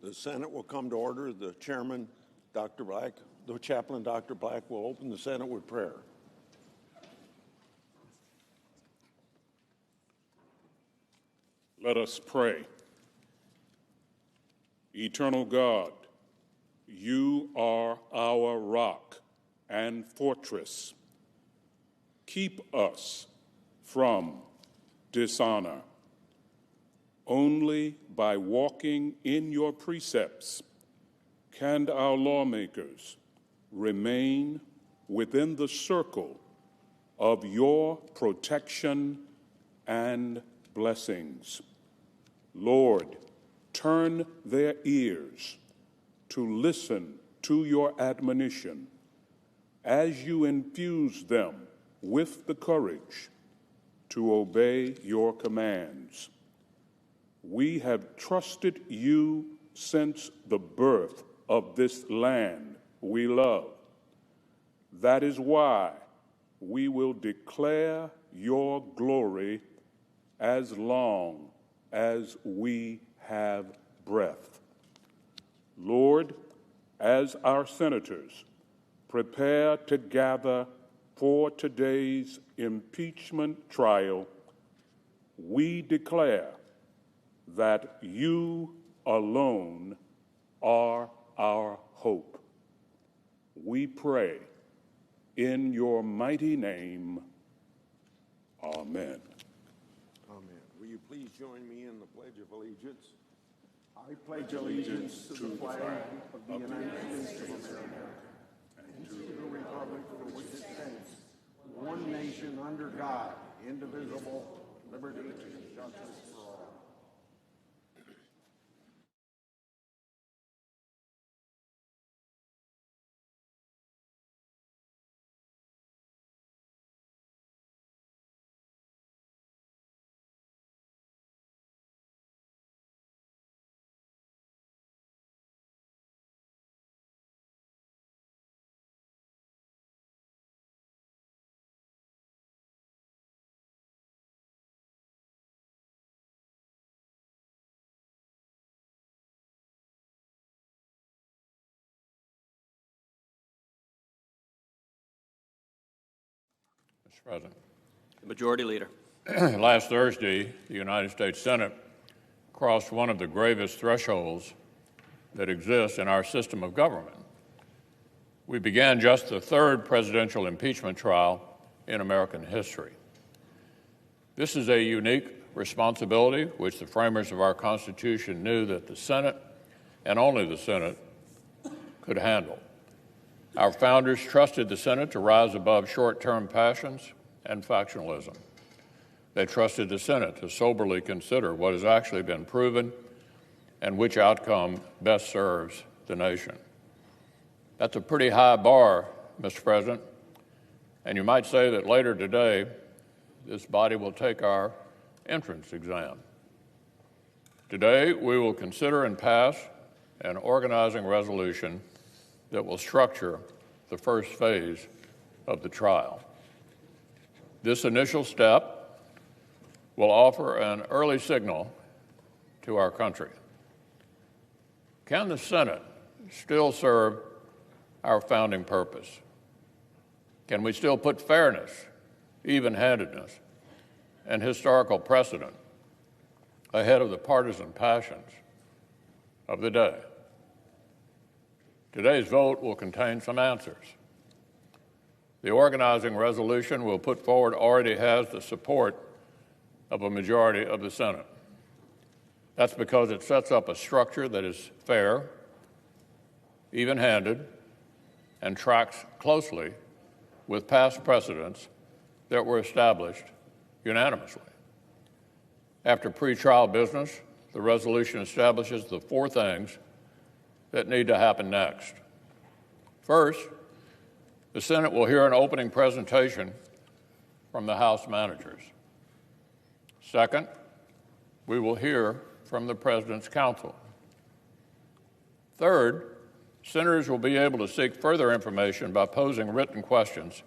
The Senate will come to order. The chairman, Dr. Black, the chaplain, Dr. Black, will open the Senate with prayer. Let us pray. Eternal God, you are our rock and fortress. Keep us from dishonor. Only by walking in your precepts can our lawmakers remain within the circle of your protection and blessings. Lord, turn their ears to listen to your admonition as you infuse them with the courage to obey your commands. We have trusted you since the birth of this land we love. That is why we will declare your glory as long as we have breath. Lord, as our senators prepare to gather for today's impeachment trial, we declare that you alone are our hope. We pray in your mighty name. Amen. Amen. Will you please join me in the Pledge of Allegiance? I pledge allegiance to the flag of the United States of America and to the republic for which it stands, one nation under God, indivisible, liberty and justice for all. Mr. President. The Majority Leader. Last Thursday, the United States Senate crossed one of the gravest thresholds that exists in our system of government. We began just the third presidential impeachment trial in American history. This is a unique responsibility which the framers of our Constitution knew that the Senate, and only the Senate, could handle. Our founders trusted the Senate to rise above short-term passions and factionalism. They trusted the Senate to soberly consider what has actually been proven and which outcome best serves the nation. That's a pretty high bar, Mr. President, and you might say that later today, this body will take our entrance exam. Today, we will consider and pass an organizing resolution that will structure the first phase of the trial. This initial step will offer an early signal to our country. Can the Senate still serve our founding purpose? Can we still put fairness, even-handedness, and historical precedent ahead of the partisan passions of the day? Today's vote will contain some answers. The organizing resolution we'll put forward already has the support of a majority of the Senate. That's because it sets up a structure that is fair, even-handed, and tracks closely with past precedents that were established unanimously. After pretrial business, the resolution establishes the four things that need to happen next. First, the Senate will hear an opening presentation from the House managers. Second, we will hear from the President's counsel. Third, senators will be able to seek further information by posing written questions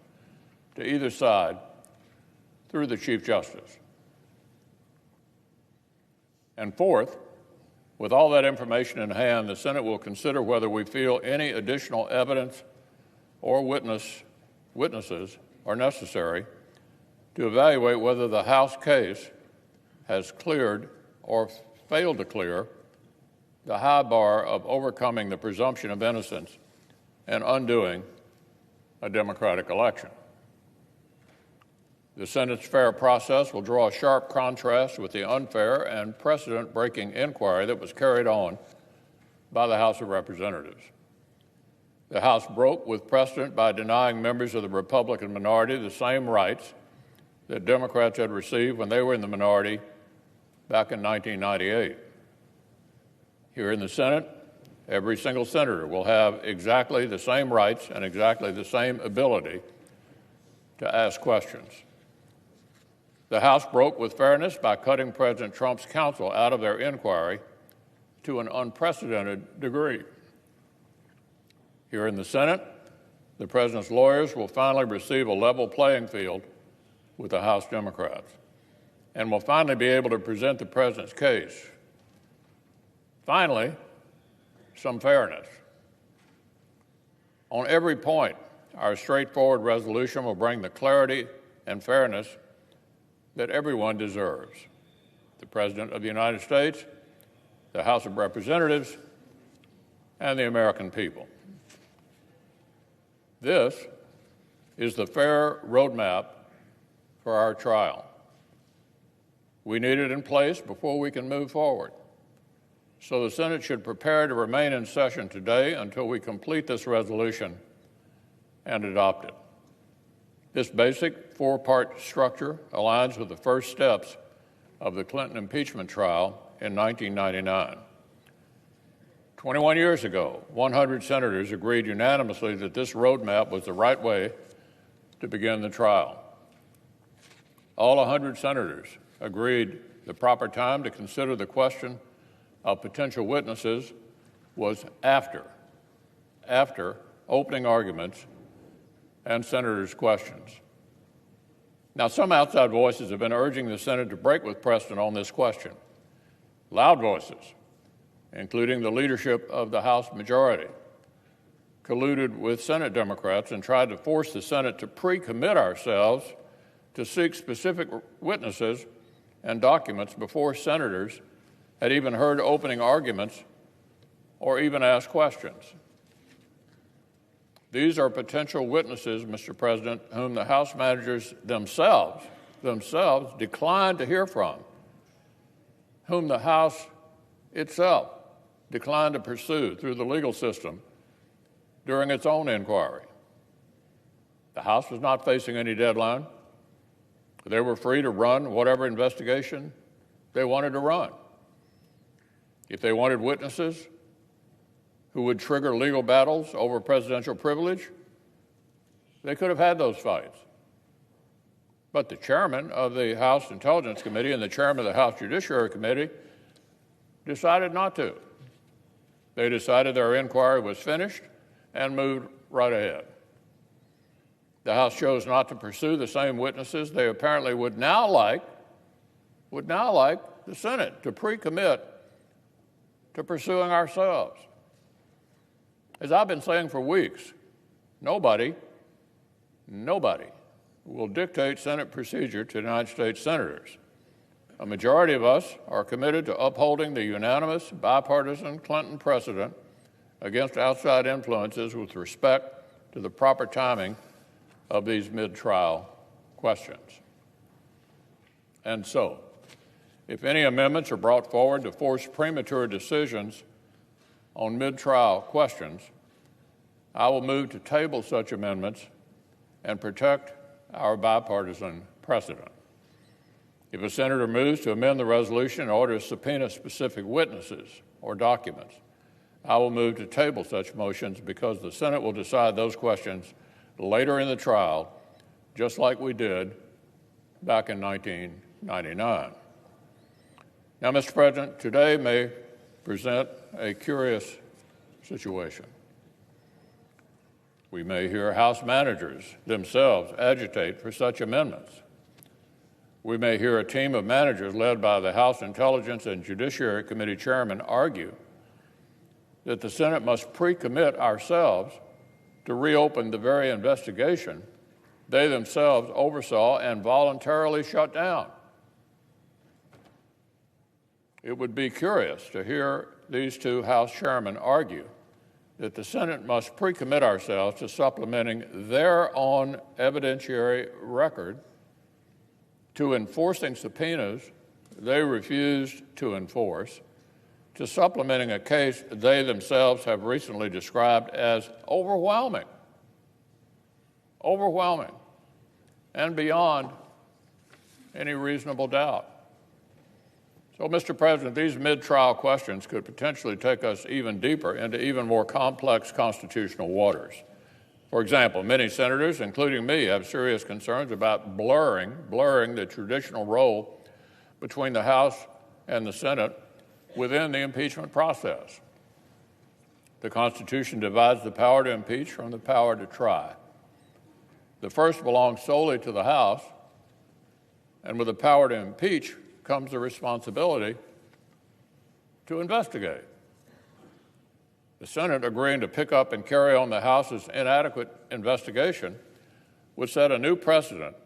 to either side through the Chief Justice. And fourth, With all that information in hand, the Senate will consider whether we feel any additional evidence or witnesses are necessary to evaluate whether the House case has cleared or failed to clear the high bar of overcoming the presumption of innocence and undoing a democratic election. The Senate's fair process will draw a sharp contrast with the unfair and precedent-breaking inquiry that was carried on by the House of Representatives. The House broke with precedent by denying members of the Republican minority the same rights that Democrats had received when they were in the minority back in 1998. Here in the Senate, every single senator will have exactly the same rights and exactly the same ability to ask questions. The House broke with fairness by cutting President Trump's counsel out of their inquiry to an unprecedented degree. Here in the Senate, the President's lawyers will finally receive a level playing field with the House Democrats and will finally be able to present the President's case. Finally, some fairness. On every point, our straightforward resolution will bring the clarity and fairness that everyone deserves: the President of the United States, the House of Representatives, and the American people. This is the fair roadmap for our trial. We need it in place before we can move forward. So the Senate should prepare to remain in session today until we complete this resolution and adopt it. This basic four-part structure aligns with the first steps of the Clinton impeachment trial in 1999. 21 years ago, 100 senators agreed unanimously that this roadmap was the right way to begin the trial. All 100 senators agreed the proper time to consider the question of potential witnesses was after opening arguments and senators' questions. Now, some outside voices have been urging the Senate to break with precedent on this question. Loud voices, including the leadership of the House majority, colluded with Senate Democrats and tried to force the Senate to pre-commit ourselves to seek specific witnesses and documents before senators had even heard opening arguments or even asked questions. These are potential witnesses, Mr. President, whom the House managers themselves declined to hear from, whom the House itself declined to pursue through the legal system during its own inquiry. The House was not facing any deadline. They were free to run whatever investigation they wanted to run. If they wanted witnesses who would trigger legal battles over presidential privilege, they could have had those fights. But the chairman of the House Intelligence Committee and the chairman of the House Judiciary Committee decided not to. They decided their inquiry was finished and moved right ahead. The House chose not to pursue the same witnesses they apparently would now like the Senate to pre-commit to pursuing ourselves. As I've been saying for weeks, nobody will dictate Senate procedure to United States senators. A majority of us are committed to upholding the unanimous, bipartisan Clinton precedent against outside influences with respect to the proper timing of these mid-trial questions. And so, if any amendments are brought forward to force premature decisions on mid-trial questions, I will move to table such amendments and protect our bipartisan precedent. If a senator moves to amend the resolution in order to subpoena specific witnesses or documents, I will move to table such motions because the Senate will decide those questions later in the trial, just like we did back in 1999. Now, Mr. President, today may present a curious situation. We may hear House managers themselves agitate for such amendments. we may hear a team of managers led by the House Intelligence and Judiciary Committee chairman argue that the Senate must pre-commit ourselves to reopen the very investigation they themselves oversaw and voluntarily shut down. It would be curious to hear these two House chairmen argue that the Senate must pre-commit ourselves to supplementing their own evidentiary record to enforcing subpoenas they refused to enforce, to supplementing a case they themselves have recently described as overwhelming, and beyond any reasonable doubt. So, Mr. President, these mid-trial questions could potentially take us even deeper into even more complex constitutional waters. For example, many senators, including me, have serious concerns about blurring the traditional role between the House and the Senate within the impeachment process. The Constitution divides the power to impeach from the power to try. The first belongs solely to the House, and with the power to impeach comes the responsibility to investigate. The Senate agreeing to pick up and carry on the House's inadequate investigation would set a new precedent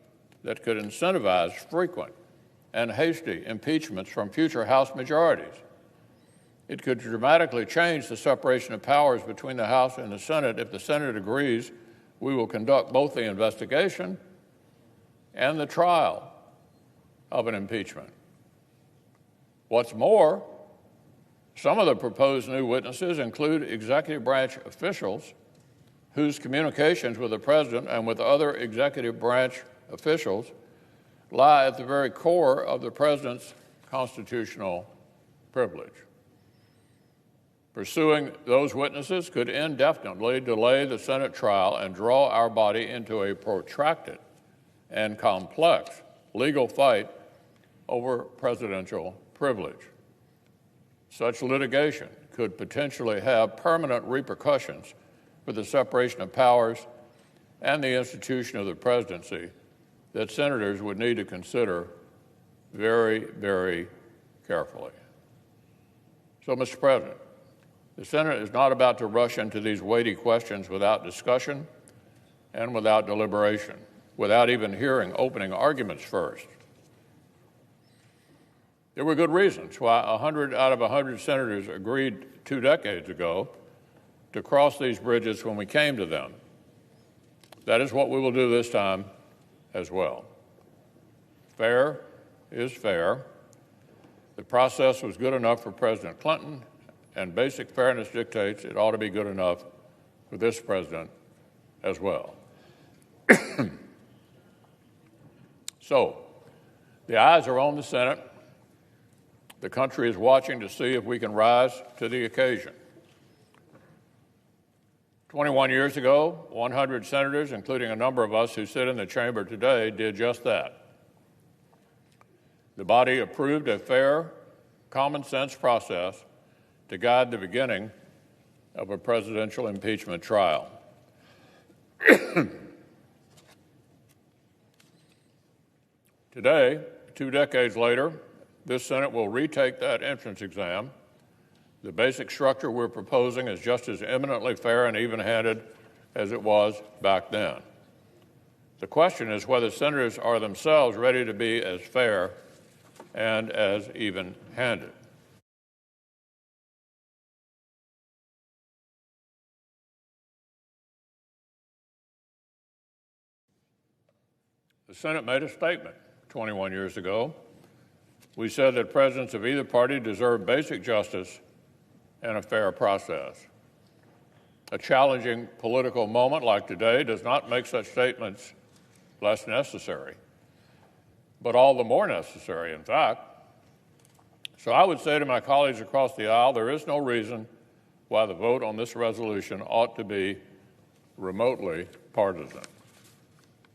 that could incentivize frequent and hasty impeachments from future House majorities. It could dramatically change the separation of powers between the House and the Senate if the Senate agrees we will conduct both the investigation and the trial of an impeachment. What's more, some of the proposed new witnesses include executive branch officials whose communications with the President and with other executive branch officials lie at the very core of the President's constitutional privilege. Pursuing those witnesses could indefinitely delay the Senate trial and draw our body into a protracted and complex legal fight over presidential privilege. Such litigation could potentially have permanent repercussions for the separation of powers and the institution of the presidency that senators would need to consider very, very carefully. So, Mr. President, the Senate is not about to rush into these weighty questions without discussion and without deliberation, without even hearing opening arguments first. There were good reasons why 100 out of 100 senators agreed 2 decades ago to cross these bridges when we came to them. That is what we will do this time as well. Fair is fair. The process was good enough for President Clinton, and basic fairness dictates it ought to be good enough for this president as well. So, the eyes are on the Senate. The country is watching to see if we can rise to the occasion. 21 years ago, 100 senators, including a number of us who sit in the chamber today, did just that. The body approved a fair, common-sense process to guide the beginning of a presidential impeachment trial. Today, 2 decades later, this Senate will retake that entrance exam. The basic structure we're proposing is just as eminently fair and even-handed as it was back then. The question is whether senators are themselves ready to be as fair and as even-handed. The Senate made a statement 21 years ago. We said that presidents of either party deserve basic justice and a fair process. A challenging political moment like today does not make such statements less necessary, but all the more necessary, in fact. So I would say to my colleagues across the aisle, there is no reason why the vote on this resolution ought to be remotely partisan.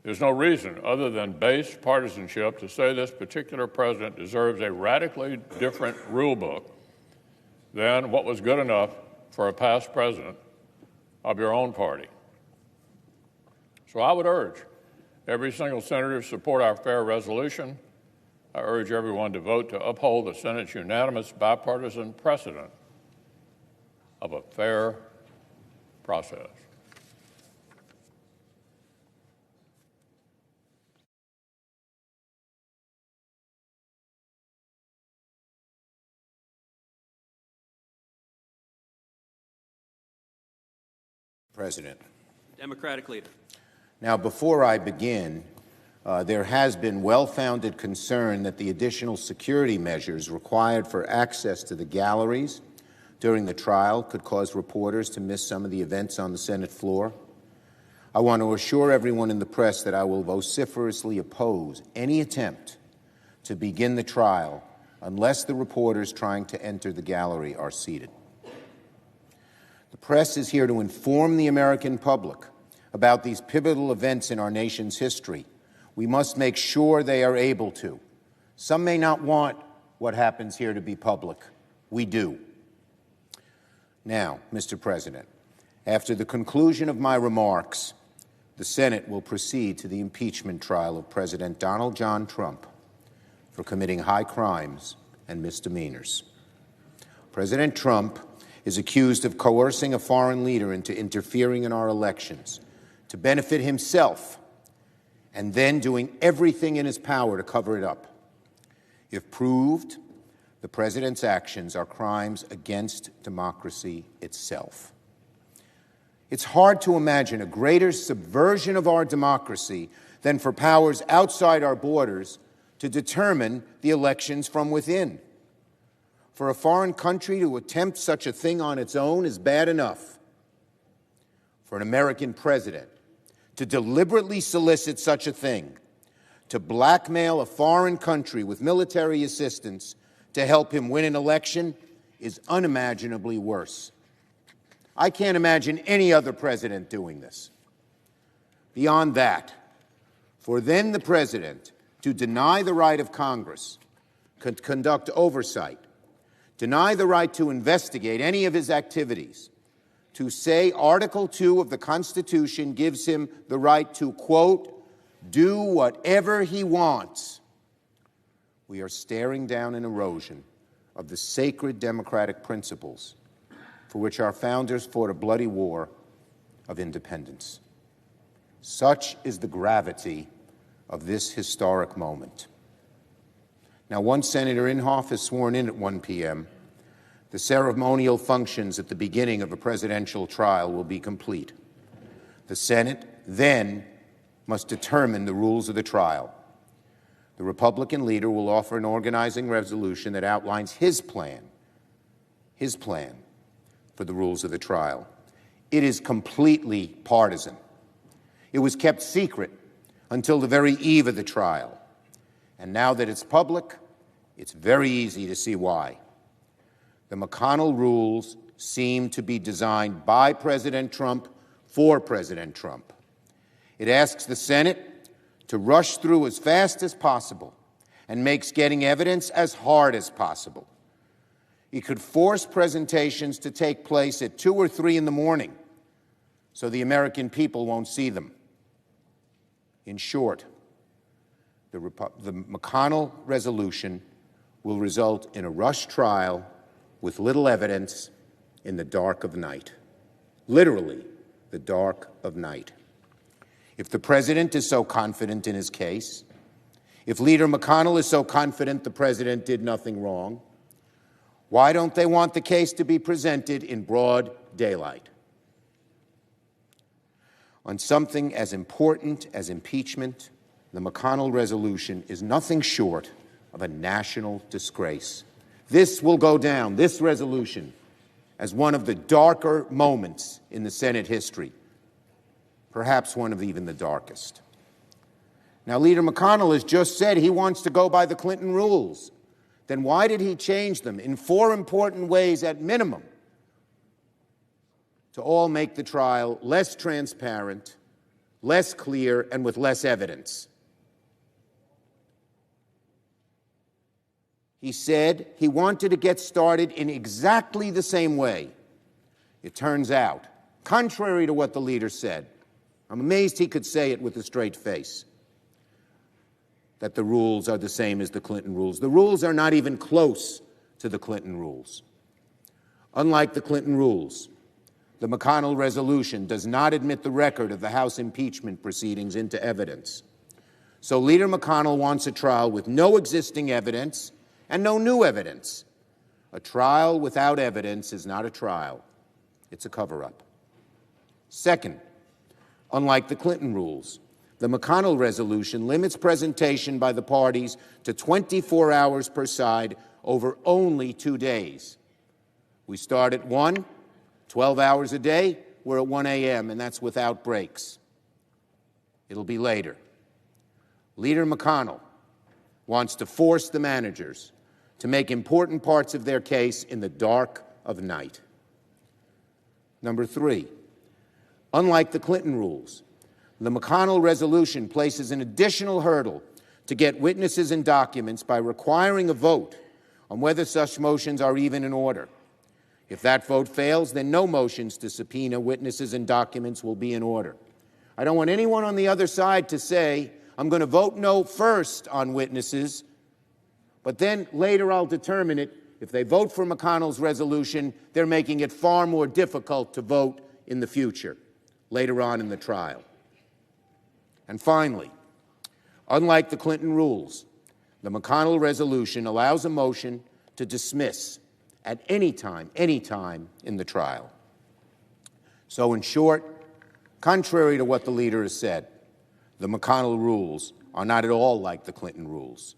There's no reason other than base partisanship to say this particular president deserves a radically different rule book than what was good enough for a past president of your own party. So I would urge every single senator to support our fair resolution I urge everyone to vote to uphold the Senate's unanimous bipartisan precedent of a fair process. President. Democratic leader. Now, before I begin, there has been well-founded concern that the additional security measures required for access to the galleries during the trial could cause reporters to miss some of the events on the Senate floor. I want to assure everyone in the press that I will vociferously oppose any attempt to begin the trial unless the reporters trying to enter the gallery are seated. The press is here to inform the American public about these pivotal events in our nation's history. We must make sure they are able to. Some may not want what happens here to be public. We do. Now, Mr. President, after the conclusion of my remarks, the Senate will proceed to the impeachment trial of President Donald John Trump for committing high crimes and misdemeanors. President Trump is accused of coercing a foreign leader into interfering in our elections to benefit himself and then doing everything in his power to cover it up. If proved, the president's actions are crimes against democracy itself. It's hard to imagine a greater subversion of our democracy than for powers outside our borders to determine the elections from within. For a foreign country to attempt such a thing on its own is bad enough. For an American president to deliberately solicit such a thing, to blackmail a foreign country with military assistance to help him win an election, is unimaginably worse. I can't imagine any other president doing this. Beyond that, for then the president to deny the right of Congress to conduct oversight, deny the right to investigate any of his activities, to say Article 2 of the Constitution gives him the right to, quote, do whatever he wants. We are staring down an erosion of the sacred democratic principles for which our founders fought a bloody war of independence. Such is the gravity of this historic moment. Now, once Senator Inhofe is sworn in at 1 p.m., the ceremonial functions at the beginning of a presidential trial will be complete. The Senate then must determine the rules of the trial. The Republican leader will offer an organizing resolution that outlines his plan for the rules of the trial. It is completely partisan. It was kept secret until the very eve of the trial. And now that it's public, it's very easy to see why. The McConnell rules seem to be designed by President Trump for President Trump. It asks the Senate to rush through as fast as possible and makes getting evidence as hard as possible. It could force presentations to take place at 2 or 3 in the morning so the American people won't see them. In short, the McConnell resolution will result in a rush trial with little evidence in the dark of night. Literally, the dark of night. If the president is so confident in his case, if Leader McConnell is so confident the president did nothing wrong, why don't they want the case to be presented in broad daylight? On something as important as impeachment, the McConnell resolution is nothing short of a national disgrace. This will go down, this resolution, as one of the darker moments in the Senate history, perhaps one of even the darkest. Now, Leader McConnell has just said he wants to go by the Clinton rules. Then why did he change them in 4 important ways at minimum to all make the trial less transparent, less clear, and with less evidence? He said he wanted to get started in exactly the same way. It turns out, contrary to what the leader said, I'm amazed he could say it with a straight face. that the rules are the same as the Clinton rules. The rules are not even close to the Clinton rules. Unlike the Clinton rules, the McConnell resolution does not admit the record of the House impeachment proceedings into evidence. So Leader McConnell wants a trial with no existing evidence and no new evidence. A trial without evidence is not a trial. It's a cover-up. Second, unlike the Clinton rules, the McConnell resolution limits presentation by the parties to 24 hours per side over only 2 days. We start at 1, 12 hours a day, we're at 1 a.m., and that's without breaks. It'll be later. Leader McConnell wants to force the managers to make important parts of their case in the dark of night. Number 3, unlike the Clinton rules, the McConnell resolution places an additional hurdle to get witnesses and documents by requiring a vote on whether such motions are even in order. If that vote fails, then no motions to subpoena witnesses and documents will be in order. I don't want anyone on the other side to say, I'm going to vote no first on witnesses, but then later I'll determine it. If they vote for McConnell's resolution, they're making it far more difficult to vote in the future, later on in the trial. And finally, unlike the Clinton rules, the McConnell resolution allows a motion to dismiss at any time in the trial. So in short, contrary to what the leader has said, the McConnell rules are not at all like the Clinton rules.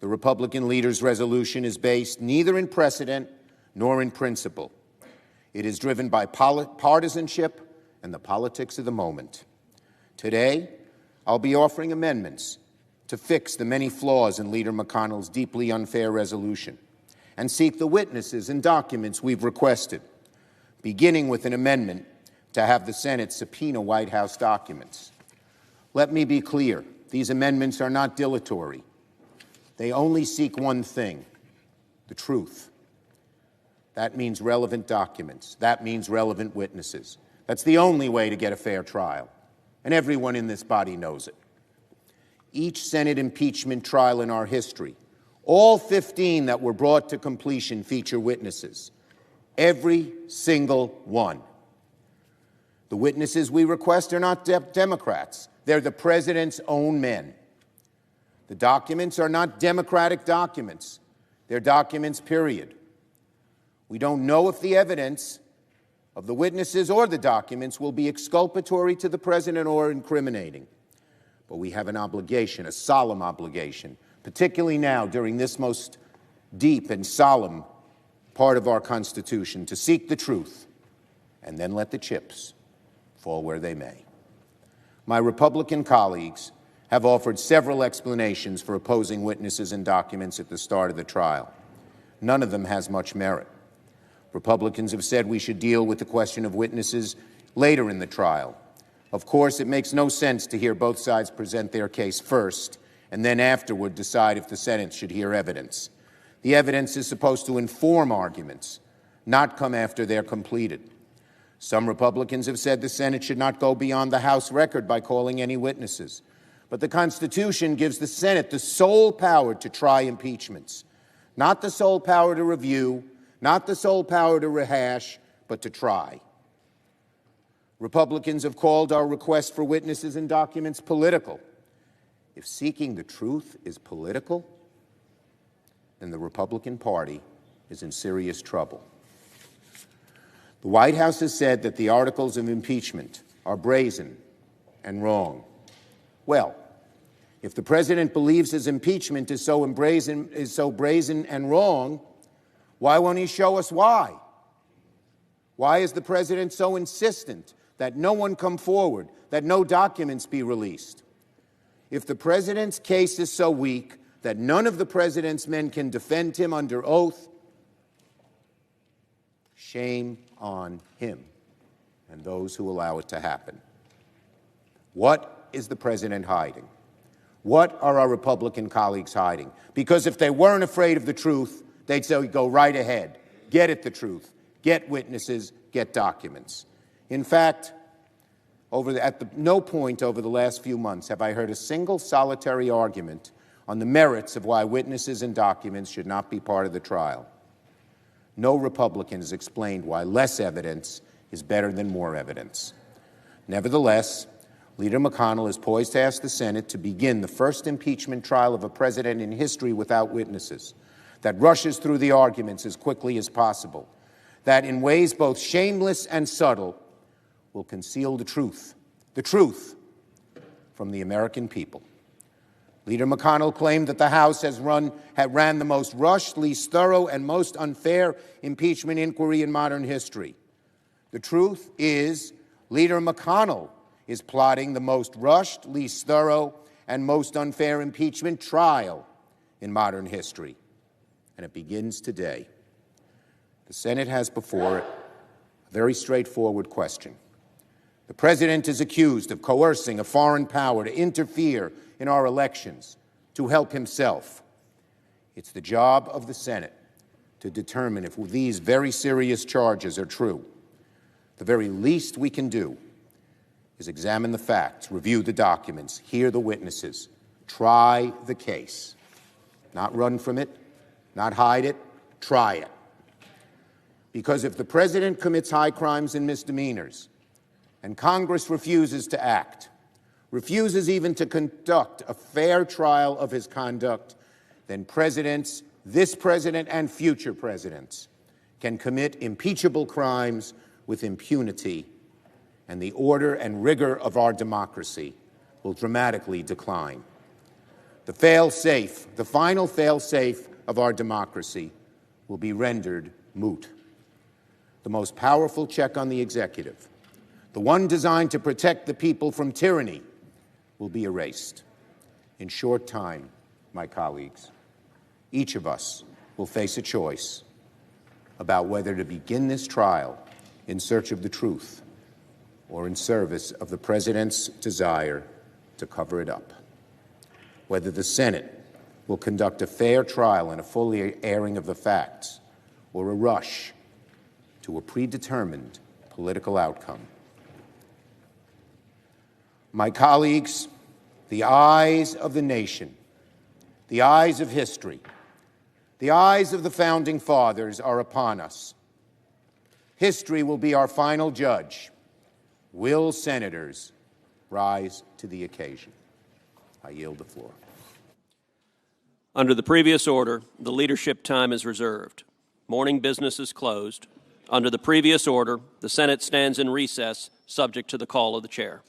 The Republican leader's resolution is based neither in precedent nor in principle. It is driven by partisanship and the politics of the moment. Today, I'll be offering amendments to fix the many flaws in Leader McConnell's deeply unfair resolution and seek the witnesses and documents we've requested, beginning with an amendment to have the Senate subpoena White House documents. Let me be clear, these amendments are not dilatory. They only seek one thing, the truth. That means relevant documents. That means relevant witnesses. That's the only way to get a fair trial, and everyone in this body knows it. Each Senate impeachment trial in our history, all 15 that were brought to completion, feature witnesses. Every single one. The witnesses we request are not Democrats. They're the president's own men. The documents are not Democratic documents. They're documents, period. We don't know if the evidence of the witnesses or the documents will be exculpatory to the president or incriminating. But we have an obligation, a solemn obligation, particularly now during this most deep and solemn part of our Constitution, to seek the truth and then let the chips fall where they may. My Republican colleagues have offered several explanations for opposing witnesses and documents at the start of the trial. None of them has much merit. Republicans have said we should deal with the question of witnesses later in the trial. Of course, it makes no sense to hear both sides present their case first and then afterward decide if the Senate should hear evidence. The evidence is supposed to inform arguments, not come after they're completed. Some Republicans have said the Senate should not go beyond the House record by calling any witnesses. But the Constitution gives the Senate the sole power to try impeachments, not the sole power to review, not the sole power to rehash, but to try. Republicans have called our request for witnesses and documents political. If seeking the truth is political, then the Republican Party is in serious trouble. The White House has said that the articles of impeachment are brazen and wrong. Well, if the president believes his impeachment is so brazen and wrong, why won't he show us why? Why is the president so insistent that no one come forward, that no documents be released? If the president's case is so weak that none of the president's men can defend him under oath, shame on him and those who allow it to happen. What is the president hiding? What are our Republican colleagues hiding? Because if they weren't afraid of the truth, they'd say, go right ahead, get at the truth, get witnesses, get documents. In fact, No point over the last few months have I heard a single solitary argument on the merits of why witnesses and documents should not be part of the trial. No Republican has explained why less evidence is better than more evidence. Nevertheless, Leader McConnell is poised to ask the Senate to begin the first impeachment trial of a president in history without witnesses, that rushes through the arguments as quickly as possible, that in ways both shameless and subtle will conceal the truth from the American people. Leader McConnell claimed that the House had ran the most rushed, least thorough, and most unfair impeachment inquiry in modern history. The truth is, Leader McConnell is plotting the most rushed, least thorough, and most unfair impeachment trial in modern history. And it begins today. The Senate has before it a very straightforward question. The President is accused of coercing a foreign power to interfere in our elections to help himself. It's the job of the Senate to determine if these very serious charges are true. The very least we can do is examine the facts, review the documents, hear the witnesses, try the case. Not run from it, not hide it, try it. Because if the President commits high crimes and misdemeanors, and Congress refuses to act, refuses even to conduct a fair trial of his conduct, then presidents, this president and future presidents, can commit impeachable crimes with impunity, and the order and rigor of our democracy will dramatically decline. The fail-safe, the final fail-safe of our democracy will be rendered moot. The most powerful check on the executive, the one designed to protect the people from tyranny, will be erased. In short time, my colleagues, each of us will face a choice about whether to begin this trial in search of the truth or in service of the President's desire to cover it up. Whether the Senate will conduct a fair trial and a full airing of the facts, or a rush to a predetermined political outcome. My colleagues, the eyes of the nation, the eyes of history, the eyes of the Founding Fathers are upon us. History will be our final judge. Will senators rise to the occasion? I yield the floor. Under the previous order, the leadership time is reserved. Morning business is closed. Under the previous order, the Senate stands in recess, subject to the call of the chair.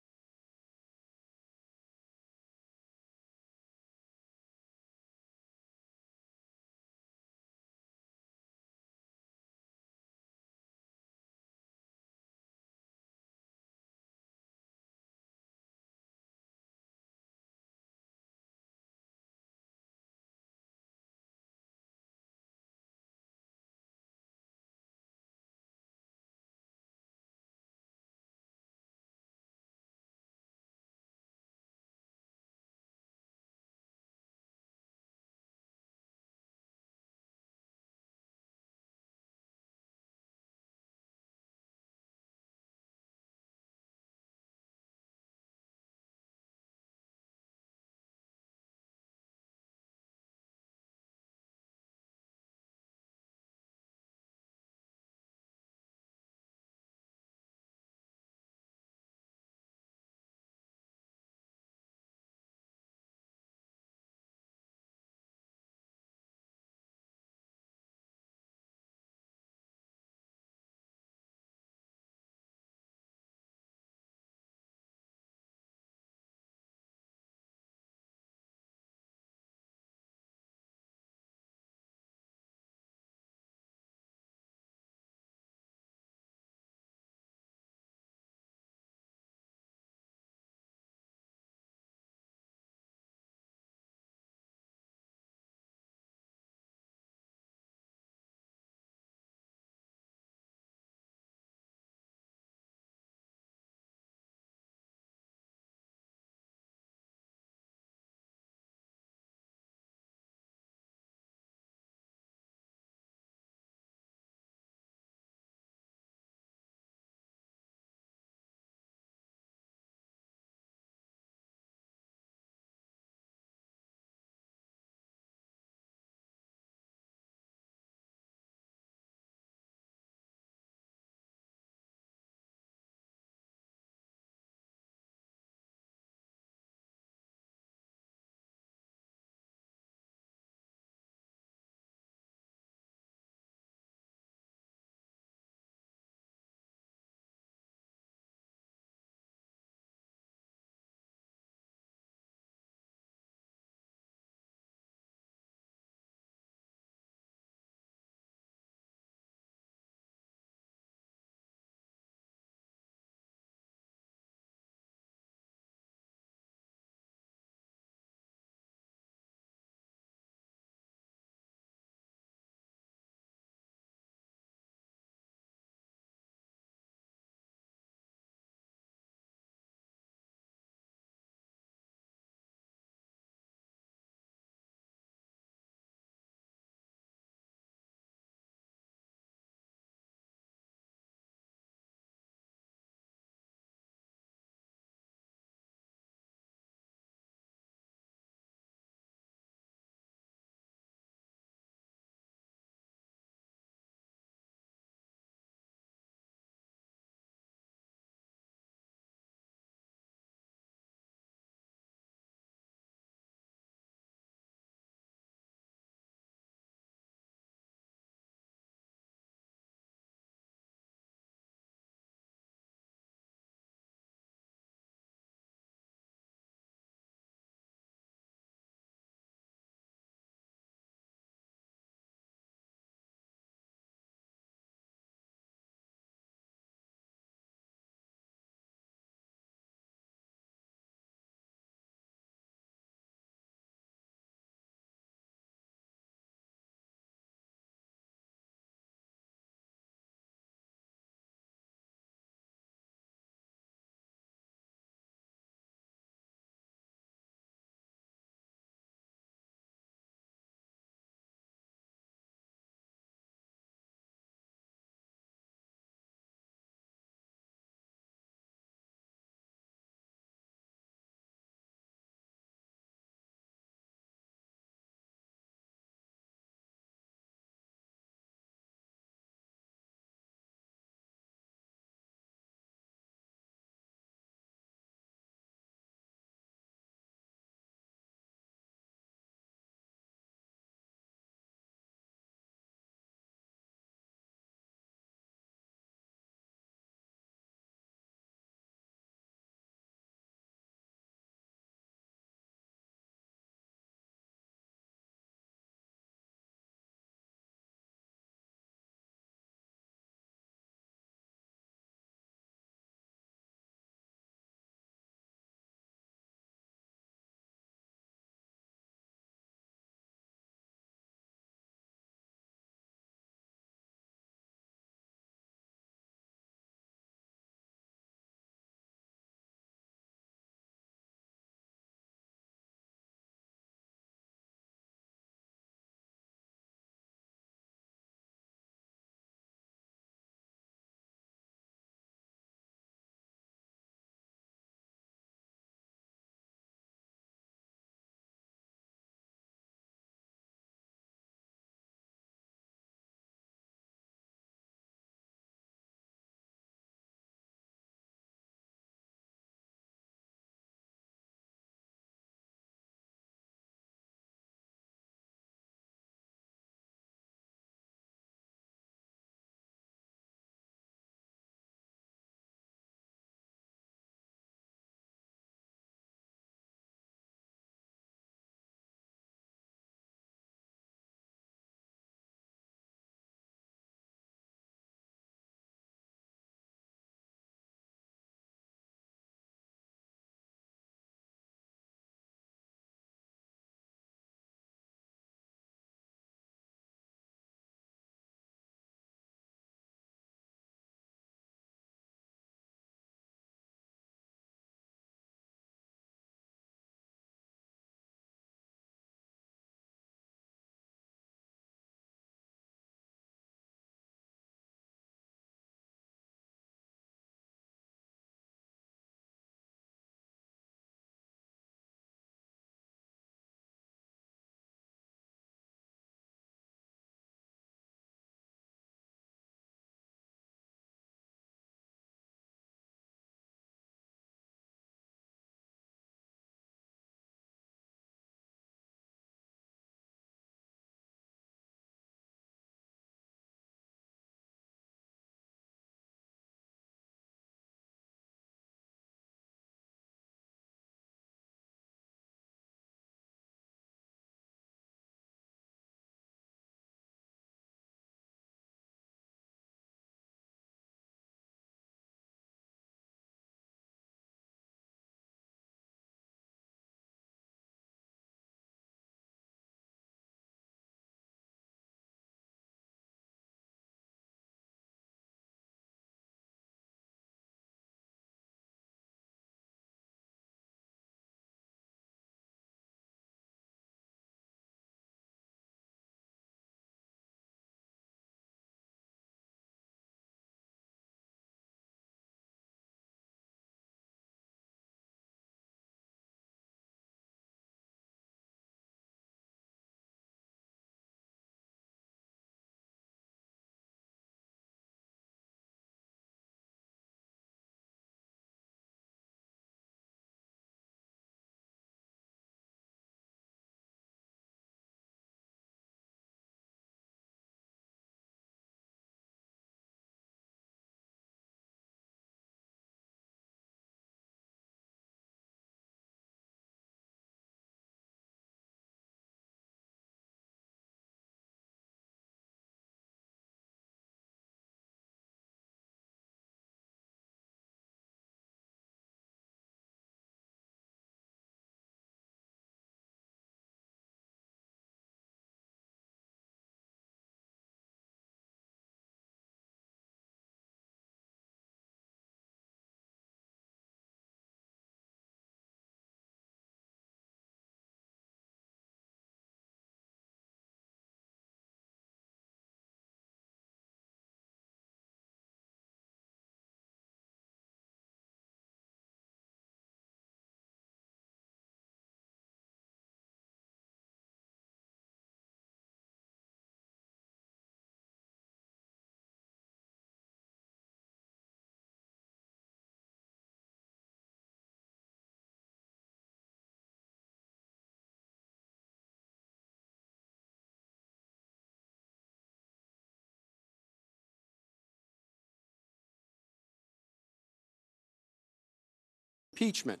impeachment.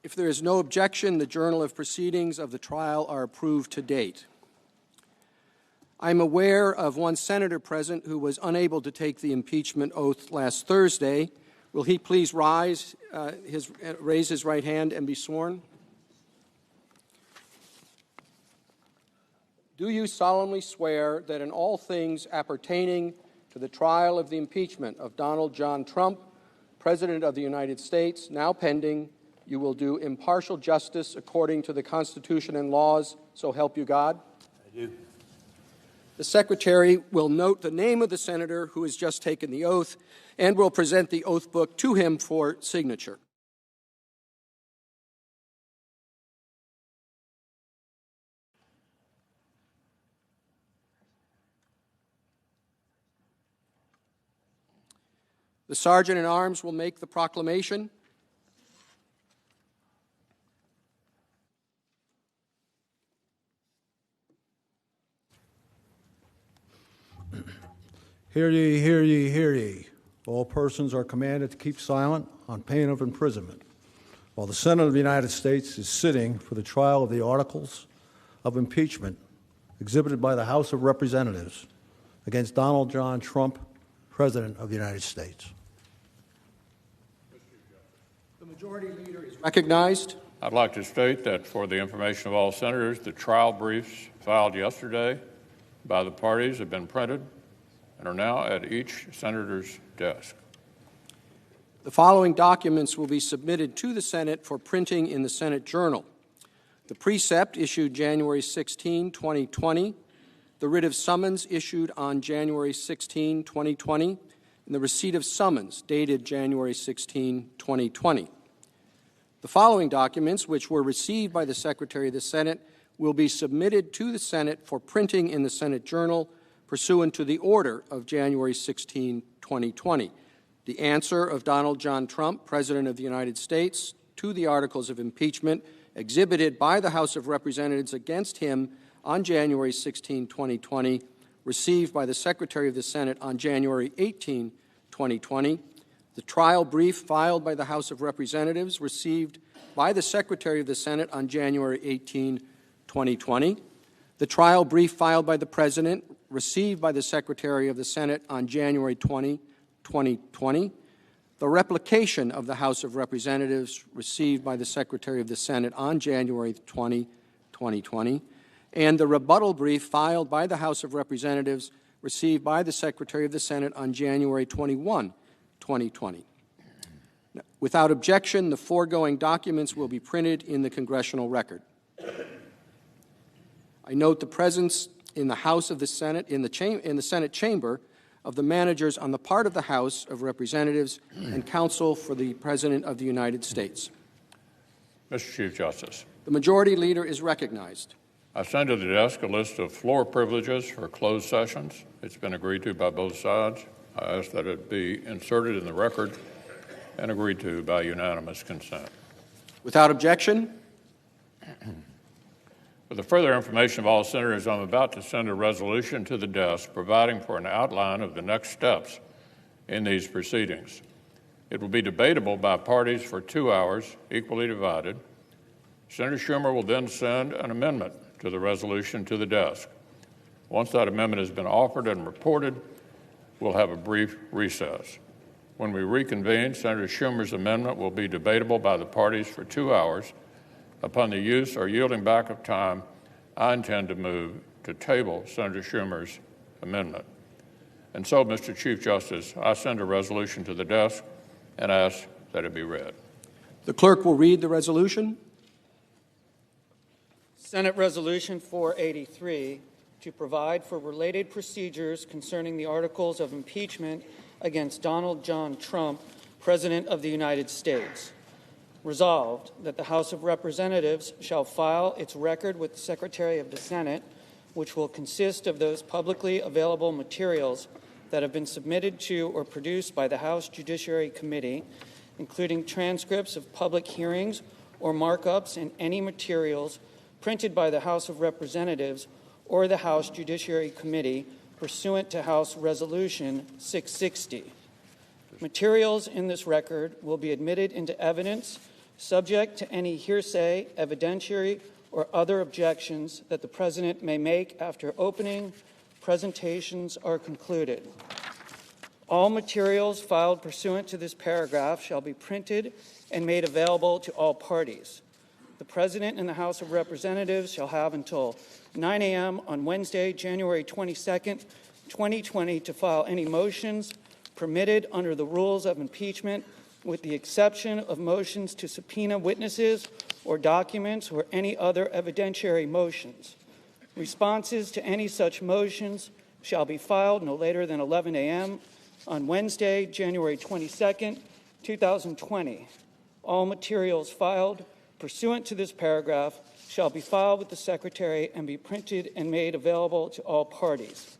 If there is no objection, the Journal of Proceedings of the trial are approved to date. I am aware of one senator present who was unable to take the impeachment oath last Thursday. Will he please raise his right hand and be sworn? Do you solemnly swear that in all things appertaining to the trial of the impeachment of Donald John Trump, President of the United States, now pending, you will do impartial justice according to the Constitution and laws, so help you God? I do. The Secretary will note the name of the senator who has just taken the oath and will present the oath book to him for signature. The Sergeant-at-Arms will make the proclamation. Hear ye, hear ye, hear ye. All persons are commanded to keep silent on pain of imprisonment while the Senate of the United States is sitting for the trial of the articles of impeachment exhibited by the House of Representatives against Donald John Trump, President of the United States. The Majority Leader is recognized. I'd like to state that for the information of all senators, the trial briefs filed yesterday by the parties have been printed and are now at each senator's desk. The following documents will be submitted to the Senate for printing in the Senate Journal: the precept issued January 16, 2020, the writ of summons issued on January 16, 2020, and the receipt of summons dated January 16, 2020. The following documents, which were received by the Secretary of the Senate, will be submitted to the Senate for printing in the Senate Journal pursuant to the order of January 16, 2020. The answer of Donald John Trump, President of the United States, to the articles of impeachment exhibited by the House of Representatives against him on January 16, 2020, received by the Secretary of the Senate on January 18, 2020. The trial brief filed by the House of Representatives received by the Secretary of the Senate on January 18, 2020. The trial brief filed by the President received by the Secretary of the Senate on January 20, 2020. The replication of the House of Representatives received by the Secretary of the Senate on January 20, 2020. And the rebuttal brief filed by the House of Representatives received by the Secretary of the Senate on January 21, 2020. Without objection, the foregoing documents will be printed in the Congressional Record. I note the presence in the House of the Senate, in the Senate chamber, of the managers on the part of the House of Representatives and counsel for the President of the United States. Mr. Chief Justice, The Majority Leader is recognized. I send to the desk a list of floor privileges for closed sessions. It's been agreed to by both sides. I ask that it be inserted in the record and agreed to by unanimous consent. Without objection, For the further information of all senators, I'm about to send a resolution to the desk providing for an outline of the next steps in these proceedings. It will be debatable by parties for 2 hours, equally divided. Senator Schumer will then send an amendment to the resolution to the desk. Once that amendment has been offered and reported, we'll have a brief recess. When we reconvene, Senator Schumer's amendment will be debatable by the parties for 2 hours. Upon the use or yielding back of time, I intend to move to table Senator Schumer's amendment. And so, Mr. Chief Justice, I send a resolution to the desk and ask that it be read. the clerk will read the resolution. Senate Resolution 483, to provide for related procedures concerning the articles of impeachment against Donald John Trump, President of the United States. Resolved, that the House of Representatives shall file its record with the Secretary of the Senate, which will consist of those publicly available materials that have been submitted to or produced by the House Judiciary Committee, including transcripts of public hearings or markups and any materials printed by the House of Representatives or the House Judiciary Committee pursuant to House Resolution 660. Materials in this record will be admitted into evidence subject to any hearsay, evidentiary, or other objections that the President may make after opening presentations are concluded. All materials filed pursuant to this paragraph shall be printed and made available to all parties. The President and the House of Representatives shall have until 9 a.m. on Wednesday, January 22nd, 2020, to file any motions permitted under the rules of impeachment, with the exception of motions to subpoena witnesses or documents or any other evidentiary motions. Responses to any such motions shall be filed no later than 11 a.m. on Wednesday, January 22nd, 2020. All materials filed pursuant to this paragraph shall be filed with the Secretary and be printed and made available to all parties.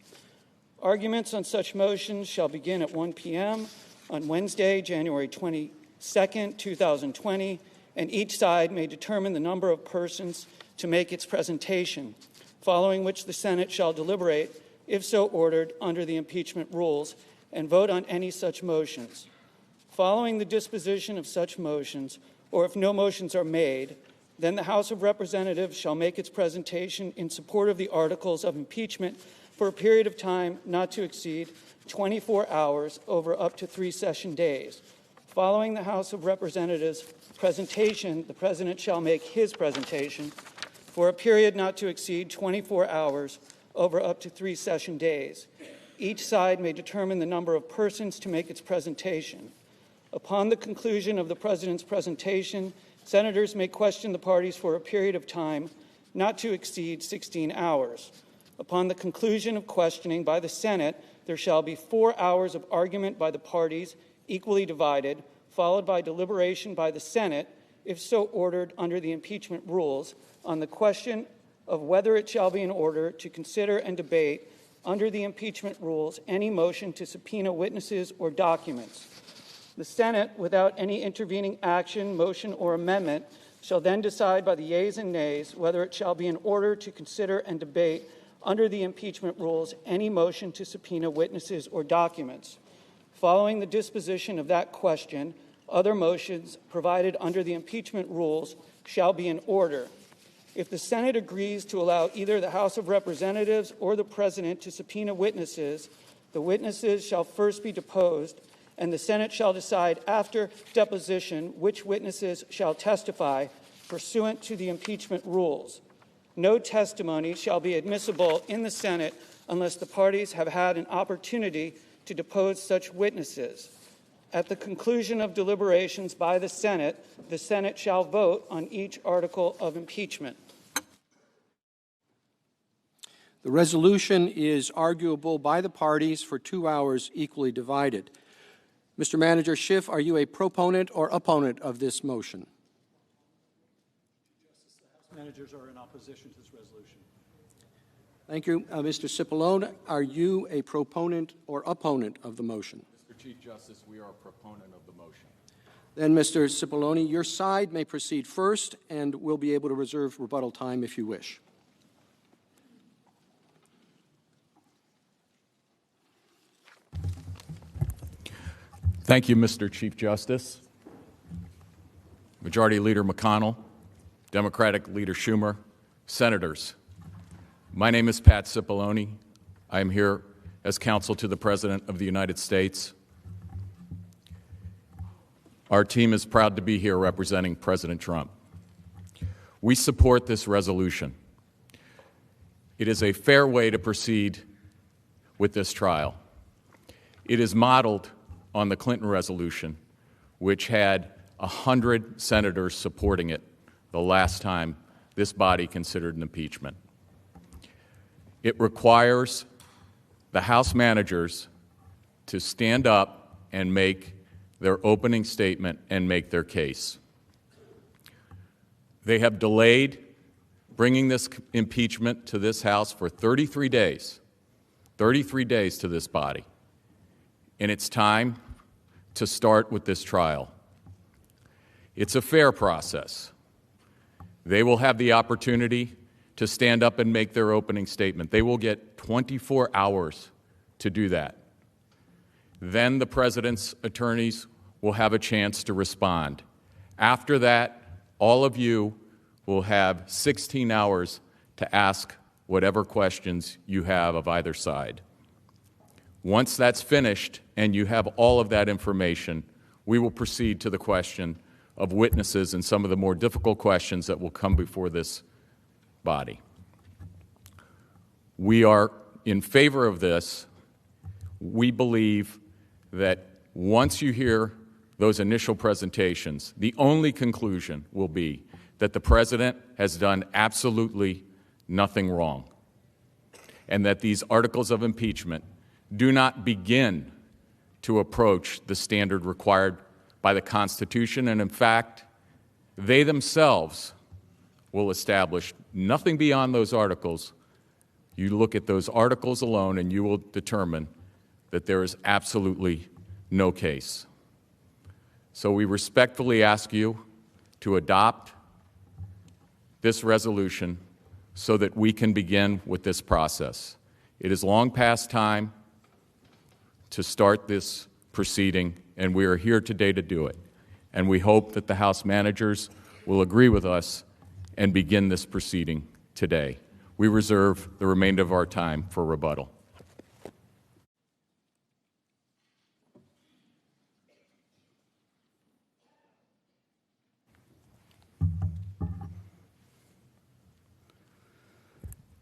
Arguments on such motions shall begin at 1 p.m. on Wednesday, January 22nd, 2020, and each side may determine the number of persons to make its presentation, following which the Senate shall deliberate, if so ordered, under the impeachment rules, and vote on any such motions. Following the disposition of such motions, or if no motions are made, then the House of Representatives shall make its presentation in support of the articles of impeachment for a period of time not to exceed 24 hours over up to 3 session days. Following the House of Representatives' presentation, the President shall make his presentation for a period not to exceed 24 hours over up to 3 session days. Each side may determine the number of persons to make its presentation. Upon the conclusion of the President's presentation, senators may question the parties for a period of time not to exceed 16 hours. Upon the conclusion of questioning by the Senate, there shall be 4 hours of argument by the parties, equally divided, followed by deliberation by the Senate, if so ordered under the impeachment rules, on the question of whether it shall be in order to consider and debate under the impeachment rules any motion to subpoena witnesses or documents. The Senate, without any intervening action, motion, or amendment, shall then decide by the yeas and nays whether it shall be in order to consider and debate under the impeachment rules any motion to subpoena witnesses or documents. Following the disposition of that question, other motions provided under the impeachment rules shall be in order. If the Senate agrees to allow either the House of Representatives or the President to subpoena witnesses, the witnesses shall first be deposed, and the Senate shall decide after deposition which witnesses shall testify pursuant to the impeachment rules. No testimony shall be admissible in the Senate unless the parties have had an opportunity to depose such witnesses. At the conclusion of deliberations by the Senate shall vote on each article of impeachment. The resolution is arguable by the parties for 2 hours, equally divided. Mr. Manager Schiff, are you a proponent or opponent of this motion? Managers are in opposition to this resolution. Thank you. Mr. Cipollone, are you a proponent or opponent of the motion? Mr. Chief Justice, we are a proponent of the motion. Then, Mr. Cipollone, your side may proceed first, and we'll be able to reserve rebuttal time if you wish. Thank you, Mr. Chief Justice. Majority Leader McConnell, Democratic Leader Schumer, Senators. My name is Pat Cipollone. I am here as counsel to the President of the United States. Our team is proud to be here representing President Trump. We support this resolution. It is a fair way to proceed with this trial. It is modeled on the Clinton resolution, which had 100 senators supporting it the last time this body considered an impeachment. It requires the House managers to stand up and make their opening statement and make their case. They have delayed bringing this impeachment to this House for 33 days to this body. And it's time to start with this trial. It's a fair process. They will have the opportunity to stand up and make their opening statement. They will get 24 hours to do that. Then the President's attorneys will have a chance to respond. After that, all of you will have 16 hours to ask whatever questions you have of either side. Once that's finished and you have all of that information, we will proceed to the question of witnesses and some of the more difficult questions that will come before this body. We are in favor of this. We believe that once you hear those initial presentations, the only conclusion will be that the President has done absolutely nothing wrong, and that these articles of impeachment do not begin to approach the standard required by the Constitution, and in fact, they themselves will establish nothing beyond those articles. You look at those articles alone and you will determine that there is absolutely no case. So we respectfully ask you to adopt this resolution so that we can begin with this process. It is long past time to start this proceeding, and we are here today to do it. And we hope that the House managers will agree with us and begin this proceeding today. We reserve the remainder of our time for rebuttal.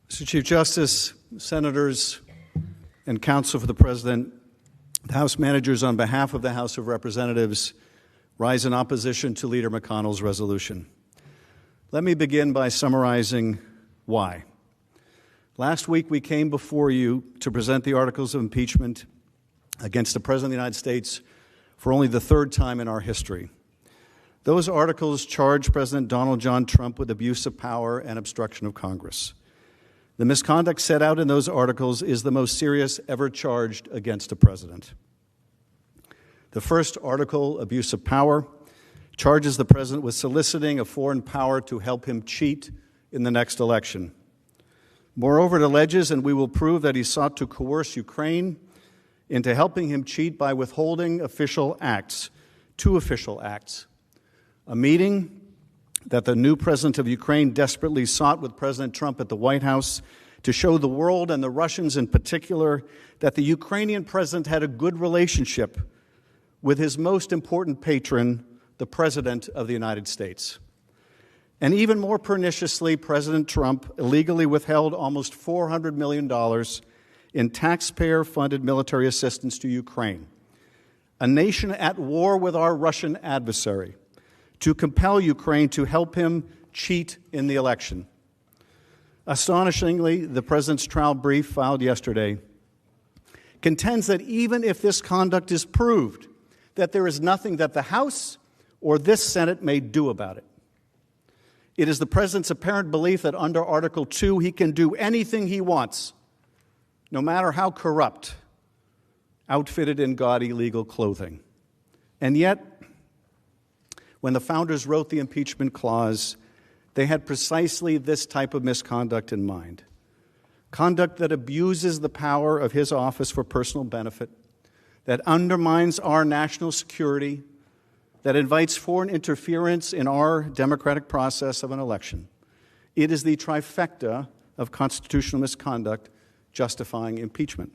Mr. Chief Justice, Senators, and Counsel for the President, the House managers, on behalf of the House of Representatives, rise in opposition to Leader McConnell's resolution. Let me begin by summarizing why. Last week, we came before you to present the articles of impeachment against the President of the United States for only the third time in our history. Those articles charge President Donald John Trump with abuse of power and obstruction of Congress. The misconduct set out in those articles is the most serious ever charged against a president. The first article, abuse of power, charges the president with soliciting a foreign power to help him cheat in the next election. Moreover, it alleges, and we will prove, that he sought to coerce Ukraine into helping him cheat by withholding official acts, two official acts: a meeting that the new president of Ukraine desperately sought with President Trump at the White House to show the world, and the Russians in particular, that the Ukrainian president had a good relationship with his most important patron, the President of the United States. And even more perniciously, President Trump illegally withheld almost $400 million in taxpayer-funded military assistance to Ukraine, a nation at war with our Russian adversary, to compel Ukraine to help him cheat in the election. Astonishingly, the President's trial brief filed yesterday contends that even if this conduct is proved, that there is nothing that the House or this Senate may do about it. It is the President's apparent belief that under Article 2 he can do anything he wants, no matter how corrupt, outfitted in gaudy legal clothing. And yet, when the founders wrote the impeachment clause, they had precisely this type of misconduct in mind. Conduct that abuses the power of his office for personal benefit, that undermines our national security, that invites foreign interference in our democratic process of an election. It is the trifecta of constitutional misconduct justifying impeachment.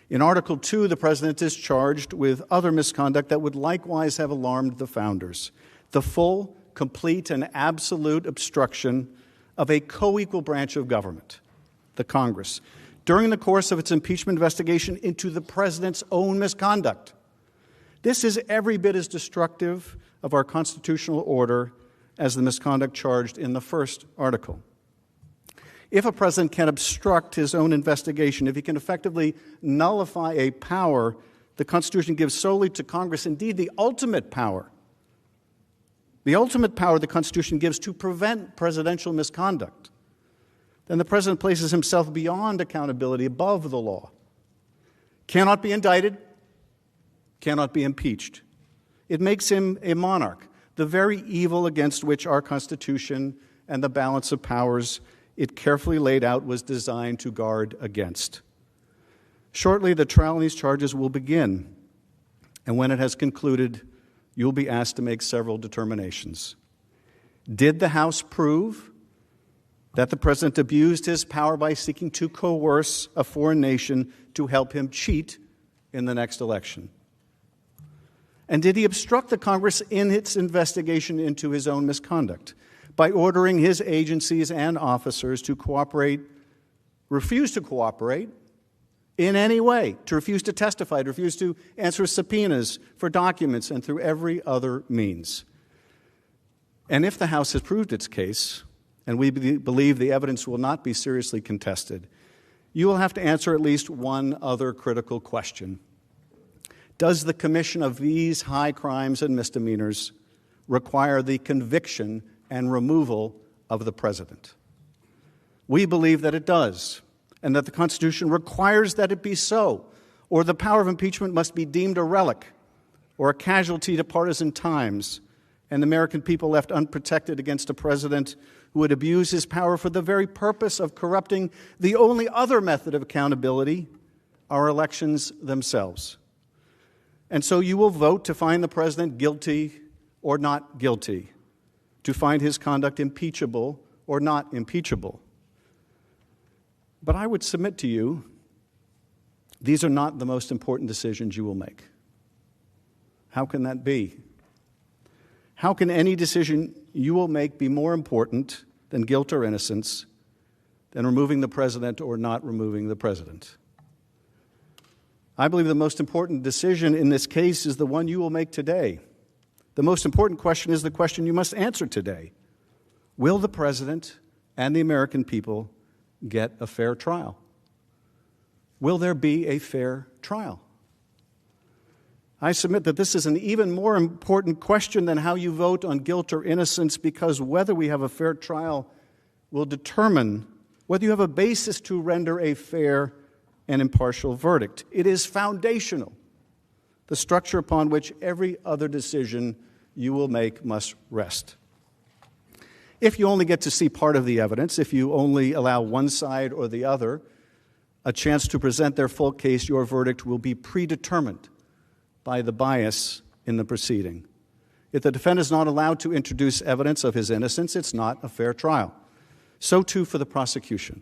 In Article 2, the President is charged with other misconduct that would likewise have alarmed the founders: the full, complete, and absolute obstruction of a co-equal branch of government, the Congress, during the course of its impeachment investigation into the President's own misconduct. This is every bit as destructive of our constitutional order as the misconduct charged in the first article. If a president can obstruct his own investigation, if he can effectively nullify a power the Constitution gives solely to Congress, indeed the ultimate power the Constitution gives to prevent presidential misconduct, then the president places himself beyond accountability, above the law, cannot be indicted, cannot be impeached. It makes him a monarch, the very evil against which our Constitution and the balance of powers it carefully laid out was designed to guard against. Shortly, the trial on these charges will begin, and when it has concluded, you'll be asked to make several determinations. Did the House prove that the President abused his power by seeking to coerce a foreign nation to help him cheat in the next election? And did he obstruct the Congress in its investigation into his own misconduct by ordering his agencies and officers to refuse to cooperate in any way, to refuse to testify, to refuse to answer subpoenas for documents, and through every other means? And if the House has proved its case, and we believe the evidence will not be seriously contested, you will have to answer at least one other critical question. Does the commission of these high crimes and misdemeanors require the conviction and removal of the President? We believe that it does, and that the Constitution requires that it be so, or the power of impeachment must be deemed a relic or a casualty to partisan times, and the American people left unprotected against a president who would abuse his power for the very purpose of corrupting the only other method of accountability, our elections themselves. And so you will vote to find the president guilty or not guilty, to find his conduct impeachable or not impeachable. But I would submit to you, these are not the most important decisions you will make. How can that be? How can any decision you will make be more important than guilt or innocence, than removing the president or not removing the president? I believe the most important decision in this case is the one you will make today. The most important question is the question you must answer today. Will the president and the American people get a fair trial? Will there be a fair trial? I submit that this is an even more important question than how you vote on guilt or innocence, because whether we have a fair trial will determine whether you have a basis to render a fair and impartial verdict. It is foundational, the structure upon which every other decision you will make must rest. If you only get to see part of the evidence, if you only allow one side or the other a chance to present their full case, your verdict will be predetermined by the bias in the proceeding. If the defendant is not allowed to introduce evidence of his innocence, it's not a fair trial. So too for the prosecution.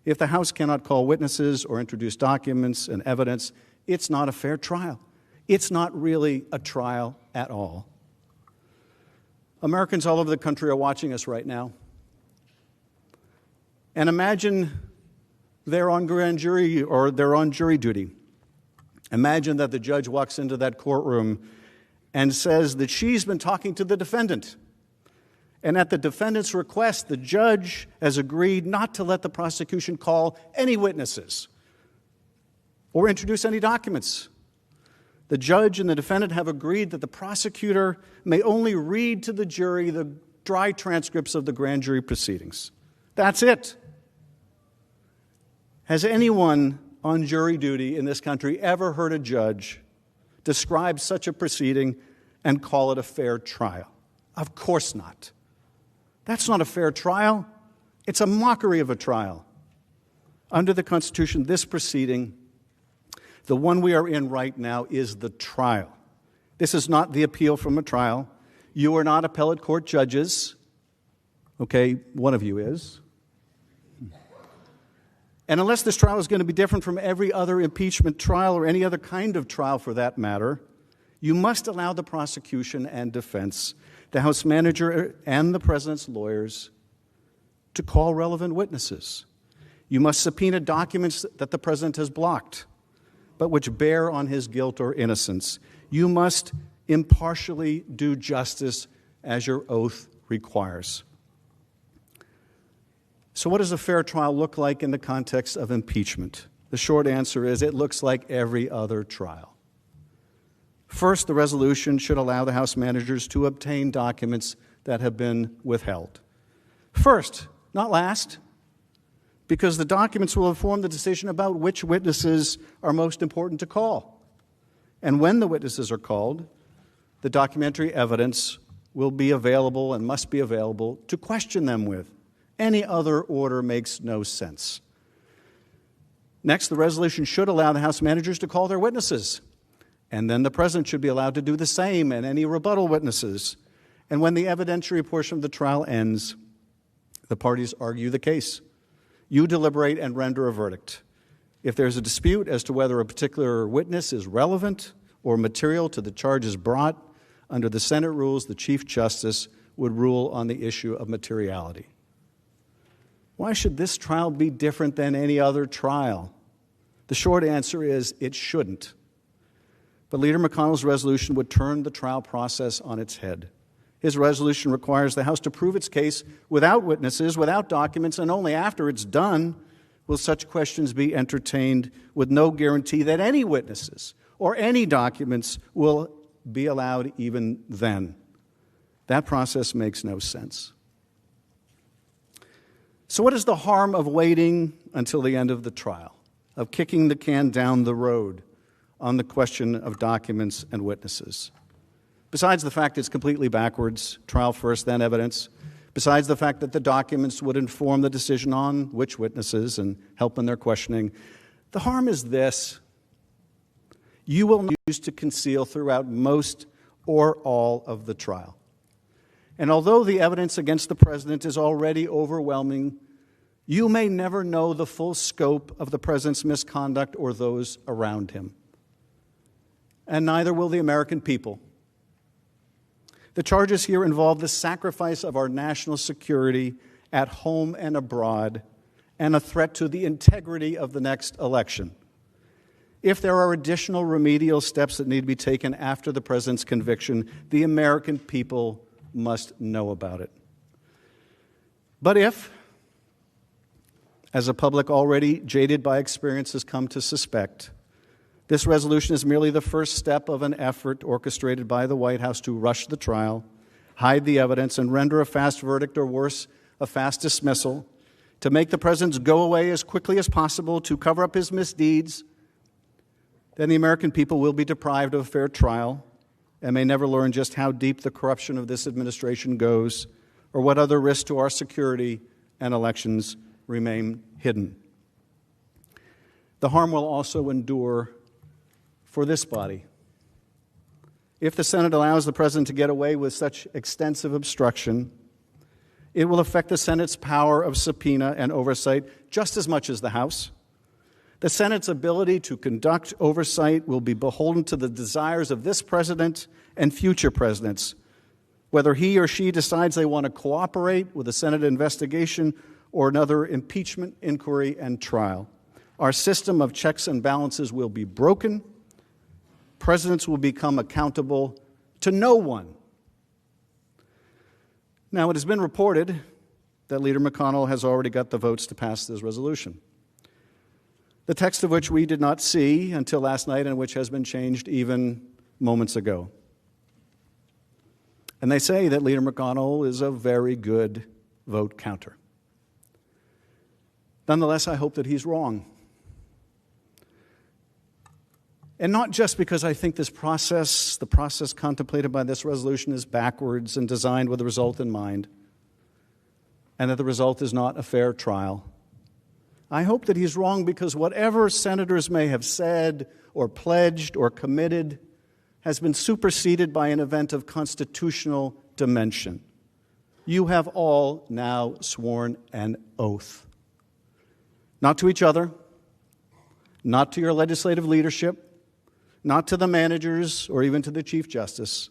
If the House cannot call witnesses or introduce documents and evidence, it's not a fair trial. It's not really a trial at all. Americans all over the country are watching us right now. And imagine they're on grand jury or they're on jury duty. Imagine that the judge walks into that courtroom and says that she's been talking to the defendant. And at the defendant's request, the judge has agreed not to let the prosecution call any witnesses or introduce any documents. The judge and the defendant have agreed that the prosecutor may only read to the jury the dry transcripts of the grand jury proceedings. That's it. Has anyone on jury duty in this country ever heard a judge describe such a proceeding and call it a fair trial? Of course not. That's not a fair trial. It's a mockery of a trial. Under the Constitution, this proceeding, the one we are in right now, is the trial. This is not the appeal from a trial. You are not appellate court judges. Okay, one of you is. And unless this trial is going to be different from every other impeachment trial or any other kind of trial for that matter, you must allow the prosecution and defense, the House manager and the president's lawyers, to call relevant witnesses. You must subpoena documents that the president has blocked, but which bear on his guilt or innocence. You must impartially do justice as your oath requires. So what does a fair trial look like in the context of impeachment? The short answer is it looks like every other trial. First, the resolution should allow the House managers to obtain documents that have been withheld. First, not last, because the documents will inform the decision about which witnesses are most important to call. And when the witnesses are called, the documentary evidence will be available and must be available to question them with. Any other order makes no sense. Next, the resolution should allow the House managers to call their witnesses. And then the President should be allowed to do the same and any rebuttal witnesses. And when the evidentiary portion of the trial ends, the parties argue the case. You deliberate and render a verdict. If there's a dispute as to whether a particular witness is relevant or material to the charges brought, under the Senate rules, the Chief Justice would rule on the issue of materiality. Why should this trial be different than any other trial? The short answer is it shouldn't. But Leader McConnell's resolution would turn the trial process on its head. His resolution requires the House to prove its case without witnesses, without documents, and only after it's done will such questions be entertained, with no guarantee that any witnesses or any documents will be allowed even then. That process makes no sense. So what is the harm of waiting until the end of the trial, of kicking the can down the road on the question of documents and witnesses? Besides the fact it's completely backwards, trial first, then evidence, besides the fact that the documents would inform the decision on which witnesses and help in their questioning, the harm is this: you will use to conceal throughout most or all of the trial. And although the evidence against the President is already overwhelming, you may never know the full scope of the President's misconduct or those around him. And neither will the American people. The charges here involve the sacrifice of our national security at home and abroad, and a threat to the integrity of the next election. If there are additional remedial steps that need to be taken after the President's conviction, the American people must know about it. But if, as a public already jaded by experience has come to suspect, this resolution is merely the first step of an effort orchestrated by the White House to rush the trial, hide the evidence, and render a fast verdict, or worse, a fast dismissal, to make the President's go away as quickly as possible, to cover up his misdeeds, then the American people will be deprived of a fair trial and may never learn just how deep the corruption of this administration goes, or what other risks to our security and elections remain hidden. The harm will also endure for this body. If the Senate allows the President to get away with such extensive obstruction, it will affect the Senate's power of subpoena and oversight just as much as the House. The Senate's ability to conduct oversight will be beholden to the desires of this President and future presidents, whether he or she decides they want to cooperate with a Senate investigation or another impeachment inquiry and trial. Our system of checks and balances will be broken. Presidents will become accountable to no one. Now, it has been reported that Leader McConnell has already got the votes to pass this resolution, the text of which we did not see until last night and which has been changed even moments ago. And they say that Leader McConnell is a very good vote counter. Nonetheless, I hope that he's wrong. And not just because I think this process, the process contemplated by this resolution, is backwards and designed with the result in mind, and that the result is not a fair trial. I hope that he's wrong because whatever senators may have said or pledged or committed has been superseded by an event of constitutional dimension. You have all now sworn an oath. Not to each other, not to your legislative leadership, not to the managers or even to the Chief Justice.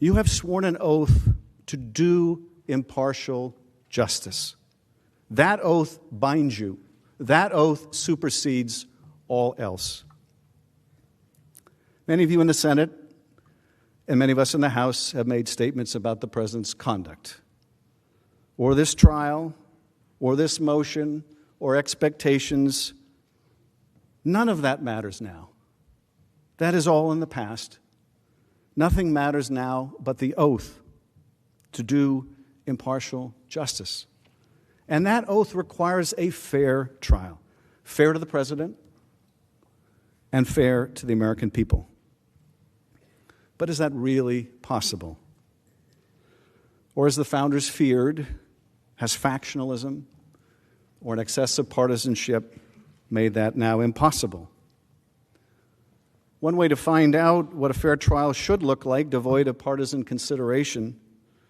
You have sworn an oath to do impartial justice. That oath binds you. That oath supersedes all else. Many of you in the Senate and many of us in the House have made statements about the President's conduct, or this trial, or this motion, or expectations. None of that matters now. That is all in the past. Nothing matters now but the oath to do impartial justice. And that oath requires a fair trial, fair to the President and fair to the American people. But is that really possible? Or as the founders feared, has factionalism or an excessive partisanship made that now impossible. One way to find out what a fair trial should look like, devoid of partisan consideration,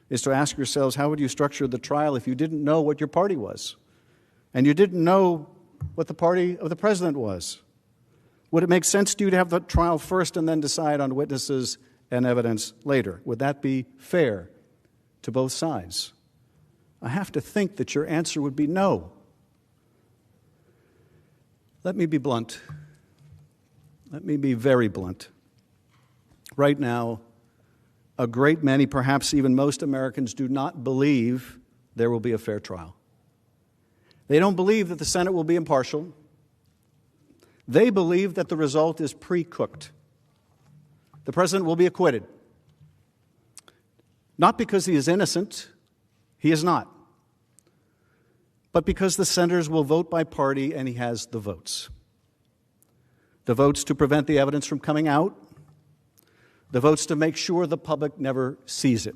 is to ask yourselves, how would you structure the trial if you didn't know what your party was? And you didn't know what the party of the president was? Would it make sense to you to have the trial first and then decide on witnesses and evidence later? Would that be fair to both sides? I have to think that your answer would be no. Let me be blunt. Let me be very blunt. Right now, a great many, perhaps even most Americans, do not believe there will be a fair trial. They don't believe that the Senate will be impartial. They believe that the result is pre-cooked. The president will be acquitted. Not because he is innocent, he is not, but because the senators will vote by party and he has the votes. The votes to prevent the evidence from coming out, the votes to make sure the public never sees it.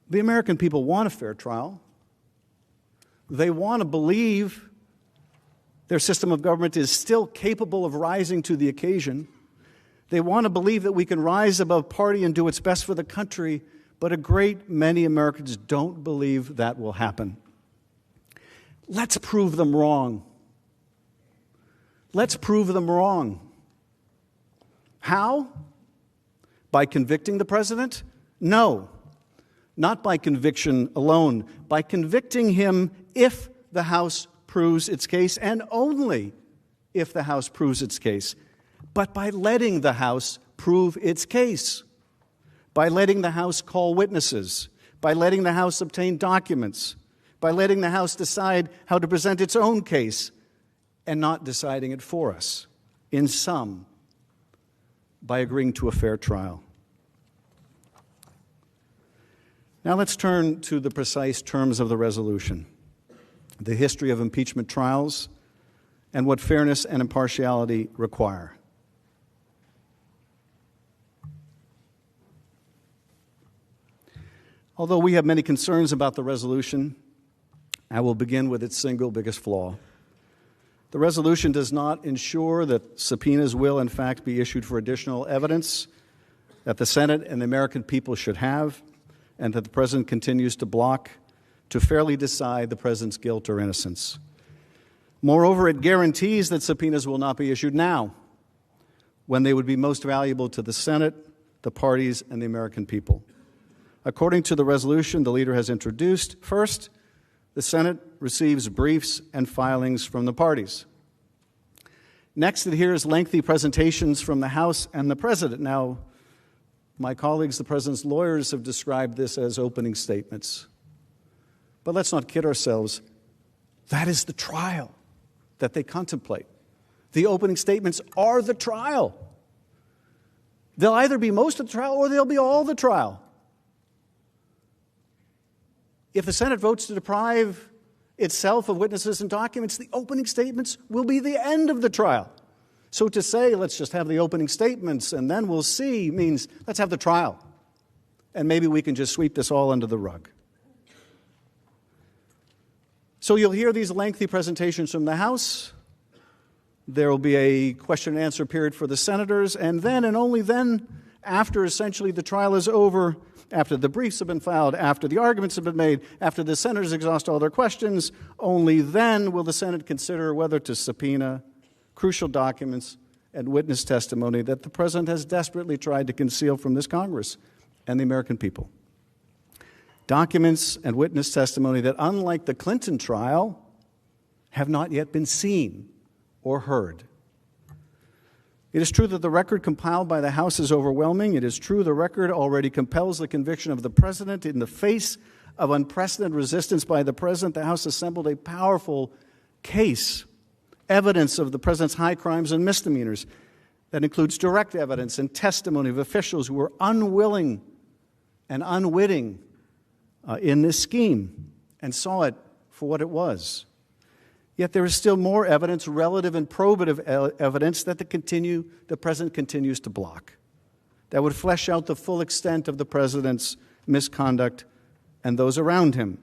The American people want a fair trial. They want to believe their system of government is still capable of rising to the occasion. They want to believe that we can rise above party and do what's best for the country, but a great many Americans don't believe that will happen. Let's prove them wrong. Let's prove them wrong. How? By convicting the president? No, not by conviction alone. By convicting him if the House proves its case, and only if the House proves its case. But by letting the House prove its case, by letting the House call witnesses, by letting the House obtain documents, by letting the House decide how to present its own case, and not deciding it for us. In sum, by agreeing to a fair trial. Now let's turn to the precise terms of the resolution, the history of impeachment trials, and what fairness and impartiality require. Although we have many concerns about the resolution, I will begin with its single biggest flaw. The resolution does not ensure that subpoenas will, in fact, be issued for additional evidence that the Senate and the American people should have, and that the President continues to block to fairly decide the President's guilt or innocence. Moreover, it guarantees that subpoenas will not be issued now, when they would be most valuable to the Senate, the parties, and the American people. According to the resolution the leader has introduced, first, the Senate receives briefs and filings from the parties. Next, it hears lengthy presentations from the House and the President. Now, my colleagues, the President's lawyers, have described this as opening statements. But let's not kid ourselves. That is the trial that they contemplate. The opening statements are the trial. They'll either be most of the trial or they'll be all the trial. If the Senate votes to deprive itself of witnesses and documents, the opening statements will be the end of the trial. So to say, let's just have the opening statements and then we'll see, means let's have the trial. And maybe we can just sweep this all under the rug. So you'll hear these lengthy presentations from the House. There will be a question and answer period for the senators, and then and only then, after essentially the trial is over, after the briefs have been filed, after the arguments have been made, after the senators exhaust all their questions, only then will the Senate consider whether to subpoena crucial documents and witness testimony that the President has desperately tried to conceal from this Congress and the American people. Documents and witness testimony that, unlike the Clinton trial, have not yet been seen or heard. It is true that the record compiled by the House is overwhelming. It is true the record already compels the conviction of the President. In the face of unprecedented resistance by the President, the House assembled a powerful case, evidence of the President's high crimes and misdemeanors that includes direct evidence and testimony of officials who were unwilling and unwitting in this scheme and saw it for what it was. Yet there is still more evidence, relative and probative evidence, that the President continues to block, that would flesh out the full extent of the President's misconduct and those around him.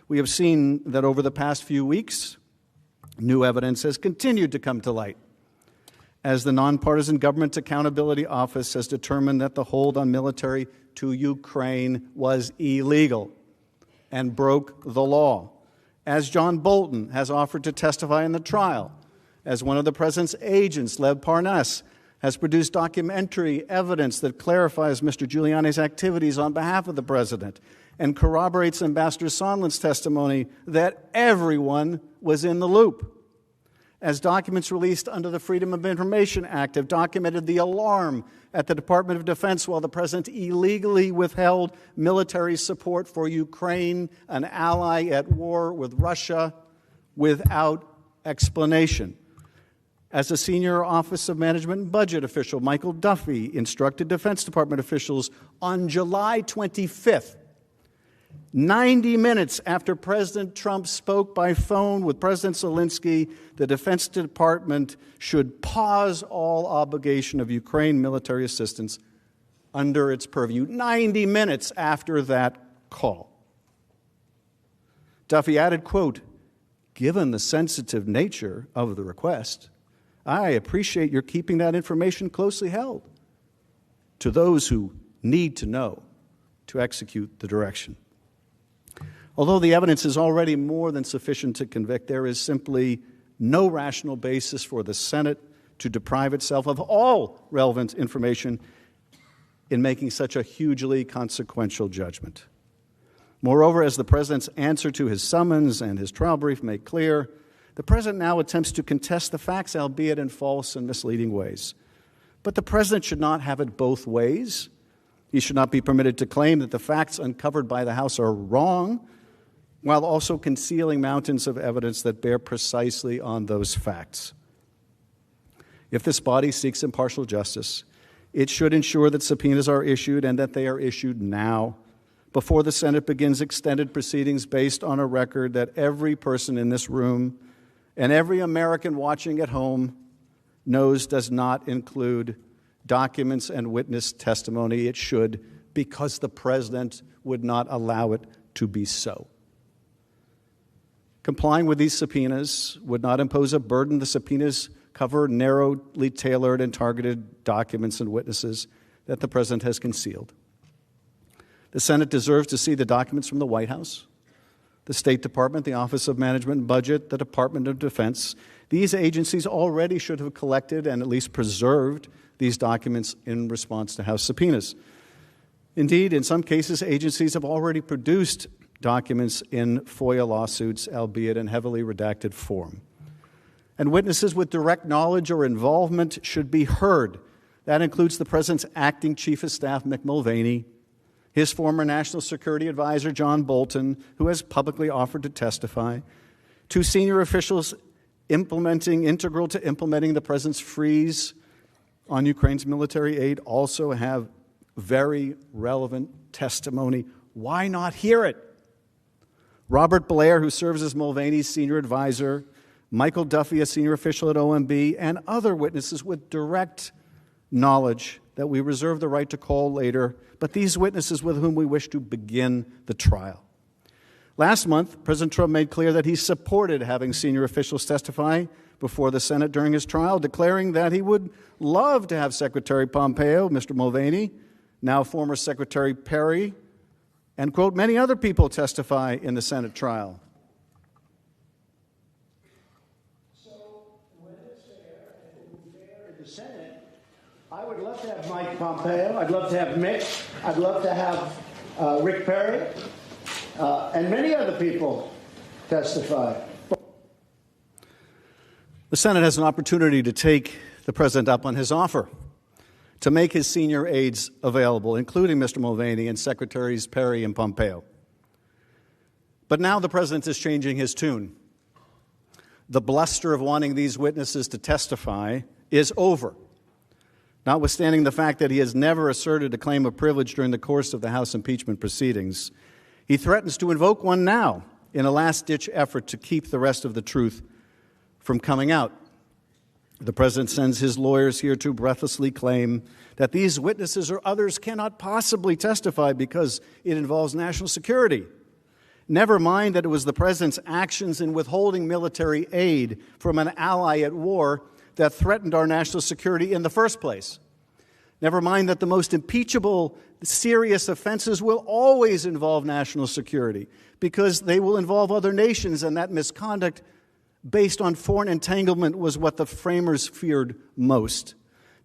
We have seen that over the past few weeks, New evidence has continued to come to light as the Nonpartisan Government Accountability Office has determined that the hold on military to Ukraine was illegal and broke the law, as John Bolton has offered to testify in the trial, as one of the President's agents, Lev Parnas, has produced documentary evidence that clarifies Mr. Giuliani's activities on behalf of the President and corroborates Ambassador Sondland's testimony that everyone was in the loop. As documents released under the Freedom of Information Act have documented the alarm at the Department of Defense while the President illegally withheld military support for Ukraine, an ally at war with Russia, without explanation. As a senior Office of Management and Budget official, Michael Duffy instructed Defense Department officials on July 25th, 90 minutes after President Trump spoke by phone with President Zelensky, the Defense Department should pause all obligation of Ukraine military assistance under its purview. 90 minutes after that call. Duffy added, quote, "Given the sensitive nature of the request, I appreciate your keeping that information closely held to those who need to know to execute the direction." Although the evidence is already more than sufficient to convict, there is simply no rational basis for the Senate to deprive itself of all relevant information in making such a hugely consequential judgment. Moreover, as the President's answer to his summons and his trial brief make clear, the President now attempts to contest the facts, albeit in false and misleading ways. But the President should not have it both ways. He should not be permitted to claim that the facts uncovered by the House are wrong, while also concealing mountains of evidence that bear precisely on those facts. If this body seeks impartial justice, it should ensure that subpoenas are issued and that they are issued now, before the Senate begins extended proceedings based on a record that every person in this room and every American watching at home knows does not include documents and witness testimony. It should, because the President would not allow it to be so. Complying with these subpoenas would not impose a burden. The subpoenas cover narrowly tailored and targeted documents and witnesses that the President has concealed. The Senate deserves to see the documents from the White House, the State Department, the Office of Management and Budget, the Department of Defense. These agencies already should have collected and at least preserved these documents in response to House subpoenas. Indeed, in some cases, agencies have already produced documents in FOIA lawsuits, albeit in heavily redacted form. And witnesses with direct knowledge or involvement should be heard. That includes the President's acting Chief of Staff, Mick Mulvaney, his former National Security Advisor, John Bolton, who has publicly offered to testify, two senior officials integral to implementing the President's freeze on Ukraine's military aid also have very relevant testimony. Why not hear it? Robert Blair, who serves as Mulvaney's senior advisor, Michael Duffy, a senior official at OMB, and other witnesses with direct knowledge that we reserve the right to call later, but these witnesses with whom we wish to begin the trial. Last month, President Trump made clear that he supported having senior officials testify before the Senate during his trial, declaring that he would love to have Secretary Pompeo, Mr. Mulvaney, now former Secretary Perry, and, quote, many other people testify in the Senate trial. So, when it's fair, it will be fair in the Senate, I would love to have Mike Pompeo, I'd love to have Mick, I'd love to have Rick Perry, and many other people testify. The Senate has an opportunity to take the President up on his offer to make his senior aides available, including Mr. Mulvaney and Secretaries Perry and Pompeo. But now the President is changing his tune. The bluster of wanting these witnesses to testify is over, notwithstanding the fact that he has never asserted a claim of privilege during the course of the House impeachment proceedings. He threatens to invoke one now in a last-ditch effort to keep the rest of the truth from coming out. The President sends his lawyers here to breathlessly claim that these witnesses or others cannot possibly testify because it involves national security. Never mind that it was the president's actions in withholding military aid from an ally at war that threatened our national security in the first place. Never mind that the most impeachable, serious offenses will always involve national security because they will involve other nations, and that misconduct based on foreign entanglement was what the framers feared most.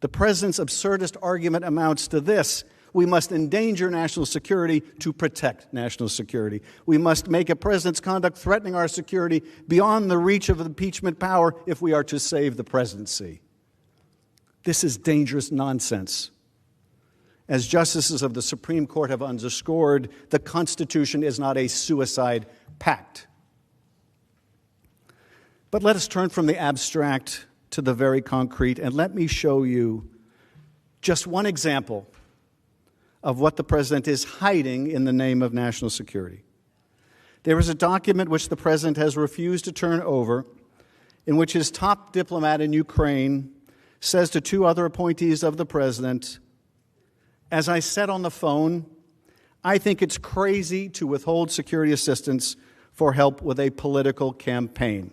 The president's absurdist argument amounts to this: we must endanger national security to protect national security. We must make a president's conduct threatening our security beyond the reach of impeachment power if we are to save the presidency. This is dangerous nonsense. As justices of the Supreme Court have underscored, the Constitution is not a suicide pact. But let us turn from the abstract to the very concrete, and let me show you just one example of what the president is hiding in the name of national security. There is a document which the president has refused to turn over, in which his top diplomat in Ukraine says to two other appointees of the president, "As I said on the phone, I think it's crazy to withhold security assistance for help with a political campaign."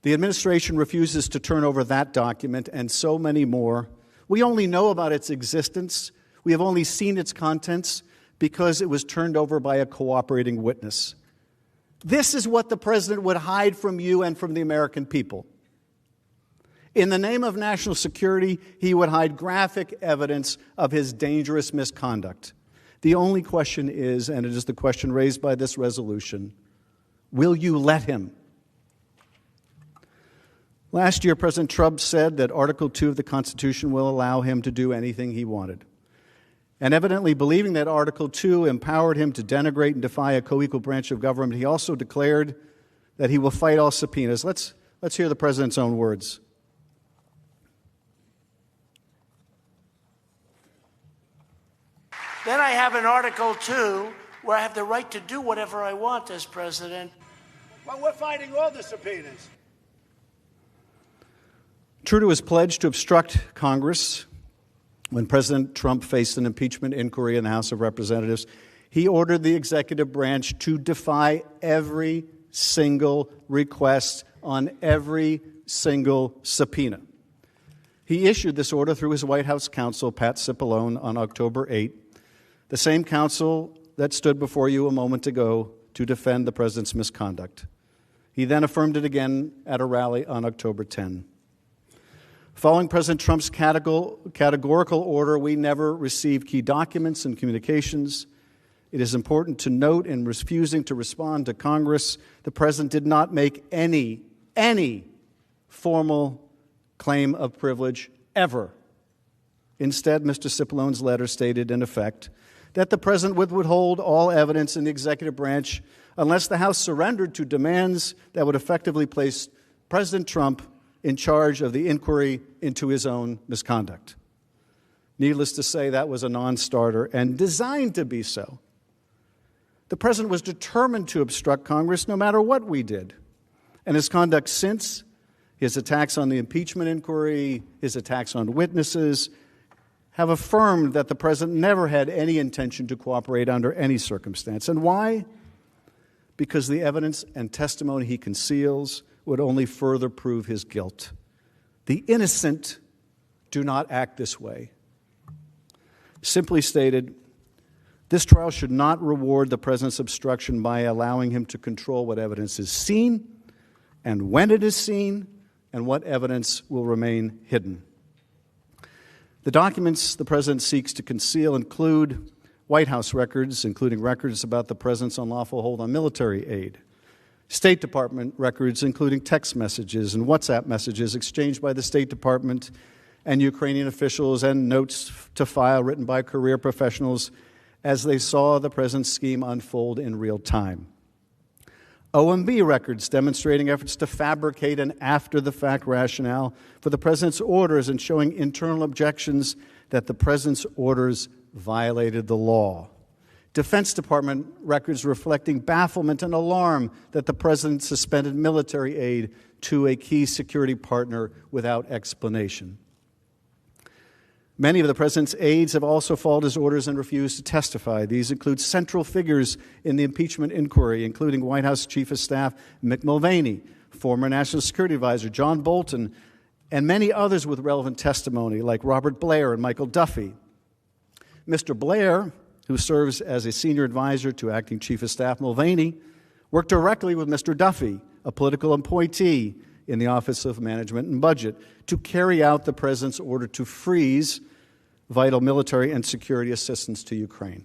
The administration refuses to turn over that document and so many more. We only know about its existence. We have only seen its contents because it was turned over by a cooperating witness. This is what the president would hide from you and from the American people. In the name of national security, he would hide graphic evidence of his dangerous misconduct. The only question is, and it is the question raised by this resolution, will you let him? Last year, President Trump said that Article 2 of the Constitution will allow him to do anything he wanted. And evidently believing that Article 2 empowered him to denigrate and defy a co-equal branch of government, he also declared that he will fight all subpoenas. Let's hear the president's own words. Then I have an Article 2 where I have the right to do whatever I want as president. Well, we're fighting all the subpoenas. True to his pledge to obstruct Congress, when President Trump faced an impeachment inquiry in the House of Representatives, he ordered the executive branch to defy every single request on every single subpoena. He issued this order through his White House counsel, Pat Cipollone, on October 8, the same counsel that stood before you a moment ago to defend the president's misconduct. He then affirmed it again at a rally on October 10. Following President Trump's categorical order, we never received key documents and communications. It is important to note, in refusing to respond to Congress, the president did not make any formal claim of privilege ever. Instead, Mr. Cipollone's letter stated, in effect, that the president would withhold all evidence in the executive branch unless the House surrendered to demands that would effectively place President Trump in charge of the inquiry into his own misconduct. Needless to say, that was a non-starter and designed to be so. The president was determined to obstruct Congress no matter what we did. And his conduct since, his attacks on the impeachment inquiry, his attacks on witnesses, have affirmed that the president never had any intention to cooperate under any circumstance. And why? Because the evidence and testimony he conceals would only further prove his guilt. The innocent do not act this way. Simply stated, this trial should not reward the president's obstruction by allowing him to control what evidence is seen and when it is seen and what evidence will remain hidden. The documents the president seeks to conceal include White House records, including records about the president's unlawful hold on military aid, State Department records, including text messages and WhatsApp messages exchanged by the State Department and Ukrainian officials, and notes to file written by career professionals as they saw the president's scheme unfold in real time. OMB records demonstrating efforts to fabricate an after-the-fact rationale for the president's orders and showing internal objections that the president's orders violated the law. Defense Department records reflecting bafflement and alarm that the president suspended military aid to a key security partner without explanation. Many of the president's aides have also followed his orders and refused to testify. These include central figures in the impeachment inquiry, including White House Chief of Staff Mick Mulvaney, former National Security Advisor John Bolton, and many others with relevant testimony, like Robert Blair and Michael Duffy. Mr. Blair, who serves as a senior advisor to Acting Chief of Staff Mulvaney, worked directly with Mr. Duffy, a political appointee in the Office of Management and Budget, to carry out the president's order to freeze vital military and security assistance to Ukraine.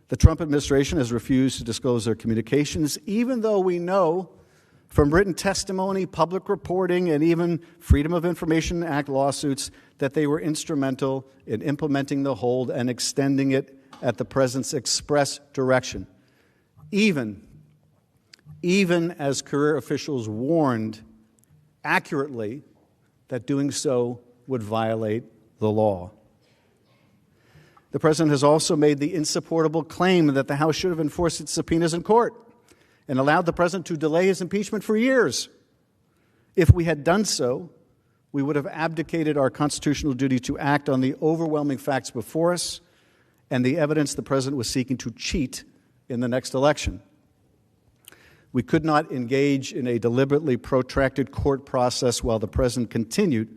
The Trump administration has refused to disclose their communications, even though we know from written testimony, public reporting, and even Freedom of Information Act lawsuits that they were instrumental in implementing the hold and extending it at the president's express direction, even as career officials warned accurately that doing so would violate the law. The president has also made the insupportable claim that the House should have enforced its subpoenas in court and allowed the president to delay his impeachment for years. If we had done so, we would have abdicated our constitutional duty to act on the overwhelming facts before us and the evidence the president was seeking to cheat in the next election. We could not engage in a deliberately protracted court process while the president continued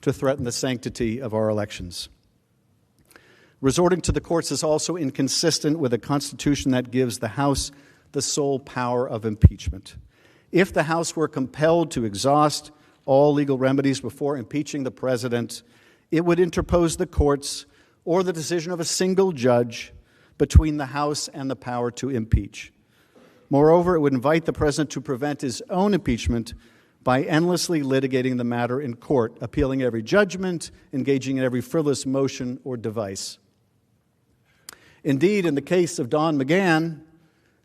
to threaten the sanctity of our elections. Resorting to the courts is also inconsistent with a constitution that gives the House the sole power of impeachment. If the House were compelled to exhaust all legal remedies before impeaching the president, it would interpose the courts or the decision of a single judge between the House and the power to impeach. Moreover, it would invite the president to prevent his own impeachment by endlessly litigating the matter in court, appealing every judgment, engaging in every frivolous motion or device. Indeed, in the case of Don McGahn,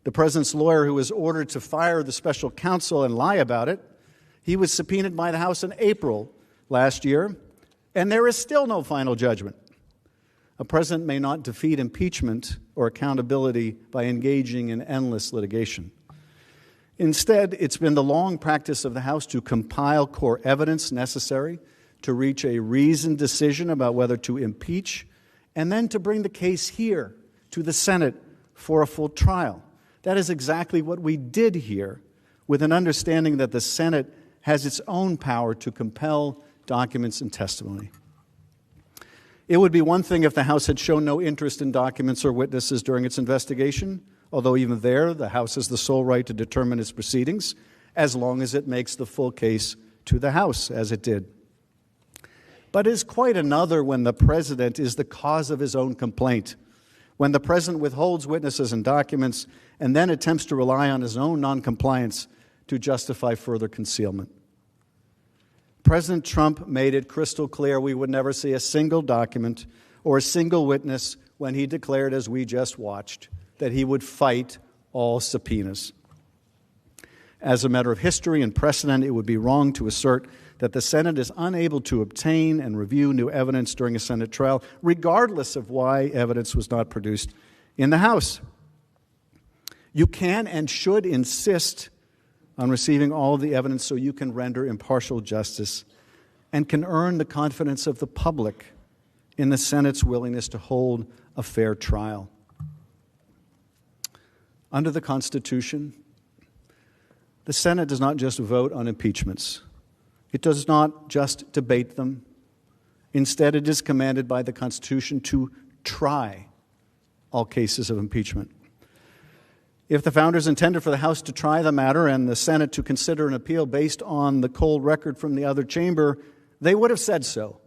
the president's lawyer who was ordered to fire the special counsel and lie about it, he was subpoenaed by the House in April last year, and there is still no final judgment. A president may not defeat impeachment or accountability by engaging in endless litigation. Instead, it's been the long practice of the House to compile core evidence necessary to reach a reasoned decision about whether to impeach, and then to bring the case here to the Senate for a full trial. That is exactly what we did here, with an understanding that the Senate has its own power to compel documents and testimony. It would be one thing if the House had shown no interest in documents or witnesses during its investigation, although even there, the House has the sole right to determine its proceedings, as long as it makes the full case to the House, as it did. But it is quite another when the president is the cause of his own complaint, when the president withholds witnesses and documents and then attempts to rely on his own noncompliance to justify further concealment. President Trump made it crystal clear we would never see a single document or a single witness when he declared, as we just watched, that he would fight all subpoenas. As a matter of history and precedent, it would be wrong to assert that the Senate is unable to obtain and review new evidence during a Senate trial, regardless of why evidence was not produced in the House. You can and should insist on receiving all of the evidence so you can render impartial justice and can earn the confidence of the public in the Senate's willingness to hold a fair trial. Under the Constitution, the Senate does not just vote on impeachments. It does not just debate them. Instead, it is commanded by the Constitution to try all cases of impeachment. If the founders intended for the House to try the matter and the Senate to consider an appeal based on the cold record from the other chamber, they would have said so.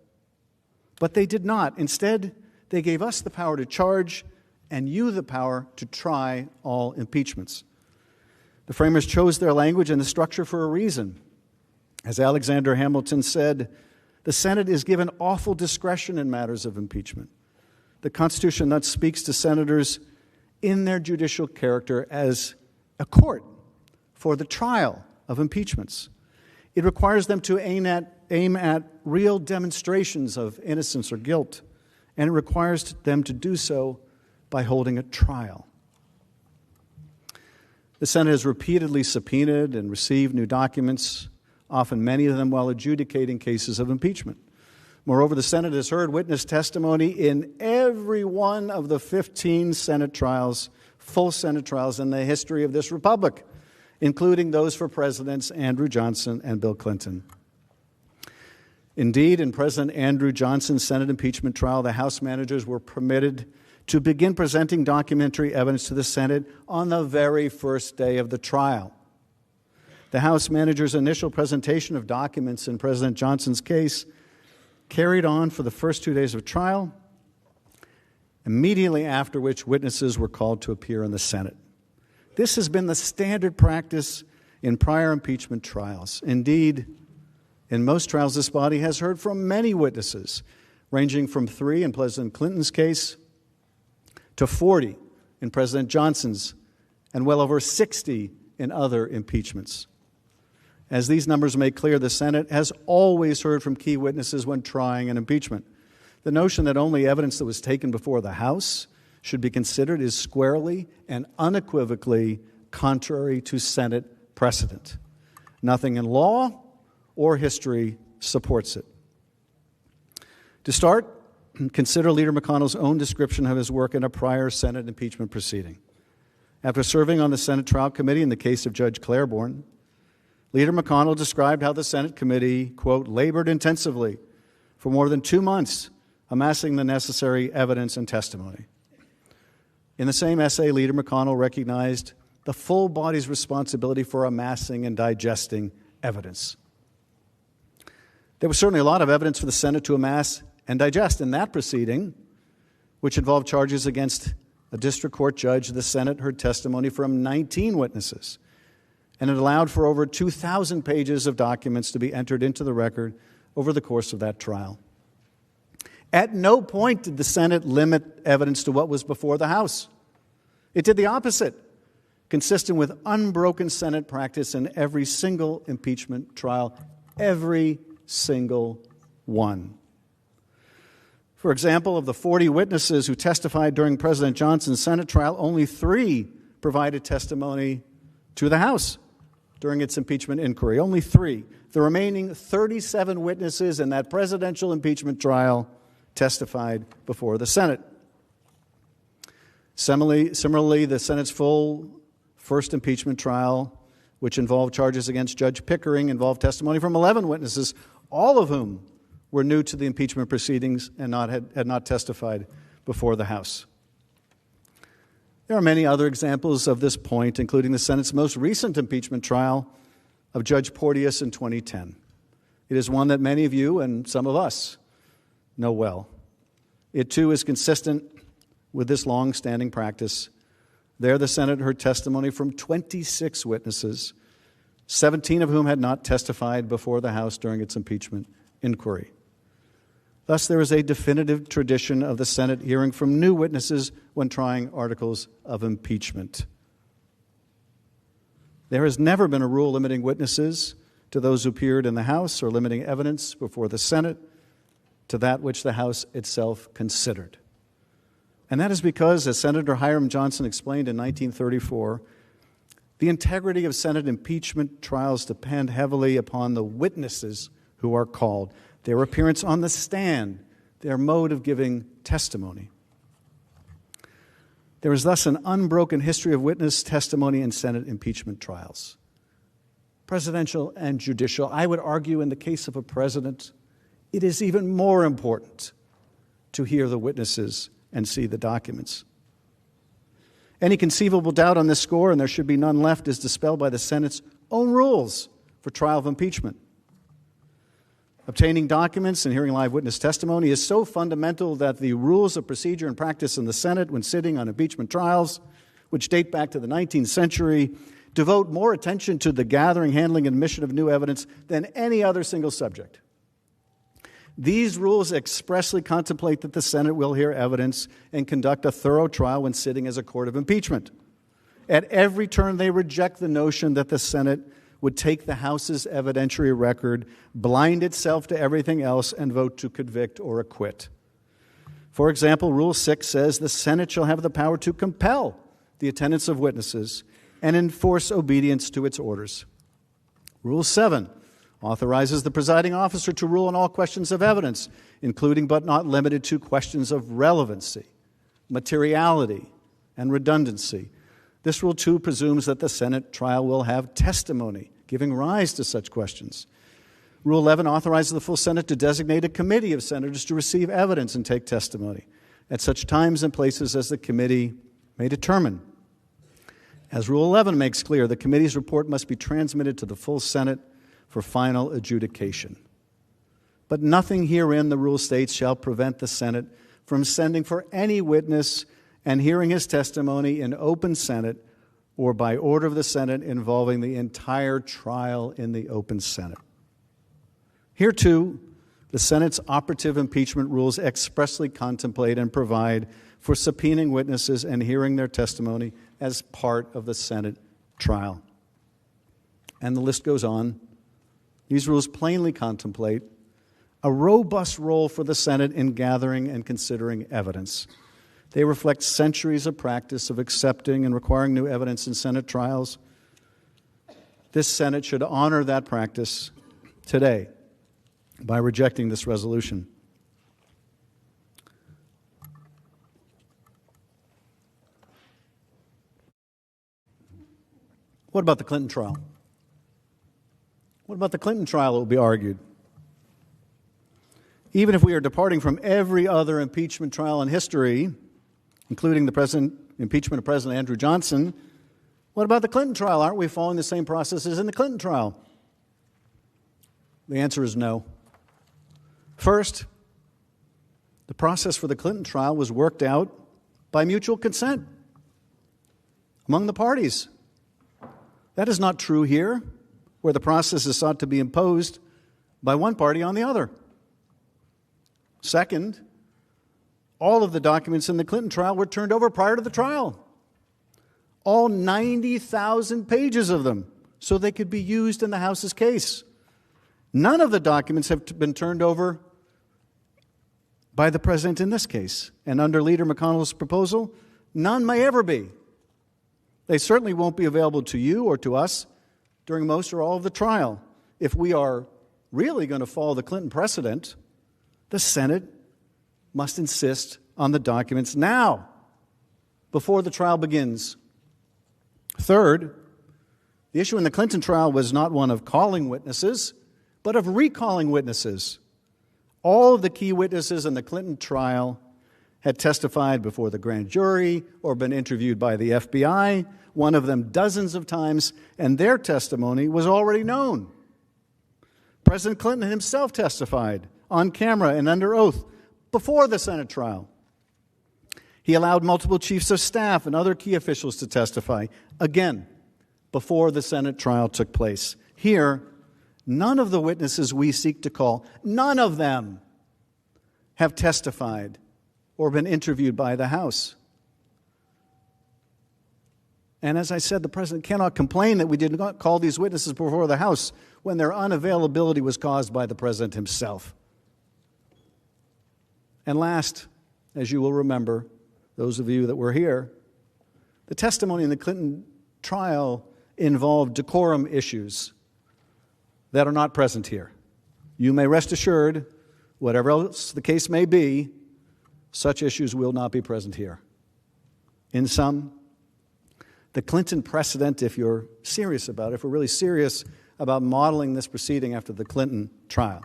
But they did not. Instead, they gave us the power to charge and you the power to try all impeachments. The framers chose their language and the structure for a reason. As Alexander Hamilton said, the Senate is given awful discretion in matters of impeachment. The Constitution thus speaks to senators in their judicial character as a court for the trial of impeachments. It requires them to aim at real demonstrations of innocence or guilt, and it requires them to do so by holding a trial. The Senate has repeatedly subpoenaed and received new documents, often many of them while adjudicating cases of impeachment. Moreover, the Senate has heard witness testimony in every one of the 15 Senate trials, full Senate trials in the history of this republic, including those for Presidents Andrew Johnson and Bill Clinton. Indeed, in President Andrew Johnson's Senate impeachment trial, the House managers were permitted to begin presenting documentary evidence to the Senate on the very first day of the trial. The House managers' initial presentation of documents in President Johnson's case carried on for the first 2 days of trial, immediately after which witnesses were called to appear in the Senate. This has been the standard practice in prior impeachment trials. Indeed, in most trials, this body has heard from many witnesses, ranging from 3 in President Clinton's case to 40 in President Johnson's, and well over 60 in other impeachments. As these numbers make clear, the Senate has always heard from key witnesses when trying an impeachment. The notion that only evidence that was taken before the House should be considered is squarely and unequivocally contrary to Senate precedent. Nothing in law or history supports it. To start, consider Leader McConnell's own description of his work in a prior Senate impeachment proceeding. After serving on the Senate Trial Committee in the case of Judge Claiborne, Leader McConnell described how the Senate committee, quote, labored intensively for more than 2 months, amassing the necessary evidence and testimony. In the same essay, Leader McConnell recognized the full body's responsibility for amassing and digesting evidence. There was certainly a lot of evidence for the Senate to amass and digest in that proceeding, which involved charges against a district court judge. The Senate heard testimony from 19 witnesses, and it allowed for over 2,000 pages of documents to be entered into the record over the course of that trial. At no point did the Senate limit evidence to what was before the House. It did the opposite, consistent with unbroken Senate practice in every single impeachment trial, every single one. For example, of the 40 witnesses who testified during President Johnson's Senate trial, only 3 provided testimony to the House during its impeachment inquiry. Only 3. The remaining 37 witnesses in that presidential impeachment trial testified before the Senate. Similarly, the Senate's full first impeachment trial, which involved charges against Judge Pickering, involved testimony from 11 witnesses, all of whom were new to the impeachment proceedings and had not testified before the House. There are many other examples of this point, including the Senate's most recent impeachment trial of Judge Porteous in 2010. It is one that many of you and some of us know well. It, too, is consistent with this long-standing practice. There, the Senate heard testimony from 26 witnesses, 17 of whom had not testified before the House during its impeachment inquiry. Thus, there is a definitive tradition of the Senate hearing from new witnesses when trying articles of impeachment. There has never been a rule limiting witnesses to those who appeared in the House or limiting evidence before the Senate to that which the House itself considered. And that is because, as Senator Hiram Johnson explained in 1934, the integrity of Senate impeachment trials depend heavily upon the witnesses who are called, their appearance on the stand, their mode of giving testimony. There is thus an unbroken history of witness testimony in Senate impeachment trials, presidential and judicial. I would argue in the case of a president, it is even more important to hear the witnesses and see the documents. Any conceivable doubt on this score, and there should be none left, is dispelled by the Senate's own rules for trial of impeachment. Obtaining documents and hearing live witness testimony is so fundamental that the rules of procedure and practice in the Senate when sitting on impeachment trials, which date back to the 19th century, devote more attention to the gathering, handling, and admission of new evidence than any other single subject. These rules expressly contemplate that the Senate will hear evidence and conduct a thorough trial when sitting as a court of impeachment. At every turn, they reject the notion that the Senate would take the House's evidentiary record, blind itself to everything else, and vote to convict or acquit. For example, Rule 6 says the Senate shall have the power to compel the attendance of witnesses and enforce obedience to its orders. Rule 7 authorizes the presiding officer to rule on all questions of evidence, including but not limited to questions of relevancy, materiality, and redundancy. This Rule 2 presumes that the Senate trial will have testimony, giving rise to such questions. Rule 11 authorizes the full Senate to designate a committee of senators to receive evidence and take testimony at such times and places as the committee may determine. As Rule 11 makes clear, the committee's report must be transmitted to the full Senate for final adjudication. But nothing herein, the rule states, shall prevent the Senate from sending for any witness and hearing his testimony in open Senate or by order of the Senate involving the entire trial in the open Senate. Here, too, the Senate's operative impeachment rules expressly contemplate and provide for subpoenaing witnesses and hearing their testimony as part of the Senate trial. And the list goes on. These rules plainly contemplate a robust role for the Senate in gathering and considering evidence. They reflect centuries of practice of accepting and requiring new evidence in Senate trials. This Senate should honor that practice today by rejecting this resolution. What about the Clinton trial? What about the Clinton trial that will be argued? Even if we are departing from every other impeachment trial in history, including the impeachment of President Andrew Johnson, what about the Clinton trial? Aren't we following the same processes in the Clinton trial? The answer is no. First, the process for the Clinton trial was worked out by mutual consent among the parties. That is not true here, where the process is sought to be imposed by one party on the other. Second, all of the documents in the Clinton trial were turned over prior to the trial. All 90,000 pages of them, so they could be used in the House's case. None of the documents have been turned over by the President in this case. And under Leader McConnell's proposal, none may ever be. They certainly won't be available to you or to us during most or all of the trial. If we are really going to follow the Clinton precedent, the Senate must insist on the documents now, before the trial begins. Third, the issue in the Clinton trial was not one of calling witnesses, but of recalling witnesses. All of the key witnesses in the Clinton trial had testified before the grand jury or been interviewed by the FBI, one of them dozens of times, and their testimony was already known. President Clinton himself testified on camera and under oath before the Senate trial. He allowed multiple chiefs of staff and other key officials to testify, again, before the Senate trial took place. Here, none of the witnesses we seek to call, none of them have testified or been interviewed by the House. And as I said, the President cannot complain that we did not call these witnesses before the House when their unavailability was caused by the President himself. And last, as you will remember, those of you that were here, the testimony in the Clinton trial involved decorum issues that are not present here. You may rest assured, whatever else the case may be, such issues will not be present here. In sum, the Clinton precedent, if you're serious about it, if we're really serious about modeling this proceeding after the Clinton trial,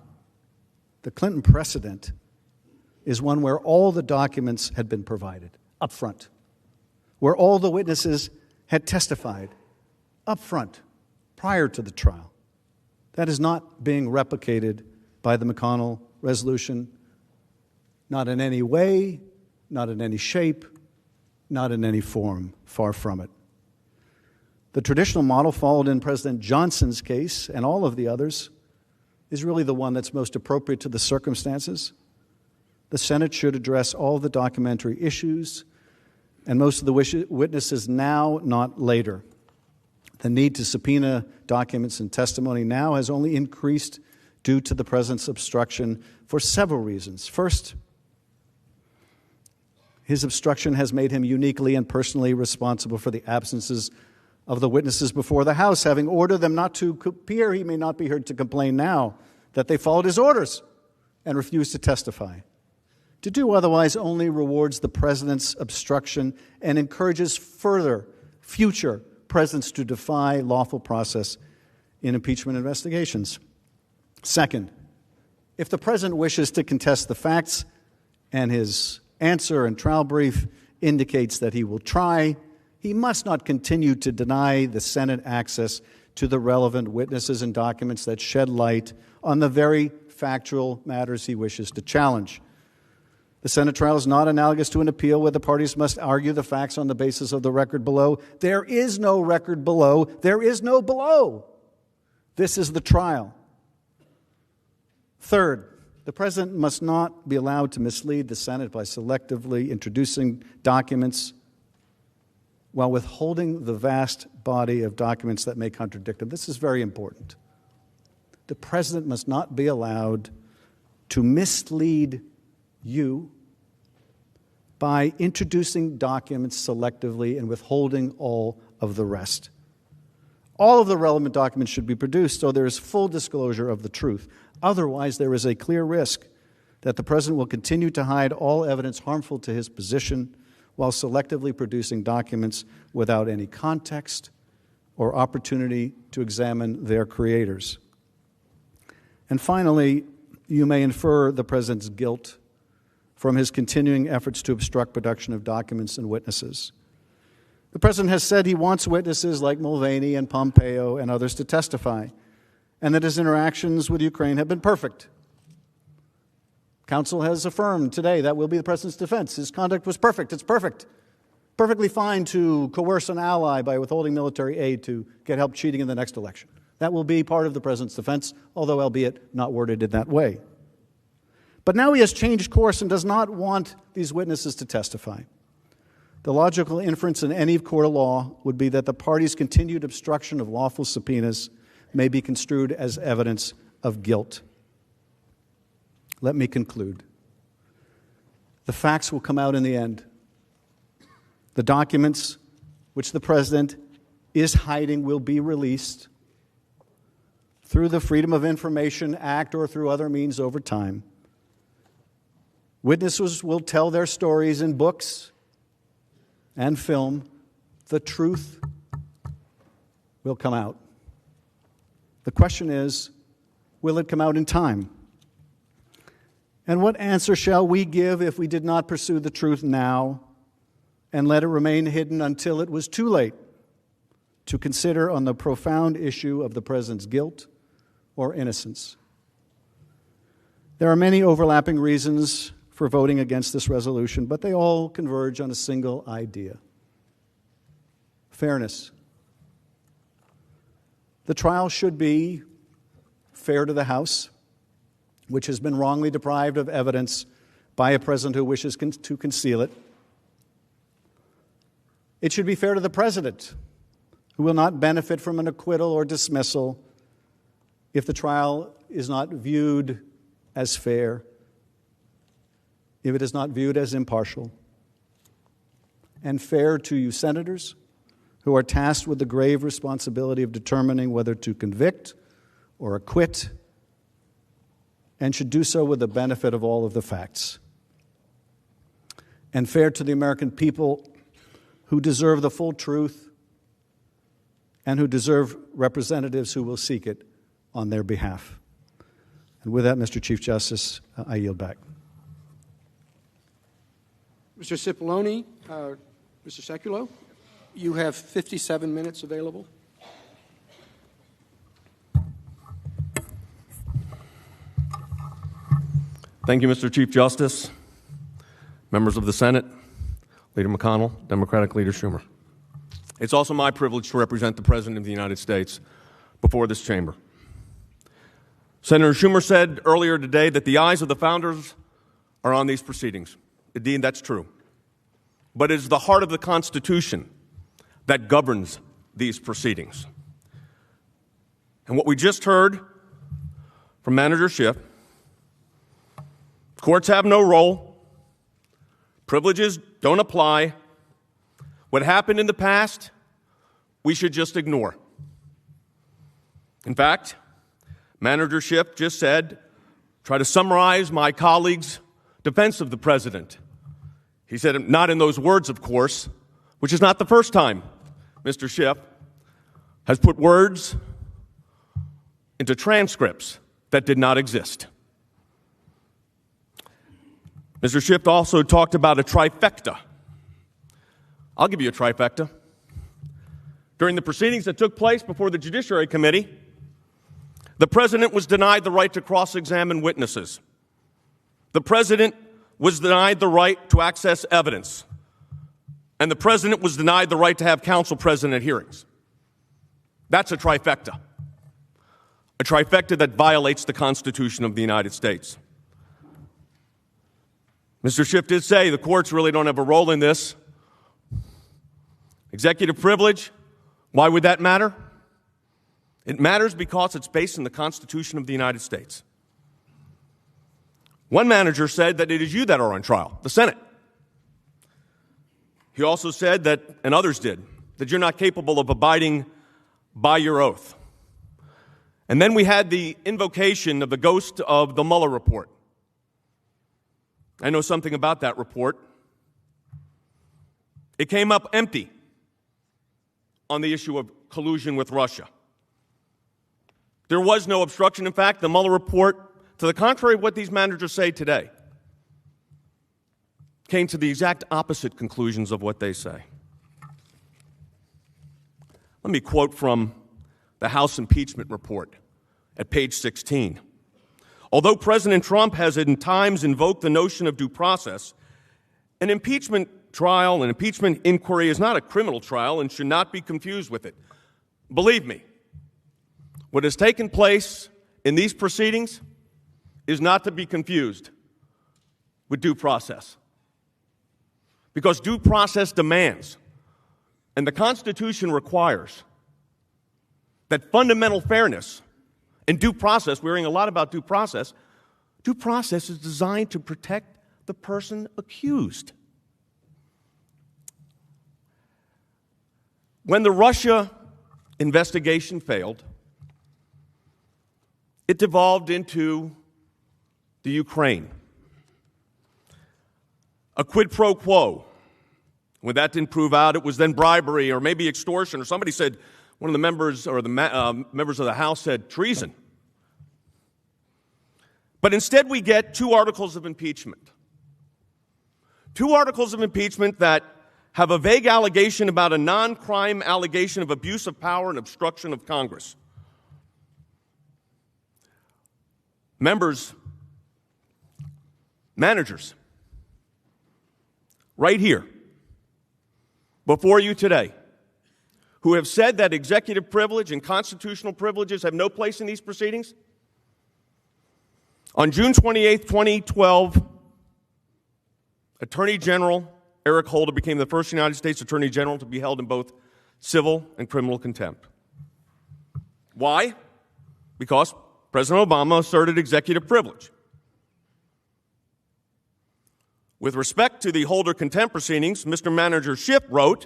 the Clinton precedent is one where all the documents had been provided up front, where all the witnesses had testified up front prior to the trial. That is not being replicated by the McConnell resolution, not in any way, not in any shape, not in any form, far from it. The traditional model followed in President Johnson's case and all of the others is really the one that's most appropriate to the circumstances. The Senate should address all the documentary issues and most of the witnesses now, not later. The need to subpoena documents and testimony now has only increased due to the President's obstruction for several reasons. First, his obstruction has made him uniquely and personally responsible for the absences of the witnesses before the House, having ordered them not to appear. He may not be heard to complain now that they followed his orders and refused to testify. To do otherwise only rewards the president's obstruction and encourages future presidents to defy lawful process in impeachment investigations. Second, if the president wishes to contest the facts and his answer and trial brief indicates that he will try, he must not continue to deny the Senate access to the relevant witnesses and documents that shed light on the very factual matters he wishes to challenge. The Senate trial is not analogous to an appeal where the parties must argue the facts on the basis of the record below. There is no record below. There is no below. This is the trial. Third, the president must not be allowed to mislead the Senate by selectively introducing documents while withholding the vast body of documents that may contradict them. This is very important. The president must not be allowed to mislead you by introducing documents selectively and withholding all of the rest. All of the relevant documents should be produced so there is full disclosure of the truth. Otherwise, there is a clear risk that the president will continue to hide all evidence harmful to his position while selectively producing documents without any context or opportunity to examine their creators. And finally, you may infer the president's guilt from his continuing efforts to obstruct production of documents and witnesses. The president has said he wants witnesses like Mulvaney and Pompeo and others to testify, and that his interactions with Ukraine have been perfect. Counsel has affirmed today that will be the president's defense. His conduct was perfect. It's perfect. Perfectly fine to coerce an ally by withholding military aid to get help cheating in the next election. That will be part of the president's defense, although albeit not worded in that way. But now he has changed course and does not want these witnesses to testify. The logical inference in any court of law would be that the party's continued obstruction of lawful subpoenas may be construed as evidence of guilt. Let me conclude. The facts will come out in the end. The documents which the president is hiding will be released through the Freedom of Information Act or through other means over time. Witnesses will tell their stories in books and film. The truth will come out. The question is, will it come out in time? And what answer shall we give if we did not pursue the truth now and let it remain hidden until it was too late to consider on the profound issue of the president's guilt or innocence? There are many overlapping reasons for voting against this resolution, but they all converge on a single idea: fairness. The trial should be fair to the House, which has been wrongly deprived of evidence by a president who wishes to conceal it. It should be fair to the president, who will not benefit from an acquittal or dismissal if the trial is not viewed as fair, if it is not viewed as impartial. And fair to you senators, who are tasked with the grave responsibility of determining whether to convict or acquit, and should do so with the benefit of all of the facts. And fair to the American people, who deserve the full truth and who deserve representatives who will seek it on their behalf. And with that, Mr. Chief Justice, I yield back. Mr. Cipollone, Mr. Sekulow, you have 57 minutes available. Thank you, Mr. Chief Justice, members of the Senate, Leader McConnell, Democratic Leader Schumer. It's also my privilege to represent the President of the United States before this chamber. Senator Schumer said earlier today that the eyes of the founders are on these proceedings. Indeed, that's true. But it is the heart of the Constitution that governs these proceedings. And what we just heard from Manager Schiff, courts have no role, privileges don't apply. What happened in the past we should just ignore. In fact, Manager Schiff just said, try to summarize my colleague's defense of the president. He said, not in those words, of course, which is not the first time Mr. Schiff has put words into transcripts that did not exist. Mr. Schiff also talked about a trifecta. I'll give you a trifecta. During the proceedings that took place before the Judiciary Committee, the president was denied the right to cross-examine witnesses. The president was denied the right to access evidence. And the president was denied the right to have counsel present at hearings. That's a trifecta. A trifecta that violates the Constitution of the United States. Mr. Schiff did say the courts really don't have a role in this. Executive privilege, why would that matter? It matters because it's based in the Constitution of the United States. One manager said that it is you that are on trial, the Senate. He also said that, and others did, that you're not capable of abiding by your oath. And then we had the invocation of the ghost of the Mueller report. I know something about that report. It came up empty on the issue of collusion with Russia. There was no obstruction. In fact, the Mueller report, to the contrary of what these managers say today, came to the exact opposite conclusions of what they say. Let me quote from the House impeachment report at page 16. Although President Trump has in times invoked the notion of due process, an impeachment trial, an impeachment inquiry is not a criminal trial and should not be confused with it. Believe me, what has taken place in these proceedings is not to be confused with due process. Because due process demands, and the Constitution requires, that fundamental fairness and due process, we're hearing a lot about due process is designed to protect the person accused. When the Russia investigation failed, it devolved into the Ukraine. A quid pro quo. When that didn't prove out, it was then bribery or maybe extortion, or somebody said, one of the members or the members of the House said treason. But instead we get two articles of impeachment. Two articles of impeachment that have a vague allegation about a non-crime allegation of abuse of power and obstruction of Congress. Managers, right here, before you today, who have said that executive privilege and constitutional privileges have no place in these proceedings. On June 28, 2012, Attorney General Eric Holder became the first United States Attorney General to be held in both civil and criminal contempt. Why? Because President Obama asserted executive privilege. With respect to the Holder contempt proceedings, Mr. Manager Schiff wrote,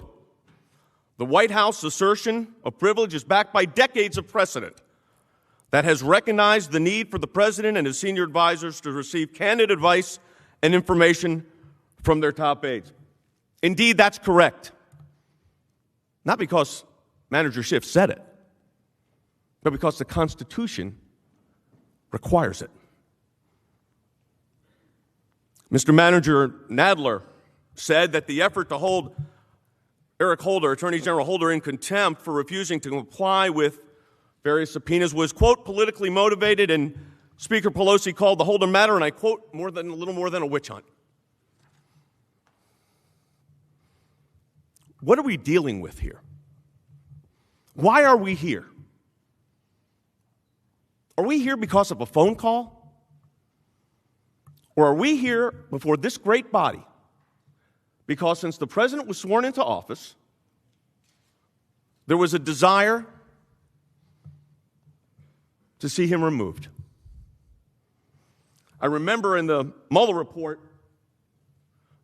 the White House assertion of privilege is backed by decades of precedent that has recognized the need for the president and his senior advisors to receive candid advice and information from their top aides. Indeed, that's correct. Not because Manager Schiff said it, but because the Constitution requires it. Mr. Manager Nadler said that the effort to hold Eric Holder, Attorney General Holder, in contempt for refusing to comply with various subpoenas was, quote, politically motivated, and Speaker Pelosi called the Holder matter, and I quote, a little more than a witch hunt. What are we dealing with here? Why are we here? Are we here because of a phone call? Or are we here before this great body because since the president was sworn into office, there was a desire to see him removed? I remember in the Mueller report,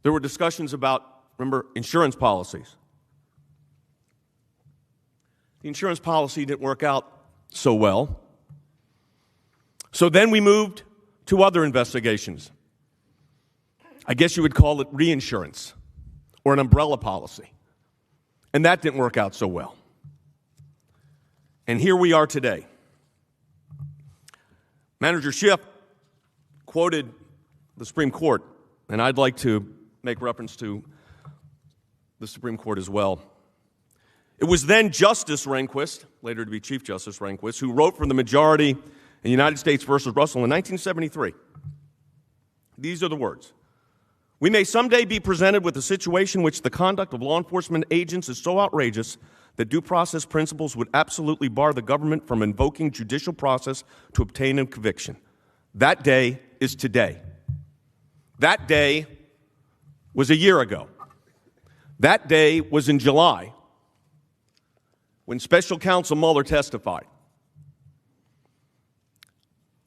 there were discussions about, insurance policies. The insurance policy didn't work out so well. So then we moved to other investigations. I guess you would call it reinsurance or an umbrella policy. And that didn't work out so well. And here we are today. Manager Schiff quoted the Supreme Court, and I'd like to make reference to the Supreme Court as well. It was then Justice Rehnquist, later to be Chief Justice Rehnquist, who wrote for the majority in United States versus Russell in 1973. These are the words. We may someday be presented with a situation in which the conduct of law enforcement agents is so outrageous that due process principles would absolutely bar the government from invoking judicial process to obtain a conviction. That day is today. That day was a year ago. That day was in July, when Special Counsel Mueller testified.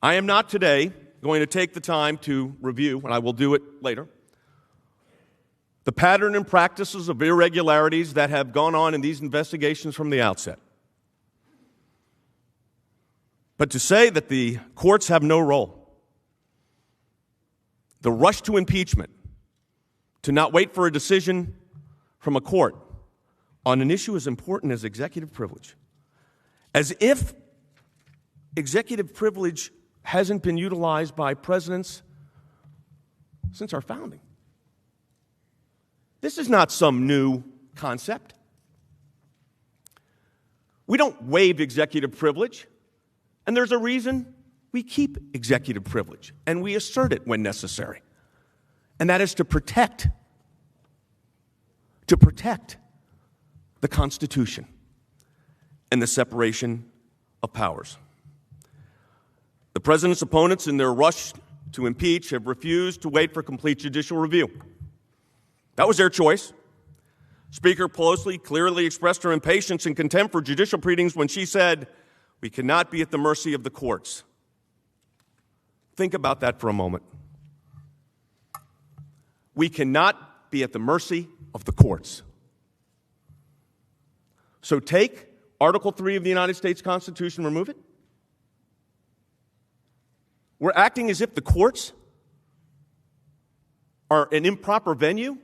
I am not today going to take the time to review, and I will do it later, the pattern and practices of irregularities that have gone on in these investigations from the outset. But to say that the courts have no role, the rush to impeachment, to not wait for a decision from a court on an issue as important as executive privilege, as if executive privilege hasn't been utilized by presidents since our founding. This is not some new concept. We don't waive executive privilege, and there's a reason we keep executive privilege, and we assert it when necessary. And that is to protect the Constitution and the separation of powers. The president's opponents, in their rush to impeach, have refused to wait for complete judicial review. That was their choice. Speaker Pelosi clearly expressed her impatience and contempt for judicial proceedings when she said, "We cannot be at the mercy of the courts." Think about that for a moment. We cannot be at the mercy of the courts. So take Article 3 of the United States Constitution, remove it. We're acting as if the courts are an improper venue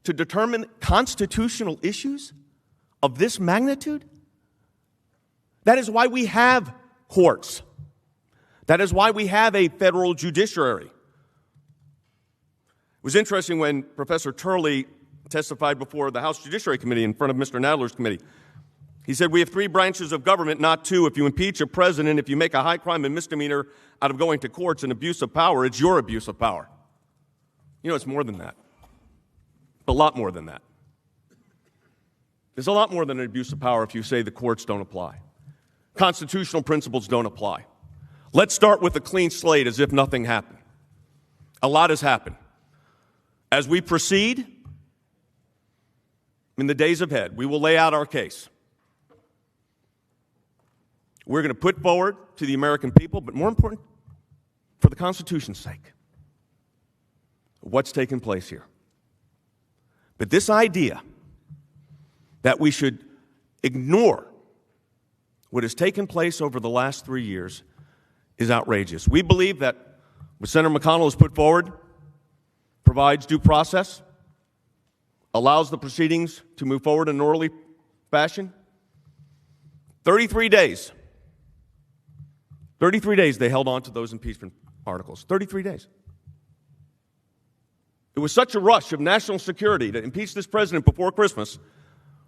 to determine constitutional issues of this magnitude. That is why we have courts. That is why we have a federal judiciary. It was interesting when Professor Turley testified before the House Judiciary Committee in front of Mr. Nadler's committee. He said, we have three branches of government, not two. If you impeach a president, if you make a high crime and misdemeanor out of going to courts and abuse of power, it's your abuse of power. You know, it's more than that. A lot more than that. There's a lot more than an abuse of power if you say the courts don't apply. Constitutional principles don't apply. Let's start with a clean slate as if nothing happened. A lot has happened. As we proceed in the days ahead, we will lay out our case. We're going to put forward to the American people, but more important, for the Constitution's sake, what's taken place here. But this idea that we should ignore what has taken place over the last 3 years is outrageous. We believe that what Senator McConnell has put forward provides due process, allows the proceedings to move forward in an orderly fashion. 33 days. 33 days they held on to those impeachment articles. 33 days. It was such a rush of national security to impeach this president before Christmas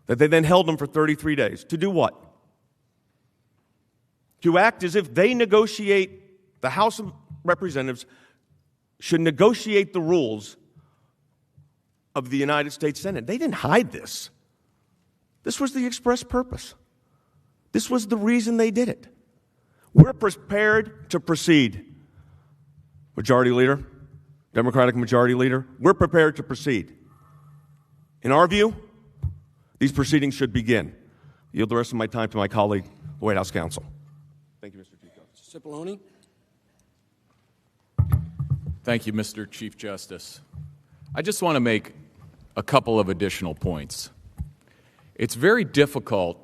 that they then held him for 33 days. To do what? To act as if they negotiate, the House of Representatives should negotiate the rules of the United States Senate. They didn't hide this. This was the express purpose. This was the reason they did it. We're prepared to proceed. Majority Leader, Democratic Majority Leader, we're prepared to proceed. In our view, these proceedings should begin. I yield the rest of my time to my colleague, the White House counsel. Thank you, Mr. Chief Justice. Cipollone. Thank you, Mr. Chief Justice. I just want to make a couple of additional points. It's very difficult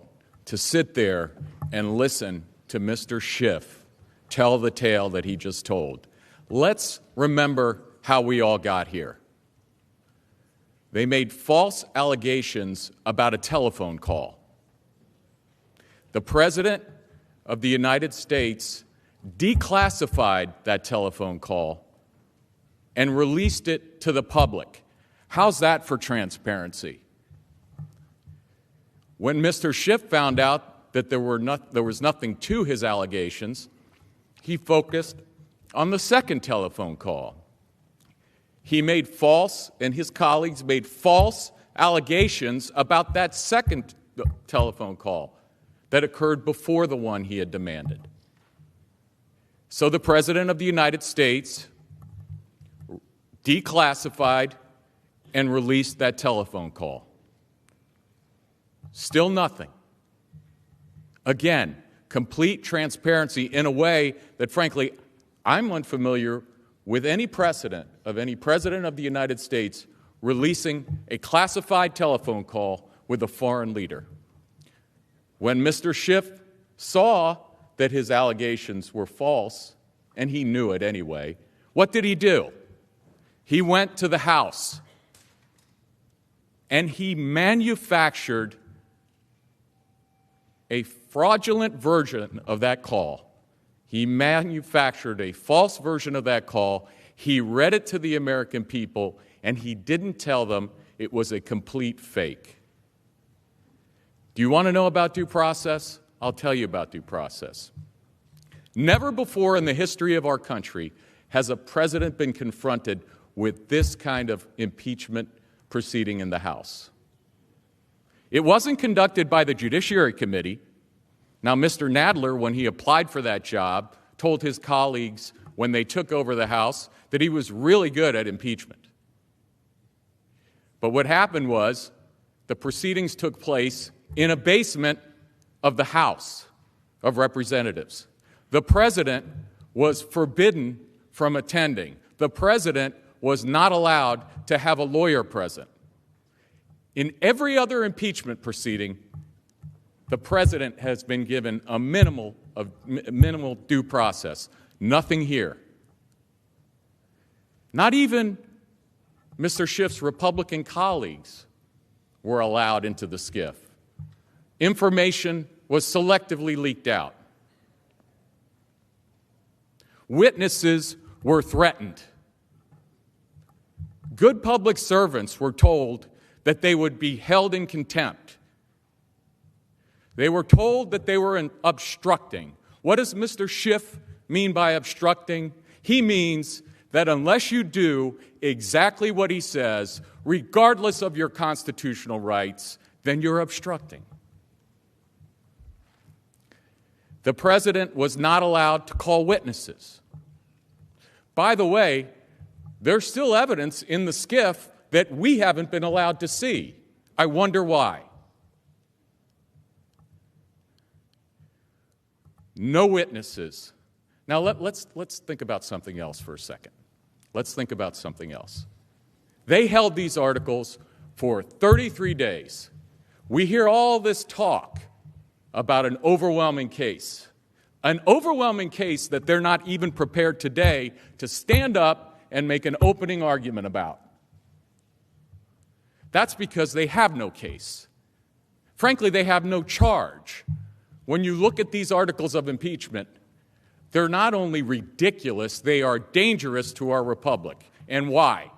to sit there and listen to Mr. Schiff tell the tale that he just told. Let's remember how we all got here. They made false allegations about a telephone call. The President of the United States declassified that telephone call and released it to the public. How's that for transparency? When Mr. Schiff found out that there was nothing to his allegations, he focused on the second telephone call. He made false, and his colleagues made false allegations about that second telephone call that occurred before the one he had demanded. So the President of the United States declassified and released that telephone call. Still nothing. Again, complete transparency in a way that, frankly, I'm unfamiliar with any precedent of any President of the United States releasing a classified telephone call with a foreign leader. When Mr. Schiff saw that his allegations were false, and he knew it anyway, what did he do? He went to the House and he manufactured a fraudulent version of that call. He manufactured a false version of that call. He read it to the American people, and he didn't tell them it was a complete fake. Do you want to know about due process? I'll tell you about due process. Never before in the history of our country has a president been confronted with this kind of impeachment proceeding in the House. It wasn't conducted by the Judiciary Committee. Now, Mr. Nadler, when he applied for that job, told his colleagues when they took over the House that he was really good at impeachment. But what happened was the proceedings took place in a basement of the House of Representatives. The president was forbidden from attending. The president was not allowed to have a lawyer present. In every other impeachment proceeding, the president has been given a minimal due process. Nothing here. Not even Mr. Schiff's Republican colleagues were allowed into the SCIF. Information was selectively leaked out. Witnesses were threatened. Good public servants were told that they would be held in contempt. They were told that they were obstructing. What does Mr. Schiff mean by obstructing? He means that unless you do exactly what he says, regardless of your constitutional rights, then you're obstructing. The president was not allowed to call witnesses. By the way, there's still evidence in the SCIF that we haven't been allowed to see. I wonder why. No witnesses. Now let's think about something else for a second. Let's think about something else. They held these articles for 33 days. We hear all this talk about an overwhelming case. An overwhelming case that they're not even prepared today to stand up and make an opening argument about. That's because they have no case. Frankly, they have no charge. When you look at these articles of impeachment, they're not only ridiculous, they are dangerous to our republic. And why?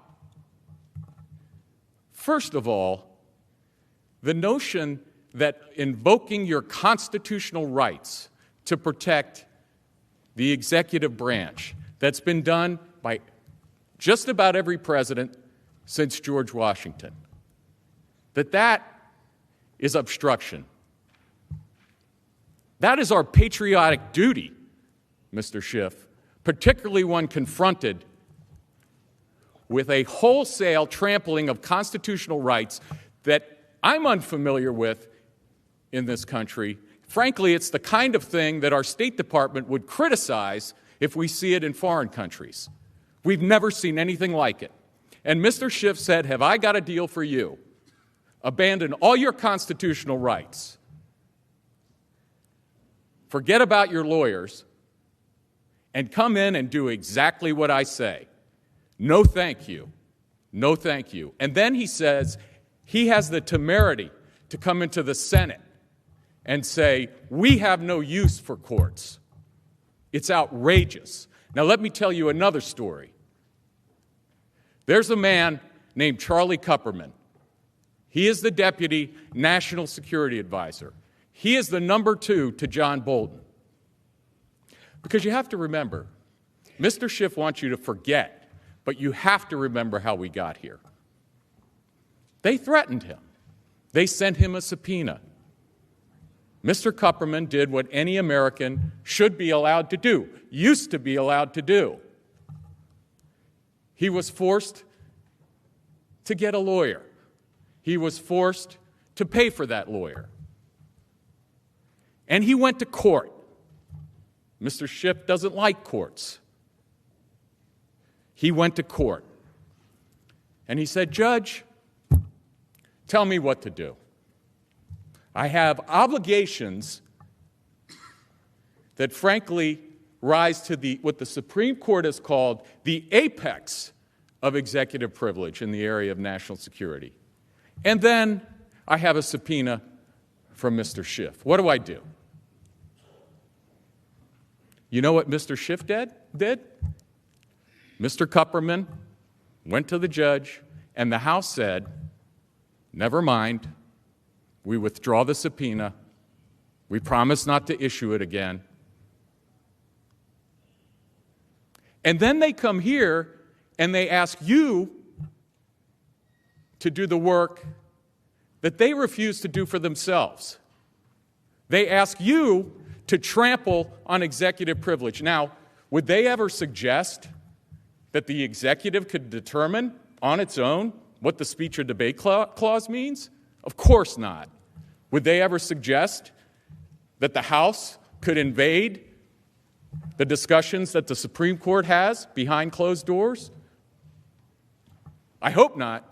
First of all, the notion that invoking your constitutional rights to protect the executive branch, that's been done by just about every president since George Washington, that is obstruction. That is our patriotic duty, Mr. Schiff, particularly when confronted with a wholesale trampling of constitutional rights that I'm unfamiliar with in this country. Frankly, it's the kind of thing that our State Department would criticize if we see it in foreign countries. We've never seen anything like it. And Mr. Schiff said, have I got a deal for you? Abandon all your constitutional rights. forget about your lawyers, and come in and do exactly what I say. No, thank you. No, thank you. And then he says he has the temerity to come into the Senate and say, we have no use for courts. It's outrageous. Now, let me tell you another story. There's a man named Charlie Kupperman. He is the Deputy National Security Advisor. He is the number 2 to John Bolton. Because you have to remember, Mr. Schiff wants you to forget, but you have to remember how we got here. They threatened him. They sent him a subpoena. Mr. Kupperman did what any American should be allowed to do, used to be allowed to do. He was forced to get a lawyer. He was forced to pay for that lawyer. And he went to court. Mr. Schiff doesn't like courts. He went to court. And he said, Judge, tell me what to do. I have obligations that frankly rise to what the Supreme Court has called the apex of executive privilege in the area of national security. And then I have a subpoena from Mr. Schiff. What do I do? You know what Mr. Schiff did? Mr. Kupperman went to the judge, and the House said, never mind, we withdraw the subpoena. We promise not to issue it again. And then they come here and they ask you to do the work that they refuse to do for themselves. They ask you to trample on executive privilege. Now, would they ever suggest that the executive could determine on its own what the speech or debate clause means? Of course not. Would they ever suggest that the House could invade the discussions that the Supreme Court has behind closed doors? I hope not.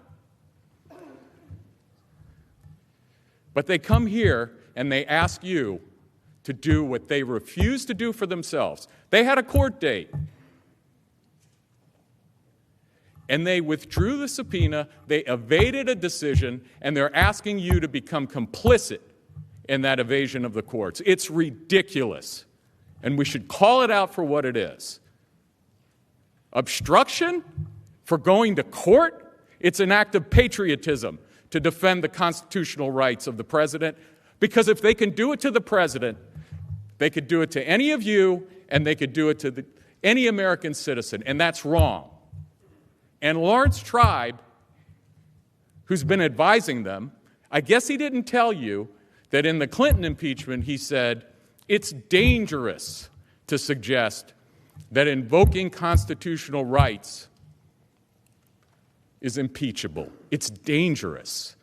But they come here and they ask you to do what they refuse to do for themselves. They had a court date. And they withdrew the subpoena, they evaded a decision, and they're asking you to become complicit in that evasion of the courts. It's ridiculous. And we should call it out for what it is. Obstruction for going to court? It's an act of patriotism to defend the constitutional rights of the president, because if they can do it to the president, they could do it to any of you, and they could do it to any American citizen, and that's wrong. And Lawrence Tribe, who's been advising them, I guess he didn't tell you that in the Clinton impeachment he said, it's dangerous to suggest that invoking constitutional rights is impeachable. It's dangerous.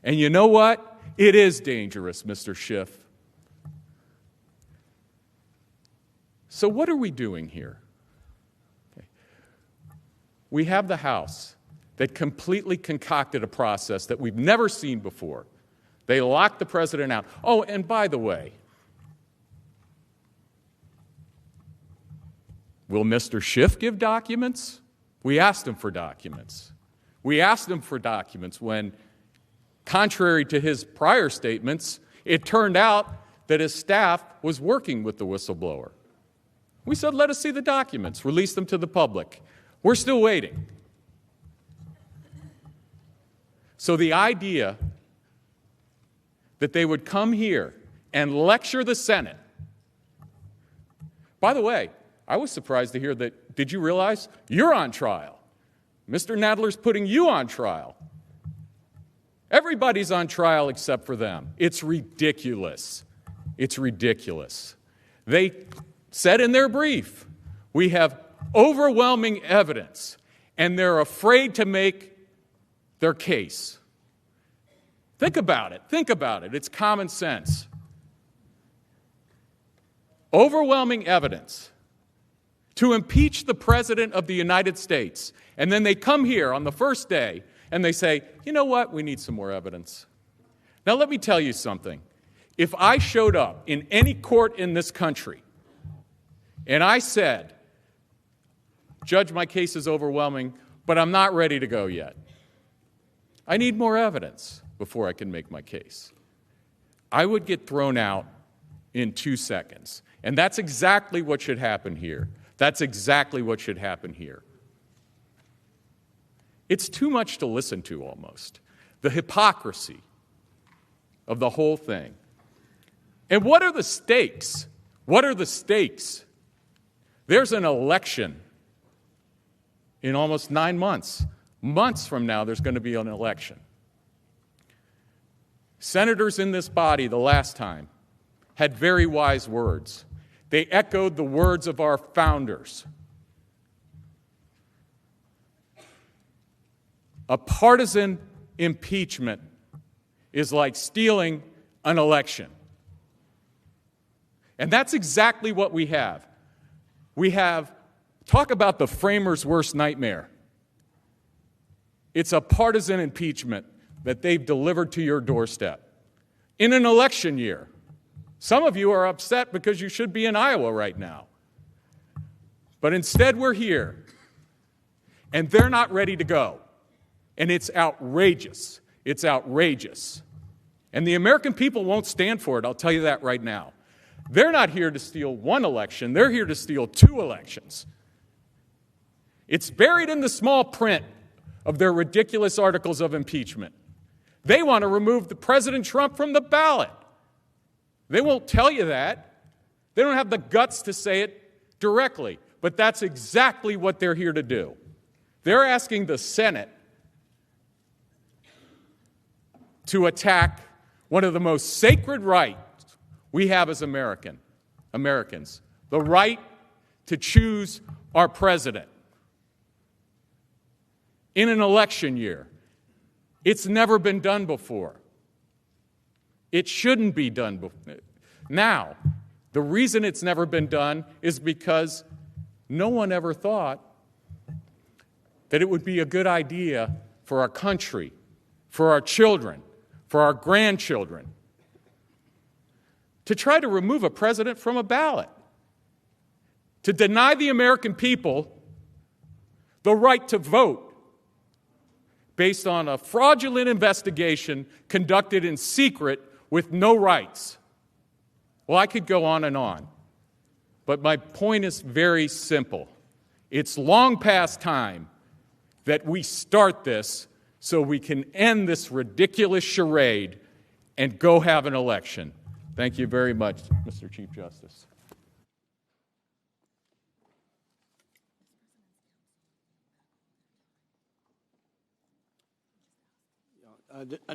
And you know what? It is dangerous, Mr. Schiff. So what are we doing here? Okay. We have the House that completely concocted a process that we've never seen before. They locked the president out. Oh, and by the way, will Mr. Schiff give documents? We asked him for documents. We asked him for documents when, contrary to his prior statements, it turned out that his staff was working with the whistleblower. We said, let us see the documents, release them to the public. We're still waiting. So the idea that they would come here and lecture the Senate. By the way, I was surprised to hear that, did you realize you're on trial? Mr. Nadler's putting you on trial. Everybody's on trial except for them. It's ridiculous. It's ridiculous. They said in their brief, we have overwhelming evidence, and they're afraid to make their case. Think about it. Think about it. It's common sense. Overwhelming evidence to impeach the President of the United States. And then they come here on the first day and they say, you know what, we need some more evidence. Now let me tell you something. If I showed up in any court in this country and I said, Judge, my case is overwhelming, but I'm not ready to go yet. I need more evidence before I can make my case. I would get thrown out in 2 seconds. And that's exactly what should happen here. That's exactly what should happen here. It's too much to listen to almost. The hypocrisy of the whole thing. And what are the stakes? What are the stakes? There's an election in almost 9 months. Months from now, there's going to be an election. Senators in this body the last time had very wise words. They echoed the words of our founders. A partisan impeachment is like stealing an election. And that's exactly what we have. We have, talk about the framers' worst nightmare. It's a partisan impeachment that they've delivered to your doorstep in an election year. Some of you are upset because you should be in Iowa right now. But instead, we're here, and they're not ready to go. And it's outrageous. It's outrageous. And the American people won't stand for it, I'll tell you that right now. They're not here to steal one election. They're here to steal 2 elections. It's buried in the small print of their ridiculous articles of impeachment. They want to remove the President Trump from the ballot. They won't tell you that. They don't have the guts to say it directly, but that's exactly what they're here to do. They're asking the Senate to attack one of the most sacred rights we have as Americans, the right to choose our president in an election year. It's never been done before. It shouldn't be done before. Now, the reason it's never been done is because no one ever thought that it would be a good idea for our country, for our children, for our grandchildren, to try to remove a president from a ballot, to deny the American people the right to vote based on a fraudulent investigation conducted in secret with no rights. Well, I could go on, but my point is very simple. It's long past time that we start this so we can end this ridiculous charade and go have an election. Thank you very much, Mr. Chief Justice.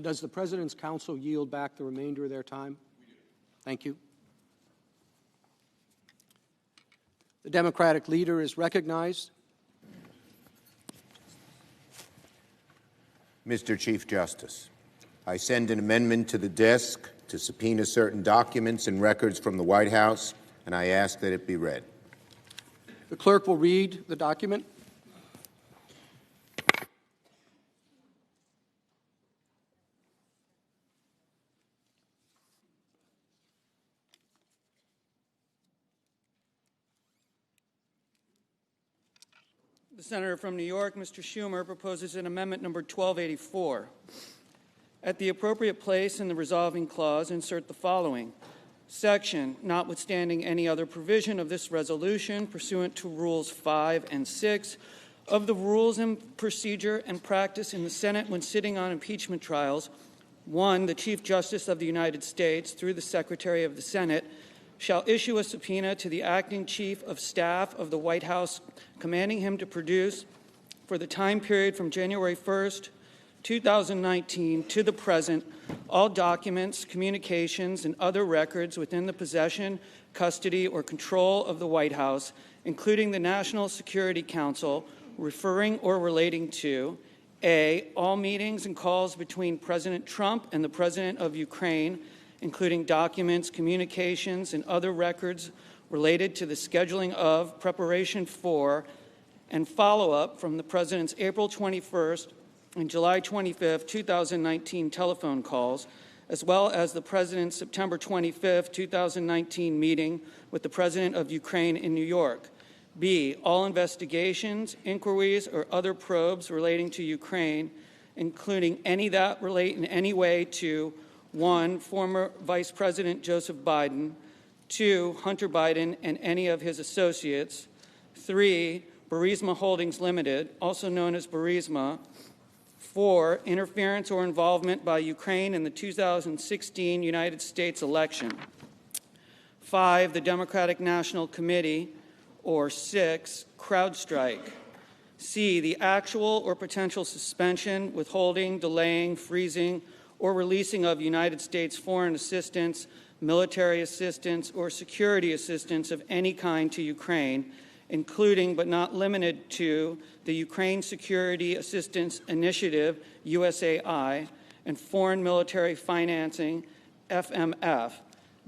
Does the President's counsel yield back the remainder of their time? Thank you. The Democratic leader is recognized. Mr. Chief Justice, I send an amendment to the desk to subpoena certain documents and records from the White House, and I ask that it be read. The clerk will read the document. The senator from New York, Mr. Schumer, proposes an amendment number 1284. At the appropriate place in the resolving clause, insert the following. Section, notwithstanding any other provision of this resolution pursuant to Rules 5 and 6 of the Rules and Procedure and Practice in the Senate when sitting on impeachment trials, 1, the Chief Justice of the United States, through the Secretary of the Senate, shall issue a subpoena to the acting Chief of Staff of the White House, commanding him to produce, for the time period from January 1st, 2019 to the present, all documents, communications, and other records within the possession, custody, or control of the White House, including the National Security Council, referring or relating to A, all meetings and calls between President Trump and the President of Ukraine, including documents, communications, and other records related to the scheduling of, preparation for, and follow-up from the President's April 21st and July 25th, 2019 telephone calls, as well as the President's September 25, 2019 meeting with the President of Ukraine in New York. B, all investigations, inquiries, or other probes relating to Ukraine, including any that relate in any way to 1, former Vice President Joseph Biden, 2, Hunter Biden and any of his associates, 3, Burisma Holdings Limited, also known as Burisma, 4, interference or involvement by Ukraine in the 2016 United States election, 5, the Democratic National Committee, or 6, CrowdStrike. C, the actual or potential suspension, withholding, delaying, freezing, or releasing of United States foreign assistance, military assistance, or security assistance of any kind to Ukraine, including but not limited to the Ukraine Security Assistance Initiative, USAI, and foreign military financing, FMF.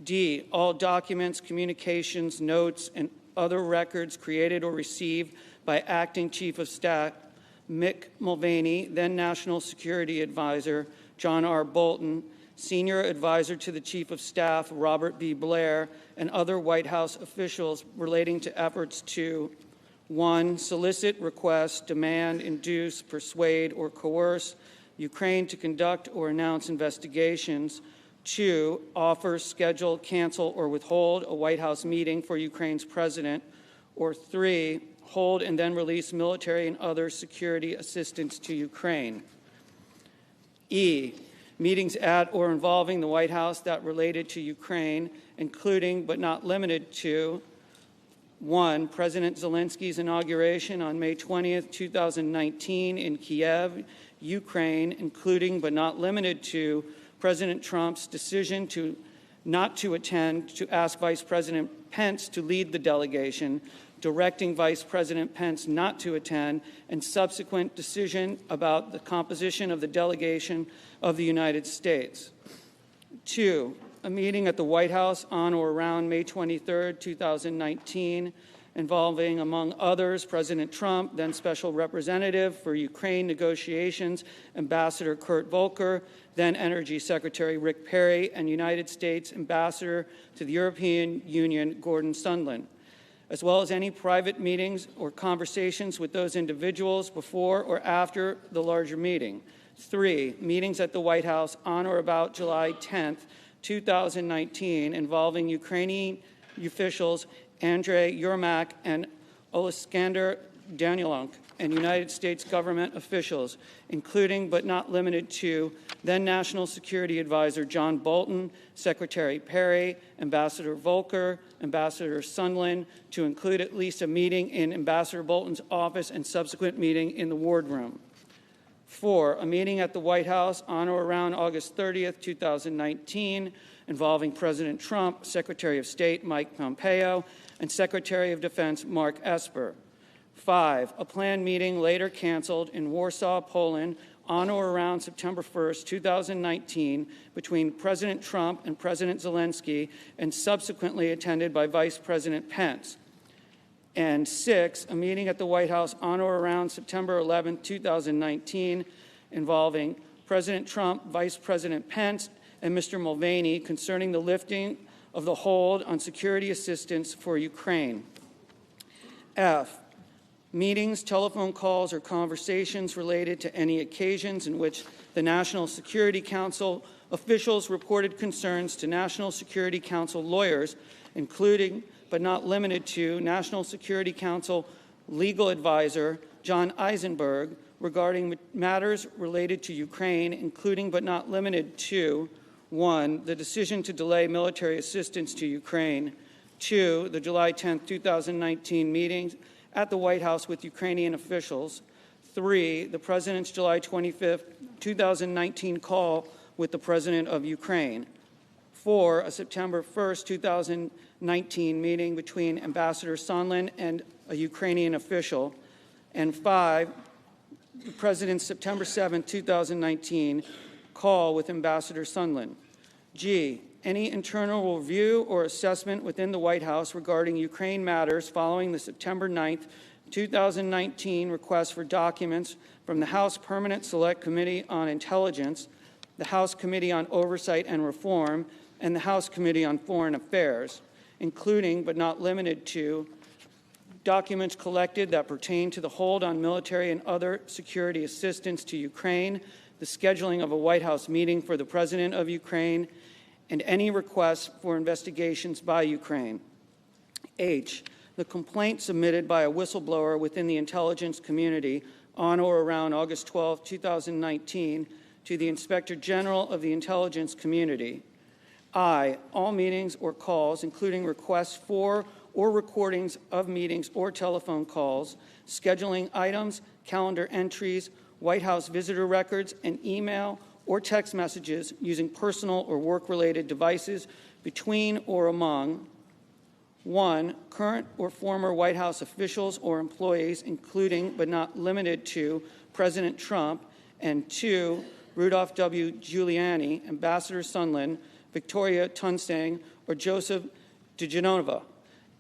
D, all documents, communications, notes, and other records created or received by Acting Chief of Staff Mick Mulvaney, then National Security Advisor John R. Bolton, Senior Advisor to the Chief of Staff Robert B. Blair, and other White House officials relating to efforts to 1, solicit, request, demand, induce, persuade, or coerce Ukraine to conduct or announce investigations, 2, offer, schedule, cancel, or withhold a White House meeting for Ukraine's president, or 3, hold and then release military and other security assistance to Ukraine. E, meetings at or involving the White House that related to Ukraine, including but not limited to 1, President Zelensky's inauguration on May 20th, 2019 in Kiev, Ukraine, including but not limited to President Trump's decision not to attend to ask Vice President Pence to lead the delegation, directing Vice President Pence not to attend, and subsequent decision about the composition of the delegation of the United States. 2, a meeting at the White House on or around May 23, 2019, involving, among others, President Trump, then Special Representative for Ukraine negotiations, Ambassador Kurt Volker, then Energy Secretary Rick Perry, and United States Ambassador to the European Union, Gordon Sondland, as well as any private meetings or conversations with those individuals before or after the larger meeting. 3, meetings at the White House on or about July 10, 2019, involving Ukrainian officials Andrei Yermak and Oleksandr Danilyuk, and United States government officials, including but not limited to then National Security Advisor John Bolton, Secretary Perry, Ambassador Volker, Ambassador Sondland, to include at least a meeting in Ambassador Bolton's office and subsequent meeting in the wardroom. 4, a meeting at the White House on or around August 30th, 2019, involving President Trump, Secretary of State Mike Pompeo, and Secretary of Defense Mark Esper. 5, a planned meeting later canceled in Warsaw, Poland, on or around September 1st, 2019, between President Trump and President Zelensky, and subsequently attended by Vice President Pence. And 6, a meeting at the White House on or around September 11, 2019, involving President Trump, Vice President Pence, and Mr. Mulvaney concerning the lifting of the hold on security assistance for Ukraine. F, meetings, telephone calls, or conversations related to any occasions in which the National Security Council officials reported concerns to National Security Council lawyers, including but not limited to National Security Council legal advisor John Eisenberg, regarding matters related to Ukraine, including but not limited to 1, the decision to delay military assistance to Ukraine, 2, the July 10, 2019 meetings at the White House with Ukrainian officials, 3, the President's July 25, 2019 call with the President of Ukraine, 4, a September 1, 2019 meeting between Ambassador Sondland and a Ukrainian official, and 5, the President's September 7, 2019 call with Ambassador Sondland. G, any internal review or assessment within the White House regarding Ukraine matters following the September 9, 2019 request for documents from the House Permanent Select Committee on Intelligence, the House Committee on Oversight and Reform, and the House Committee on Foreign Affairs, including but not limited to documents collected that pertain to the hold on military and other security assistance to Ukraine, the scheduling of a White House meeting for the President of Ukraine, and any requests for investigations by Ukraine. H, the complaint submitted by a whistleblower within the intelligence community on or around August 12, 2019, to the Inspector General of the intelligence community. I, all meetings or calls, including requests for or recordings of meetings or telephone calls, scheduling items, calendar entries, White House visitor records, and email or text messages using personal or work-related devices between or among 1. Current or former White House officials or employees, including but not limited to President Trump, and 2. Rudolph W. Giuliani, Ambassador Sondland, Victoria Tunstang, or Joseph DeGenova,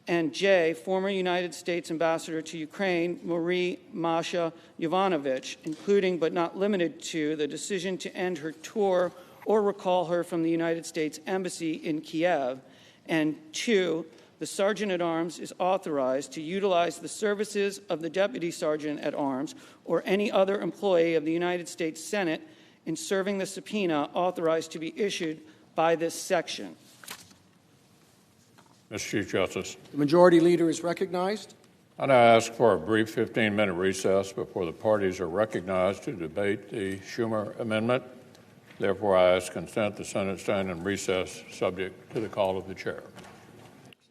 and J. Former United States Ambassador to Ukraine, Marie Masha Yovanovitch, including but not limited to the decision to end her tour or recall her from the United States Embassy in Kiev, and 2. The Sergeant-at-Arms is authorized to utilize the services of the Deputy Sergeant-at-Arms or any other employee of the United States Senate in serving the subpoena authorized to be issued by this section. Mr. Chief Justice. The Majority Leader is recognized. I now ask for a brief 15-minute recess before the parties are recognized to debate the Schumer amendment. Therefore, I ask consent the Senate stand in recess, subject to the call of the chair.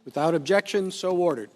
Without objection, so ordered.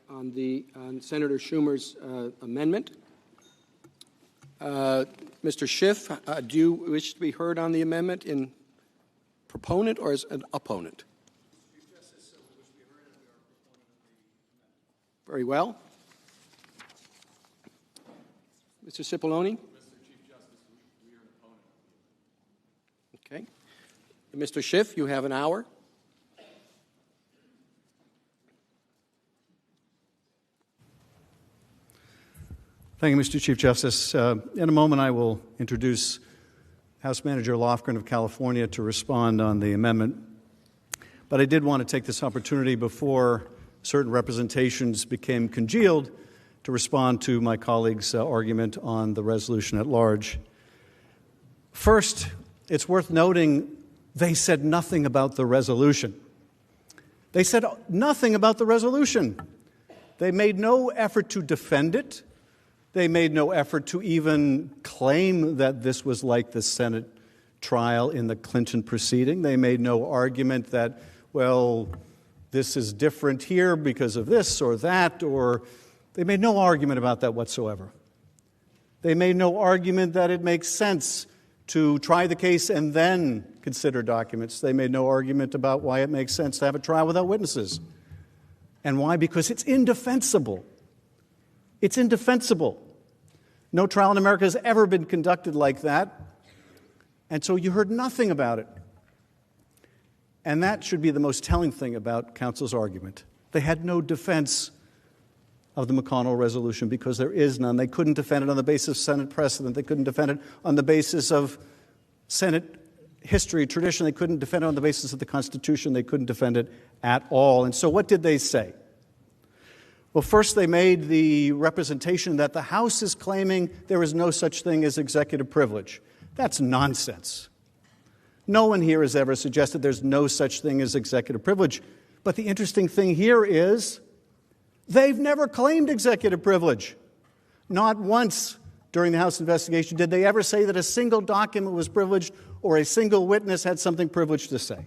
on Senator Schumer's amendment. Mr. Schiff, do you wish to be heard on the amendment in proponent or as an opponent? Very well. Mr. Cipollone? Okay. Mr. Schiff, you have an hour. Thank you, Mr. Chief Justice. In a moment, I will introduce House Manager Lofgren of California to respond on the amendment. But I did want to take this opportunity before certain representations became congealed to respond to my colleague's argument on the resolution at large. First, it's worth noting they said nothing about the resolution. They said nothing about the resolution. They made no effort to defend it. They made no effort to even claim that this was like the Senate trial in the Clinton proceeding. They made no argument that, well, this is different here because of this or that, or they made no argument about that whatsoever. They made no argument that it makes sense to try the case and then consider documents. They made no argument about why it makes sense to have a trial without witnesses. And why? Because it's indefensible. It's indefensible. No trial in America has ever been conducted like that. And so you heard nothing about it. And that should be the most telling thing about counsel's argument. They had no defense of the McConnell resolution because there is none. They couldn't defend it on the basis of Senate precedent. They couldn't defend it on the basis of Senate history, tradition. They couldn't defend it on the basis of the Constitution. They couldn't defend it at all. And so what did they say? Well, first they made the representation that the House is claiming there is no such thing as executive privilege. That's nonsense. No one here has ever suggested there's no such thing as executive privilege. But the interesting thing here is they've never claimed executive privilege. Not once during the House investigation did they ever say that a single document was privileged or a single witness had something privileged to say.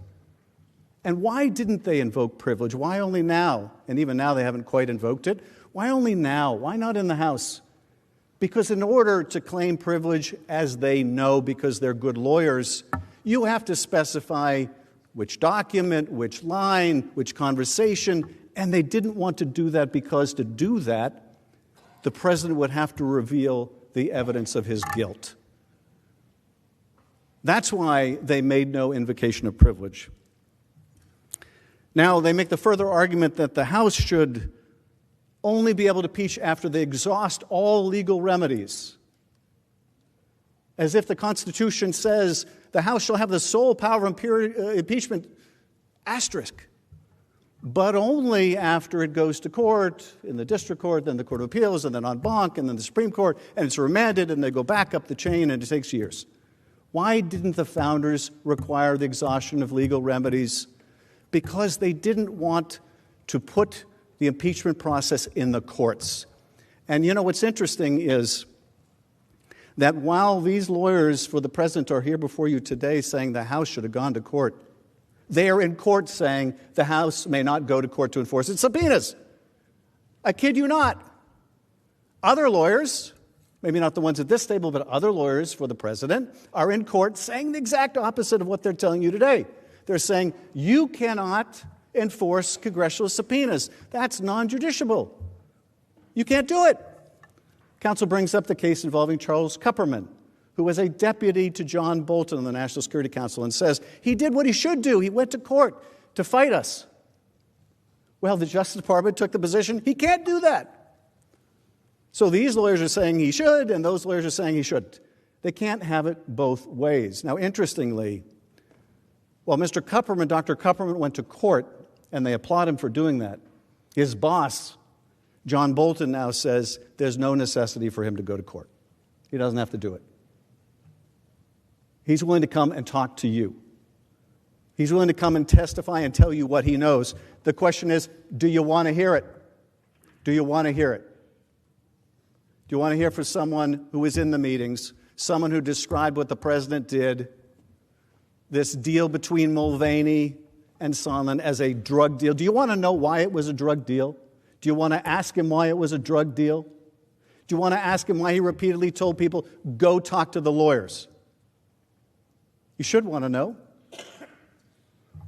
And why didn't they invoke privilege? Why only now? And even now they haven't quite invoked it. Why only now? Why not in the House? Because in order to claim privilege, as they know because they're good lawyers, you have to specify which document, which line, which conversation, and they didn't want to do that because to do that, the president would have to reveal the evidence of his guilt. That's why they made no invocation of privilege. Now, they make the further argument that the House should only be able to impeach after they exhaust all legal remedies, as if the Constitution says the House shall have the sole power of impeachment, asterisk, but only after it goes to court, in the district court, then the Court of Appeals, and then en banc, and then the Supreme Court, and it's remanded, and they go back up the chain, and it takes years. Why didn't the founders require the exhaustion of legal remedies? Because they didn't want to put the impeachment process in the courts. And you know what's interesting is that while these lawyers for the president are here before you today saying the House should have gone to court, they are in court saying the House may not go to court to enforce its subpoenas. I kid you not. Other lawyers, maybe not the ones at this table, but other lawyers for the president, are in court saying the exact opposite of what they're telling you today. They're saying you cannot enforce congressional subpoenas. That's non-judiciable. You can't do it. Counsel brings up the case involving Charles Kupperman, who was a deputy to John Bolton on the National Security Council, and says he did what he should do. He went to court to fight us. Well, the Justice Department took the position he can't do that. So these lawyers are saying he should, and those lawyers are saying he shouldn't. They can't have it both ways. Now, interestingly, while Mr. Kupperman, Dr. Kupperman, went to court, and they applaud him for doing that, his boss, John Bolton, now says there's no necessity for him to go to court. He doesn't have to do it. He's willing to come and talk to you. He's willing to come and testify and tell you what he knows. The question is, do you want to hear it? Do you want to hear it? Do you want to hear from someone who was in the meetings, someone who described what the president did, this deal between Mulvaney and Sondland as a drug deal? Do you want to know why it was a drug deal? Do you want to ask him why it was a drug deal? Do you want to ask him why he repeatedly told people, go talk to the lawyers? You should want to know.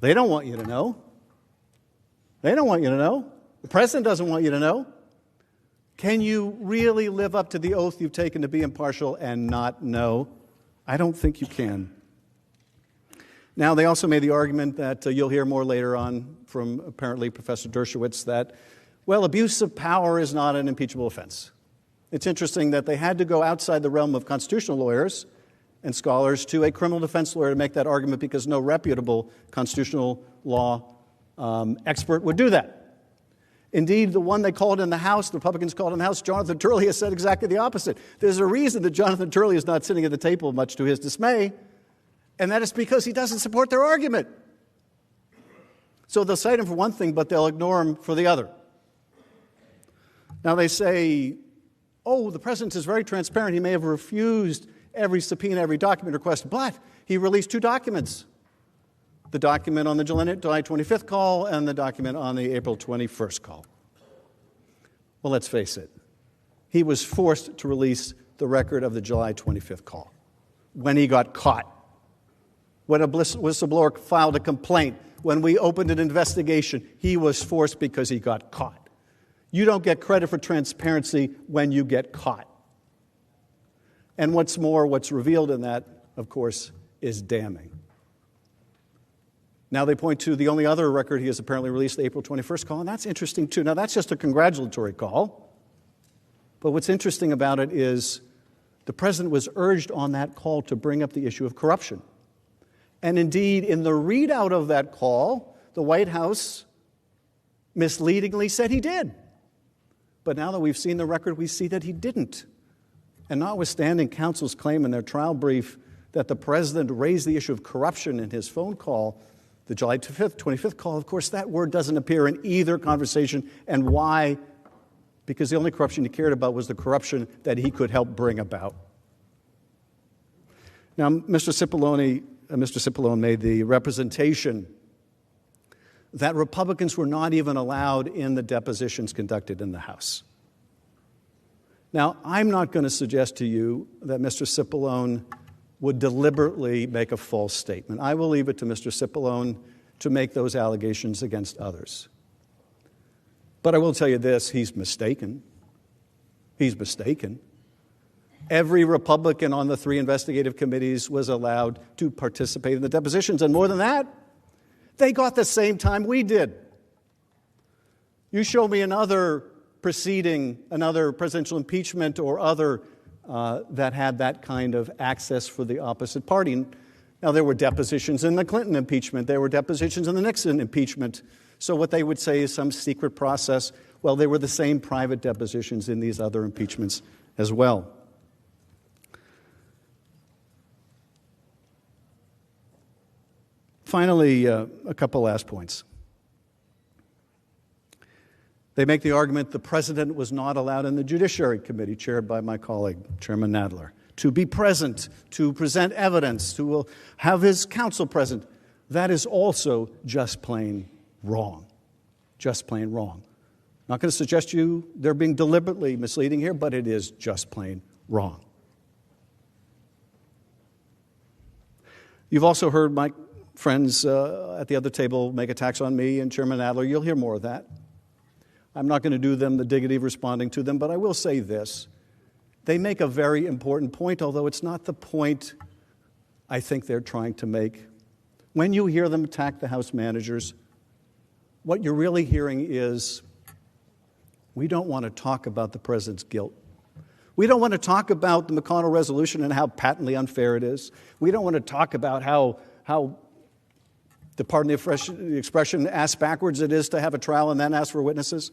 They don't want you to know. They don't want you to know. The president doesn't want you to know. Can you really live up to the oath you've taken to be impartial and not know? I don't think you can. Now, they also made the argument that you'll hear more later on from apparently Professor Dershowitz that, well, abuse of power is not an impeachable offense. It's interesting that they had to go outside the realm of constitutional lawyers and scholars to a criminal defense lawyer to make that argument because no reputable constitutional law expert would do that. Indeed, the one they called in the House, the Republicans called in the House, Jonathan Turley, has said exactly the opposite. There's a reason that Jonathan Turley is not sitting at the table, much to his dismay, and that is because he doesn't support their argument. So they'll cite him for one thing, but they'll ignore him for the other. Now they say, oh, the president is very transparent. He may have refused every subpoena, every document request, but he released 2 documents. The document on the July 25th call and the document on the April 21st call. Well, let's face it. He was forced to release the record of the July 25th call when he got caught. When a whistleblower filed a complaint, when we opened an investigation, he was forced because he got caught. You don't get credit for transparency when you get caught. And what's more, what's revealed in that, of course, is damning. Now they point to the only other record he has apparently released, the April 21st call, and that's interesting too. Now that's just a congratulatory call. But what's interesting about it is the president was urged on that call to bring up the issue of corruption. And indeed, in the readout of that call, the White House misleadingly said he did. But now that we've seen the record, we see that he didn't. And notwithstanding counsel's claim in their trial brief that the president raised the issue of corruption in his phone call, the July 25th call, of course, that word doesn't appear in either conversation. And why? Because the only corruption he cared about was the corruption that he could help bring about. Now, Mr. Cipollone made the representation that Republicans were not even allowed in the depositions conducted in the House. Now, I'm not going to suggest to you that Mr. Cipollone would deliberately make a false statement. I will leave it to Mr. Cipollone to make those allegations against others. But I will tell you this, he's mistaken. He's mistaken. Every Republican on the 3 investigative committees was allowed to participate in the depositions, and more than that, they got the same time we did. You show me another proceeding, another presidential impeachment or other that had that kind of access for the opposite party. Now, there were depositions in the Clinton impeachment. There were depositions in the Nixon impeachment. So what they would say is some secret process. Well, they were the same private depositions in these other impeachments as well. Finally, a couple last points. They make the argument the president was not allowed in the Judiciary Committee, chaired by my colleague, Chairman Nadler, to be present, to present evidence, to have his counsel present. That is also just plain wrong. Just plain wrong. Not going to suggest you they're being deliberately misleading here, but it is just plain wrong. You've also heard my friends at the other table make attacks on me and Chairman Nadler. You'll hear more of that. I'm not going to do them the dignity of responding to them, but I will say this. They make a very important point, although it's not the point I think they're trying to make. When you hear them attack the House managers, what you're really hearing is, we don't want to talk about the president's guilt. We don't want to talk about the McConnell resolution and how patently unfair it is. We don't want to talk about how pardon the expression, ass backwards it is to have a trial and then ask for witnesses.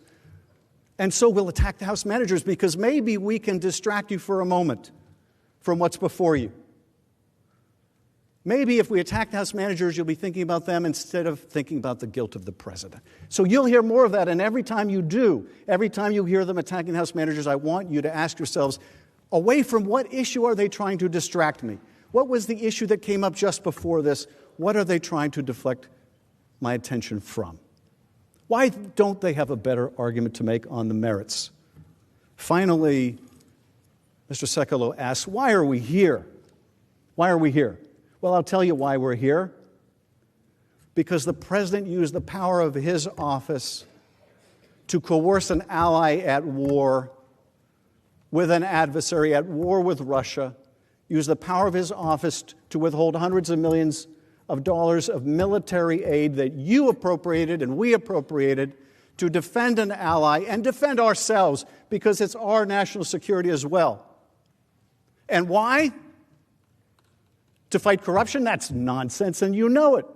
And so we'll attack the House managers because maybe we can distract you for a moment from what's before you. Maybe if we attack the House managers, you'll be thinking about them instead of thinking about the guilt of the president. So you'll hear more of that, and every time you do, every time you hear them attacking the House managers, I want you to ask yourselves, away from what issue are they trying to distract me? What was the issue that came up just before this? What are they trying to deflect my attention from? Why don't they have a better argument to make on the merits? Finally, Mr. Sekulow asks, why are we here? Why are we here? Well, I'll tell you why we're here. Because the president used the power of his office to coerce an ally at war with an adversary, at war with Russia, used the power of his office to withhold hundreds of millions of dollars of military aid that you appropriated and we appropriated to defend an ally and defend ourselves, because it's our national security as well. And why? To fight corruption? That's nonsense, and you know it.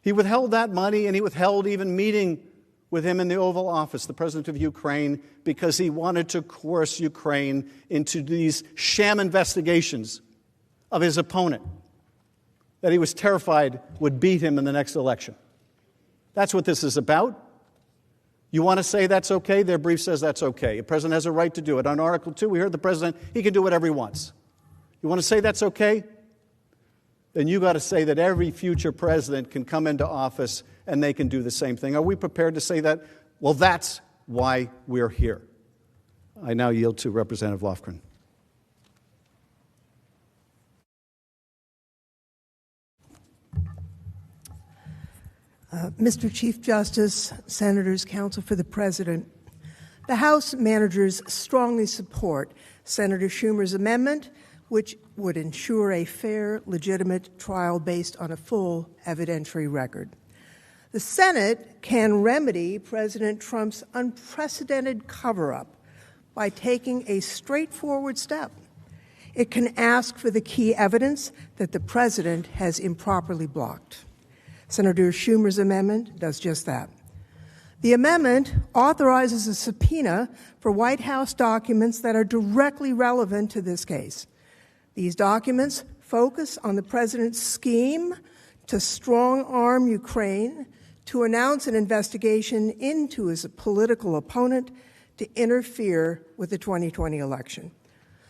He withheld that money, and he withheld even meeting with him in the Oval Office, the president of Ukraine, because he wanted to coerce Ukraine into these sham investigations of his opponent that he was terrified would beat him in the next election. That's what this is about. You want to say that's okay? Their brief says that's okay. The president has a right to do it. On Article 2, we heard the president, he can do whatever he wants. You want to say that's okay? Then you got to say that every future president can come into office and they can do the same thing. Are we prepared to say that? Well, that's why we're here. I now yield to Representative Lofgren. Mr. Chief Justice, Senators, Counsel for the President, the House managers strongly support Senator Schumer's amendment, which would ensure a fair, legitimate trial based on a full evidentiary record. The Senate can remedy President Trump's unprecedented cover-up by taking a straightforward step. It can ask for the key evidence that the president has improperly blocked. Senator Schumer's amendment does just that. The amendment authorizes a subpoena for White House documents that are directly relevant to this case. These documents focus on the president's scheme to strong-arm Ukraine, to announce an investigation into his political opponent, to interfere with the 2020 election.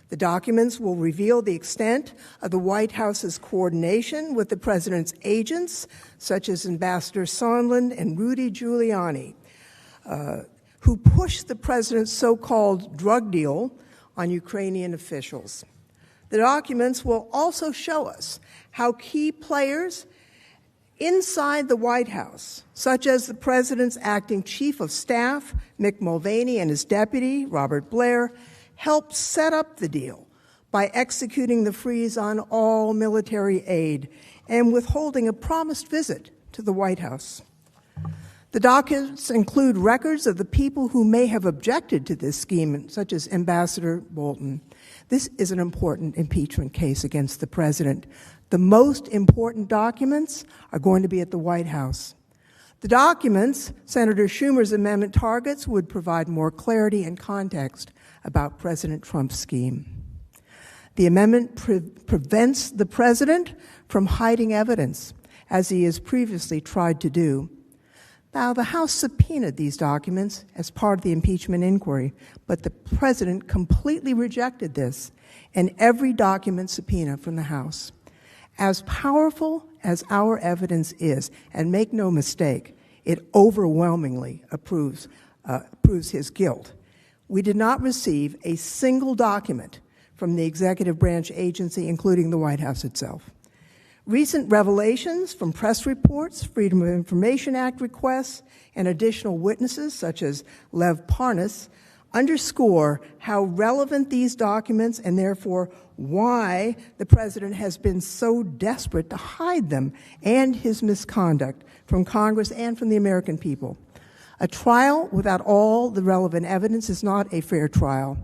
The documents will reveal the extent of the White House's coordination with the president's agents, such as Ambassador Sondland and Rudy Giuliani, who pushed the president's so-called drug deal on Ukrainian officials. The documents will also show us how key players inside the White House, such as the president's acting chief of staff, Mick Mulvaney, and his deputy, Robert Blair, helped set up the deal by executing the freeze on all military aid and withholding a promised visit to the White House. The documents include records of the people who may have objected to this scheme, such as Ambassador Bolton. This is an important impeachment case against the president. The most important documents are going to be at the White House. The documents Senator Schumer's amendment targets would provide more clarity and context about President Trump's scheme. The amendment prevents the president from hiding evidence, as he has previously tried to do. Now, the House subpoenaed these documents as part of the impeachment inquiry, but the president completely rejected this and every document subpoena from the House. As powerful as our evidence is, and make no mistake, it overwhelmingly proves his guilt, we did not receive a single document from the executive branch agency, including the White House itself. Recent revelations from press reports, Freedom of Information Act requests, and additional witnesses, such as Lev Parnas, underscore how relevant these documents and therefore why the president has been so desperate to hide them and his misconduct from Congress and from the American people. A trial without all the relevant evidence is not a fair trial.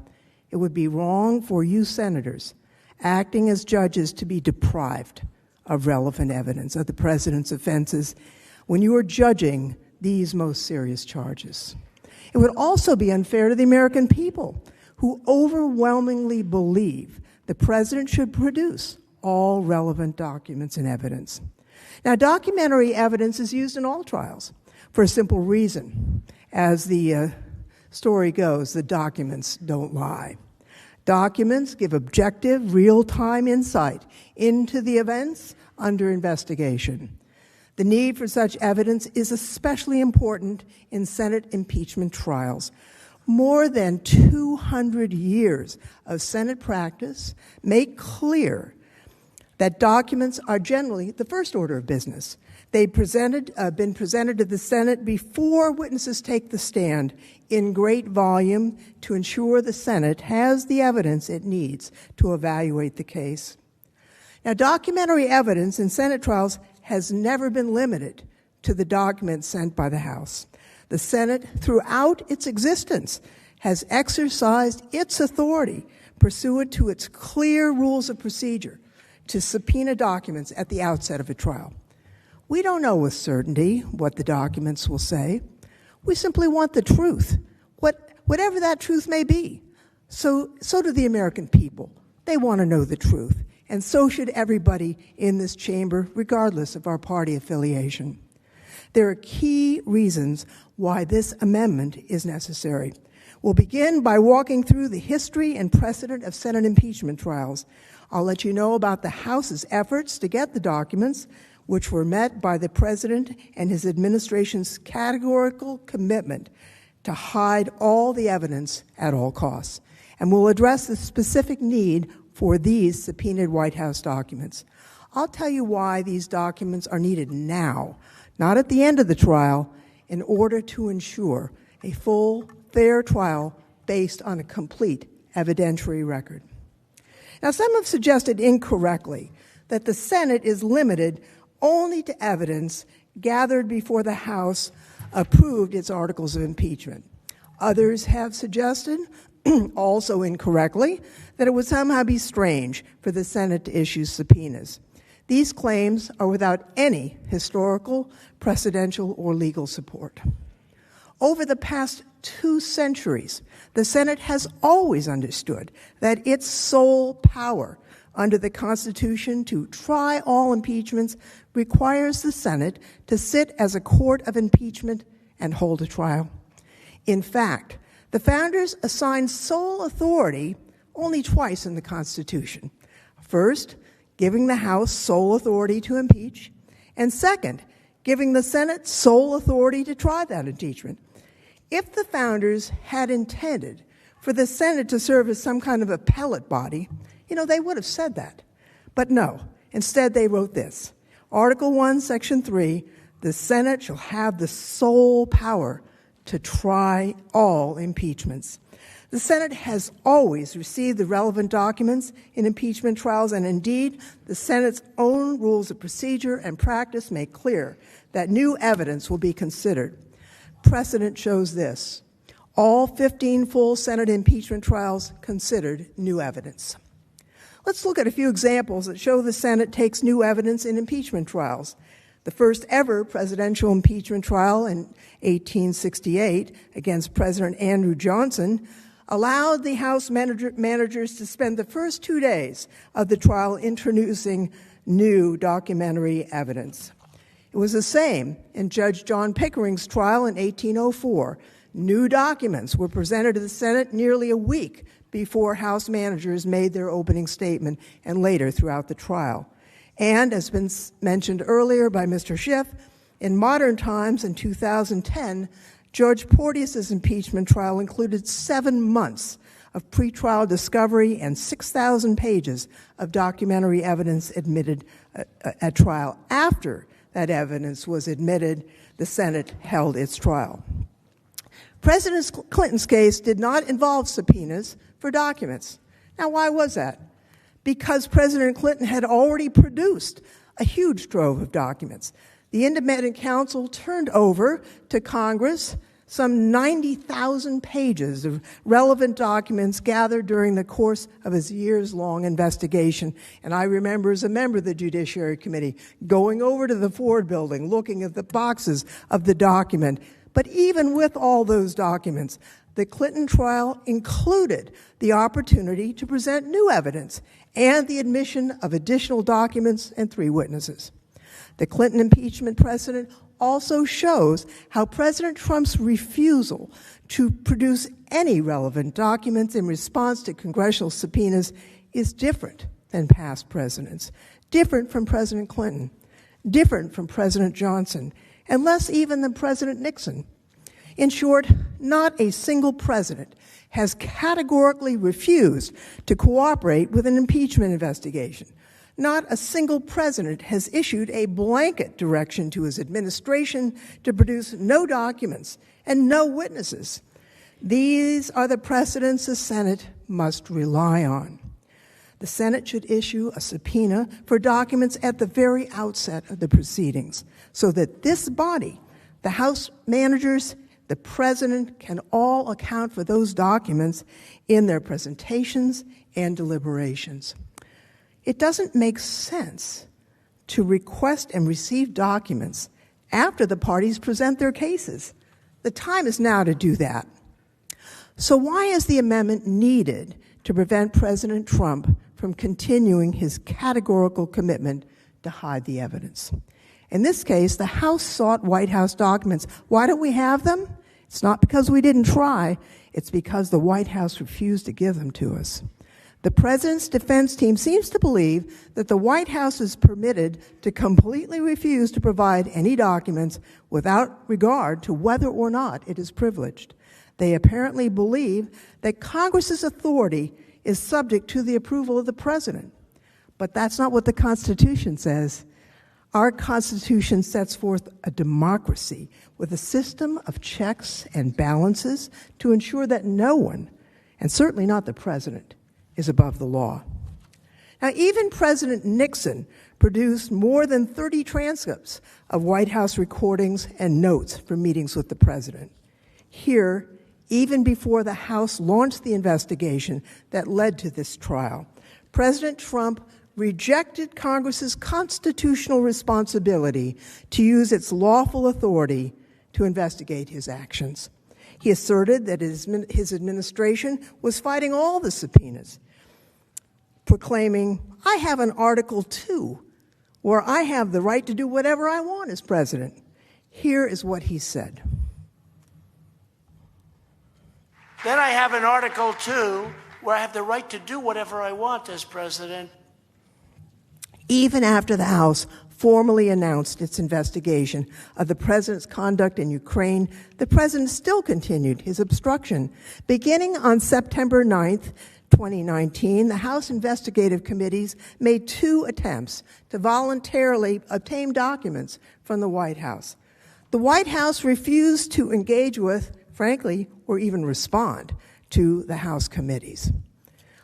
It would be wrong for you senators acting as judges to be deprived of relevant evidence of the president's offenses when you are judging these most serious charges. It would also be unfair to the American people, who overwhelmingly believe the president should produce all relevant documents and evidence. Now, documentary evidence is used in all trials for a simple reason. As the story goes, the documents don't lie. Documents give objective, real-time insight into the events under investigation. The need for such evidence is especially important in Senate impeachment trials. More than 200 years of Senate practice make clear that documents are generally the first order of business. They've been presented to the Senate before witnesses take the stand in great volume to ensure the Senate has the evidence it needs to evaluate the case. Now, documentary evidence in Senate trials has never been limited to the documents sent by the House. The Senate, throughout its existence, has exercised its authority pursuant to its clear rules of procedure to subpoena documents at the outset of a trial. We don't know with certainty what the documents will say. We simply want the truth, whatever that truth may be. So do the American people. They want to know the truth, and so should everybody in this chamber, regardless of our party affiliation. There are key reasons why this amendment is necessary. We'll begin by walking through the history and precedent of Senate impeachment trials. I'll let you know about the House's efforts to get the documents, which were met by the President and his administration's categorical commitment to hide all the evidence at all costs. And we'll address the specific need for these subpoenaed White House documents. I'll tell you why these documents are needed now, not at the end of the trial, in order to ensure a full, fair trial based on a complete evidentiary record. Now, some have suggested incorrectly that the Senate is limited only to evidence gathered before the House approved its articles of impeachment. Others have suggested, also incorrectly, that it would somehow be strange for the Senate to issue subpoenas. These claims are without any historical, precedential, or legal support. Over the past 2 centuries, the Senate has always understood that its sole power under the Constitution to try all impeachments requires the Senate to sit as a court of impeachment and hold a trial. In fact, the founders assigned sole authority only twice in the Constitution. First, giving the House sole authority to impeach, and second, giving the Senate sole authority to try that impeachment. If the founders had intended for the Senate to serve as some kind of appellate body, they would have said that. But no, instead they wrote this. Article 1, Section 3, the Senate shall have the sole power to try all impeachments. The Senate has always received the relevant documents in impeachment trials, and indeed, the Senate's own rules of procedure and practice make clear that new evidence will be considered. Precedent shows this. All 15 full Senate impeachment trials considered new evidence. Let's look at a few examples that show the Senate takes new evidence in impeachment trials. The first ever presidential impeachment trial in 1868 against President Andrew Johnson allowed the House managers to spend the first 2 days of the trial introducing new documentary evidence. It was the same in Judge John Pickering's trial in 1804. New documents were presented to the Senate nearly a week before House managers made their opening statement and later throughout the trial. And, as been mentioned earlier by Mr. Schiff, in modern times, in 2010, Judge Porteous's impeachment trial included 7 months of pretrial discovery and 6,000 pages of documentary evidence admitted at trial. After that evidence was admitted, the Senate held its trial. President Clinton's case did not involve subpoenas for documents. Now, why was that? Because President Clinton had already produced a huge trove of documents. The independent counsel turned over to Congress some 90,000 pages of relevant documents gathered during the course of his years-long investigation. And I remember, as a member of the Judiciary Committee, going over to the Ford building, looking at the boxes of the document. But even with all those documents, the Clinton trial included the opportunity to present new evidence and the admission of additional documents and 3 witnesses. The Clinton impeachment precedent also shows how President Trump's refusal to produce any relevant documents in response to congressional subpoenas is different than past presidents, different from President Clinton. different from President Johnson, and less even than President Nixon. In short, not a single president has categorically refused to cooperate with an impeachment investigation. Not a single president has issued a blanket direction to his administration to produce no documents and no witnesses. These are the precedents the Senate must rely on. The Senate should issue a subpoena for documents at the very outset of the proceedings so that this body, the House managers, the President, can all account for those documents in their presentations and deliberations. It doesn't make sense to request and receive documents after the parties present their cases. The time is now to do that. So why is the amendment needed to prevent President Trump from continuing his categorical commitment to hide the evidence? In this case, the House sought White House documents. Why don't we have them? It's not because we didn't try. It's because the White House refused to give them to us. The President's defense team seems to believe that the White House is permitted to completely refuse to provide any documents without regard to whether or not it is privileged. They apparently believe that Congress's authority is subject to the approval of the President. But that's not what the Constitution says. Our Constitution sets forth a democracy with a system of checks and balances to ensure that no one, and certainly not the President, is above the law. Now, even President Nixon produced more than 30 transcripts of White House recordings and notes from meetings with the President. Here, even before the House launched the investigation that led to this trial, President Trump rejected Congress's constitutional responsibility to use its lawful authority to investigate his actions. He asserted that his administration was fighting all the subpoenas, proclaiming, "I have an Article 2, where I have the right to do whatever I want as president." Here is what he said. Then I have an Article 2, where I have the right to do whatever I want as president. Even after the House formally announced its investigation of the President's conduct in Ukraine, the President still continued his obstruction. Beginning on September 9th, 2019, the House investigative committees made 2 attempts to voluntarily obtain documents from the White House. The White House refused to engage with, frankly, or even respond to the House committees.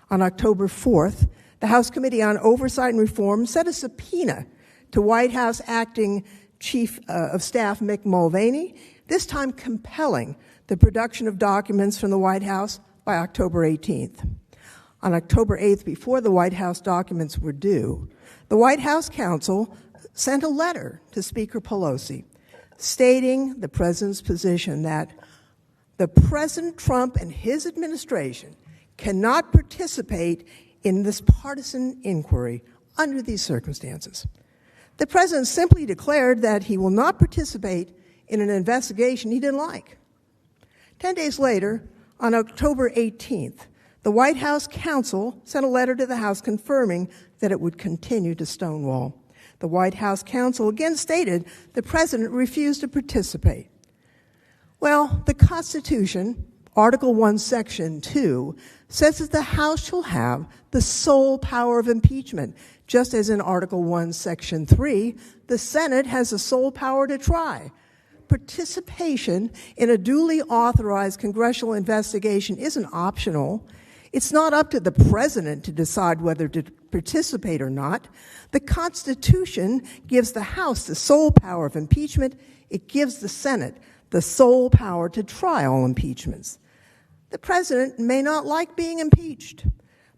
On October 4th, the House Committee on Oversight and Reform set a subpoena to White House Acting Chief of Staff Mick Mulvaney, this time compelling the production of documents from the White House by October 18th. On October 8th, before the White House documents were due, the White House counsel sent a letter to Speaker Pelosi stating the President's position that the President Trump and his administration cannot participate in this partisan inquiry under these circumstances. The President simply declared that he will not participate in an investigation he didn't like. 10 days later, on October 18th, the White House counsel sent a letter to the House confirming that it would continue to stonewall. The White House counsel again stated the President refused to participate. Well, the Constitution, Article 1, Section 2, says that the House shall have the sole power of impeachment, just as in Article 1, Section 3, the Senate has the sole power to try. Participation in a duly authorized congressional investigation isn't optional. It's not up to the President to decide whether to participate or not. The Constitution gives the House the sole power of impeachment. It gives the Senate the sole power to try all impeachments. The President may not like being impeached,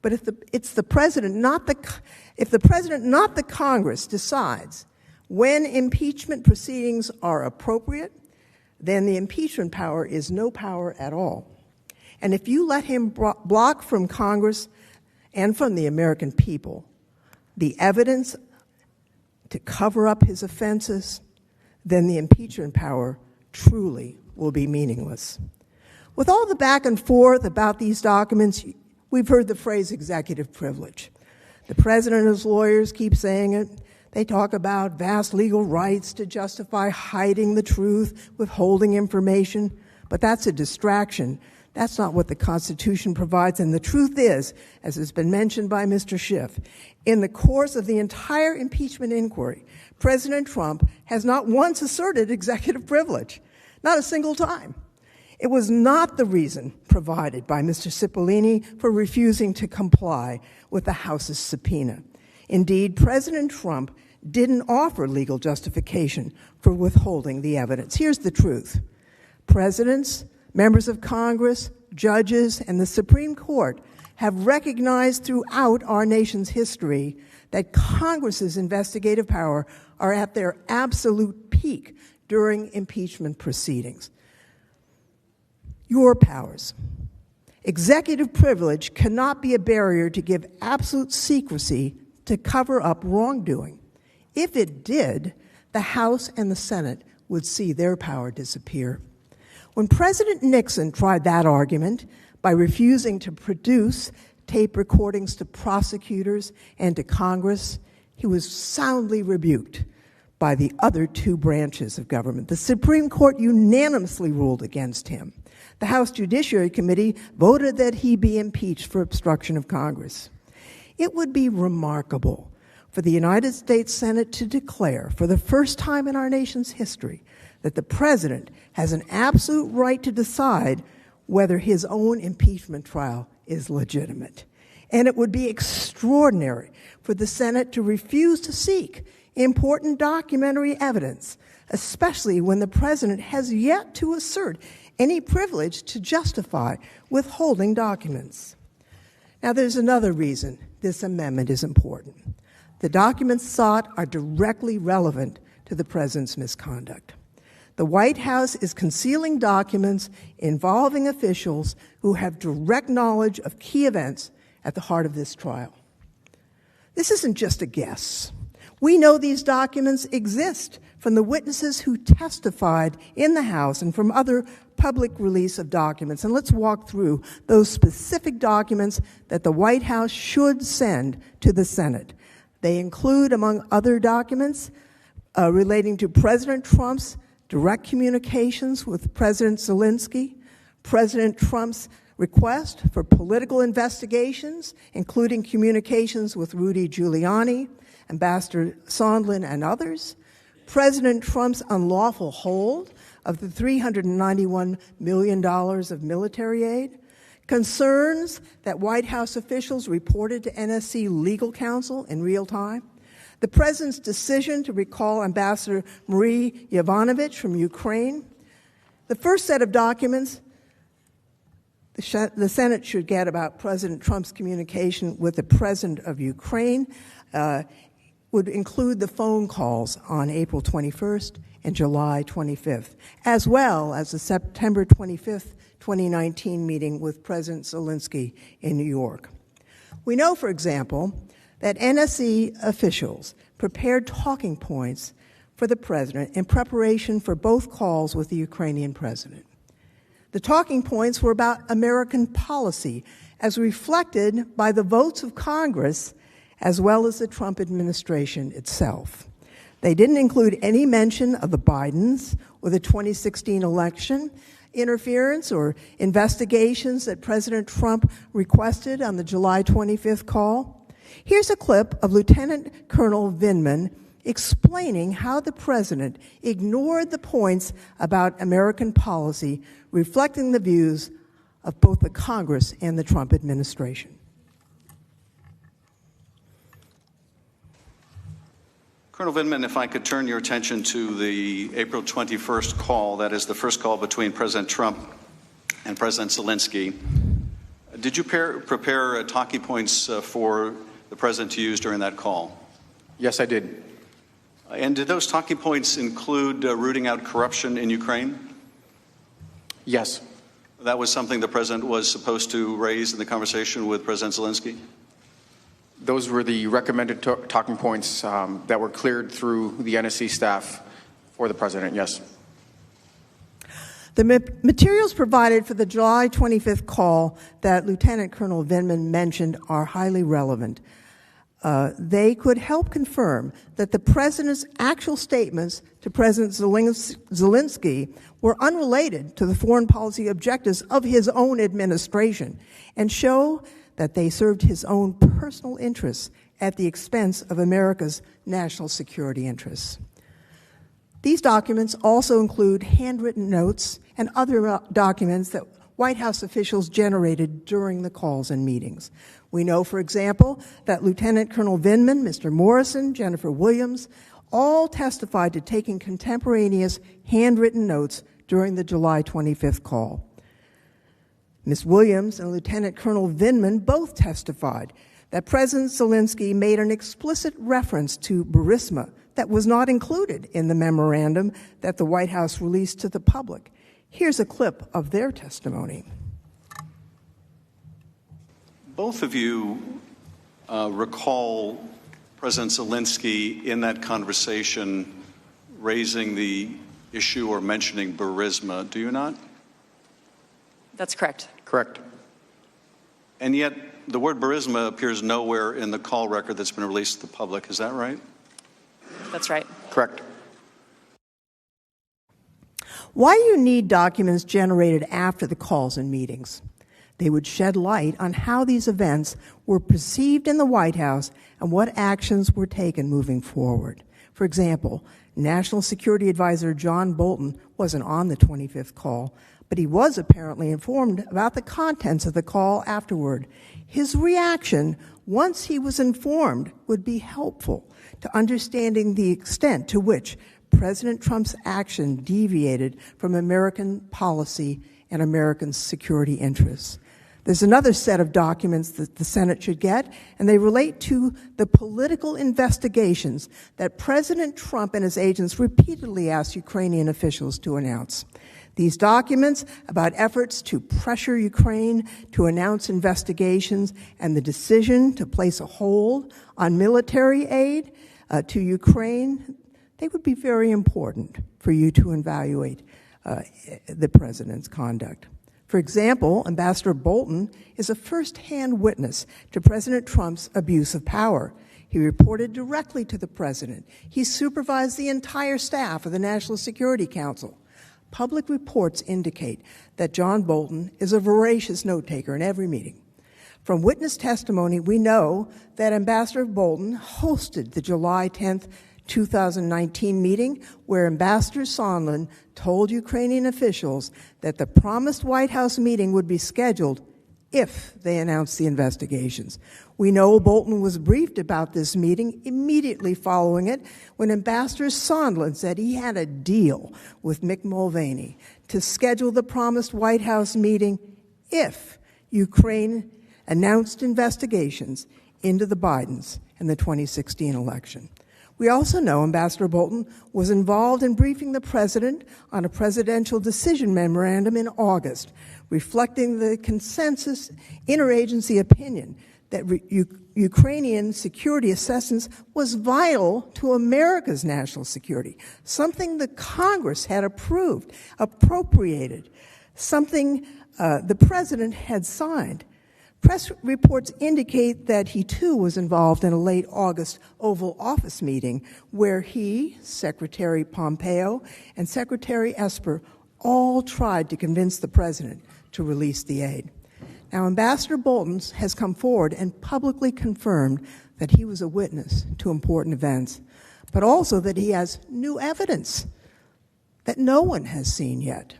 but if the President, not the Congress, decides when impeachment proceedings are appropriate, then the impeachment power is no power at all. And if you let him block from Congress and from the American people the evidence to cover up his offenses, then the impeachment power truly will be meaningless. With all the back and forth about these documents, we've heard the phrase executive privilege. The President and his lawyers keep saying it. They talk about vast legal rights to justify hiding the truth, withholding information, but that's a distraction. That's not what the Constitution provides, and the truth is, as has been mentioned by Mr. Schiff, in the course of the entire impeachment inquiry, President Trump has not once asserted executive privilege, not a single time. It was not the reason provided by Mr. Cipollone for refusing to comply with the House's subpoena. Indeed, President Trump didn't offer legal justification for withholding the evidence. Here's the truth. Presidents, members of Congress, judges, and the Supreme Court have recognized throughout our nation's history that Congress's investigative power are at their absolute peak during impeachment proceedings. Your powers. Executive privilege cannot be a barrier to give absolute secrecy to cover up wrongdoing. If it did, the House and the Senate would see their power disappear. When President Nixon tried that argument by refusing to produce tape recordings to prosecutors and to Congress, he was soundly rebuked by the other two branches of government. The Supreme Court unanimously ruled against him. The House Judiciary Committee voted that he be impeached for obstruction of Congress. It would be remarkable for the United States Senate to declare, for the first time in our nation's history, that the president has an absolute right to decide whether his own impeachment trial is legitimate. And it would be extraordinary for the Senate to refuse to seek important documentary evidence, especially when the president has yet to assert any privilege to justify withholding documents. Now, there's another reason this amendment is important. The documents sought are directly relevant to the president's misconduct. The White House is concealing documents involving officials who have direct knowledge of key events at the heart of this trial. This isn't just a guess. We know these documents exist from the witnesses who testified in the House and from other public release of documents. And let's walk through those specific documents that the White House should send to the Senate. They include, among other documents, relating to President Trump's direct communications with President Zelensky, President Trump's request for political investigations, including communications with Rudy Giuliani, Ambassador Sondland, and others, President Trump's unlawful hold of the $391 million of military aid, concerns that White House officials reported to NSC legal counsel in real time, the president's decision to recall Ambassador Marie Yovanovitch from Ukraine. The first set of documents the Senate should get about President Trump's communication with the president of Ukraine would include the phone calls on April 21st and July 25th, as well as the September 25th, 2019 meeting with President Zelensky in New York. We know, for example, that NSC officials prepared talking points for the president in preparation for both calls with the Ukrainian president. The talking points were about American policy as reflected by the votes of Congress as well as the Trump administration itself. They didn't include any mention of the Bidens or the 2016 election, interference or investigations that President Trump requested on the July 25th call. Here's a clip of Lieutenant Colonel Vindman explaining how the president ignored the points about American policy, reflecting the views of both the Congress and the Trump administration. Colonel Vindman, if I could turn your attention to the April 21st call, that is the first call between President Trump and President Zelensky. Did you prepare talking points for the president to use during that call? Yes, I did. And did those talking points include rooting out corruption in Ukraine? Yes. That was something the president was supposed to raise in the conversation with President Zelensky? Those were the recommended talking points that were cleared through the NSC staff for the president, yes. The materials provided for the July 25th call that Lieutenant Colonel Vindman mentioned are highly relevant. they could help confirm that the president's actual statements to President Zelensky were unrelated to the foreign policy objectives of his own administration and show that they served his own personal interests at the expense of America's national security interests. These documents also include handwritten notes and other documents that White House officials generated during the calls and meetings. We know, for example, that Lieutenant Colonel Vindman, Mr. Morrison, Jennifer Williams, all testified to taking contemporaneous handwritten notes during the July 25th call. Ms. Williams and Lieutenant Colonel Vindman both testified that President Zelensky made an explicit reference to Burisma that was not included in the memorandum that the White House released to the public. Here's a clip of their testimony. Both of you recall President Zelensky in that conversation raising the issue or mentioning Burisma, do you not? That's correct. Correct. And yet the word Burisma appears nowhere in the call record that's been released to the public. Is that right? That's right. Correct. Why do you need documents generated after the calls and meetings? They would shed light on how these events were perceived in the White House and what actions were taken moving forward. For example, National Security Advisor John Bolton wasn't on the 25th call, but he was apparently informed about the contents of the call afterward. His reaction, once he was informed, would be helpful to understanding the extent to which President Trump's action deviated from American policy and American security interests. There's another set of documents that the Senate should get, and they relate to the political investigations that President Trump and his agents repeatedly asked Ukrainian officials to announce. These documents about efforts to pressure Ukraine to announce investigations and the decision to place a hold on military aid to Ukraine, they would be very important for you to evaluate the president's conduct. For example, Ambassador Bolton is a first-hand witness to President Trump's abuse of power. He reported directly to the president. He supervised the entire staff of the National Security Council. Public reports indicate that John Bolton is a voracious note-taker in every meeting. From witness testimony, we know that Ambassador Bolton hosted the July 10th 2019 meeting where Ambassador Sondland told Ukrainian officials that the promised White House meeting would be scheduled if they announced the investigations. We know Bolton was briefed about this meeting immediately following it when Ambassador Sondland said he had a deal with Mick Mulvaney to schedule the promised White House meeting if Ukraine announced investigations into the Bidens in the 2016 election. We also know Ambassador Bolton was involved in briefing the president on a presidential decision memorandum in August, reflecting the consensus interagency opinion that Ukrainian security assistance was vital to America's national security, something the Congress had approved, appropriated, something the president had signed. Press reports indicate that he, too, was involved in a late August Oval Office meeting where he, Secretary Pompeo, and Secretary Esper all tried to convince the president to release the aid. Now, Ambassador Bolton has come forward and publicly confirmed that he was a witness to important events, but also that he has new evidence that no one has seen yet.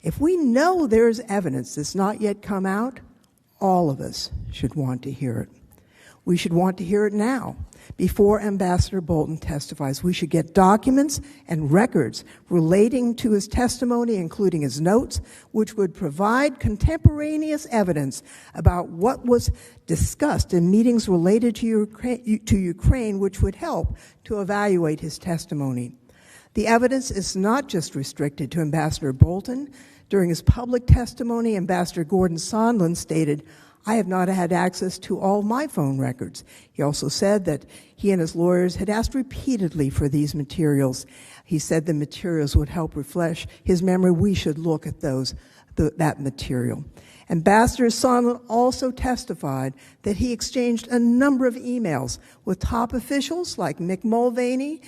If we know there is evidence that's not yet come out, all of us should want to hear it. We should want to hear it now. Before Ambassador Bolton testifies, we should get documents and records relating to his testimony, including his notes, which would provide contemporaneous evidence about what was discussed in meetings related to Ukraine, which would help to evaluate his testimony. The evidence is not just restricted to Ambassador Bolton. During his public testimony, Ambassador Gordon Sondland stated, I have not had access to all my phone records. He also said that he and his lawyers had asked repeatedly for these materials. He said the materials would help refresh his memory. We should look at that material. Ambassador Sondland also testified that he exchanged a number of emails with top officials like Mick Mulvaney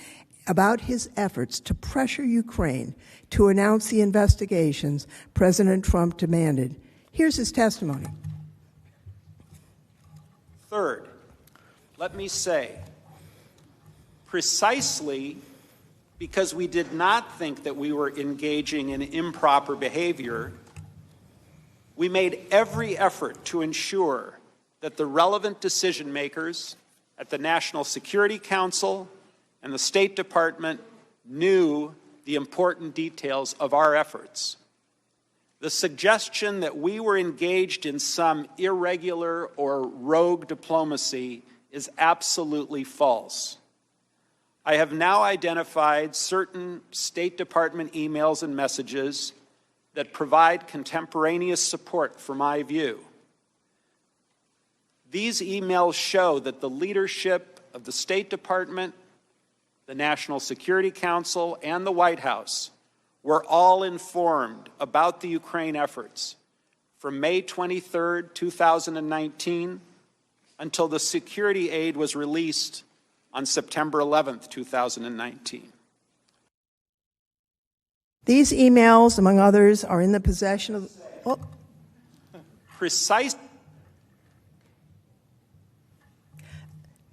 about his efforts to pressure Ukraine to announce the investigations President Trump demanded. Here's his testimony. Third, let me say, precisely because we did not think that we were engaging in improper behavior, we made every effort to ensure that the relevant decision makers at the National Security Council and the State Department knew the important details of our efforts. The suggestion that we were engaged in some irregular or rogue diplomacy is absolutely false. I have now identified certain State Department emails and messages that provide contemporaneous support for my view. These emails show that the leadership of the State Department, the National Security Council, and the White House were all informed about the Ukraine efforts from May 23, 2019, until the security aid was released on September 11, 2019. These emails, among others, are in the possession of... Oh.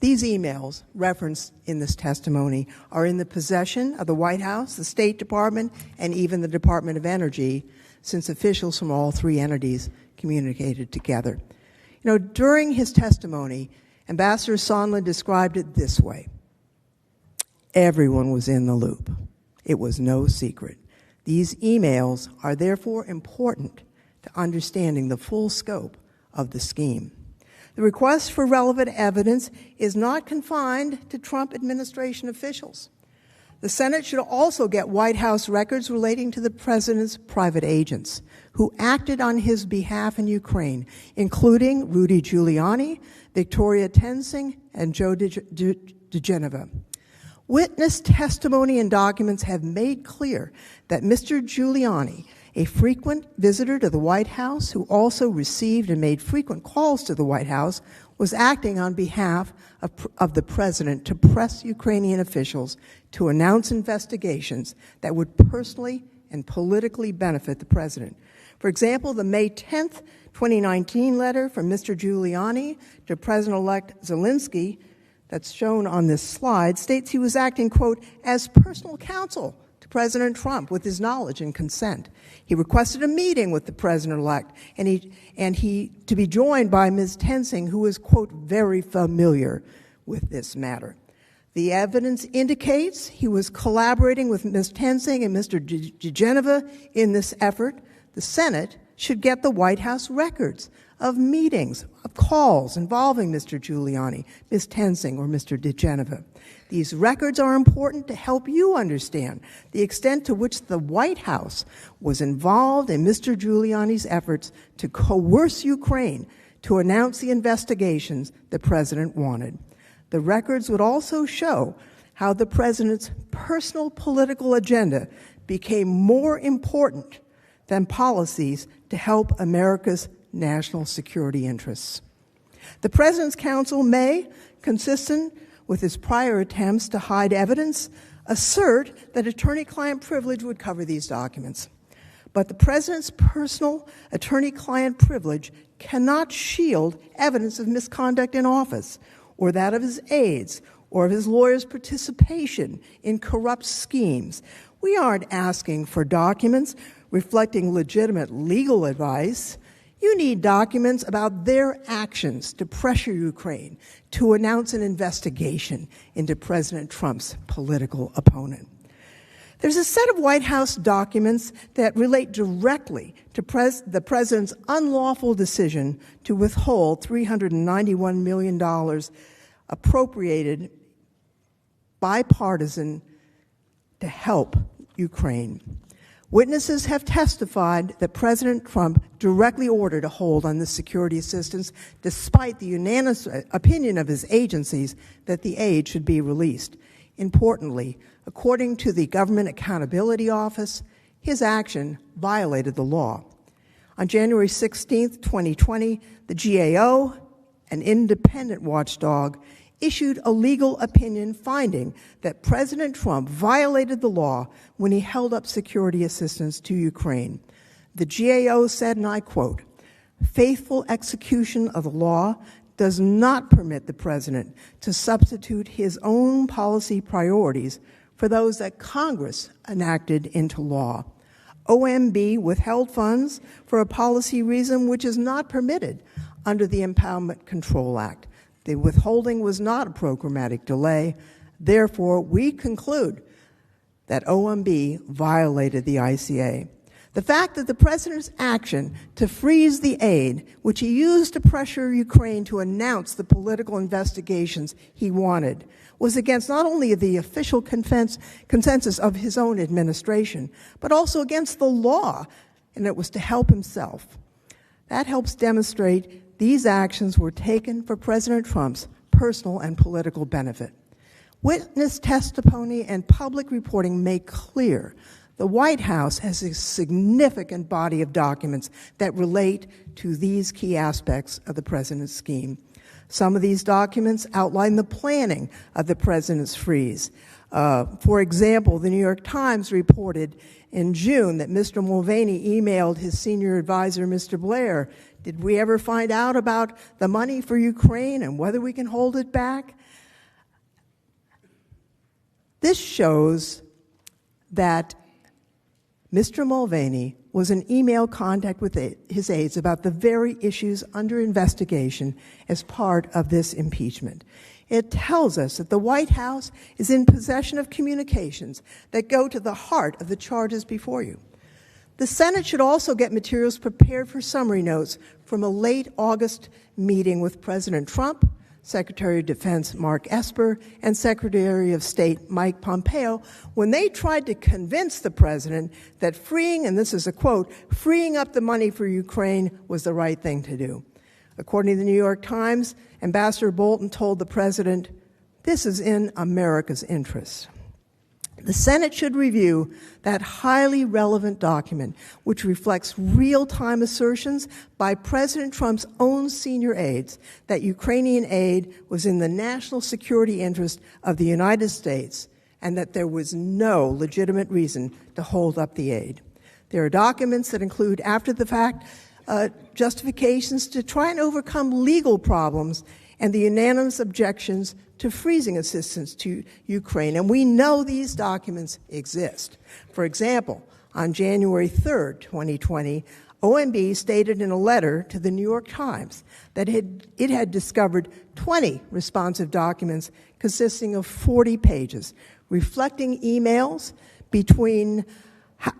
These emails referenced in this testimony are in the possession of the White House, the State Department, and even the Department of Energy, since officials from all three entities communicated together. You know, during his testimony, Ambassador Sondland described it this way. Everyone was in the loop. It was no secret. These emails are therefore important to understanding the full scope of the scheme. The request for relevant evidence is not confined to Trump administration officials. The Senate should also get White House records relating to the president's private agents who acted on his behalf in Ukraine, including Rudy Giuliani, Victoria Tensing, and Joe diGenova. Witness testimony and documents have made clear that Mr. Giuliani, a frequent visitor to the White House who also received and made frequent calls to the White House, was acting on behalf of the president to press Ukrainian officials to announce investigations that would personally and politically benefit the president. For example, the May 10th, 2019 letter from Mr. Giuliani to President-elect Zelensky that's shown on this slide states he was acting, quote, as personal counsel to President Trump with his knowledge and consent. He requested a meeting with the president-elect and he to be joined by Ms. Tensing, who is, quote, very familiar with this matter. The evidence indicates he was collaborating with Ms. Tensing and Mr. diGenova in this effort. The Senate should get the White House records of meetings, of calls involving Mr. Giuliani, Ms. Tensing, or Mr. diGenova. These records are important to help you understand the extent to which the White House was involved in Mr. Giuliani's efforts to coerce Ukraine to announce the investigations the president wanted. The records would also show how the president's personal political agenda became more important than policies to help America's national security interests. The President's Counsel may, consistent with his prior attempts to hide evidence, assert that attorney-client privilege would cover these documents. But the President's personal attorney-client privilege cannot shield evidence of misconduct in office, or that of his aides, or of his lawyers' participation in corrupt schemes. We aren't asking for documents reflecting legitimate legal advice. You need documents about their actions to pressure Ukraine to announce an investigation into President Trump's political opponent. There's a set of White House documents that relate directly to the president's unlawful decision to withhold $391 million appropriated bipartisan to help Ukraine. Witnesses have testified that President Trump directly ordered a hold on this security assistance, despite the unanimous opinion of his agencies that the aid should be released. Importantly, according to the Government Accountability Office, his action violated the law. On January 16, 2020, the GAO, an independent watchdog, issued a legal opinion finding that President Trump violated the law when he held up security assistance to Ukraine. The GAO said, and I quote, "Faithful execution of the law does not permit the president to substitute his own policy priorities for those that Congress enacted into law. OMB withheld funds for a policy reason which is not permitted under the Empowerment Control Act. The withholding was not a programmatic delay. Therefore, we conclude that OMB violated the ICA. The fact that the president's action to freeze the aid, which he used to pressure Ukraine to announce the political investigations he wanted, was against not only the official consensus of his own administration, but also against the law, and it was to help himself. That helps demonstrate these actions were taken for President Trump's personal and political benefit. Witness testimony and public reporting make clear the White House has a significant body of documents that relate to these key aspects of the president's scheme. Some of these documents outline the planning of the president's freeze. For example, the New York Times reported in June that Mr. Mulvaney emailed his senior advisor, Mr. Blair, "Did we ever find out about the money for Ukraine and whether we can hold it back?" This shows that Mr. Mulvaney was in email contact with his aides about the very issues under investigation as part of this impeachment. It tells us that the White House is in possession of communications that go to the heart of the charges before you. The Senate should also get materials prepared for summary notes from a late August meeting with President Trump, Secretary of Defense Mark Esper, and Secretary of State Mike Pompeo when they tried to convince the president that freeing, and this is a quote, "freeing up the money for Ukraine was the right thing to do." According to the New York Times, Ambassador Bolton told the president, "This is in America's interest." The Senate should review that highly relevant document, which reflects real-time assertions by President Trump's own senior aides that Ukrainian aid was in the national security interest of the United States and that there was no legitimate reason to hold up the aid. There are documents that include after-the-fact justifications to try and overcome legal problems and the unanimous objections to freezing assistance to Ukraine. And we know these documents exist. For example, on January 3rd, 2020, OMB stated in a letter to the New York Times that it had discovered 20 responsive documents consisting of 40 pages, reflecting emails between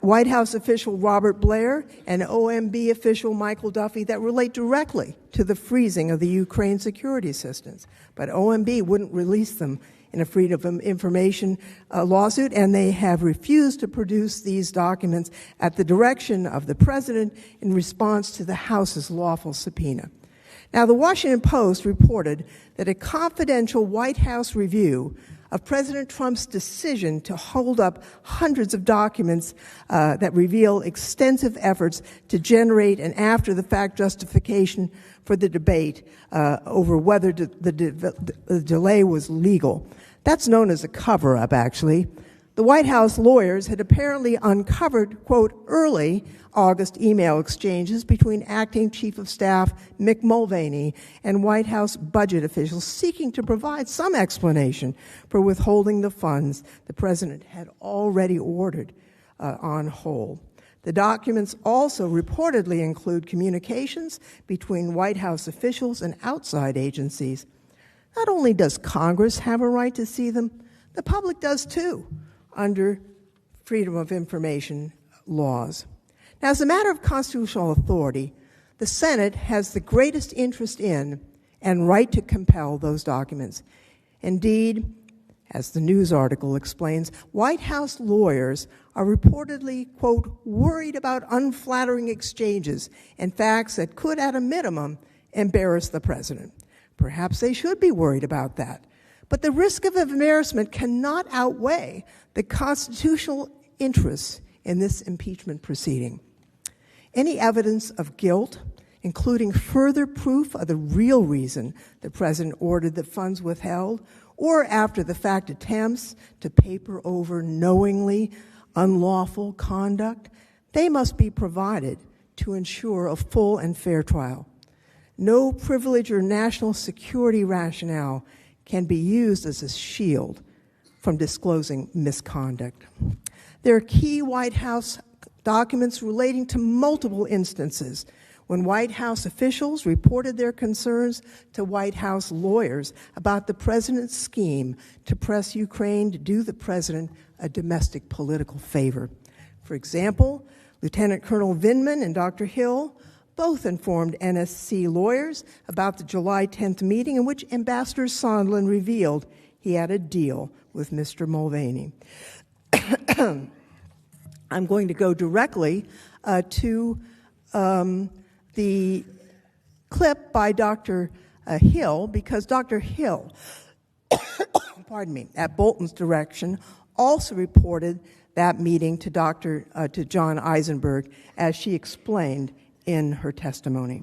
White House official Robert Blair and OMB official Michael Duffy that relate directly to the freezing of the Ukraine security assistance. But OMB wouldn't release them in a Freedom of Information lawsuit, and they have refused to produce these documents at the direction of the president in response to the House's lawful subpoena. Now, the Washington Post reported that a confidential White House review of President Trump's decision to hold up hundreds of documents that reveal extensive efforts to generate an after-the-fact justification for the debate over whether the delay was legal. That's known as a cover-up, actually. The White House lawyers had apparently uncovered, quote, early August email exchanges between Acting Chief of Staff Mick Mulvaney and White House budget officials seeking to provide some explanation for withholding the funds the president had already ordered on hold. The documents also reportedly include communications between White House officials and outside agencies. Not only does Congress have a right to see them, the public does too, under Freedom of Information laws. Now, as a matter of constitutional authority, the Senate has the greatest interest in and right to compel those documents. Indeed, As the news article explains, White House lawyers are reportedly, quote, worried about unflattering exchanges and facts that could, at a minimum, embarrass the president. Perhaps they should be worried about that. But the risk of embarrassment cannot outweigh the constitutional interests in this impeachment proceeding. Any evidence of guilt, including further proof of the real reason the president ordered the funds withheld, or after the fact attempts to paper over knowingly unlawful conduct, they must be provided to ensure a full and fair trial. No privilege or national security rationale can be used as a shield from disclosing misconduct. There are key White House documents relating to multiple instances when White House officials reported their concerns to White House lawyers about the president's scheme to press Ukraine to do the president a domestic political favor. For example, Lieutenant Colonel Vindman and Dr. Hill both informed NSC lawyers about the July 10th meeting in which Ambassador Sondland revealed he had a deal with Mr. Mulvaney. I'm going to go directly to the clip by Dr. Hill, because Dr. Hill, pardon me, at Bolton's direction, also reported that meeting to John Eisenberg, as she explained in her testimony.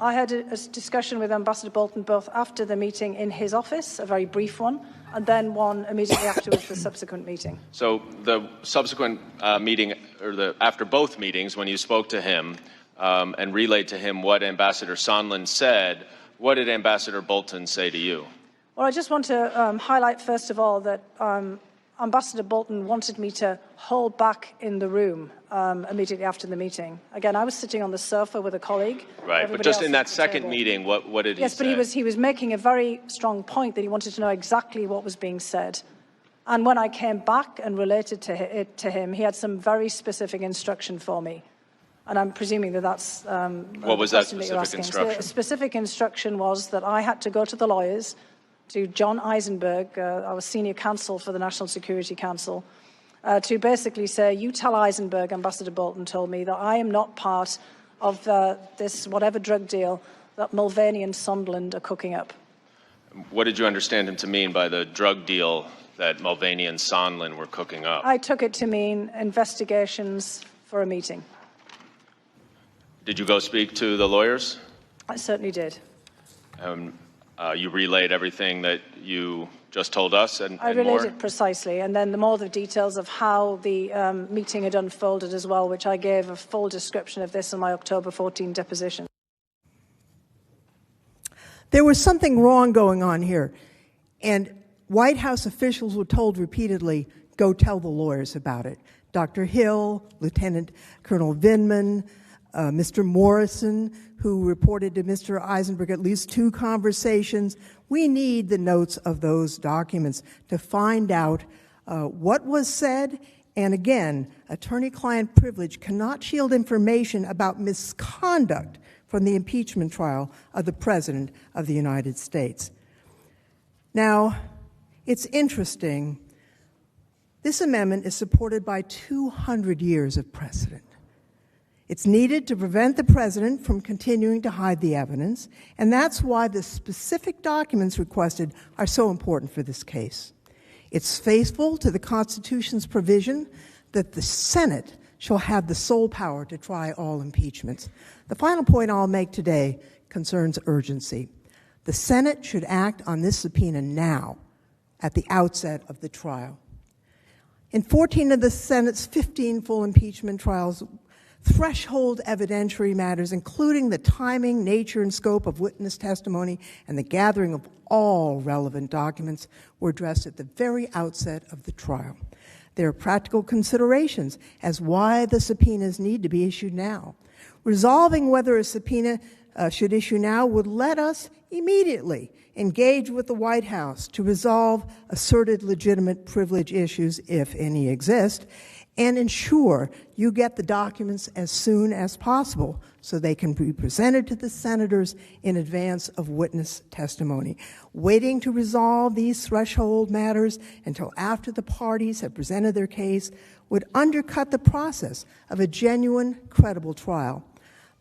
I had a discussion with Ambassador Bolton both after the meeting in his office, a very brief one, and then one immediately afterwards, the subsequent meeting. So the subsequent meeting, or after both meetings, when you spoke to him and relayed to him what Ambassador Sondland said, what did Ambassador Bolton say to you? Well, I just want to highlight, first of all, that Ambassador Bolton wanted me to hold back in the room immediately after the meeting. Again, I was sitting on the sofa with a colleague. Right, but just in that second meeting, what did he say? Yes, but he was making a very strong point that he wanted to know exactly what was being said. And when I came back and related it to him, he had some very specific instruction for me. And I'm presuming that that's what was that specific instruction? The specific instruction was that I had to go to the lawyers, to John Eisenberg, our senior counsel for the National Security Council, to basically say, you tell Eisenberg, Ambassador Bolton told me, that I am not part of this whatever drug deal that Mulvaney and Sondland are cooking up. What did you understand him to mean by the drug deal that Mulvaney and Sondland were cooking up? I took it to mean investigations for a meeting. Did you go speak to the lawyers? I certainly did. You relayed everything that you just told us and I relayed more? it precisely, and then the details of how the meeting had unfolded as well, which I gave a full description of this in my October 14 deposition. There was something wrong going on here, and White House officials were told repeatedly, go tell the lawyers about it. Dr. Hill, Lieutenant Colonel Vindman, Mr. Morrison, who reported to Mr. Eisenberg at least 2 conversations. We need the notes of those documents to find out what was said. And again, attorney-client privilege cannot shield information about misconduct from the impeachment trial of the President of the United States. Now, it's interesting. This amendment is supported by 200 years of precedent. It's needed to prevent the president from continuing to hide the evidence, and that's why the specific documents requested are so important for this case. It's faithful to the Constitution's provision that the Senate shall have the sole power to try all impeachments. The final point I'll make today concerns urgency. The Senate should act on this subpoena now, at the outset of the trial. In 14 of the Senate's 15 full impeachment trials, threshold evidentiary matters, including the timing, nature, and scope of witness testimony and the gathering of all relevant documents, were addressed at the very outset of the trial. There are practical considerations as why the subpoenas need to be issued now. Resolving whether a subpoena should issue now would let us immediately engage with the White House to resolve asserted legitimate privilege issues, if any exist, and ensure you get the documents as soon as possible so they can be presented to the senators in advance of witness testimony. Waiting to resolve these threshold matters until after the parties have presented their case would undercut the process of a genuine, credible trial.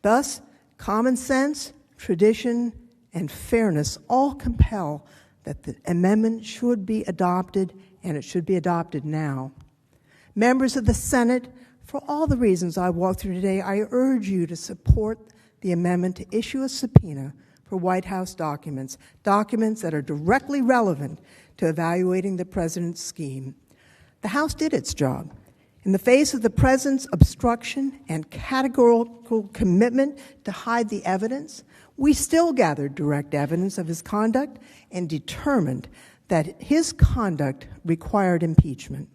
Thus, common sense, tradition, and fairness all compel that the amendment should be adopted, and it should be adopted now. Members of the Senate, for all the reasons I walked through today, I urge you to support the amendment to issue a subpoena for White House documents, documents that are directly relevant to evaluating the president's scheme. The House did its job. In the face of the president's obstruction and categorical commitment to hide the evidence, we still gathered direct evidence of his conduct and determined that his conduct required impeachment.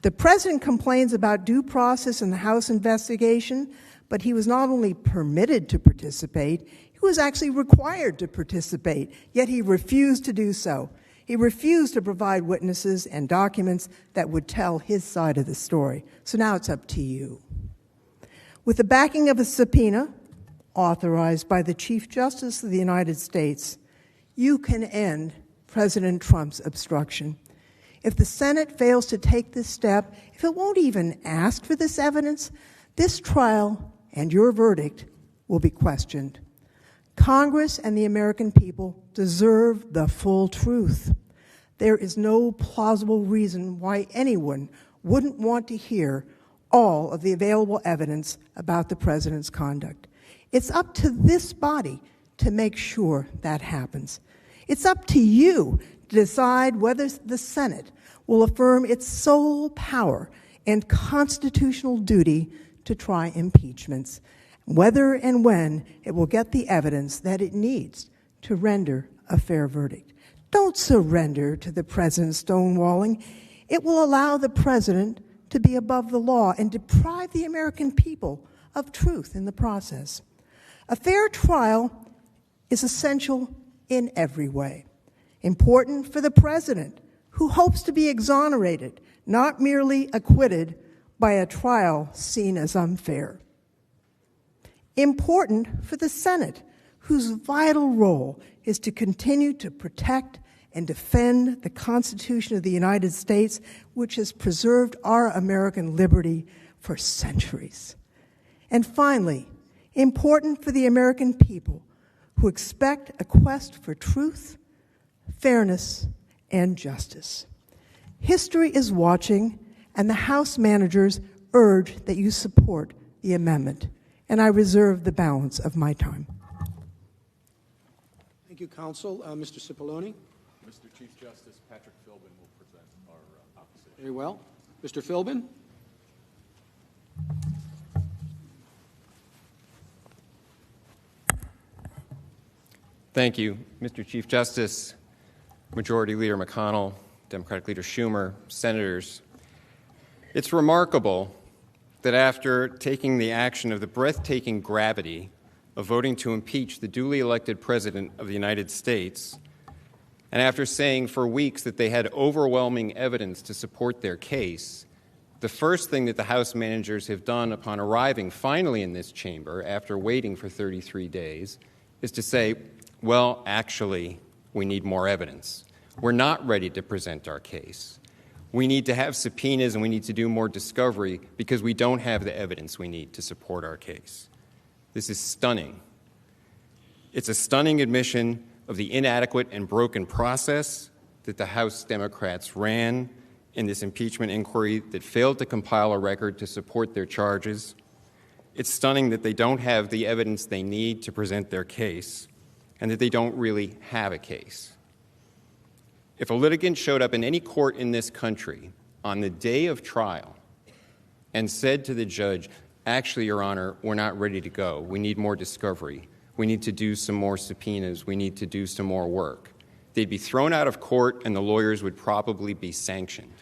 The president complains about due process in the House investigation, but he was not only permitted to participate, he was actually required to participate, yet he refused to do so. He refused to provide witnesses and documents that would tell his side of the story. So now it's up to you. With the backing of a subpoena authorized by the Chief Justice of the United States, you can end President Trump's obstruction. If the Senate fails to take this step, if it won't even ask for this evidence, this trial and your verdict will be questioned. Congress and the American people deserve the full truth. There is no plausible reason why anyone wouldn't want to hear all of the available evidence about the president's conduct. It's up to this body to make sure that happens. It's up to you to decide whether the Senate will affirm its sole power and constitutional duty to try impeachments, whether and when it will get the evidence that it needs to render a fair verdict. Don't surrender to the president's stonewalling. It will allow the president to be above the law and deprive the American people of truth in the process. A fair trial is essential in every way. Important for the president, who hopes to be exonerated, not merely acquitted by a trial seen as unfair. Important for the Senate, whose vital role is to continue to protect and defend the Constitution of the United States, which has preserved our American liberty for centuries. And finally, important for the American people, who expect a quest for truth, fairness, and justice. History is watching, and the House managers urge that you support the amendment, and I reserve the balance of my time. Thank you, Counsel. Mr. Cipollone. Mr. Chief Justice, Patrick Philbin will present our opposition. Very well. Mr. Philbin. Thank you, Mr. Chief Justice, Majority Leader McConnell, Democratic Leader Schumer, Senators. It's remarkable that after taking the action of the breathtaking gravity of voting to impeach the duly elected President of the United States, and after saying for weeks that they had overwhelming evidence to support their case, the first thing that the House managers have done upon arriving finally in this chamber after waiting for 33 days is to say, well, actually, we need more evidence. We're not ready to present our case. We need to have subpoenas and we need to do more discovery because we don't have the evidence we need to support our case. This is stunning. It's a stunning admission of the inadequate and broken process that the House Democrats ran in this impeachment inquiry that failed to compile a record to support their charges. It's stunning that they don't have the evidence they need to present their case and that they don't really have a case. If a litigant showed up in any court in this country on the day of trial and said to the judge, actually, Your Honor, we're not ready to go. We need more discovery. We need to do some more subpoenas. We need to do some more work. They'd be thrown out of court and the lawyers would probably be sanctioned.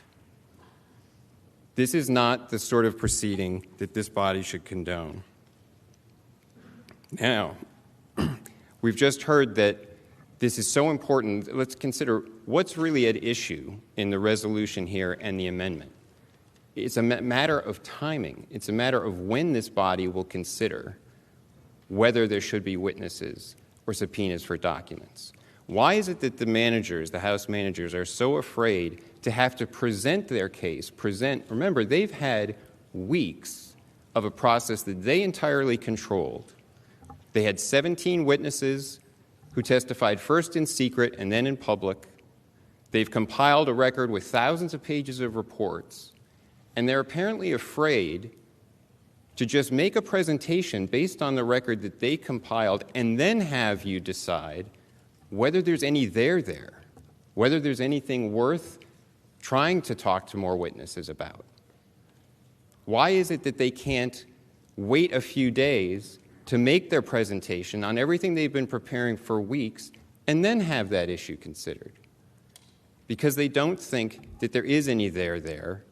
This is not the sort of proceeding that this body should condone. Now, we've just heard that this is so important. Let's consider what's really at issue in the resolution here and the amendment. it's a matter of timing. It's a matter of when this body will consider whether there should be witnesses or subpoenas for documents. Why is it that the managers, the House managers, are so afraid to have to present their case? Remember, they've had weeks of a process that they entirely controlled. They had 17 witnesses who testified first in secret and then in public. They've compiled a record with thousands of pages of reports, and they're apparently afraid to just make a presentation based on the record that they compiled and then have you decide whether there's any there, whether there's anything worth trying to talk to more witnesses about. Why is it that they can't wait a few days to make their presentation on everything they've been preparing for weeks and then have that issue considered? Because they don't think that there is any there,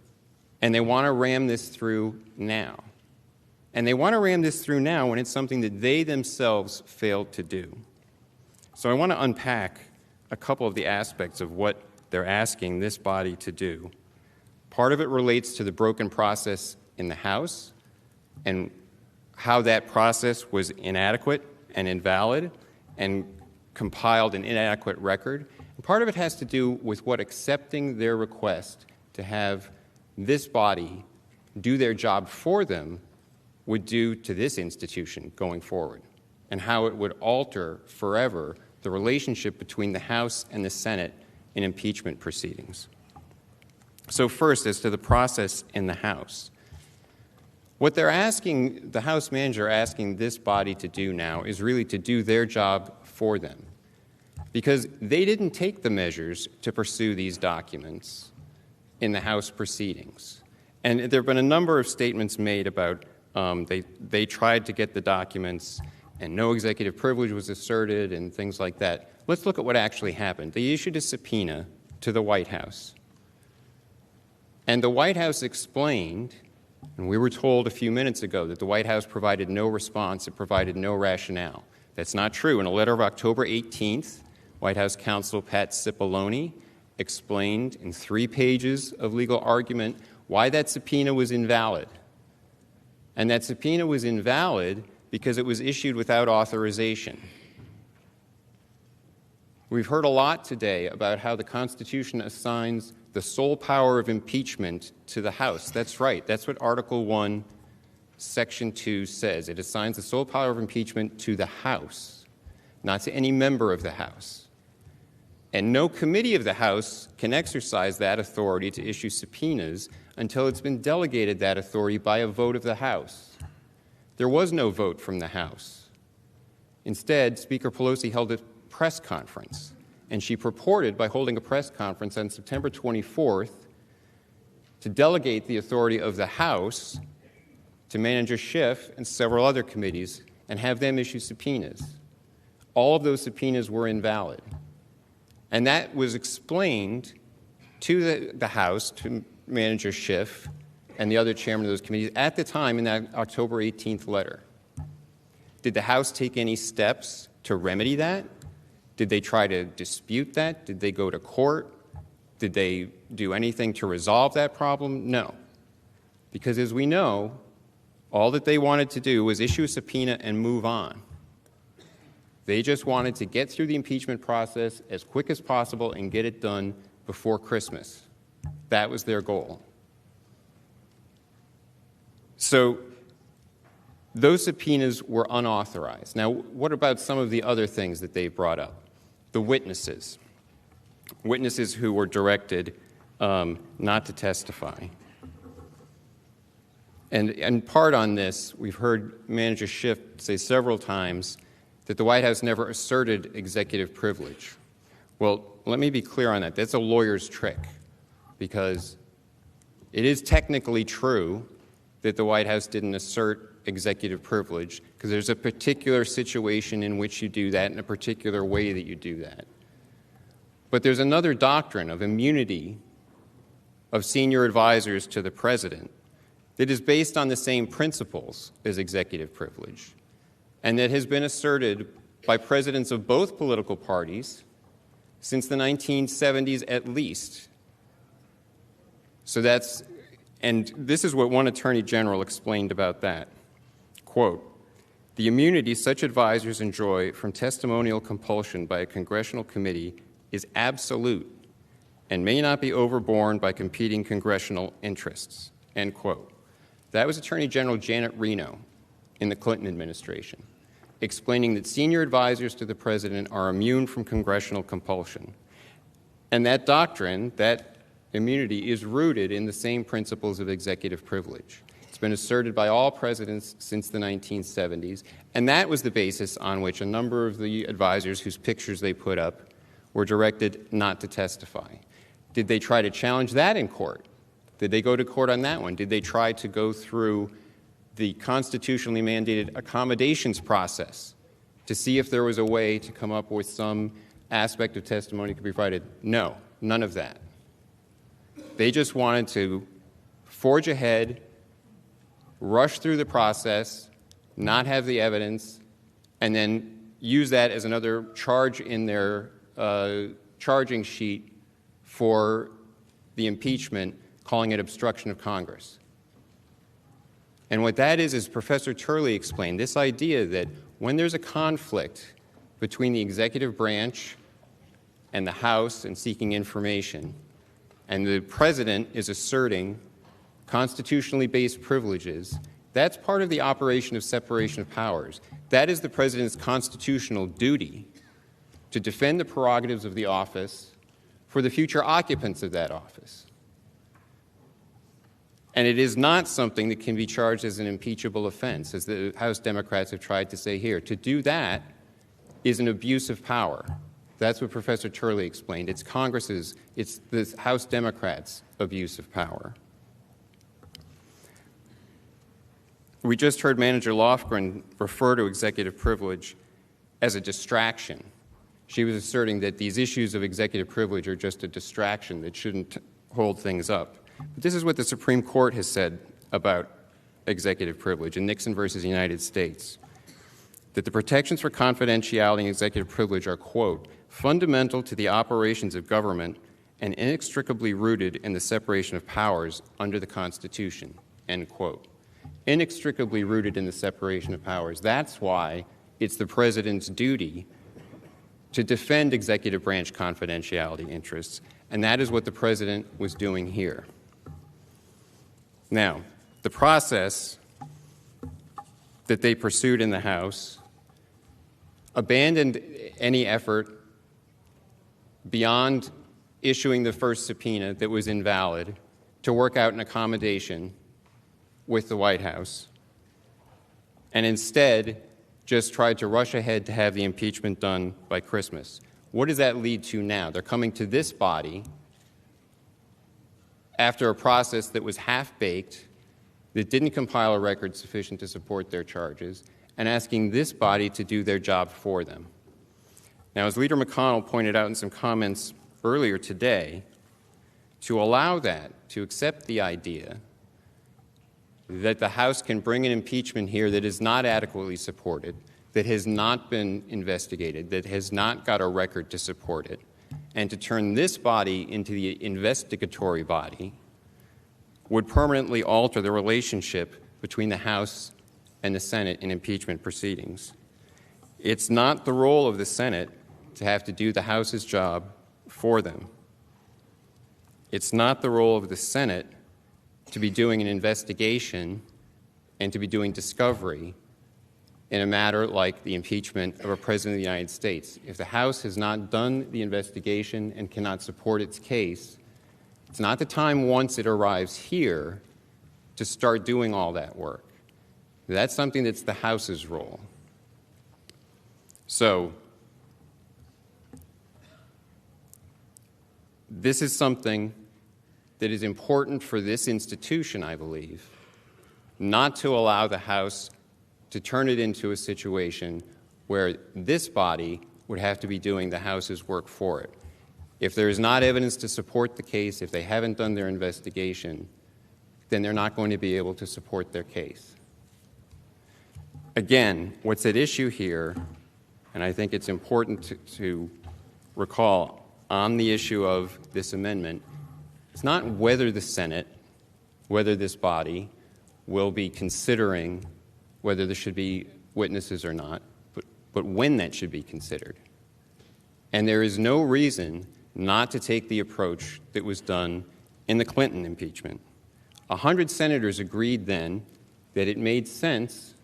and they want to ram this through now. And they want to ram this through now when it's something that they themselves failed to do. So I want to unpack a couple of the aspects of what they're asking this body to do. Part of it relates to the broken process in the House and how that process was inadequate and invalid and compiled an inadequate record. And part of it has to do with what accepting their request to have this body do their job for them would do to this institution going forward, and how it would alter forever the relationship between the House and the Senate in impeachment proceedings. So first, as to the process in the House, what they're asking, the House manager asking this body to do now is really to do their job for them, because they didn't take the measures to pursue these documents in the House proceedings. And there have been a number of statements made about they tried to get the documents and no executive privilege was asserted and things like that. Let's look at what actually happened. They issued a subpoena to the White House. And the White House explained, and we were told a few minutes ago that the White House provided no response, it provided no rationale. That's not true. In a letter of October 18th, White House counsel Pat Cipollone explained in 3 pages of legal argument why that subpoena was invalid. And that subpoena was invalid because it was issued without authorization. We've heard a lot today about how the Constitution assigns the sole power of impeachment to the House. That's right. That's what Article 1, Section 2 says. It assigns the sole power of impeachment to the House, not to any member of the House. And no committee of the House can exercise that authority to issue subpoenas until it's been delegated that authority by a vote of the House. There was no vote from the House. Instead, Speaker Pelosi held a press conference, and she purported by holding a press conference on September 24th to delegate the authority of the House to Manager Schiff and several other committees and have them issue subpoenas. All of those subpoenas were invalid. And that was explained to the House, to Manager Schiff and the other chairman of those committees at the time in that October 18th letter. Did the House take any steps to remedy that? Did they try to dispute that? Did they go to court? Did they do anything to resolve that problem? No. Because as we know, all that they wanted to do was issue a subpoena and move on. They just wanted to get through the impeachment process as quick as possible and get it done before Christmas. That was their goal. So those subpoenas were unauthorized. Now, what about some of the other things that they brought up? The witnesses. Witnesses who were directed not to testify. And part on this, we've heard Manager Schiff say several times that the White House never asserted executive privilege. Well, let me be clear on that. That's a lawyer's trick, because it is technically true that the White House didn't assert executive privilege, because there's a particular situation in which you do that and a particular way that you do that. But there's another doctrine of immunity of senior advisors to the president that is based on the same principles as executive privilege, and that has been asserted by presidents of both political parties since the 1970s at least. So that's And this is what one attorney general explained about that. Quote, "The immunity such advisors enjoy from testimonial compulsion by a congressional committee is absolute and may not be overborne by competing congressional interests." End quote. That was Attorney General Janet Reno in the Clinton administration, explaining that senior advisors to the president are immune from congressional compulsion. And that doctrine, that immunity, is rooted in the same principles of executive privilege. It's been asserted by all presidents since the 1970s, and that was the basis on which a number of the advisors whose pictures they put up were directed not to testify. Did they try to challenge that in court? Did they go to court on that one? Did they try to go through the constitutionally mandated accommodations process to see if there was a way to come up with some aspect of testimony that could be provided? No, none of that. They just wanted to forge ahead, rush through the process, not have the evidence, and then use that as another charge in their charging sheet for the impeachment, calling it obstruction of Congress. And what that is, as Professor Turley explained, this idea that when there's a conflict between the executive branch and the House and seeking information, and the president is asserting constitutionally based privileges, that's part of the operation of separation of powers. That is the president's constitutional duty to defend the prerogatives of the office for the future occupants of that office. And it is not something that can be charged as an impeachable offense, as the House Democrats have tried to say here. To do that is an abuse of power. That's what Professor Turley explained. It's Congress's, it's the House Democrats' abuse of power. We just heard Manager Lofgren refer to executive privilege as a distraction. She was asserting that these issues of executive privilege are just a distraction that shouldn't hold things up. But this is what the Supreme Court has said about executive privilege in Nixon versus United States, that the protections for confidentiality and executive privilege are, quote, fundamental to the operations of government and inextricably rooted in the separation of powers under the Constitution, end quote. Inextricably rooted in the separation of powers. That's why it's the president's duty to defend executive branch confidentiality interests, and that is what the president was doing here. Now, the process that they pursued in the House abandoned any effort beyond issuing the first subpoena that was invalid to work out an accommodation with the White House, and instead just tried to rush ahead to have the impeachment done by Christmas. What does that lead to now? They're coming to this body after a process that was half-baked, that didn't compile a record sufficient to support their charges, and asking this body to do their job for them. Now, as Leader McConnell pointed out in some comments earlier today, to allow that, to accept the idea that the House can bring an impeachment here that is not adequately supported, that has not been investigated, that has not got a record to support it, and to turn this body into the investigatory body would permanently alter the relationship between the House and the Senate in impeachment proceedings. It's not the role of the Senate to have to do the House's job for them. It's not the role of the Senate to be doing an investigation and to be doing discovery in a matter like the impeachment of a president of the United States. If the House has not done the investigation and cannot support its case, it's not the time once it arrives here to start doing all that work. That's something that's the House's role. So, this is something that is important for this institution, I believe, not to allow the House to turn it into a situation where this body would have to be doing the House's work for it. If there is not evidence to support the case, if they haven't done their investigation, then they're not going to be able to support their case. Again, what's at issue here, and I think it's important to recall on the issue of this amendment, it's not whether the Senate whether this body will be considering whether there should be witnesses or not, but when that should be considered. And there is no reason not to take the approach that was done in the Clinton impeachment. 100 senators agreed then that it made sense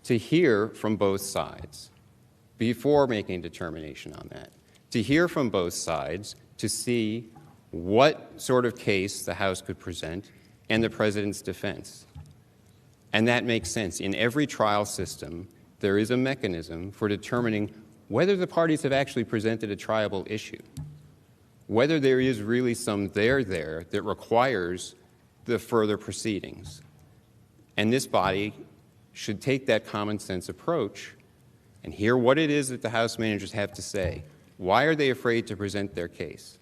to hear from both sides before making a determination on that, to hear from both sides to see what sort of case the House could present and the president's defense. And that makes sense. In every trial system, there is a mechanism for determining whether the parties have actually presented a triable issue, whether there is really some there that requires the further proceedings. And this body should take that common sense approach and hear what it is that the House managers have to say. Why are they afraid to present their case?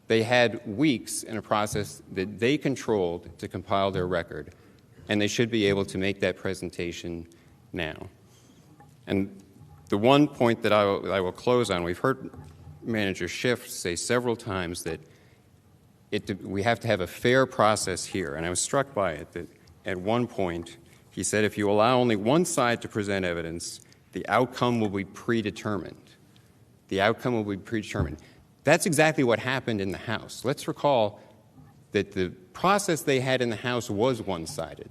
They had weeks in a process that they controlled to compile their record, and they should be able to make that presentation now. And the one point that I will close on, we've heard Manager Schiff say several times that we have to have a fair process here, and I was struck by it that at one point he said if you allow only one side to present evidence, the outcome will be predetermined. The outcome will be predetermined. That's exactly what happened in the House. Let's recall that the process they had in the House was one-sided.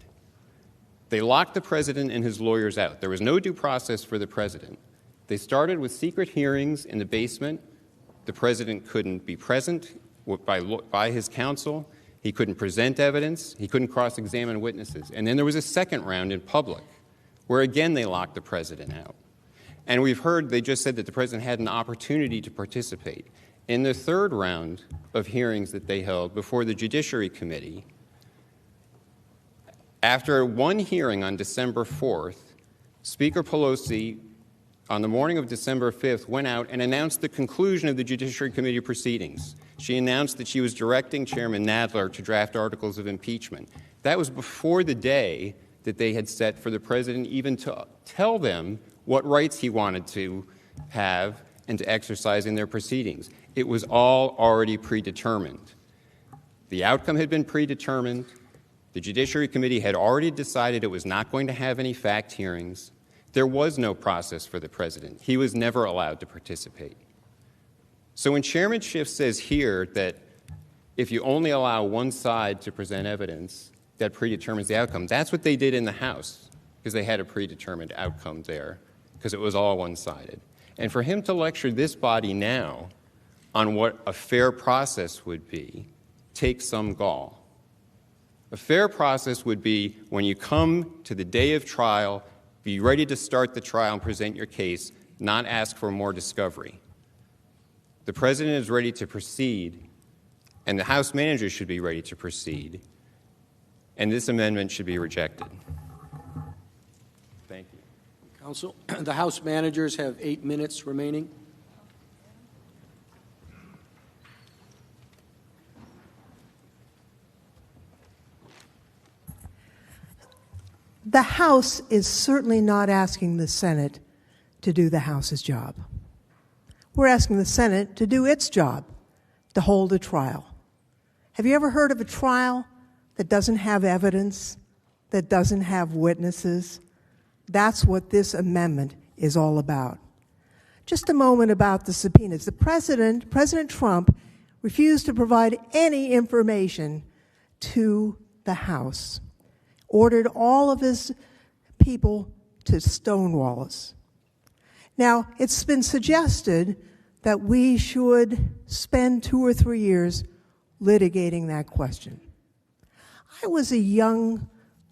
They locked the president and his lawyers out. There was no due process for the president. They started with secret hearings in the basement. The president couldn't be present by his counsel. He couldn't present evidence. He couldn't cross-examine witnesses. And then there was a second round in public where, again, they locked the president out. And we've heard they just said that the president had an opportunity to participate. In the third round of hearings that they held before the Judiciary Committee, after one hearing on December 4th, Speaker Pelosi, on the morning of December 5th, went out and announced the conclusion of the Judiciary Committee proceedings. She announced that she was directing Chairman Nadler to draft articles of impeachment. That was before the day that they had set for the president even to tell them what rights he wanted to have and to exercise in their proceedings. It was all already predetermined. The outcome had been predetermined. The Judiciary Committee had already decided it was not going to have any fact hearings. There was no process for the president. He was never allowed to participate. So when Chairman Schiff says here that if you only allow one side to present evidence, that predetermines the outcome, that's what they did in the House, because they had a predetermined outcome there, because it was all one-sided. And for him to lecture this body now on what a fair process would be takes some gall. A fair process would be when you come to the day of trial, be ready to start the trial and present your case, not ask for more discovery. The president is ready to proceed, and the House managers should be ready to proceed, and this amendment should be rejected. Thank you. Counsel, the House managers have 8 minutes remaining. The House is certainly not asking the Senate to do the House's job. We're asking the Senate to do its job, to hold a trial. Have you ever heard of a trial that doesn't have evidence, that doesn't have witnesses? That's what this amendment is all about. Just a moment about the subpoenas. President Trump, refused to provide any information to the House, ordered all of his people to stonewall us. Now, it's been suggested that we should spend 2 or 3 years litigating that question. I was a young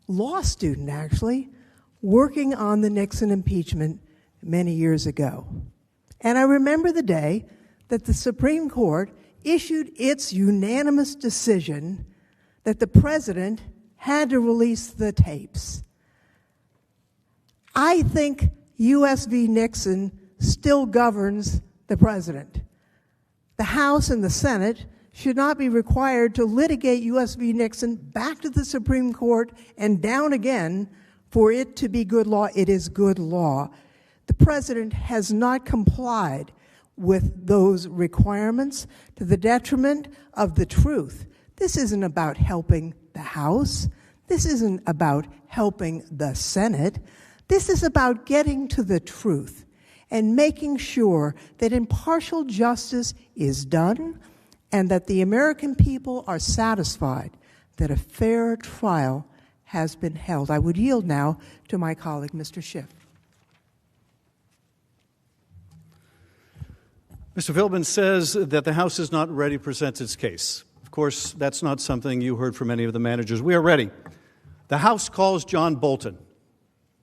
law student, actually, working on the Nixon impeachment many years ago. And I remember the day that the Supreme Court issued its unanimous decision that the president had to release the tapes. I think U.S. v. Nixon still governs the president. The House and the Senate should not be required to litigate U.S. v. Nixon back to the Supreme Court and down again for it to be good law. It is good law. The president has not complied with those requirements to the detriment of the truth This isn't about helping the House. This isn't about helping the Senate. This is about getting to the truth and making sure that impartial justice is done and that the American people are satisfied that a fair trial has been held. I would yield now to my colleague, Mr. Schiff. Mr. Philbin says that the House is not ready to present its case. Of course, that's not something you heard from any of the managers. We are ready. The House calls John Bolton.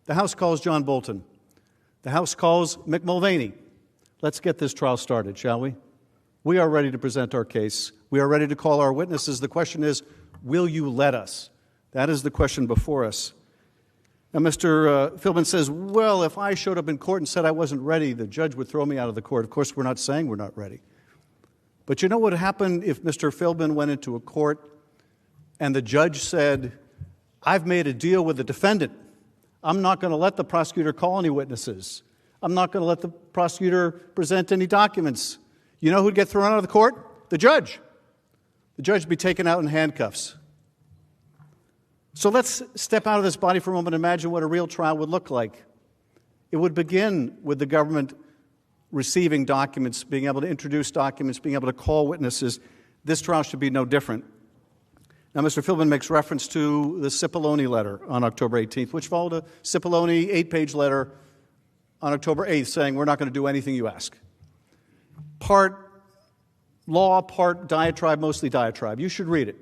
The House calls John Bolton. The House calls Mick Mulvaney. Let's get this trial started, shall we? We are ready to present our case. We are ready to call our witnesses. The question is, will you let us? That is the question before us. Now, Mr. Philbin says, well, if I showed up in court and said I wasn't ready, the judge would throw me out of the court. Of course, we're not saying we're not ready. But you know what would happen if Mr. Philbin went into a court and the judge said, I've made a deal with the defendant. I'm not going to let the prosecutor call any witnesses. I'm not going to let the prosecutor present any documents. You know who'd get thrown out of the court? The judge. The judge would be taken out in handcuffs. So let's step out of this body for a moment and imagine what a real trial would look like. It would begin with the government receiving documents, being able to introduce documents, being able to call witnesses. This trial should be no different. Now, Mr. Philbin makes reference to the Cipollone letter on October 18th, which followed a Cipollone 8-page letter on October 8th saying, we're not going to do anything you ask. Part law, part diatribe, mostly diatribe. You should read it.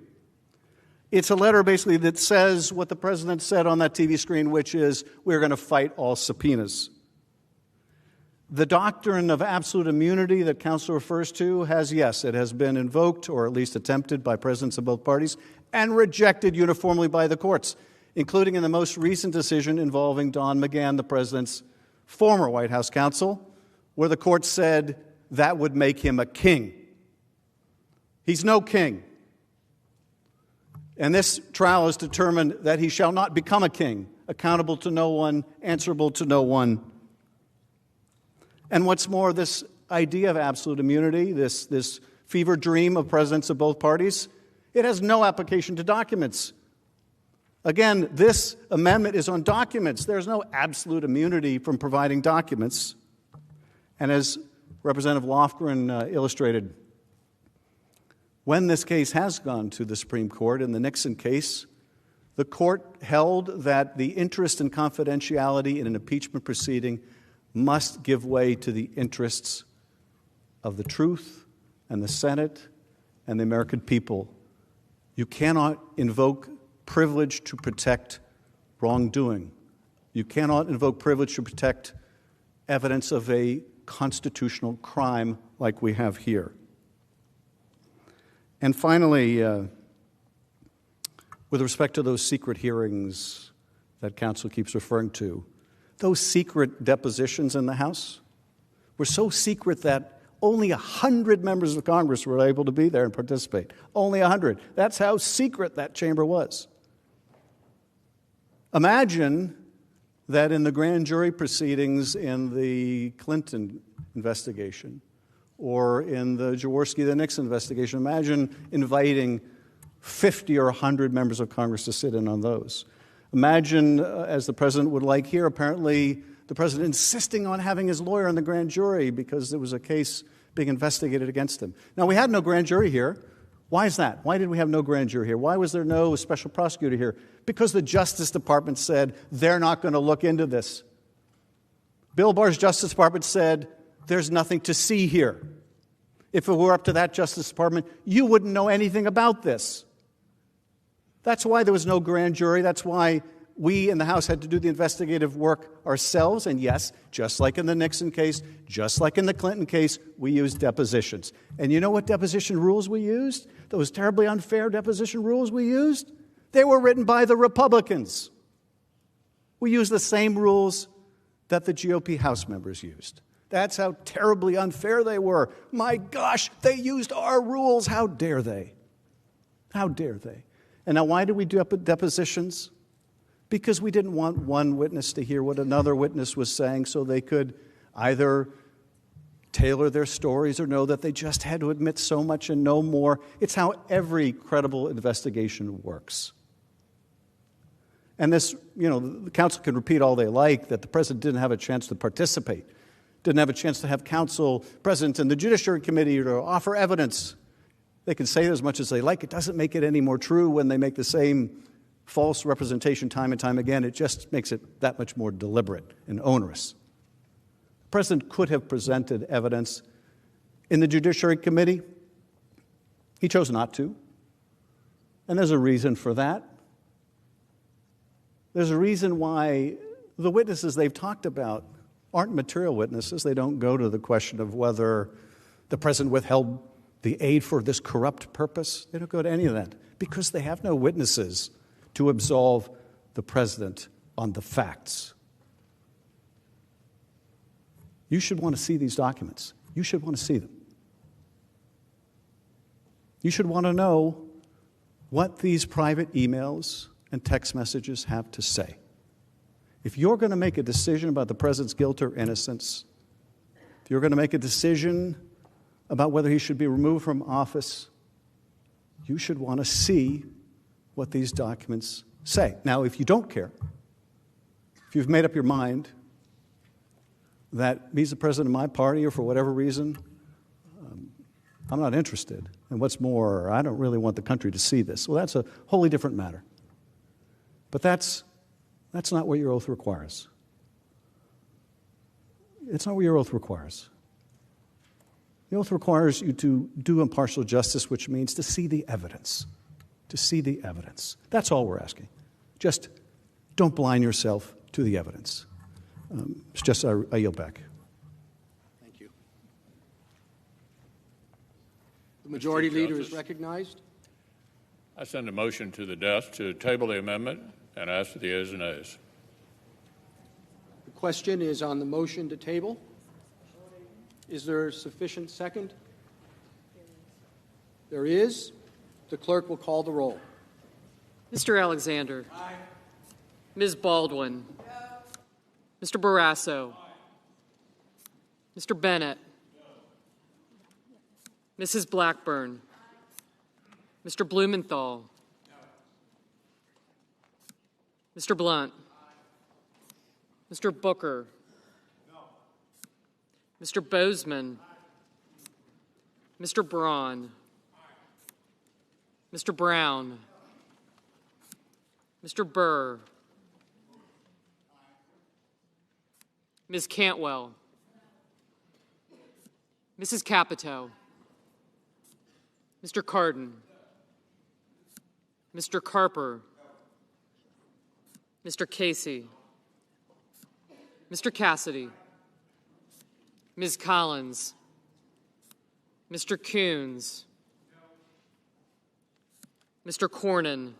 It's a letter basically that says what the president said on that TV screen, which is, we're going to fight all subpoenas. The doctrine of absolute immunity that counsel refers to has, yes, it has been invoked or at least attempted by presidents of both parties and rejected uniformly by the courts, including in the most recent decision involving Don McGahn, the president's former White House counsel, where the court said that would make him a king. He's no king. And this trial has determined that he shall not become a king, accountable to no one, answerable to no one. And what's more, this idea of absolute immunity, this fever dream of presidents of both parties, it has no application to documents. Again, this amendment is on documents. There's no absolute immunity from providing documents. And as Representative Lofgren illustrated, when this case has gone to the Supreme Court, in the Nixon case, the court held that the interest in confidentiality in an impeachment proceeding must give way to the interests of the truth and the Senate and the American people. You cannot invoke privilege to protect wrongdoing. You cannot invoke privilege to protect evidence of a constitutional crime like we have here. And finally, with respect to those secret hearings that counsel keeps referring to, those secret depositions in the House were so secret that only 100 members of Congress were able to be there and participate. Only 100. That's how secret that chamber was. Imagine that in the grand jury proceedings in the Clinton investigation or in the Jaworski, the Nixon investigation, imagine inviting 50 or 100 members of Congress to sit in on those. Imagine, as the president would like here, apparently the president insisting on having his lawyer in the grand jury because there was a case being investigated against him. Now, we had no grand jury here. Why is that? Why did we have no grand jury here? Why was there no special prosecutor here? Because the Justice Department said they're not going to look into this. Bill Barr's Justice Department said there's nothing to see here. If it were up to that Justice Department, you wouldn't know anything about this. That's why there was no grand jury. That's why we in the House had to do the investigative work ourselves. And yes, just like in the Nixon case, just like in the Clinton case, we used depositions. And you know what deposition rules we used? Those terribly unfair deposition rules we used? They were written by the Republicans. We used the same rules that the GOP House members used. That's how terribly unfair they were. My gosh, they used our rules. How dare they? How dare they? And now why did we do depositions? Because we didn't want one witness to hear what another witness was saying so they could either tailor their stories or know that they just had to admit so much and no more. It's how every credible investigation works. And this, the counsel can repeat all they like that the president didn't have a chance to participate, didn't have a chance to have counsel present in the Judiciary Committee or to offer evidence. They can say it as much as they like. It doesn't make it any more true when they make the same false representation time and time again. It just makes it that much more deliberate and onerous. The president could have presented evidence in the Judiciary Committee. He chose not to. And there's a reason for that. There's a reason why the witnesses they've talked about aren't material witnesses. They don't go to the question of whether the president withheld the aid for this corrupt purpose. They don't go to any of that because they have no witnesses to absolve the president on the facts. You should want to see these documents. You should want to see them. You should want to know what these private emails and text messages have to say. If you're going to make a decision about the president's guilt or innocence, if you're going to make a decision about whether he should be removed from office, you should want to see what these documents say. Now, if you don't care, if you've made up your mind that he's the president of my party or for whatever reason, I'm not interested. And what's more, I don't really want the country to see this. Well, that's a wholly different matter. But that's not what your oath requires. It's not what your oath requires. The oath requires you to do impartial justice, which means to see the evidence. To see the evidence. That's all we're asking. Just don't blind yourself to the evidence. It's just, I yield back. Thank you. The Majority Leader is recognized. I send a motion to the desk to table the amendment and ask for the ayes and nays. The question is on the motion to table. Is there sufficient second? There is. The clerk will call the roll. Mr. Alexander. Aye. Ms. Baldwin. No. Mr. Barrasso. Aye. Mr. Bennett. No. Mrs. Blackburn. Aye. Mr. Blumenthal. No. Mr. Blunt. Aye. Mr. Booker. No. Mr. Bozeman. Aye. Mr. Braun. Mr. Brown. Mr. Burr. Ms. Cantwell. Mrs. Capito. Mr. Cardin. Mr. Carper. Mr. Casey. Mr. Cassidy. Ms. Collins. Mr. Coons. Mr. Cornyn.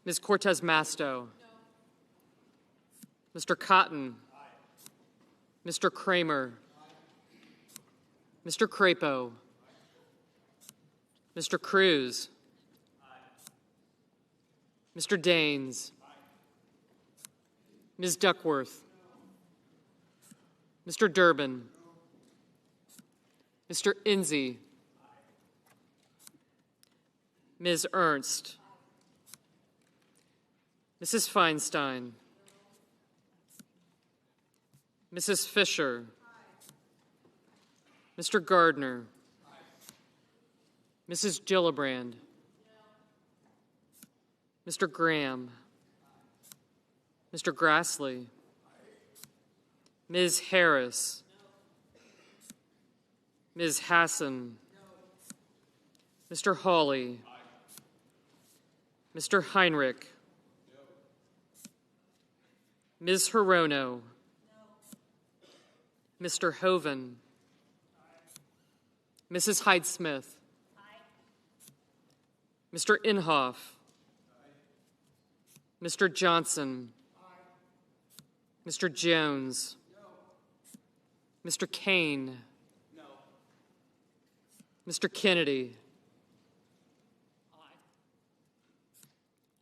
Ms. Cortez Masto. Mr. Cotton. Mr. Kramer. Mr. Crapo. Mr. Cruz. Mr. Daines. Ms. Duckworth. Mr. Durbin. Mr. Enzi. Ms. Ernst. Mrs. Feinstein. Mrs. Fisher. Mr. Gardner. Mrs. Gillibrand. Mr. Graham. Mr. Grassley. Ms. Harris. Ms. Hassan. Mr. Hawley. Mr. Heinrich. Ms. Hirono. Mr. Hoven. Mrs. Hyde-Smith. Mr. Inhofe. Mr. Johnson. Mr. Jones. Mr. Kane. Mr. Kennedy.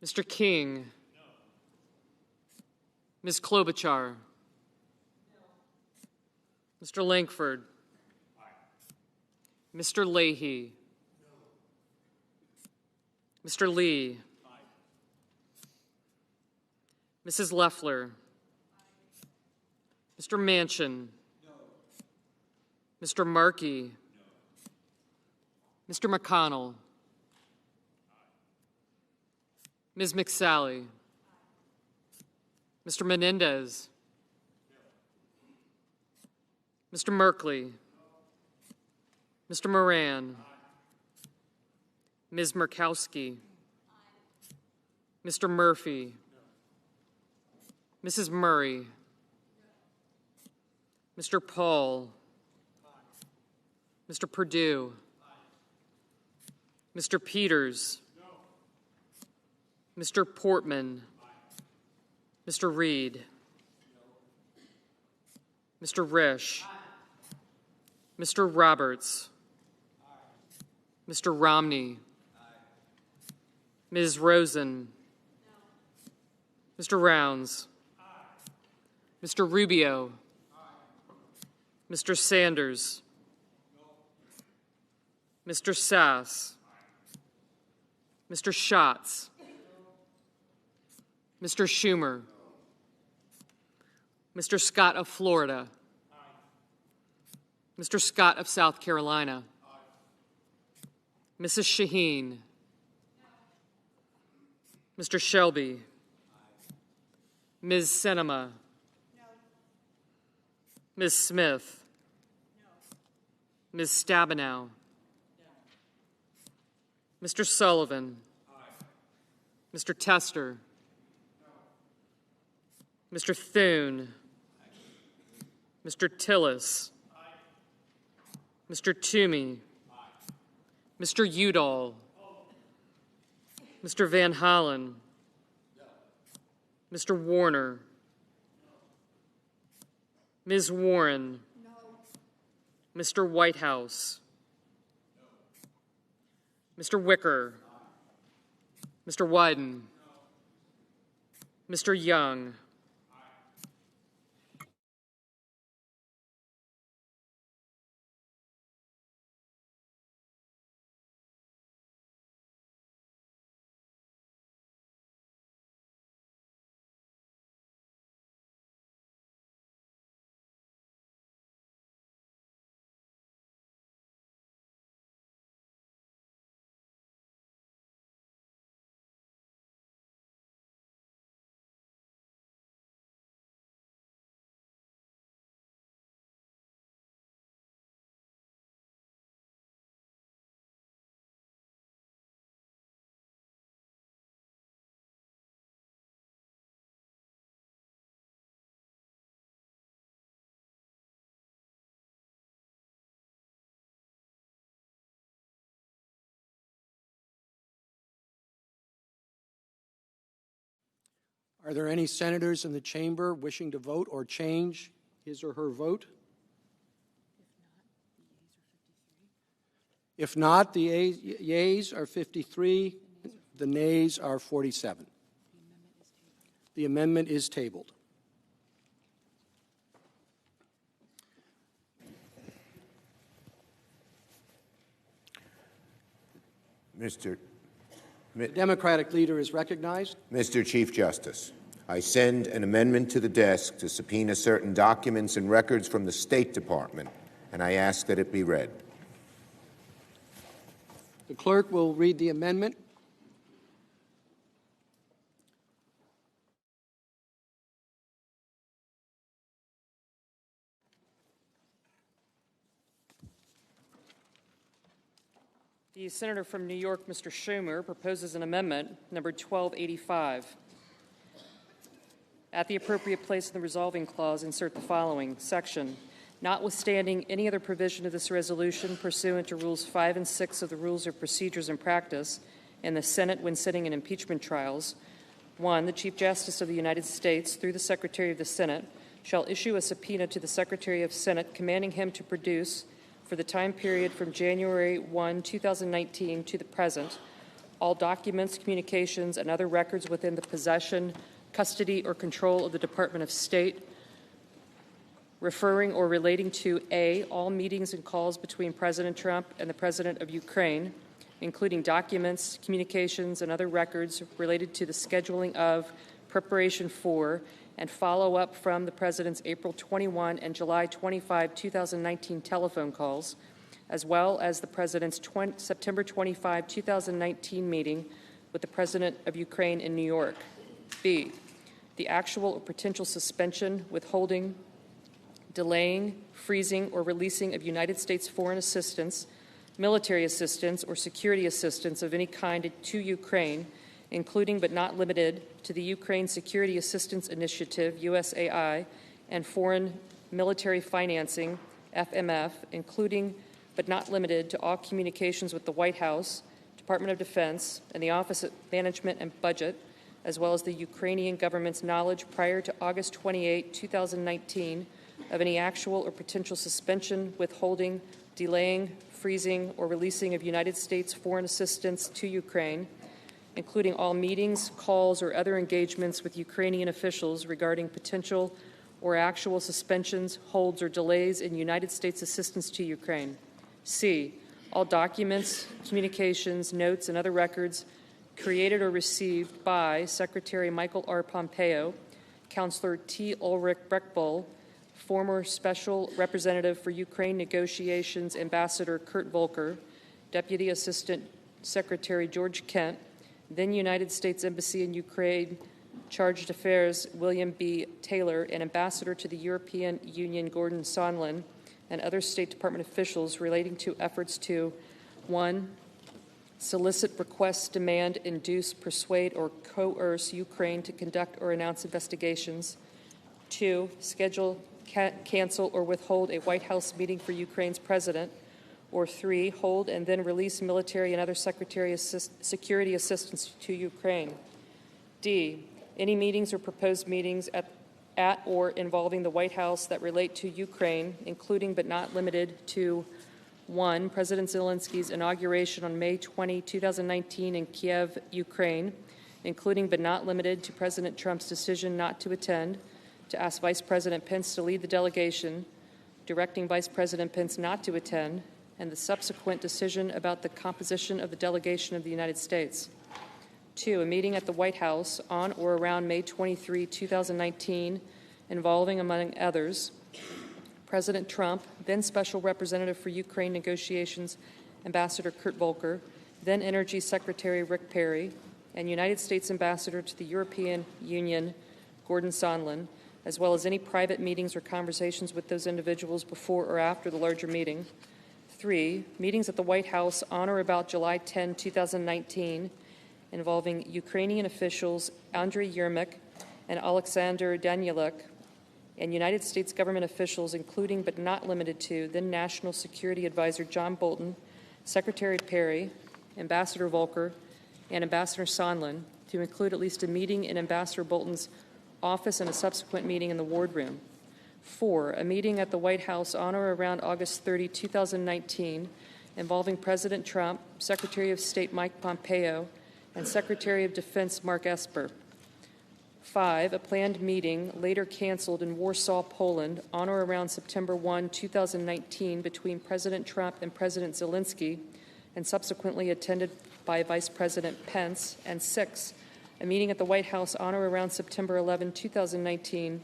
Mr. King. Ms. Klobuchar. Mr. Lankford. Mr. Leahy. Mr. Lee. Mrs. Loeffler. Mr. Manchin. Mr. Markey. Mr. McConnell. Ms. McSally. Mr. Menendez. Mr. Merkley. Mr. Moran. Ms. Murkowski. Mr. Murphy. Mrs. Murray. Mr. Paul. Mr. Perdue. Mr. Peters. Mr. Portman. Mr. Reed. Mr. Risch. Mr. Roberts. Mr. Romney. Ms. Rosen. Mr. Rounds. Mr. Rubio. Mr. Sanders. Mr. Sass. Mr. Schatz. Mr. Schumer. Mr. Scott of Florida. Mr. Scott of South Carolina. Mrs. Shaheen. Mr. Shelby. Ms. Sinema. Ms. Smith. Ms. Stabenow. Mr. Sullivan. Mr. Tester. Mr. Thune. Mr. Tillis. Mr. Toomey. Mr. Udall. Mr. Van Hollen. Mr. Warner. Ms. Warren. Mr. Whitehouse. Mr. Wicker. Mr. Wyden. Mr. Young. Are there any senators in the chamber wishing to vote or change his or her vote? If not, the yeas are 53, the nays are 47. The amendment is tabled. The Democratic leader is recognized. Mr. Chief Justice, I send an amendment to the desk to subpoena certain documents and records from the State Department, and I ask that it be read. The clerk will read the amendment. The senator from New York, Mr. Schumer, proposes an amendment, number 1285. At the appropriate place in the resolving clause, insert the following section. Notwithstanding any other provision of this resolution pursuant to Rules 5 and 6 of the Rules of Procedures and Practice in the Senate when sitting in impeachment trials, 1. The Chief Justice of the United States, through the Secretary of the Senate, shall issue a subpoena to the Secretary of Senate commanding him to produce, for the time period from January 1, 2019 to the present, all documents, communications, and other records within the possession, custody, or control of the Department of State referring or relating to A, all meetings and calls between President Trump and the President of Ukraine, including documents, communications, and other records related to the scheduling of, preparation for, and follow-up from the President's April 21 and July 25, 2019 telephone calls, as well as the President's September 25, 2019 meeting with the President of Ukraine in New York. B, the actual or potential suspension, withholding, delaying, freezing, or releasing of United States foreign assistance, military assistance, or security assistance of any kind to Ukraine, including but not limited to the Ukraine Security Assistance Initiative, USAI, and foreign military financing, FMF, including but not limited to all communications with the White House, Department of Defense, and the Office of Management and Budget, as well as the Ukrainian government's knowledge prior to August 28, 2019, of any actual or potential suspension, withholding, delaying, freezing, or releasing of United States foreign assistance to Ukraine, including all meetings, calls, or other engagements with Ukrainian officials regarding potential or actual suspensions, holds, or delays in United States assistance to Ukraine. C, all documents, communications, notes, and other records created or received by Secretary Michael R. Pompeo, Counselor T. Ulrich Breckbull, former Special Representative for Ukraine Negotiations Ambassador Kurt Volker, Deputy Assistant Secretary George Kent, then United States Embassy in Ukraine Chargé d'Affaires William B. Taylor, and Ambassador to the European Union Gordon Sondland, and other State Department officials relating to efforts to 1. Solicit, request, demand, induce, persuade, or coerce Ukraine to conduct or announce investigations. 2. Schedule, cancel, or withhold a White House meeting for Ukraine's president. Or 3. Hold and then release military and other security assistance to Ukraine. D. Any meetings or proposed meetings at or involving the White House that relate to Ukraine, including but not limited to 1. President Zelensky's inauguration on May 20, 2019 in Kiev, Ukraine, including but not limited to President Trump's decision not to attend, to ask Vice President Pence to lead the delegation, directing Vice President Pence not to attend, and the subsequent decision about the composition of the delegation of the United States. 2. A meeting at the White House on or around May 23, 2019, involving, among others, President Trump, then Special Representative for Ukraine Negotiations Ambassador Kurt Volker, then Energy Secretary Rick Perry, and United States Ambassador to the European Union Gordon Sondland, as well as any private meetings or conversations with those individuals before or after the larger meeting. 3. Meetings at the White House on or about July 10, 2019, involving Ukrainian officials Andriy Yermak and Alexander Danylyuk, and United States government officials, including but not limited to then National Security Advisor John Bolton, Secretary Perry, Ambassador Volker, and Ambassador Sondland, to include at least a meeting in Ambassador Bolton's office and a subsequent meeting in the wardroom. 4. A meeting at the White House on or around August 30, 2019, involving President Trump, Secretary of State Mike Pompeo, and Secretary of Defense Mark Esper. 5. A planned meeting, later canceled in Warsaw, Poland, on or around September 1, 2019, between President Trump and President Zelensky, and subsequently attended by Vice President Pence. And 6. A meeting at the White House on or around September 11, 2019,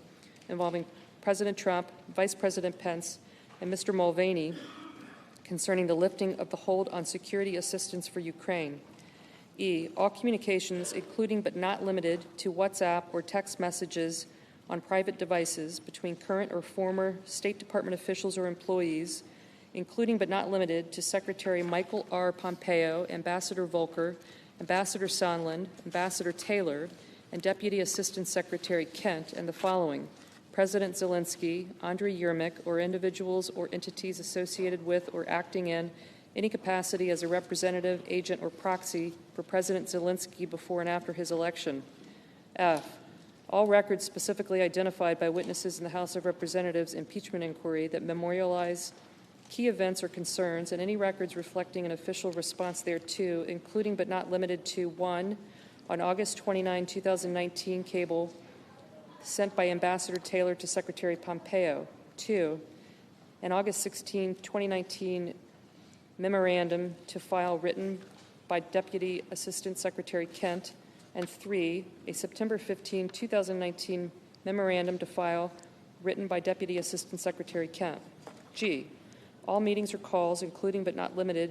involving President Trump, Vice President Pence, and Mr. Mulvaney, concerning the lifting of the hold on security assistance for Ukraine. E. All communications, including but not limited to WhatsApp or text messages on private devices between current or former State Department officials or employees, including but not limited to Secretary Michael R. Pompeo, Ambassador Volker, Ambassador Sondland, Ambassador Taylor, and Deputy Assistant Secretary Kent, and the following: President Zelensky, Andriy Yermak, or individuals or entities associated with or acting in any capacity as a representative, agent, or proxy for President Zelensky before and after his election. F. All records specifically identified by witnesses in the House of Representatives impeachment inquiry that memorialize key events or concerns, and any records reflecting an official response thereto, including but not limited to 1. On August 29, 2019, cable sent by Ambassador Taylor to Secretary Pompeo. 2, an August 16, 2019 memorandum to file written by Deputy Assistant Secretary Kent, and 3, a September 15, 2019 memorandum to file written by Deputy Assistant Secretary Kent. G, all meetings or calls, including but not limited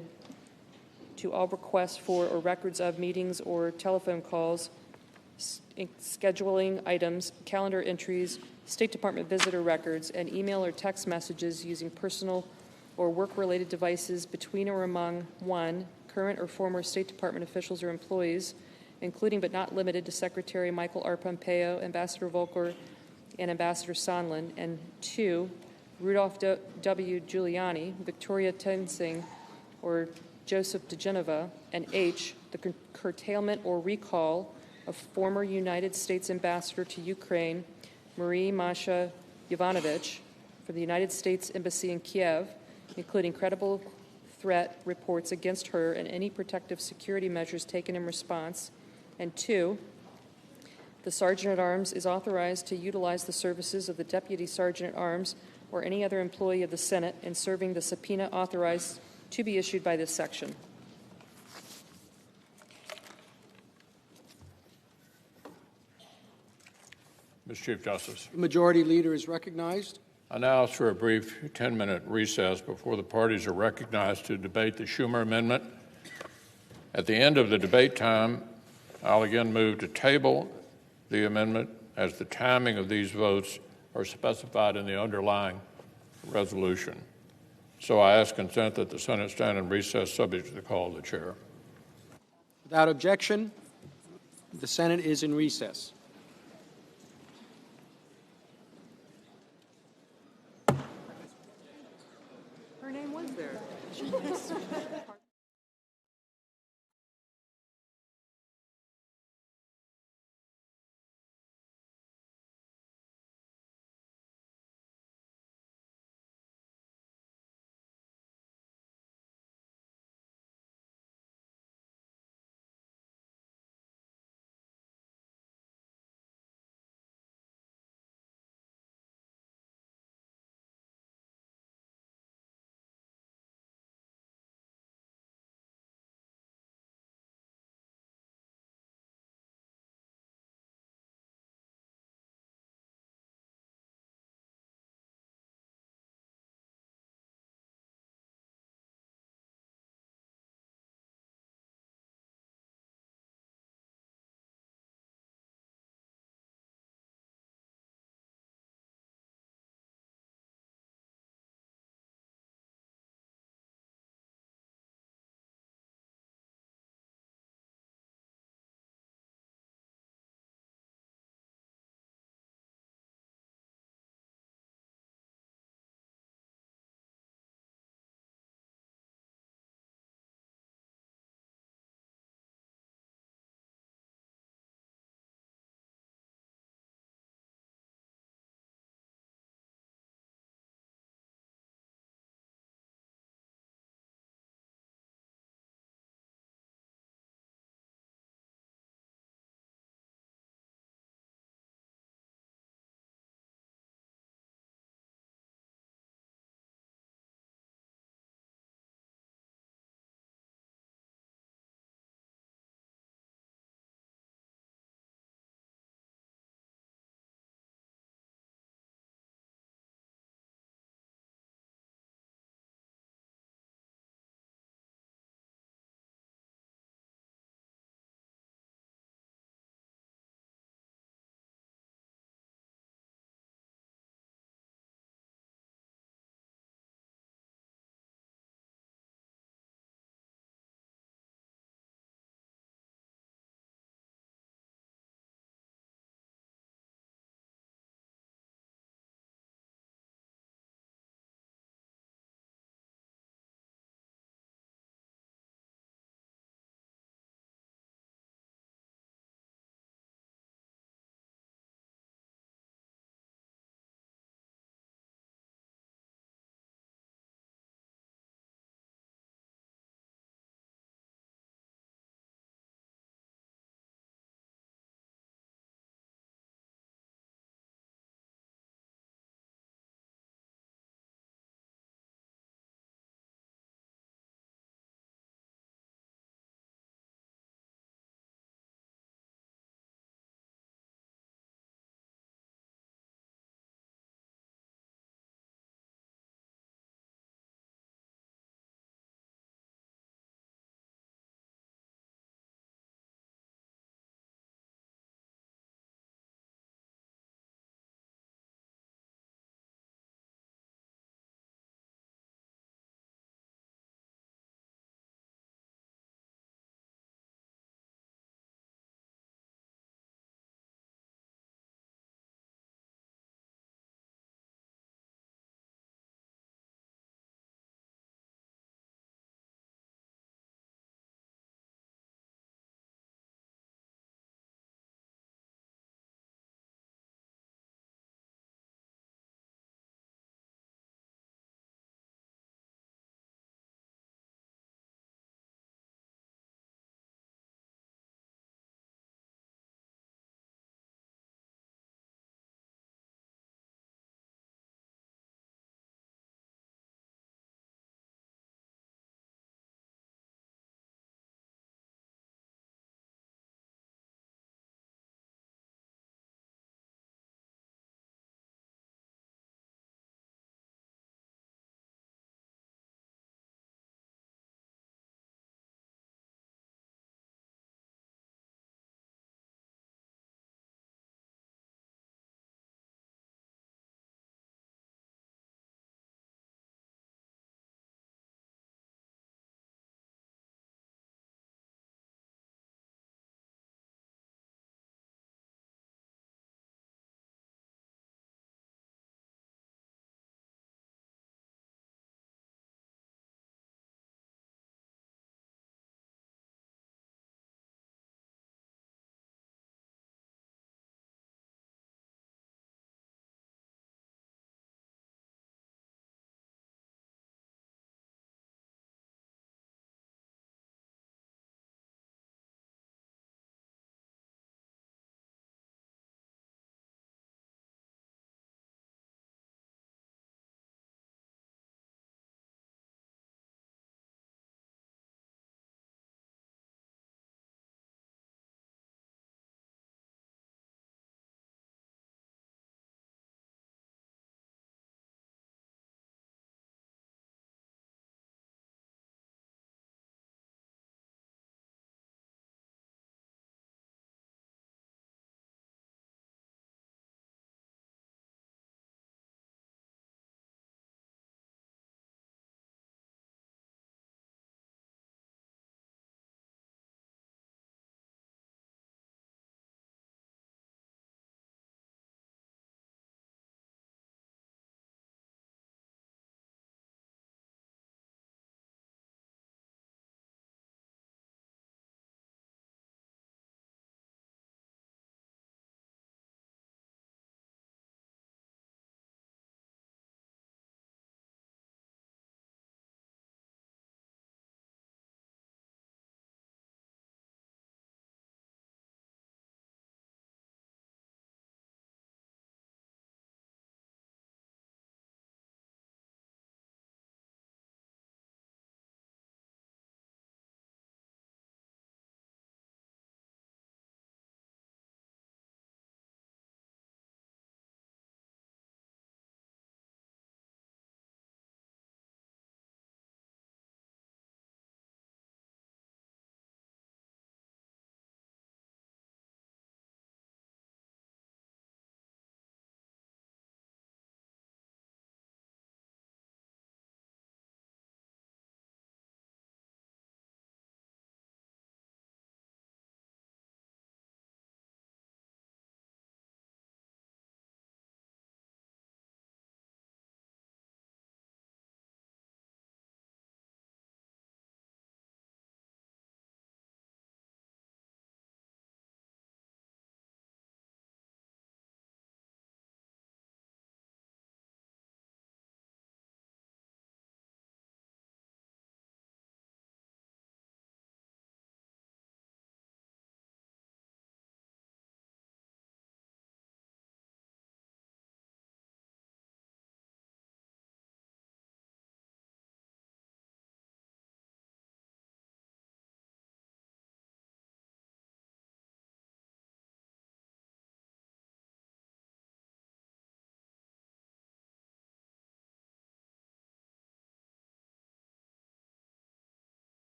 to all requests for or records of meetings or telephone calls, scheduling items, calendar entries, State Department visitor records, and email or text messages using personal or work-related devices between or among 1, current or former State Department officials or employees, including but not limited to Secretary Michael R. Pompeo, Ambassador Volker, and Ambassador Sondland, and 2, Rudolph W. Giuliani, Victoria Tensing, or Joseph DeGeneva, and H, the curtailment or recall of former United States Ambassador to Ukraine, Marie Masha Yovanovitch, for the United States Embassy in Kiev, including credible threat reports against her and any protective security measures taken in response, and 2, the Sergeant-at-Arms is authorized to utilize the services of the Deputy Sergeant-at-Arms or any other employee of the Senate in serving the subpoena authorized to be issued by this section. Mr. Chief Justice. The Majority Leader is recognized. I now ask for a brief 10-minute recess before the parties are recognized to debate the Schumer amendment. At the end of the debate time, I'll again move to table the amendment as the timing of these votes are specified in the underlying resolution. So I ask consent that the Senate stand in recess subject to the call of the chair. Without objection, the Senate is in recess. Her name was there.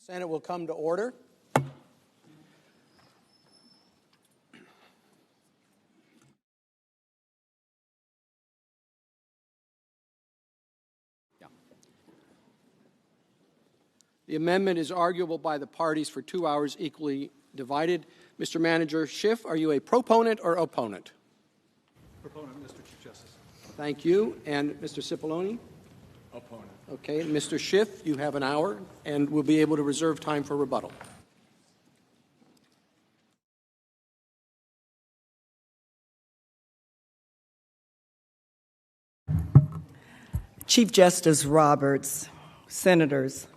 Senate will come to order. The amendment is arguable by the parties for 2 hours, equally divided. Mr. Manager Schiff, are you a proponent or opponent? Proponent, Mr. Chief Justice. Thank you. And Mr. Cipollone? Opponent. Okay. Mr. Schiff, you have an hour, and we'll be able to reserve time for rebuttal. Chief Justice Roberts, Senators,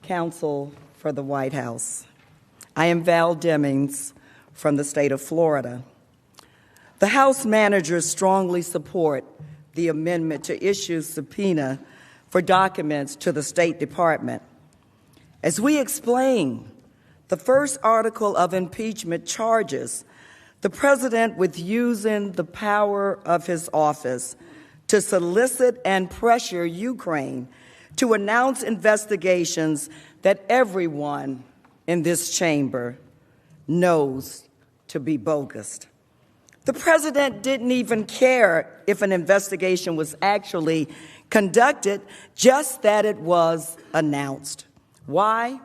Counsel for the White House. I am Val Demings from the state of Florida. The House managers strongly support the amendment to issue subpoena for documents to the State Department. As we explain, the first article of impeachment charges the president with using the power of his office to solicit and pressure Ukraine to announce investigations that everyone in this chamber knows to be bogus. The president didn't even care if an investigation was actually conducted, just that it was announced. Why?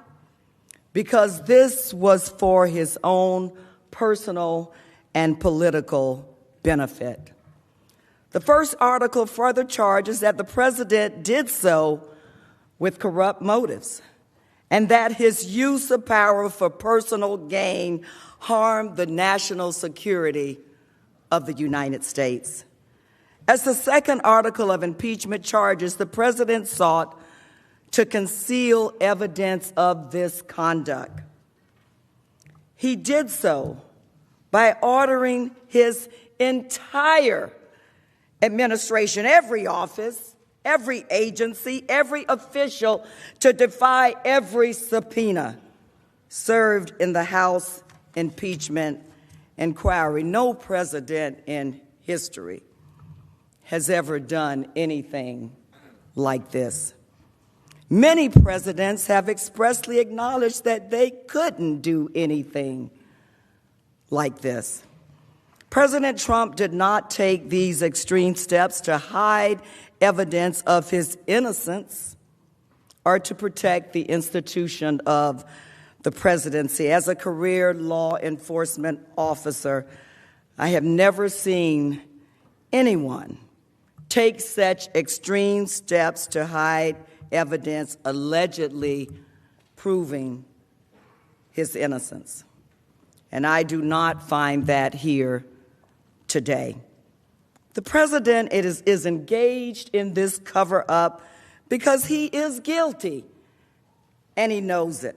Because this was for his own personal and political benefit. The first article further charges that the president did so with corrupt motives, and that his use of power for personal gain harmed the national security of the United States. As the second article of impeachment charges, the president sought to conceal evidence of this conduct. He did so by ordering his entire administration, every office, every agency, every official to defy every subpoena served in the House impeachment inquiry. No president in history has ever done anything like this. Many presidents have expressly acknowledged that they couldn't do anything like this. President Trump did not take these extreme steps to hide evidence of his innocence or to protect the institution of the presidency. As a career law enforcement officer, I have never seen anyone take such extreme steps to hide evidence allegedly proving his innocence. And I do not find that here today. The president is engaged in this cover-up because he is guilty, and he knows it.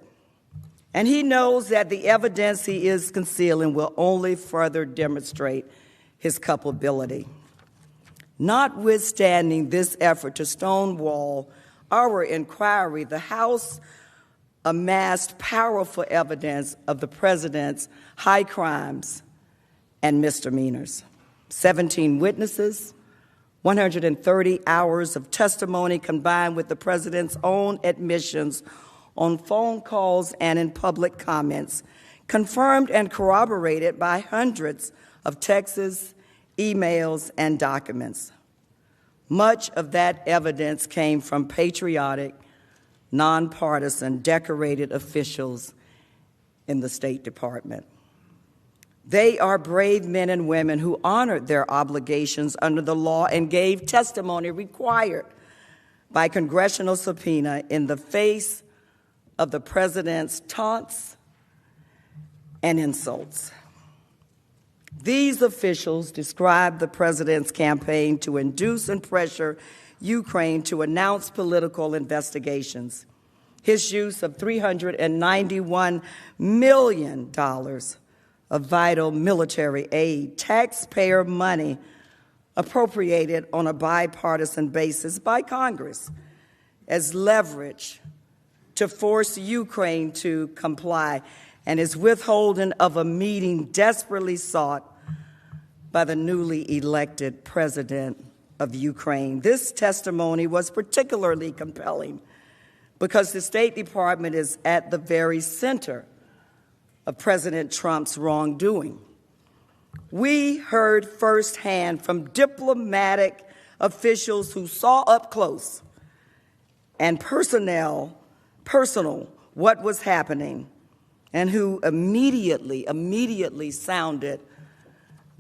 And he knows that the evidence he is concealing will only further demonstrate his culpability. Notwithstanding this effort to stonewall our inquiry, the House amassed powerful evidence of the president's high crimes and misdemeanors. 17 witnesses, 130 hours of testimony combined with the president's own admissions on phone calls and in public comments, confirmed and corroborated by hundreds of texts, emails, and documents. Much of that evidence came from patriotic, nonpartisan, decorated officials in the State Department. They are brave men and women who honored their obligations under the law and gave testimony required by congressional subpoena in the face of the president's taunts and insults. These officials described the president's campaign to induce and pressure Ukraine to announce political investigations, his use of $391 million of vital military aid, taxpayer money appropriated on a bipartisan basis by Congress as leverage to force Ukraine to comply, and his withholding of a meeting desperately sought by the newly elected president of Ukraine. This testimony was particularly compelling because the State Department is at the very center of President Trump's wrongdoing. We heard firsthand from diplomatic officials who saw up close and personal what was happening, and who immediately sounded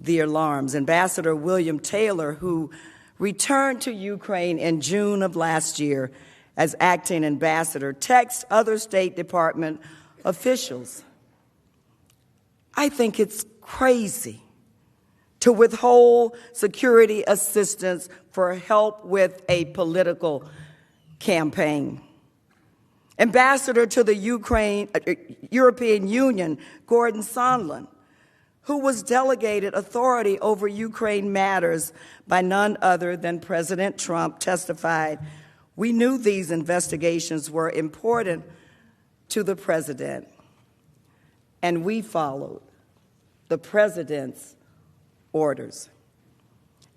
the alarms. Ambassador William Taylor, who returned to Ukraine in June of last year as acting ambassador, texted other State Department officials. I think it's crazy to withhold security assistance for help with a political campaign. Ambassador to the European Union, Gordon Sondland, who was delegated authority over Ukraine matters by none other than President Trump, testified, "We knew these investigations were important to the president, and we followed the president's orders."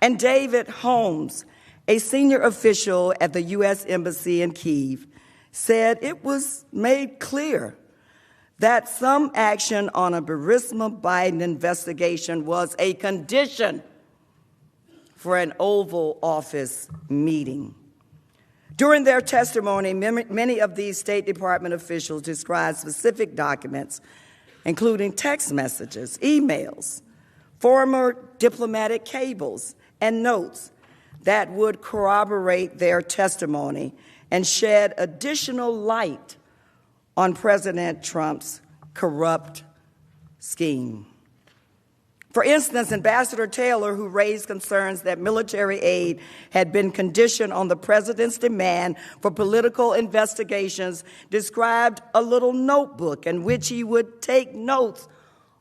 And David Holmes, a senior official at the U.S. Embassy in Kyiv, said it was made clear that some action on a Burisma Biden investigation was a condition for an Oval Office meeting. During their testimony, many of these State Department officials described specific documents, including text messages, emails, former diplomatic cables, and notes that would corroborate their testimony and shed additional light on President Trump's corrupt scheme. For instance, Ambassador Taylor, who raised concerns that military aid had been conditioned on the president's demand for political investigations, described a little notebook in which he would take notes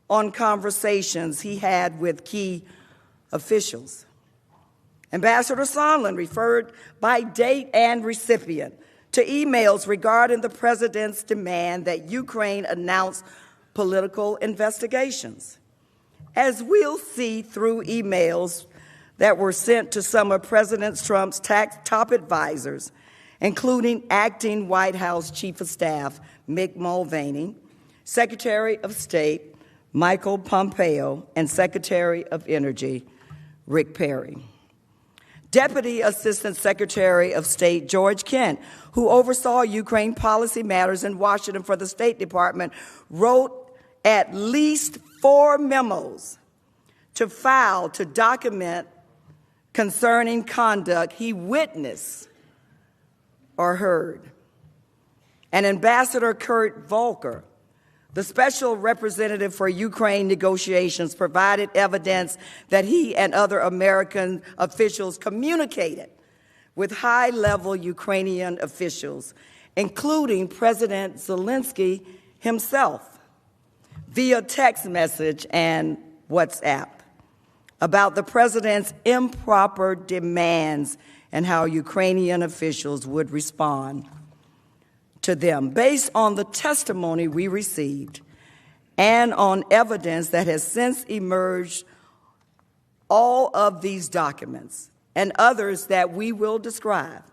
on conversations he had with key officials. Ambassador Sondland referred by date and recipient to emails regarding the president's demand that Ukraine announce political investigations. As we'll see through emails that were sent to some of President Trump's top advisors, including acting White House Chief of Staff Mick Mulvaney, Secretary of State Michael Pompeo, and Secretary of Energy Rick Perry. Deputy Assistant Secretary of State George Kent, who oversaw Ukraine policy matters in Washington for the State Department, wrote at least 4 memos to file to document concerning conduct he witnessed or heard. And Ambassador Kurt Volker, the special representative for Ukraine negotiations, provided evidence that he and other American officials communicated with high-level Ukrainian officials, including President Zelensky himself, via text message and WhatsApp, about the president's improper demands and how Ukrainian officials would respond to them. Based on the testimony we received and on evidence that has since emerged, all of these documents and others that we will describe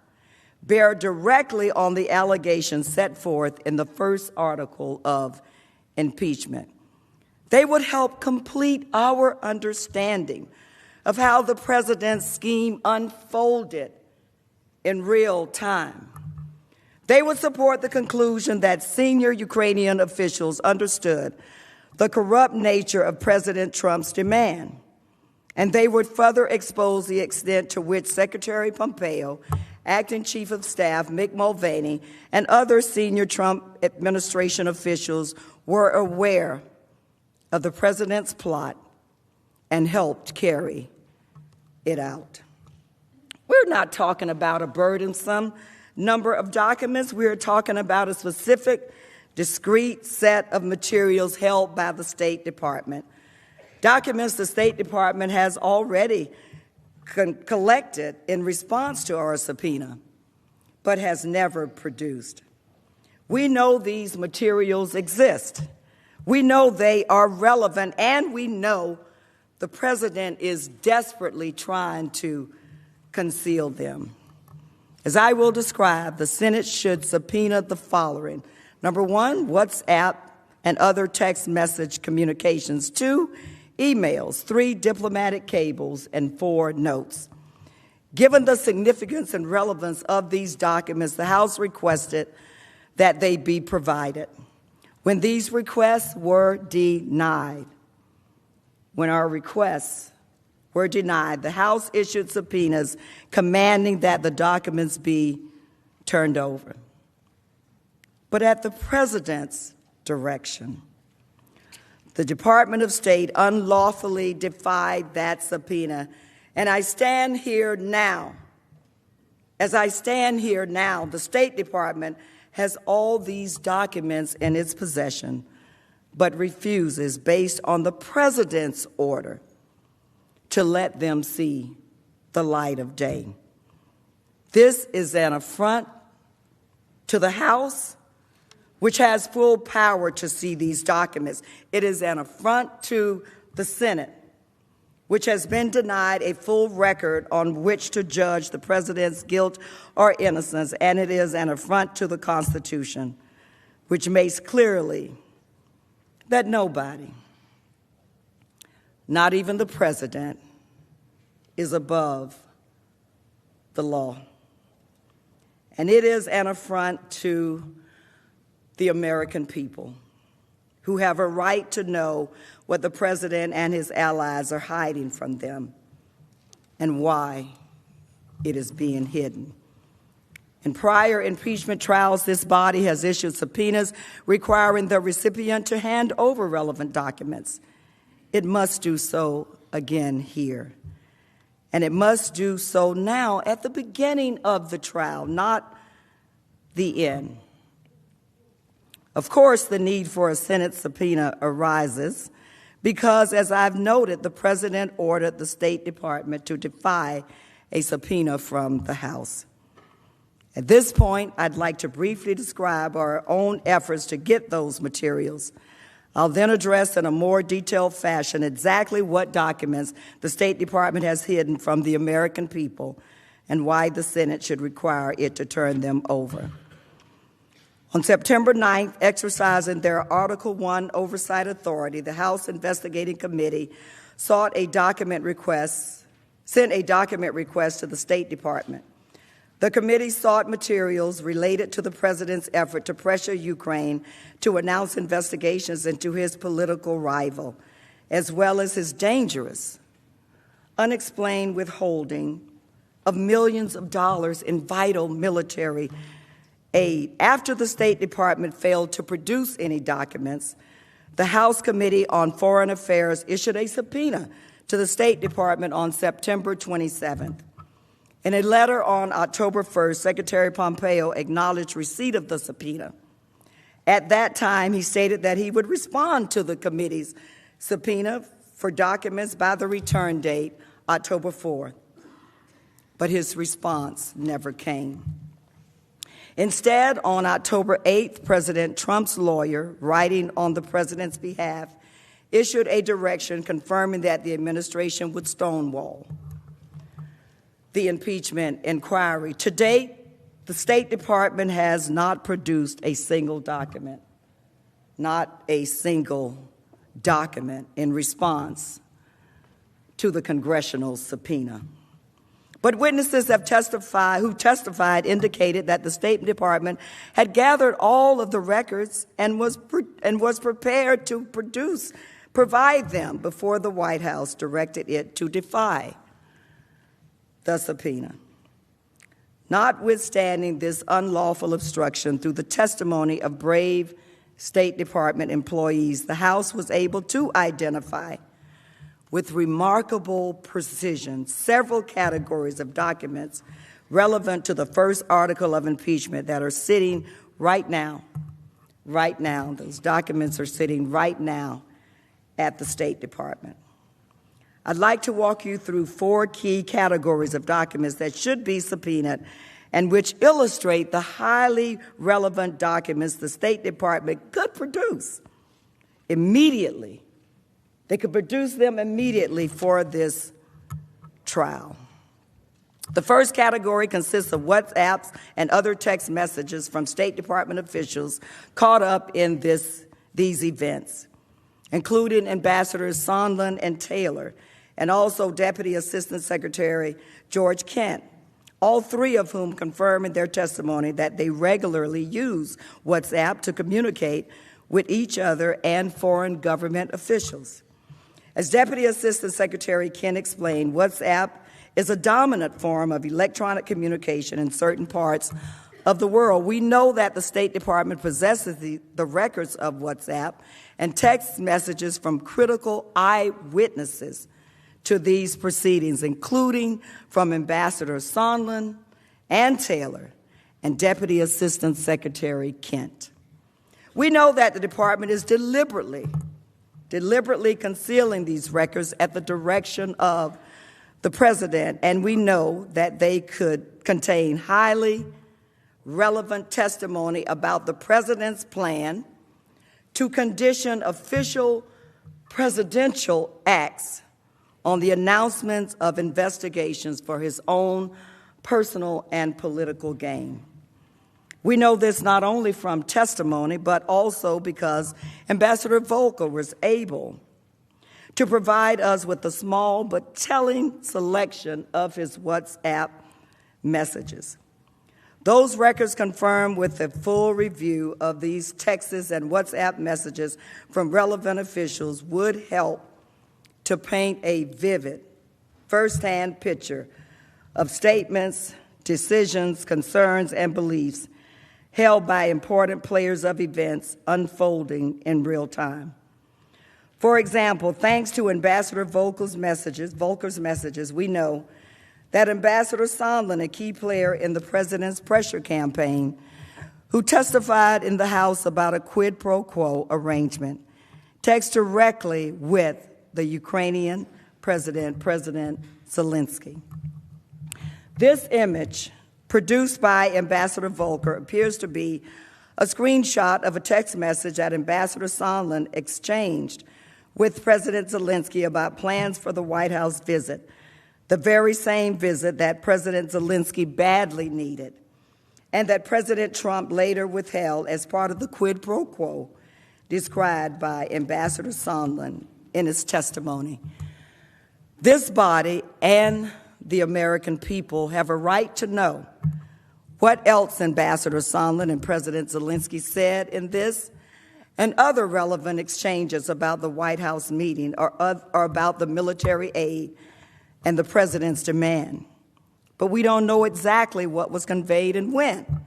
bear directly on the allegations set forth in the first article of impeachment. They would help complete our understanding of how the president's scheme unfolded in real time. They would support the conclusion that senior Ukrainian officials understood the corrupt nature of President Trump's demand, and they would further expose the extent to which Secretary Pompeo, Acting Chief of Staff Mick Mulvaney, and other senior Trump administration officials were aware of the president's plot and helped carry it out. We're not talking about a burdensome number of documents. We're talking about a specific, discrete set of materials held by the State Department. Documents the State Department has already collected in response to our subpoena, but has never produced. We know these materials exist. We know they are relevant, and we know the president is desperately trying to conceal them. As I will describe, the Senate should subpoena the following. Number one, WhatsApp and other text message communications. 2, emails. 3, diplomatic cables. And 4, notes. Given the significance and relevance of these documents, the House requested that they be provided. When these requests were denied, the House issued subpoenas commanding that the documents be turned over. But at the President's direction, the Department of State unlawfully defied that subpoena. And as I stand here now, the State Department has all these documents in its possession, but refuses, based on the President's order, to let them see the light of day. This is an affront to the House, which has full power to see these documents. It is an affront to the Senate, which has been denied a full record on which to judge the President's guilt or innocence, and it is an affront to the Constitution, which makes clearly that nobody, not even the President, is above the law. And it is an affront to the American people, who have a right to know what the President and his allies are hiding from them and why it is being hidden. In prior impeachment trials, this body has issued subpoenas requiring the recipient to hand over relevant documents. It must do so again here. And it must do so now at the beginning of the trial, not the end. Of course, the need for a Senate subpoena arises because, as I've noted, the President ordered the State Department to defy a subpoena from the House. At this point, I'd like to briefly describe our own efforts to get those materials. I'll then address in a more detailed fashion exactly what documents the State Department has hidden from the American people and why the Senate should require it to turn them over. On September 9th, exercising their Article I oversight authority, the House Investigating Committee sent a document request to the State Department. The committee sought materials related to the President's effort to pressure Ukraine to announce investigations into his political rival, as well as his dangerous, unexplained withholding of millions of dollars in vital military aid. After the State Department failed to produce any documents, the House Committee on Foreign Affairs issued a subpoena to the State Department on September 27th. In a letter on October 1st, Secretary Pompeo acknowledged receipt of the subpoena. At that time, he stated that he would respond to the committee's subpoena for documents by the return date, October 4th. But his response never came. Instead, on October 8th, President Trump's lawyer, writing on the President's behalf, issued a direction confirming that the administration would stonewall the impeachment inquiry. To date, the State Department has not produced a single document, in response to the congressional subpoena. But witnesses who testified indicated that the State Department had gathered all of the records and was prepared to provide them before the White House directed it to defy the subpoena. Notwithstanding this unlawful obstruction through the testimony of brave State Department employees, the House was able to identify with remarkable precision several categories of documents relevant to the first article of impeachment that are sitting right now. Those documents are sitting right now at the State Department. I'd like to walk you through 4 key categories of documents that should be subpoenaed and which illustrate the highly relevant documents the State Department could produce immediately. They could produce them immediately for this trial. The first category consists of WhatsApps and other text messages from State Department officials caught up in these events, including Ambassadors Sondland and Taylor, and also Deputy Assistant Secretary George Kent, all three of whom confirm in their testimony that they regularly use WhatsApp to communicate with each other and foreign government officials. As Deputy Assistant Secretary Kent explained, WhatsApp is a dominant form of electronic communication in certain parts of the world. We know that the State Department possesses the records of WhatsApp and text messages from critical eyewitnesses to these proceedings, including from Ambassador Sondland and Taylor and Deputy Assistant Secretary Kent. We know that the department is deliberately concealing these records at the direction of the president, and we know that they could contain highly relevant testimony about the president's plan to condition official presidential acts on the announcements of investigations for his own personal and political gain. We know this not only from testimony, but also because Ambassador Volker was able to provide us with a small but telling selection of his WhatsApp messages. Those records confirm with a full review of these texts and WhatsApp messages from relevant officials would help to paint a vivid, firsthand picture of statements, decisions, concerns, and beliefs held by important players of events unfolding in real time. For example, thanks to Ambassador Volker's messages, we know that Ambassador Sondland, a key player in the president's pressure campaign, who testified in the House about a quid pro quo arrangement, texted directly with the Ukrainian president, President Zelensky. This image, produced by Ambassador Volker, appears to be a screenshot of a text message that Ambassador Sondland exchanged with President Zelensky about plans for the White House visit, the very same visit that President Zelensky badly needed and that President Trump later withheld as part of the quid pro quo described by Ambassador Sondland in his testimony. This body and the American people have a right to know what else Ambassador Sondland and President Zelensky said in this and other relevant exchanges about the White House meeting or about the military aid and the president's demand. But we don't know exactly what was conveyed and when.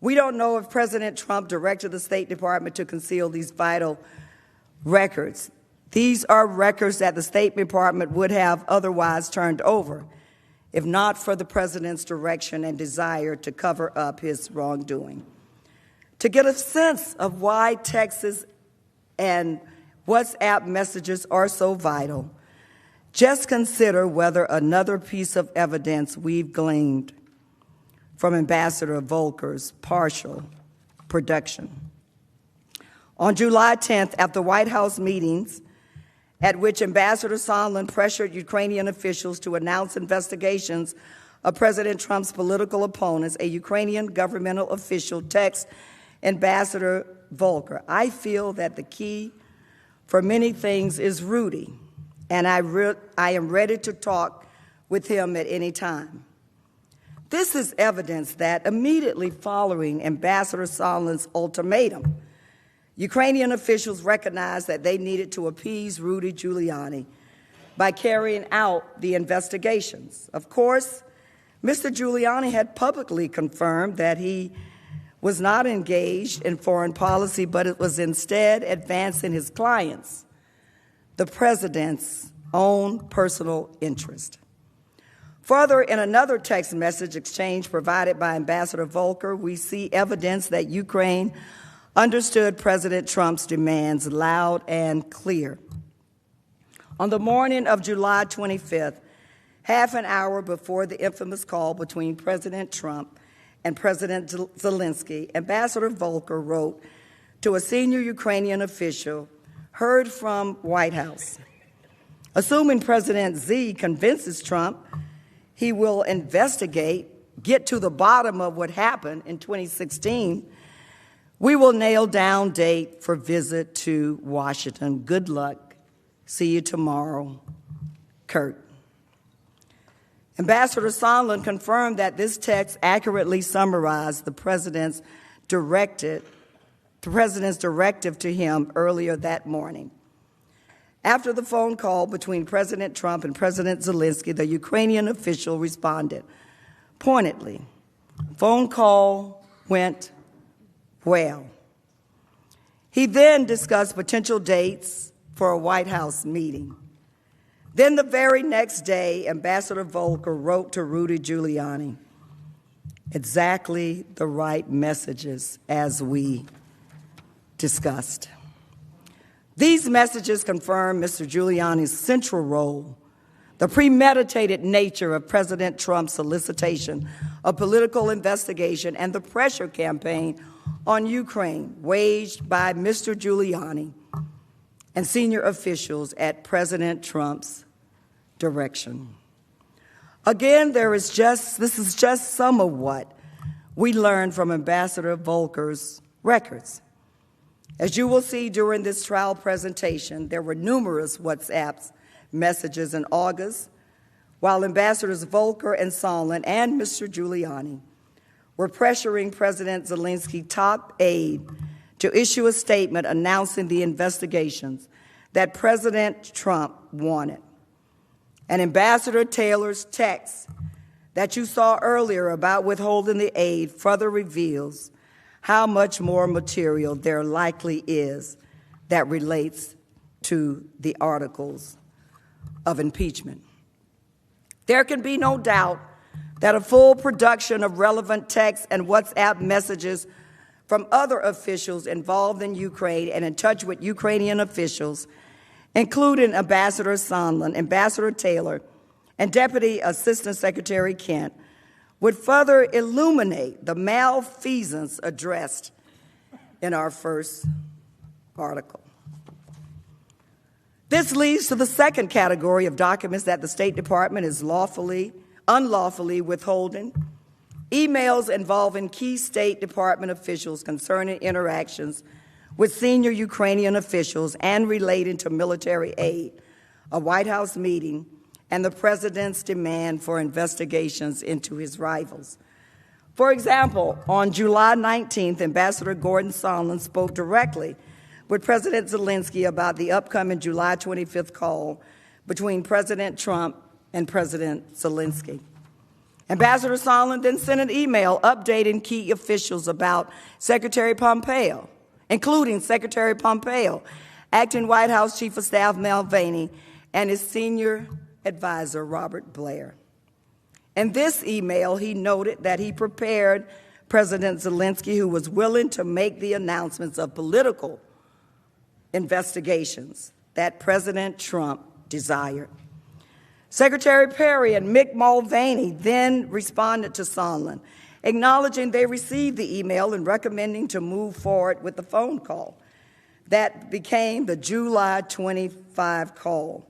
We don't know if President Trump directed the State Department to conceal these vital records. These are records that the State Department would have otherwise turned over if not for the president's direction and desire to cover up his wrongdoing. To get a sense of why texts and WhatsApp messages are so vital, just consider whether another piece of evidence we've gleaned from Ambassador Volker's partial production. On July 10th, at the White House meetings, at which Ambassador Sondland pressured Ukrainian officials to announce investigations of President Trump's political opponents, a Ukrainian governmental official texted Ambassador Volker, "I feel that the key for many things is Rudy, and I am ready to talk with him at any time." This is evidence that immediately following Ambassador Sondland's ultimatum, Ukrainian officials recognized that they needed to appease Rudy Giuliani by carrying out the investigations. Of course, Mr. Giuliani had publicly confirmed that he was not engaged in foreign policy, but it was instead advancing his client's, the president's, own personal interest. Further, in another text message exchange provided by Ambassador Volker, we see evidence that Ukraine understood President Trump's demands loud and clear. On the morning of July 25th, half an hour before the infamous call between President Trump and President Zelensky, Ambassador Volker wrote to a senior Ukrainian official heard from White House. Assuming President Z convinces Trump, he will investigate, get to the bottom of what happened in 2016, we will nail down date for visit to Washington. Good luck. See you tomorrow. Kurt. Ambassador Sondland confirmed that this text accurately summarized the president's directive to him earlier that morning. After the phone call between President Trump and President Zelensky, the Ukrainian official responded pointedly. Phone call went well. He then discussed potential dates for a White House meeting. Then the very next day, Ambassador Volker wrote to Rudy Giuliani exactly the right messages as we discussed. These messages confirm Mr. Giuliani's central role, the premeditated nature of President Trump's solicitation of political investigation, and the pressure campaign on Ukraine waged by Mr. Giuliani and senior officials at President Trump's direction. Again, this is just some of what we learned from Ambassador Volker's records. As you will see during this trial presentation, there were numerous WhatsApp messages in August, while Ambassadors Volker and Sondland and Mr. Giuliani were pressuring President Zelensky's top aide to issue a statement announcing the investigations that President Trump wanted. And Ambassador Taylor's text that you saw earlier about withholding the aid further reveals how much more material there likely is that relates to the articles of impeachment. There can be no doubt that a full production of relevant texts and WhatsApp messages from other officials involved in Ukraine and in touch with Ukrainian officials, including Ambassador Sondland, Ambassador Taylor, and Deputy Assistant Secretary Kent, would further illuminate the malfeasance addressed in our first article. This leads to the second category of documents that the State Department is unlawfully withholding: emails involving key State Department officials concerning interactions with senior Ukrainian officials and relating to military aid, a White House meeting, and the president's demand for investigations into his rivals. For example, on July 19th, Ambassador Gordon Sondland spoke directly with President Zelensky about the upcoming July 25th call between President Trump and President Zelensky. Ambassador Sondland then sent an email updating key officials about Secretary Pompeo, including Secretary Pompeo, acting White House Chief of Staff Mulvaney, and his senior advisor, Robert Blair. In this email, he noted that he prepared President Zelensky, who was willing to make the announcements of political investigations that President Trump desired. Secretary Perry and Mick Mulvaney then responded to Sondland, acknowledging they received the email and recommending to move forward with the phone call. That became the July 25 call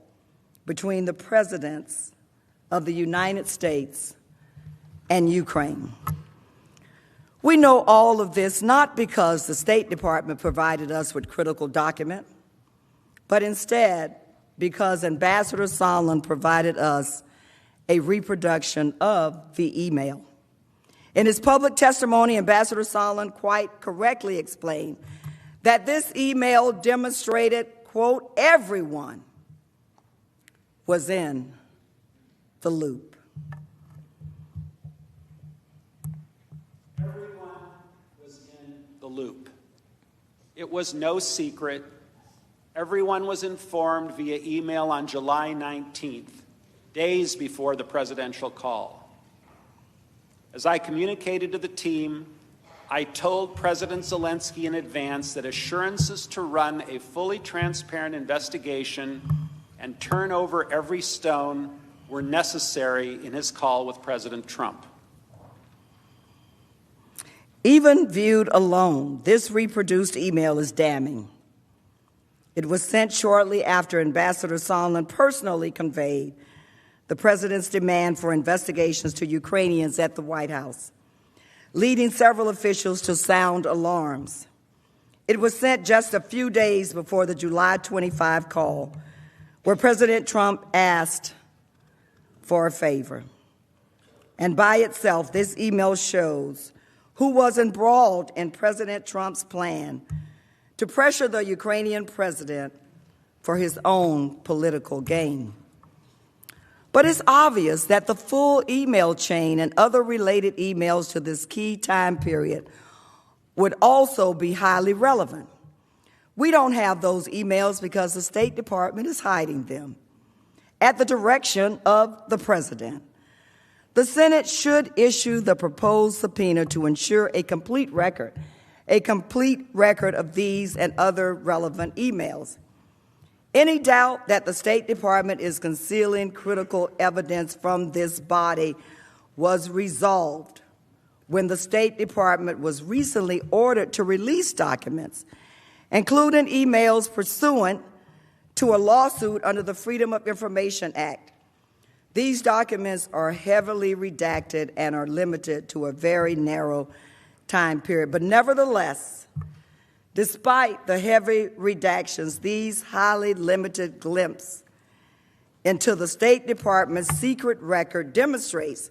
between the presidents of the United States and Ukraine. We know all of this not because the State Department provided us with critical document, but instead because Ambassador Sondland provided us a reproduction of the email. In his public testimony, Ambassador Sondland quite correctly explained that this email demonstrated, quote, everyone was in the loop. Everyone was in the loop. It was no secret. Everyone was informed via email on July 19th, days before the presidential call. As I communicated to the team, I told President Zelensky in advance that assurances to run a fully transparent investigation and turn over every stone were necessary in his call with President Trump. Even viewed alone, this reproduced email is damning. It was sent shortly after Ambassador Sondland personally conveyed the president's demand for investigations to Ukrainians at the White House, leading several officials to sound alarms. It was sent just a few days before the July 25 call, where President Trump asked for a favor. And by itself, this email shows who was embroiled in President Trump's plan to pressure the Ukrainian president for his own political gain. But it's obvious that the full email chain and other related emails to this key time period would also be highly relevant. We don't have those emails because the State Department is hiding them at the direction of the president. The Senate should issue the proposed subpoena to ensure a complete record of these and other relevant emails. Any doubt that the State Department is concealing critical evidence from this body was resolved when the State Department was recently ordered to release documents, including emails pursuant to a lawsuit under the Freedom of Information Act. These documents are heavily redacted and are limited to a very narrow time period. But nevertheless, despite the heavy redactions, these highly limited glimpse into the State Department's secret record demonstrates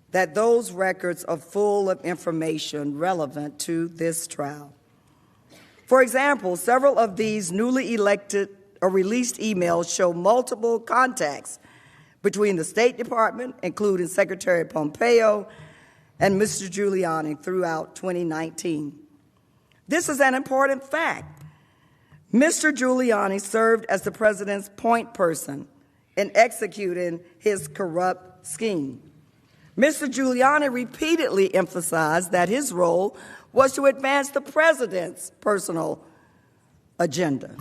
that those records are full of information relevant to this trial. For example, several of these newly elected or released emails show multiple contacts between the State Department, including Secretary Pompeo and Mr. Giuliani throughout 2019. This is an important fact. Mr. Giuliani served as the president's point person in executing his corrupt scheme. Mr. Giuliani repeatedly emphasized that his role was to advance the president's personal agenda.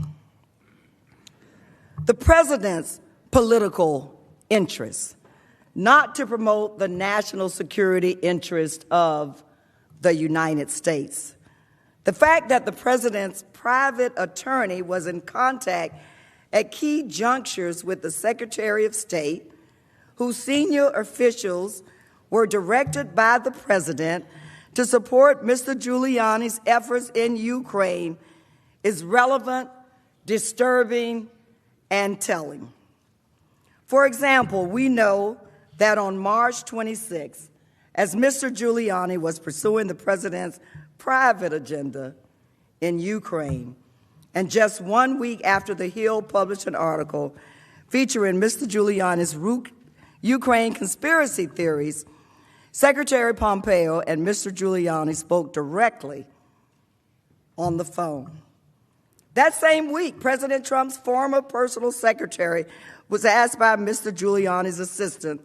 The president's political interests, not to promote the national security interest of the United States. The fact that the president's private attorney was in contact at key junctures with the Secretary of State, whose senior officials were directed by the president to support Mr. Giuliani's efforts in Ukraine, is relevant, disturbing, and telling. For example, we know that on March 26, as Mr. Giuliani was pursuing the president's private agenda in Ukraine, and just 1 week after The Hill published an article featuring Mr. Giuliani's Ukraine conspiracy theories, Secretary Pompeo and Mr. Giuliani spoke directly on the phone. That same week, President Trump's former personal secretary was asked by Mr. Giuliani's assistant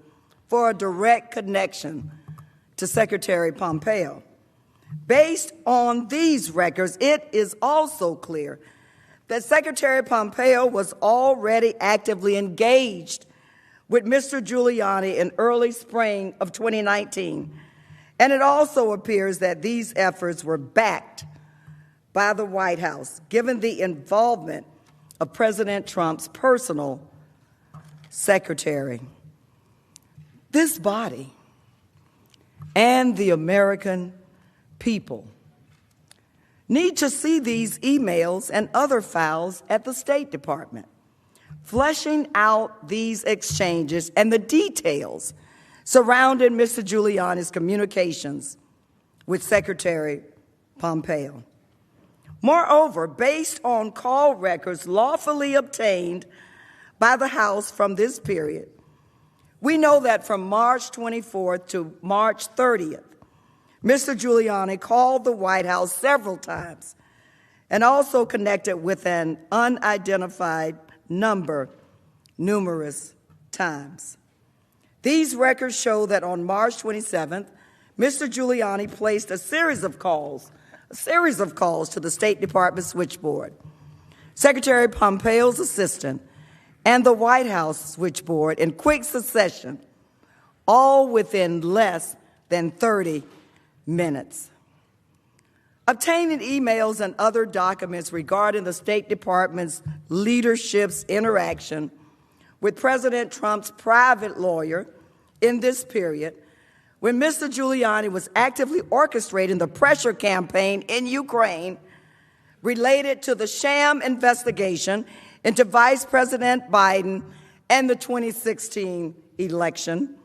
for a direct connection to Secretary Pompeo. Based on these records, it is also clear that Secretary Pompeo was already actively engaged with Mr. Giuliani in early spring of 2019. And it also appears that these efforts were backed by the White House, given the involvement of President Trump's personal secretary. This body and the American people need to see these emails and other files at the State Department, fleshing out these exchanges and the details surrounding Mr. Giuliani's communications with Secretary Pompeo. Moreover, based on call records lawfully obtained by the House from this period, we know that from March 24th to March 30th, Mr. Giuliani called the White House several times and also connected with an unidentified number numerous times. These records show that on March 27th, Mr. Giuliani placed a series of calls to the State Department switchboard, Secretary Pompeo's assistant, and the White House switchboard in quick succession, all within less than 30 minutes. Obtaining emails and other documents regarding the State Department's leadership's interaction with President Trump's private lawyer in this period when Mr. Giuliani was actively orchestrating the pressure campaign in Ukraine related to the sham investigation into Vice President Biden and the 2016 election,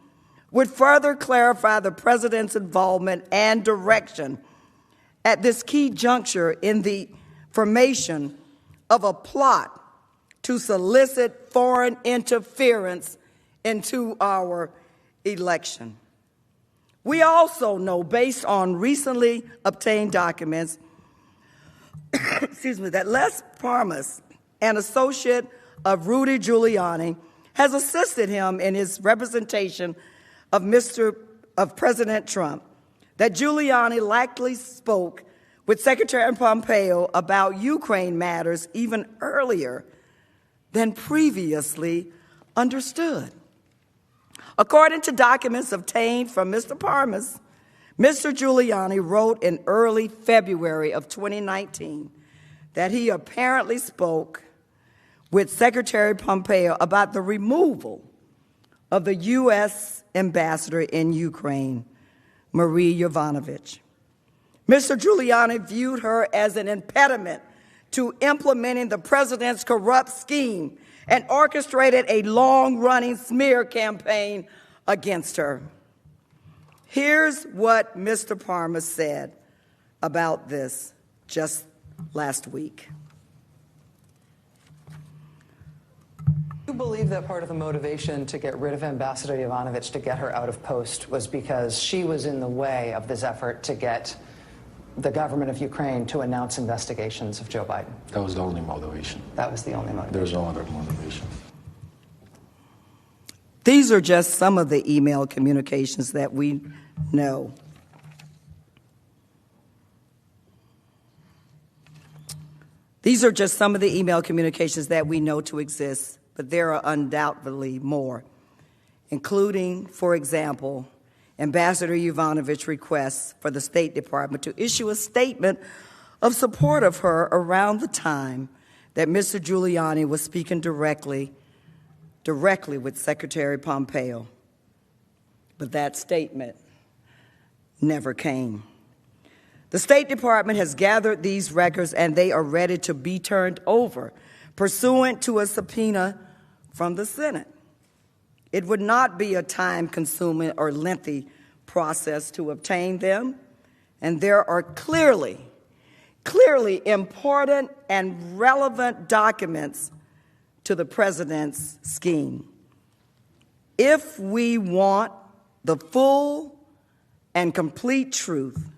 would further clarify the president's involvement and direction at this key juncture in the formation of a plot to solicit foreign interference into our election. We also know, based on recently obtained documents, that Les Parmas, an associate of Rudy Giuliani, has assisted him in his representation of President Trump, that Giuliani likely spoke with Secretary Pompeo about Ukraine matters even earlier than previously understood. According to documents obtained from Mr. Parmas, Mr. Giuliani wrote in early February of 2019 that he apparently spoke with Secretary Pompeo about the removal of the U.S. ambassador in Ukraine, Marie Yovanovitch. Mr. Giuliani viewed her as an impediment to implementing the president's corrupt scheme and orchestrated a long-running smear campaign against her. Here's what Mr. Parmas said about this just last week. Do you believe that part of the motivation to get rid of Ambassador Yovanovitch, to get her out of post, was because she was in the way of this effort to get the government of Ukraine to announce investigations of Joe Biden? That was the only motivation. That was the only motivation. There was no other motivation. These are just some of the email communications that we know. These are just some of the email communications that we know to exist, but there are undoubtedly more, including, for example, Ambassador Yovanovitch's requests for the State Department to issue a statement of support of her around the time that Mr. Giuliani was speaking directly with Secretary Pompeo. But that statement never came. The State Department has gathered these records and they are ready to be turned over, pursuant to a subpoena from the Senate. It would not be a time-consuming or lengthy process to obtain them, and there are clearly important and relevant documents to the president's scheme. If we want the full and complete truth,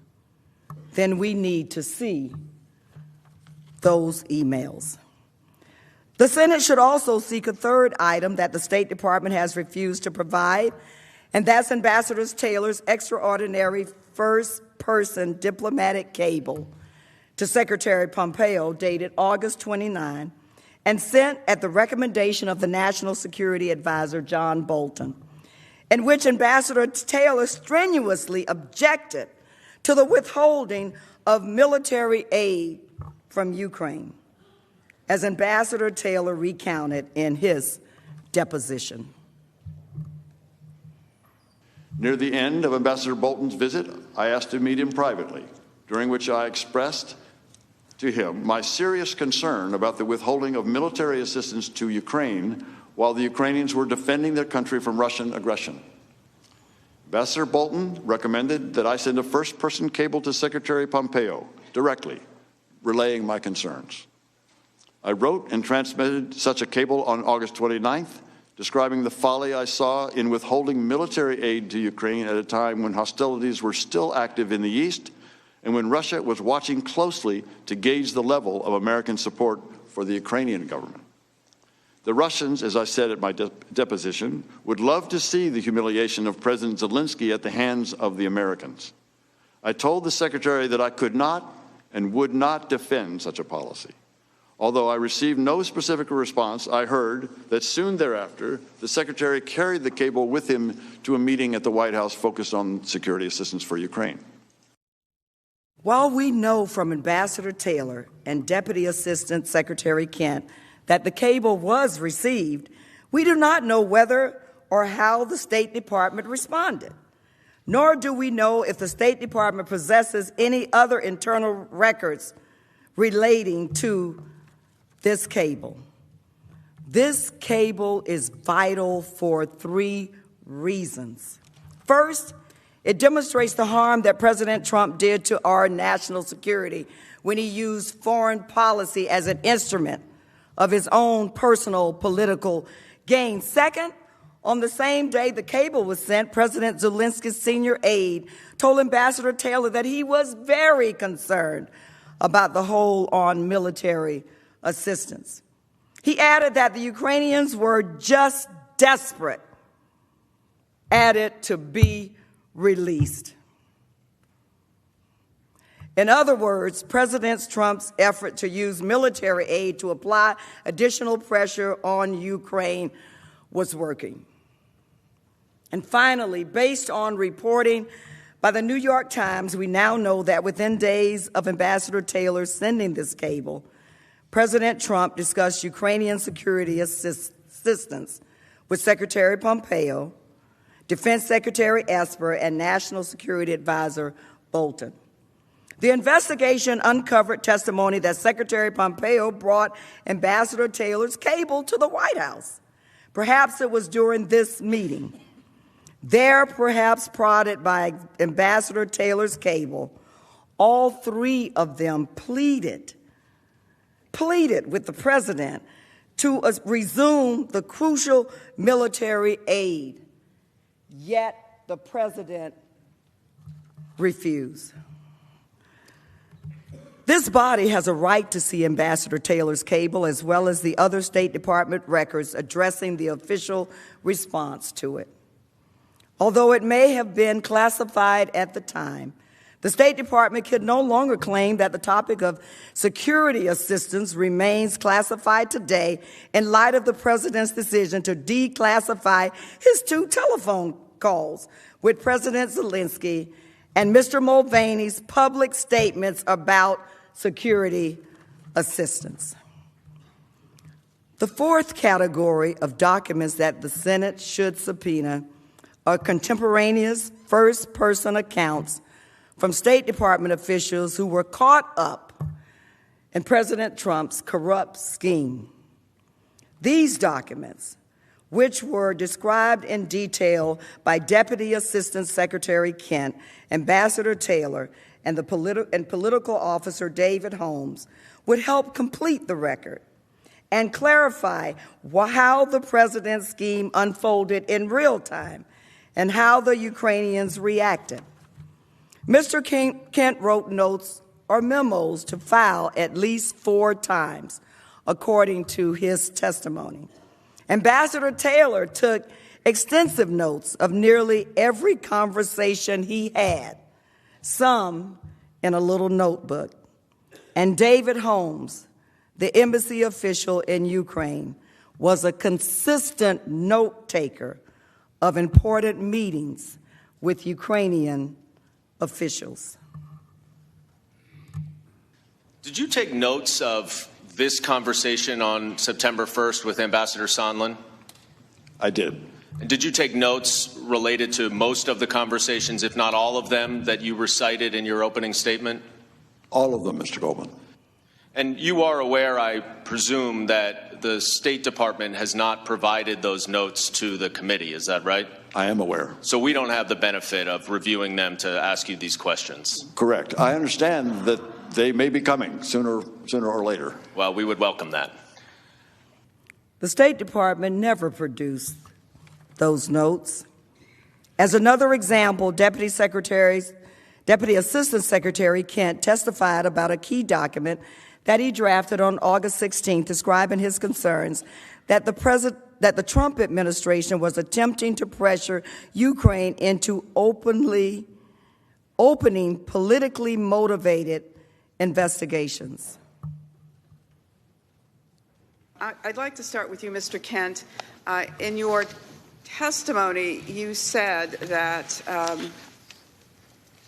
then we need to see those emails. The Senate should also seek a third item that the State Department has refused to provide, and that's Ambassador Taylor's extraordinary first-person diplomatic cable to Secretary Pompeo dated August 29 and sent at the recommendation of the National Security Advisor, John Bolton, in which Ambassador Taylor strenuously objected to the withholding of military aid from Ukraine, as Ambassador Taylor recounted in his deposition. Near the end of Ambassador Bolton's visit, I asked to meet him privately, during which I expressed to him my serious concern about the withholding of military assistance to Ukraine while the Ukrainians were defending their country from Russian aggression. Ambassador Bolton recommended that I send a first-person cable to Secretary Pompeo directly, relaying my concerns. I wrote and transmitted such a cable on August 29th, describing the folly I saw in withholding military aid to Ukraine at a time when hostilities were still active in the East and when Russia was watching closely to gauge the level of American support for the Ukrainian government. The Russians, as I said at my deposition, would love to see the humiliation of President Zelensky at the hands of the Americans. I told the Secretary that I could not and would not defend such a policy. Although I received no specific response, I heard that soon thereafter, the Secretary carried the cable with him to a meeting at the White House focused on security assistance for Ukraine. While we know from Ambassador Taylor and Deputy Assistant Secretary Kent that the cable was received, We do not know whether or how the State Department responded, nor do we know if the State Department possesses any other internal records relating to this cable. This cable is vital for 3 reasons. First, it demonstrates the harm that President Trump did to our national security when he used foreign policy as an instrument of his own personal political gain. Second, on the same day the cable was sent, President Zelensky's senior aide told Ambassador Taylor that he was very concerned about the hold on military assistance. He added that the Ukrainians were just desperate at it to be released. In other words, President Trump's effort to use military aid to apply additional pressure on Ukraine was working. And finally, based on reporting by the New York Times, we now know that within days of Ambassador Taylor sending this cable, President Trump discussed Ukrainian security assistance with Secretary Pompeo, Defense Secretary Esper, and National Security Advisor Bolton. The investigation uncovered testimony that Secretary Pompeo brought Ambassador Taylor's cable to the White House. Perhaps it was during this meeting. There, perhaps prodded by Ambassador Taylor's cable, all 3 of them pleaded with the president to resume the crucial military aid. Yet the president refused. This body has a right to see Ambassador Taylor's cable as well as the other State Department records addressing the official response to it. Although it may have been classified at the time, the State Department could no longer claim that the topic of security assistance remains classified today in light of the president's decision to declassify his 2 telephone calls with President Zelensky and Mr. Mulvaney's public statements about security assistance. The 4th category of documents that the Senate should subpoena are contemporaneous first-person accounts from State Department officials who were caught up in President Trump's corrupt scheme. These documents, which were described in detail by Deputy Assistant Secretary Kent, Ambassador Taylor, and political officer David Holmes, would help complete the record and clarify how the president's scheme unfolded in real time and how the Ukrainians reacted. Mr. Kent wrote notes or memos to file at least 4 times, according to his testimony. Ambassador Taylor took extensive notes of nearly every conversation he had, some in a little notebook. And David Holmes, the embassy official in Ukraine, was a consistent note taker of important meetings with Ukrainian officials. Did you take notes of this conversation on September 1st with Ambassador Sondland? I did. And did you take notes related to most of the conversations, if not all of them, that you recited in your opening statement? All of them, Mr. Goldman. And you are aware, I presume, that the State Department has not provided those notes to the committee. Is that right? I am aware. So we don't have the benefit of reviewing them to ask you these questions. Correct. I understand that they may be coming sooner or later. Well, we would welcome that. The State Department never produced those notes. As another example, Deputy Assistant Secretary Kent testified about a key document that he drafted on August 16th, describing his concerns that the Trump administration was attempting to pressure Ukraine into opening politically motivated investigations. I'd like to start with you, Mr. Kent. In your testimony, you said that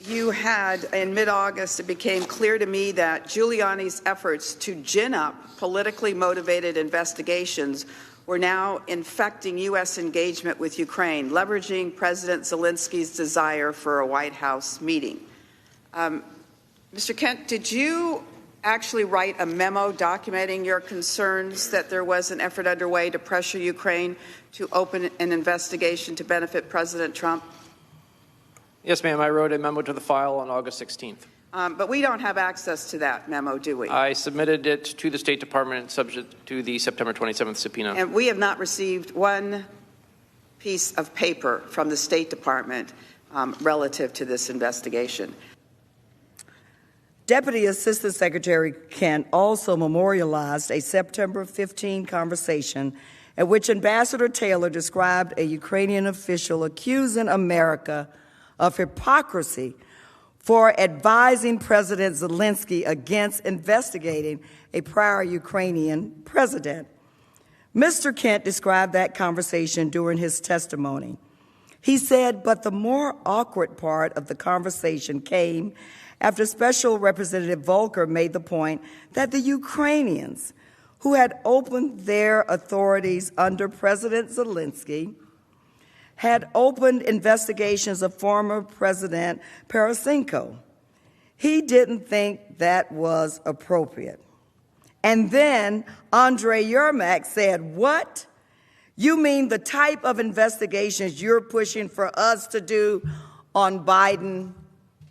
you had, in mid-August, it became clear to me that Giuliani's efforts to gin up politically motivated investigations were now infecting U.S. engagement with Ukraine, leveraging President Zelensky's desire for a White House meeting. Mr. Kent, did you actually write a memo documenting your concerns that there was an effort underway to pressure Ukraine to open an investigation to benefit President Trump? Yes, ma'am. I wrote a memo to the file on August 16th. But we don't have access to that memo, do we? I submitted it to the State Department subject to the September 27th subpoena. And we have not received one piece of paper from the State Department relative to this investigation. Deputy Assistant Secretary Kent also memorialized a September 15 conversation at which Ambassador Taylor described a Ukrainian official accusing America of hypocrisy for advising President Zelensky against investigating a prior Ukrainian president. Mr. Kent described that conversation during his testimony. He said, but the more awkward part of the conversation came after Special Representative Volker made the point that the Ukrainians, who had opened their authorities under President Zelensky, had opened investigations of former President Poroshenko. He didn't think that was appropriate. And then Andrei Yermak said, what? You mean the type of investigations you're pushing for us to do on Biden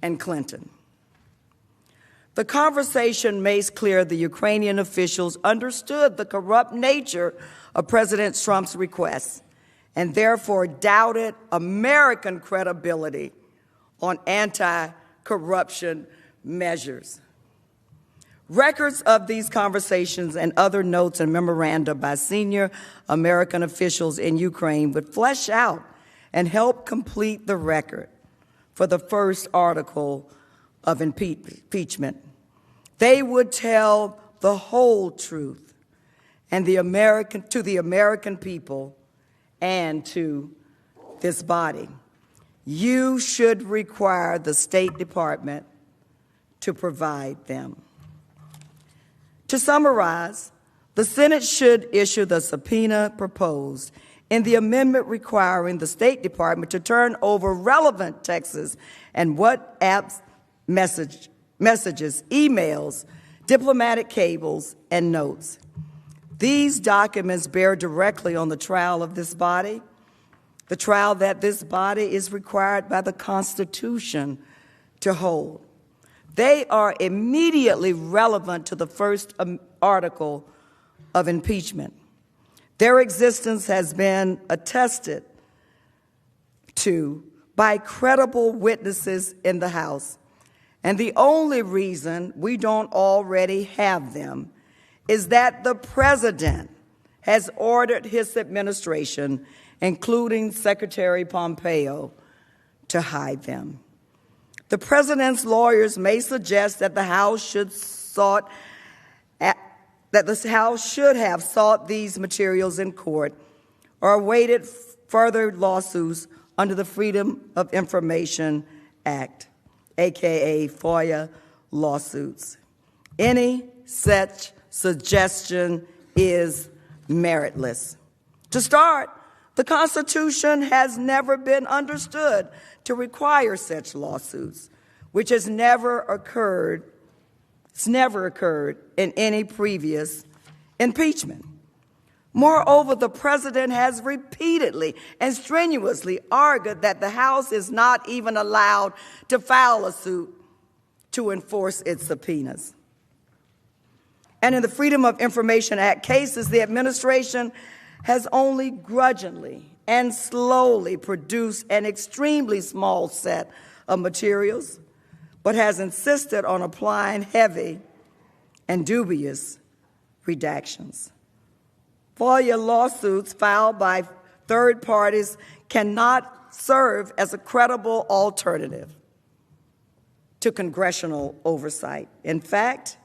and Clinton? The conversation makes clear the Ukrainian officials understood the corrupt nature of President Trump's requests and therefore doubted American credibility on anti-corruption measures. Records of these conversations and other notes and memoranda by senior American officials in Ukraine would flesh out and help complete the record for the first article of impeachment. They would tell the whole truth and to the American people and to this body. You should require the State Department to provide them. To summarize, the Senate should issue the subpoena proposed in the amendment requiring the State Department to turn over relevant texts and WhatsApp messages, emails, diplomatic cables, and notes. These documents bear directly on the trial of this body, the trial that this body is required by the Constitution to hold. They are immediately relevant to the first article of impeachment. Their existence has been attested to by credible witnesses in the House. And the only reason we don't already have them is that the President has ordered his administration, including Secretary Pompeo, to hide them. The President's lawyers may suggest that the House should have sought these materials in court or awaited further lawsuits under the Freedom of Information Act, aka FOIA lawsuits. Any such suggestion is meritless. To start, the Constitution has never been understood to require such lawsuits, which has never occurred in any previous impeachment. Moreover, the President has repeatedly and strenuously argued that the House is not even allowed to file a suit to enforce its subpoenas. And in the Freedom of Information Act cases, the administration has only grudgingly and slowly produced an extremely small set of materials, but has insisted on applying heavy and dubious redactions. FOIA lawsuits filed by third parties cannot serve as a credible alternative to congressional oversight. In fact,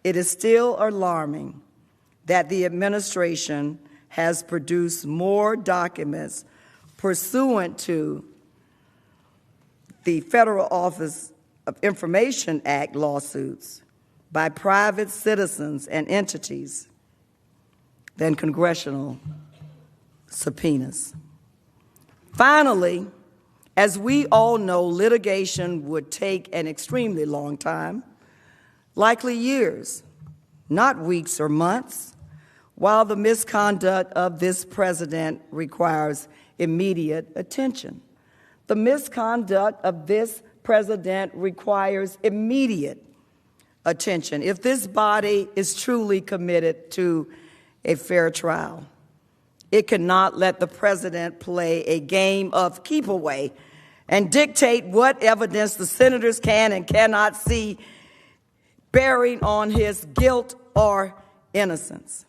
it is still alarming that the administration has produced more documents pursuant to the Federal Office of Information Act lawsuits by private citizens and entities than congressional subpoenas. Finally, as we all know, litigation would take an extremely long time, likely years, not weeks or months, while the misconduct of this president requires immediate attention. The misconduct of this president requires immediate attention if this body is truly committed to a fair trial. It cannot let the president play a game of keep away and dictate what evidence the senators can and cannot see bearing on his guilt or innocence.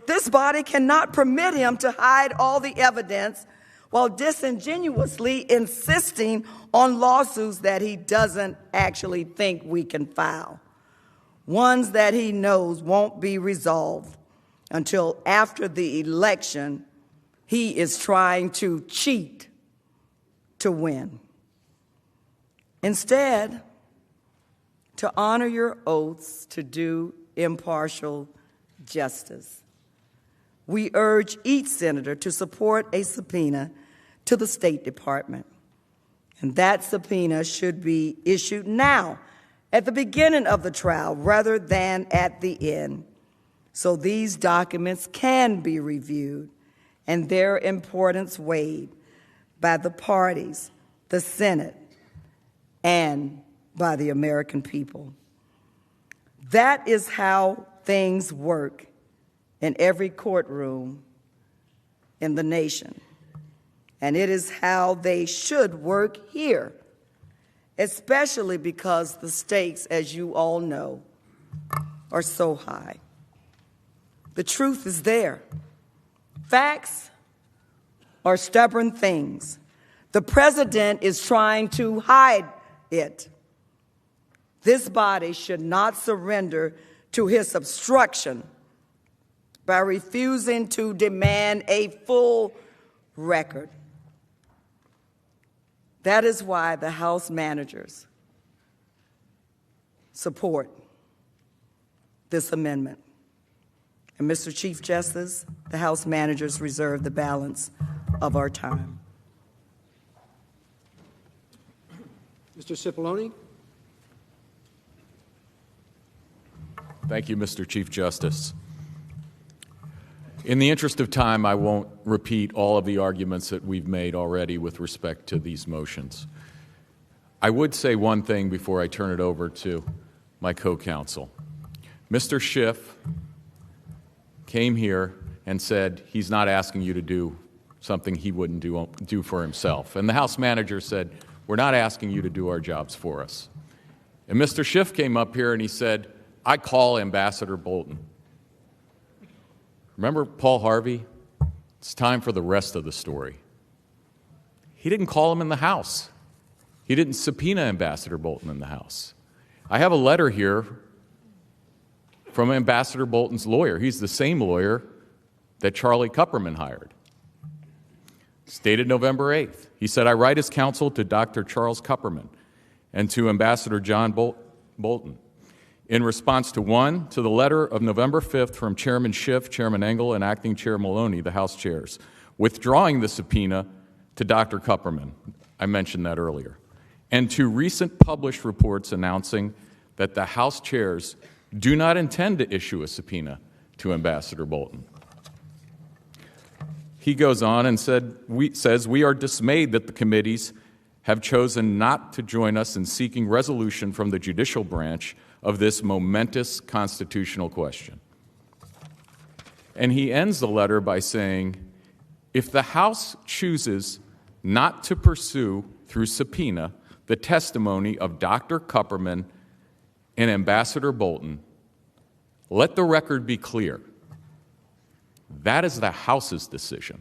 This body cannot permit him to hide all the evidence while disingenuously insisting on lawsuits that he doesn't actually think we can file, ones that he knows won't be resolved until after the election he is trying to cheat to win. Instead, to honor your oaths to do impartial justice, we urge each senator to support a subpoena to the State Department. And that subpoena should be issued now, at the beginning of the trial, rather than at the end, so these documents can be reviewed and their importance weighed by the parties, the Senate, and by the American people. That is how things work in every courtroom in the nation. And it is how they should work here, especially because the stakes, as you all know, are so high. The truth is there. Facts are stubborn things. The president is trying to hide it. This body should not surrender to his obstruction by refusing to demand a full record. That is why the House managers support this amendment. And Mr. Chief Justice, the House managers reserve the balance of our time. Mr. Cipollone. Thank you, Mr. Chief Justice. In the interest of time, I won't repeat all of the arguments that we've made already with respect to these motions. I would say one thing before I turn it over to my co-counsel. Mr. Schiff came here and said he's not asking you to do something he wouldn't do for himself. And the House manager said, we're not asking you to do our jobs for us. And Mr. Schiff came up here and he said, I call Ambassador Bolton. Remember Paul Harvey? It's time for the rest of the story. He didn't call him in the House. He didn't subpoena Ambassador Bolton in the House. I have a letter here from Ambassador Bolton's lawyer. He's the same lawyer that Charlie Kupperman hired. It's dated November 8th. He said, I write as counsel to Dr. Charles Kupperman and to Ambassador John Bolton in response to to the letter of November 5th from Chairman Schiff, Chairman Engel, and Acting Chair Maloney, the House chairs, withdrawing the subpoena to Dr. Kupperman. I mentioned that earlier. And to recent published reports announcing that the House chairs do not intend to issue a subpoena to Ambassador Bolton. He goes on and says, we are dismayed that the committees have chosen not to join us in seeking resolution from the judicial branch of this momentous constitutional question. And he ends the letter by saying, if the House chooses not to pursue through subpoena the testimony of Dr. Kupperman and Ambassador Bolton, let the record be clear. That is the House's decision,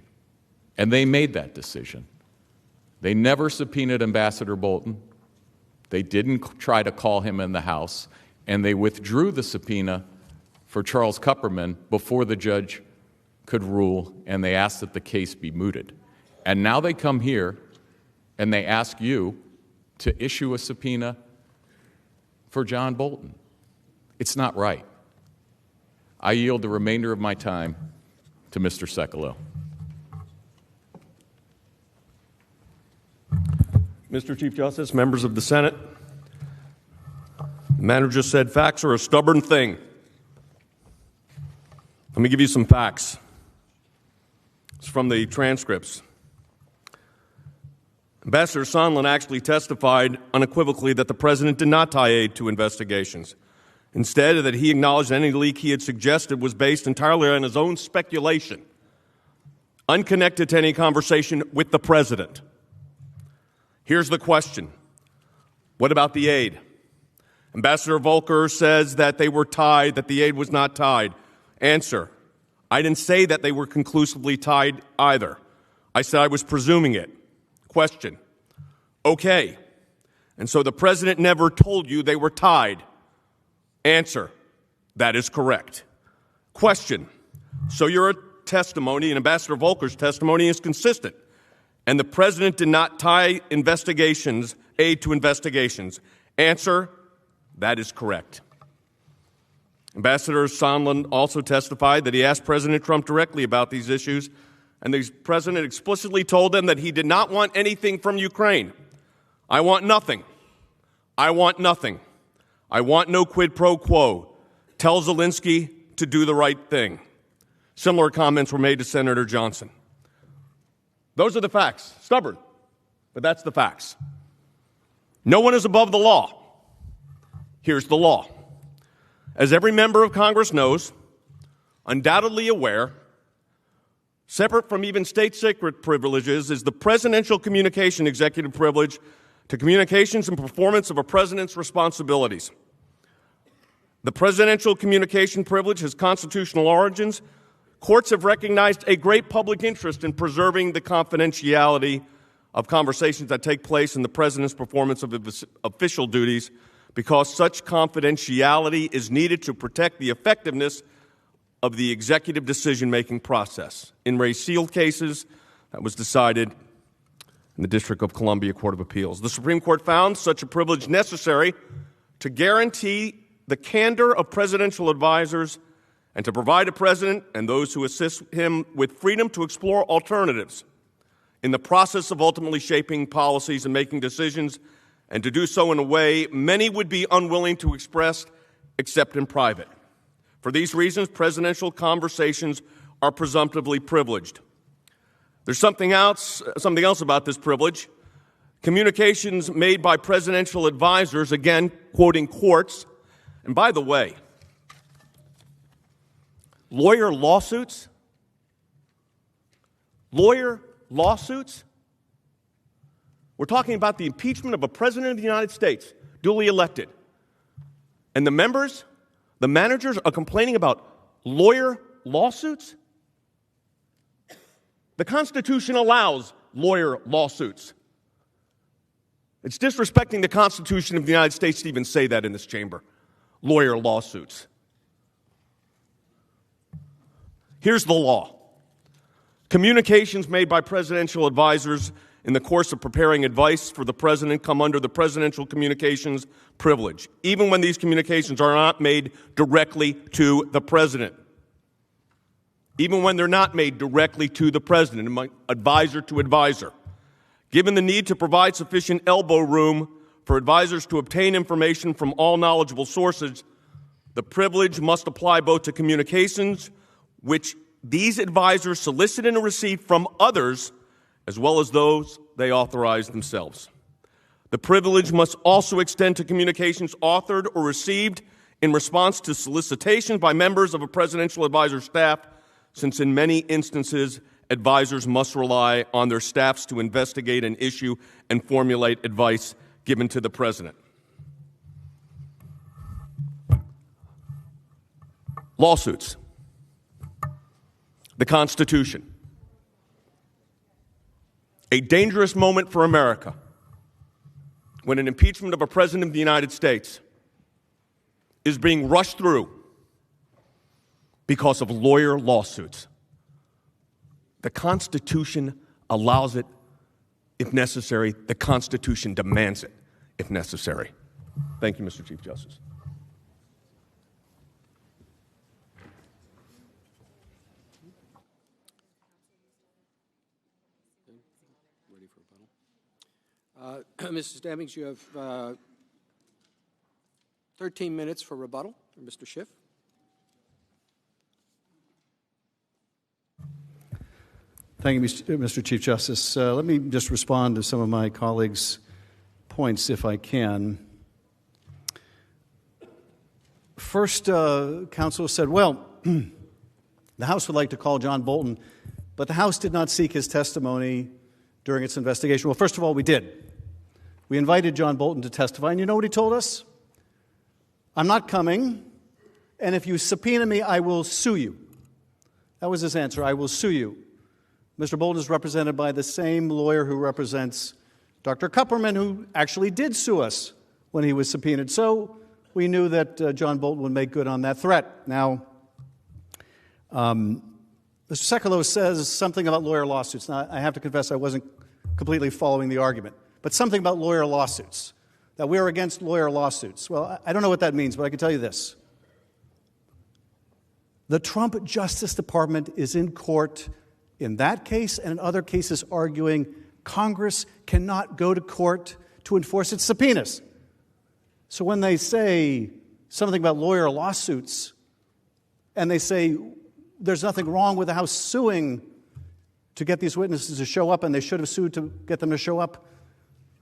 and they made that decision. They never subpoenaed Ambassador Bolton. They didn't try to call him in the House, and they withdrew the subpoena for Charles Kupperman before the judge could rule, and they asked that the case be mooted. And now they come here and they ask you to issue a subpoena for John Bolton. It's not right. I yield the remainder of my time to Mr. Sekulow. Mr. Chief Justice, members of the Senate, the manager said facts are a stubborn thing. Let me give you some facts. It's from the transcripts. Ambassador Sondland actually testified unequivocally that the president did not tie aid to investigations. Instead, that he acknowledged any leak he had suggested was based entirely on his own speculation, unconnected to any conversation with the president. Here's the question. What about the aid? Ambassador Volker says that they were tied, that the aid was not tied. Answer. I didn't say that they were conclusively tied either. I said I was presuming it. Question. Okay. And so the president never told you they were tied. Answer. That is correct. Question. So your testimony and Ambassador Volker's testimony is consistent, and the president did not tie investigations, aid to investigations. Answer. That is correct. Ambassador Sondland also testified that he asked President Trump directly about these issues, and the president explicitly told them that he did not want anything from Ukraine. I want nothing. I want nothing. I want no quid pro quo. Tell Zelensky to do the right thing. Similar comments were made to Senator Johnson. Those are the facts. Stubborn, but that's the facts. No one is above the law. Here's the law. As every member of Congress knows, undoubtedly aware, separate from even state secret privileges is the presidential communication executive privilege to communications and performance of a president's responsibilities. The presidential communication privilege has constitutional origins. Courts have recognized a great public interest in preserving the confidentiality of conversations that take place in the president's performance of his official duties, because such confidentiality is needed to protect the effectiveness of the executive decision-making process. In Ray Seal cases, that was decided in the District of Columbia Court of Appeals. The Supreme Court found such a privilege necessary to guarantee the candor of presidential advisors and to provide a president and those who assist him with freedom to explore alternatives in the process of ultimately shaping policies and making decisions, and to do so in a way many would be unwilling to express except in private. For these reasons, presidential conversations are presumptively privileged. There's something else about this privilege. Communications made by presidential advisors, again, quoting courts, and by the way, lawyer lawsuits, we're talking about the impeachment of a president of the United States, duly elected. And the managers are complaining about lawyer lawsuits? The Constitution allows lawyer lawsuits. It's disrespecting the Constitution of the United States to even say that in this chamber. Lawyer lawsuits. Here's the law. Communications made by presidential advisors in the course of preparing advice for the president come under the presidential communications privilege, even when these communications are not made directly to the president. Even when they're not made directly to the president, advisor to advisor. Given the need to provide sufficient elbow room for advisors to obtain information from all knowledgeable sources, the privilege must apply both to communications which these advisors solicit and receive from others, as well as those they authorize themselves. The privilege must also extend to communications authored or received in response to solicitations by members of a presidential advisor's staff, since in many instances, advisors must rely on their staffs to investigate an issue and formulate advice given to the president. Lawsuits. The Constitution. A dangerous moment for America when an impeachment of a president of the United States is being rushed through because of lawyer lawsuits. The Constitution allows it if necessary. The Constitution demands it if necessary. Thank you, Mr. Chief Justice. Mrs. Demings, you have 13 minutes for rebuttal. Mr. Schiff. Thank you, Mr. Chief Justice. Let me just respond to some of my colleagues' points, if I can. First, counsel said, well, the House would like to call John Bolton, but the House did not seek his testimony during its investigation. Well, first of all, we did. We invited John Bolton to testify, and you know what he told us? I'm not coming, and if you subpoena me, I will sue you. That was his answer. I will sue you. Mr. Bolton is represented by the same lawyer who represents Dr. Kupperman, who actually did sue us when he was subpoenaed. So we knew that John Bolton would make good on that threat. Now, Mr. Sekulow says something about lawyer lawsuits. Now, I have to confess I wasn't completely following the argument, but something about lawyer lawsuits, that we are against lawyer lawsuits. Well, I don't know what that means, but I can tell you this. The Trump Justice Department is in court in that case and in other cases arguing Congress cannot go to court to enforce its subpoenas. So when they say something about lawyer lawsuits and they say there's nothing wrong with the House suing to get these witnesses to show up and they should have sued to get them to show up,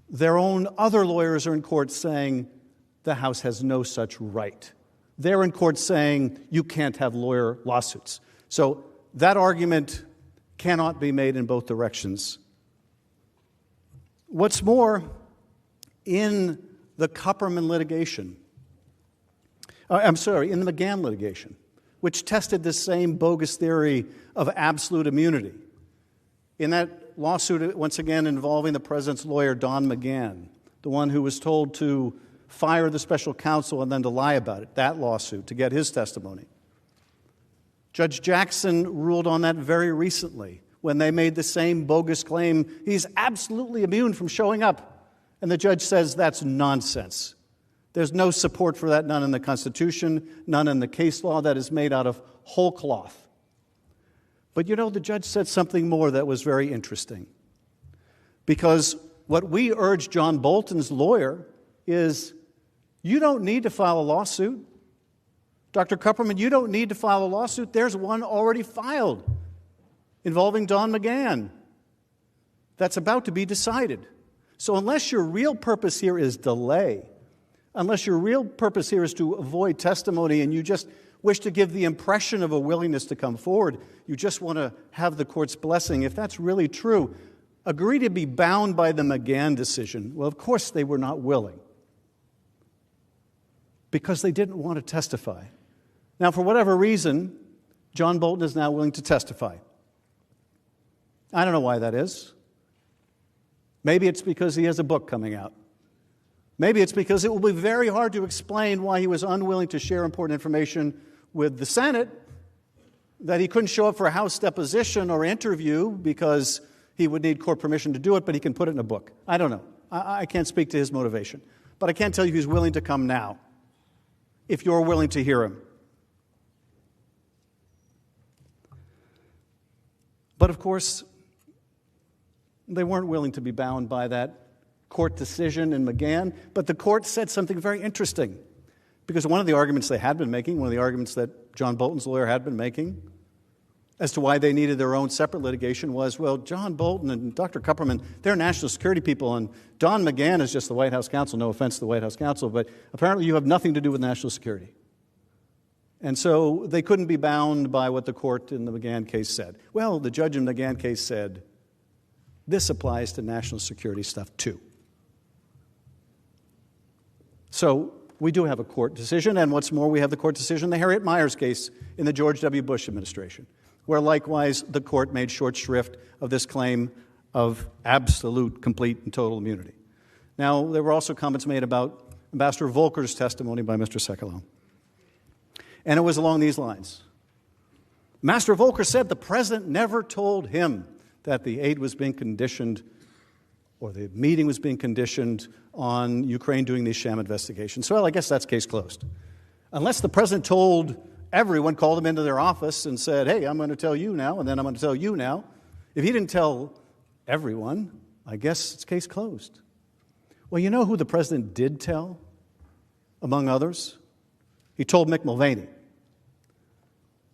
their own other lawyers are in court saying the House has no such right. They're in court saying you can't have lawyer lawsuits. So that argument cannot be made in both directions. What's more, in the Kupperman litigation, in the McGahn litigation, which tested this same bogus theory of absolute immunity, in that lawsuit, once again involving the president's lawyer, Don McGahn, the one who was told to fire the special counsel and then to lie about it, that lawsuit, to get his testimony. Judge Jackson ruled on that very recently when they made the same bogus claim he's absolutely immune from showing up. And the judge says that's nonsense. There's no support for that, none in the Constitution, none in the case law. That is made out of whole cloth. But you know, the judge said something more that was very interesting. Because what we urged John Bolton's lawyer is, you don't need to file a lawsuit. Dr. Kupperman, you don't need to file a lawsuit. There's one already filed involving Don McGahn that's about to be decided. So unless your real purpose here is delay, unless your real purpose here is to avoid testimony and you just wish to give the impression of a willingness to come forward, you just want to have the court's blessing, if that's really true, agree to be bound by the McGahn decision. Well, of course they were not willing because they didn't want to testify. Now, for whatever reason, John Bolton is now willing to testify. I don't know why that is. Maybe it's because he has a book coming out. Maybe it's because it will be very hard to explain why he was unwilling to share important information with the Senate, that he couldn't show up for a House deposition or interview because he would need court permission to do it, but he can put it in a book. I don't know. I can't speak to his motivation. But I can tell you he's willing to come now, if you're willing to hear him. But of course, they weren't willing to be bound by that court decision in McGahn. But the court said something very interesting. Because one of the arguments they had been making, one of the arguments that John Bolton's lawyer had been making, as to why they needed their own separate litigation was, well, John Bolton and Dr. Kupperman, they're national security people, and Don McGahn is just the White House counsel. No offense to the White House counsel, but apparently you have nothing to do with national security. And so they couldn't be bound by what the court in the McGahn case said. Well, the judge in the McGahn case said, this applies to national security stuff too. So we do have a court decision, and what's more, we have the court decision in the Harriet Miers case in the George W. Bush administration, where likewise the court made short shrift of this claim of absolute, complete, and total immunity. Now, there were also comments made about Ambassador Volker's testimony by Mr. Sekulow. And it was along these lines. Master Volker said the president never told him that the aid was being conditioned or the meeting was being conditioned on Ukraine doing these sham investigations. So, well, I guess that's case closed. Unless the president told everyone, called them into their office and said, hey, I'm going to tell you now, and then I'm going to tell you now. If he didn't tell everyone, I guess it's case closed. Well, you know who the president did tell, among others? He told Mick Mulvaney.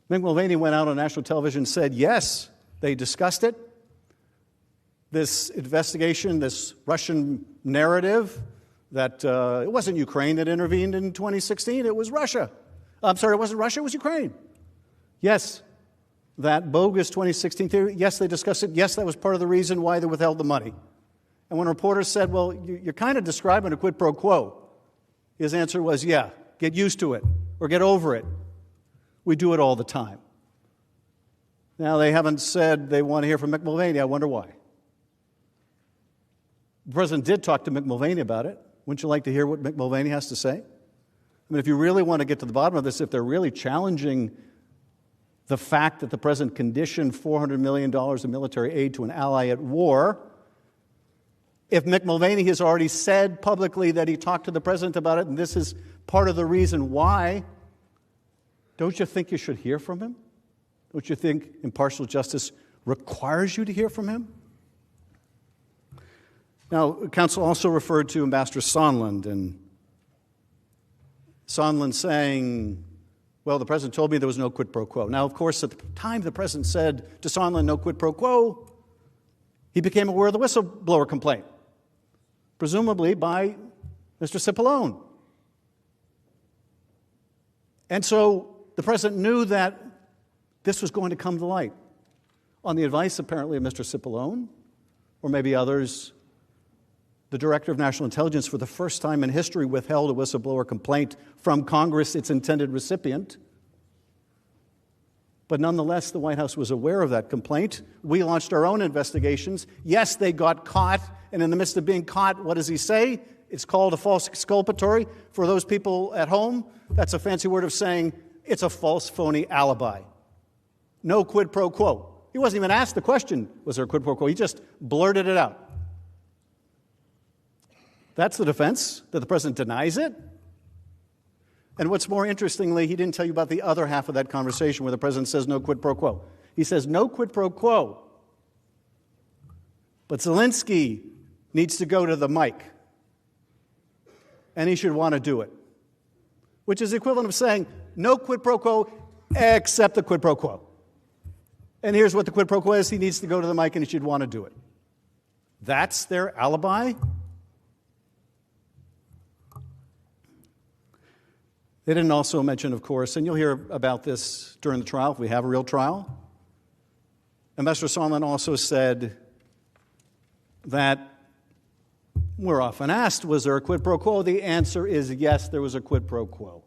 Mick Mulvaney went out on national television and said, yes, they discussed it. This investigation, this Russian narrative that it wasn't Ukraine that intervened in 2016, it was Russia. I'm sorry, it wasn't Russia, it was Ukraine. Yes, that bogus 2016 theory, yes, they discussed it. Yes, that was part of the reason why they withheld the money. And when reporters said, well, you're kind of describing a quid pro quo, his answer was, yeah, get used to it or get over it. We do it all the time. Now, they haven't said they want to hear from Mick Mulvaney. I wonder why. The president did talk to Mick Mulvaney about it. Wouldn't you like to hear what Mick Mulvaney has to say? I mean, if you really want to get to the bottom of this, if they're really challenging the fact that the president conditioned $400 million of military aid to an ally at war, if Mick Mulvaney has already said publicly that he talked to the president about it, and this is part of the reason why, don't you think you should hear from him? Don't you think impartial justice requires you to hear from him? Now, counsel also referred to Ambassador Sondland, and Sondland saying, well, the president told me there was no quid pro quo. Now, of course, at the time the president said to Sondland, no quid pro quo, he became aware of the whistleblower complaint, presumably by Mr. Cipollone. And so the president knew that this was going to come to light. On the advice, apparently, of Mr. Cipollone, or maybe others, the Director of National Intelligence, for the first time in history, withheld a whistleblower complaint from Congress, its intended recipient. But nonetheless, the White House was aware of that complaint. We launched our own investigations. Yes, they got caught, and in the midst of being caught, what does he say? It's called a false exculpatory. For those people at home, that's a fancy word of saying it's a false, phony alibi. No quid pro quo. He wasn't even asked the question, was there a quid pro quo? He just blurted it out. That's the defense, that the president denies it. And what's more interestingly, he didn't tell you about the other half of that conversation where the president says no quid pro quo. He says no quid pro quo, but Zelensky needs to go to the mic, and he should want to do it, which is the equivalent of saying no quid pro quo except the quid pro quo. And here's what the quid pro quo is. He needs to go to the mic, and he should want to do it. That's their alibi? They didn't also mention, of course, and you'll hear about this during the trial if we have a real trial. Ambassador Sondland also said that we're often asked, was there a quid pro quo? The answer is yes, there was a quid pro quo.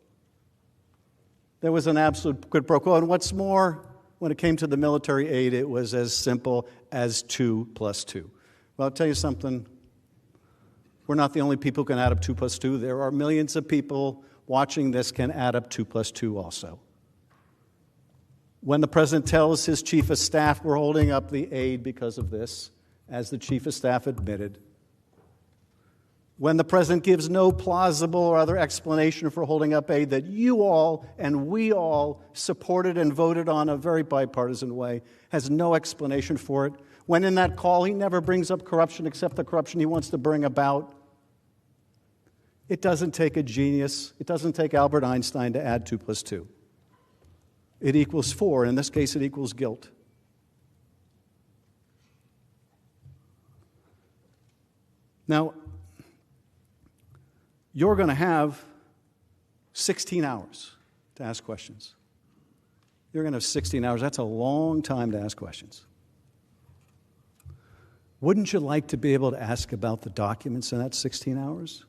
There was an absolute quid pro quo. And what's more, when it came to the military aid, it was as simple as 2 + 2. Well, I'll tell you something. We're not the only people who can add up 2 + 2. There are millions of people watching this can add up 2 + 2 also. When the president tells his chief of staff we're holding up the aid because of this, as the chief of staff admitted, when the president gives no plausible or other explanation for holding up aid that you all and we all supported and voted on a very bipartisan way, has no explanation for it, when in that call he never brings up corruption except the corruption he wants to bring about, it doesn't take a genius. It doesn't take Albert Einstein to add 2 + 2. It equals 4. In this case, it equals guilt. Now, you're going to have 16 hours to ask questions. You're going to have 16 hours. That's a long time to ask questions. Wouldn't you like to be able to ask about the documents in that 16 hours?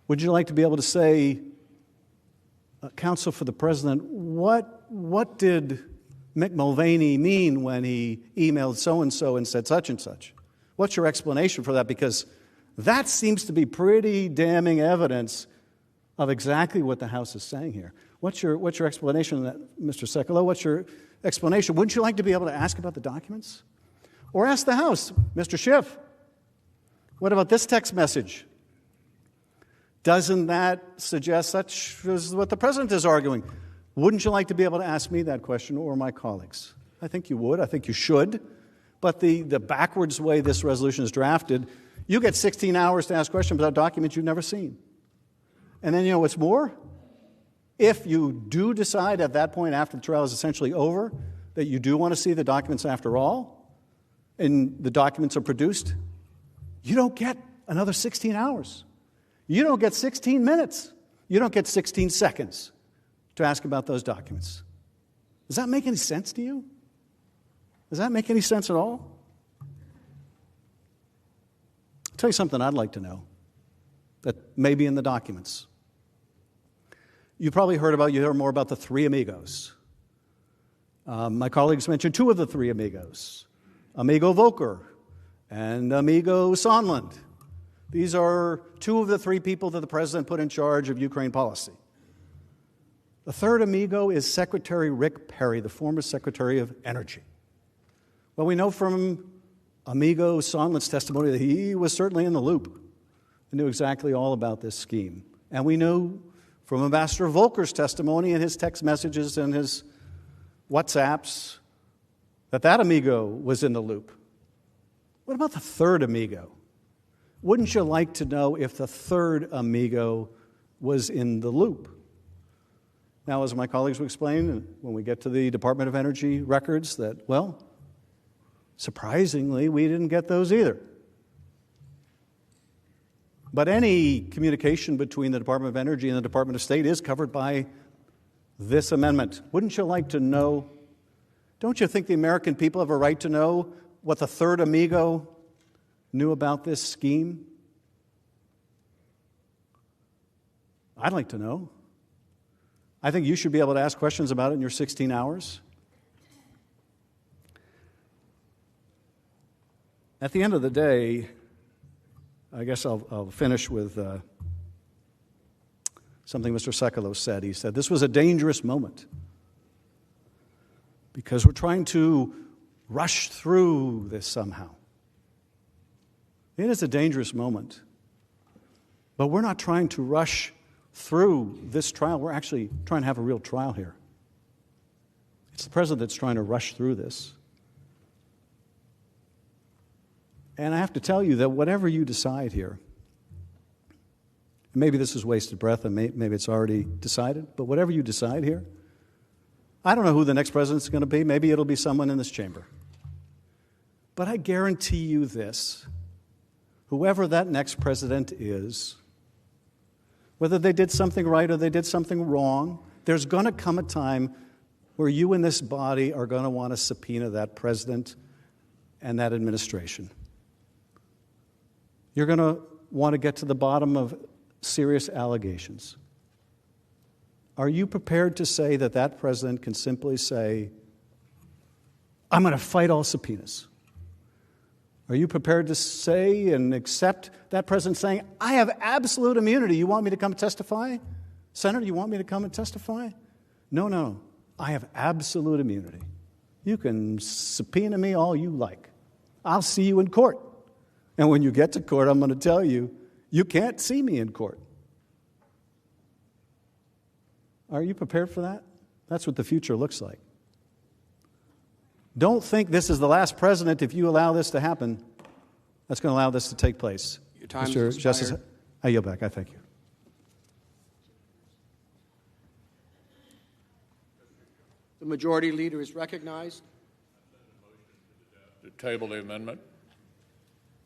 Would you like to be able to say, counsel for the president, what did Mick Mulvaney mean when he emailed so-and-so and said such and such? What's your explanation for that? Because that seems to be pretty damning evidence of exactly what the House is saying here. What's your explanation of that, Mr. Sekulow? What's your explanation? Wouldn't you like to be able to ask about the documents? Or ask the House, Mr. Schiff, what about this text message? Doesn't that suggest such as what the president is arguing? Wouldn't you like to be able to ask me that question or my colleagues? I think you would. I think you should. But the backwards way this resolution is drafted, you get 16 hours to ask questions about documents you've never seen. And then you know what's more? If you do decide at that point, after the trial is essentially over, that you do want to see the documents after all, and the documents are produced, you don't get another 16 hours. You don't get 16 minutes. You don't get 16 seconds to ask about those documents. Does that make any sense to you? Does that make any sense at all? I'll tell you something I'd like to know that may be in the documents. You heard more about the three amigos. My colleagues mentioned two of the three amigos, Amigo Volker and Amigo Sondland. These are two of the three people that the president put in charge of Ukraine policy. The third amigo is Secretary Rick Perry, the former Secretary of Energy. Well, we know from Amigo Sondland's testimony that he was certainly in the loop and knew exactly all about this scheme. And we knew from Ambassador Volker's testimony and his text messages and his WhatsApps that amigo was in the loop. What about the third amigo? Wouldn't you like to know if the third amigo was in the loop? Now, as my colleagues will explain, when we get to the Department of Energy records, that, well, surprisingly, we didn't get those either. But any communication between the Department of Energy and the Department of State is covered by this amendment. Wouldn't you like to know? Don't you think the American people have a right to know what the third amigo knew about this scheme? I'd like to know. I think you should be able to ask questions about it in your 16 hours. At the end of the day, I guess I'll finish with something Mr. Sekulow said. He said, this was a dangerous moment because we're trying to rush through this somehow. It is a dangerous moment, but we're not trying to rush through this trial. We're actually trying to have a real trial here. It's the president that's trying to rush through this. And I have to tell you that whatever you decide here, maybe this is wasted breath and maybe it's already decided, but whatever you decide here, I don't know who the next president's going to be. Maybe it'll be someone in this chamber. But I guarantee you this, whoever that next president is, whether they did something right or they did something wrong, there's going to come a time where you in this body are going to want to subpoena that president and that administration. You're going to want to get to the bottom of serious allegations. Are you prepared to say that that president can simply say, I'm going to fight all subpoenas? Are you prepared to say and accept that president saying, I have absolute immunity. You want me to come testify? Senator, you want me to come and testify? No. I have absolute immunity. You can subpoena me all you like. I'll see you in court. And when you get to court, I'm going to tell you, you can't see me in court. Are you prepared for that? That's what the future looks like. Don't think this is the last president if you allow this to happen. That's going to allow this to take place. Your time Mr. has Justice, expired. I yield back. I thank you. The majority leader is recognized. To table the amendment.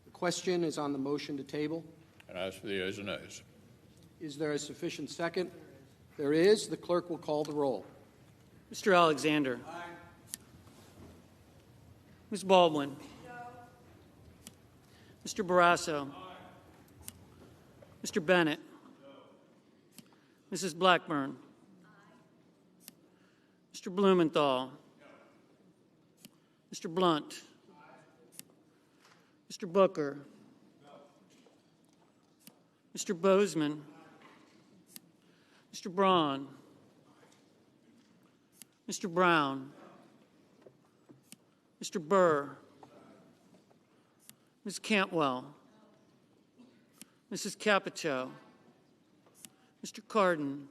The question is on the motion to table. And ask for the ayes and nays. Is there a sufficient second? There is. The clerk will call the roll. Mr. Alexander. Aye. Ms. Baldwin. No. Mr. Barrasso. Aye. Mr. Bennett. No. Mrs. Blackburn. Aye. Mr. Blumenthal. No. Mr. Blunt. Aye. Mr. Booker. No. Mr. Bozeman. Aye. Mr. Braun. Aye. Mr. Brown. Mr. Burr. Ms. Cantwell. Mrs. Capito. Mr. Cardin.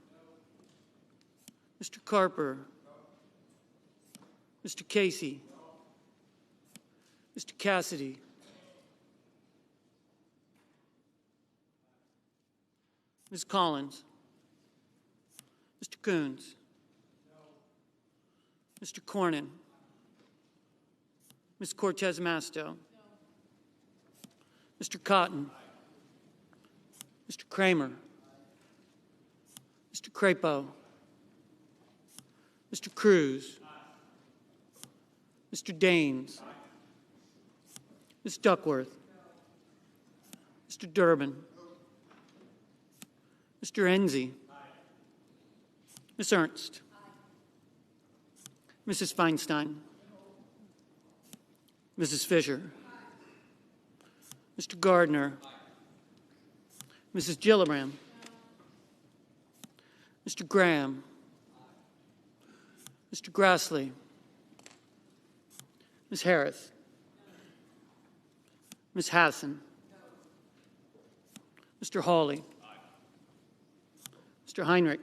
Mr. Carper. Mr. Casey. Mr. Cassidy. Ms. Collins. Mr. Coons. Mr. Cornyn. Ms. Cortez Masto. Mr. Cotton. Mr. Kramer. Mr. Crapo. Mr. Cruz. Mr. Daines. Ms. Duckworth. Mr. Durbin. Mr. Enzi. Ms. Ernst. Mrs. Feinstein. Mrs. Fisher. Mr. Gardner. Mrs. Gillibrand. Mr. Graham. Mr. Grassley. Ms. Harris. Ms. Hassan. Mr. Hawley. Mr. Heinrich.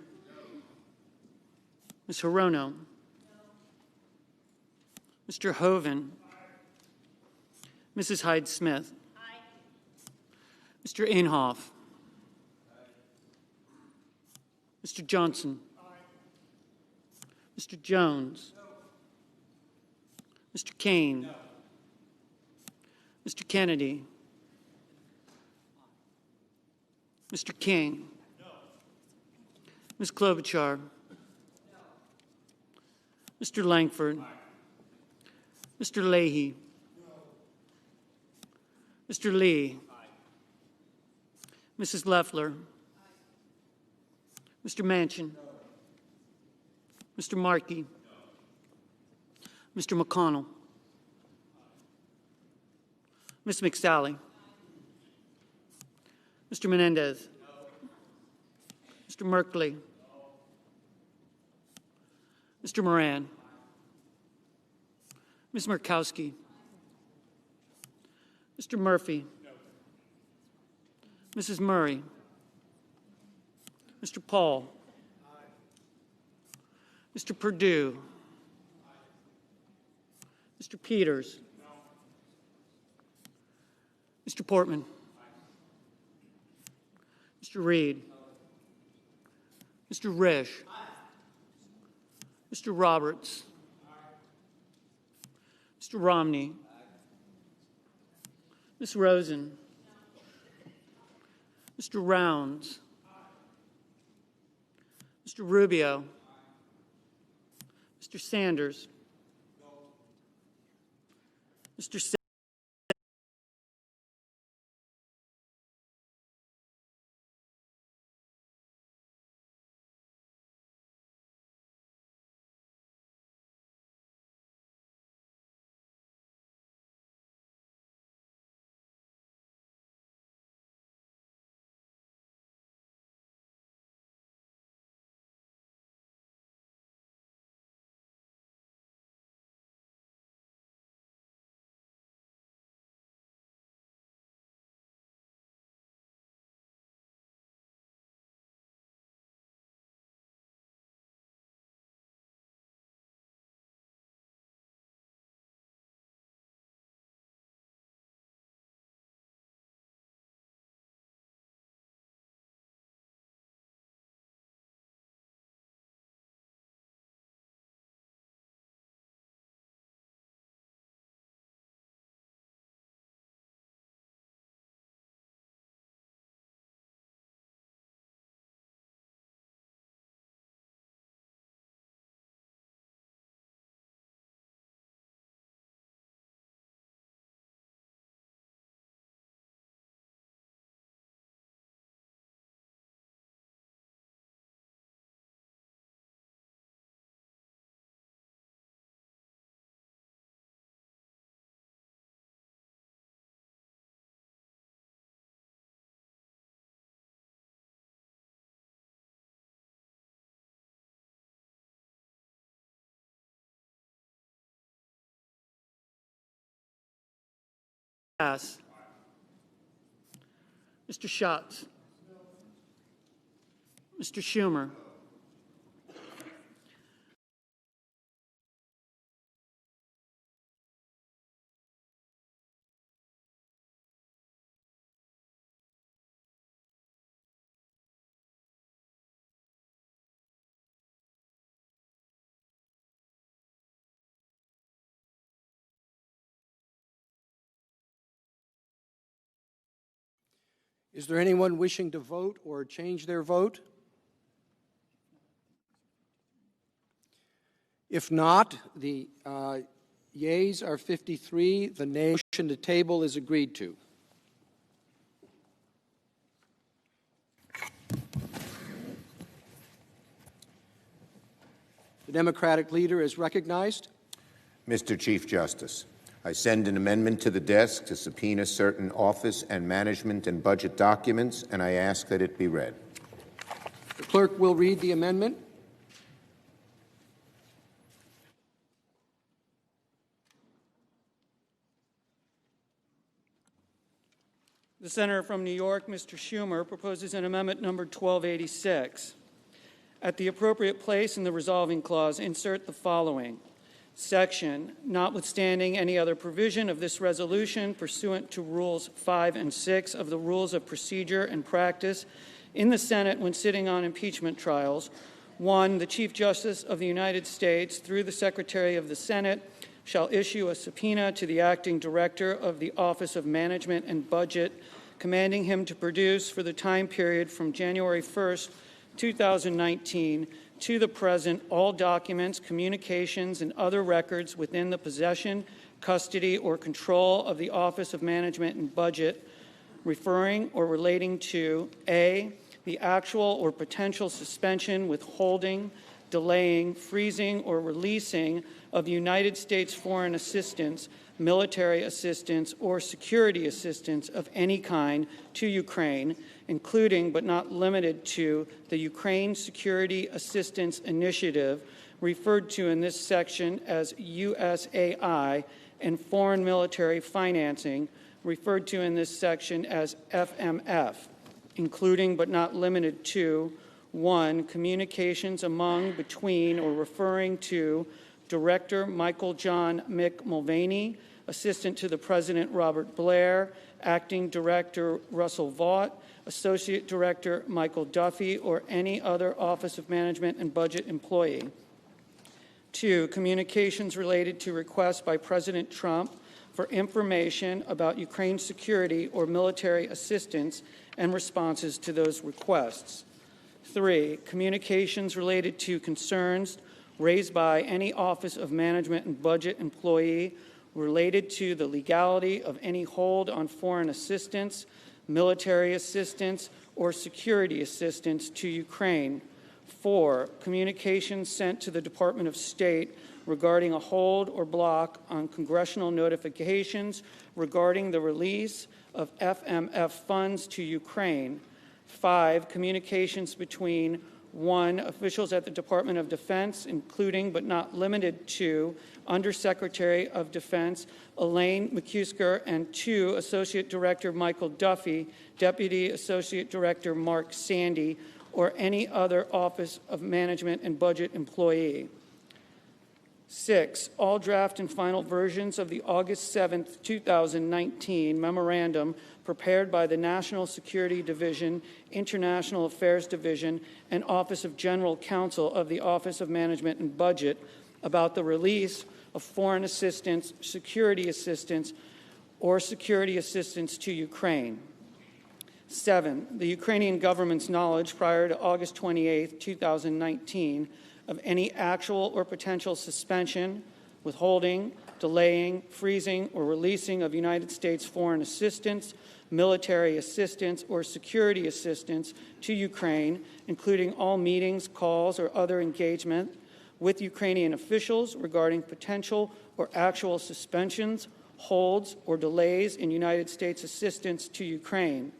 Ms. Hirono. Mr. Hoven. Mrs. Hyde-Smith. Mr. Inhofe. Mr. Johnson. Mr. Jones. Mr. Kane. Mr. Kennedy. Mr. King. Ms. Klobuchar. Mr. Langford. Mr. Leahy. Mr. Lee. Mrs. Loeffler. Mr. Manchin. Mr. Markey. Mr. McConnell. Ms. McSally. Mr. Menendez. Mr. Merkley. Mr. Moran. Ms. Murkowski. Mr. Murphy. Mrs. Murray. Mr. Paul. Mr. Perdue. Mr. Peters. Mr. Portman. Mr. Reed. Mr. Risch. Mr. Roberts. Mr. Romney. Ms. Rosen. Mr. Rounds. Mr. Rubio. Mr. Sanders. Mr. Pass. Mr. Schatz. Mr. Schumer. Is there anyone wishing to vote or change their vote? If not, the yeas are 53. The nay motion to table is agreed to. The Democratic leader is recognized. Mr. Chief Justice, I send an amendment to the desk to subpoena certain office and management and budget documents, and I ask that it be read. The clerk will read the amendment. The senator from New York, Mr. Schumer, proposes an amendment number 1286. At the appropriate place in the resolving clause, insert the following section: notwithstanding any other provision of this resolution pursuant to Rules 5 and 6 of the Rules of Procedure and Practice in the Senate when sitting on impeachment trials, 1. The Chief Justice of the United States, through the Secretary of the Senate, shall issue a subpoena to the acting director of the Office of Management and Budget, commanding him to produce for the time period from January 1st, 2019 to the present all documents, communications, and other records within the possession, custody, or control of the Office of Management and Budget, referring or relating to A, the actual or potential suspension, withholding, delaying, freezing, or releasing of United States foreign assistance, military assistance, or security assistance of any kind to Ukraine, including but not limited to the Ukraine Security Assistance Initiative, referred to in this section as USAI, and foreign military financing, referred to in this section as FMF, including but not limited to 1. Communications among, between, or referring to Director Michael John Mick Mulvaney, Assistant to the President Robert Blair, Acting Director Russell Vought, Associate Director Michael Duffy, or any other Office of Management and Budget employee. 2. Communications related to requests by President Trump for information about Ukraine's security or military assistance and responses to those requests. 3. Communications related to concerns raised by any Office of Management and Budget employee related to the legality of any hold on foreign assistance, military assistance, or security assistance to Ukraine. 4. Communications sent to the Department of State regarding a hold or block on congressional notifications regarding the release of FMF funds to Ukraine. 5. Communications between 1. Officials at the Department of Defense, including but not limited to Undersecretary of Defense Elaine McCusker, and 2. Associate Director Michael Duffy, Deputy Associate Director Mark Sandy, or any other Office of Management and Budget employee. 6. All draft and final versions of the August 7, 2019 memorandum prepared by the National Security Division, International Affairs Division, and Office of General Counsel of the Office of Management and Budget about the release of foreign assistance, security assistance, or security assistance to Ukraine. 7. The Ukrainian government's knowledge prior to August 28, 2019 of any actual or potential suspension, withholding, delaying, freezing, or releasing of United States foreign assistance, military assistance, or security assistance to Ukraine, including all meetings, calls, or other engagement with Ukrainian officials regarding potential or actual suspensions, holds, or delays in United States assistance to Ukraine.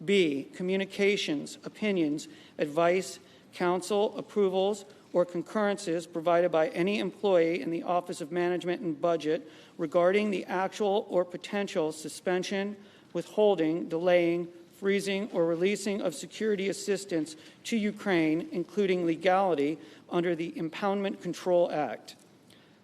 B. Communications, opinions, advice, counsel, approvals, or concurrences provided by any employee in the Office of Management and Budget regarding the actual or potential suspension, withholding, delaying, freezing, or releasing of security assistance to Ukraine, including legality under the Impoundment Control Act.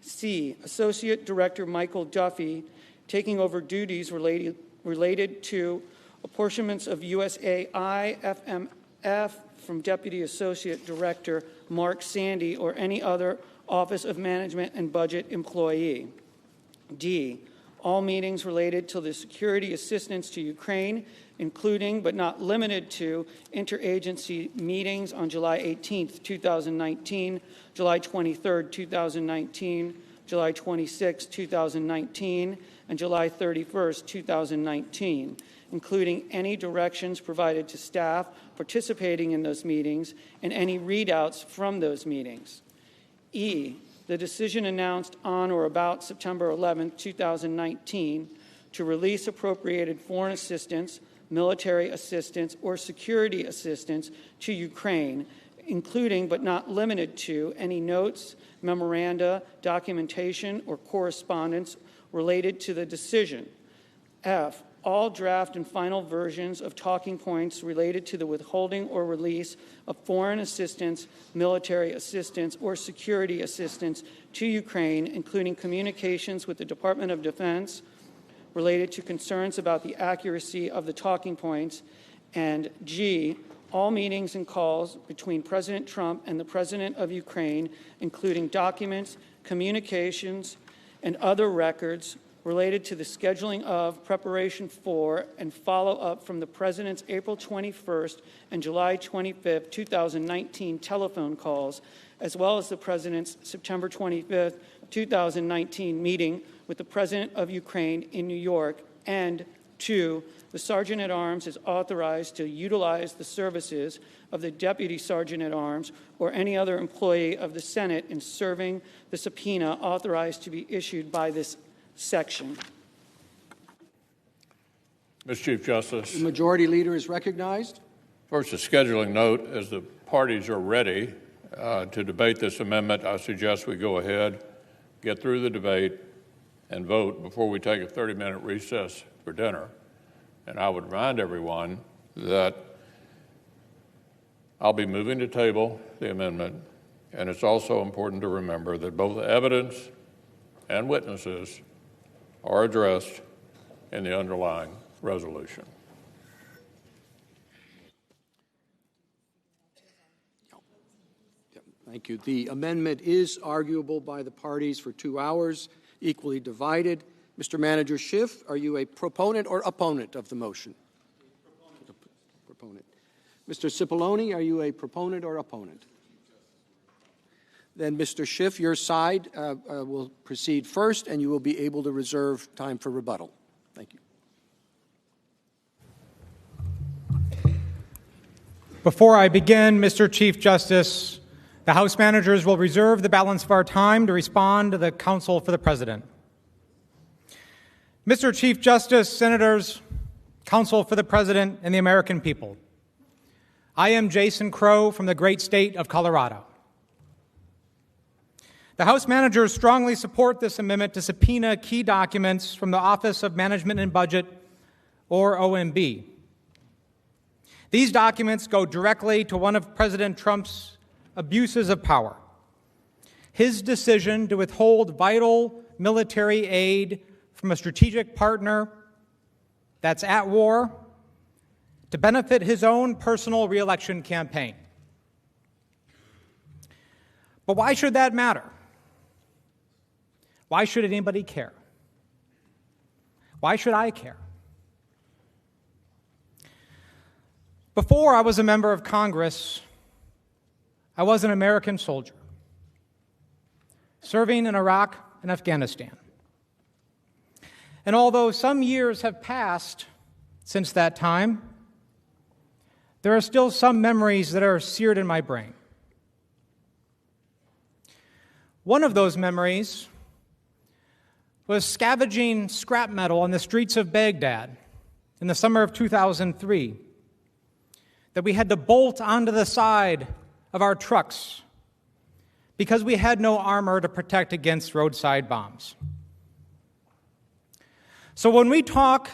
C. Associate Director Michael Duffy taking over duties related to apportionments of USAI FMF from Deputy Associate Director Mark Sandy or any other Office of Management and Budget employee. D. all meetings related to the security assistance to Ukraine, including but not limited to interagency meetings on July 18th, 2019, July 23rd, 2019, July 26th, 2019, and July 31st, 2019, including any directions provided to staff participating in those meetings and any readouts from those meetings. E, the decision announced on or about September 11, 2019, to release appropriated foreign assistance, military assistance, or security assistance to Ukraine, including but not limited to any notes, memoranda, documentation, or correspondence related to the decision. F, all draft and final versions of talking points related to the withholding or release of foreign assistance, military assistance, or security assistance to Ukraine, including communications with the Department of Defense related to concerns about the accuracy of the talking points, and G, all meetings and calls between President Trump and the President of Ukraine, including documents, communications, and other records related to the scheduling of, preparation for, and follow-up from the President's April 21st and July 25th, 2019 telephone calls, as well as the President's September 25th, 2019 meeting with the President of Ukraine in New York, and 2, the Sergeant at Arms is authorized to utilize the services of the Deputy Sergeant at Arms or any other employee of the Senate in serving the subpoena authorized to be issued by this section. Mr. Chief Justice. The Majority Leader is recognized. First, a scheduling note. As the parties are ready to debate this amendment, I suggest we go ahead, get through the debate, and vote before we take a 30-minute recess for dinner. And I would remind everyone that I'll be moving to table the amendment, and it's also important to remember that both evidence and witnesses are addressed in the underlying resolution. Thank you. The amendment is arguable by the parties for 2 hours, equally divided. Mr. Manager Schiff, are you a proponent or opponent of the motion? Proponent. Mr. Cipollone, are you a proponent or opponent? Then, Mr. Schiff, your side will proceed first, and you will be able to reserve time for rebuttal. Thank you. Before I begin, Mr. Chief Justice, the House managers will reserve the balance of our time to respond to the counsel for the President. Mr. Chief Justice, Senators, counsel for the President, and the American people, I am Jason Crow from the great state of Colorado. The House managers strongly support this amendment to subpoena key documents from the Office of Management and Budget, or OMB. These documents go directly to one of President Trump's abuses of power, his decision to withhold vital military aid from a strategic partner that's at war to benefit his own personal re-election campaign. But why should that matter? Why should anybody care? Why should I care? Before I was a member of Congress, I was an American soldier, serving in Iraq and Afghanistan. And although some years have passed since that time, there are still some memories that are seared in my brain. One of those memories was scavenging scrap metal on the streets of Baghdad in the summer of 2003 that we had to bolt onto the side of our trucks because we had no armor to protect against roadside bombs. So when we talk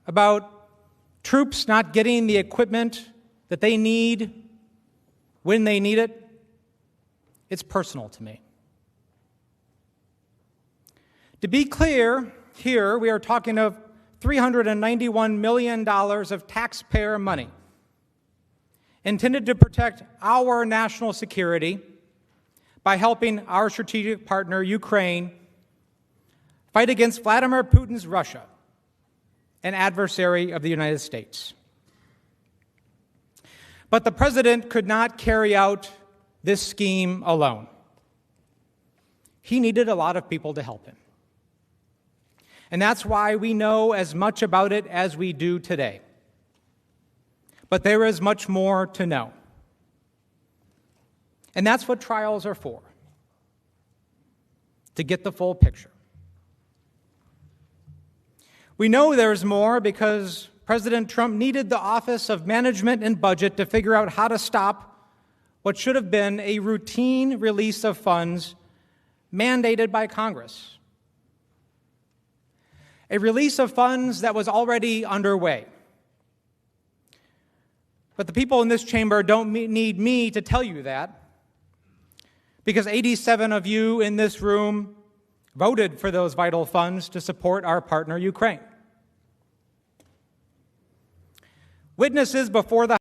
about troops not getting the equipment that they need when they need it, it's personal to me. To be clear, here we are talking of $391 million of taxpayer money intended to protect our national security by helping our strategic partner, Ukraine, fight against Vladimir Putin's Russia, an adversary of the United States. But the president could not carry out this scheme alone. He needed a lot of people to help him. And that's why we know as much about it as we do today. But there is much more to know. And that's what trials are for, to get the full picture. We know there's more because President Trump needed the Office of Management and Budget to figure out how to stop what should have been a routine release of funds mandated by Congress. A release of funds that was already underway. But the people in this chamber don't need me to tell you that, because 87 of you in this room voted for those vital funds to support our partner, Ukraine. Witnesses before the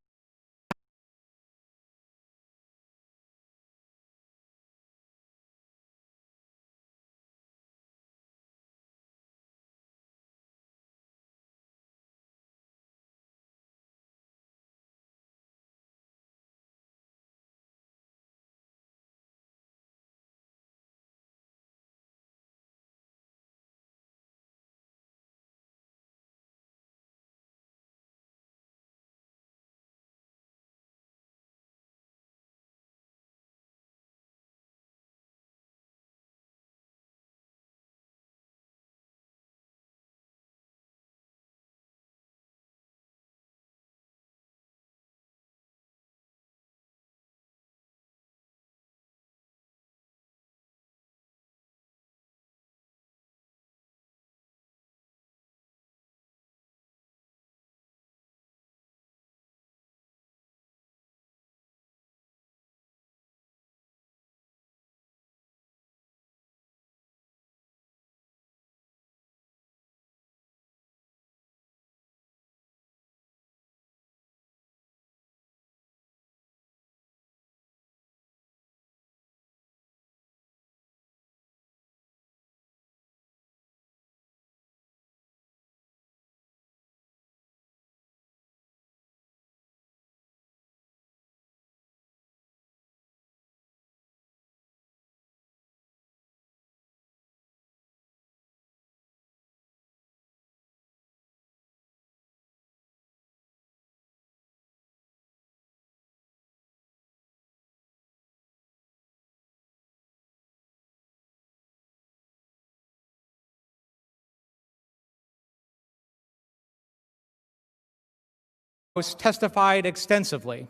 House testified extensively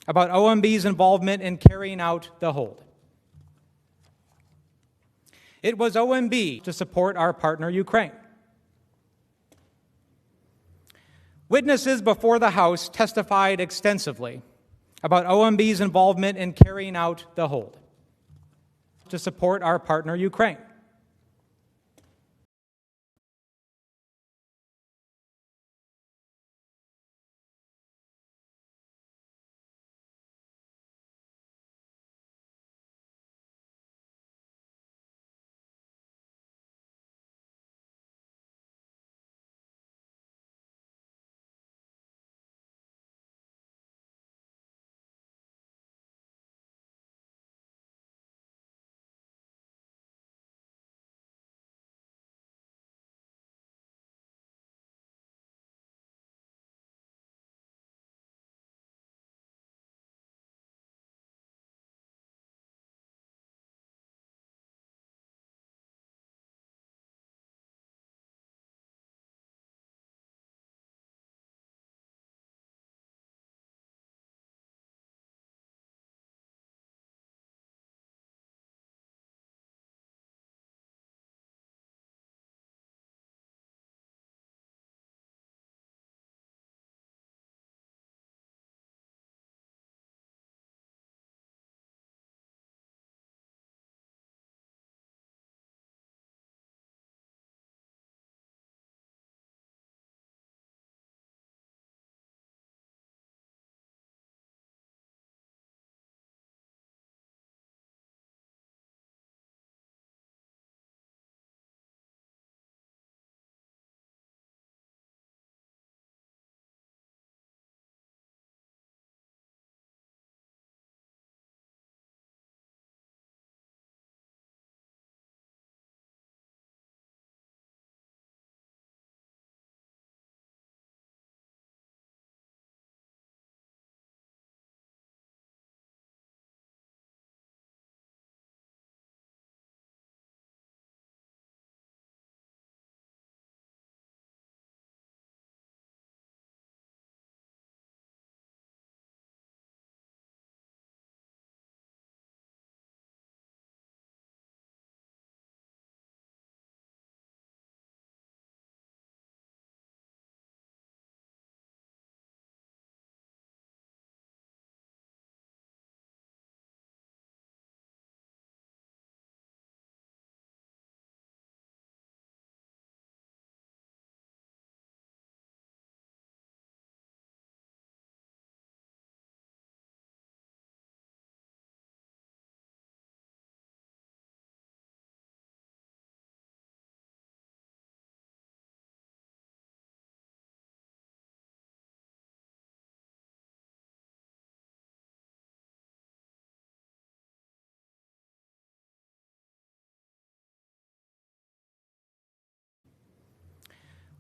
about OMB's involvement in carrying out the hold. It was OMB to support our partner, Ukraine. Witnesses before the House testified extensively about OMB's involvement in carrying out the hold to support our partner, Ukraine.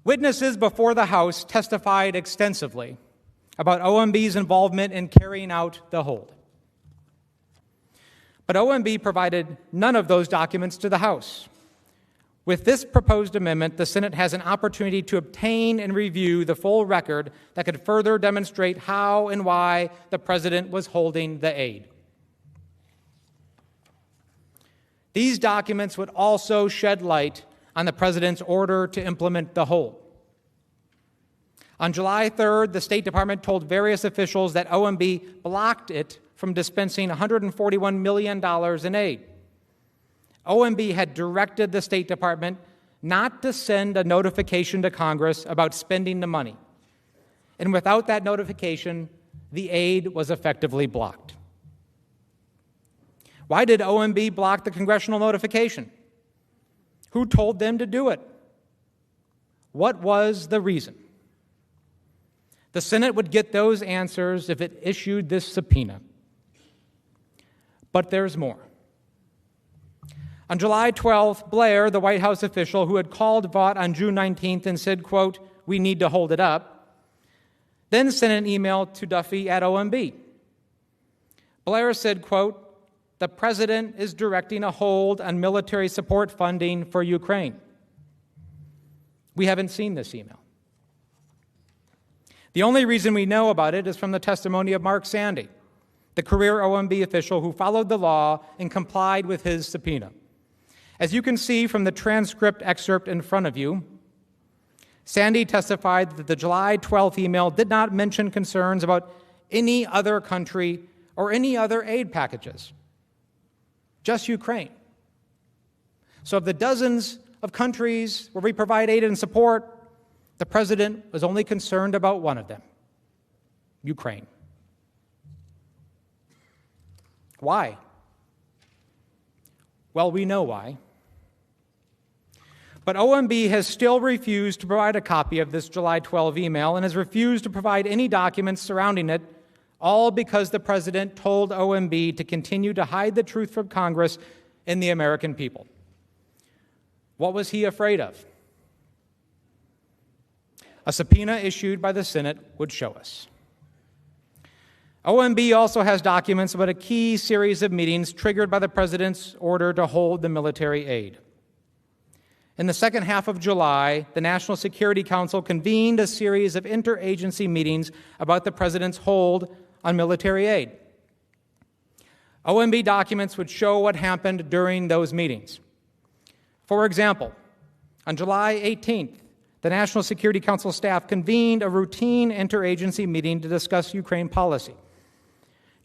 Witnesses before the House testified extensively about OMB's involvement in carrying out the hold. But OMB provided none of those documents to the House. With this proposed amendment, the Senate has an opportunity to obtain and review the full record that could further demonstrate how and why the President was holding the aid. These documents would also shed light on the President's order to implement the hold. On July 3rd, the State Department told various officials that OMB blocked it from dispensing $141 million in aid. OMB had directed the State Department not to send a notification to Congress about spending the money. And without that notification, the aid was effectively blocked. Why did OMB block the congressional notification? Who told them to do it? What was the reason? The Senate would get those answers if it issued this subpoena. But there's more. On July 12th, Blair, the White House official who had called Vaught on June 19th and said, quote, "We need to hold it up," then sent an email to Duffy at OMB. Blair said, quote, "The President is directing a hold on military support funding for Ukraine." We haven't seen this email. The only reason we know about it is from the testimony of Mark Sandy, the career OMB official who followed the law and complied with his subpoena. As you can see from the transcript excerpt in front of you, Sandy testified that the July 12th email did not mention concerns about any other country or any other aid packages, just Ukraine. So of the dozens of countries where we provide aid and support, the President was only concerned about one of them, Ukraine. Why? Well, we know why. But OMB has still refused to provide a copy of this July 12 email and has refused to provide any documents surrounding it, all because the President told OMB to continue to hide the truth from Congress and the American people. What was he afraid of? A subpoena issued by the Senate would show us. OMB also has documents about a key series of meetings triggered by the President's order to hold the military aid. In the second half of July, the National Security Council convened a series of interagency meetings about the President's hold on military aid. OMB documents would show what happened during those meetings. For example, on July 18th, the National Security Council staff convened a routine interagency meeting to discuss Ukraine policy.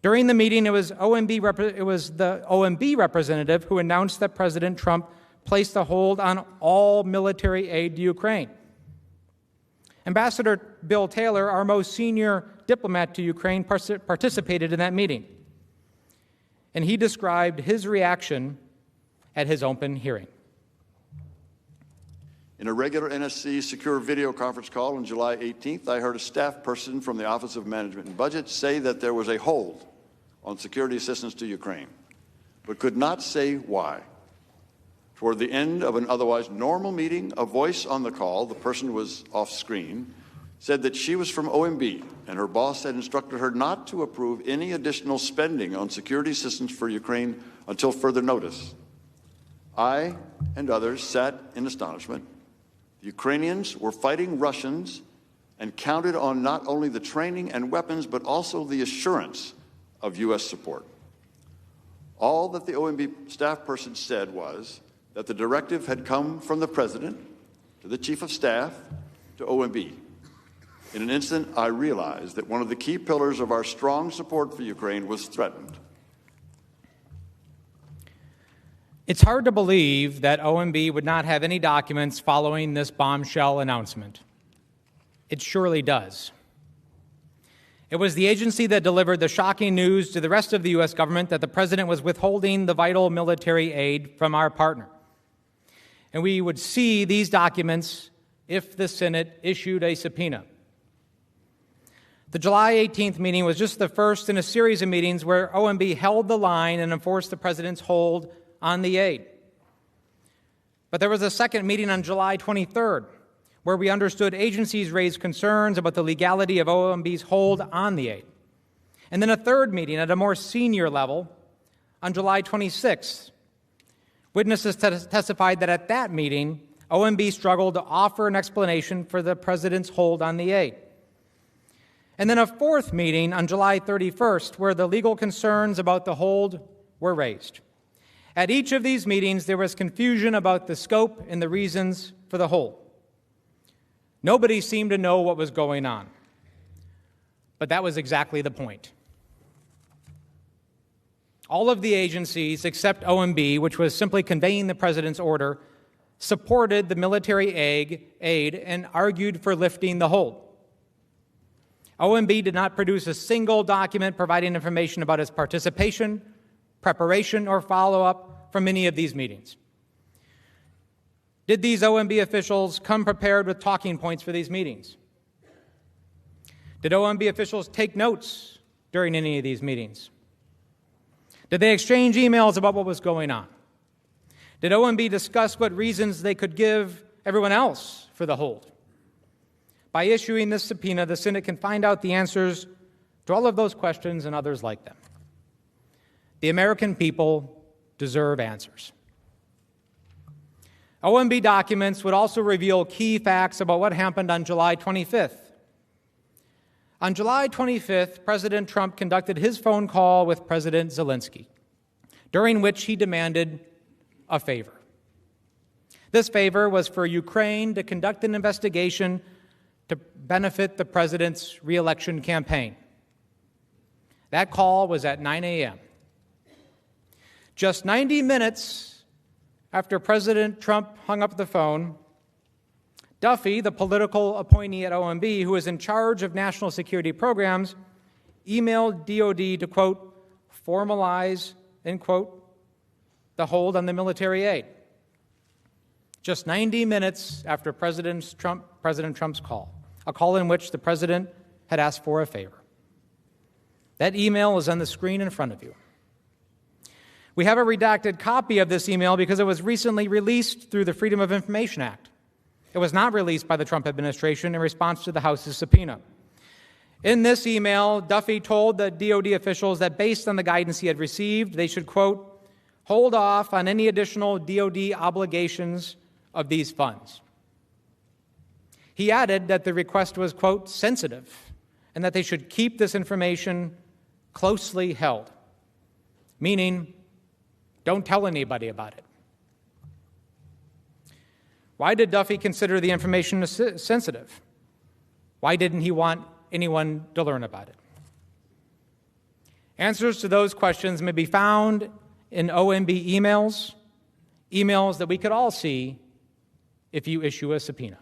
During the meeting, it was the OMB representative who announced that President Trump placed a hold on all military aid to Ukraine. Ambassador Bill Taylor, our most senior diplomat to Ukraine, participated in that meeting. And he described his reaction at his open hearing. In a regular NSC secure video conference call on July 18th, I heard a staff person from the Office of Management and Budget say that there was a hold on security assistance to Ukraine, but could not say why. Toward the end of an otherwise normal meeting, a voice on the call, the person was off screen, said that she was from OMB, and her boss had instructed her not to approve any additional spending on security assistance for Ukraine until further notice. I and others sat in astonishment. The Ukrainians were fighting Russians and counted on not only the training and weapons, but also the assurance of U.S. support. All that the OMB staff person said was that the directive had come from the President to the Chief of Staff to OMB. In an instant, I realized that one of the key pillars of our strong support for Ukraine was threatened. It's hard to believe that OMB would not have any documents following this bombshell announcement. It surely does. It was the agency that delivered the shocking news to the rest of the U.S. government that the President was withholding the vital military aid from our partner. And we would see these documents if the Senate issued a subpoena. The July 18th meeting was just the first in a series of meetings where OMB held the line and enforced the President's hold on the aid. But there was a second meeting on July 23rd where we understood agencies raised concerns about the legality of OMB's hold on the aid. And then a third meeting at a more senior level on July 26th. Witnesses testified that at that meeting, OMB struggled to offer an explanation for the president's hold on the aid. And then a fourth meeting on July 31st, where the legal concerns about the hold were raised. At each of these meetings, there was confusion about the scope and the reasons for the hold. Nobody seemed to know what was going on. But that was exactly the point. All of the agencies, except OMB, which was simply conveying the president's order, supported the military aid and argued for lifting the hold. OMB did not produce a single document providing information about its participation, preparation, or follow-up from any of these meetings. Did these OMB officials come prepared with talking points for these meetings? Did OMB officials take notes during any of these meetings? Did they exchange emails about what was going on? Did OMB discuss what reasons they could give everyone else for the hold? By issuing this subpoena, the Senate can find out the answers to all of those questions and others like them. The American people deserve answers. OMB documents would also reveal key facts about what happened on July 25th. On July 25th, President Trump conducted his phone call with President Zelensky, during which he demanded a favor. This favor was for Ukraine to conduct an investigation to benefit the president's re-election campaign. That call was at 9 a.m. Just 90 minutes after President Trump hung up the phone, Duffy, the political appointee at OMB, who is in charge of national security programs, emailed DOD to, quote, formalize, end quote, the hold on the military aid. Just 90 minutes after President Trump's call, a call in which the president had asked for a favor. That email is on the screen in front of you. We have a redacted copy of this email because it was recently released through the Freedom of Information Act. It was not released by the Trump administration in response to the House's subpoena. In this email, Duffy told the DOD officials that based on the guidance he had received, they should, quote, hold off on any additional DOD obligations of these funds. He added that the request was, quote, sensitive, and that they should keep this information closely held, meaning don't tell anybody about it. Why did Duffy consider the information sensitive? Why didn't he want anyone to learn about it? Answers to those questions may be found in OMB emails that we could all see if you issue a subpoena.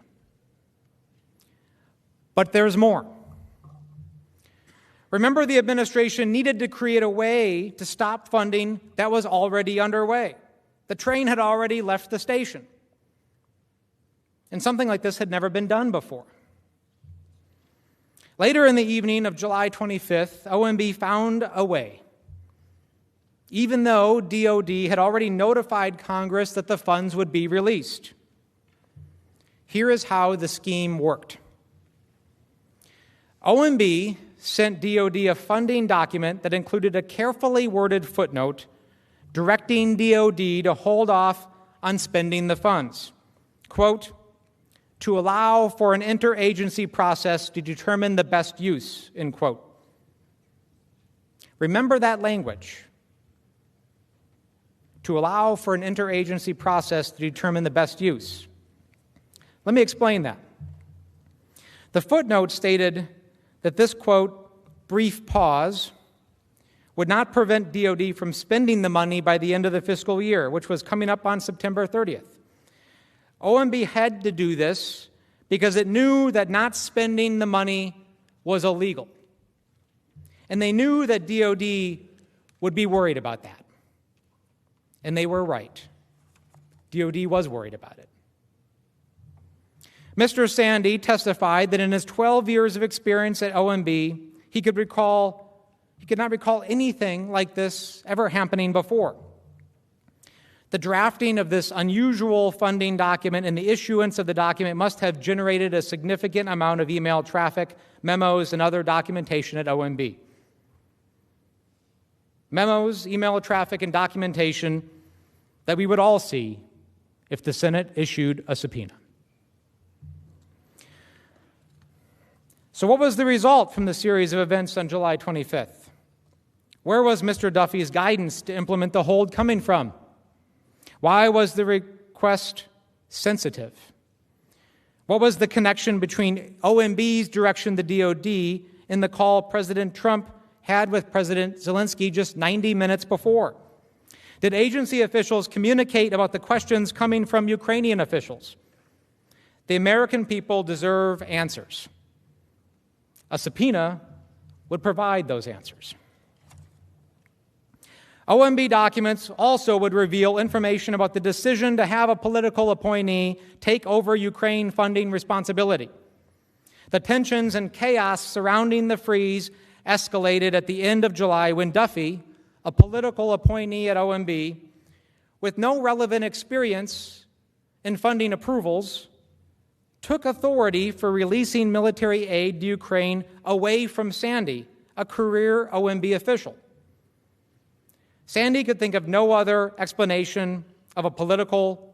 But there's more. Remember, the administration needed to create a way to stop funding that was already underway. The train had already left the station. And something like this had never been done before. Later in the evening of July 25th, OMB found a way. Even though DOD had already notified Congress that the funds would be released. Here is how the scheme worked. OMB sent DOD a funding document that included a carefully worded footnote directing DOD to hold off on spending the funds. Quote, to allow for an interagency process to determine the best use, end quote. Remember that language. To allow for an interagency process to determine the best use. Let me explain that. The footnote stated that this, quote, brief pause would not prevent DOD from spending the money by the end of the fiscal year, which was coming up on September 30th. OMB had to do this because it knew that not spending the money was illegal. And they knew that DOD would be worried about that. And they were right. DOD was worried about it. Mr. Sandy testified that in his 12 years of experience at OMB, he could not recall anything like this ever happening before. The drafting of this unusual funding document and the issuance of the document must have generated a significant amount of email traffic, memos, and other documentation at OMB. Memos, email traffic, and documentation that we would all see if the Senate issued a subpoena. So what was the result from the series of events on July 25th? Where was Mr. Duffy's guidance to implement the hold coming from? Why was the request sensitive? What was the connection between OMB's direction to DOD and the call President Trump had with President Zelensky just 90 minutes before? Did agency officials communicate about the questions coming from Ukrainian officials? The American people deserve answers. A subpoena would provide those answers. OMB documents also would reveal information about the decision to have a political appointee take over Ukraine funding responsibility. The tensions and chaos surrounding the freeze escalated at the end of July when Duffy, a political appointee at OMB, with no relevant experience in funding approvals, took authority for releasing military aid to Ukraine away from Sandy, a career OMB official. Sandy could think of no other example of a political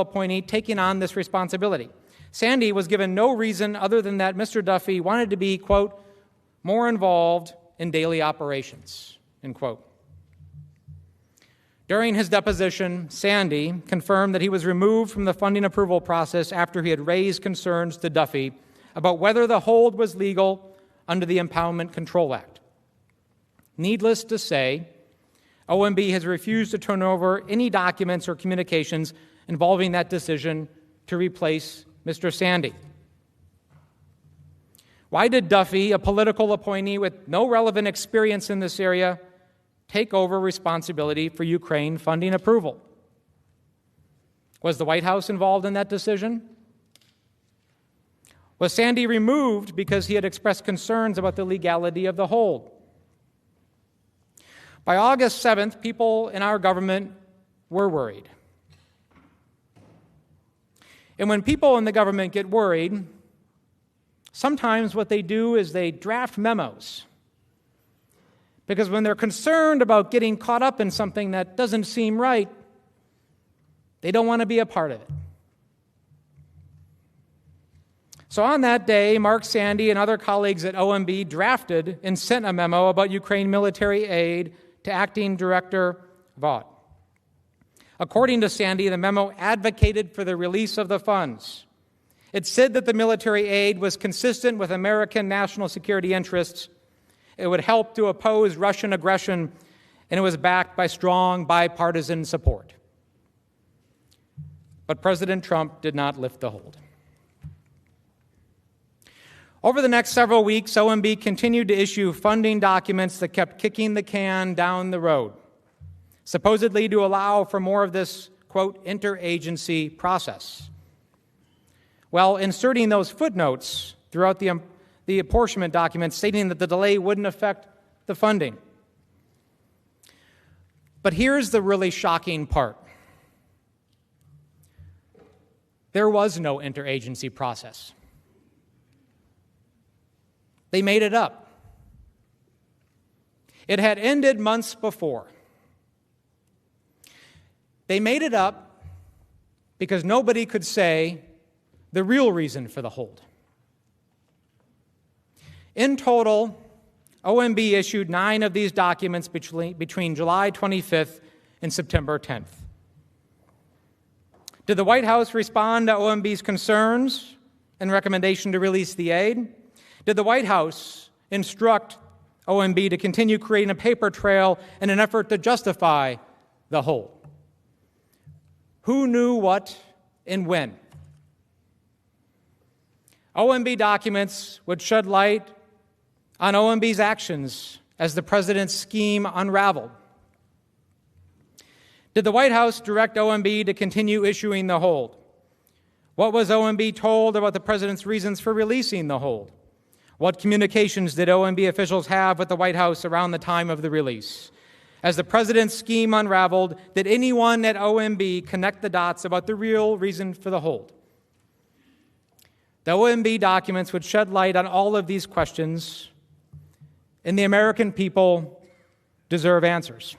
appointee taking on this responsibility. Sandy was given no reason other than that Mr. Duffy wanted to be, quote, more involved in daily operations, end quote. During his deposition, Sandy confirmed that he was removed from the funding approval process after he had raised concerns to Duffy about whether the hold was legal under the Impoundment Control Act. Needless to say, OMB has refused to turn over any documents or communications involving that decision to replace Mr. Sandy. Why did Duffy, a political appointee with no relevant experience in this area, take over responsibility for Ukraine funding approval? Was the White House involved in that decision? Was Sandy removed because he had expressed concerns about the legality of the hold? By August 7th, people in our government were worried. And when people in the government get worried, sometimes what they do is they draft memos. Because when they're concerned about getting caught up in something that doesn't seem right, they don't want to be a part of it. So on that day, Mark Sandy and other colleagues at OMB drafted and sent a memo about Ukraine military aid to Acting Director Vaught. According to Sandy, the memo advocated for the release of the funds. It said that the military aid was consistent with American national security interests. It would help to oppose Russian aggression, and it was backed by strong bipartisan support. But President Trump did not lift the hold. Over the next several weeks, OMB continued to issue funding documents that kept kicking the can down the road, supposedly to allow for more of this, quote, interagency process. Well, inserting those footnotes throughout the apportionment documents stating that the delay wouldn't affect the funding. But here's the really shocking part. There was no interagency process. They made it up. It had ended months before. They made it up because nobody could say the real reason for the hold. In total, OMB issued 9 of these documents between July 25th and September 10th. Did the White House respond to OMB's concerns and recommendation to release the aid? Did the White House instruct OMB to continue creating a paper trail in an effort to justify the hold? Who knew what and when? OMB documents would shed light on OMB's actions as the president's scheme unraveled. Did the White House direct OMB to continue issuing the hold? What was OMB told about the president's reasons for releasing the hold? What communications did OMB officials have with the White House around the time of the release? As the president's scheme unraveled, did anyone at OMB connect the dots about the real reason for the hold? The OMB documents would shed light on all of these questions, and the American people deserve answers.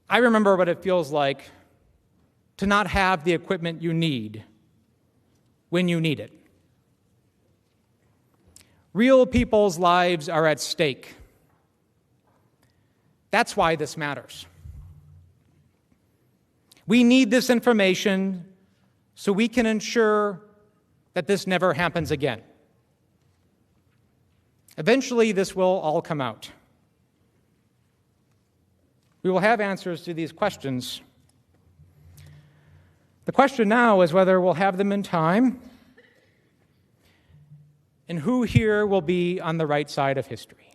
I remember what it feels like to not have the equipment you need when you need it. Real people's lives are at stake. That's why this matters. We need this information so we can ensure that this never happens again. Eventually, this will all come out. We will have answers to these questions. The question now is whether we'll have them in time and who here will be on the right side of history.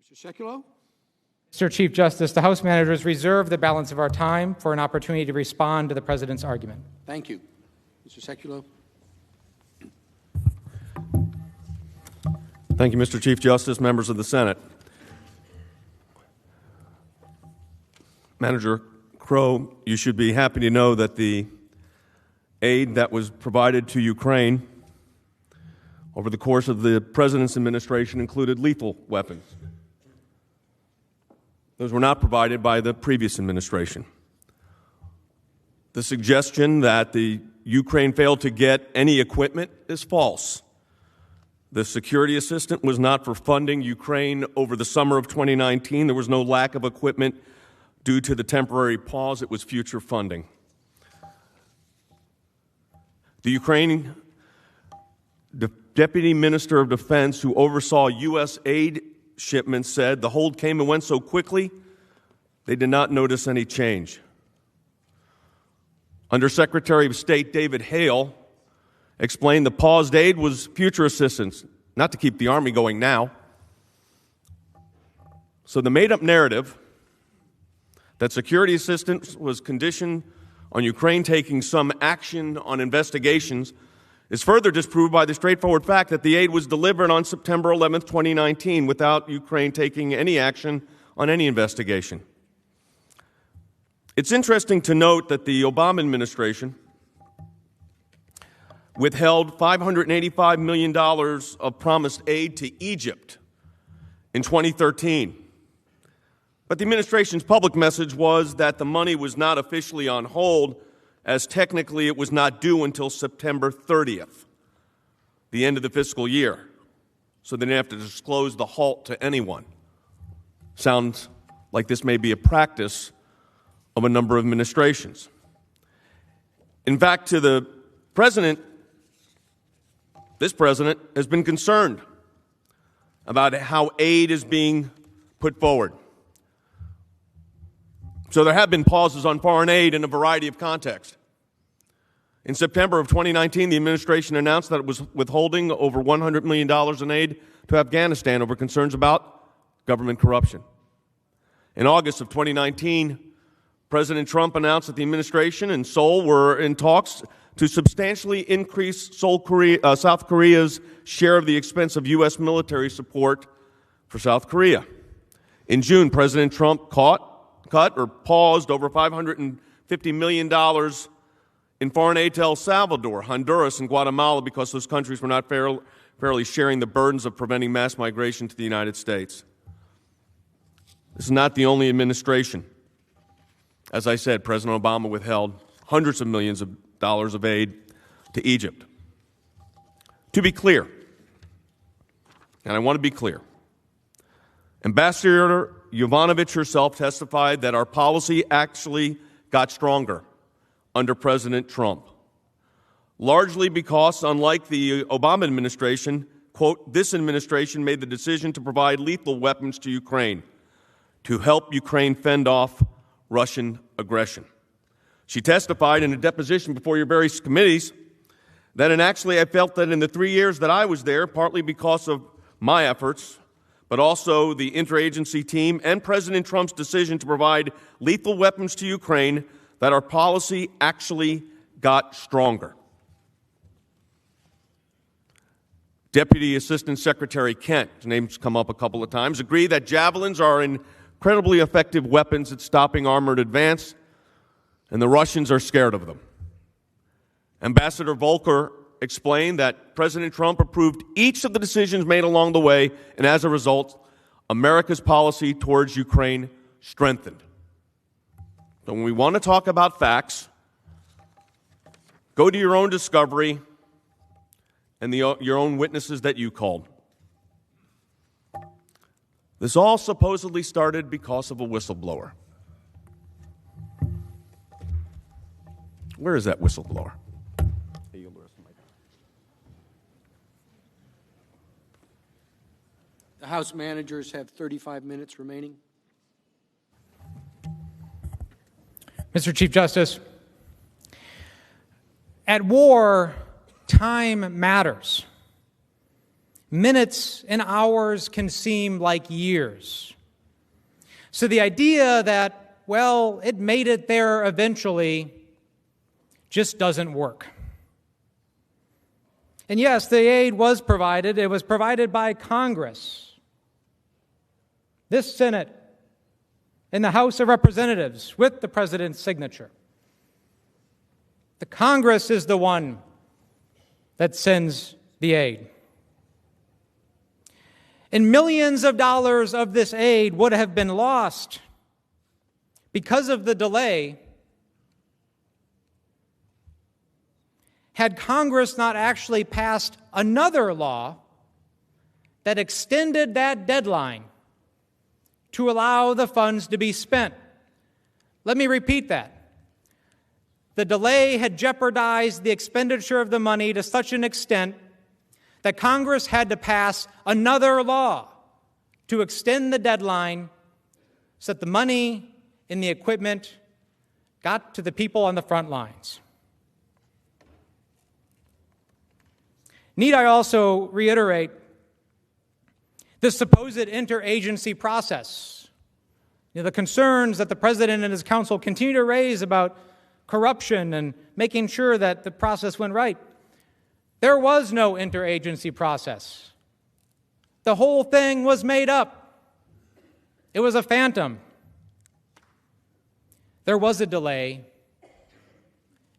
Mr. Sekulow? Mr. Chief Justice, the House managers reserve the balance of our time for an opportunity to respond to the President's argument. Thank you. Mr. Sekulow? Thank you, Mr. Chief Justice, members of the Senate. Manager Crow, you should be happy to know that the aid that was provided to Ukraine over the course of the President's administration included lethal weapons. Those were not provided by the previous administration. The suggestion that the Ukraine failed to get any equipment is false. The security assistance was not for funding Ukraine over the summer of 2019. There was no lack of equipment due to the temporary pause. It was future funding. The Ukraine Deputy Minister of Defense, who oversaw U.S. aid shipments, said the hold came and went so quickly they did not notice any change. Undersecretary of State David Hale explained the paused aid was future assistance, not to keep the Army going now. So the made-up narrative that security assistance was conditioned on Ukraine taking some action on investigations is further disproved by the straightforward fact that the aid was delivered on September 11, 2019, without Ukraine taking any action on any investigation. It's interesting to note that the Obama administration withheld $585 million of promised aid to Egypt in 2013. But the administration's public message was that the money was not officially on hold, as technically it was not due until September 30th, the end of the fiscal year. So they didn't have to disclose the halt to anyone. Sounds like this may be a practice of a number of administrations. In fact, to the president, this president has been concerned about how aid is being put forward. So there have been pauses on foreign aid in a variety of contexts. In September of 2019, the administration announced that it was withholding over $100 million in aid to Afghanistan over concerns about government corruption. In August of 2019, President Trump announced that the administration and Seoul were in talks to substantially increase South Korea's share of the expense of U.S. military support for South Korea. In June, President Trump cut or paused over $550 million in foreign aid to El Salvador, Honduras, and Guatemala because those countries were not fairly sharing the burdens of preventing mass migration to the United States. This is not the only administration. As I said, President Obama withheld hundreds of millions of dollars of aid to Egypt. To be clear, and I want to be clear, Ambassador Yovanovitch herself testified that our policy actually got stronger under President Trump, largely because, unlike the Obama administration, quote, this administration made the decision to provide lethal weapons to Ukraine to help Ukraine fend off Russian aggression. She testified in a deposition before your various committees that, and actually I felt that in the 3 years that I was there, partly because of my efforts, but also the interagency team and President Trump's decision to provide lethal weapons to Ukraine, that our policy actually got stronger. Deputy Assistant Secretary Kent, his name's come up a couple of times, agree that javelins are incredibly effective weapons at stopping armored advance, and the Russians are scared of them. Ambassador Volker explained that President Trump approved each of the decisions made along the way, and as a result, America's policy towards Ukraine strengthened. So when we want to talk about facts, go to your own discovery and your own witnesses that you called. This all supposedly started because of a whistleblower. Where is that whistleblower? The House managers have 35 minutes remaining. Mr. Chief Justice, at war, time matters. Minutes and hours can seem like years. So the idea that, well, it made it there eventually just doesn't work. And yes, the aid was provided. It was provided by Congress. This Senate and the House of Representatives with the President's signature. The Congress is the one that sends the aid. And millions of dollars of this aid would have been lost because of the delay had Congress not actually passed another law that extended that deadline to allow the funds to be spent. Let me repeat that. The delay had jeopardized the expenditure of the money to such an extent that Congress had to pass another law to extend the deadline so that the money and the equipment got to the people on the front lines. Need I also reiterate the supposed interagency process, the concerns that the President and his counsel continue to raise about corruption and making sure that the process went right. There was no interagency process. The whole thing was made up. It was a phantom. There was a delay,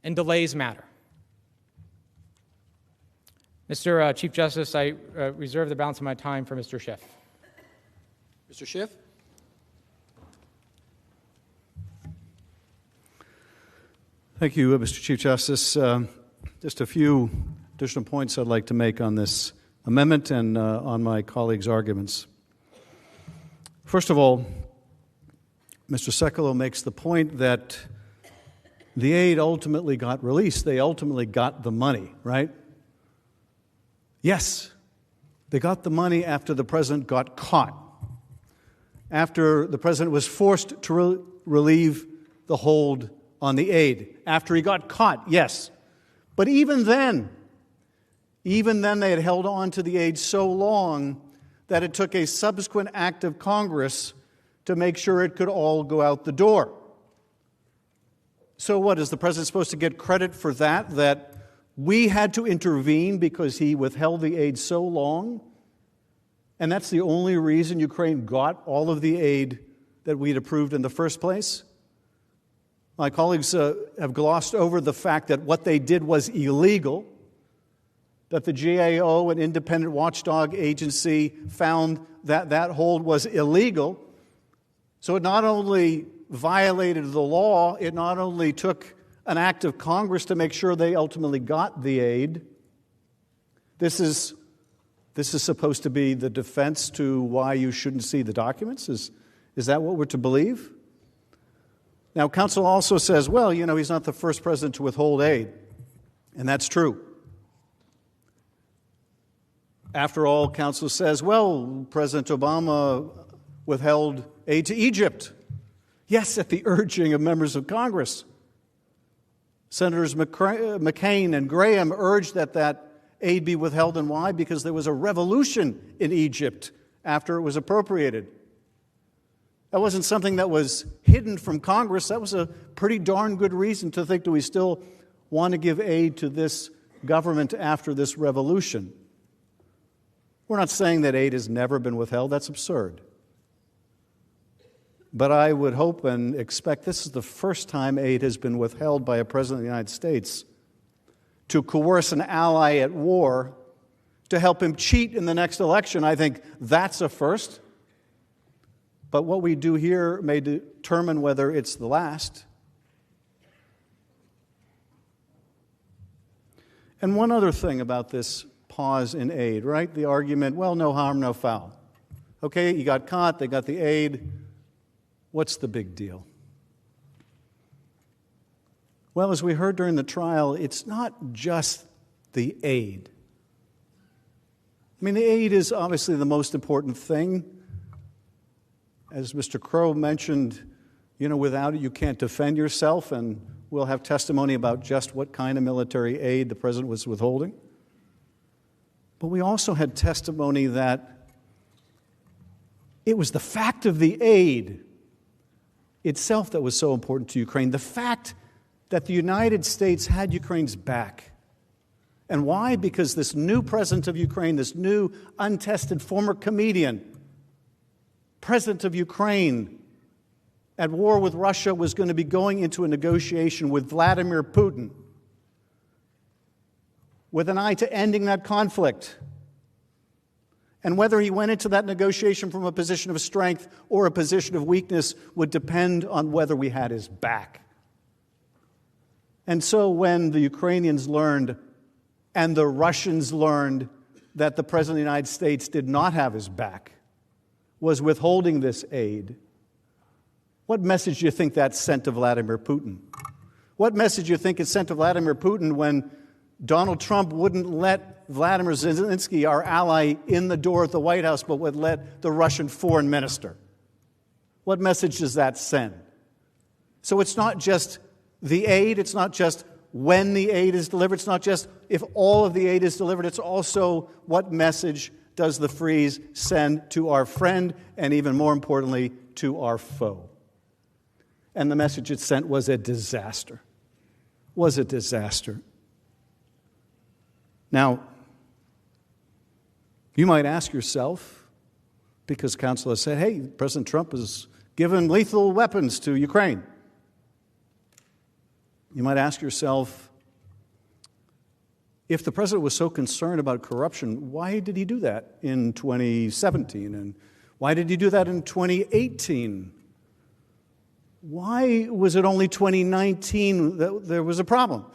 and delays matter. Mr. Chief Justice, I reserve the balance of my time for Mr. Schiff. Mr. Schiff? Thank you, Mr. Chief Justice. Just a few additional points I'd like to make on this amendment and on my colleagues' arguments. First of all, Mr. Sekulow makes the point that the aid ultimately got released. They ultimately got the money, right? Yes, they got the money after the president got caught, after the president was forced to relieve the hold on the aid, after he got caught, yes. But even then they had held on to the aid so long that it took a subsequent act of Congress to make sure it could all go out the door. So what, is the president supposed to get credit for that we had to intervene because he withheld the aid so long? And that's the only reason Ukraine got all of the aid that we'd approved in the first place? My colleagues have glossed over the fact that what they did was illegal, that the GAO, an independent watchdog agency, found that that hold was illegal. So it not only violated the law, it not only took an act of Congress to make sure they ultimately got the aid. This is supposed to be the defense to why you shouldn't see the documents? Is that what we're to believe? Now, counsel also says, well, he's not the first president to withhold aid. And that's true. After all, counsel says, well, President Obama withheld aid to Egypt. Yes, at the urging of members of Congress. Senators McCain and Graham urged that aid be withheld, and why? Because there was a revolution in Egypt after it was appropriated. That wasn't something that was hidden from Congress. That was a pretty darn good reason to think, do we still want to give aid to this government after this revolution? We're not saying that aid has never been withheld. That's absurd. But I would hope and expect this is the first time aid has been withheld by a president of the United States to coerce an ally at war to help him cheat in the next election. I think that's a first. But what we do here may determine whether it's the last. And one other thing about this pause in aid, right? The argument, well, no harm, no foul. Okay, you got caught, they got the aid. What's the big deal? Well, as we heard during the trial, it's not just the aid. I mean, the aid is obviously the most important thing. As Mr. Crow mentioned, without it you can't defend yourself, and we'll have testimony about just what kind of military aid the president was withholding. But we also had testimony that it was the fact of the aid itself that was so important to Ukraine, the fact that the United States had Ukraine's back. And why? Because this new president of Ukraine, this new untested former comedian, president of Ukraine, at war with Russia, was going to be going into a negotiation with Vladimir Putin with an eye to ending that conflict. And whether he went into that negotiation from a position of strength or a position of weakness would depend on whether we had his back. And so when the Ukrainians learned and the Russians learned that the President of the United States did not have his back, was withholding this aid, what message do you think that sent to Vladimir Putin? What message do you think it sent to Vladimir Putin when Donald Trump wouldn't let Vladimir Zelensky, our ally, in the door at the White House, but would let the Russian foreign minister? What message does that send? So it's not just the aid, it's not just when the aid is delivered, it's not just if all of the aid is delivered, it's also what message does the freeze send to our friend and, even more importantly, to our foe. And the message it sent was a disaster. Was a disaster. Now, you might ask yourself, because counsel has said, hey, President Trump has given lethal weapons to Ukraine. You might ask yourself, if the president was so concerned about corruption, why did he do that in 2017? And why did he do that in 2018? Why was it only 2019 that there was a problem?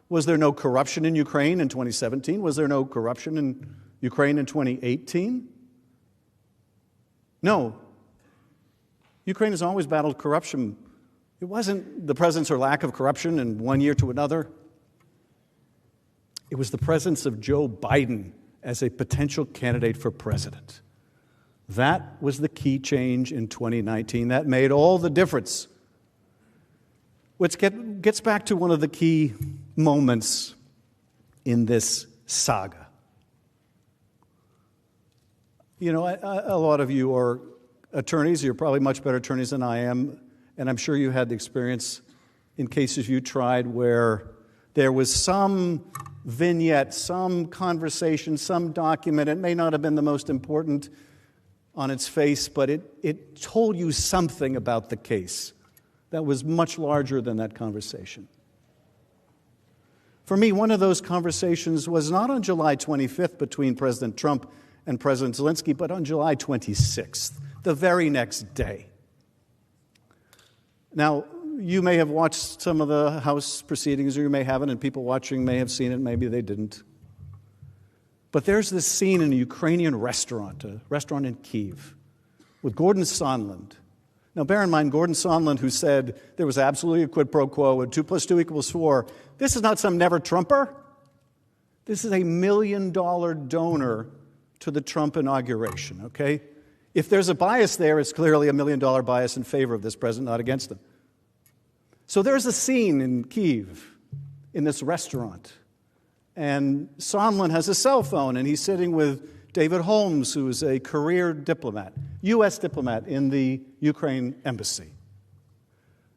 Was there no corruption in Ukraine in 2017? Was there no corruption in Ukraine in 2018? No. Ukraine has always battled corruption. It wasn't the presence or lack of corruption in one year to another. It was the presence of Joe Biden as a potential candidate for president. That was the key change in 2019. That made all the difference. Which gets back to one of the key moments in this saga. A lot of you are attorneys. You're probably much better attorneys than I am. And I'm sure you had the experience in cases you tried where there was some vignette, some conversation, some document. It may not have been the most important on its face, but it told you something about the case that was much larger than that conversation. For me, one of those conversations was not on July 25th between President Trump and President Zelensky, but on July 26th, the very next day. Now, you may have watched some of the House proceedings, or you may haven't, and people watching may have seen it, maybe they didn't. But there's this scene in a Ukrainian restaurant, a restaurant in Kyiv, with Gordon Sondland. Now, bear in mind, Gordon Sondland, who said there was absolutely a quid pro quo and 2 + 2 = 4, this is not some never-Trumper. This is a $1 million donor to the Trump inauguration, okay? If there's a bias there, it's clearly a $1 million bias in favor of this president, not against him. So there's a scene in Kyiv, in this restaurant, and Sondland has a cell phone, and he's sitting with David Holmes, who is a career diplomat, U.S. diplomat in the Ukraine embassy.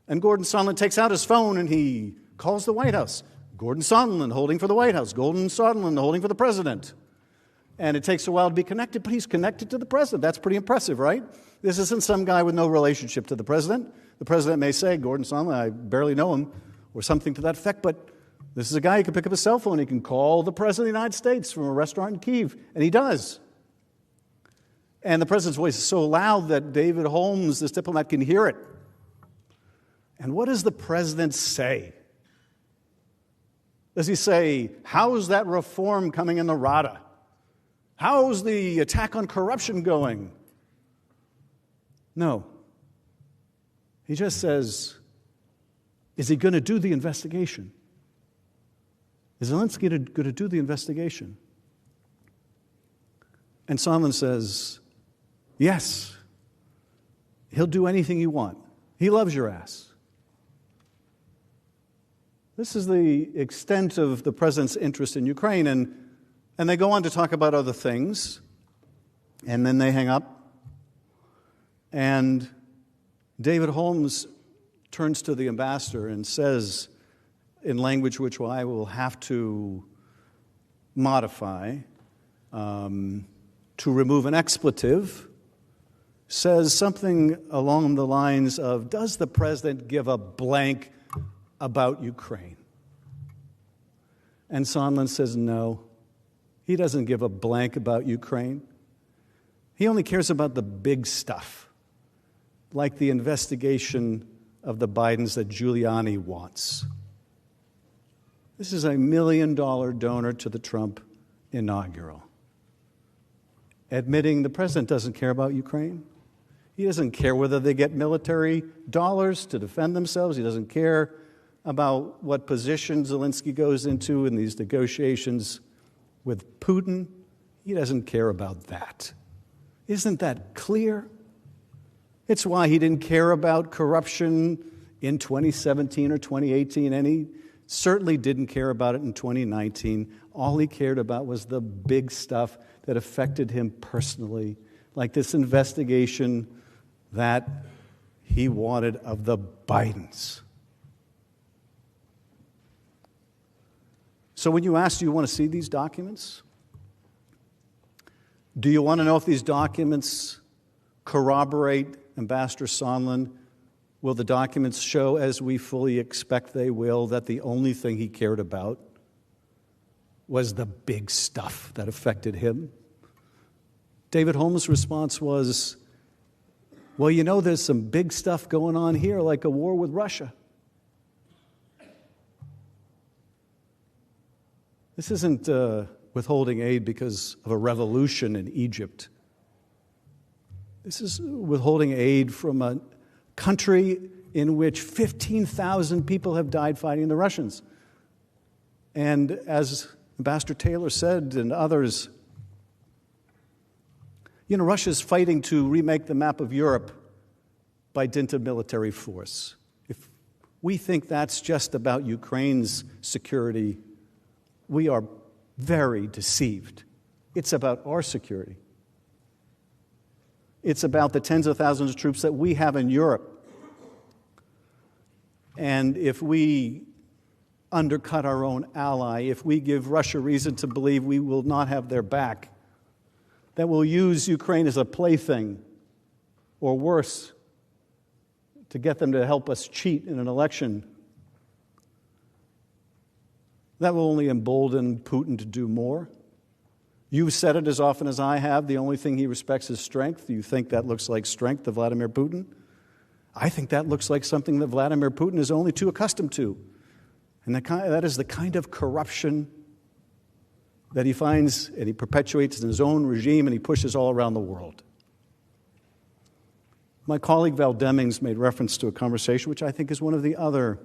And Gordon Sondland takes out his phone and he calls the White House. Gordon Sondland holding for the White House. Gordon Sondland holding for the president. And it takes a while to be connected, but he's connected to the president. That's pretty impressive, right? This isn't some guy with no relationship to the president. The president may say, Gordon Sondland, I barely know him, or something to that effect, but this is a guy who can pick up his cell phone. He can call the president of the United States from a restaurant in Kyiv, and he does. And the president's voice is so loud that David Holmes, this diplomat, can hear it. And what does the president say? Does he say, how's that reform coming in the Rada? How's the attack on corruption going? No. He just says, is he going to do the investigation? Is Zelensky going to do the investigation? And Sondland says, yes, he'll do anything you want. He loves your ass. This is the extent of the president's interest in Ukraine, and they go on to talk about other things, and then they hang up, and David Holmes turns to the ambassador and says, in language which I will have to modify, to remove an expletive, says something along the lines of, does the president give a blank about Ukraine? And Sondland says, no, he doesn't give a blank about Ukraine. He only cares about the big stuff, like the investigation of the Bidens that Giuliani wants. This is $1 million donor to the Trump inaugural, admitting the president doesn't care about Ukraine. He doesn't care whether they get military dollars to defend themselves. He doesn't care about what position Zelensky goes into in these negotiations with Putin. He doesn't care about that. Isn't that clear? It's why he didn't care about corruption in 2017 or 2018, and he certainly didn't care about it in 2019. All he cared about was the big stuff that affected him personally, like this investigation that he wanted of the Bidens. So when you ask, do you want to see these documents? Do you want to know if these documents corroborate Ambassador Sondland? Will the documents show, as we fully expect they will, that the only thing he cared about was the big stuff that affected him? David Holmes' response was, well, you know, there's some big stuff going on here, like a war with Russia. This isn't withholding aid because of a revolution in Egypt. This is withholding aid from a country in which 15,000 people have died fighting the Russians. And as Ambassador Taylor said, and others, you know, Russia's fighting to remake the map of Europe by dint of military force. If we think that's just about Ukraine's security, we are very deceived. It's about our security. It's about the tens of thousands of troops that we have in Europe. And if we undercut our own ally, if we give Russia reason to believe we will not have their back, that we'll use Ukraine as a plaything, or worse, to get them to help us cheat in an election, that will only embolden Putin to do more. You've said it as often as I have, the only thing he respects is strength. You think that looks like strength to Vladimir Putin? I think that looks like something that Vladimir Putin is only too accustomed to. And that is the kind of corruption that he finds and he perpetuates in his own regime and he pushes all around the world. My colleague Val Demings made reference to a conversation which I think is one of the other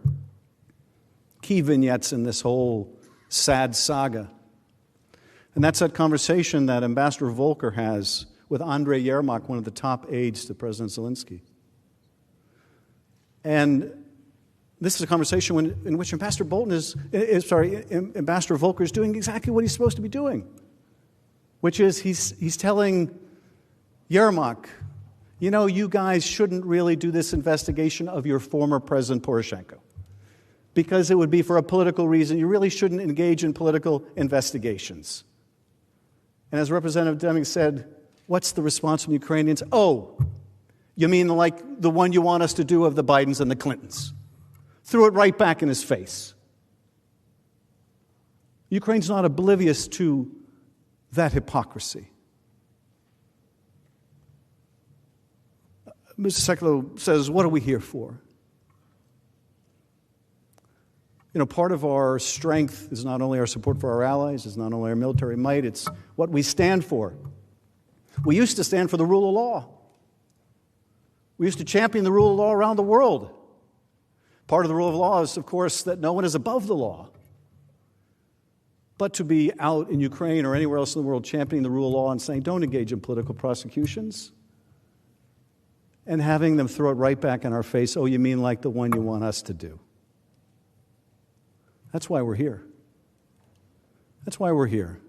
key vignettes in this whole sad saga. And that's that conversation that Ambassador Volker has with Andrei Yermak, one of the top aides to President Zelensky. And this is a conversation in which Ambassador Volker is doing exactly what he's supposed to be doing, which is he's telling Yermak, you know, you guys shouldn't really do this investigation of your former President Poroshenko, because it would be for a political reason. You really shouldn't engage in political investigations. And as Representative Deming said, what's the response from the Ukrainians? Oh, you mean like the one you want us to do of the Bidens and the Clintons? Threw it right back in his face. Ukraine's not oblivious to that hypocrisy. Mr. Sekulow says, what are we here for? You know, part of our strength is not only our support for our allies, it's not only our military might, it's what we stand for. We used to stand for the rule of law. We used to champion the rule of law around the world. Part of the rule of law is, of course, that no one is above the law. But to be out in Ukraine or anywhere else in the world championing the rule of law and saying, don't engage in political prosecutions, and having them throw it right back in our face, oh, you mean like the one you want us to do? That's why we're here. That's why we're here.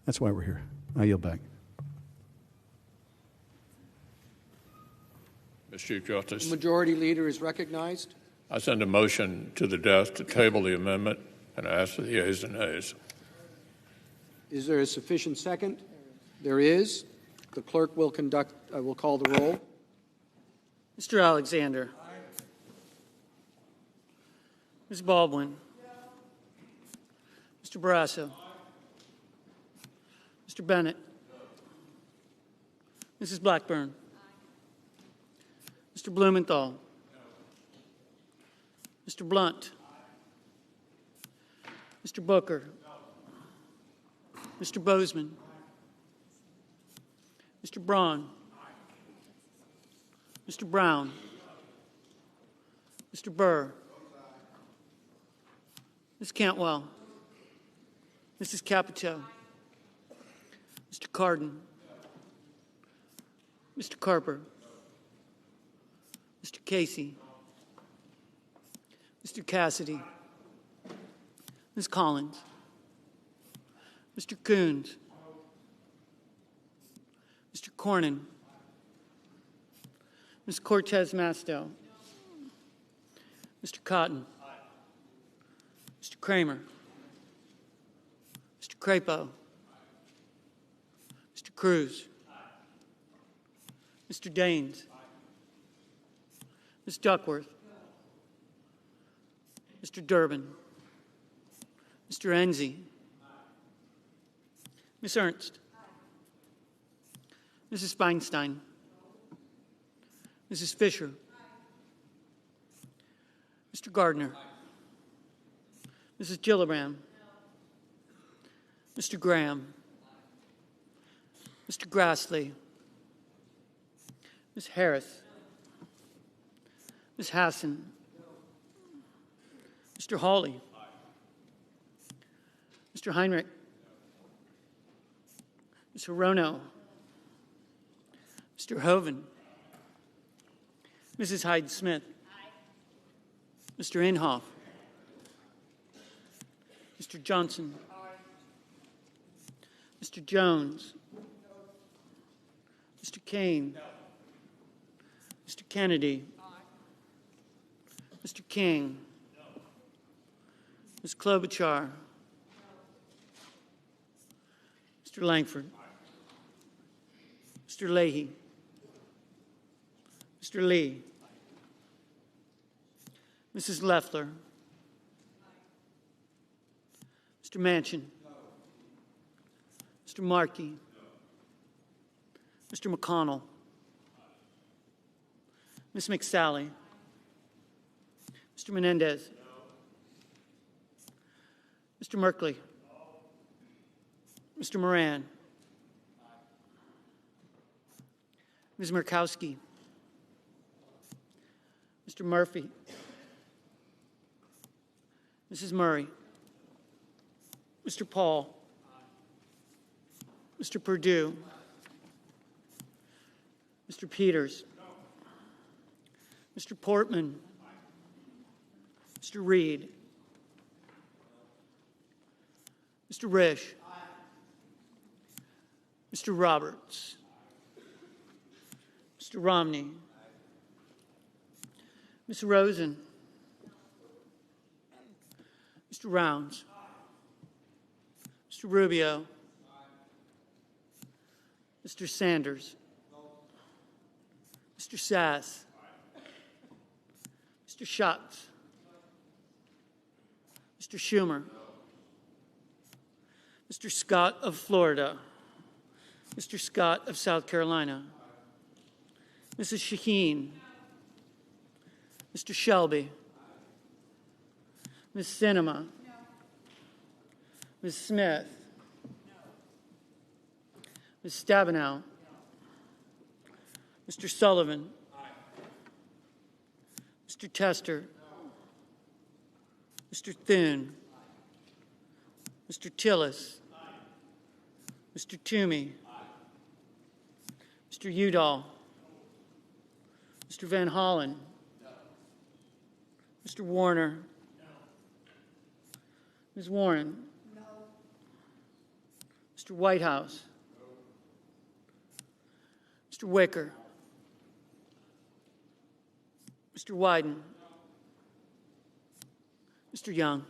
That's why we're here. I yield back. Mr. Chief Justice. The Majority Leader is recognized. I send a motion to the desk to table the amendment and ask for the yeas and nays. Is there a sufficient second? There is. The clerk will call the roll. Mr. Alexander. Ms. Baldwin. Mr. Barrasso. Mr. Bennett. Mrs. Blackburn. Mr. Blumenthal. Mr. Blunt. Mr. Booker. Mr. Bozeman. Mr. Braun. Mr. Brown. Mr. Burr. Ms. Cantwell. Mrs. Capito. Mr. Cardin. Mr. Carper. Mr. Casey. Mr. Cassidy. Ms. Collins. Mr. Coons. Mr. Cornyn. Ms. Cortez Masto. Mr. Cotton. Mr. Kramer. Mr. Crapo. Mr. Cruz. Mr. Daines. Ms. Duckworth. Mr. Durbin. Mr. Enzi. Ms. Ernst. Mrs. Feinstein. Mrs. Fisher. Mr. Gardner. Mrs. Gillibrand. Mr. Graham. Mr. Grassley. Ms. Harris. Ms. Hassan. Mr. Hawley. Mr. Heinrich. Ms. Hirono. Mr. Hoven. Mrs. Hyde-Smith. Mr. Inhofe. Mr. Johnson. Mr. Jones. Mr. Kane. Mr. Kennedy. Mr. King. Ms. Klobuchar. Mr. Langford. Mr. Leahy. Mr. Lee. Mrs. Loeffler. Mr. Manchin. Mr. Markey. Mr. McConnell. Ms. McSally. Mr. Menendez. Mr. Merkley. Mr. Moran. Ms. Murkowski. Mr. Murphy. Mrs. Murray. Mr. Paul. Mr. Perdue. Mr. Peters. Mr. Portman. Mr. Reed. Mr. Risch. Mr. Roberts. Mr. Romney. Ms. Rosen. Mr. Rounds. Mr. Mr. Rubio. Mr. Sanders. Mr. Sass. Mr. Schatz. Mr. Schumer. Mr. Scott of Florida. Mr. Scott of South Carolina. Mrs. Shaheen. Mr. Shelby. Ms. Sinema. Ms. Smith. Ms. Stabenow. Mr. Sullivan. Mr. Tester. Mr. Thune. Mr. Tillis. Mr. Toomey. Mr. Udall. Mr. Van Hollen. Mr. Warner. Ms. Warren. Mr. Whitehouse. Mr. Wicker. Mr. Wyden. Mr. Young.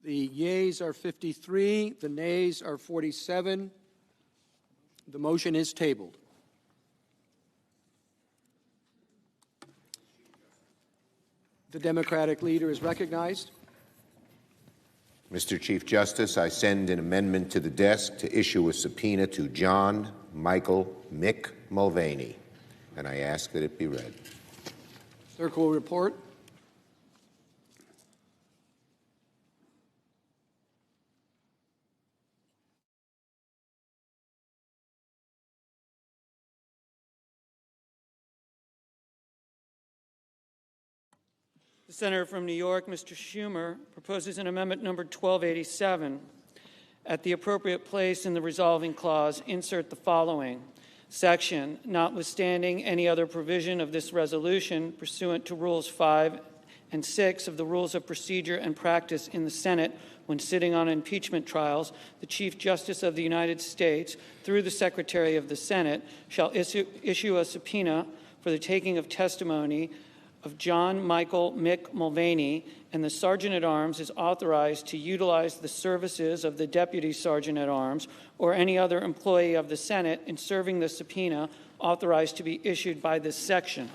The yeas are 53, the nays are 47. The motion is tabled. The Democratic leader is recognized. Mr. Chief Justice, I send an amendment to the desk to issue a subpoena to John Michael Mick Mulvaney, and I ask that it be read. Clerk will report. The senator from New York, Mr. Schumer, proposes an amendment number 1287. At the appropriate place in the resolving clause, insert the following section: notwithstanding any other provision of this resolution pursuant to Rules 5 and 6 of the Rules of Procedure and Practice in the Senate when sitting on impeachment trials, the Chief Justice of the United States, through the Secretary of the Senate, shall issue a subpoena for the taking of testimony of John Michael Mick Mulvaney, and the Sergeant-at-Arms is authorized to utilize the services of the Deputy Sergeant-at-Arms or any other employee of the Senate in serving the subpoena authorized to be issued by this section.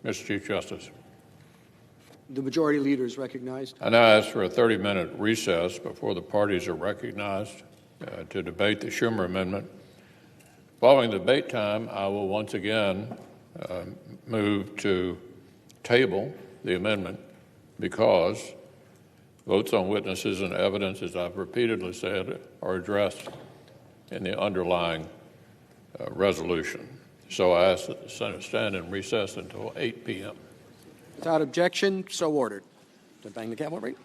Mr. Chief Justice. The majority leader is recognized. I now ask for a 30-minute recess before the parties are recognized to debate the Schumer amendment. Following the debate time, I will once again move to table the amendment because votes on witnesses and evidence, as I've repeatedly said, are addressed in the underlying resolution. So I ask that the Senate stand in recess until 8 p.m. Without objection, so ordered. To bang the gavel, right?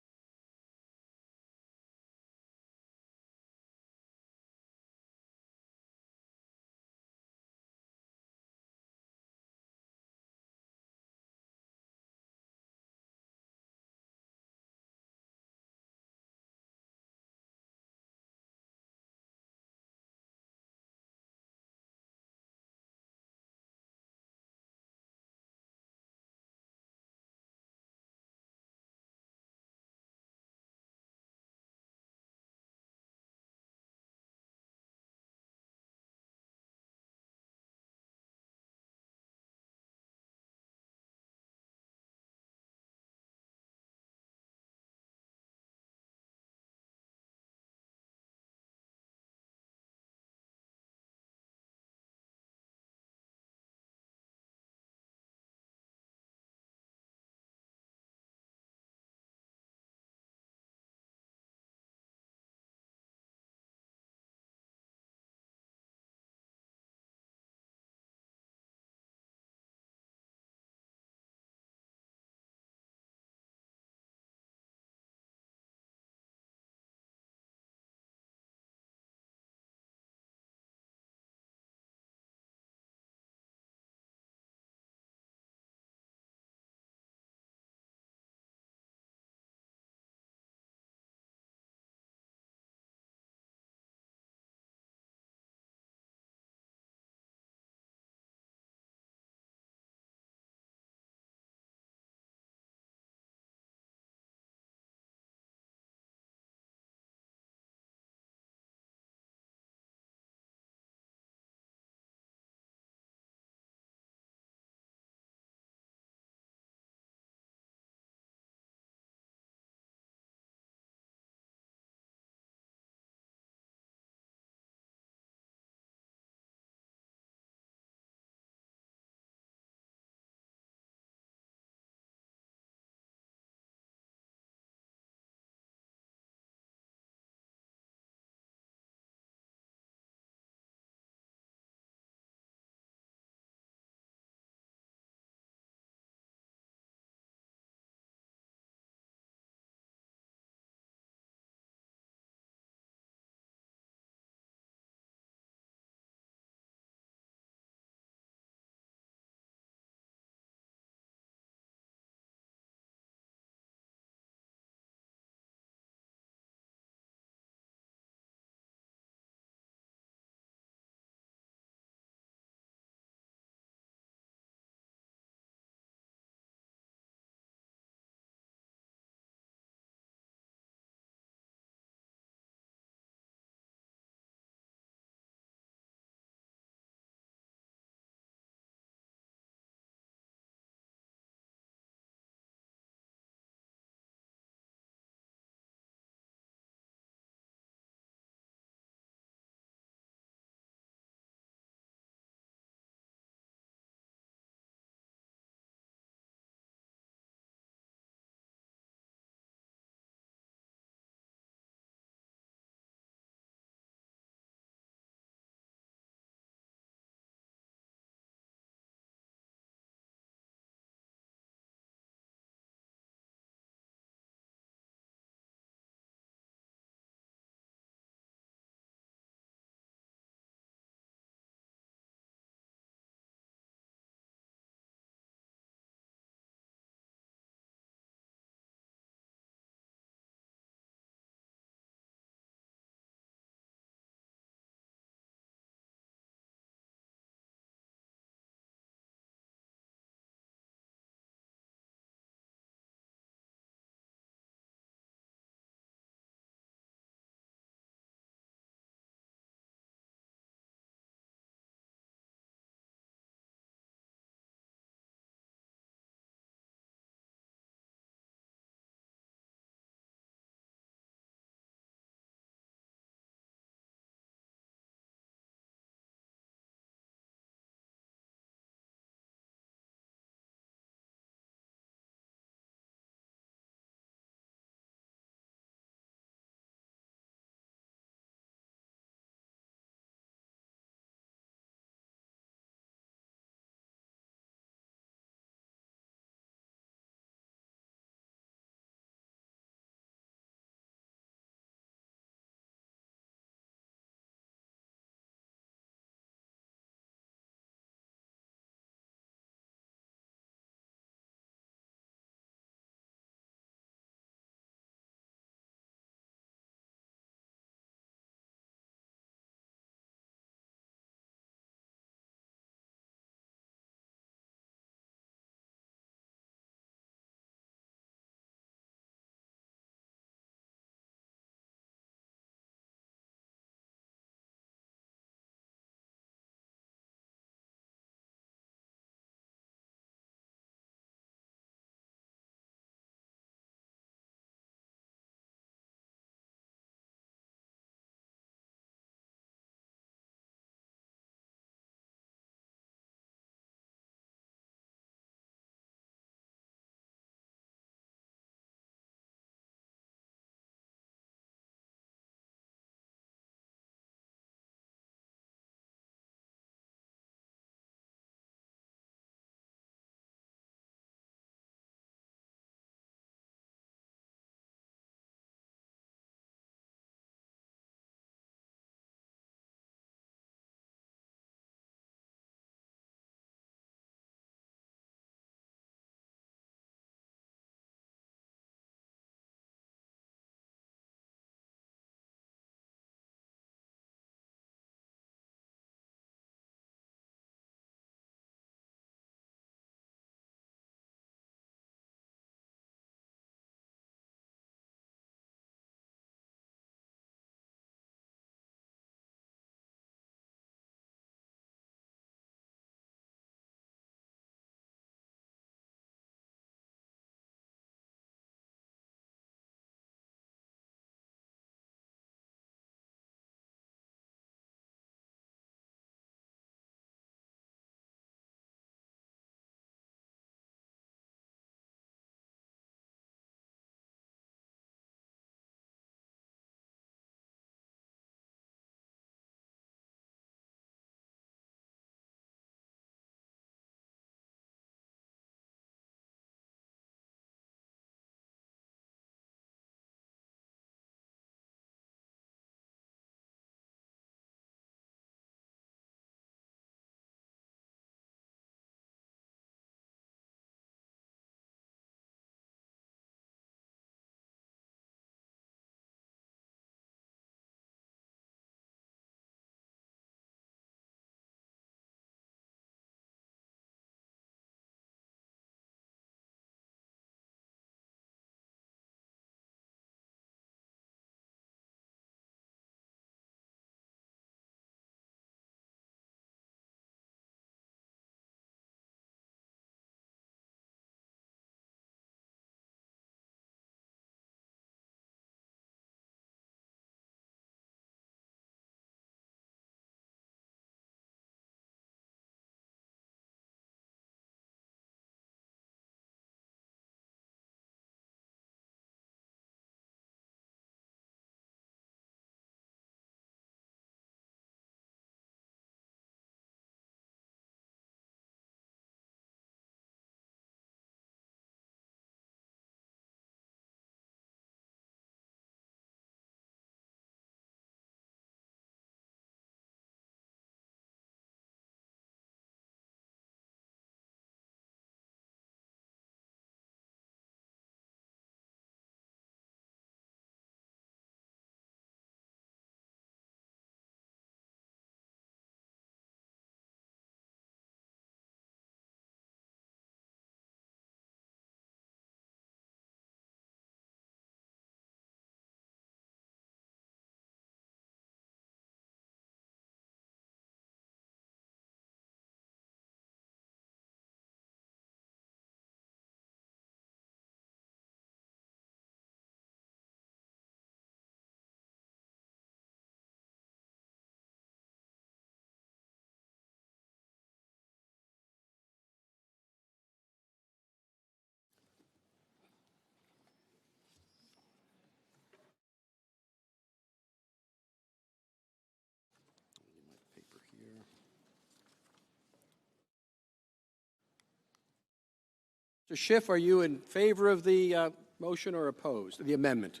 Mr. Schiff, are you in favor of the motion or opposed? The amendment?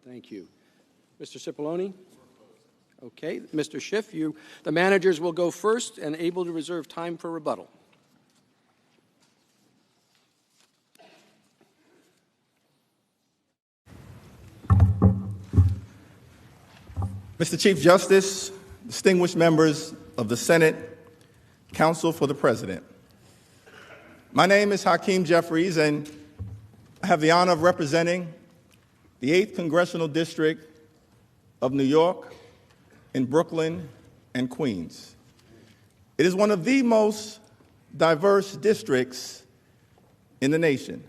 Thank you. Mr. Cipollone? Okay. Mr. Schiff, the managers will go first and able to reserve time for rebuttal. Mr. Chief Justice, distinguished members of the Senate, Counsel for the President. My name is Hakeem Jeffries, and I have the honor of representing the 8th Congressional District of New York in Brooklyn and Queens. It is one of the most diverse districts in the nation.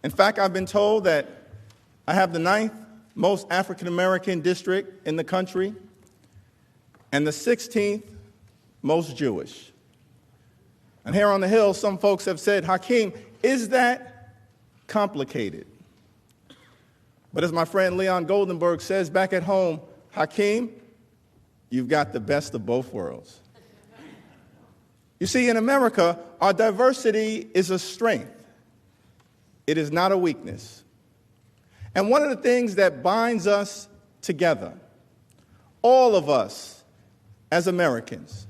In fact, I've been told that I have the 9th most African-American district in the country and the 16th most Jewish. And here on the Hill, some folks have said, Hakeem, is that complicated? But as my friend Leon Goldenberg says back at home, Hakeem, you've got the best of both worlds. You see, in America, our diversity is a strength. It is not a weakness. And one of the things that binds us together, all of us as Americans,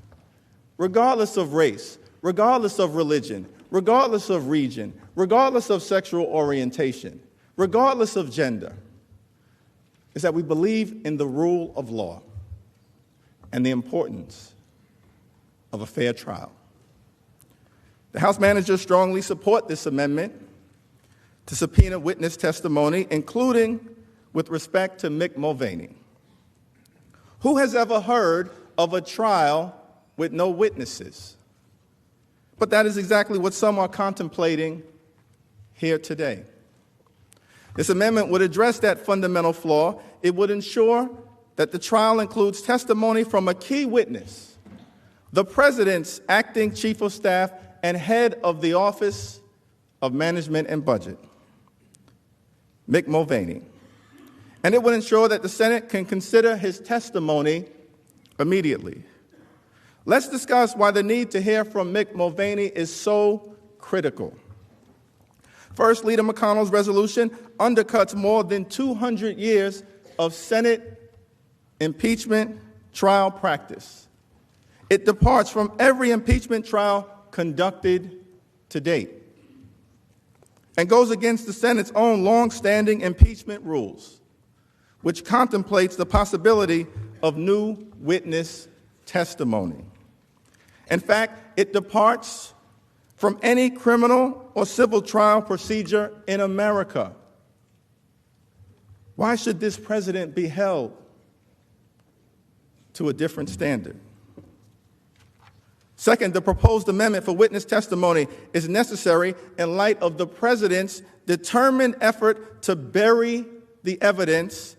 regardless of race, regardless of religion, regardless of region, regardless of sexual orientation, regardless of gender, is that we believe in the rule of law and the importance of a fair trial. The House managers strongly support this amendment to subpoena witness testimony, including with respect to Mick Mulvaney. Who has ever heard of a trial with no witnesses? But that is exactly what some are contemplating here today. This amendment would address that fundamental flaw. It would ensure that the trial includes testimony from a key witness, the President's acting Chief of Staff and head of the Office of Management and Budget, Mick Mulvaney. And it would ensure that the Senate can consider his testimony immediately. Let's discuss why the need to hear from Mick Mulvaney is so critical. First, Leader McConnell's resolution undercuts more than 200 years of Senate impeachment trial practice. It departs from every impeachment trial conducted to date and goes against the Senate's own long-standing impeachment rules, which contemplates the possibility of new witness testimony. In fact, it departs from any criminal or civil trial procedure in America. Why should this president be held to a different standard? Second, the proposed amendment for witness testimony is necessary in light of the president's determined effort to bury the evidence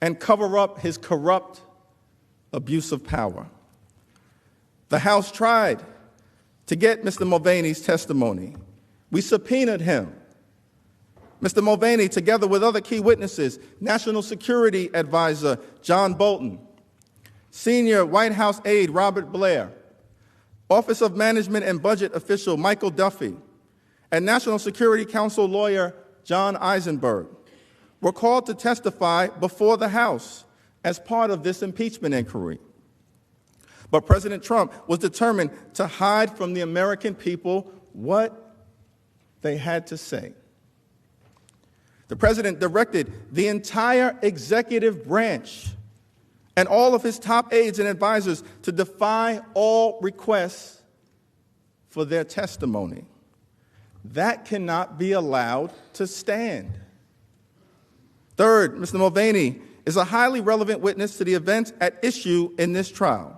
and cover up his corrupt abuse of power. The House tried to get Mr. Mulvaney's testimony. We subpoenaed him. Mr. Mulvaney, together with other key witnesses, National Security Advisor John Bolton, Senior White House aide Robert Blair, Office of Management and Budget official Michael Duffy, and National Security Council lawyer John Eisenberg were called to testify before the House as part of this impeachment inquiry. But President Trump was determined to hide from the American people what they had to say. The president directed the entire executive branch and all of his top aides and advisors to defy all requests for their testimony. That cannot be allowed to stand. Third, Mr. Mulvaney is a highly relevant witness to the events at issue in this trial.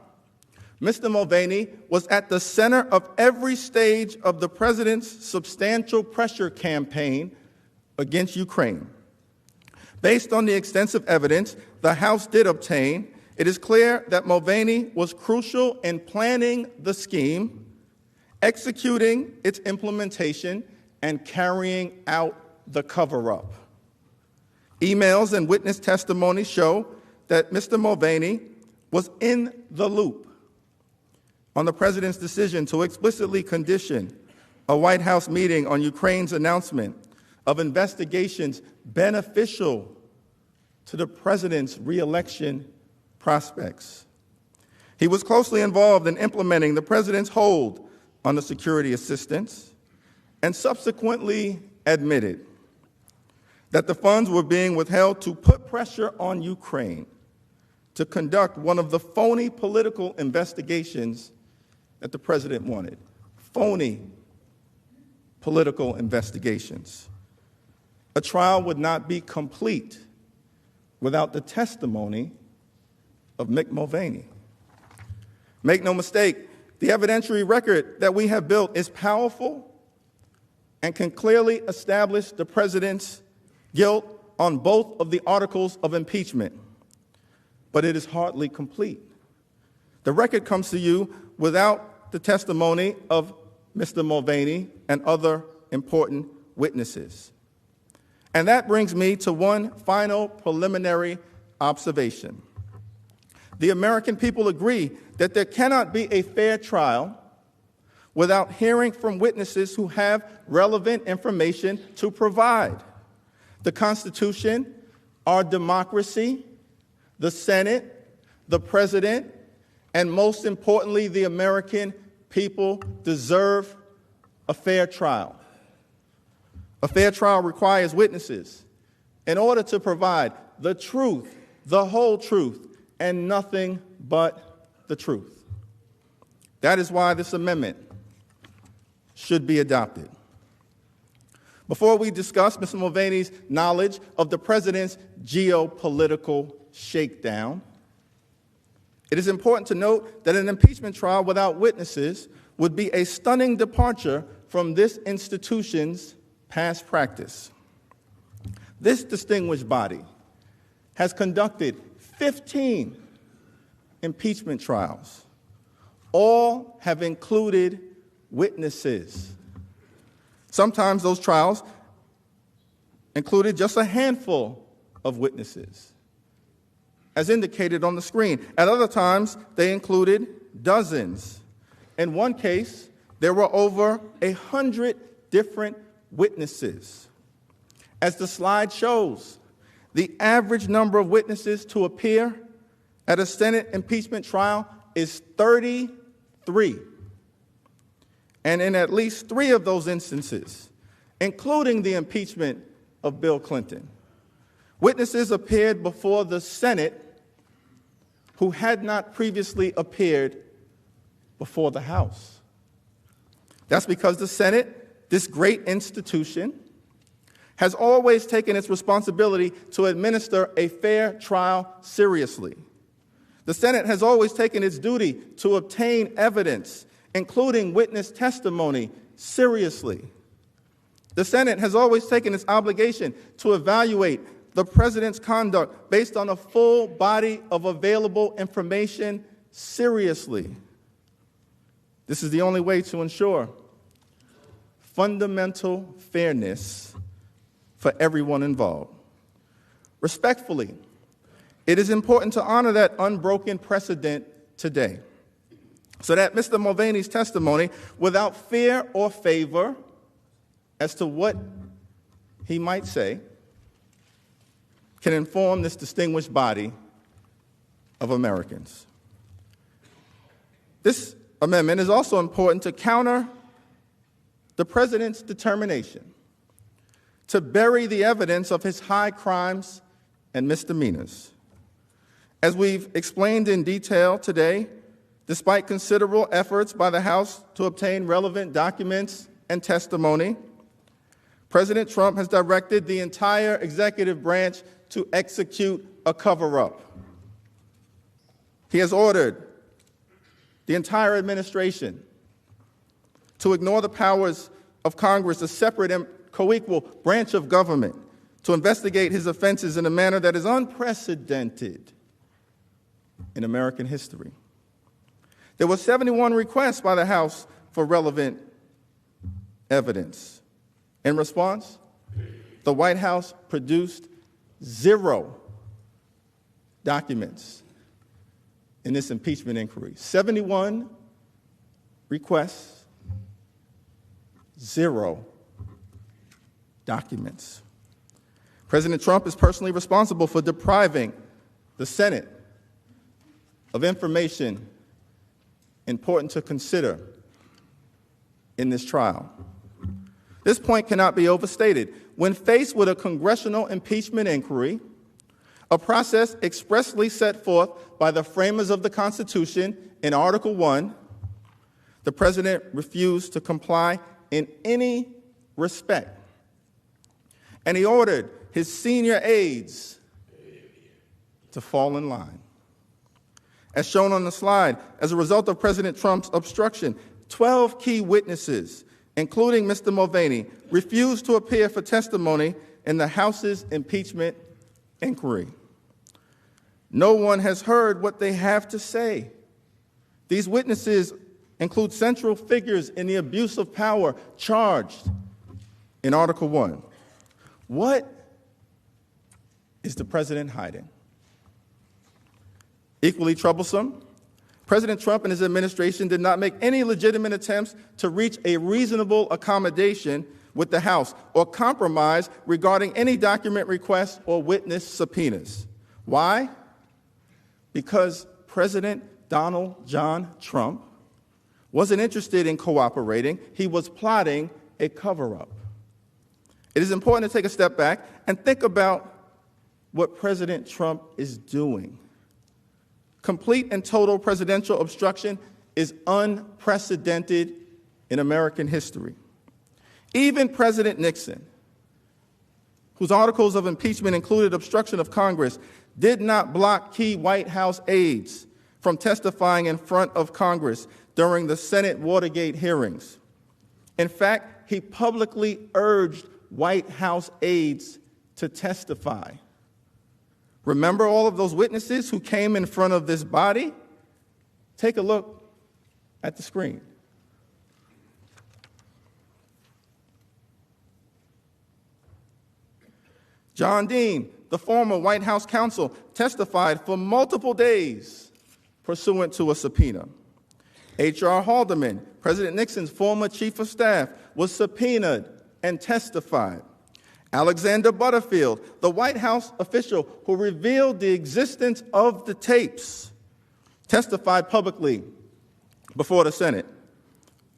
Mr. Mulvaney was at the center of every stage of the president's substantial pressure campaign against Ukraine. Based on the extensive evidence the House did obtain, it is clear that Mulvaney was crucial in planning the scheme, executing its implementation, and carrying out the cover-up. Emails and witness testimony show that Mr. Mulvaney was in the loop on the president's decision to explicitly condition a White House meeting on Ukraine's announcement of investigations beneficial to the president's reelection prospects. He was closely involved in implementing the president's hold on the security assistance and subsequently admitted that the funds were being withheld to put pressure on Ukraine to conduct one of the phony political investigations that the president wanted. Phony political investigations. A trial would not be complete without the testimony of Mick Mulvaney. Make no mistake, the evidentiary record that we have built is powerful and can clearly establish the president's guilt on both of the articles of impeachment, but it is hardly complete. The record comes to you without the testimony of Mr. Mulvaney and other important witnesses. And that brings me to one final preliminary observation. The American people agree that there cannot be a fair trial without hearing from witnesses who have relevant information to provide. The Constitution, our democracy, the Senate, the President, and most importantly, the American people deserve a fair trial. A fair trial requires witnesses in order to provide the truth, the whole truth, and nothing but the truth. That is why this amendment should be adopted. Before we discuss Mr. Mulvaney's knowledge of the president's geopolitical shakedown, it is important to note that an impeachment trial without witnesses would be a stunning departure from this institution's past practice. This distinguished body has conducted 15 impeachment trials. All have included witnesses. Sometimes those trials included just a handful of witnesses, as indicated on the screen. At other times, they included dozens. In one case, there were over 100 different witnesses. As the slide shows, the average number of witnesses to appear at a Senate impeachment trial is 33. And in at least 3 of those instances, including the impeachment of Bill Clinton, witnesses appeared before the Senate who had not previously appeared before the House. That's because the Senate, this great institution, has always taken its responsibility to administer a fair trial seriously. The Senate has always taken its duty to obtain evidence, including witness testimony, seriously. The Senate has always taken its obligation to evaluate the president's conduct based on a full body of available information seriously. This is the only way to ensure fundamental fairness for everyone involved. Respectfully, it is important to honor that unbroken precedent today, so that Mr. Mulvaney's testimony, without fear or favor as to what he might say, can inform this distinguished body of Americans. This amendment is also important to counter the president's determination to bury the evidence of his high crimes and misdemeanors. As we've explained in detail today, despite considerable efforts by the House to obtain relevant documents and testimony, President Trump has directed the entire executive branch to execute a cover-up. He has ordered the entire administration to ignore the powers of Congress, a separate and co-equal branch of government, to investigate his offenses in a manner that is unprecedented in American history. There were 71 requests by the House for relevant evidence. In response, the White House produced 0 documents, in this impeachment inquiry. 71 requests, 0 documents. President Trump is personally responsible for depriving the Senate of information important to consider in this trial. This point cannot be overstated. When faced with a congressional impeachment inquiry, a process expressly set forth by the framers of the Constitution in Article 1, the president refused to comply in any respect. And he ordered his senior aides to fall in line. As shown on the slide, as a result of President Trump's obstruction, 12 key witnesses, including Mr. Mulvaney, refused to appear for testimony in the House's impeachment inquiry. No one has heard what they have to say. These witnesses include central figures in the abuse of power charged in Article 1. What is the president hiding? Equally troublesome, President Trump and his administration did not make any legitimate attempts to reach a reasonable accommodation with the House or compromise regarding any document requests or witness subpoenas. Why? Because President Donald John Trump wasn't interested in cooperating. He was plotting a cover-up. It is important to take a step back and think about what President Trump is doing. Complete and total presidential obstruction is unprecedented in American history. Even President Nixon, whose articles of impeachment included obstruction of Congress, did not block key White House aides from testifying in front of Congress during the Senate Watergate hearings. In fact, he publicly urged White House aides to testify. Remember all of those witnesses who came in front of this body? Take a look at the screen. John Dean, the former White House counsel, testified for multiple days pursuant to a subpoena. H.R. Haldeman, President Nixon's former chief of staff, was subpoenaed and testified. Alexander Butterfield, the White House official who revealed the existence of the tapes, testified publicly before the Senate.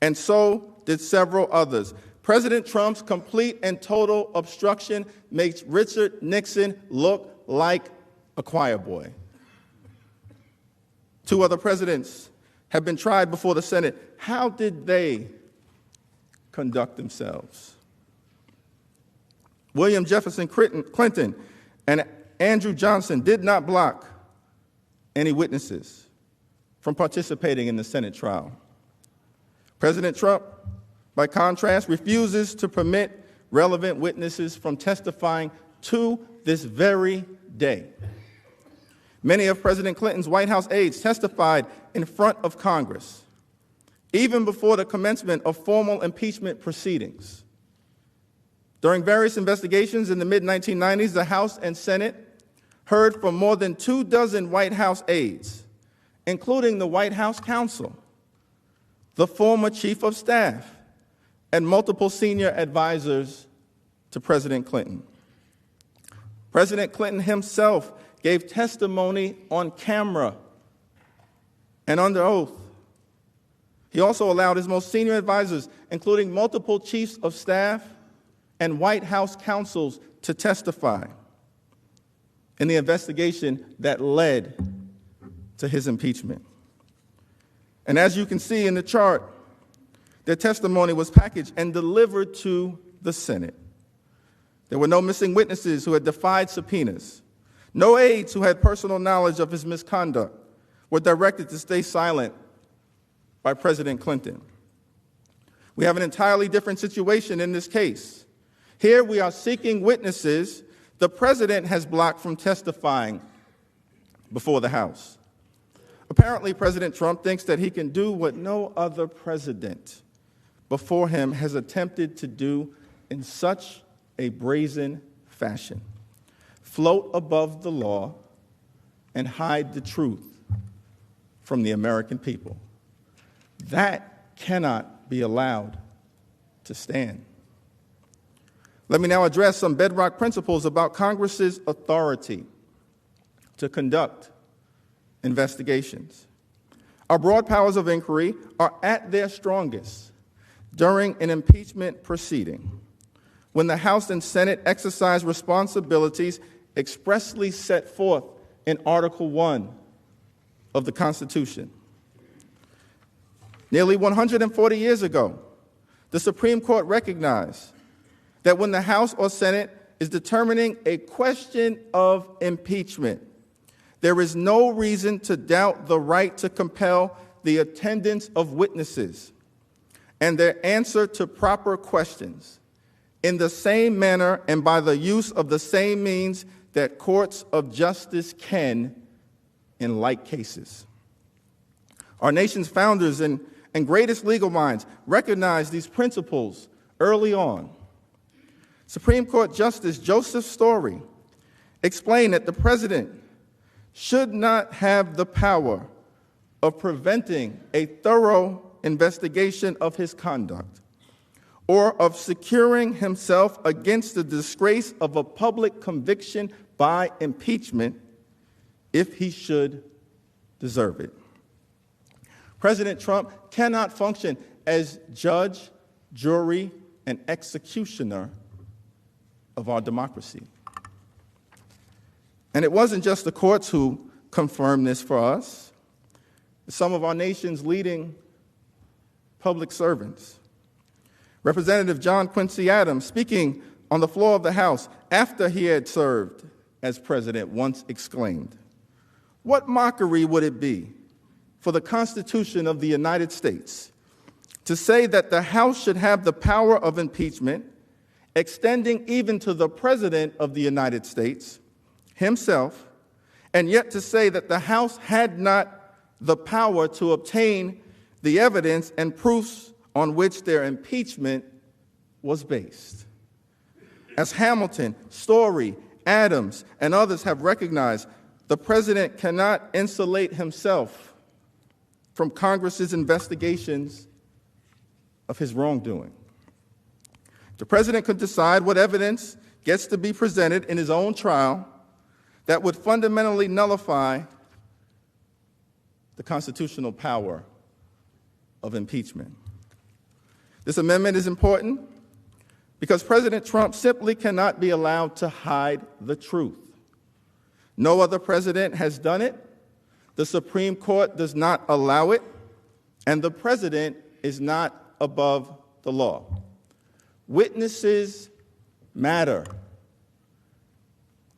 And so did several others. President Trump's complete and total obstruction makes Richard Nixon look like a choir boy. 2 other presidents have been tried before the Senate. How did they conduct themselves? William Jefferson Clinton and Andrew Johnson did not block any witnesses from participating in the Senate trial. President Trump, by contrast, refuses to permit relevant witnesses from testifying to this very day. Many of President Clinton's White House aides testified in front of Congress, even before the commencement of formal impeachment proceedings. During various investigations in the mid-1990s, the House and Senate heard from more than 24 White House aides, including the White House counsel, the former chief of staff, and multiple senior advisors to President Clinton. President Clinton himself gave testimony on camera and under oath. He also allowed his most senior advisors, including multiple chiefs of staff and White House counsels, to testify in the investigation that led to his impeachment. And as you can see in the chart, their testimony was packaged and delivered to the Senate. There were no missing witnesses who had defied subpoenas. No aides who had personal knowledge of his misconduct were directed to stay silent by President Clinton. We have an entirely different situation in this case. Here we are seeking witnesses the president has blocked from testifying before the House. Apparently, President Trump thinks that he can do what no other president before him has attempted to do in such a brazen fashion: float above the law and hide the truth from the American people. That cannot be allowed to stand. Let me now address some bedrock principles about Congress's authority to conduct investigations. Our broad powers of inquiry are at their strongest during an impeachment proceeding, when the House and Senate exercise responsibilities expressly set forth in Article 1 of the Constitution. Nearly 140 years ago, the Supreme Court recognized that when the House or Senate is determining a question of impeachment, there is no reason to doubt the right to compel the attendance of witnesses and their answer to proper questions in the same manner and by the use of the same means that courts of justice can in like cases. Our nation's founders and greatest legal minds recognized these principles early on. Supreme Court Justice Joseph Story explained that the president should not have the power of preventing a thorough investigation of his conduct or of securing himself against the disgrace of a public conviction by impeachment if he should deserve it. President Trump cannot function as judge, jury, and executioner of our democracy. And it wasn't just the courts who confirmed this for us. Some of our nation's leading public servants. Representative John Quincy Adams, speaking on the floor of the House after he had served as president, once exclaimed, "What mockery would it be for the Constitution of the United States to say that the House should have the power of impeachment, extending even to the President of the United States himself, and yet to say that the House had not the power to obtain the evidence and proofs on which their impeachment was based." As Hamilton, Story, Adams, and others have recognized, the president cannot insulate himself from Congress's investigations of his wrongdoing. The president could decide what evidence gets to be presented in his own trial that would fundamentally nullify the constitutional power of impeachment. This amendment is important because President Trump simply cannot be allowed to hide the truth. No other president has done it. The Supreme Court does not allow it, and the president is not above the law. Witnesses matter.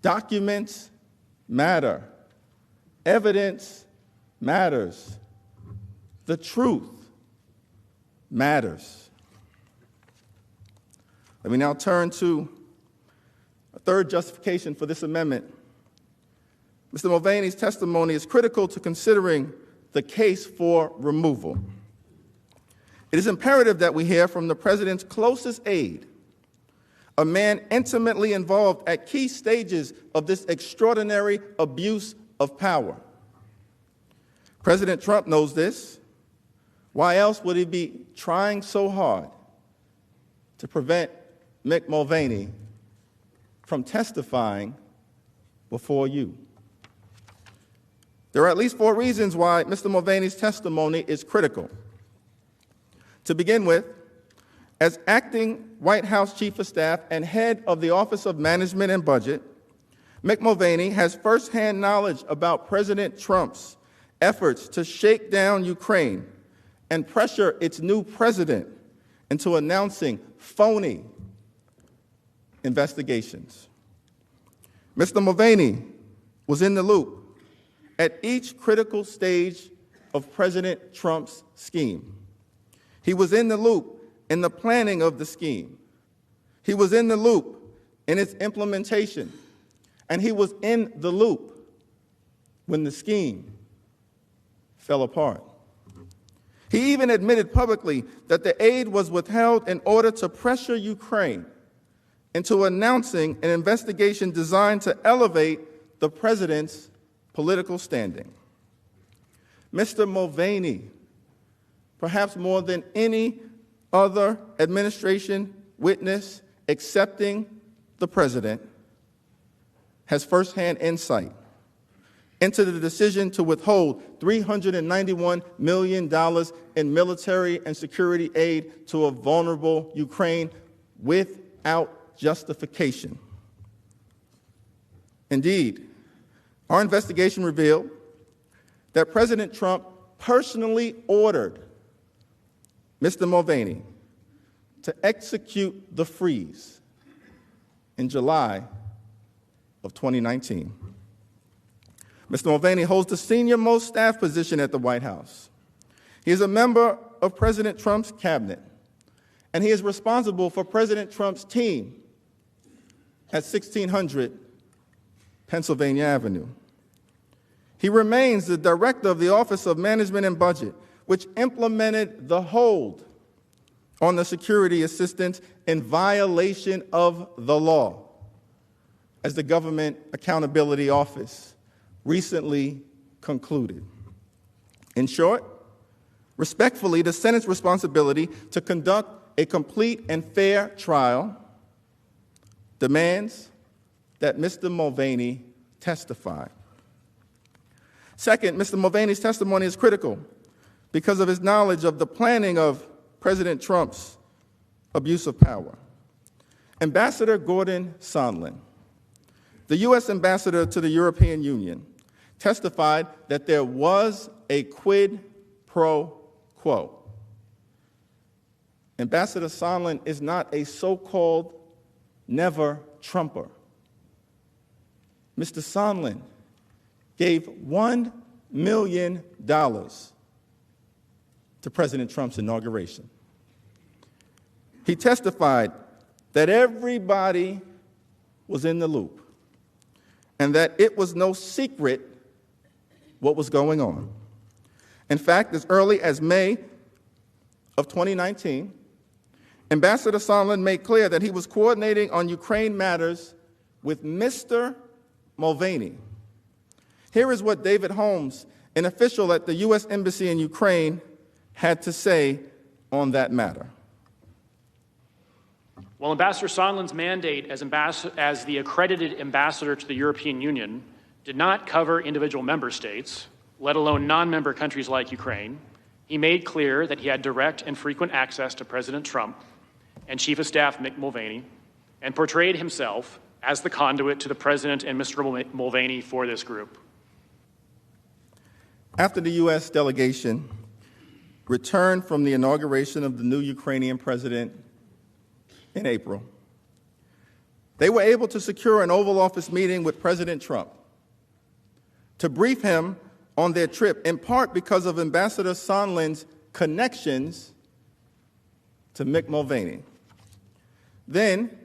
Documents matter. Evidence matters. The truth matters. Let me now turn to a third justification for this amendment. Mr. Mulvaney's testimony is critical to considering the case for removal. It is imperative that we hear from the president's closest aide, a man intimately involved at key stages of this extraordinary abuse of power. President Trump knows this. Why else would he be trying so hard to prevent Mick Mulvaney from testifying before you? There are at least 4 reasons why Mr. Mulvaney's testimony is critical. To begin with, as acting White House Chief of Staff and head of the Office of Management and Budget, Mick Mulvaney has firsthand knowledge about President Trump's efforts to shake down Ukraine and pressure its new president into announcing phony investigations. Mr. Mulvaney was in the loop at each critical stage of President Trump's scheme. He was in the loop in the planning of the scheme. He was in the loop in its implementation. And he was in the loop when the scheme fell apart. He even admitted publicly that the aid was withheld in order to pressure Ukraine into announcing an investigation designed to elevate the president's political standing. Mr. Mulvaney, perhaps more than any other administration witness excepting the president, has firsthand insight into the decision to withhold $391 million in military and security aid to a vulnerable Ukraine without justification. Indeed, our investigation revealed that President Trump personally ordered Mr. Mulvaney to execute the freeze in July of 2019. Mr. Mulvaney holds the senior-most staff position at the White House. He is a member of President Trump's cabinet, and he is responsible for President Trump's team at 1600 Pennsylvania Avenue. He remains the director of the Office of Management and Budget, which implemented the hold on the security assistance in violation of the law, as the Government Accountability Office recently concluded. In short, respectfully, the Senate's responsibility to conduct a complete and fair trial demands that Mr. Mulvaney testify. Second, Mr. Mulvaney's testimony is critical because of his knowledge of the planning of President Trump's abuse of power. Ambassador Gordon Sondland, the U.S. ambassador to the European Union, testified that there was a quid pro quo. Ambassador Sondland is not a so-called never-Trumper. Mr. Sondland gave $1 million to President Trump's inauguration. He testified that everybody was in the loop and that it was no secret what was going on. In fact, as early as May of 2019, Ambassador Sondland made clear that he was coordinating on Ukraine matters with Mr. Mulvaney. Here is what David Holmes, an official at the U.S. Embassy in Ukraine, had to say on that matter. While Ambassador Sondland's mandate as the accredited ambassador to the European Union did not cover individual member states, let alone non-member countries like Ukraine, he made clear that he had direct and frequent access to President Trump and Chief of Staff Mick Mulvaney, and portrayed himself as the conduit to the President and Mr. Mulvaney for this group. After the U.S. delegation returned from the inauguration of the new Ukrainian president in April, they were able to secure an Oval Office meeting with President Trump to brief him on their trip, in part because of Ambassador Sondland's connections to Mick Mulvaney. Then,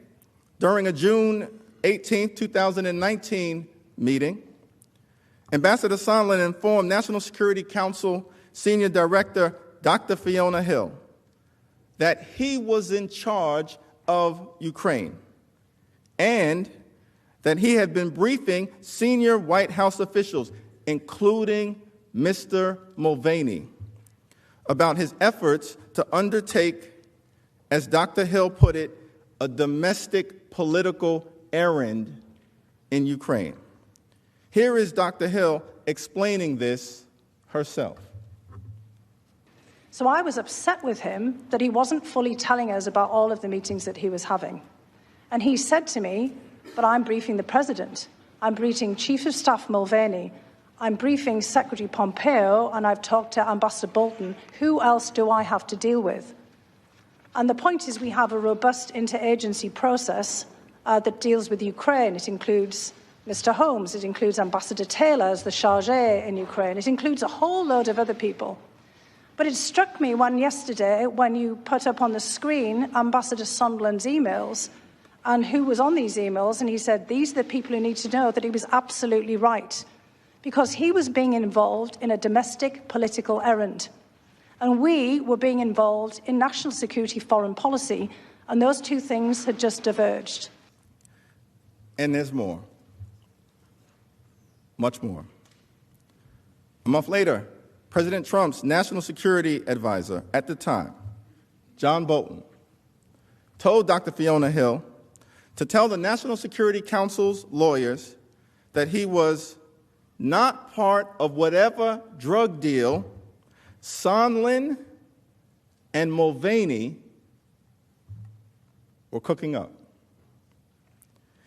during a June 18, 2019 meeting, Ambassador Sondland informed National Security Council Senior Director Dr. Fiona Hill that he was in charge of Ukraine and that he had been briefing senior White House officials, including Mr. Mulvaney, about his efforts to undertake, as Dr. Hill put it, a domestic political errand in Ukraine. Here is Dr. Hill explaining this herself. So I was upset with him that he wasn't fully telling us about all of the meetings that he was having. And he said to me, but I'm briefing the president. I'm briefing Chief of Staff Mulvaney. I'm briefing Secretary Pompeo, and I've talked to Ambassador Bolton. Who else do I have to deal with? And the point is we have a robust interagency process that deals with Ukraine. It includes Mr. Holmes. It includes Ambassador Taylor as the chargé in Ukraine. It includes a whole load of other people. But it struck me yesterday when you put up on the screen Ambassador Sondland's emails and who was on these emails, and he said, these are the people who need to know, that he was absolutely right, because he was being involved in a domestic political errand. And we were being involved in national security foreign policy, and those two things had just diverged. And there's more. Much more. A month later, President Trump's national security advisor at the time, John Bolton, told Dr. Fiona Hill to tell the National Security Council's lawyers that he was not part of whatever drug deal Sondland and Mulvaney were cooking up.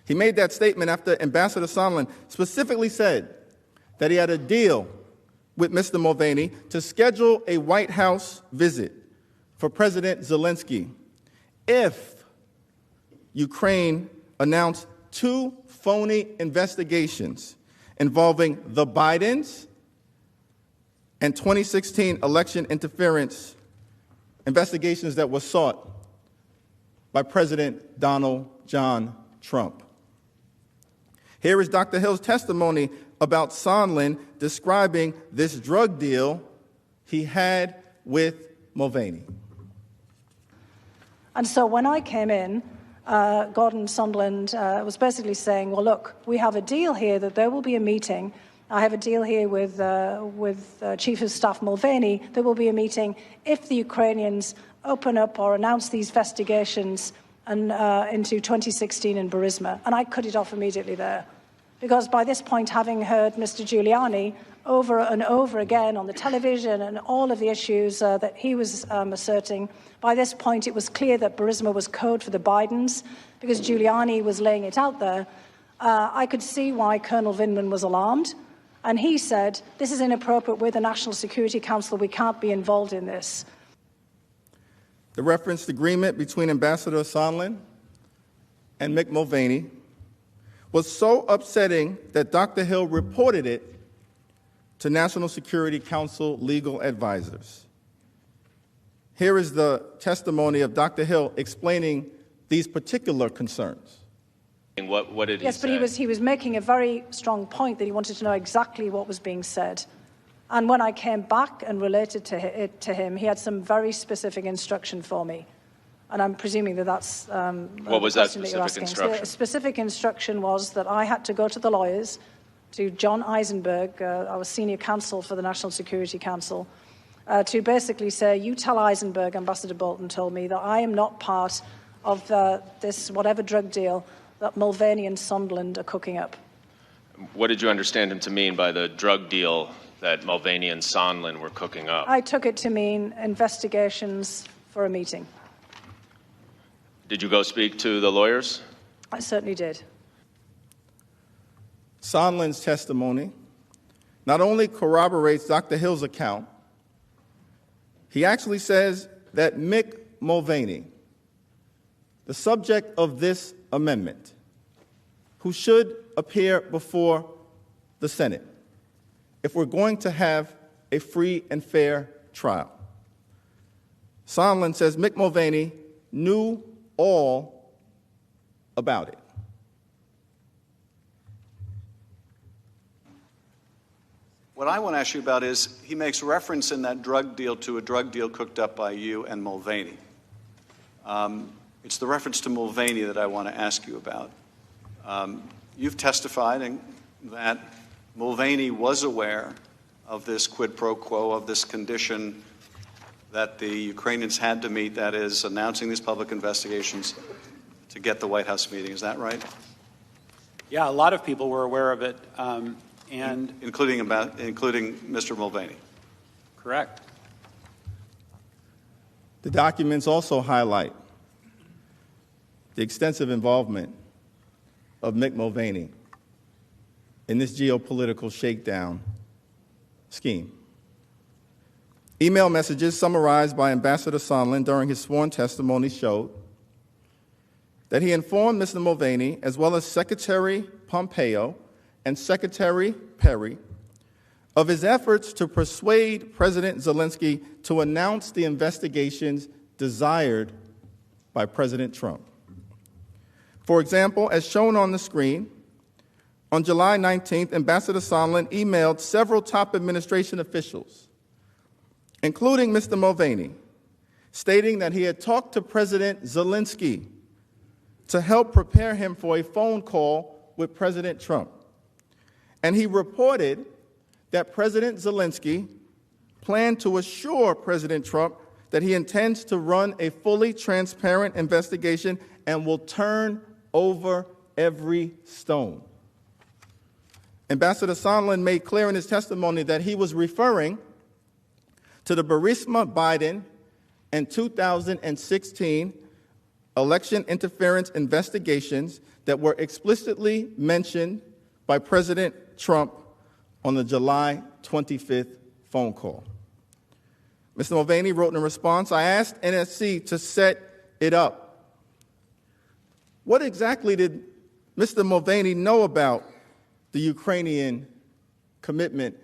He made that statement after Ambassador Sondland specifically said that he had a deal with Mr. Mulvaney to schedule a White House visit for President Zelensky if Ukraine announced 2 phony investigations involving the Bidens and 2016 election interference investigations that were sought by President Donald John Trump. Here is Dr. Hill's testimony about Sondland describing this drug deal he had with Mulvaney. And so when I came in, Gordon Sondland was basically saying, well, look, we have a deal here that there will be a meeting. I have a deal here with Chief of Staff Mulvaney. There will be a meeting if the Ukrainians open up or announce these investigations into 2016 in Burisma. And I cut it off immediately there. Because by this point, having heard Mr. Giuliani over and over again on the television and all of the issues that he was asserting, by this point it was clear that Burisma was code for the Bidens, because Giuliani was laying it out there. I could see why Colonel Vindman was alarmed, and he said, this is inappropriate with the National Security Council, we can't be involved in this. The referenced agreement between Ambassador Sondland and Mick Mulvaney was so upsetting that Dr. Hill reported it to National Security Council legal advisors. Here is the testimony of Dr. Hill explaining these particular concerns. What did he say? Yes, but he was making a very strong point that he wanted to know exactly what was being said. And when I came back and related it to him, he had some very specific instruction for me. And I'm presuming that that's what was that specific instruction? So the specific instruction was that I had to go to the lawyers, to John Eisenberg, our senior counsel for the National Security Council, to basically say, you tell Eisenberg, Ambassador Bolton told me, that I am not part of this whatever drug deal that Mulvaney and Sondland are cooking up. What did you understand him to mean by the drug deal that Mulvaney and Sondland were cooking up? I took it to mean investigations for a meeting. Did you go speak to the lawyers? I certainly did. Sondland's testimony not only corroborates Dr. Hill's account, he actually says that Mick Mulvaney, the subject of this amendment, who should appear before the Senate if we're going to have a free and fair trial. Sondland says Mick Mulvaney knew all about it. What I want to ask you about is he makes reference in that drug deal to a drug deal cooked up by you and Mulvaney. It's the reference to Mulvaney that I want to ask you about. You've testified that Mulvaney was aware of this quid pro quo, of this condition that the Ukrainians had to meet, that is, announcing these public investigations to get the White House meeting. Is that right? Yeah, a lot of people were aware of it, and including Mr. Mulvaney. Correct. The documents also highlight the extensive involvement of Mick Mulvaney in this geopolitical shakedown scheme. Email messages summarized by Ambassador Sondland during his sworn testimony showed that he informed Mr. Mulvaney, as well as Secretary Pompeo and Secretary Perry, of his efforts to persuade President Zelensky to announce the investigations desired by President Trump. For example, as shown on the screen, on July 19th, Ambassador Sondland emailed several top administration officials, including Mr. Mulvaney, stating that he had talked to President Zelensky to help prepare him for a phone call with President Trump. And he reported that President Zelensky plan to assure President Trump that he intends to run a fully transparent investigation and will turn over every stone. Ambassador Sondland made clear in his testimony that he was referring to the Burisma Biden and 2016 election interference investigations that were explicitly mentioned by President Trump on the July 25th phone call. Mr. Mulvaney wrote in response, "I asked NSC to set it up." What exactly did Mr. Mulvaney know about the Ukrainian commitment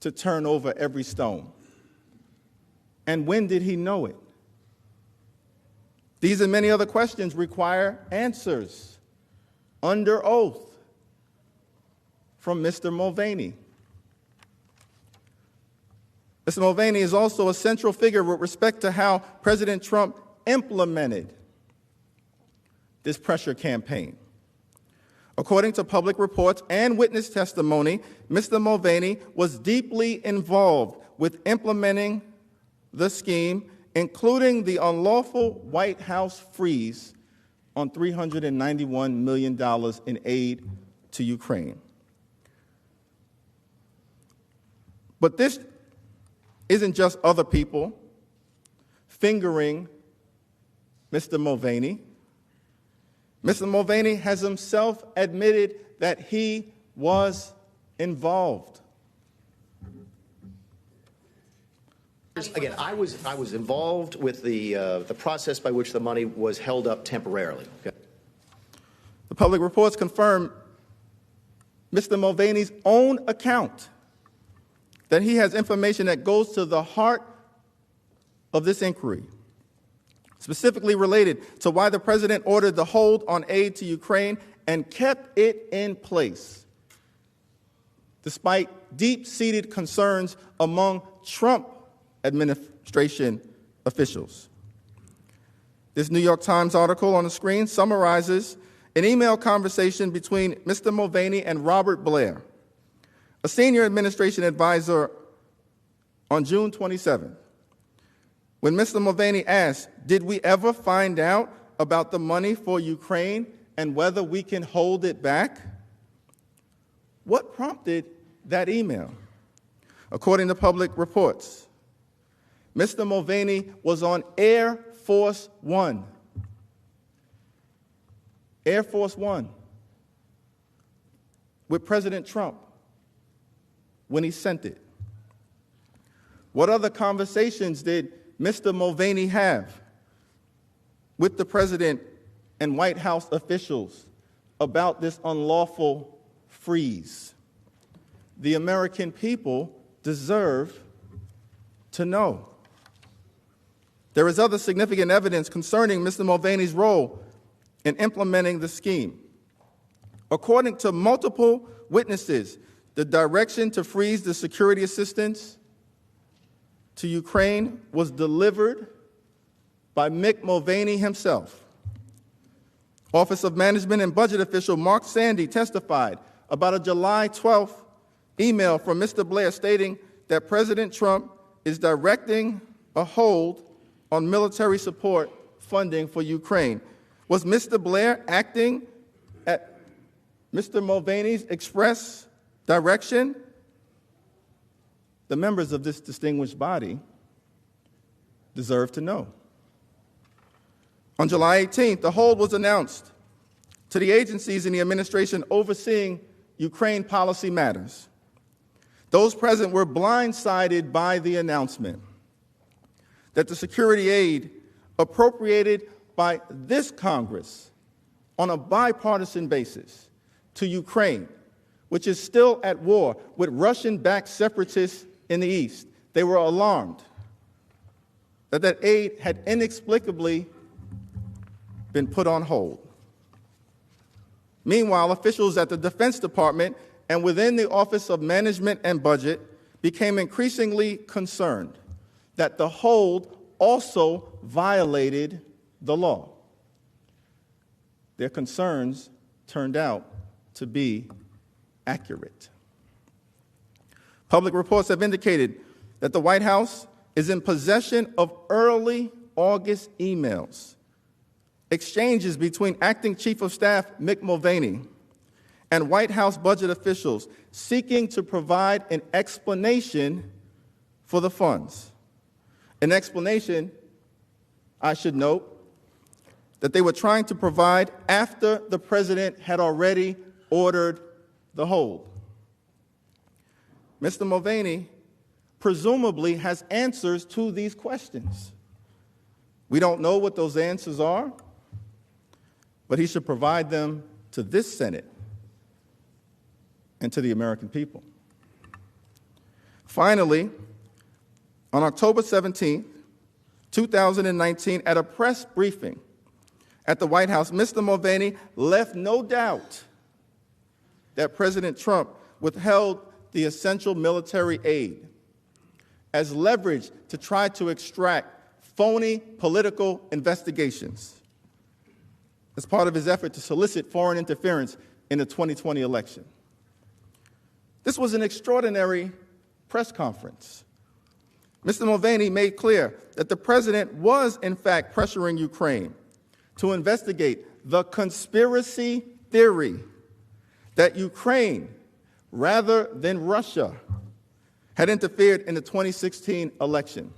to turn over every stone? And when did he know it? These and many other questions require answers under oath from Mr. Mulvaney. Mr. Mulvaney is also a central figure with respect to how President Trump implemented this pressure campaign. According to public reports and witness testimony, Mr. Mulvaney was deeply involved with implementing the scheme, including the unlawful White House freeze on $391 million in aid to Ukraine. But this isn't just other people fingering Mr. Mulvaney. Mr. Mulvaney has himself admitted that he was involved. Again, I was involved with the process by which the money was held up temporarily. Okay. The public reports confirm Mr. Mulvaney's own account that he has information that goes to the heart of this inquiry, specifically related to why the president ordered the hold on aid to Ukraine and kept it in place, despite deep-seated concerns among Trump administration officials. This New York Times article on the screen summarizes an email conversation between Mr. Mulvaney and Robert Blair, a senior administration advisor, on June 27th, when Mr. Mulvaney asked, "Did we ever find out about the money for Ukraine and whether we can hold it back?" What prompted that email? According to public reports, Mr. Mulvaney was on Air Force One. Air Force One with President Trump when he sent it. What other conversations did Mr. Mulvaney have with the president and White House officials about this unlawful freeze? The American people deserve to know. There is other significant evidence concerning Mr. Mulvaney's role in implementing the scheme. According to multiple witnesses, the direction to freeze the security assistance to Ukraine was delivered by Mick Mulvaney himself. Office of Management and Budget official Mark Sandy testified about a July 12th email from Mr. Blair stating that President Trump is directing a hold on military support funding for Ukraine. Was Mr. Blair acting at Mr. Mulvaney's express direction? The members of this distinguished body deserve to know. On July 18th, the hold was announced to the agencies in the administration overseeing Ukraine policy matters. Those present were blindsided by the announcement that the security aid appropriated by this Congress on a bipartisan basis to Ukraine, which is still at war with Russian-backed separatists in the East. They were alarmed that aid had inexplicably been put on hold. Meanwhile, officials at the Defense Department and within the Office of Management and Budget became increasingly concerned that the hold also violated the law. Their concerns turned out to be accurate. Public reports have indicated that the White House is in possession of early August emails, exchanges between Acting Chief of Staff Mick Mulvaney and White House budget officials seeking to provide an explanation for the funds. An explanation, I should note, that they were trying to provide after the president had already ordered the hold. Mr. Mulvaney presumably has answers to these questions. We don't know what those answers are, but he should provide them to this Senate and to the American people. Finally, on October 17, 2019, at a press briefing at the White House, Mr. Mulvaney left no doubt that President Trump withheld the essential military aid as leverage to try to extract phony political investigations as part of his effort to solicit foreign interference in the 2020 election. This was an extraordinary press conference. Mr. Mulvaney made clear that the president was, in fact, pressuring Ukraine to investigate the conspiracy theory that Ukraine, rather than Russia, had interfered in the 2016 election.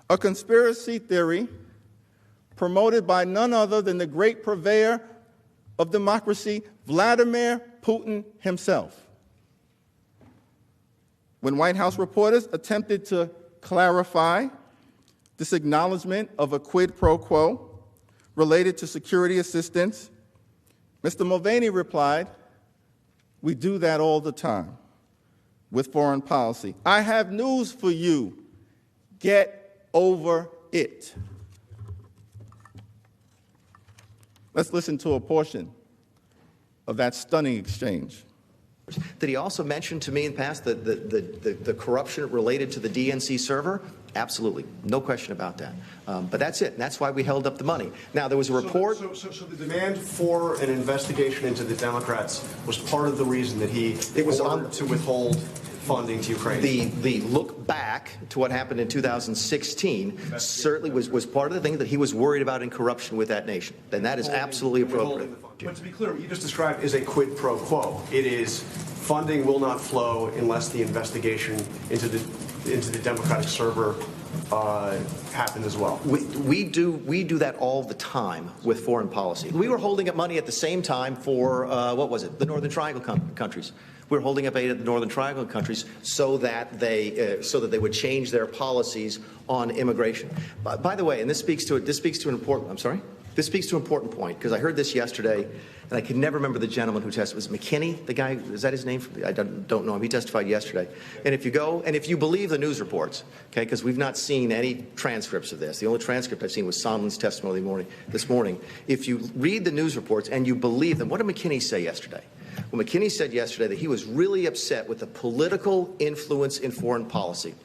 A conspiracy theory promoted by none other than the great purveyor of democracy, Vladimir Putin himself. When White House reporters attempted to clarify this acknowledgement of a quid pro quo related to security assistance, Mr. Mulvaney replied, "We do that all the time with foreign policy. I have news for you. Get over it." Let's listen to a portion of that stunning exchange. Did he also mention to me in the past the corruption related to the DNC server? Absolutely. No question about that. But that's it. And that's why we held up the money. Now, there was a report. So the demand for an investigation into the Democrats was part of the reason that he ordered to withhold funding to Ukraine. The look back to what happened in 2016 certainly was part of the thing that he was worried about in corruption with that nation. And that is absolutely appropriate. But to be clear, what you just described is a quid pro quo. It is funding will not flow unless the investigation into the Democratic server happened as well. We do that all the time with foreign policy. We were holding up money at the same time for what was it? The Northern Triangle countries. We were holding up aid at the Northern Triangle countries so that they would change their policies on immigration. By the way, and this speaks to an important. I'm sorry. This speaks to an important point, because I heard this yesterday, and I can never remember the gentleman who testified. Was it McKinney, the guy? Is that his name? I don't know him. He testified yesterday. And if you believe the news reports, okay, because we've not seen any transcripts of this. The only transcript I've seen was Sondland's testimony this morning. If you read the news reports and you believe them, what did McKinney say yesterday? Well, McKinney said yesterday that he was really upset with the political influence in foreign policy.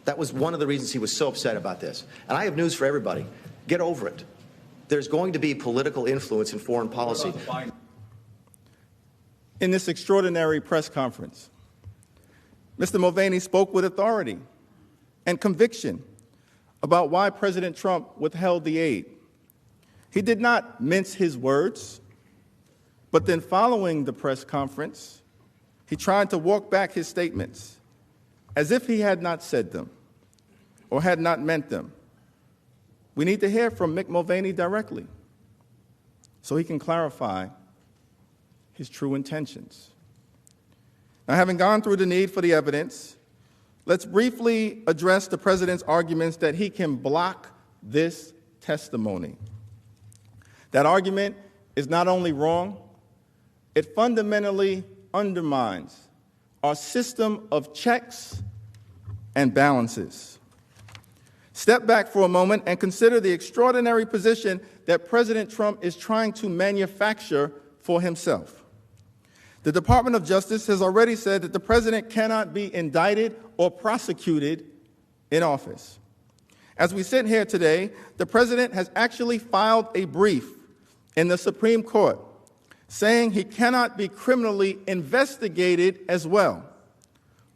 That was one of the reasons he was so upset about this. And I have news for everybody. Get over it. There's going to be political influence in foreign policy. In this extraordinary press conference, Mr. Mulvaney spoke with authority and conviction about why President Trump withheld the aid. He did not mince his words, but then following the press conference, he tried to walk back his statements as if he had not said them or had not meant them. We need to hear from Mick Mulvaney directly so he can clarify his true intentions. Now, having gone through the need for the evidence, let's briefly address the president's arguments that he can block this testimony. That argument is not only wrong, it fundamentally undermines our system of checks and balances. Step back for a moment and consider the extraordinary position that President Trump is trying to manufacture for himself. The Department of Justice has already said that the president cannot be indicted or prosecuted in office. As we sit here today, the president has actually filed a brief in the Supreme Court saying he cannot be criminally investigated as well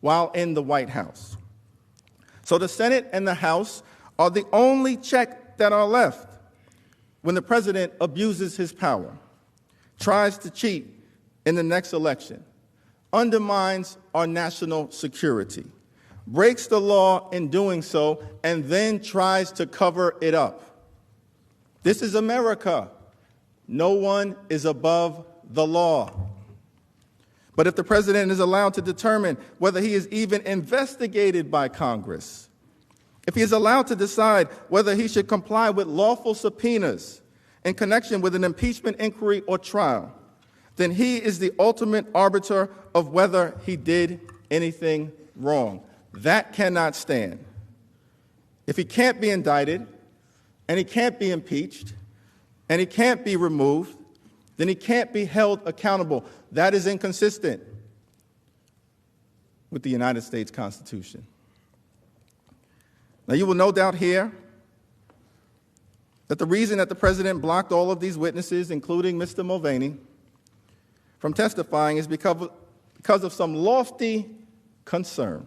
while in the White House. So the Senate and the House are the only check that are left when the president abuses his power, tries to cheat in the next election, undermines our national security, breaks the law in doing so, and then tries to cover it up. This is America. No one is above the law. But if the president is allowed to determine whether he is even investigated by Congress, if he is allowed to decide whether he should comply with lawful subpoenas in connection with an impeachment inquiry or trial, then he is the ultimate arbiter of whether he did anything wrong. That cannot stand. If he can't be indicted, and he can't be impeached, and he can't be removed, then he can't be held accountable. That is inconsistent with the United States Constitution. Now, you will no doubt hear that the reason that the president blocked all of these witnesses, including Mr. Mulvaney, from testifying is because of some lofty concern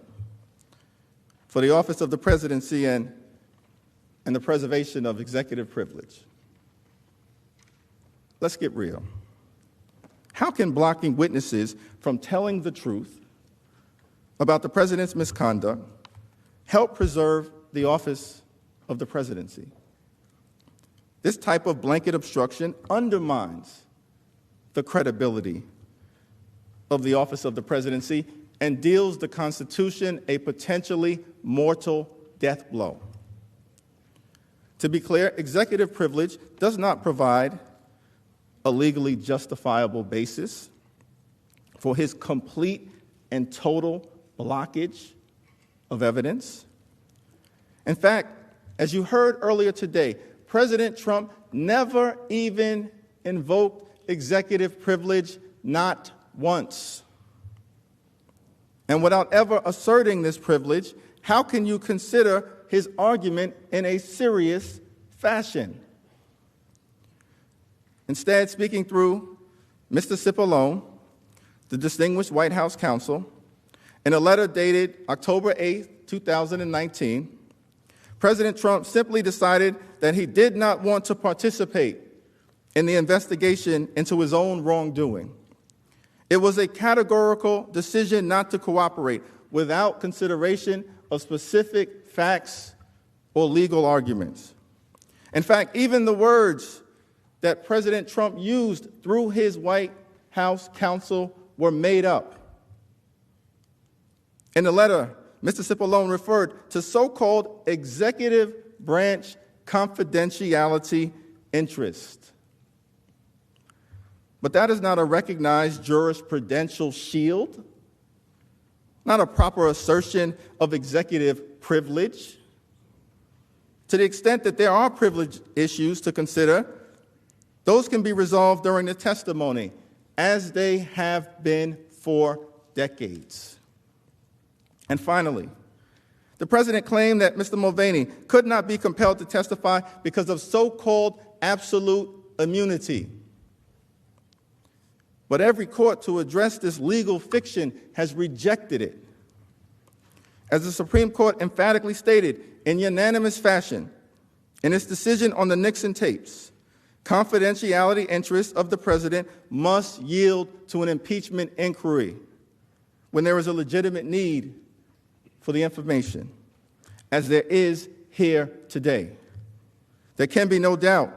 for the office of the presidency and the preservation of executive privilege. Let's get real. How can blocking witnesses from telling the truth about the president's misconduct help preserve the office of the presidency? This type of blanket obstruction undermines the credibility of the office of the presidency and deals the Constitution a potentially mortal death blow. To be clear, executive privilege does not provide a legally justifiable basis for his complete and total blockage of evidence. In fact, as you heard earlier today, President Trump never even invoked executive privilege, not once. And without ever asserting this privilege, how can you consider his argument in a serious fashion? Instead, speaking through Mr. Cipollone, the distinguished White House counsel, in a letter dated October 8, 2019, President Trump simply decided that he did not want to participate in the investigation into his own wrongdoing. It was a categorical decision not to cooperate without consideration of specific facts or legal arguments. In fact, even the words that President Trump used through his White House counsel were made up. In the letter, Mr. Cipollone referred to so-called executive branch confidentiality interest. But that is not a recognized jurisprudential shield, not a proper assertion of executive privilege. To the extent that there are privilege issues to consider, those can be resolved during the testimony, as they have been for decades. And finally, the president claimed that Mr. Mulvaney could not be compelled to testify because of so-called absolute immunity. But every court to address this legal fiction has rejected it. As the Supreme Court emphatically stated in unanimous fashion in its decision on the Nixon tapes, confidentiality interests of the president must yield to an impeachment inquiry when there is a legitimate need for the information, as there is here today. There can be no doubt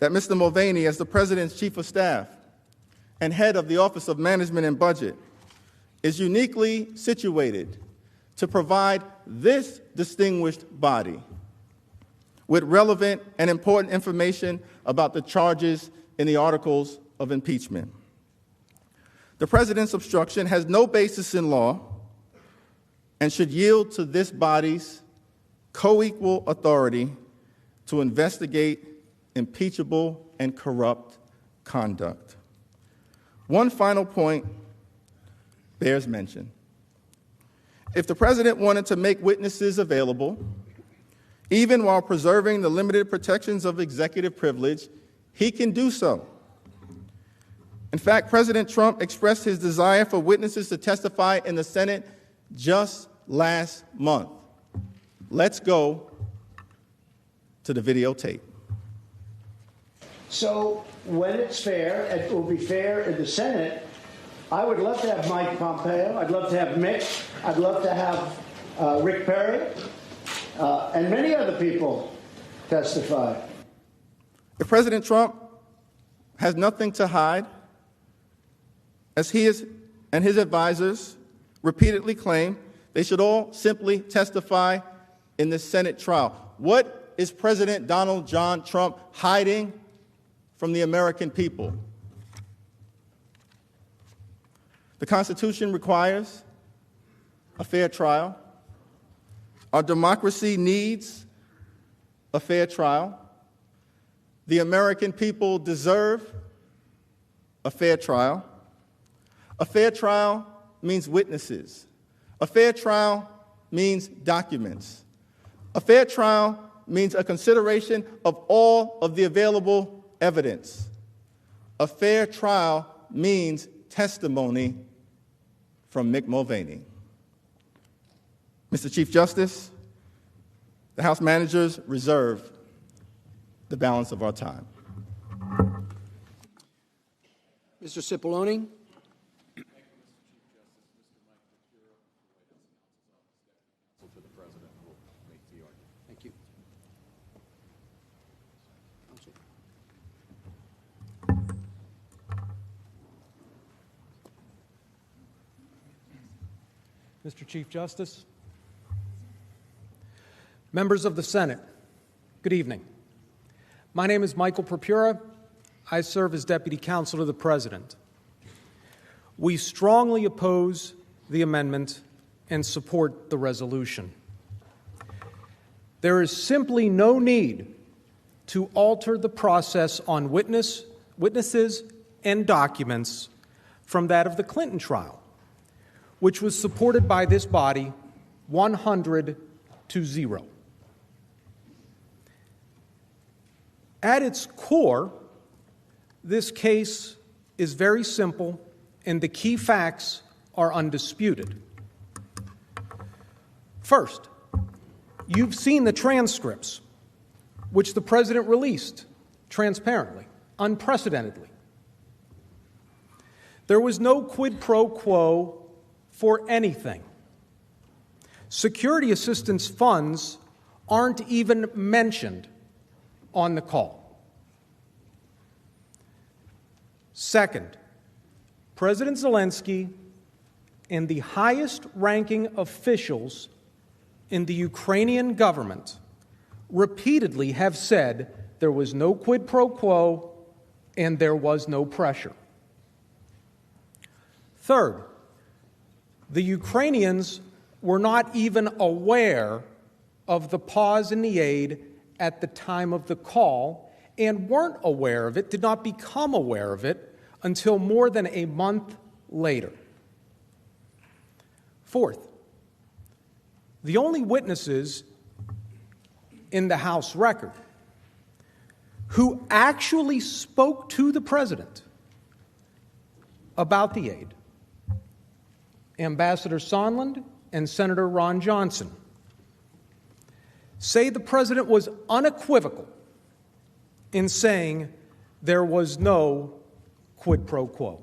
that Mr. Mulvaney, as the president's chief of staff and head of the Office of Management and Budget, is uniquely situated to provide this distinguished body with relevant and important information about the charges in the articles of impeachment. The president's obstruction has no basis in law and should yield to this body's co-equal authority to investigate impeachable and corrupt conduct. One final point bears mention. If the president wanted to make witnesses available, even while preserving the limited protections of executive privilege, he can do so. In fact, President Trump expressed his desire for witnesses to testify in the Senate just last month. Let's go to the videotape. So when it's fair, it will be fair in the Senate. I would love to have Mike Pompeo. I'd love to have Mick. I'd love to have Rick Perry and many other people testify. If President Trump has nothing to hide, as he and his advisors repeatedly claim, they should all simply testify in the Senate trial. What is President Donald John Trump hiding from the American people? The Constitution requires a fair trial. Our democracy needs a fair trial. The American people deserve a fair trial. A fair trial means witnesses. A fair trial means documents. A fair trial means a consideration of all of the available evidence. A fair trial means testimony from Mick Mulvaney. Mr. Chief Justice, the House managers reserve the balance of our time. Mr. Cipollone. Thank you. Mr. Chief Justice, members of the Senate, good evening. My name is Michael Purpura. I serve as Deputy Counsel to the President. We strongly oppose the amendment and support the resolution. There is simply no need to alter the process on witnesses and documents from that of the Clinton trial, which was supported by this body 100-0. At its core, this case is very simple, and the key facts are undisputed. First, you've seen the transcripts, which the President released transparently, unprecedentedly. There was no quid pro quo for anything. Security assistance funds aren't even mentioned on the call. Second, President Zelensky and the highest-ranking officials in the Ukrainian government repeatedly have said there was no quid pro quo and there was no pressure. Third, the Ukrainians were not even aware of the pause in the aid at the time of the call and weren't aware of it, did not become aware of it until more than a month later. Fourth, the only witnesses in the House record who actually spoke to the President about the aid, Ambassador Sondland and Senator Ron Johnson, say the President was unequivocal in saying there was no quid pro quo.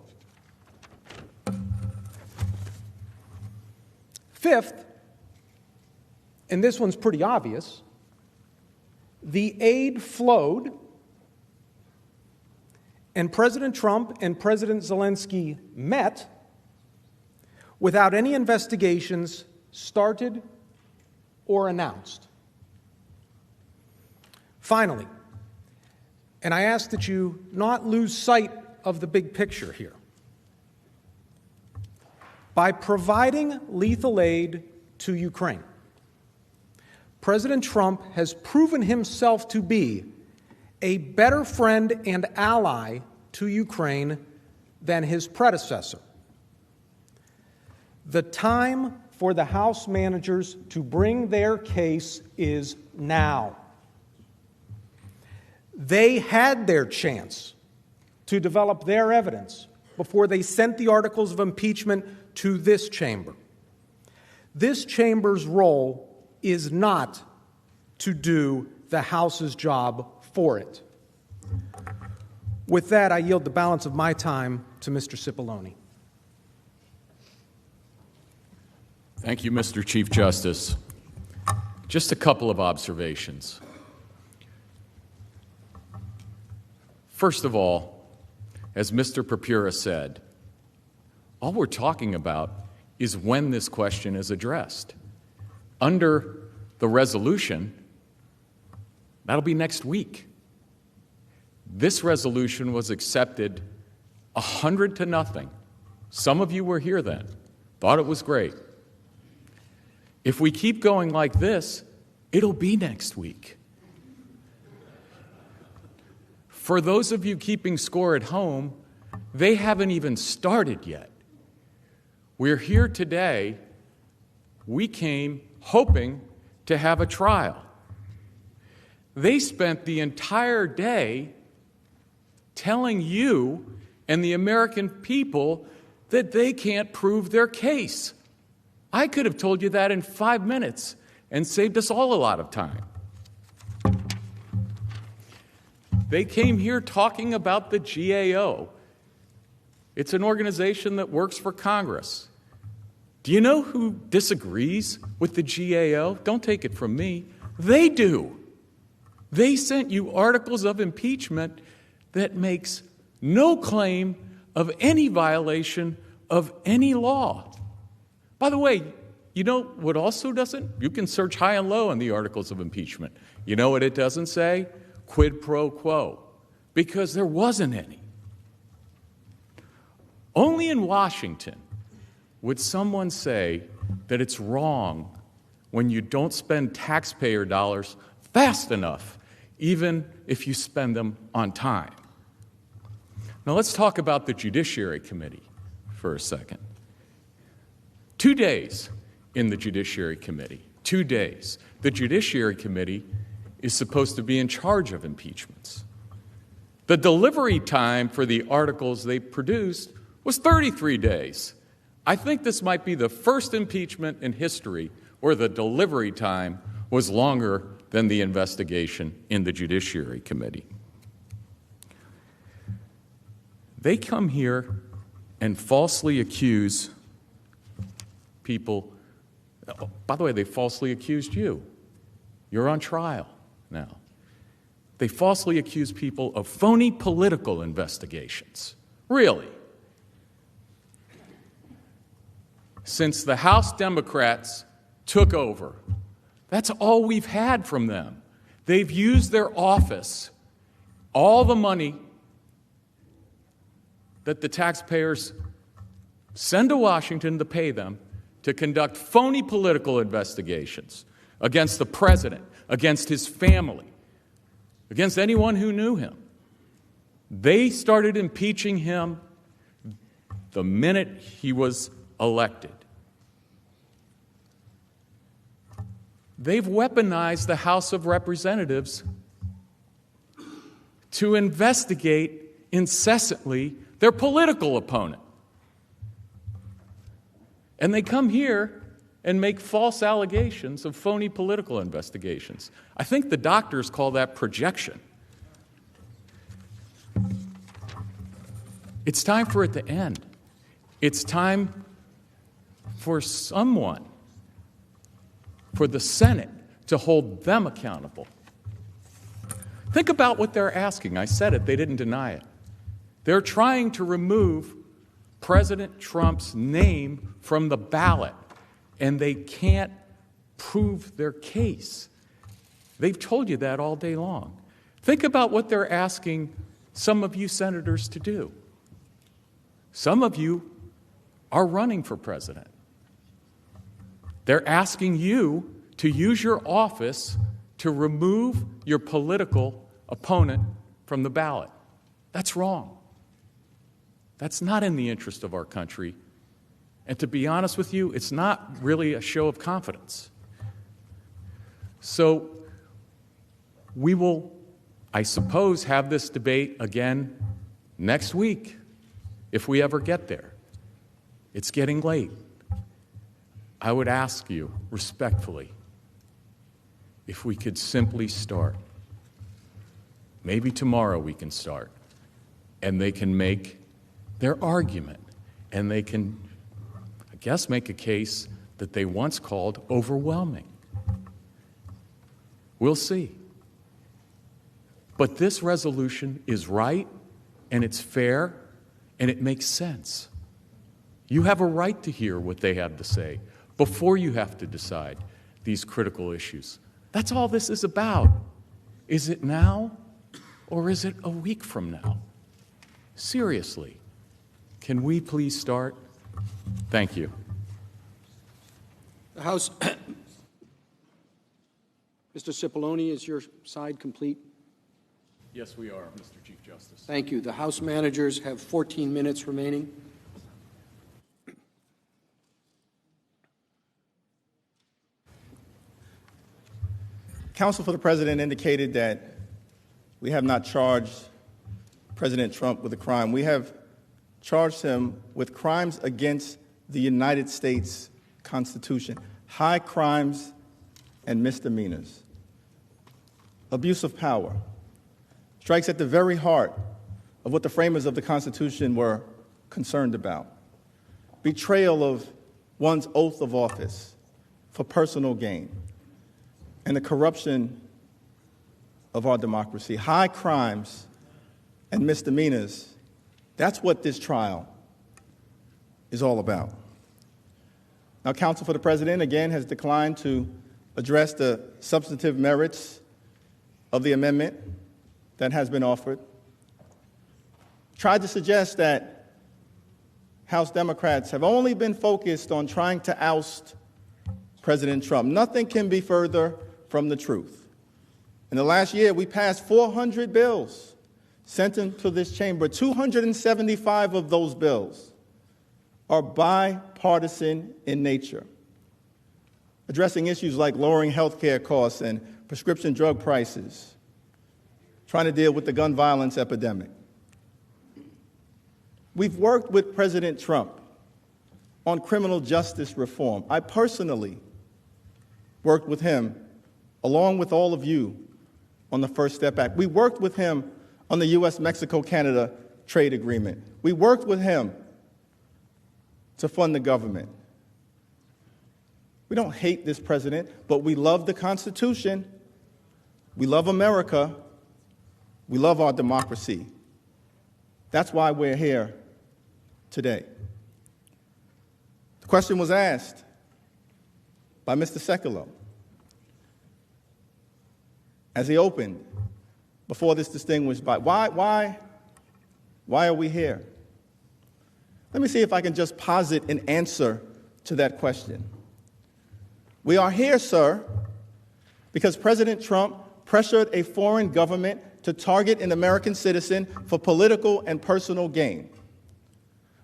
Fifth, and this one's pretty obvious, the aid flowed, and President Trump and President Zelensky met without any investigations started or announced. Finally, and I ask that you not lose sight of the big picture here. By providing lethal aid to Ukraine, President Trump has proven himself to be a better friend and ally to Ukraine than his predecessor. The time for the House managers to bring their case is now. They had their chance to develop their evidence before they sent the articles of impeachment to this chamber. This chamber's role is not to do the House's job for it. With that, I yield the balance of my time to Mr. Cipollone. Thank you, Mr. Chief Justice. Just a couple of observations. First of all, as Mr. Purpura said, all we're talking about is when this question is addressed. Under the resolution, that'll be next week. This resolution was accepted 100-0. Some of you were here then, thought it was great. If we keep going like this, it'll be next week. For those of you keeping score at home, they haven't even started yet. We're here today. We came hoping to have a trial. They spent the entire day telling you and the American people that they can't prove their case. I could have told you that in 5 minutes and saved us all a lot of time. They came here talking about the GAO. It's an organization that works for Congress. Do you know who disagrees with the GAO? Don't take it from me. They do. They sent you articles of impeachment that makes no claim of any violation of any law. By the way, you know what also doesn't? You can search high and low on the articles of impeachment. You know what it doesn't say? Quid pro quo, because there wasn't any. Only in Washington would someone say that it's wrong when you don't spend taxpayer dollars fast enough, even if you spend them on time. Now let's talk about the Judiciary Committee for a second. 2 days in the Judiciary Committee, 2 days. The Judiciary Committee is supposed to be in charge of impeachments. The delivery time for the articles they produced was 33 days. I think this might be the first impeachment in history where the delivery time was longer than the investigation in the Judiciary Committee. They come here and falsely accuse people. By the way, they falsely accused you. You're on trial now. They falsely accuse people of phony political investigations. Really. Since the House Democrats took over, that's all we've had from them. They've used their office, all the money that the taxpayers send to Washington to pay them, to conduct phony political investigations against the president, against his family, against anyone who knew him. They started impeaching him the minute he was elected. They've weaponized the House of Representatives to investigate incessantly their political opponent. And they come here and make false allegations of phony political investigations. I think the doctors call that projection. It's time for it to end. It's time for someone, for the Senate, to hold them accountable. Think about what they're asking. I said it, they didn't deny it. They're trying to remove President Trump's name from the ballot, and they can't prove their case. They've told you that all day long. Think about what they're asking some of you senators to do. Some of you are running for president. They're asking you to use your office to remove your political opponent from the ballot. That's wrong. That's not in the interest of our country. And to be honest with you, it's not really a show of confidence. So we will, I suppose, have this debate again next week, if we ever get there. It's getting late. I would ask you respectfully if we could simply start. Maybe tomorrow we can start, and they can make their argument, and they can, I guess, make a case that they once called overwhelming. We'll see. But this resolution is right, and it's fair, and it makes sense. You have a right to hear what they have to say before you have to decide these critical issues. That's all this is about. Is it now, or is it a week from now? Seriously, can we please start? Thank you. The House. Mr. Cipollone, is your side complete? Yes, we are, Mr. Chief Justice. Thank you. The House managers have 14 minutes remaining. Counsel for the President indicated that we have not charged President Trump with a crime. We have charged him with crimes against the United States Constitution, high crimes and misdemeanors. Abuse of power strikes at the very heart of what the framers of the Constitution were concerned about. Betrayal of one's oath of office for personal gain, and the corruption of our democracy. High crimes and misdemeanors, that's what this trial is all about. Now, counsel for the President, again, has declined to address the substantive merits of the amendment that has been offered. Tried to suggest that House Democrats have only been focused on trying to oust President Trump. Nothing can be further from the truth. In the last year, we passed 400 bills sent into this chamber. 275 of those bills are bipartisan in nature, addressing issues like lowering health care costs and prescription drug prices, trying to deal with the gun violence epidemic. We've worked with President Trump on criminal justice reform. I personally worked with him, along with all of you, on the First Step Act. We worked with him on the U.S.-Mexico-Canada trade agreement. We worked with him to fund the government. We don't hate this president, but we love the Constitution. We love America. We love our democracy. That's why we're here today. The question was asked by Mr. Sekulow as he opened before this distinguished body. Why are we here? Let me see if I can just posit an answer to that question. We are here, sir, because President Trump pressured a foreign government to target an American citizen for political and personal gain.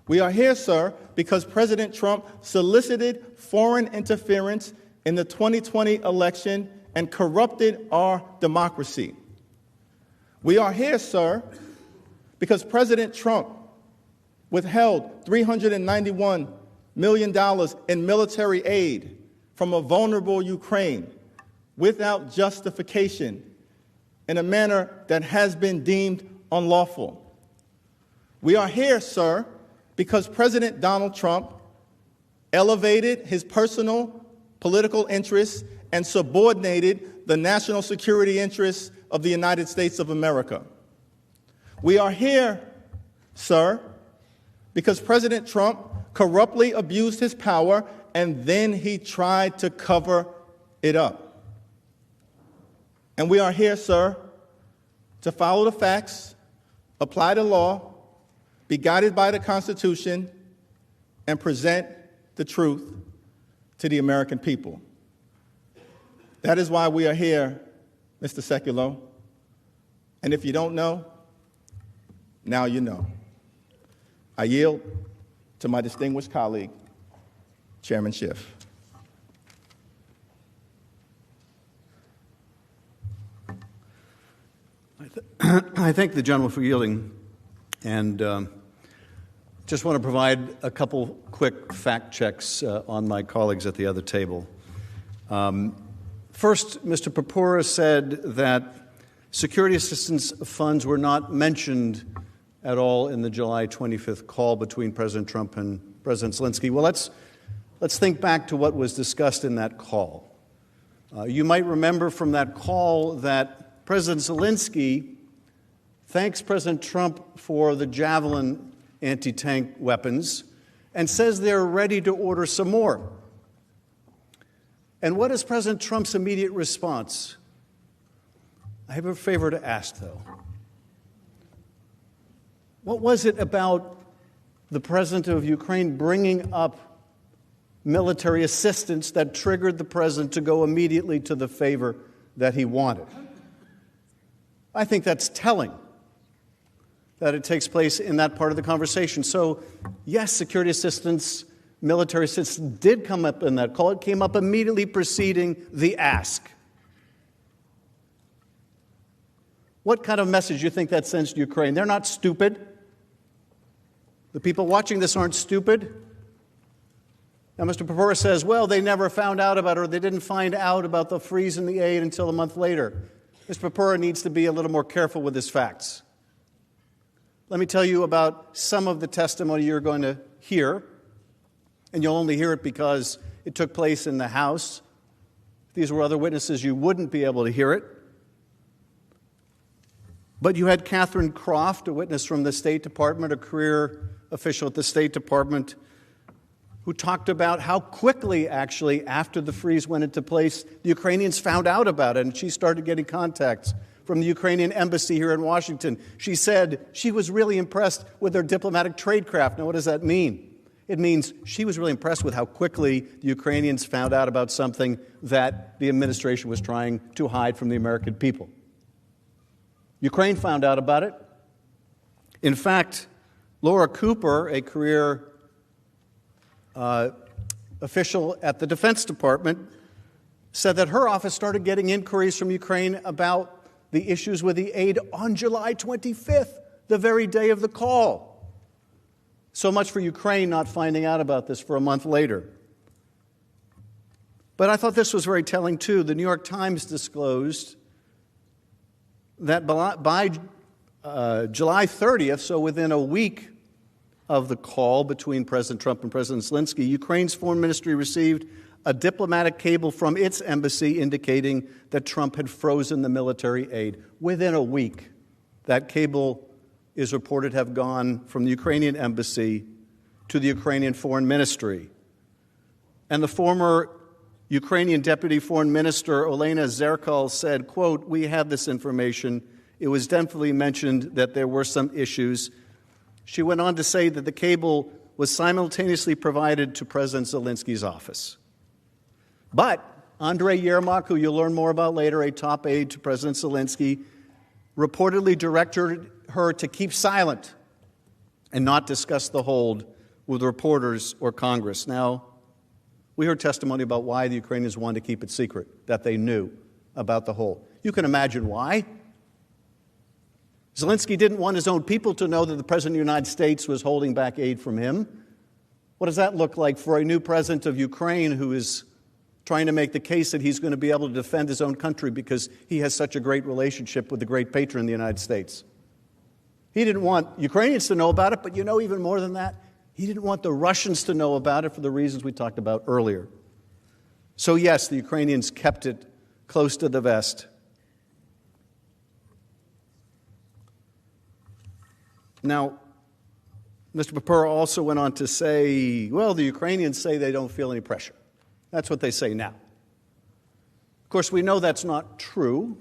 We are here, sir, because President Trump solicited foreign interference in the 2020 election and corrupted our democracy. We are here, sir, because President Trump withheld $391 million in military aid from a vulnerable Ukraine without justification in a manner that has been deemed unlawful. We are here, sir, because President Donald Trump elevated his personal political interests and subordinated the national security interests of the United States of America. We are here, sir, because President Trump corruptly abused his power and then he tried to cover it up. And we are here, sir, to follow the facts, apply the law, be guided by the Constitution, and present the truth to the American people. That is why we are here, Mr. Sekulow. And if you don't know, now you know. I yield to my distinguished colleague, Chairman Schiff. I thank the gentleman for yielding, and just want to provide a couple quick fact checks on my colleagues at the other table. First, Mr. Purpura said that security assistance funds were not mentioned at all in the July 25th call between President Trump and President Zelensky. Well, let's think back to what was discussed in that call. You might remember from that call that President Zelensky thanks President Trump for the Javelin anti-tank weapons and says they're ready to order some more. And what is President Trump's immediate response? I have a favor to ask, though. What was it about the president of Ukraine bringing up military assistance that triggered the president to go immediately to the favor that he wanted? I think that's telling that it takes place in that part of the conversation. So, yes, security assistance, military assistance did come up in that call. It came up immediately preceding the ask. What kind of message do you think that sends to Ukraine? They're not stupid. The people watching this aren't stupid. Now, Mr. Purpura says, well, they never found out about it, or they didn't find out about the freeze in the aid until a month later. Mr. Purpura needs to be a little more careful with his facts. Let me tell you about some of the testimony you're going to hear, and you'll only hear it because it took place in the House. If these were other witnesses, you wouldn't be able to hear it. But you had Catherine Croft, a witness from the State Department, a career official at the State Department, who talked about how quickly, actually, after the freeze went into place, the Ukrainians found out about it, and she started getting contacts from the Ukrainian embassy here in Washington. She said she was really impressed with their diplomatic tradecraft. Now, what does that mean? It means she was really impressed with how quickly the Ukrainians found out about something that the administration was trying to hide from the American people. Ukraine found out about it. In fact, Laura Cooper, a career official at the Defense Department, said that her office started getting inquiries from Ukraine about the issues with the aid on July 25th, the very day of the call. So much for Ukraine not finding out about this for a month later. But I thought this was very telling, too. The New York Times disclosed that by July 30th, so within a week of the call between President Trump and President Zelensky, Ukraine's foreign ministry received a diplomatic cable from its embassy indicating that Trump had frozen the military aid. Within a week, that cable is reported to have gone from the Ukrainian embassy to the Ukrainian foreign ministry. And the former Ukrainian Deputy Foreign Minister Olena Zerkal said, quote, "We have this information. It was definitely mentioned that there were some issues." She went on to say that the cable was simultaneously provided to President Zelensky's office. But Andrei Yermak, who you'll learn more about later, a top aide to President Zelensky, reportedly directed her to keep silent and not discuss the hold with reporters or Congress. Now, we heard testimony about why the Ukrainians wanted to keep it secret, that they knew about the hold. You can imagine why. Zelensky didn't want his own people to know that the President of the United States was holding back aid from him. What does that look like for a new president of Ukraine who is trying to make the case that he's going to be able to defend his own country because he has such a great relationship with the great patron, the United States? He didn't want Ukrainians to know about it, but you know, even more than that, he didn't want the Russians to know about it for the reasons we talked about earlier. So yes, the Ukrainians kept it close to the vest. Now, Mr. Purpura also went on to say, well, the Ukrainians say they don't feel any pressure. That's what they say now. Of course, we know that's not true.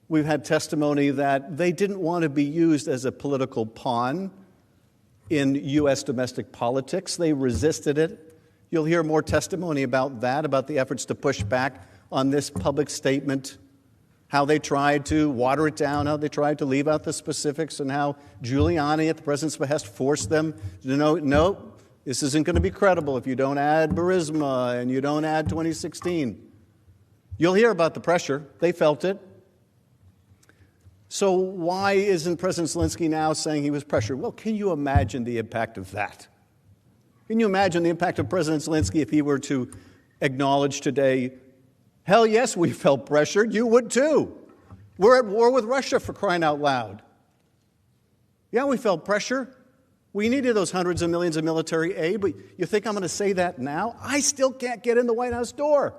We've had testimony that they didn't want to be used as a political pawn in U.S. domestic politics. They resisted it. You'll hear more testimony about that, about the efforts to push back on this public statement, how they tried to water it down, how they tried to leave out the specifics, and how Giuliani, at the president's behest, forced them to know, no, this isn't going to be credible if you don't add Burisma and you don't add 2016. You'll hear about the pressure. They felt it. So why isn't President Zelensky now saying he was pressured? Well, can you imagine the impact of that? Can you imagine the impact of President Zelensky if he were to acknowledge today Hell yes, we felt pressured. You would too. We're at war with Russia, for crying out loud. Yeah, we felt pressure. We needed those hundreds of millions of military aid, but you think I'm going to say that now? I still can't get in the White House door.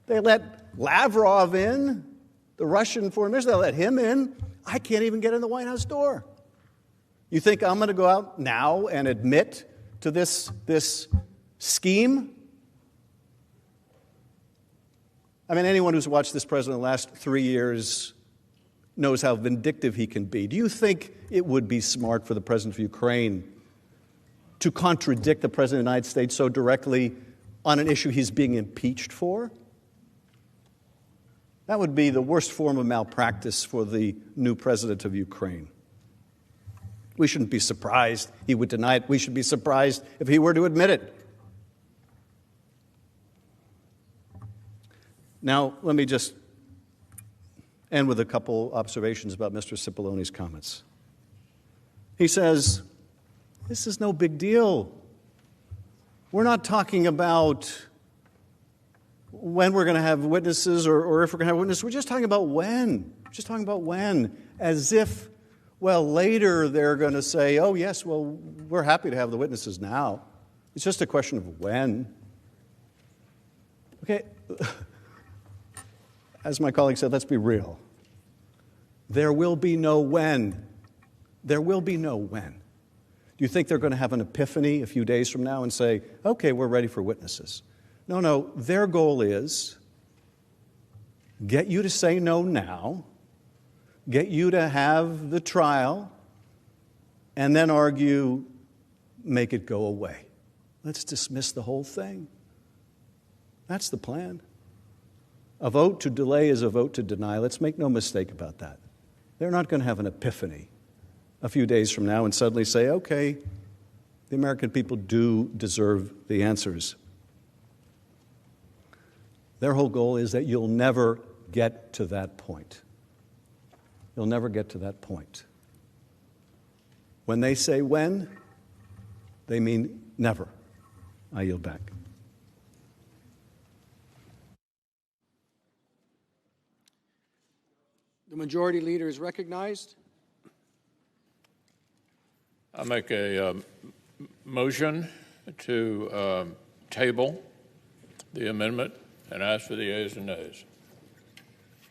They let Lavrov in, the Russian foreign minister, they let him in. I can't even get in the White House door. You think I'm going to go out now and admit to this scheme? I mean, anyone who's watched this president the last 3 years knows how vindictive he can be. Do you think it would be smart for the president of Ukraine to contradict the president of the United States so directly on an issue he's being impeached for? That would be the worst form of malpractice for the new president of Ukraine. We shouldn't be surprised he would deny it. We should be surprised if he were to admit it. Now, let me just end with a couple observations about Mr. Cipollone's comments. He says, this is no big deal. We're not talking about when we're going to have witnesses or if we're going to have witnesses. We're just talking about when. Just talking about when. As if, well, later they're going to say, oh, yes, well, we're happy to have the witnesses now. It's just a question of when. Okay. As my colleague said, let's be real. There will be no when. There will be no when. Do you think they're going to have an epiphany a few days from now and say, okay, we're ready for witnesses? No, their goal is get you to say no now, get you to have the trial, and then argue, make it go away. Let's dismiss the whole thing. That's the plan. A vote to delay is a vote to deny. Let's make no mistake about that. They're not going to have an epiphany a few days from now and suddenly say, okay, the American people do deserve the answers. Their whole goal is that you'll never get to that point. You'll never get to that point. When they say when, they mean never. I yield back. The majority leader is recognized. I make a motion to table the amendment and ask for the ayes and nays.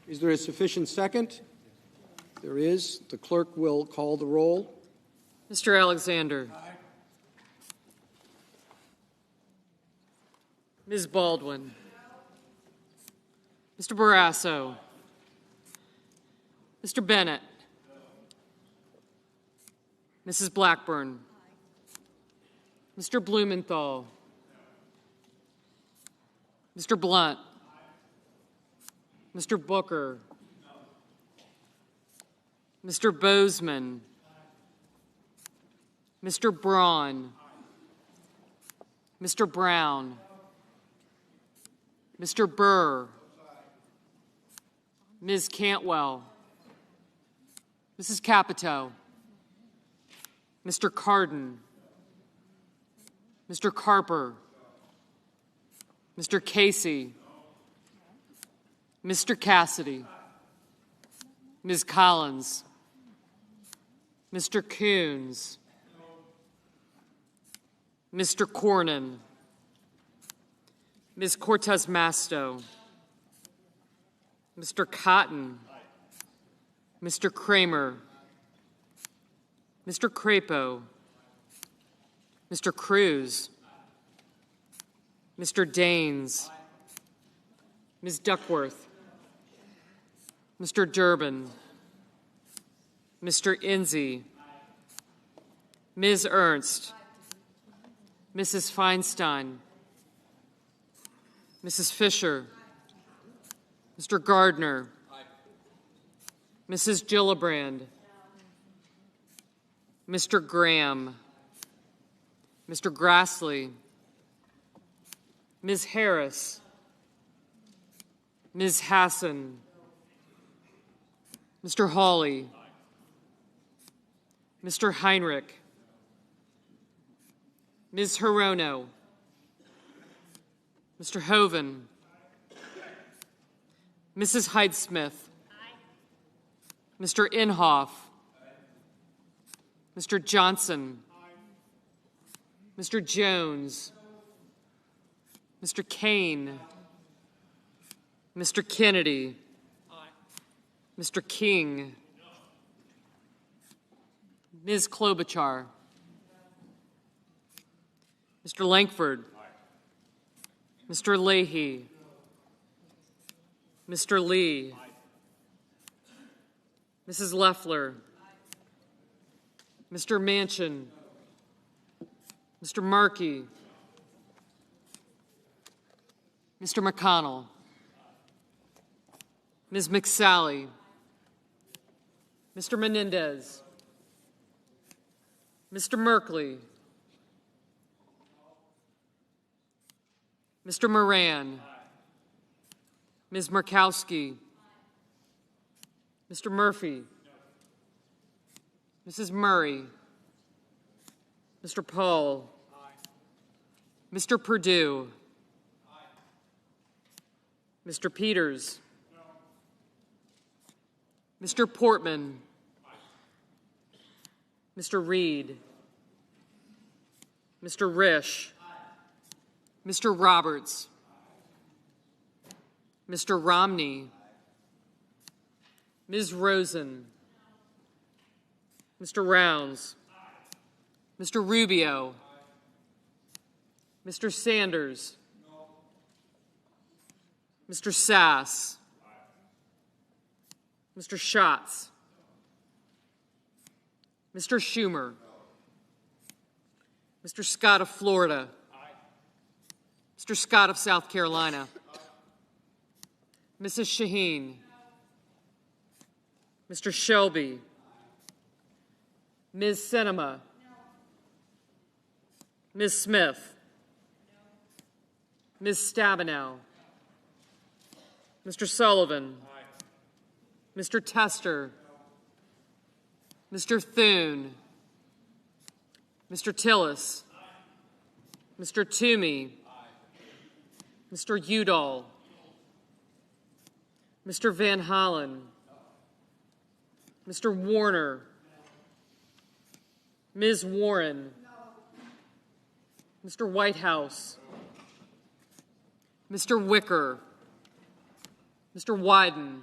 Is there a sufficient second? There is. The clerk will call the roll. Mr. Alexander. Aye. Ms. Baldwin. Mr. Barrasso. Mr. Bennett. Mrs. Blackburn. Mr. Blumenthal. Mr. Blunt. Mr. Booker. Mr. Bozeman. Mr. Braun. Mr. Brown. Mr. Burr. Ms. Cantwell. Mrs. Capito. Mr. Cardin. Mr. Carper. Mr. Casey. Mr. Cassidy. Ms. Collins. Mr. Coons. Mr. Cornyn. Ms. Cortez Masto. Mr. Cotton. Mr. Kramer. Mr. Crapo. Mr. Cruz. Mr. Daines. Ms. Duckworth. Mr. Durbin. Mr. Enzi. Ms. Ernst. Mrs. Feinstein. Mrs. Fisher. Mr. Gardner. Mrs. Gillibrand. Mr. Graham. Mr. Grassley. Ms. Harris. Ms. Hassan. Mr. Hawley. Mr. Heinrich. Ms. Hirono. Mr. Hoven. Mrs. Hyde-Smith. Mr. Inhofe. Mr. Johnson. Mr. Jones. Mr. Kane. Mr. Kennedy. Mr. King. Ms. Klobuchar. Mr. Lankford. Mr. Leahy. Mr. Lee. Mrs. Loeffler. Mr. Manchin. Mr. Markey. Mr. McConnell. Ms. McSally. Mr. Menendez. Mr. Merkley. Mr. Moran. Ms. Murkowski. Mr. Murphy. Mrs. Murray. Mr. Paul. Mr. Perdue. Mr. Peters. Mr. Portman. Mr. Reed. Mr. Risch. Mr. Roberts. Mr. Romney. Ms. Rosen. Mr. Rounds. Mr. Rubio. Mr. Sanders. Mr. Sass. Mr. Schatz. Mr. Schumer. Mr. Scott of Florida. Mr. Scott of South Carolina. Mrs. Shaheen. Mr. Shelby. Ms. Sinema. Ms. Smith. Ms. Stabenow. Mr. Sullivan. Mr. Tester. Mr. Thune. Mr. Tillis. Mr. Toomey. Mr. Udall. Mr. Van Hollen. Mr. Warner. Ms. Warren. Mr. Whitehouse. Mr. Wicker. Mr. Wyden.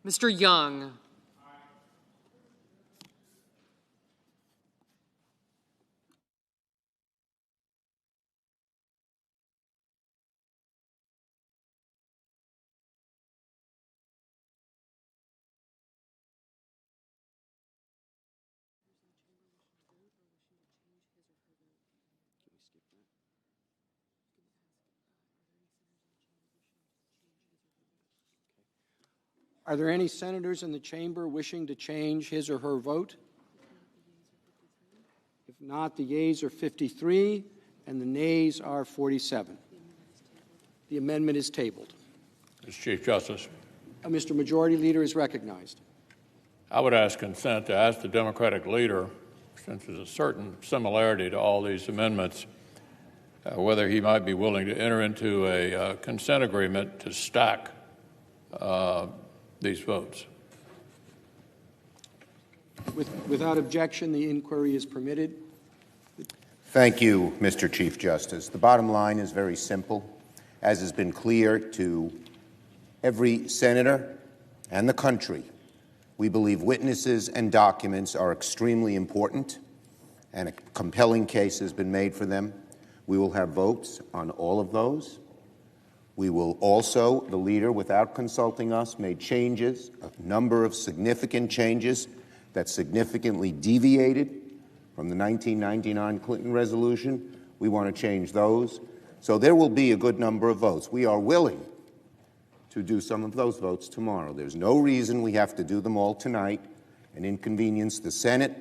Mr. Young. Are there any senators in the chamber wishing to change his or her vote? If not, the yeas are 53 and the nays are 47. The amendment is tabled. Mr. Chief Justice. Mr. Majority Leader is recognized. I would ask consent to ask the Democratic leader, since there's a certain similarity to all these amendments, whether he might be willing to enter into a consent agreement to stack these votes. Without objection, the inquiry is permitted. Thank you, Mr. Chief Justice. The bottom line is very simple. As has been clear to every senator and the country, we believe witnesses and documents are extremely important, and a compelling case has been made for them. We will have votes on all of those. We will also, the leader, without consulting us, made changes, a number of significant changes that significantly deviated from the 1999 Clinton resolution. We want to change those. So there will be a good number of votes. We are willing to do some of those votes tomorrow. There's no reason we have to do them all tonight and inconvenience the Senate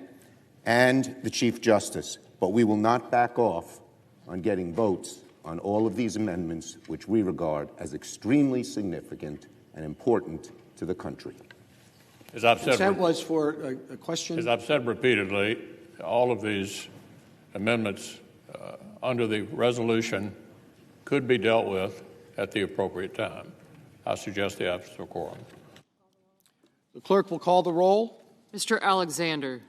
and the Chief Justice. But we will not back off on getting votes on all of these amendments, which we regard as extremely significant and important to the country. As I've said, Consent was for a question. As I've said repeatedly, all of these amendments under the resolution could be dealt with at the appropriate time. I suggest the absence of quorum. The clerk will call the roll. Mr. Alexander.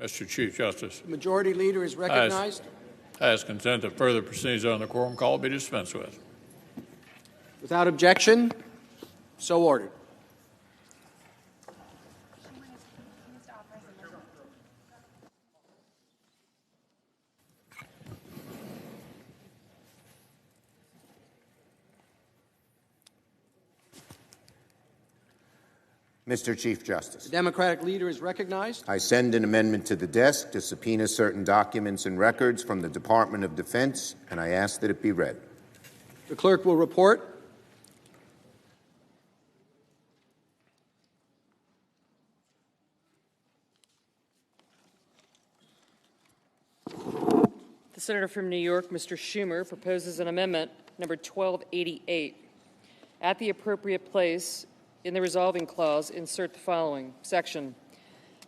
Mr. Chief Justice, The Majority Leader is recognized. I ask consent that further proceedings on the quorum call be dispensed with. Without objection, so ordered. Mr. Chief Justice, The Democratic Leader is recognized. I send an amendment to the desk to subpoena certain documents and records from the Department of Defense, and I ask that it be read. The clerk will report. The senator from New York, Mr. Schumer, proposes an amendment, number 1288. At the appropriate place in the resolving clause, insert the following section.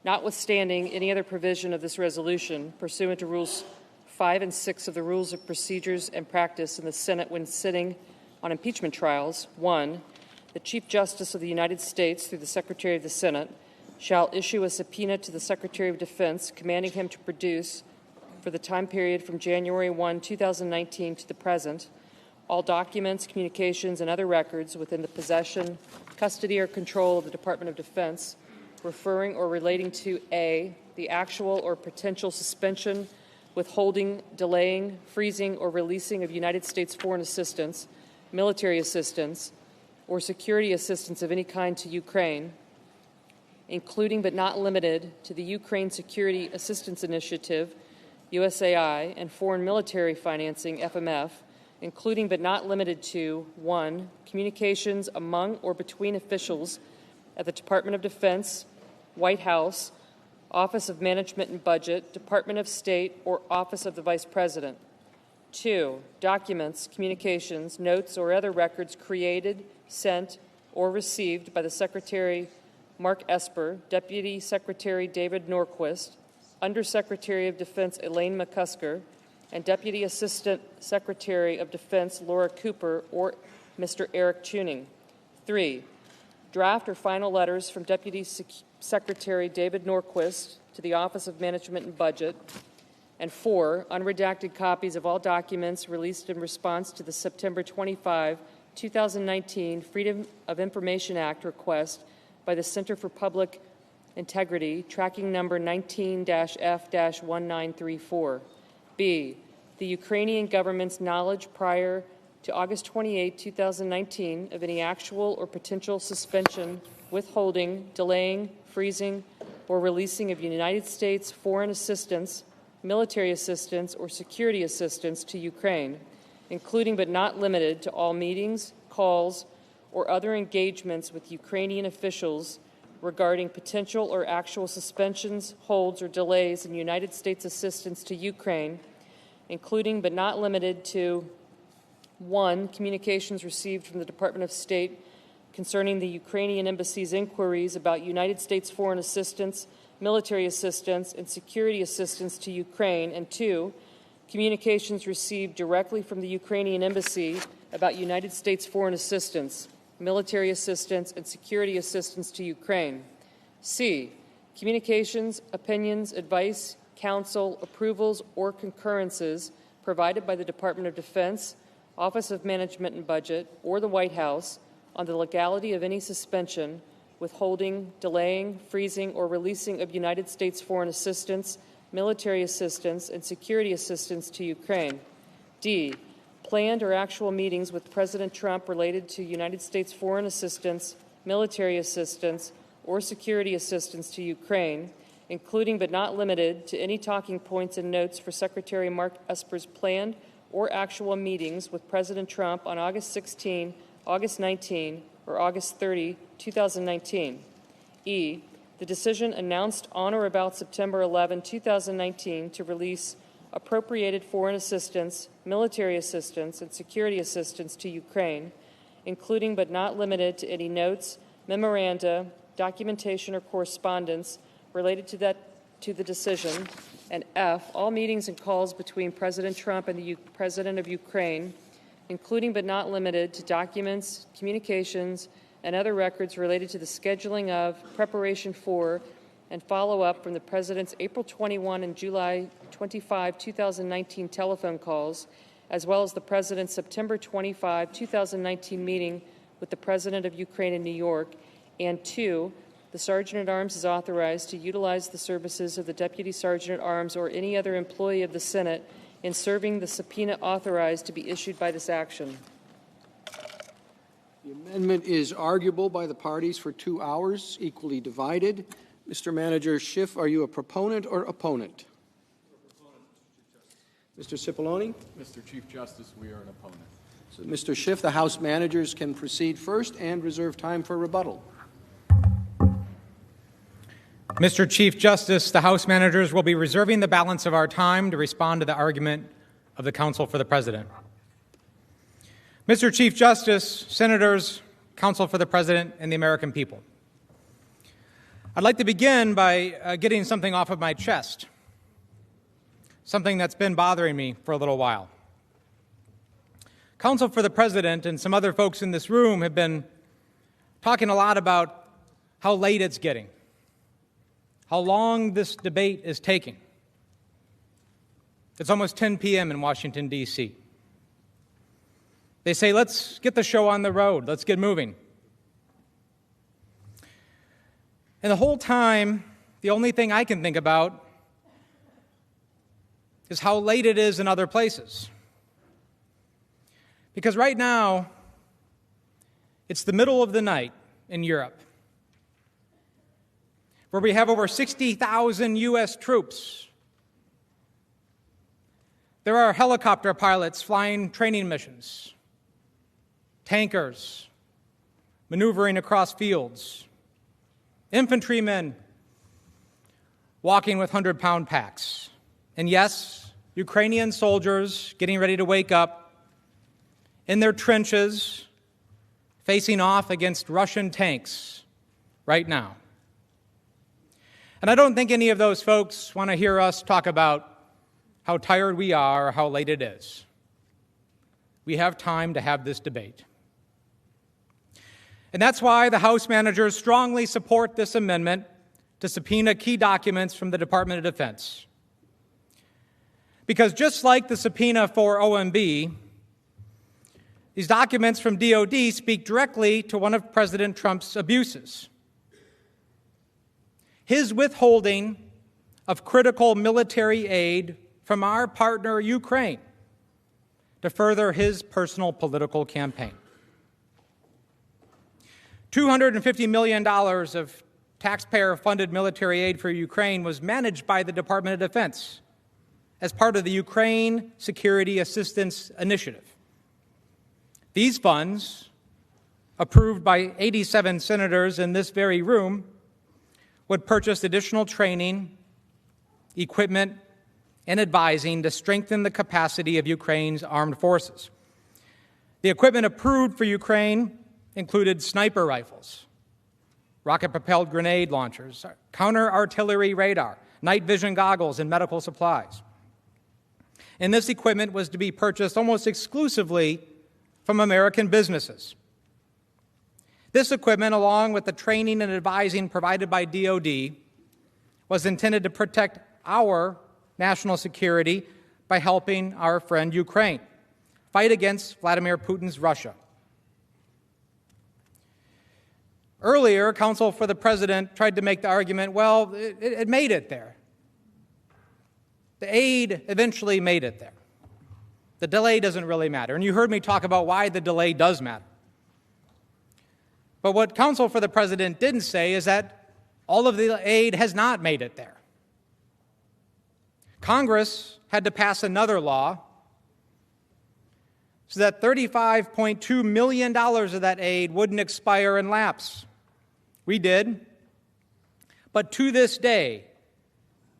Notwithstanding any other provision of this resolution pursuant to Rules 5 and 6 of the Rules of Procedures and Practice in the Senate when sitting on impeachment trials, 1, the Chief Justice of the United States, through the Secretary of the Senate, shall issue a subpoena to the Secretary of Defense commanding him to produce, for the time period from January 1, 2019 to the present, all documents, communications, and other records within the possession, custody, or control of the Department of Defense referring or relating to A, the actual or potential suspension, withholding, delaying, freezing, or releasing of United States foreign assistance, military assistance, or security assistance of any kind to Ukraine, including but not limited to the Ukraine Security Assistance Initiative, USAI, and foreign military financing, FMF, including but not limited to 1, communications among or between officials at the Department of Defense, White House, Office of Management and Budget, Department of State, or Office of the Vice President. 2, documents, communications, notes, or other records created, sent, or received by the Secretary Mark Esper, Deputy Secretary David Norquist, Undersecretary of Defense Elaine McCusker, and Deputy Assistant Secretary of Defense Laura Cooper or Mr. Eric Tuning. 3, draft or final letters from Deputy Secretary David Norquist to the Office of Management and Budget. And 4, unredacted copies of all documents released in response to the September 25, 2019 Freedom of Information Act request by the Center for Public Integrity, tracking number 19-F-1934. B, the Ukrainian government's knowledge prior to August 28, 2019 of any actual or potential suspension, withholding, delaying, freezing, or releasing of United States foreign assistance, military assistance, or security assistance to Ukraine, including but not limited to all meetings, calls, or other engagements with Ukrainian officials regarding potential or actual suspensions, holds, or delays in United States assistance to Ukraine, including but not limited to 1, communications received from the Department of State concerning the Ukrainian Embassy's inquiries about United States foreign assistance, military assistance, and security assistance to Ukraine, and 2, communications received directly from the Ukrainian Embassy about United States foreign assistance, military assistance, and security assistance to Ukraine. C, communications, opinions, advice, counsel, approvals, or concurrences provided by the Department of Defense, Office of Management and Budget, or the White House on the legality of any suspension, withholding, delaying, freezing, or releasing of United States foreign assistance, military assistance, and security assistance to Ukraine. D, planned or actual meetings with President Trump related to United States foreign assistance, military assistance, or security assistance to Ukraine, including but not limited to any talking points and notes for Secretary Mark Esper's planned or actual meetings with President Trump on August 16, August 19, or August 30, 2019. E, the decision announced on or about September 11, 2019 to release appropriated foreign assistance, military assistance, and security assistance to Ukraine, including but not limited to any notes, memoranda, documentation, or correspondence related to the decision. And F, all meetings and calls between President Trump and the President of Ukraine, including but not limited to documents, communications, and other records related to the scheduling of, preparation for, and follow-up from the President's April 21 and July 25, 2019 telephone calls, as well as the President's September 25, 2019 meeting with the President of Ukraine in New York, and 2, the Sergeant-at-Arms is authorized to utilize the services of the Deputy Sergeant-at-Arms or any other employee of the Senate in serving the subpoena authorized to be issued by this action. The amendment is arguable by the parties for 2 hours, equally divided. Mr. Manager Schiff, are you a proponent or opponent? Mr. Cipollone? Mr. Chief Justice, we are an opponent. So, Mr. Schiff, the House managers can proceed first and reserve time for rebuttal. Mr. Chief Justice, the House managers will be reserving the balance of our time to respond to the argument of the counsel for the President. Mr. Chief Justice, Senators, Counsel for the President, and the American people, I'd like to begin by getting something off of my chest, something that's been bothering me for a little while. Counsel for the President and some other folks in this room have been talking a lot about how late it's getting, how long this debate is taking. It's almost 10 p.m. in Washington, D.C. They say, let's get the show on the road. Let's get moving. And the whole time, the only thing I can think about is how late it is in other places. Because right now, it's the middle of the night in Europe, where we have over 60,000 U.S. troops. There are helicopter pilots flying training missions, tankers maneuvering across fields, infantrymen walking with 100-pound packs. And yes, Ukrainian soldiers getting ready to wake up in their trenches, facing off against Russian tanks right now. And I don't think any of those folks want to hear us talk about how tired we are or how late it is. We have time to have this debate. And that's why the House managers strongly support this amendment to subpoena key documents from the Department of Defense. Because just like the subpoena for OMB, these documents from DOD speak directly to one of President Trump's abuses: his withholding of critical military aid from our partner Ukraine to further his personal political campaign. $250 million of taxpayer-funded military aid for Ukraine was managed by the Department of Defense as part of the Ukraine Security Assistance Initiative. These funds, approved by 87 senators in this very room, would purchase additional training, equipment, and advising to strengthen the capacity of Ukraine's armed forces. The equipment approved for Ukraine included sniper rifles, rocket-propelled grenade launchers, counter-artillery radar, night vision goggles, and medical supplies. And this equipment was to be purchased almost exclusively from American businesses. This equipment, along with the training and advising provided by DOD, was intended to protect our national security by helping our friend Ukraine fight against Vladimir Putin's Russia. Earlier, Counsel for the President tried to make the argument, well, it made it there. The aid eventually made it there. The delay doesn't really matter. And you heard me talk about why the delay does matter. But what Counsel for the President didn't say is that all of the aid has not made it there. Congress had to pass another law so that $35.2 million of that aid wouldn't expire and lapse. We did. But to this day,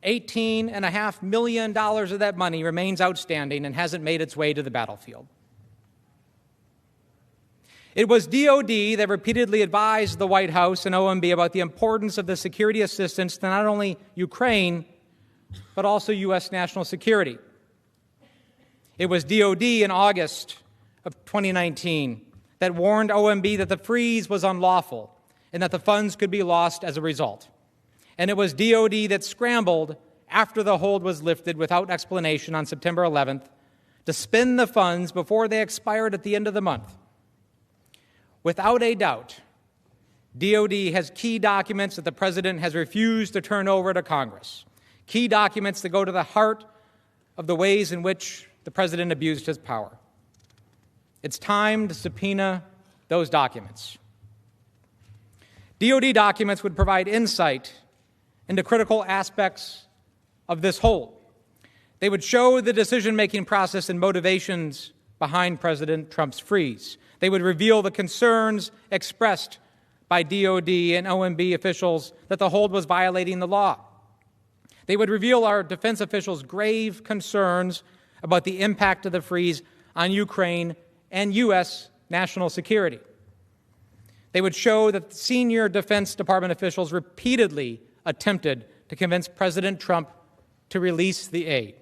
$18.5 million of that money remains outstanding and hasn't made its way to the battlefield. It was DOD that repeatedly advised the White House and OMB about the importance of the security assistance to not only Ukraine, but also U.S. national security. It was DOD in August of 2019 that warned OMB that the freeze was unlawful and that the funds could be lost as a result. And it was DOD that scrambled after the hold was lifted without explanation on September 11th to spend the funds before they expired at the end of the month. Without a doubt, DOD has key documents that the President has refused to turn over to Congress, key documents that go to the heart of the ways in which the President abused his power. It's time to subpoena those documents. DOD documents would provide insight into critical aspects of this hold. They would show the decision-making process and motivations behind President Trump's freeze. They would reveal the concerns expressed by DOD and OMB officials that the hold was violating the law. They would reveal our defense officials' grave concerns about the impact of the freeze on Ukraine and U.S. national security. They would show that senior Defense Department officials repeatedly attempted to convince President Trump to release the aid.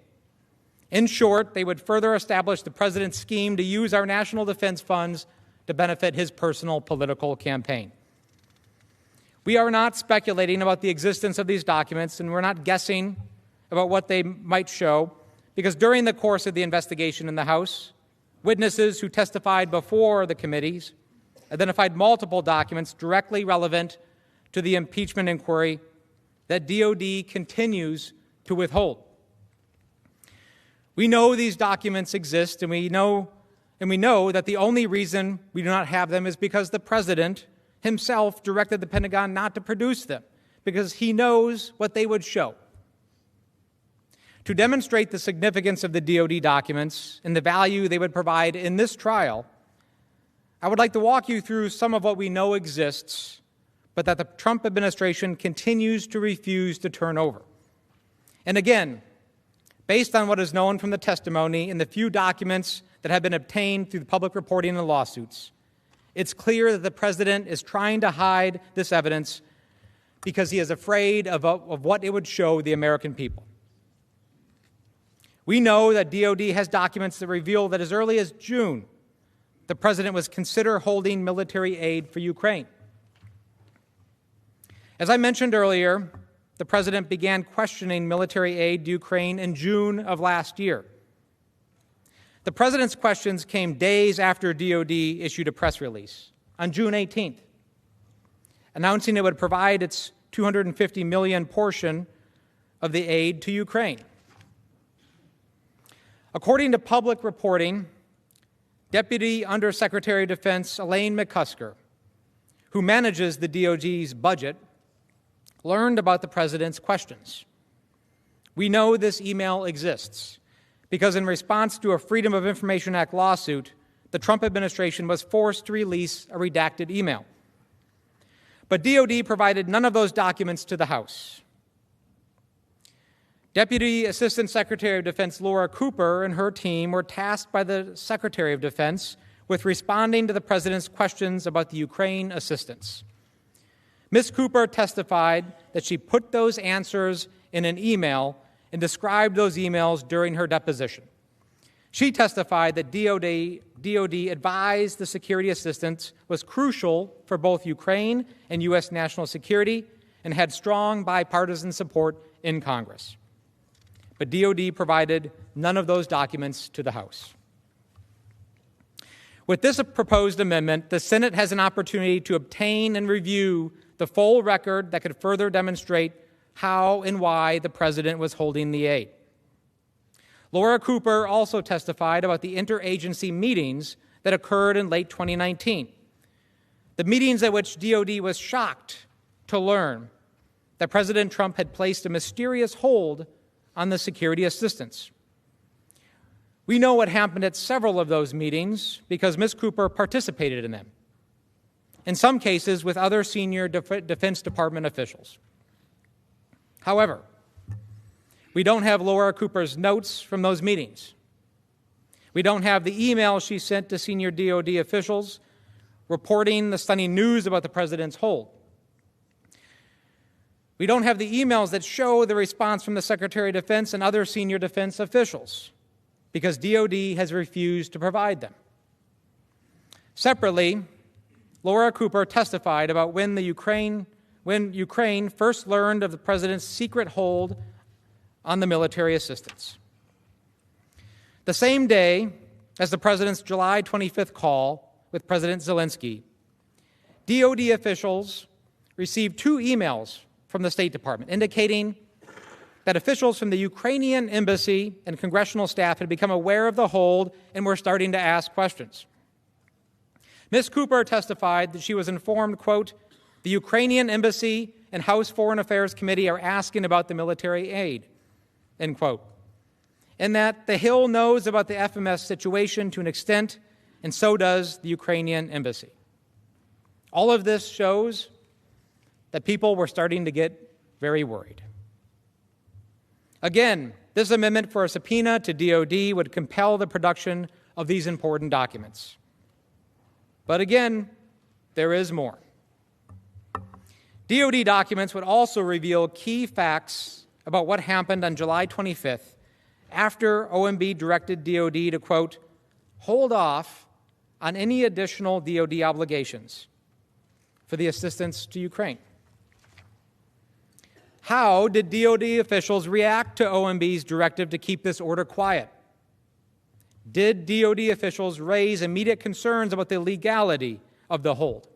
In short, they would further establish the President's scheme to use our national defense funds to benefit his personal political campaign. We are not speculating about the existence of these documents, and we're not guessing about what they might show, because during the course of the investigation in the House, witnesses who testified before the committees identified multiple documents directly relevant to the impeachment inquiry that DOD continues to withhold. We know these documents exist, and we know that the only reason we do not have them is because the President himself directed the Pentagon not to produce them, because he knows what they would show. To demonstrate the significance of the DOD documents and the value they would provide in this trial, I would like to walk you through some of what we know exists, but that the Trump administration continues to refuse to turn over. And again, based on what is known from the testimony and the few documents that have been obtained through the public reporting and lawsuits, it's clear that the President is trying to hide this evidence because he is afraid of what it would show the American people. We know that DOD has documents that reveal that as early as June, the President was considering holding military aid for Ukraine. As I mentioned earlier, the President began questioning military aid to Ukraine in June of last year. The President's questions came days after DOD issued a press release on June 18th, announcing it would provide its $250 million portion of the aid to Ukraine. According to public reporting, Deputy Undersecretary of Defense Elaine McCusker, who manages the DOD's budget, learned about the President's questions. We know this email exists because in response to a Freedom of Information Act lawsuit, the Trump administration was forced to release a redacted email. But DOD provided none of those documents to the House. Deputy Assistant Secretary of Defense Laura Cooper and her team were tasked by the Secretary of Defense with responding to the President's questions about the Ukraine assistance. Ms. Cooper testified that she put those answers in an email and described those emails during her deposition. She testified that DOD advised the security assistance was crucial for both Ukraine and U.S. national security and had strong bipartisan support in Congress. But DOD provided none of those documents to the House. With this proposed amendment, the Senate has an opportunity to obtain and review the full record that could further demonstrate how and why the President was holding the aid. Laura Cooper also testified about the interagency meetings that occurred in late 2019, the meetings at which DOD was shocked to learn that President Trump had placed a mysterious hold on the security assistance. We know what happened at several of those meetings because Ms. Cooper participated in them, in some cases with other senior Defense Department officials. However, we don't have Laura Cooper's notes from those meetings. We don't have the email she sent to senior DOD officials reporting the stunning news about the President's hold. We don't have the emails that show the response from the Secretary of Defense and other senior defense officials because DOD has refused to provide them. Separately, Laura Cooper testified about when when Ukraine first learned of the president's secret hold on the military assistance. The same day as the president's July 25th call with President Zelensky, DoD officials received 2 emails from the State Department indicating that officials from the Ukrainian embassy and congressional staff had become aware of the hold and were starting to ask questions. Ms. Cooper testified that she was informed, quote, "The Ukrainian embassy and House Foreign Affairs Committee are asking about the military aid," end quote, and that the Hill knows about the FMS situation to an extent, and so does the Ukrainian embassy. All of this shows that people were starting to get very worried. Again, this amendment for a subpoena to DoD would compel the production of these important documents. But again, there is more. DoD documents would also reveal key facts about what happened on July 25th after OMB directed DoD to, quote, "hold off on any additional DoD obligations for the assistance to Ukraine." How did DoD officials react to OMB's directive to keep this order quiet? Did DoD officials raise immediate concerns about the legality of the hold?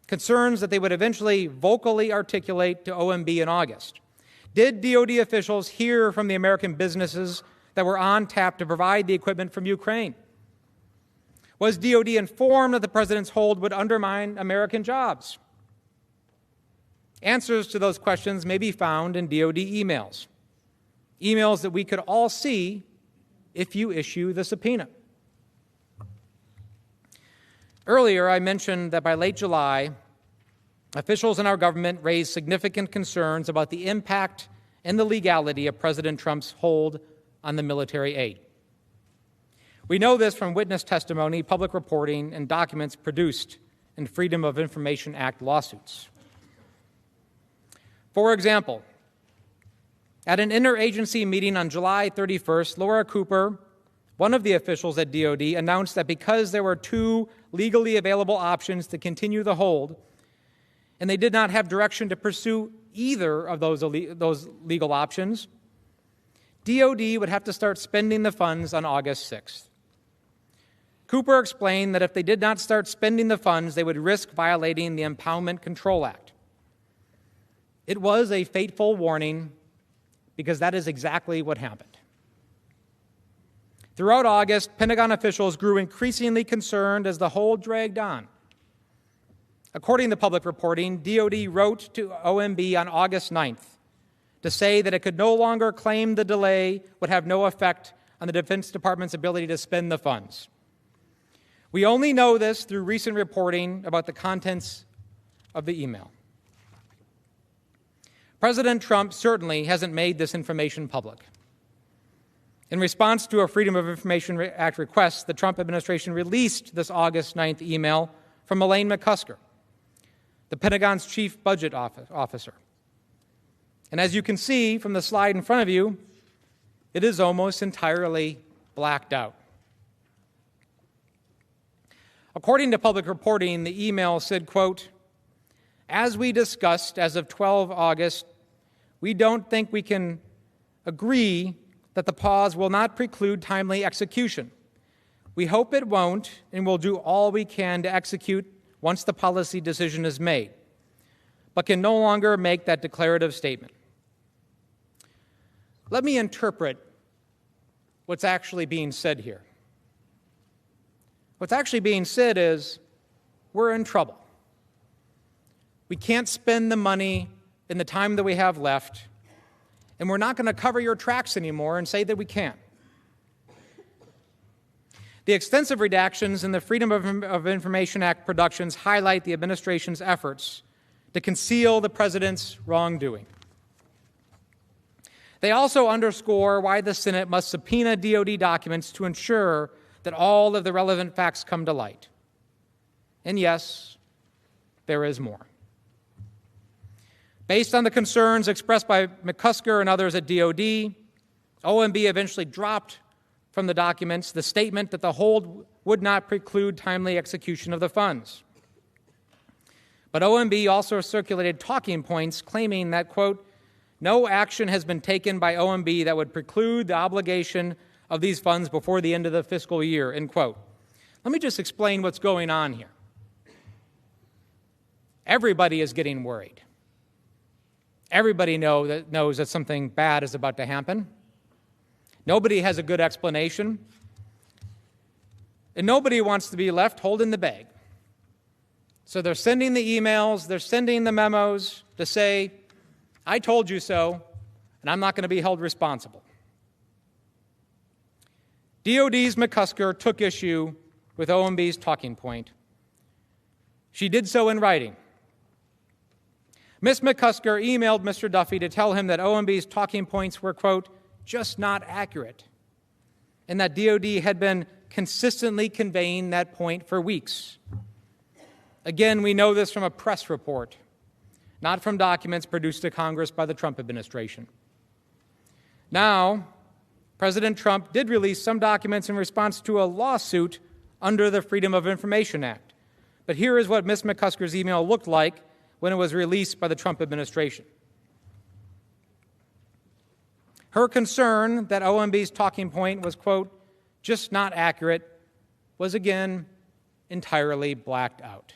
Concerns that they would eventually vocally articulate to OMB in August. Did DoD officials hear from the American businesses that were on tap to provide the equipment from Ukraine? Was DoD informed that the president's hold would undermine American jobs? Answers to those questions may be found in DoD emails, emails that we could all see if you issue the subpoena. Earlier, I mentioned that by late July, officials in our government raised significant concerns about the impact and the legality of President Trump's hold on the military aid. We know this from witness testimony, public reporting, and documents produced in Freedom of Information Act lawsuits. For example, at an interagency meeting on July 31st, Laura Cooper, one of the officials at DoD, announced that because there were 2 legally available options to continue the hold, and they did not have direction to pursue either of those legal options, DoD would have to start spending the funds on August 6th. Cooper explained that if they did not start spending the funds, they would risk violating the Impoundment Control Act. It was a fateful warning because that is exactly what happened. Throughout August, Pentagon officials grew increasingly concerned as the hold dragged on. According to public reporting, DoD wrote to OMB on August 9th to say that it could no longer claim the delay would have no effect on the Defense Department's ability to spend the funds. We only know this through recent reporting about the contents of the email. President Trump certainly hasn't made this information public. In response to a Freedom of Information Act request, the Trump administration released this August 9th email from Elaine McCusker, the Pentagon's chief budget officer. And as you can see from the slide in front of you, it is almost entirely blacked out. According to public reporting, the email said, quote, "As we discussed as of 12 August, we don't think we can agree that the pause will not preclude timely execution. We hope it won't, and we'll do all we can to execute once the policy decision is made, but can no longer make that declarative statement." Let me interpret what's actually being said here. What's actually being said is, we're in trouble. We can't spend the money in the time that we have left, and we're not going to cover your tracks anymore and say that we can. The extensive redactions in the Freedom of Information Act productions highlight the administration's efforts to conceal the president's wrongdoing. They also underscore why the Senate must subpoena DoD documents to ensure that all of the relevant facts come to light. And yes, there is more. Based on the concerns expressed by McCusker and others at DoD, OMB eventually dropped from the documents the statement that the hold would not preclude timely execution of the funds. But OMB also circulated talking points claiming that, quote, no action has been taken by OMB that would preclude the obligation of these funds before the end of the fiscal year, end quote. Let me just explain what's going on here. Everybody is getting worried. Everybody knows that something bad is about to happen. Nobody has a good explanation. And nobody wants to be left holding the bag. So they're sending the emails, they're sending the memos to say, I told you so, and I'm not going to be held responsible. DOD's McCusker took issue with OMB's talking point. She did so in writing. Ms. McCusker emailed Mr. Duffy to tell him that OMB's talking points were, quote, just not accurate, and that DOD had been consistently conveying that point for weeks. Again, we know this from a press report, not from documents produced to Congress by the Trump administration. Now, President Trump did release some documents in response to a lawsuit under the Freedom of Information Act. But here is what Ms. McCusker's email looked like when it was released by the Trump administration. Her concern that OMB's talking point was, quote, just not accurate, was again entirely blacked out.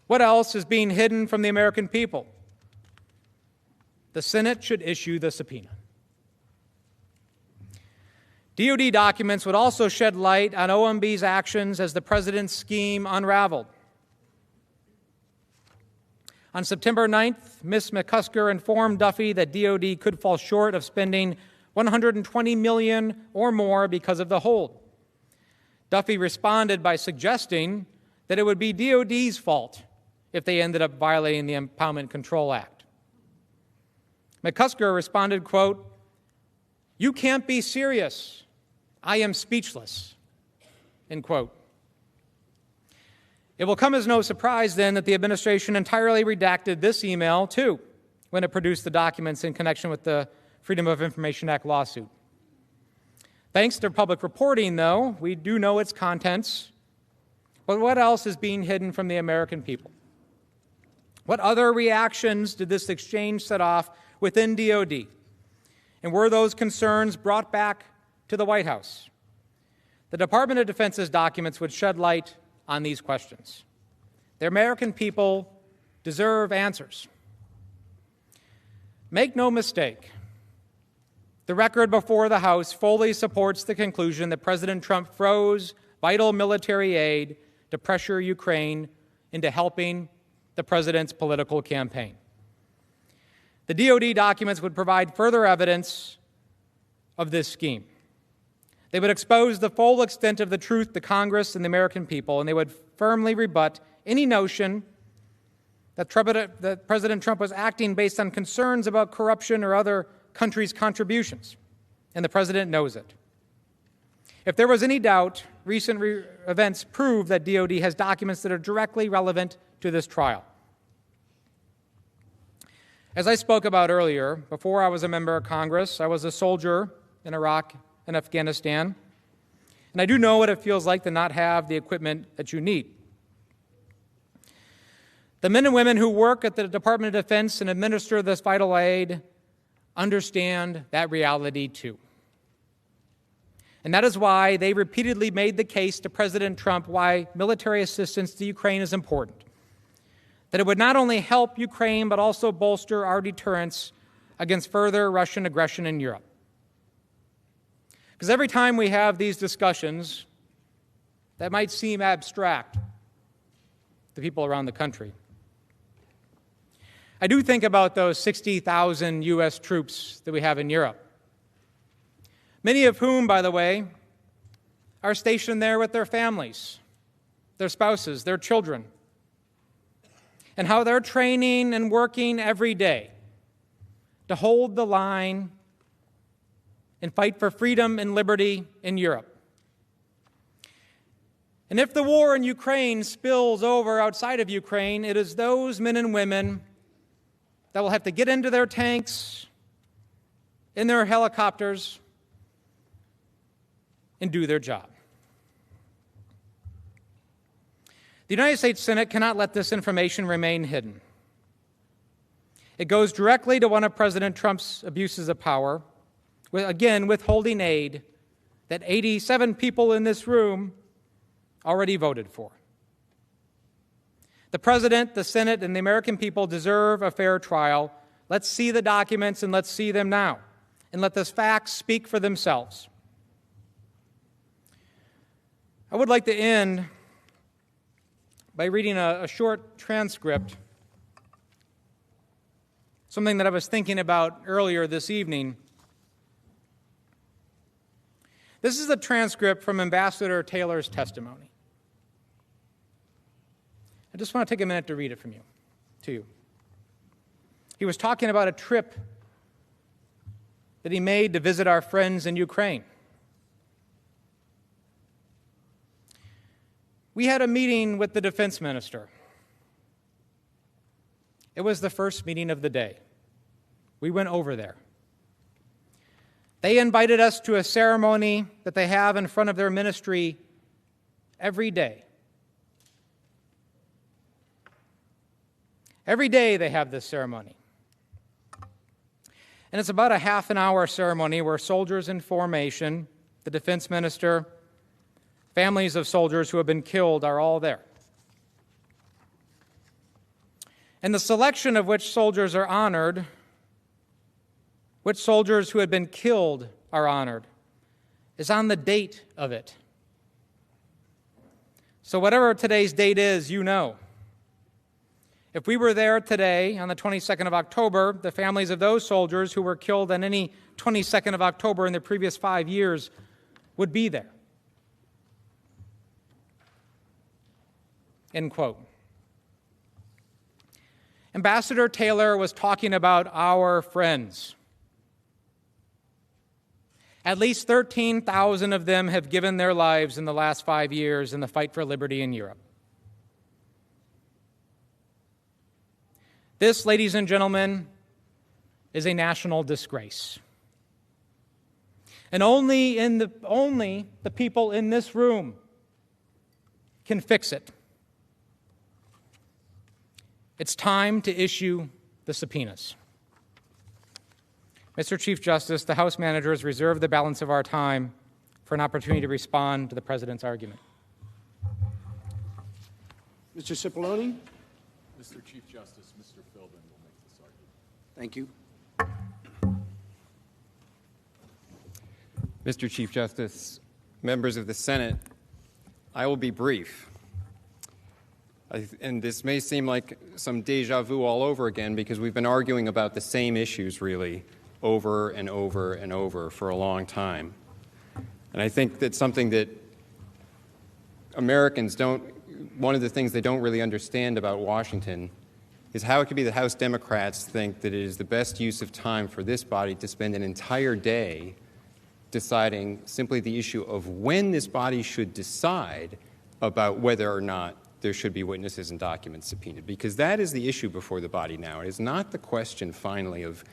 What else is being hidden from the American people? The Senate should issue the subpoena. DOD documents would also shed light on OMB's actions as the president's scheme unraveled. On September 9th, Ms. McCusker informed Duffy that DOD could fall short of spending $120 million or more because of the hold. Duffy responded by suggesting that it would be DOD's fault if they ended up violating the Impoundment Control Act. McCusker responded, quote, you can't be serious. I am speechless, end quote. It will come as no surprise, then, that the administration entirely redacted this email, too, when it produced the documents in connection with the Freedom of Information Act lawsuit. Thanks to public reporting, though, we do know its contents. But what else is being hidden from the American people? What other reactions did this exchange set off within DOD? And were those concerns brought back to the White House? The Department of Defense's documents would shed light on these questions. The American people deserve answers. Make no mistake, the record before the House fully supports the conclusion that President Trump froze vital military aid to pressure Ukraine into helping the president's political campaign. The DOD documents would provide further evidence of this scheme. They would expose the full extent of the truth to Congress and the American people, and they would firmly rebut any notion that President Trump was acting based on concerns about corruption or other countries' contributions, and the president knows it. If there was any doubt, recent events prove that DOD has documents that are directly relevant to this trial. As I spoke about earlier, before I was a member of Congress, I was a soldier in Iraq and Afghanistan, and I do know what it feels like to not have the equipment that you need. The men and women who work at the Department of Defense and administer this vital aid understand that reality too. And that is why they repeatedly made the case to President Trump why military assistance to Ukraine is important. That it would not only help Ukraine, but also bolster our deterrence against further Russian aggression in Europe. Because every time we have these discussions that might seem abstract to people around the country, I do think about those 60,000 U.S. troops that we have in Europe, many of whom, by the way, are stationed there with their families, their spouses, their children, and how they're training and working every day to hold the line and fight for freedom and liberty in Europe. And if the war in Ukraine spills over outside of Ukraine, it is those men and women that will have to get into their tanks, in their helicopters, and do their job. The United States Senate cannot let this information remain hidden. It goes directly to one of President Trump's abuses of power, again, withholding aid that 87 people in this room already voted for. The President, the Senate, and the American people deserve a fair trial. Let's see the documents, and let's see them now. And let the facts speak for themselves. I would like to end by reading a short transcript, something that I was thinking about earlier this evening. This is a transcript from Ambassador Taylor's testimony. I just want to take a minute to read it to you. He was talking about a trip that he made to visit our friends in Ukraine. We had a meeting with the defense minister. It was the first meeting of the day. We went over there. They invited us to a ceremony that they have in front of their ministry every day. Every day they have this ceremony. And it's about a half an hour ceremony where soldiers in formation, the defense minister, families of soldiers who have been killed are all there. And the selection of which soldiers are honored, which soldiers who had been killed are honored, is on the date of it. So whatever today's date is, you know. If we were there today on the 22nd of October, the families of those soldiers who were killed on any 22nd of October in the previous 5 years would be there. End quote. Ambassador Taylor was talking about our friends. At least 13,000 of them have given their lives in the last 5 years in the fight for liberty in Europe. This, ladies and gentlemen, is a national disgrace. And only the people in this room can fix it. It's time to issue the subpoenas. Mr. Chief Justice, the House managers reserve the balance of our time for an opportunity to respond to the President's argument. Mr. Cipollone? Mr. Chief Justice, Mr. Philbin will make this argument. Thank you. Mr. Chief Justice, members of the Senate, I will be brief. And this may seem like some deja vu all over again because we've been arguing about the same issues really over and over and over for a long time. And I think that's something that Americans one of the things they don't really understand about Washington is how it could be that House Democrats think that it is the best use of time for this body to spend an entire day deciding simply the issue of when this body should decide about whether or not there should be witnesses and documents subpoenaed, because that is the issue before the body now. It is not the question, finally, of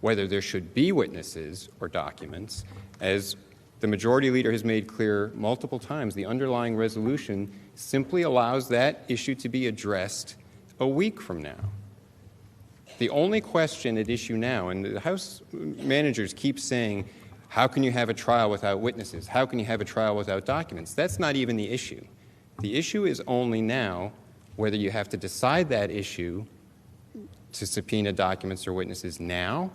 whether there should be witnesses or documents. As the majority leader has made clear multiple times, the underlying resolution simply allows that issue to be addressed a week from now. The only question at issue now, and the House managers keep saying, how can you have a trial without witnesses? How can you have a trial without documents? That's not even the issue. The issue is only now whether you have to decide that issue to subpoena documents or witnesses now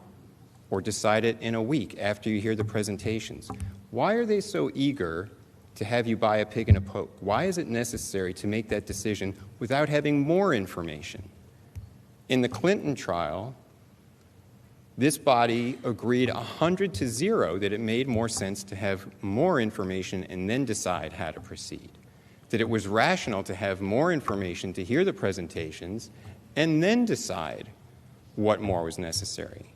or decide it in a week after you hear the presentations. Why are they so eager to have you buy a pig in a poke? Why is it necessary to make that decision without having more information? In the Clinton trial, this body agreed 100-0 that it made more sense to have more information and then decide how to proceed. That it was rational to have more information to hear the presentations and then decide what more was necessary.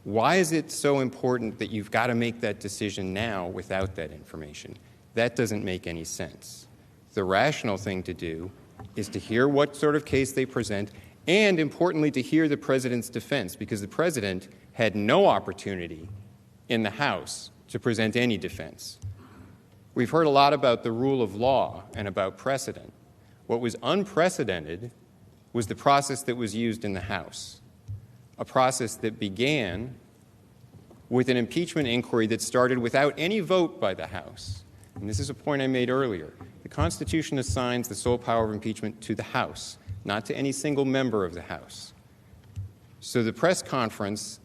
Why is it so important that you've got to make that decision now without that information? That doesn't make any sense. The rational thing to do is to hear what sort of case they present and, importantly, to hear the President's defense, because the President had no opportunity in the House to present any defense. We've heard a lot about the rule of law and about precedent. What was unprecedented was the process that was used in the House, a process that began with an impeachment inquiry that started without any vote by the House. And this is a point I made earlier. The Constitution assigns the sole power of impeachment to the House, not to any single member of the House. So the press conference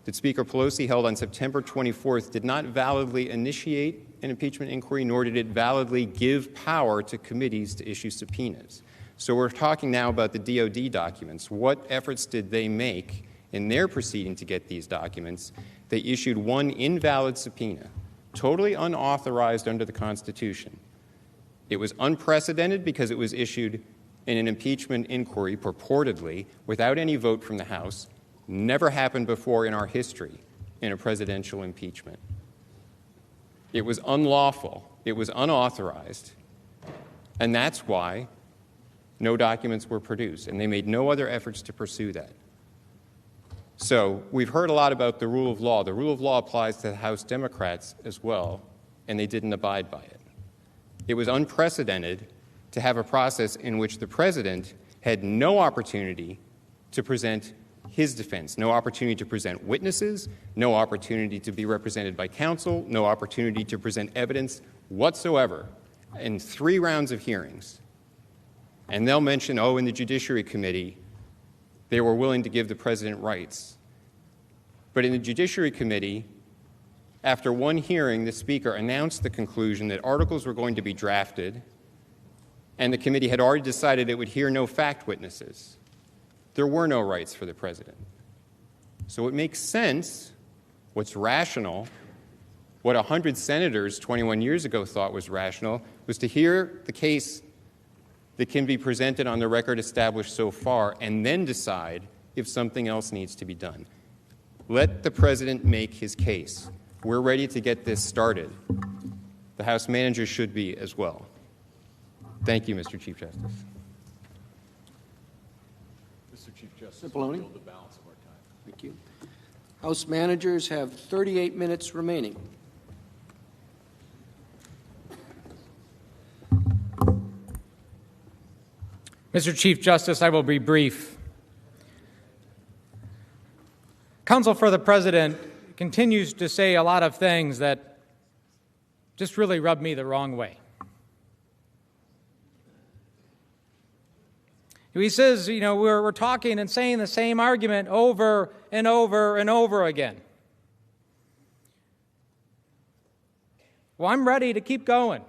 that Speaker Pelosi held on September 24th did not validly initiate an impeachment inquiry, nor did it validly give power to committees to issue subpoenas. So we're talking now about the DOD documents. What efforts did they make in their proceeding to get these documents? They issued one invalid subpoena, totally unauthorized under the Constitution. It was unprecedented because it was issued in an impeachment inquiry, purportedly, without any vote from the House. Never happened before in our history in a presidential impeachment. It was unlawful. It was unauthorized. And that's why no documents were produced, and they made no other efforts to pursue that. So we've heard a lot about the rule of law. The rule of law applies to the House Democrats as well, and they didn't abide by it. It was unprecedented to have a process in which the president had no opportunity to present his defense, no opportunity to present witnesses, no opportunity to be represented by counsel, no opportunity to present evidence whatsoever in 3 rounds of hearings. And they'll mention, in the Judiciary Committee, they were willing to give the president rights. But in the Judiciary Committee, after one hearing, the Speaker announced the conclusion that articles were going to be drafted, and the committee had already decided it would hear no fact witnesses. There were no rights for the president. So it makes sense, what's rational, what 100 senators 21 years ago thought was rational, was to hear the case that can be presented on the record established so far and then decide if something else needs to be done. Let the president make his case. We're ready to get this started. The House manager should be as well. Thank you, Mr. Chief Justice. Mr. Chief Justice, Mr. Maloney. we'll the balance of our time. Thank you. House managers have 38 minutes remaining. Mr. Chief Justice, I will be brief. Counsel for the President continues to say a lot of things that just really rub me the wrong way. He says, we're talking and saying the same argument over and over and over again. Well, I'm ready to keep going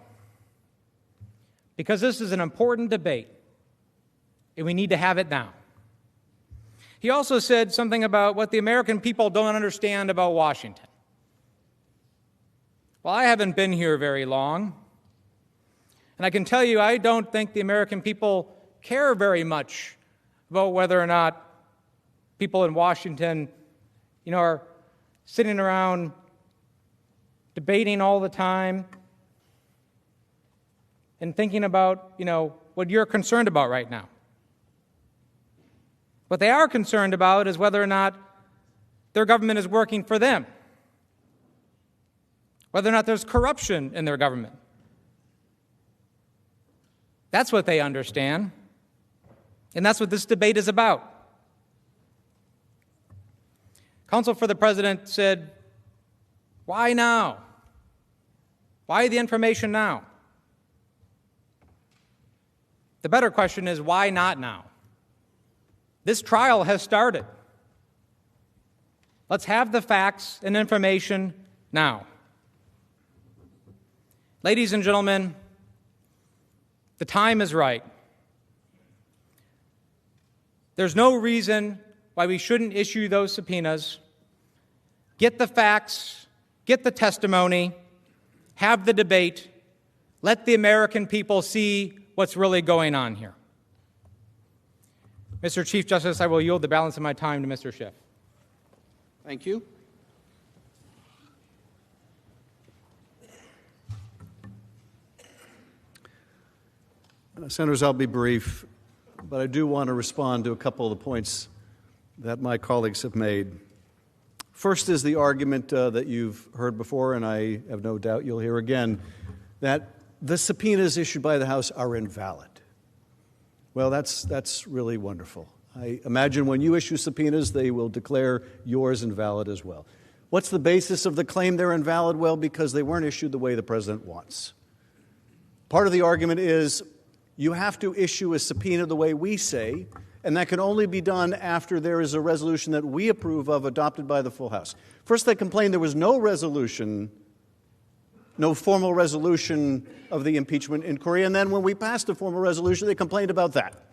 because this is an important debate, and we need to have it now. He also said something about what the American people don't understand about Washington. Well, I haven't been here very long, and I can tell you I don't think the American people care very much about whether or not people in Washington, are sitting around debating all the time and thinking about, what you're concerned about right now. What they are concerned about is whether or not their government is working for them, whether or not there's corruption in their government. That's what they understand. And that's what this debate is about. Counsel for the President said, why now? Why the information now? The better question is, why not now? This trial has started. Let's have the facts and information now. Ladies and gentlemen, the time is right. There's no reason why we shouldn't issue those subpoenas, get the facts, get the testimony, have the debate, let the American people see what's really going on here. Mr. Chief Justice, I will yield the balance of my time to Mr. Schiff. Thank you. Senators, I'll be brief, but I do want to respond to a couple of the points that my colleagues have made. First is the argument that you've heard before, and I have no doubt you'll hear again, that the subpoenas issued by the House are invalid. Well, that's really wonderful. I imagine when you issue subpoenas, they will declare yours invalid as well. What's the basis of the claim they're invalid? Well, because they weren't issued the way the president wants. Part of the argument is you have to issue a subpoena the way we say, and that can only be done after there is a resolution that we approve of adopted by the full House. First, they complained there was no resolution, no formal resolution of the impeachment inquiry, and then when we passed a formal resolution, they complained about that.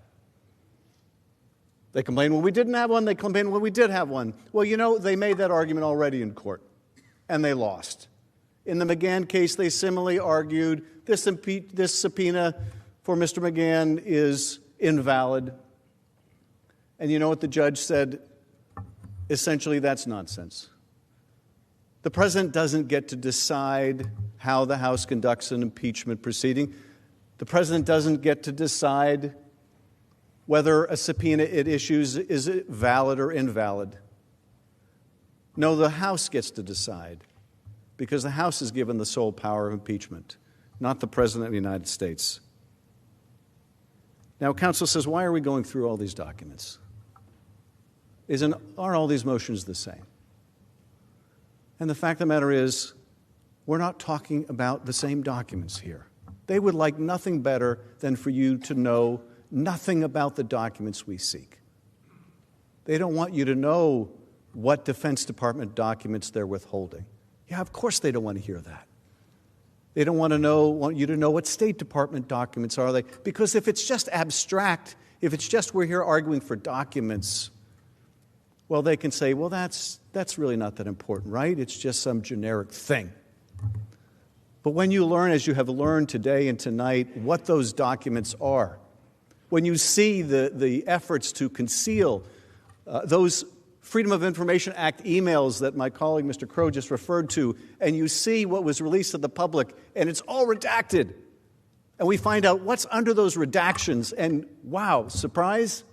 They complained when we didn't have one. They complained when we did have one. Well, you know, they made that argument already in court, and they lost. In the McGahn case, they similarly argued this subpoena for Mr. McGahn is invalid. And you know what the judge said? Essentially, that's nonsense. The president doesn't get to decide how the House conducts an impeachment proceeding. The president doesn't get to decide whether a subpoena it issues is valid or invalid. No, the House gets to decide because the House is given the sole power of impeachment, not the President of the United States. Now, counsel says, why are we going through all these documents? Aren't all these motions the same? And the fact of the matter is, we're not talking about the same documents here. They would like nothing better than for you to know nothing about the documents we seek. They don't want you to know what Defense Department documents they're withholding. Yeah, of course they don't want to hear that. They don't want you to know what State Department documents are they, because if it's just abstract, if it's just we're here arguing for documents, well, they can say, well, that's really not that important, right? It's just some generic thing. But when you learn, as you have learned today and tonight, what those documents are, when you see the efforts to conceal those Freedom of Information Act emails that my colleague Mr. Crow just referred to, and you see what was released to the public, and it's all redacted, and we find out what's under those redactions, and wow, surprise,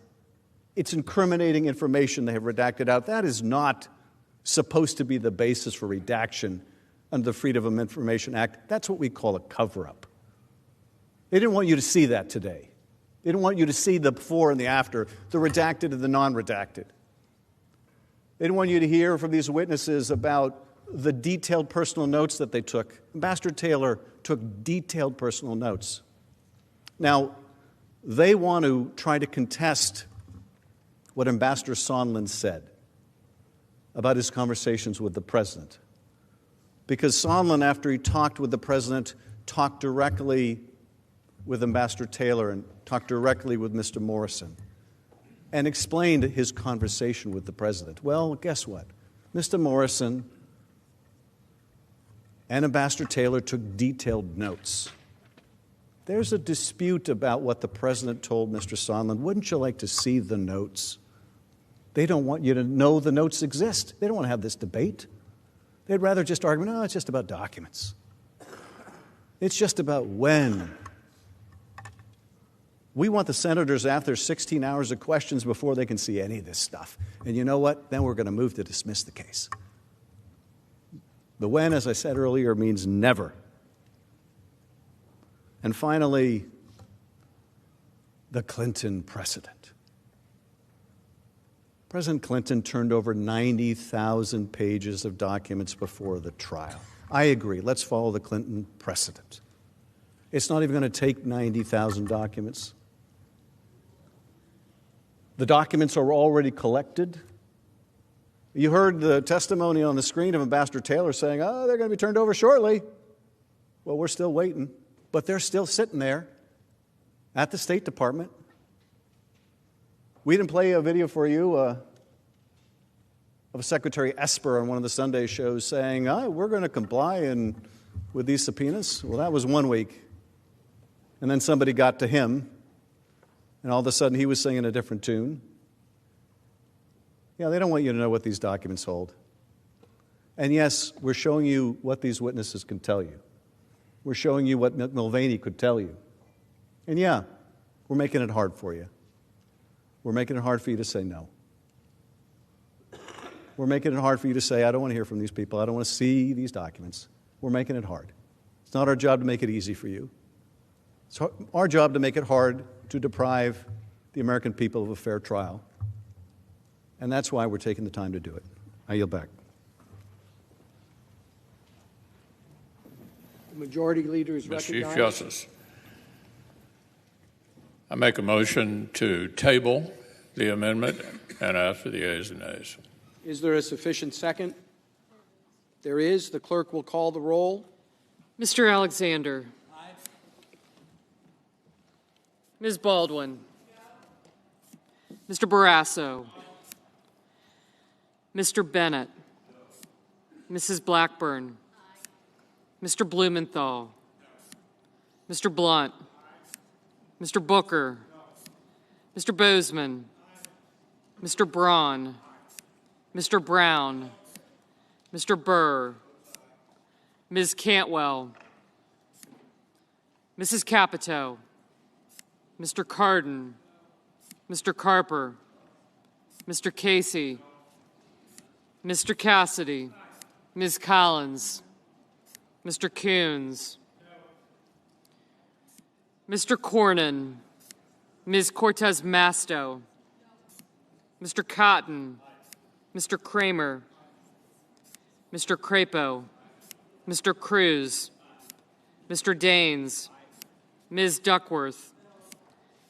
it's incriminating information they have redacted out. That is not supposed to be the basis for redaction under the Freedom of Information Act. That's what we call a cover-up. They didn't want you to see that today. They didn't want you to see the before and the after, the redacted and the non-redacted. They didn't want you to hear from these witnesses about the detailed personal notes that they took. Ambassador Taylor took detailed personal notes. Now, they want to try to contest what Ambassador Sondland said about his conversations with the president. Because Sondland, after he talked with the president, talked directly with Ambassador Taylor and talked directly with Mr. Morrison and explained his conversation with the president. Well, guess what? Mr. Morrison and Ambassador Taylor took detailed notes. There's a dispute about what the president told Mr. Sondland. Wouldn't you like to see the notes? They don't want you to know the notes exist. They don't want to have this debate. They'd rather just argue, no, it's just about documents. It's just about when. We want the senators after 16 hours of questions before they can see any of this stuff. And you know what? Then we're going to move to dismiss the case. The when, as I said earlier, means never. And finally, the Clinton precedent. President Clinton turned over 90,000 pages of documents before the trial. I agree. Let's follow the Clinton precedent. It's not even going to take 90,000 documents. The documents are already collected. You heard the testimony on the screen of Ambassador Taylor saying, oh, they're going to be turned over shortly. Well, we're still waiting. But they're still sitting there at the State Department. We didn't play a video for you of Secretary Esper on one of the Sunday shows saying, we're going to comply with these subpoenas. Well, that was 1 week. And then somebody got to him, and all of a sudden he was singing a different tune. Yeah, they don't want you to know what these documents hold. And yes, we're showing you what these witnesses can tell you. We're showing you what Mulvaney could tell you. And yeah, we're making it hard for you. We're making it hard for you to say no. We're making it hard for you to say, I don't want to hear from these people. I don't want to see these documents. We're making it hard. It's not our job to make it easy for you. It's our job to make it hard to deprive the American people of a fair trial. And that's why we're taking the time to do it. I yield back. The majority leader is Mr. recognized. Chief Justice, I make a motion to table the amendment and ask for the ayes and nays. Is there a sufficient second? There is. The clerk will call the roll. Mr. Alexander. Ms. Baldwin. Mr. Barrasso. Mr. Bennett. Mrs. Blackburn. Mr. Blumenthal. Mr. Blunt. Mr. Booker. Mr. Bozeman. Mr. Braun. Mr. Brown. Mr. Burr. Ms. Cantwell. Mrs. Capito. Mr. Cardin. Mr. Carper. Mr. Casey. Mr. Cassidy. Ms. Collins. Mr. Coons. Mr. Cornyn. Ms. Cortez Masto. Mr. Cotton. Mr. Kramer. Mr. Crapo. Mr. Cruz. Mr. Daines. Ms. Duckworth.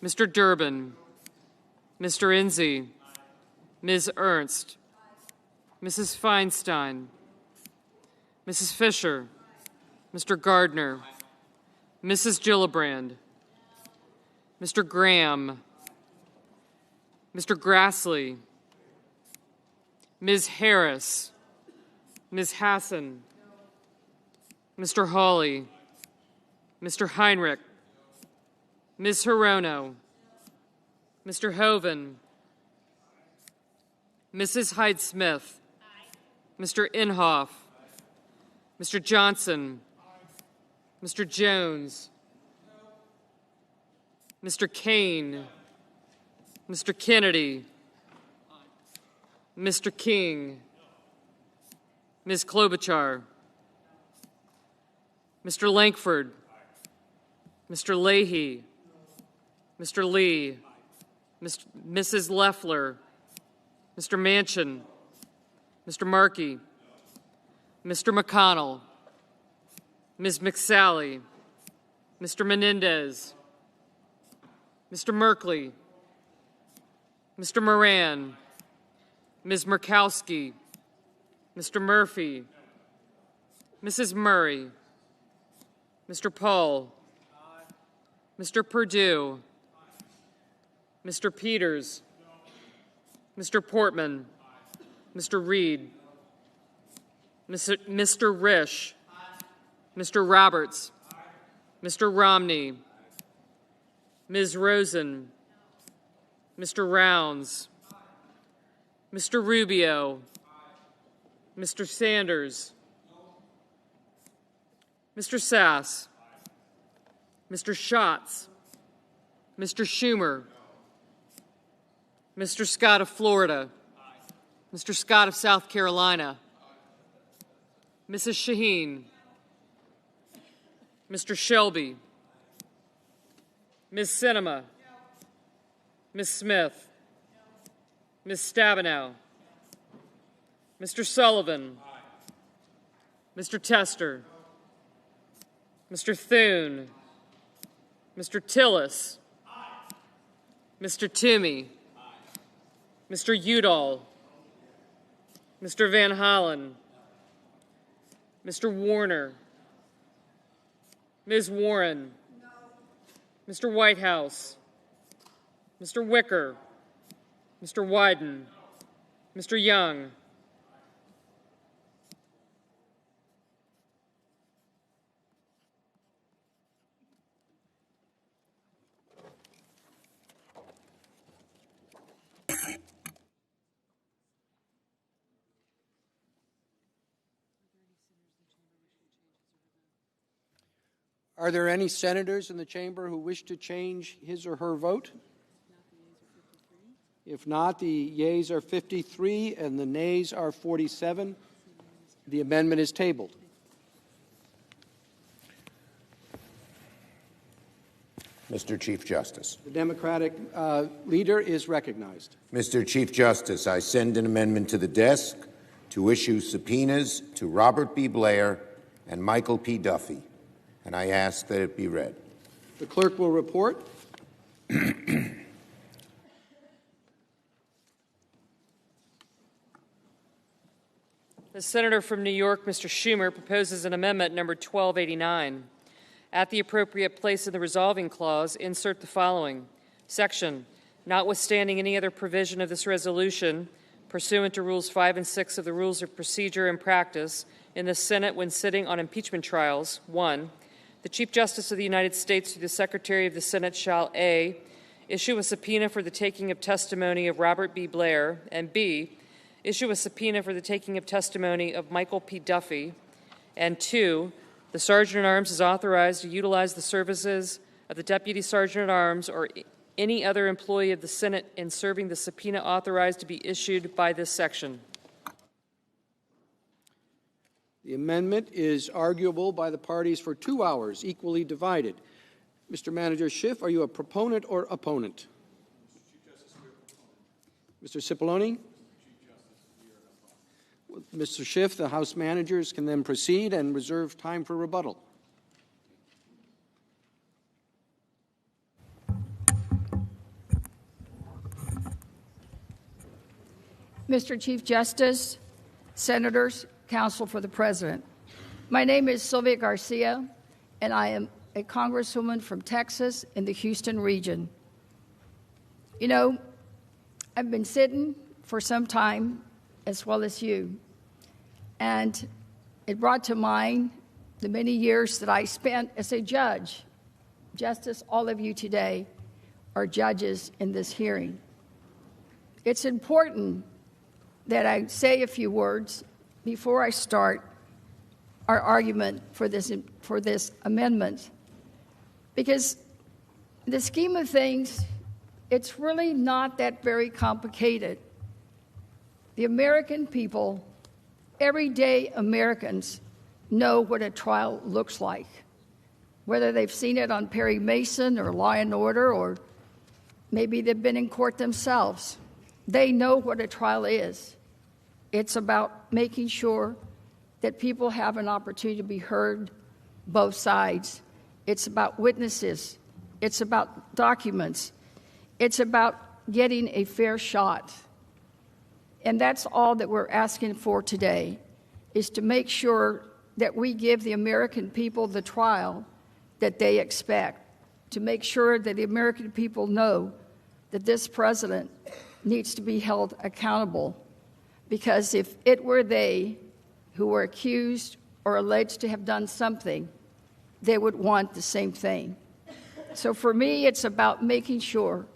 Mr. Durbin. Mr. Enzi. Ms. Ernst. Mrs. Feinstein. Mrs. Fisher. Mr. Gardner. Mrs. Gillibrand. Mr. Graham. Mr. Grassley. Ms. Harris. Ms. Hassan. Mr. Hawley. Mr. Heinrich. Ms. Hirono. Mr. Hoven. Mrs. Hyde-Smith. Mr. Inhofe. Mr. Johnson. Mr. Jones. Mr. Kane. Mr. Kennedy. Mr. King. Ms. Klobuchar. Mr. Lankford. Mr. Leahy. Mr. Lee. Mrs. Loeffler. Mr. Manchin. Mr. Markey. Mr. McConnell. Ms. McSally. Mr. Menendez. Mr. Merkley. Mr. Moran. Ms. Murkowski. Mr. Murphy. Mrs. Murray. Mr. Paul. Mr. Perdue. Mr. Peters. Mr. Portman. Mr. Reed. Mr. Risch. Mr. Roberts. Mr. Romney. Ms. Rosen. Mr. Rounds. Mr. Rubio. Mr. Sanders. Mr. Sass. Mr. Schatz. Mr. Schumer. Mr. Scott of Florida. Mr. Scott of South Carolina. Mrs. Shaheen. Mr. Shelby. Ms. Sinema. Ms. Smith. Ms. Stabenow. Mr. Sullivan. Mr. Tester. Mr. Thune. Mr. Tillis. Mr. Toomey. Mr. Udall. Mr. Van Hollen. Mr. Warner. Ms. Warren. Mr. Whitehouse. Mr. Wicker. Mr. Wyden. Mr. Young. Are there any senators in the chamber who wish to change his or her vote? If not, the yeas are 53 and the nays are 47. The amendment is tabled. Mr. Chief Justice. The Democratic leader is recognized. Mr. Chief Justice, I send an amendment to the desk to issue subpoenas to Robert B. Blair and Michael P. Duffy, and I ask that it be read. The clerk will report. The senator from New York, Mr. Schumer, proposes an amendment number 1289. At the appropriate place in the resolving clause, insert the following section: notwithstanding any other provision of this resolution, pursuant to Rules 5 and 6 of the Rules of Procedure and Practice in the Senate when sitting on impeachment trials, 1, the Chief Justice of the United States through the Secretary of the Senate shall A, issue a subpoena for the taking of testimony of Robert B. Blair, and B, issue a subpoena for the taking of testimony of Michael P. Duffy, and 2, the Sergeant-at-Arms is authorized to utilize the services of the Deputy Sergeant-at-Arms or any other employee of the Senate in serving the subpoena authorized to be issued by this section. The amendment is arguable by the parties for 2 hours, equally divided. Mr. Manager Schiff, are you a proponent or opponent? Mr. Cipollone? Mr. Schiff, the House managers can then proceed and reserve time for rebuttal. Mr. Chief Justice, Senators, Counsel for the President. My name is Sylvia Garcia, and I am a Congresswoman from Texas in the Houston region. You know, I've been sitting for some time, as well as you, and it brought to mind the many years that I spent as a judge. Justice, all of you today are judges in this hearing. It's important that I say a few words before I start our argument for this amendment, because in the scheme of things, it's really not that very complicated. The American people, everyday Americans, know what a trial looks like, whether they've seen it on Perry Mason or Law and Order, or maybe they've been in court themselves. They know what a trial is. It's about making sure that people have an opportunity to be heard, both sides. It's about witnesses. It's about documents. It's about getting a fair shot. And that's all that we're asking for today, is to make sure that we give the American people the trial that they expect, to make sure that the American people know that this president needs to be held accountable. Because if it were they who were accused or alleged to have done something, they would want the same thing. So for me, it's about making sure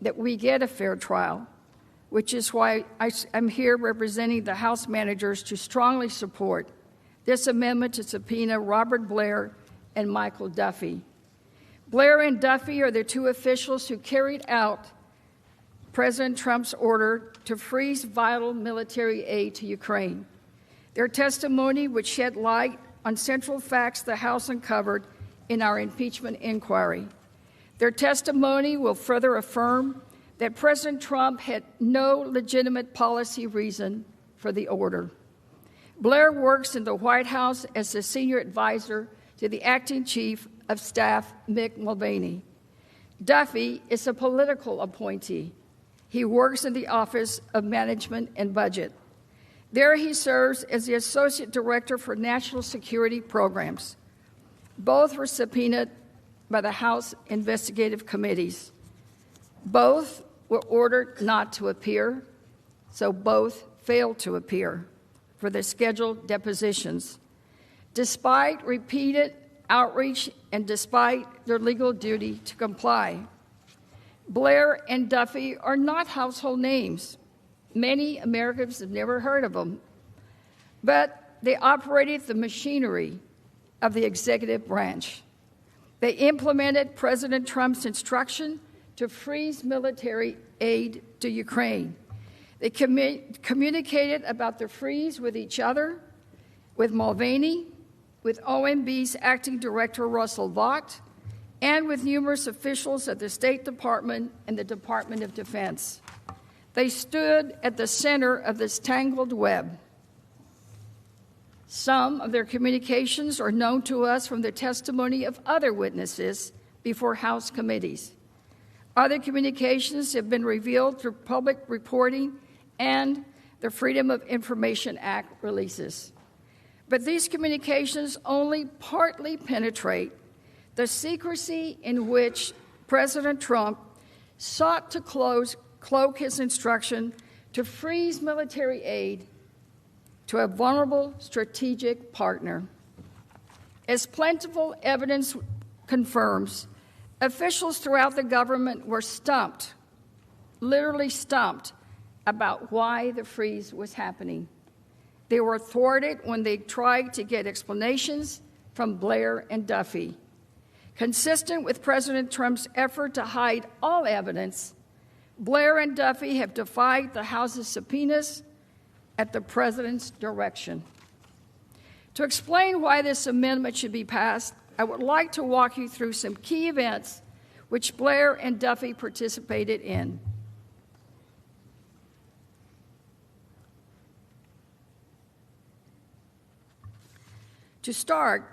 that we get a fair trial, which is why I'm here representing the House managers to strongly support this amendment to subpoena Robert Blair and Michael Duffy. Blair and Duffy are the two officials who carried out President Trump's order to freeze vital military aid to Ukraine. Their testimony would shed light on central facts the House uncovered in our impeachment inquiry. Their testimony will further affirm that President Trump had no legitimate policy reason for the order. Blair works in the White House as the senior advisor to the acting chief of staff, Mick Mulvaney. Duffy is a political appointee. He works in the Office of Management and Budget. There he serves as the Associate Director for National Security Programs. Both were subpoenaed by the House investigative committees. Both were ordered not to appear, so both failed to appear for their scheduled depositions. Despite repeated outreach and despite their legal duty to comply, Blair and Duffy are not household names. Many Americans have never heard of them, but they operated the machinery of the executive branch. They implemented President Trump's instruction to freeze military aid to Ukraine. They communicated about the freeze with each other, with Mulvaney, with OMB's acting director Russell Vought, and with numerous officials at the State Department and the Department of Defense. They stood at the center of this tangled web. Some of their communications are known to us from the testimony of other witnesses before House committees. Other communications have been revealed through public reporting and the Freedom of Information Act releases. But these communications only partly penetrate the secrecy in which President Trump sought to cloak his instruction to freeze military aid to a vulnerable strategic partner. As plentiful evidence confirms, officials throughout the government were stumped, literally stumped, about why the freeze was happening. They were thwarted when they tried to get explanations from Blair and Duffy. Consistent with President Trump's effort to hide all evidence, Blair and Duffy have defied the House's subpoenas at the President's direction. To explain why this amendment should be passed, I would like to walk you through some key events which Blair and Duffy participated in. To start,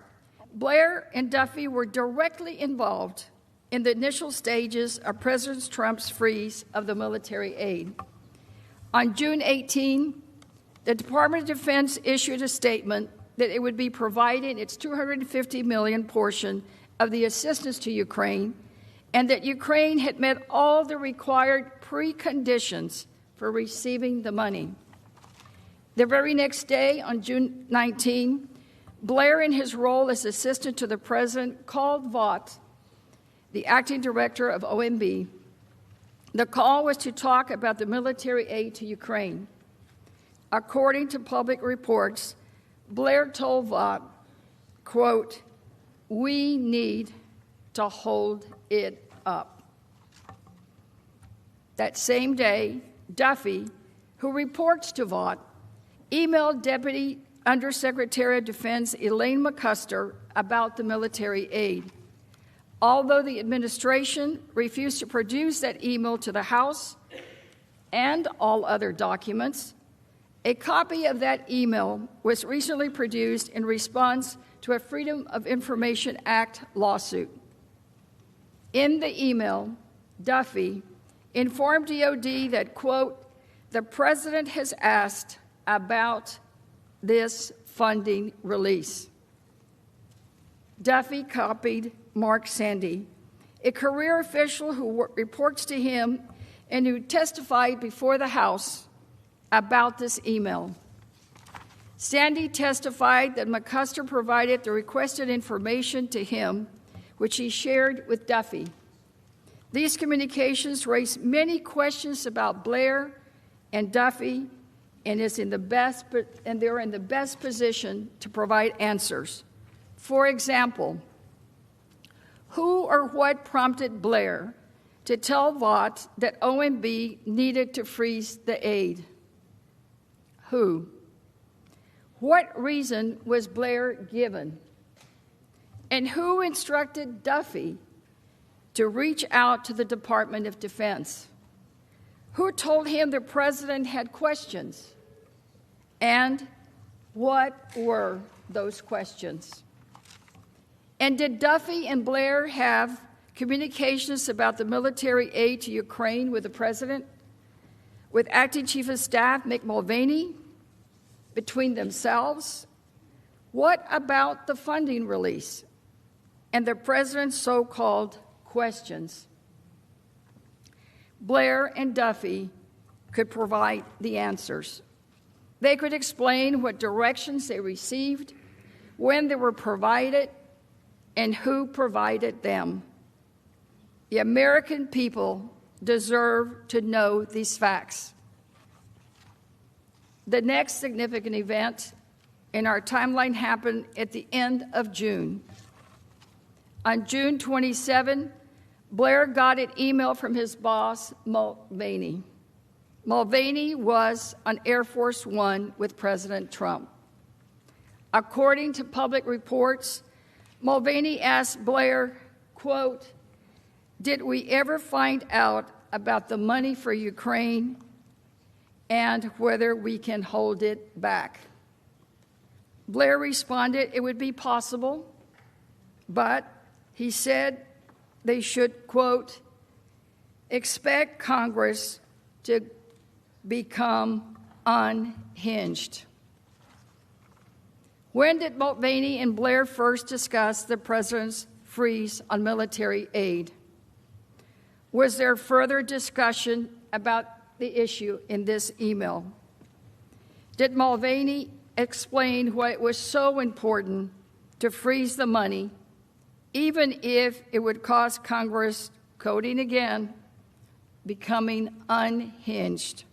Blair and Duffy were directly involved in the initial stages of President Trump's freeze of the military aid. On June 18, the Department of Defense issued a statement that it would be providing its $250 million portion of the assistance to Ukraine, and that Ukraine had met all the required preconditions for receiving the money. The very next day, on June 19, Blair, in his role as assistant to the president, called Vought, the acting director of OMB. The call was to talk about the military aid to Ukraine. According to public reports, Blair told Vought, quote, "We need to hold it up." That same day, Duffy, who reports to Vought, emailed Deputy Undersecretary of Defense Elaine McCusker about the military aid. Although the administration refused to produce that email to the House and all other documents, a copy of that email was recently produced in response to a Freedom of Information Act lawsuit. In the email, Duffy informed DOD that, quote, "The president has asked about this funding release." Duffy copied Mark Sandy, a career official who reports to him and who testified before the House about this email. Sandy testified that McCusker provided the requested information to him, which he shared with Duffy. These communications raised many questions about Blair and Duffy, and they're in the best position to provide answers. For example, who or what prompted Blair to tell Vought that OMB needed to freeze the aid? Who? What reason was Blair given? And who instructed Duffy to reach out to the Department of Defense? Who told him the president had questions? And what were those questions? And did Duffy and Blair have communications about the military aid to Ukraine with the president, with Acting Chief of Staff Mick Mulvaney, between themselves? What about the funding release and the president's so-called questions? Blair and Duffy could provide the answers. They could explain what directions they received, when they were provided, and who provided them. The American people deserve to know these facts. The next significant event in our timeline happened at the end of June. On June 27, Blair got an email from his boss, Mulvaney. Mulvaney was on Air Force One with President Trump. According to public reports, Mulvaney asked Blair, quote, did we ever find out about the money for Ukraine and whether we can hold it back? Blair responded it would be possible, but he said they should, quote, expect Congress to become unhinged. When did Mulvaney and Blair first discuss the president's freeze on military aid? Was there further discussion about the issue in this email? Did Mulvaney explain why it was so important to freeze the money, even if it would cost Congress, quoting again, becoming unhinged?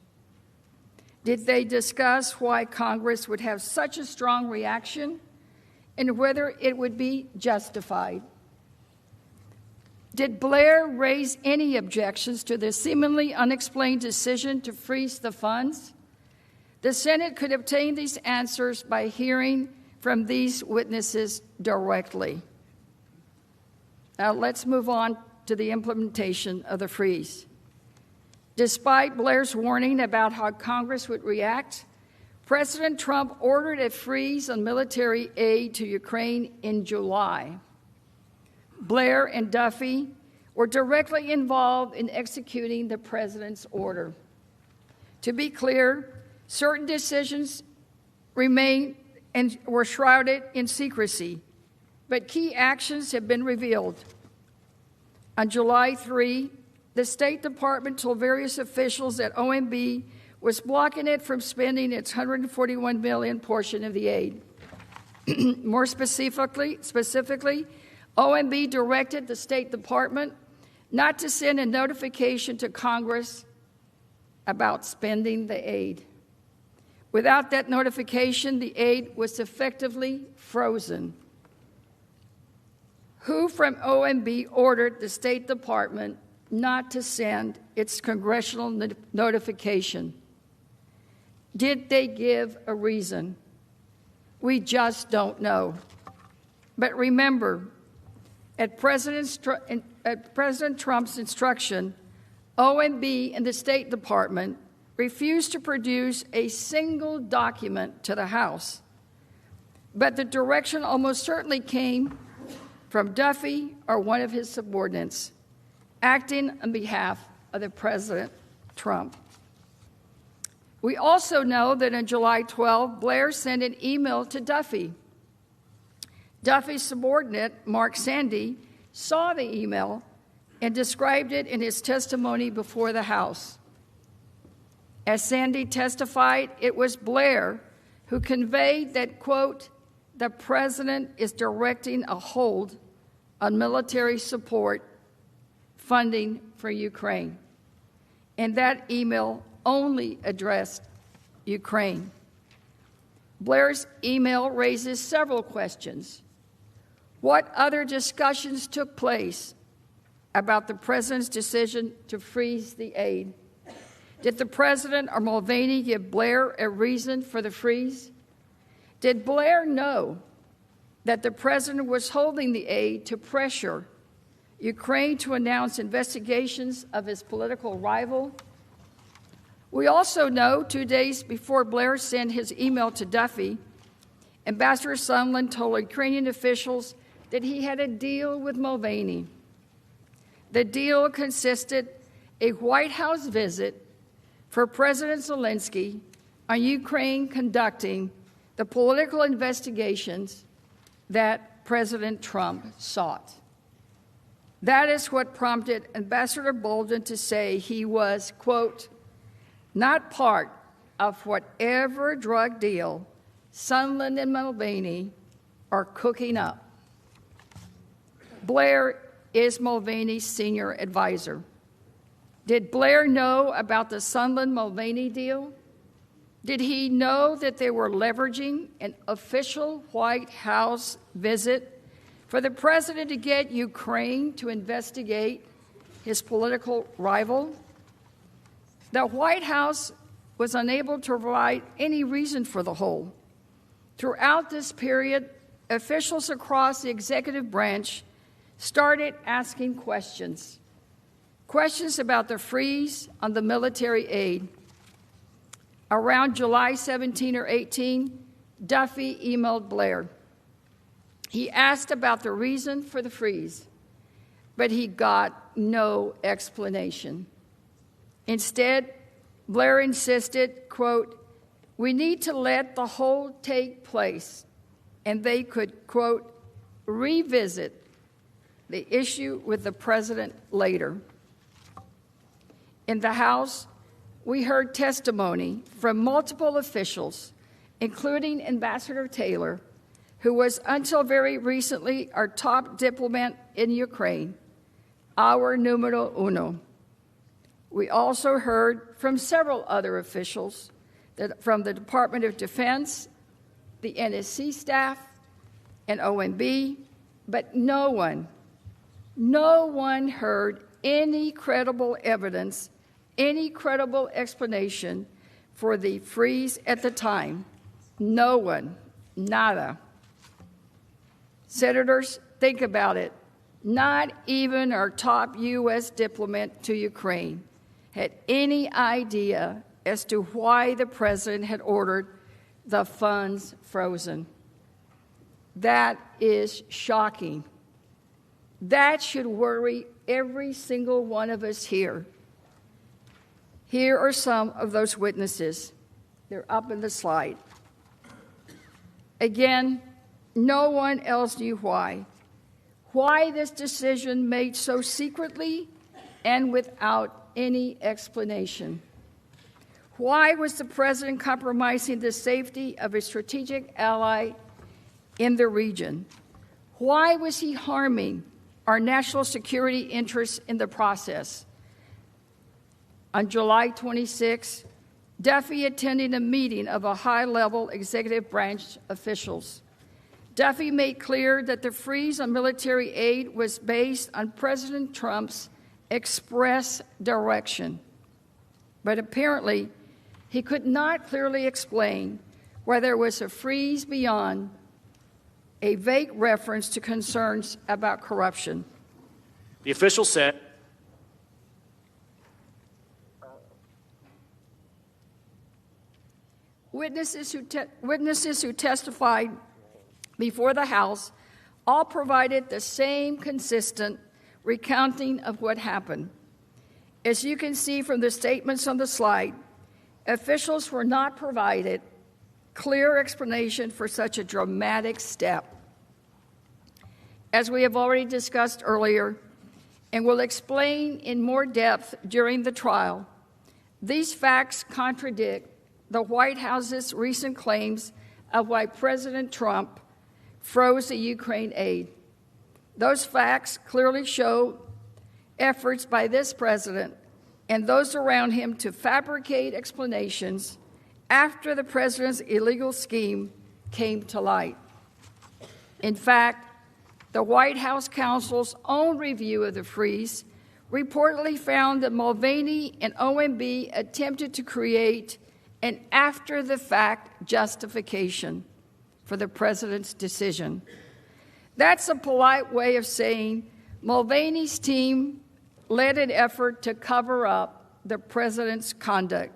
Did they discuss why Congress would have such a strong reaction and whether it would be justified? Did Blair raise any objections to the seemingly unexplained decision to freeze the funds? The Senate could obtain these answers by hearing from these witnesses directly. Now let's move on to the implementation of the freeze. Despite Blair's warning about how Congress would react, President Trump ordered a freeze on military aid to Ukraine in July. Blair and Duffy were directly involved in executing the president's order. To be clear, certain decisions remain and were shrouded in secrecy, but key actions have been revealed. On July 3, the State Department told various officials that OMB was blocking it from spending its $141 million portion of the aid. More specifically, OMB directed the State Department not to send a notification to Congress about spending the aid. Without that notification, the aid was effectively frozen. Who from OMB ordered the State Department not to send its congressional notification? Did they give a reason? We just don't know. But remember, at President Trump's instruction, OMB and the State Department refused to produce a single document to the House. But the direction almost certainly came from Duffy or one of his subordinates, acting on behalf of the President Trump. We also know that on July 12, Blair sent an email to Duffy. Duffy's subordinate, Mark Sandy, saw the email and described it in his testimony before the House. As Sandy testified, it was Blair who conveyed that, quote, the president is directing a hold on military support funding for Ukraine. And that email only addressed Ukraine. Blair's email raises several questions. What other discussions took place about the president's decision to freeze the aid? Did the president or Mulvaney give Blair a reason for the freeze? Did Blair know that the president was holding the aid to pressure Ukraine to announce investigations of his political rival? We also know 2 days before Blair sent his email to Duffy, Ambassador Sondland told Ukrainian officials that he had a deal with Mulvaney. The deal consisted a White House visit for President Zelensky on Ukraine conducting the political investigations that President Trump sought. That is what prompted Ambassador Bolton to say he was, quote, not part of whatever drug deal Sondland and Mulvaney are cooking up. Blair is Mulvaney's senior advisor. Did Blair know about the Sondland-Mulvaney deal? Did he know that they were leveraging an official White House visit for the president to get Ukraine to investigate his political rival? The White House was unable to provide any reason for the hold. Throughout this period, officials across the executive branch started asking questions. Questions about the freeze on the military aid. Around July 17 or 18, Duffy emailed Blair. He asked about the reason for the freeze, but he got no explanation. Instead, Blair insisted, quote, "We need to let the hold take place," and they could, quote, "revisit the issue with the president later." In the House, we heard testimony from multiple officials, including Ambassador Taylor, who was until very recently our top diplomat in Ukraine, our numero uno. We also heard from several other officials from the Department of Defense, the NSC staff, and OMB, but no one heard any credible evidence, any credible explanation for the freeze at the time. No one, nada. Senators, think about it. Not even our top U.S. diplomat to Ukraine had any idea as to why the president had ordered the funds frozen. That is shocking. That should worry every single one of us here. Here are some of those witnesses. They're up in the slide. Again, no one else knew why. Why this decision made so secretly and without any explanation. Why was the president compromising the safety of a strategic ally in the region? Why was he harming our national security interests in the process? On July 26, Duffy attended a meeting of a high-level executive branch officials. Duffy made clear that the freeze on military aid was based on President Trump's express direction. But apparently, he could not clearly explain why there was a freeze beyond a vague reference to concerns about corruption. The official said, Witnesses who testified before the House all provided the same consistent recounting of what happened. As you can see from the statements on the slide, officials were not provided clear explanation for such a dramatic step. As we have already discussed earlier, and will explain in more depth during the trial, these facts contradict the White House's recent claims of why President Trump froze the Ukraine aid. Those facts clearly show efforts by this president and those around him to fabricate explanations after the president's illegal scheme came to light. In fact, the White House counsel's own review of the freeze reportedly found that Mulvaney and OMB attempted to create an after-the-fact justification for the president's decision. That's a polite way of saying Mulvaney's team led an effort to cover up the president's conduct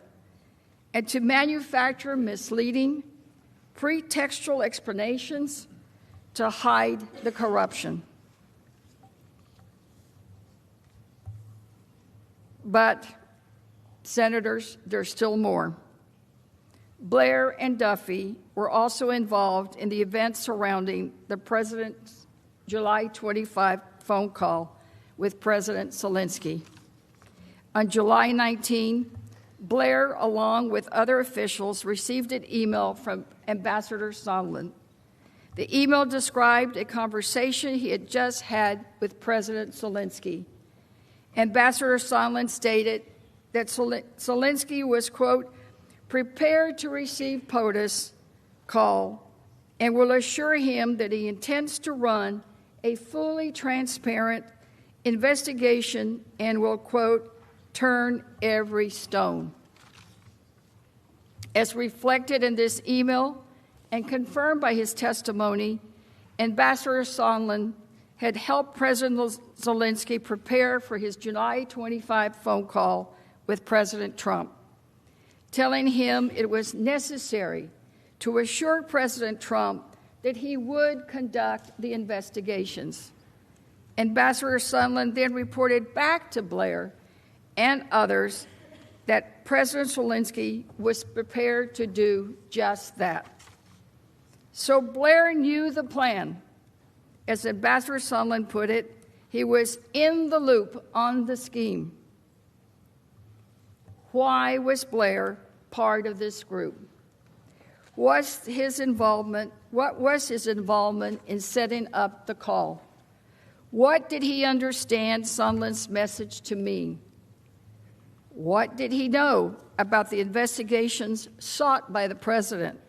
and to manufacture misleading, pretextual explanations to hide the corruption. But, senators, there's still more. Blair and Duffy were also involved in the events surrounding the president's July 25 phone call with President Zelensky. On July 19, Blair, along with other officials, received an email from Ambassador Sondland. The email described a conversation he had just had with President Zelensky. Ambassador Sondland stated that Zelensky was, quote, prepared to receive POTUS call and will assure him that he intends to run a fully transparent investigation and will, quote, turn every stone. As reflected in this email and confirmed by his testimony, Ambassador Sondland had helped President Zelensky prepare for his July 25 phone call with President Trump, telling him it was necessary to assure President Trump that he would conduct the investigations. Ambassador Sondland then reported back to Blair and others that President Zelensky was prepared to do just that. So Blair knew the plan. As Ambassador Sondland put it, he was in the loop on the scheme. Why was Blair part of this group? What was his involvement in setting up the call? What did he understand Sondland's message to mean? What did he know about the investigations sought by the president?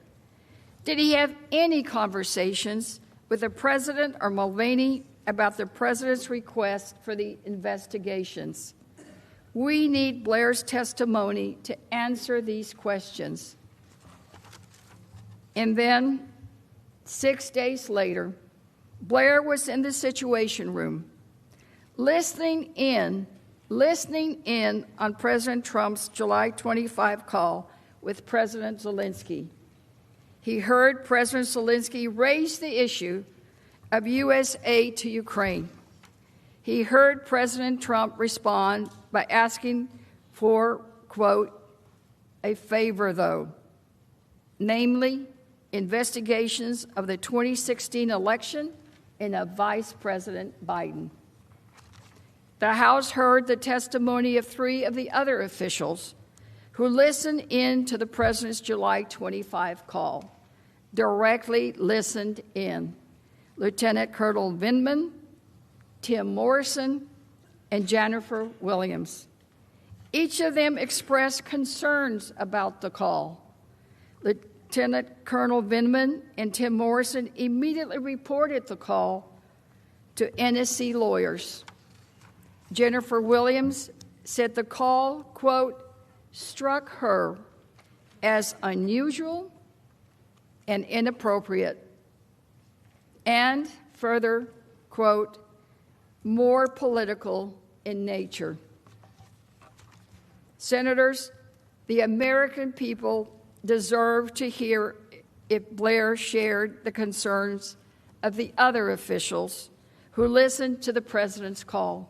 Did he have any conversations with the president or Mulvaney about the president's request for the investigations? We need Blair's testimony to answer these questions. And then, 6 days later, Blair was in the Situation Room, listening in on President Trump's July 25 call with President Zelensky. He heard President Zelensky raise the issue of U.S. aid to Ukraine. He heard President Trump respond by asking for, quote, a favor, though, namely investigations of the 2016 election and of Vice President Biden. The House heard the testimony of 3 of the other officials who listened in to the president's July 25 call, directly listened in. Lieutenant Colonel Vindman, Tim Morrison, and Jennifer Williams. Each of them expressed concerns about the call. Lieutenant Colonel Vindman and Tim Morrison immediately reported the call to NSC lawyers. Jennifer Williams said the call, quote, struck her as unusual and inappropriate, and further, quote, more political in nature. Senators, the American people deserve to hear if Blair shared the concerns of the other officials who listened to the president's call.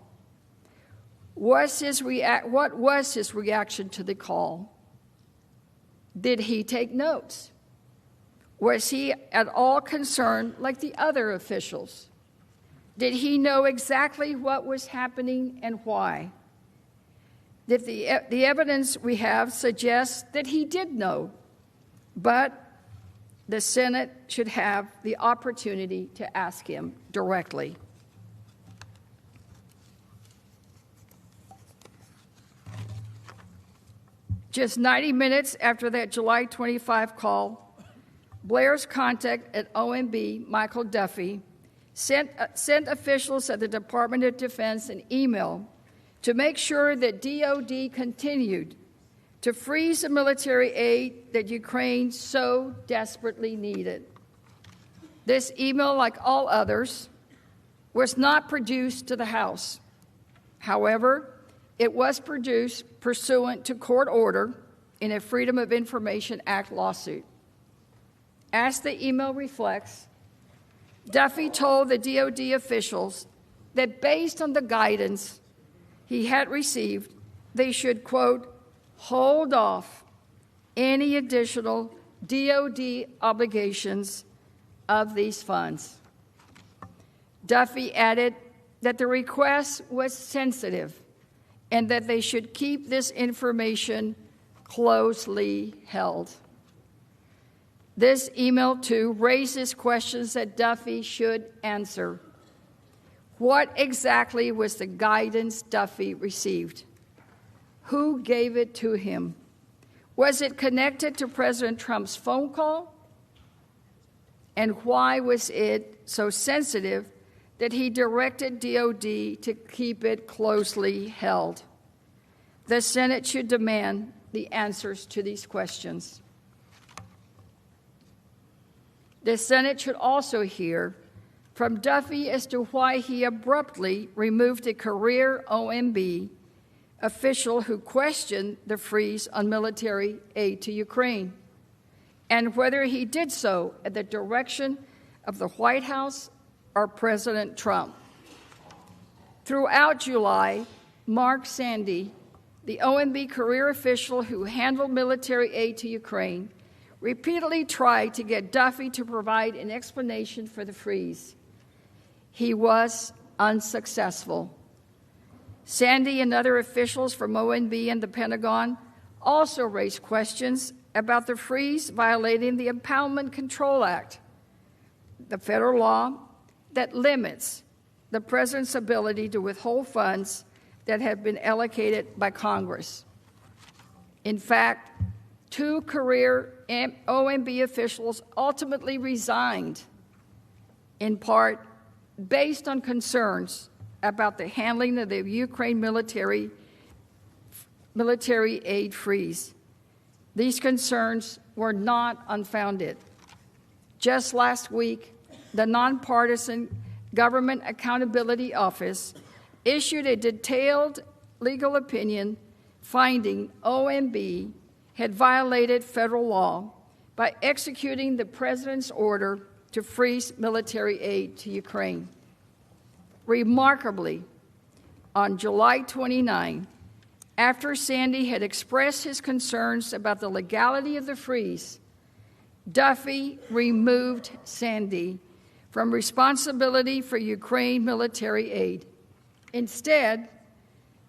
What was his reaction to the call? Did he take notes? Was he at all concerned like the other officials? Did he know exactly what was happening and why? The evidence we have suggests that he did know, but the Senate should have the opportunity to ask him directly. Just 90 minutes after that July 25 call, Blair's contact at OMB, Michael Duffy, sent officials at the Department of Defense an email to make sure that DOD continued to freeze the military aid that Ukraine so desperately needed. This email, like all others, was not produced to the House. However, it was produced pursuant to court order in a Freedom of Information Act lawsuit. As the email reflects, Duffy told the DOD officials that based on the guidance he had received, they should, quote, hold off any additional DOD obligations of these funds. Duffy added that the request was sensitive and that they should keep this information closely held. This email, too, raises questions that Duffy should answer. What exactly was the guidance Duffy received? Who gave it to him? Was it connected to President Trump's phone call? And why was it so sensitive that he directed DOD to keep it closely held? The Senate should demand the answers to these questions. The Senate should also hear from Duffy as to why he abruptly removed a career OMB official who questioned the freeze on military aid to Ukraine, and whether he did so at the direction of the White House or President Trump. Throughout July, Mark Sandy, the OMB career official who handled military aid to Ukraine, repeatedly tried to get Duffy to provide an explanation for the freeze. He was unsuccessful. Sandy and other officials from OMB and the Pentagon also raised questions about the freeze violating the Impoundment Control Act, the federal law that limits the president's ability to withhold funds that have been allocated by Congress. In fact, 2 career OMB officials ultimately resigned, in part based on concerns about the handling of the Ukraine military aid freeze. These concerns were not unfounded. Just last week, the nonpartisan Government Accountability Office issued a detailed legal opinion finding OMB had violated federal law by executing the president's order to freeze military aid to Ukraine. Remarkably, on July 29, after Sandy had expressed his concerns about the legality of the freeze, Duffy removed Sandy from responsibility for Ukraine military aid. Instead,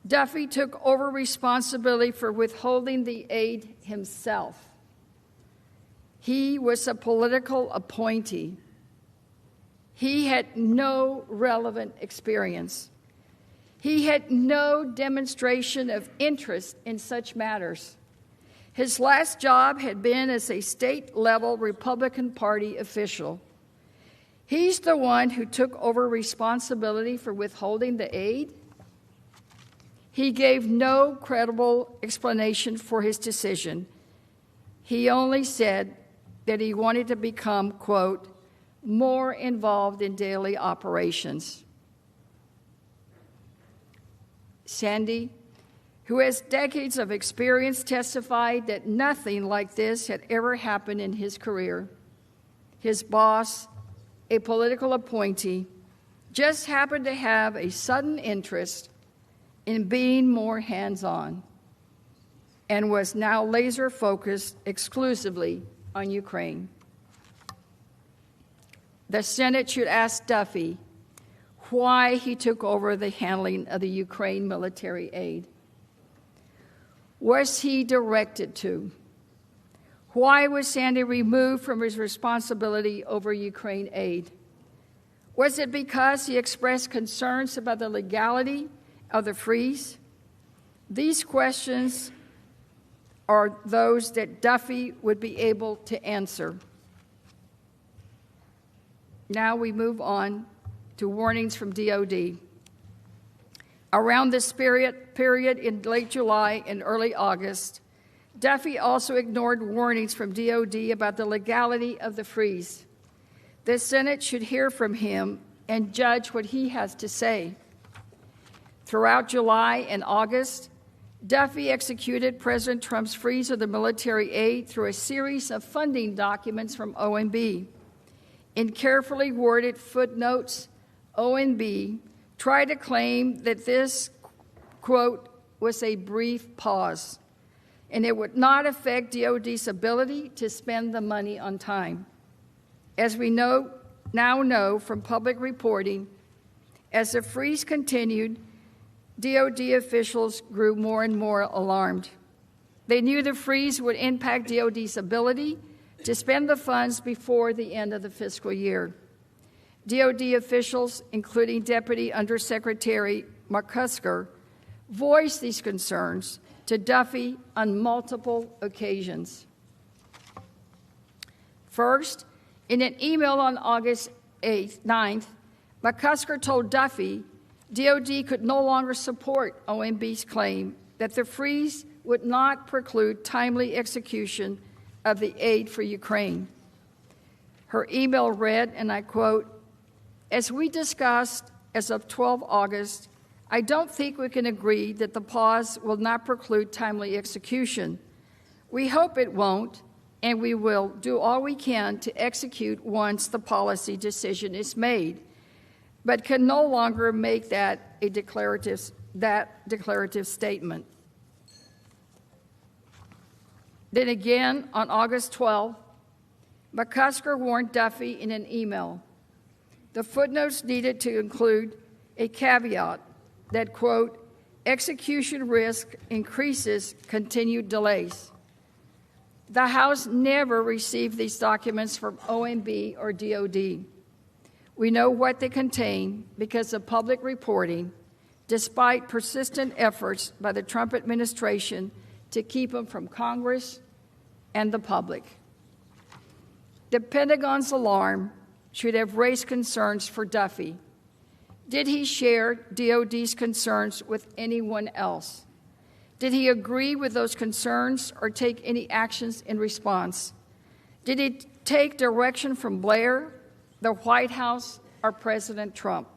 Duffy took over responsibility for withholding the aid himself. He was a political appointee. He had no relevant experience. He had no demonstration of interest in such matters. His last job had been as a state-level Republican Party official. He's the one who took over responsibility for withholding the aid. He gave no credible explanation for his decision. He only said that he wanted to become, quote, more involved in daily operations. Sandy, who has decades of experience, testified that nothing like this had ever happened in his career. His boss, a political appointee, just happened to have a sudden interest in being more hands-on and was now laser-focused exclusively on Ukraine. The Senate should ask Duffy why he took over the handling of the Ukraine military aid. Was he directed to? Why was Sandy removed from his responsibility over Ukraine aid? Was it because he expressed concerns about the legality of the freeze? These questions are those that Duffy would be able to answer. Now we move on to warnings from DOD. Around this period in late July and early August, Duffy also ignored warnings from DOD about the legality of the freeze. The Senate should hear from him and judge what he has to say. Throughout July and August, Duffy executed President Trump's freeze of the military aid through a series of funding documents from OMB. In carefully worded footnotes, OMB tried to claim that this, quote, was a brief pause, and it would not affect DOD's ability to spend the money on time. As we now know from public reporting, as the freeze continued, DOD officials grew more and more alarmed. They knew the freeze would impact DOD's ability to spend the funds before the end of the fiscal year. DOD officials, including Deputy Undersecretary McCusker, voiced these concerns to Duffy on multiple occasions. First, in an email on August 9th, McCusker told Duffy DOD could no longer support OMB's claim that the freeze would not preclude timely execution of the aid for Ukraine. Her email read, and I quote, As we discussed as of 12 August, I don't think we can agree that the pause will not preclude timely execution. We hope it won't, and we will do all we can to execute once the policy decision is made, but can no longer make that a declarative statement. Then again, on August 12, McCusker warned Duffy in an email. The footnotes needed to include a caveat that, quote, execution risk increases continued delays. The House never received these documents from OMB or DOD. We know what they contain because of public reporting, despite persistent efforts by the Trump administration to keep them from Congress and the public. The Pentagon's alarm should have raised concerns for Duffy. Did he share DOD's concerns with anyone else? Did he agree with those concerns or take any actions in response? Did he take direction from Blair, the White House, or President Trump?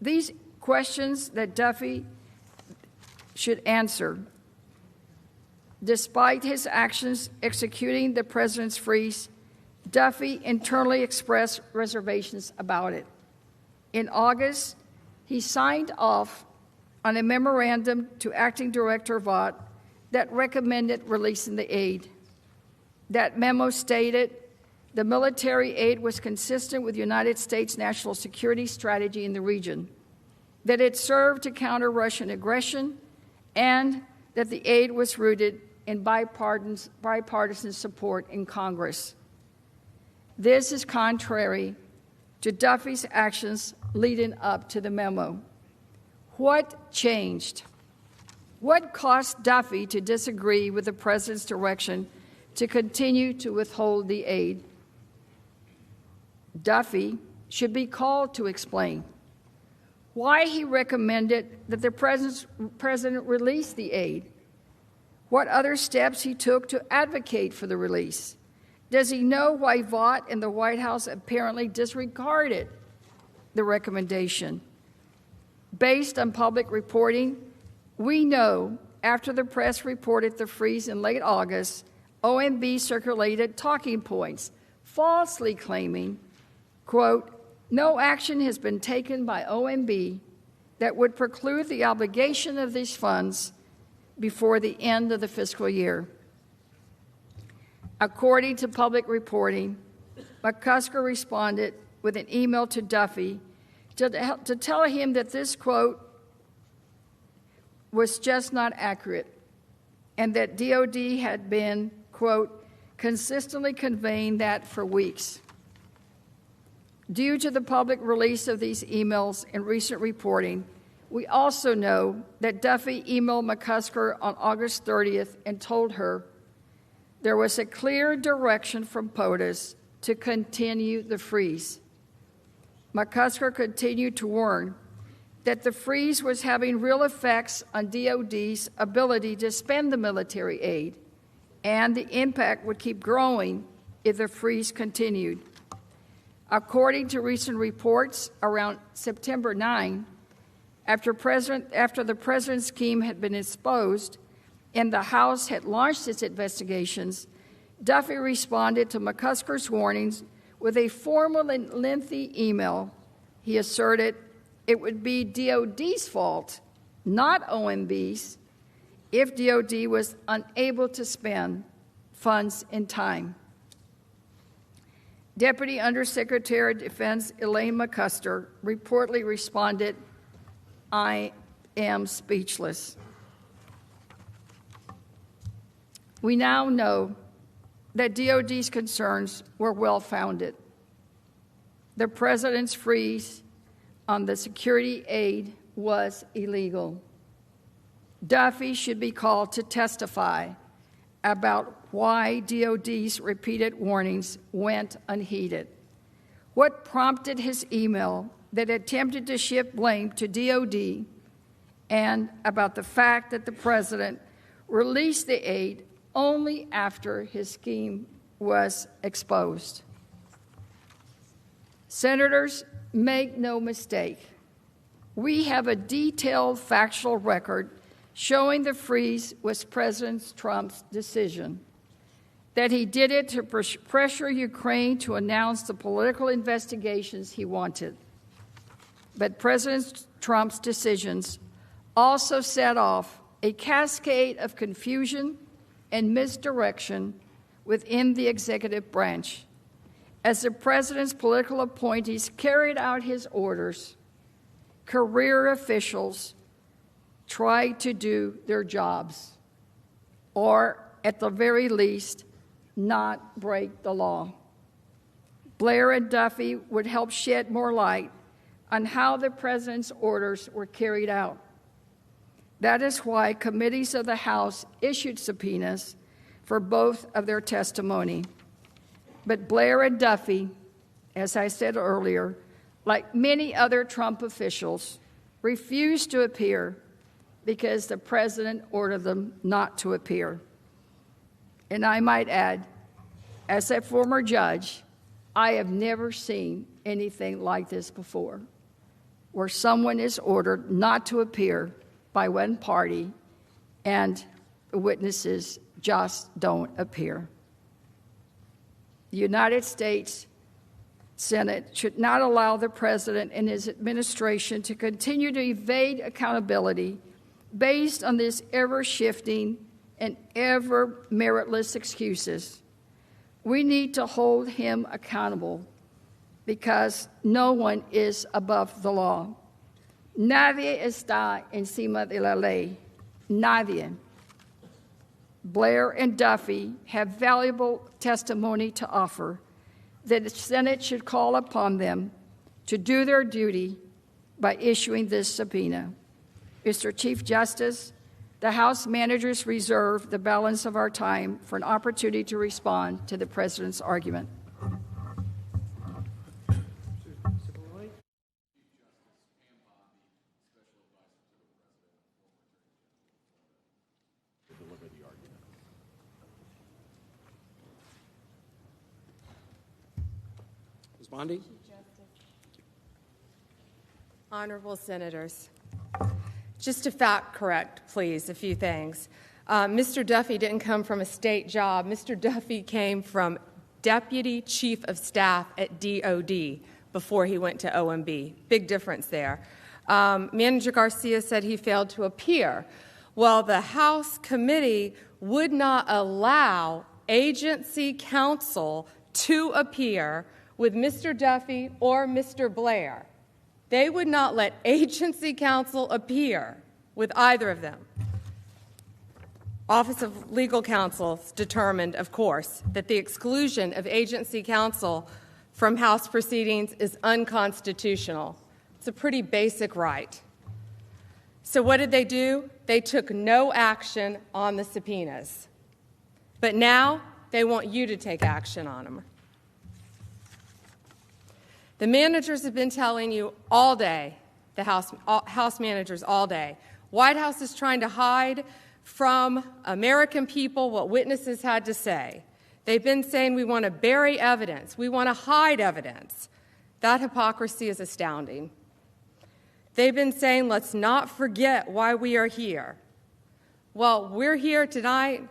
These questions that Duffy should answer. Despite his actions executing the president's freeze, Duffy internally expressed reservations about it. In August, he signed off on a memorandum to Acting Director Vought that recommended releasing the aid. That memo stated the military aid was consistent with the United States national security strategy in the region, that it served to counter Russian aggression, and that the aid was rooted in bipartisan support in Congress. This is contrary to Duffy's actions leading up to the memo. What changed? What caused Duffy to disagree with the president's direction to continue to withhold the aid? Duffy should be called to explain why he recommended that the president release the aid, what other steps he took to advocate for the release. Does he know why Vought and the White House apparently disregarded the recommendation? Based on public reporting, we know after the press reported the freeze in late August, OMB circulated talking points, falsely claiming, quote, no action has been taken by OMB that would preclude the obligation of these funds before the end of the fiscal year. According to public reporting, McCusker responded with an email to Duffy to tell him that this, quote, was just not accurate, and that DOD had been, quote, consistently conveying that for weeks. Due to the public release of these emails and recent reporting, we also know that Duffy emailed McCusker on August 30th and told her there was a clear direction from POTUS to continue the freeze. McCusker continued to warn that the freeze was having real effects on DOD's ability to spend the military aid, and the impact would keep growing if the freeze continued. According to recent reports, around September 9, after the president's scheme had been exposed and the House had launched its investigations, Duffy responded to McCusker's warnings with a formal and lengthy email. He asserted it would be DOD's fault, not OMB's, if DOD was unable to spend funds in time. Deputy Undersecretary of Defense Elaine McCusker reportedly responded, I am speechless. We now know that DOD's concerns were well-founded. The president's freeze on the security aid was illegal. Duffy should be called to testify about why DOD's repeated warnings went unheeded. What prompted his email that attempted to shift blame to DOD, and about the fact that the president released the aid only after his scheme was exposed. Senators, make no mistake. We have a detailed factual record showing the freeze was President Trump's decision, that he did it to pressure Ukraine to announce the political investigations he wanted. But President Trump's decisions also set off a cascade of confusion and misdirection within the executive branch as the president's political appointees carried out his orders. Career officials tried to do their jobs, or at the very least, not break the law. Blair and Duffy would help shed more light on how the president's orders were carried out. That is why committees of the House issued subpoenas for both of their testimony. But Blair and Duffy, as I said earlier, like many other Trump officials, refused to appear because the president ordered them not to appear. And I might add, as a former judge, I have never seen anything like this before, where someone is ordered not to appear by one party and the witnesses just don't appear. The United States Senate should not allow the president and his administration to continue to evade accountability based on these ever-shifting and ever-meritless excuses. We need to hold him accountable because no one is above the law. Nadie está encima de la ley. Nadie. Blair and Duffy have valuable testimony to offer that the Senate should call upon them to do their duty by issuing this subpoena. Mr. Chief Justice, the House managers reserve the balance of our time for an opportunity to respond to the President's argument. Ms. Bondi? Honorable Senators, just to fact correct, please, a few things. Mr. Duffy didn't come from a state job. Mr. Duffy came from Deputy Chief of Staff at DOD before he went to OMB. Big difference there. Manager Garcia said he failed to appear. Well, the House committee would not allow agency counsel to appear with Mr. Duffy or Mr. Blair. They would not let agency counsel appear with either of them. Office of Legal Counsel determined, of course, that the exclusion of agency counsel from House proceedings is unconstitutional. It's a pretty basic right. So what did they do? They took no action on the subpoenas. But now they want you to take action on them. The managers have been telling you all day, the House managers all day, White House is trying to hide from American people what witnesses had to say. They've been saying we want to bury evidence, we want to hide evidence. That hypocrisy is astounding. They've been saying let's not forget why we are here. Well, we're here tonight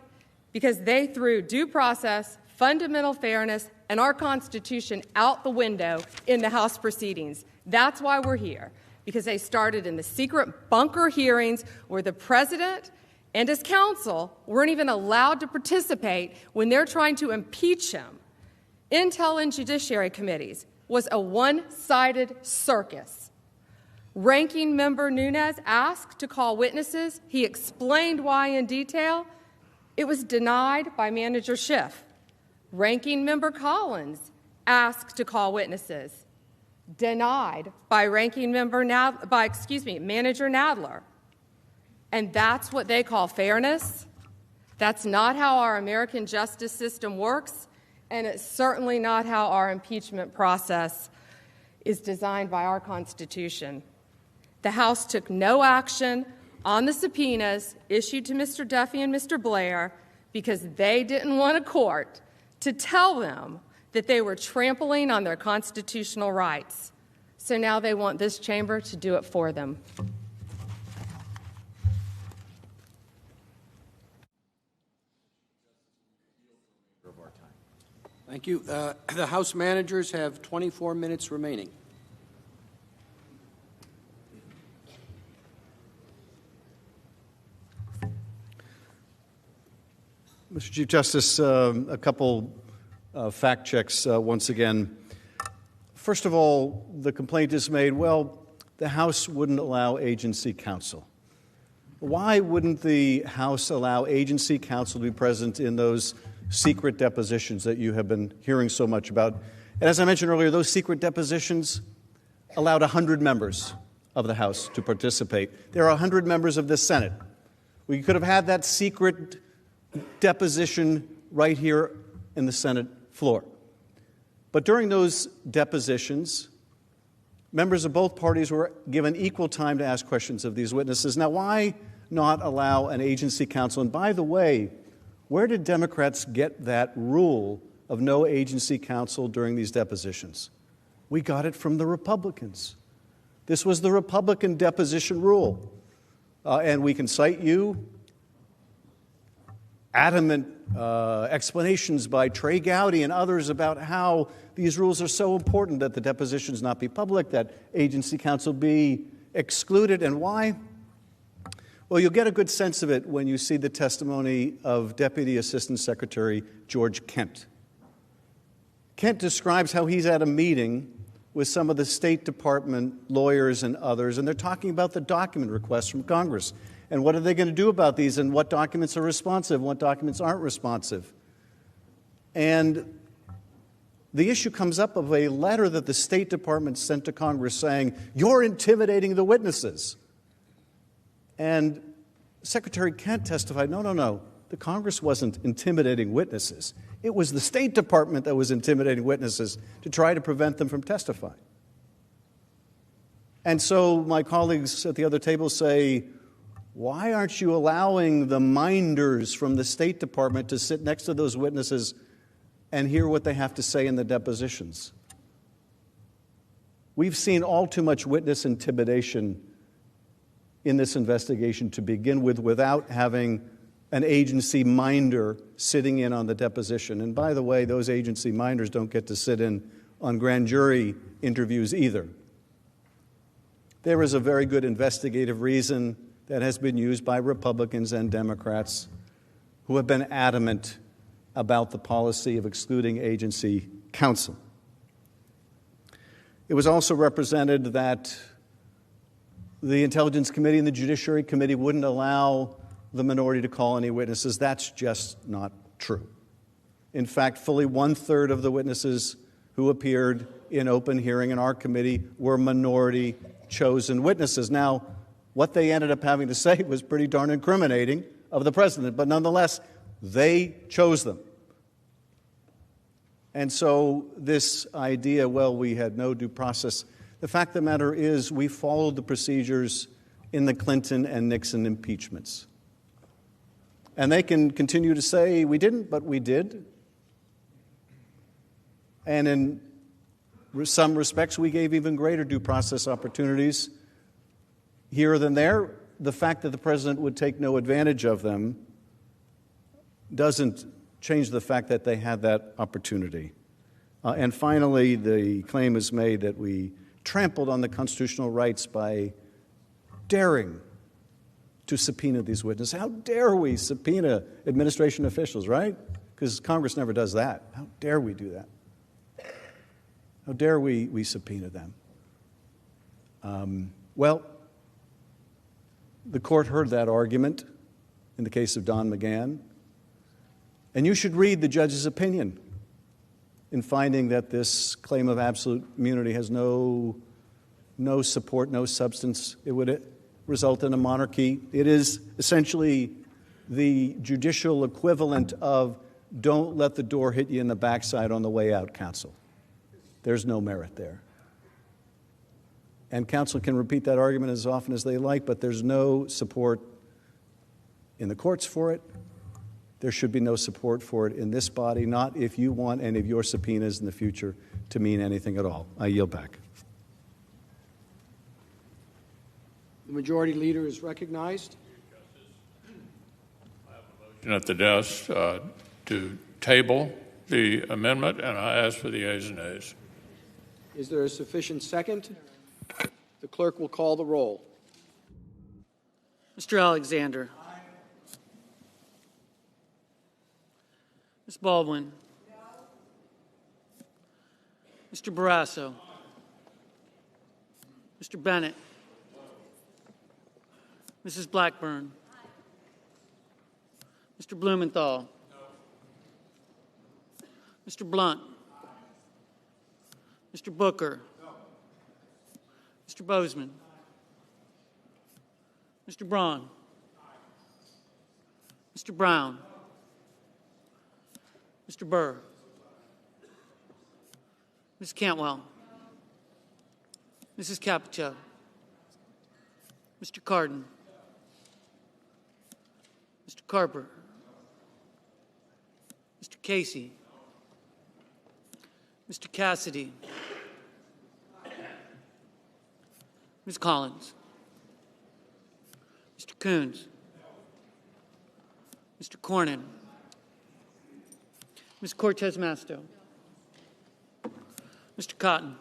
because they threw due process, fundamental fairness, and our Constitution out the window in the House proceedings. That's why we're here, because they started in the secret bunker hearings where the president and his counsel weren't even allowed to participate when they're trying to impeach him. Intel and Judiciary committees was a one-sided circus. Ranking Member Nunes asked to call witnesses. He explained why in detail. It was denied by Manager Schiff. Ranking Member Collins asked to call witnesses, denied by Manager Nadler. And that's what they call fairness. That's not how our American justice system works, and it's certainly not how our impeachment process is designed by our Constitution. The House took no action on the subpoenas issued to Mr. Duffy and Mr. Blair because they didn't want a court to tell them that they were trampling on their constitutional rights. So now they want this chamber to do it for them. Thank you. The House managers have 24 minutes remaining. Mr. Chief Justice, a couple fact checks once again. First of all, the complaint is made, well, the House wouldn't allow agency counsel. Why wouldn't the House allow agency counsel to be present in those secret depositions that you have been hearing so much about? And as I mentioned earlier, those secret depositions allowed 100 members of the House to participate. There are 100 members of the Senate. We could have had that secret deposition right here in the Senate floor. But during those depositions, members of both parties were given equal time to ask questions of these witnesses. Now, why not allow an agency counsel? And by the way, where did Democrats get that rule of no agency counsel during these depositions? We got it from the Republicans. This was the Republican deposition rule. And we can cite you adamant explanations by Trey Gowdy and others about how these rules are so important that the depositions not be public, that agency counsel be excluded. And why? Well, you'll get a good sense of it when you see the testimony of Deputy Assistant Secretary George Kent. Kent describes how he's at a meeting with some of the State Department lawyers and others, and they're talking about the document requests from Congress. And what are they going to do about these, and what documents are responsive, and what documents aren't responsive. And the issue comes up of a letter that the State Department sent to Congress saying, you're intimidating the witnesses. And Secretary Kent testified, no, the Congress wasn't intimidating witnesses. It was the State Department that was intimidating witnesses to try to prevent them from testifying. And so my colleagues at the other table say, why aren't you allowing the minders from the State Department to sit next to those witnesses and hear what they have to say in the depositions? We've seen all too much witness intimidation in this investigation to begin with, without having an agency minder sitting in on the deposition. And by the way, those agency minders don't get to sit in on grand jury interviews either. There is a very good investigative reason that has been used by Republicans and Democrats who have been adamant about the policy of excluding agency counsel. It was also represented that the Intelligence Committee and the Judiciary Committee wouldn't allow the minority to call any witnesses. That's just not true. In fact, fully 1/3 of the witnesses who appeared in open hearing in our committee were minority-chosen witnesses. Now, what they ended up having to say was pretty darn incriminating of the president, but nonetheless, they chose them. And so this idea, well, we had no due process, the fact of the matter is we followed the procedures in the Clinton and Nixon impeachments. And they can continue to say we didn't, but we did. And in some respects, we gave even greater due process opportunities here than there. The fact that the president would take no advantage of them doesn't change the fact that they had that opportunity. And finally, the claim is made that we trampled on the constitutional rights by daring to subpoena these witnesses. How dare we subpoena administration officials, right? Because Congress never does that. How dare we do that? How dare we subpoena them? Well, the court heard that argument in the case of Don McGahn, and you should read the judge's opinion in finding that this claim of absolute immunity has no support, no substance. It would result in a monarchy. It is essentially the judicial equivalent of don't let the door hit you in the backside on the way out counsel. There's no merit there. And counsel can repeat that argument as often as they like, but there's no support in the courts for it, There should be no support for it in this body, not if you want any of your subpoenas in the future to mean anything at all. I yield back. The Majority Leader is recognized. At the desk to table the amendment, and I ask for the ayes and nays. Is there a sufficient second? The clerk will call the roll. Mr. Alexander. Ms. Baldwin. Mr. Barrasso. Mr. Bennett. Mrs. Blackburn. Mr. Blumenthal. Mr. Blunt. Mr. Booker. Mr. Bozeman. Mr. Braun. Mr. Brown. Mr. Burr. Ms. Cantwell. Mrs. Capito. Mr. Cardin. Mr. Carper. Mr. Casey. Mr. Cassidy. Ms. Collins. Mr. Coons. Mr. Cornyn. Ms. Cortez Masto. Mr. Cotton.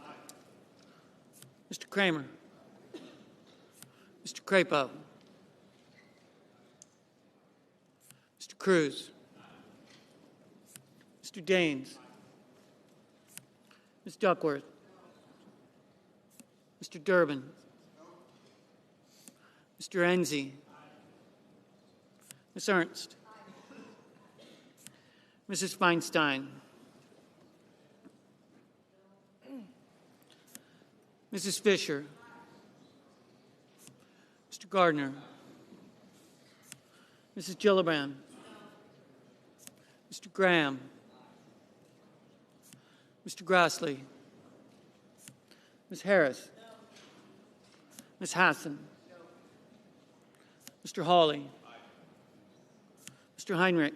Mr. Kramer. Mr. Crapo. Mr. Cruz. Mr. Daines. Ms. Duckworth. Mr. Durbin. Mr. Enzi. Ms. Ernst. Mrs. Feinstein. Mrs. Fisher. Mr. Gardner. Mrs. Gillibrand. Mr. Graham. Mr. Grassley. Ms. Harris. Ms. Hassan. Mr. Hawley. Mr. Heinrich.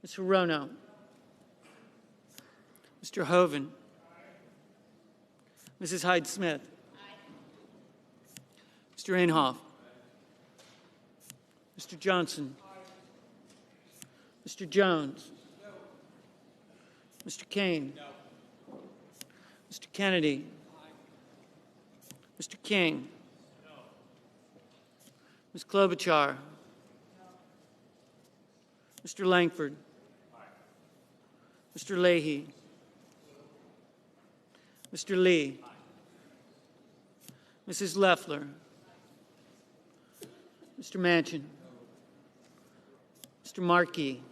Ms. Hirono. Mr. Hoven. Mrs. Hyde-Smith. Mr. Inhofe. Mr. Johnson. Mr. Jones. Mr. Kane. Mr. Kennedy. Mr. King. Ms. Klobuchar. Mr. Langford. Mr. Leahy. Mr. Lee. Mrs. Loeffler. Mr. Manchin. Mr. Markey.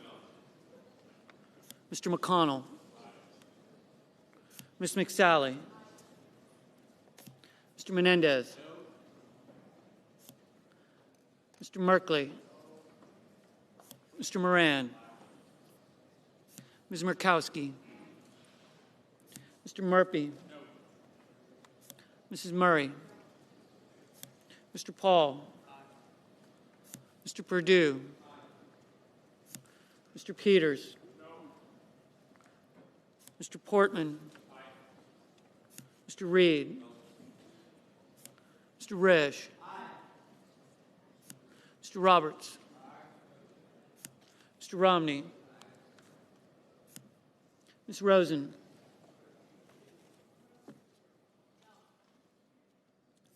Mr. McConnell. Ms. McSally. Mr. Menendez. Mr. Merkley. Mr. Moran. Ms. Murkowski. Mr. Murphy. Mrs. Murray. Mr. Paul. Mr. Perdue. Mr. Peters. Mr. Portman. Mr. Reed. Mr. Risch. Mr. Roberts. Mr. Romney. Ms. Rosen.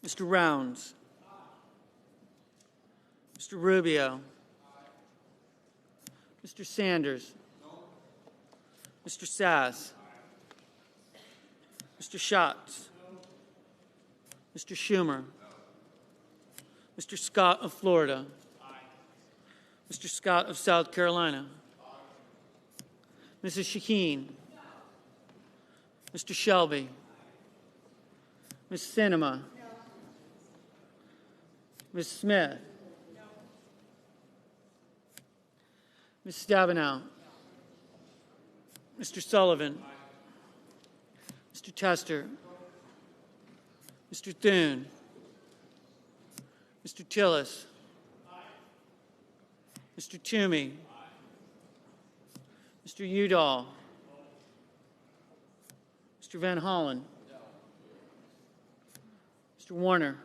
Mr. Rounds. Mr. Rubio. Mr. Sanders. Mr. Sass. Mr. Schatz. Mr. Schumer. Mr. Scott of Florida. Mr. Scott of South Carolina. Mrs. Shaheen. Mr. Shelby. Ms. Sinema. Ms. Smith. Ms. Stabenow. Mr. Sullivan. Mr. Tester. Mr. Thune. Mr. Tillis. Mr. Toomey. Mr. Udall. Mr. Van Hollen. Mr. Warner.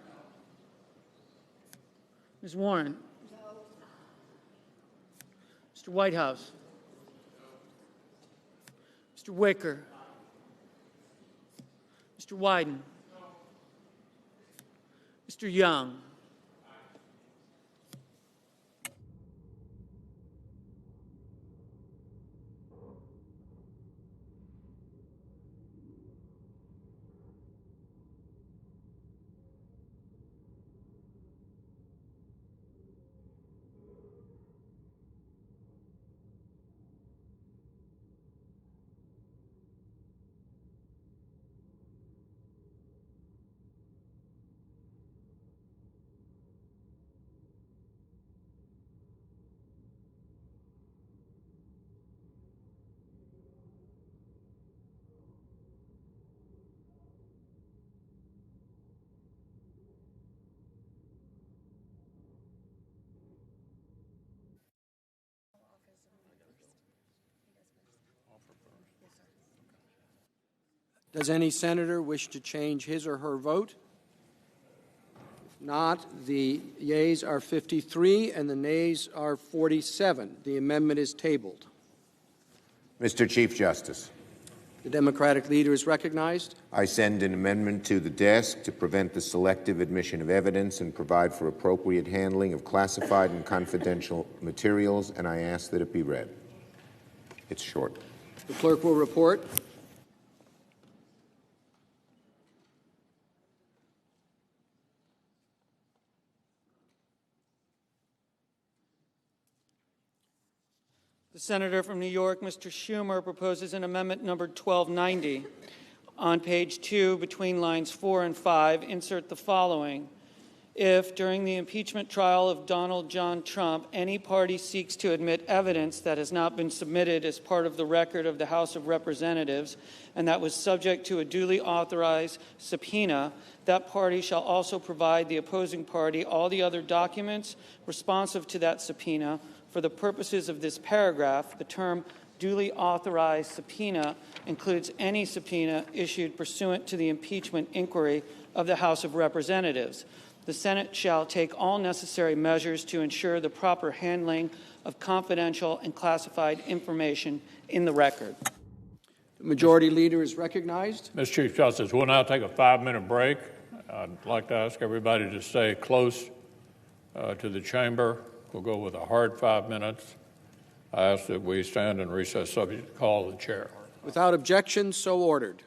Ms. Warren. Mr. Whitehouse. Mr. Wicker. Mr. Wyden. Mr. Young. Does any senator wish to change his or her vote? If not, the yeas are 53 and the nays are 47. The amendment is tabled. Mr. Chief Justice, The Democratic leader is recognized. I send an amendment to the desk to prevent the selective admission of evidence and provide for appropriate handling of classified and confidential materials, and I ask that it be read. It's short. The clerk will report. The senator from New York, Mr. Schumer, proposes an amendment number 1290. On page 2, between lines 4 and 5, insert the following. If, during the impeachment trial of Donald John Trump, any party seeks to admit evidence that has not been submitted as part of the record of the House of Representatives and that was subject to a duly authorized subpoena, that party shall also provide the opposing party all the other documents responsive to that subpoena. For the purposes of this paragraph, the term duly authorized subpoena includes any subpoena issued pursuant to the impeachment inquiry of the House of Representatives. The Senate shall take all necessary measures to ensure the proper handling of confidential and classified information in the record. The majority leader is recognized. Mr. Chief Justice, we'll now take a 5-minute break. I'd like to ask everybody to stay close to the chamber. We'll go with a hard 5 minutes. I ask that we stand in recess subject to call of the chair. Without objection, so ordered.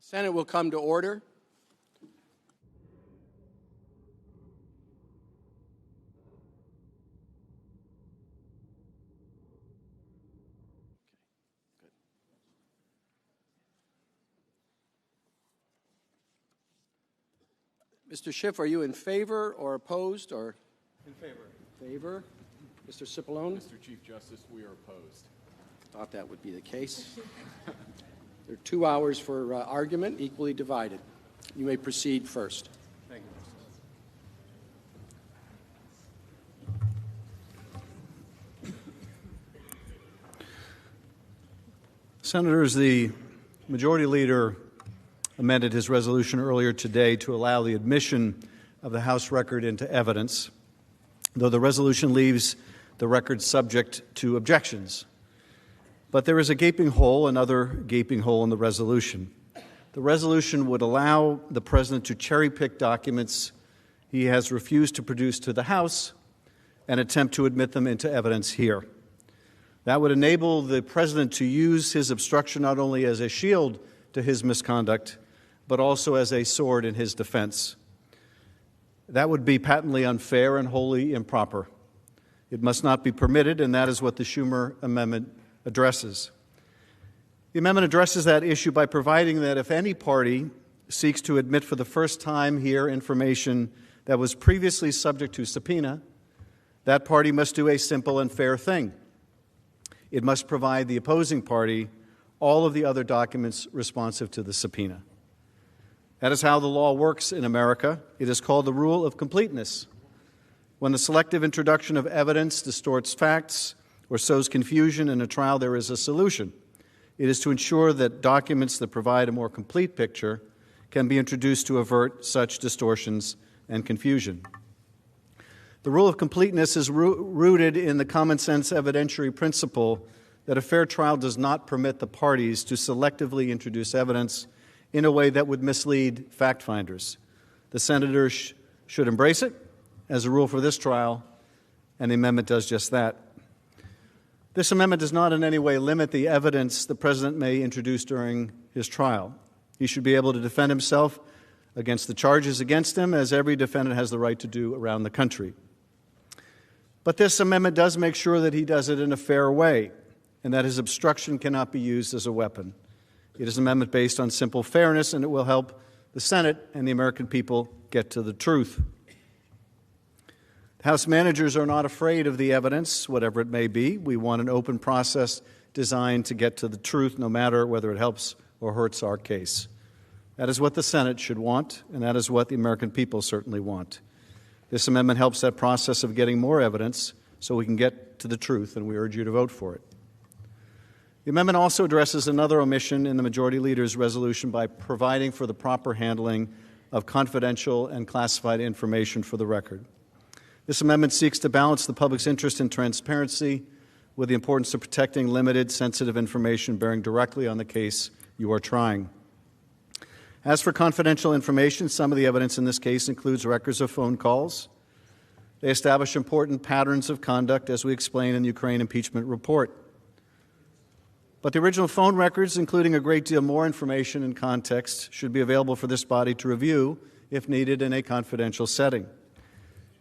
Senate will come to order. Mr. Schiff, are you in favor or opposed or? In favor. In favor. Mr. Cipollone? Mr. Chief Justice, we are opposed. Thought that would be the case. There are 2 hours for argument, equally divided. You may proceed first. Thank you. Senators, the Majority Leader amended his resolution earlier today to allow the admission of the House record into evidence, though the resolution leaves the record subject to objections. But there is a gaping hole, another gaping hole in the resolution. The resolution would allow the President to cherry-pick documents he has refused to produce to the House and attempt to admit them into evidence here. That would enable the President to use his obstruction not only as a shield to his misconduct, but also as a sword in his defense. That would be patently unfair and wholly improper. It must not be permitted, and that is what the Schumer Amendment addresses. The amendment addresses that issue by providing that if any party seeks to admit for the first time here information that was previously subject to subpoena, that party must do a simple and fair thing. It must provide the opposing party all of the other documents responsive to the subpoena. That is how the law works in America. It is called the rule of completeness. When the selective introduction of evidence distorts facts or sows confusion in a trial, there is a solution. It is to ensure that documents that provide a more complete picture can be introduced to avert such distortions and confusion. The rule of completeness is rooted in the common sense evidentiary principle that a fair trial does not permit the parties to selectively introduce evidence in a way that would mislead fact finders. The senators should embrace it as a rule for this trial, and the amendment does just that. This amendment does not in any way limit the evidence the President may introduce during his trial. He should be able to defend himself against the charges against him, as every defendant has the right to do around the country. But this amendment does make sure that he does it in a fair way, and that his obstruction cannot be used as a weapon. It is an amendment based on simple fairness, and it will help the Senate and the American people get to the truth. The House managers are not afraid of the evidence, whatever it may be. We want an open process designed to get to the truth, no matter whether it helps or hurts our case. That is what the Senate should want, and that is what the American people certainly want. This amendment helps that process of getting more evidence so we can get to the truth, and we urge you to vote for it. The amendment also addresses another omission in the Majority Leader's resolution by providing for the proper handling of confidential and classified information for the record. This amendment seeks to balance the public's interest in transparency with the importance of protecting limited, sensitive information bearing directly on the case you are trying. As for confidential information, some of the evidence in this case includes records of phone calls. They establish important patterns of conduct, as we explain in the Ukraine impeachment report. But the original phone records, including a great deal more information and context, should be available for this body to review if needed in a confidential setting.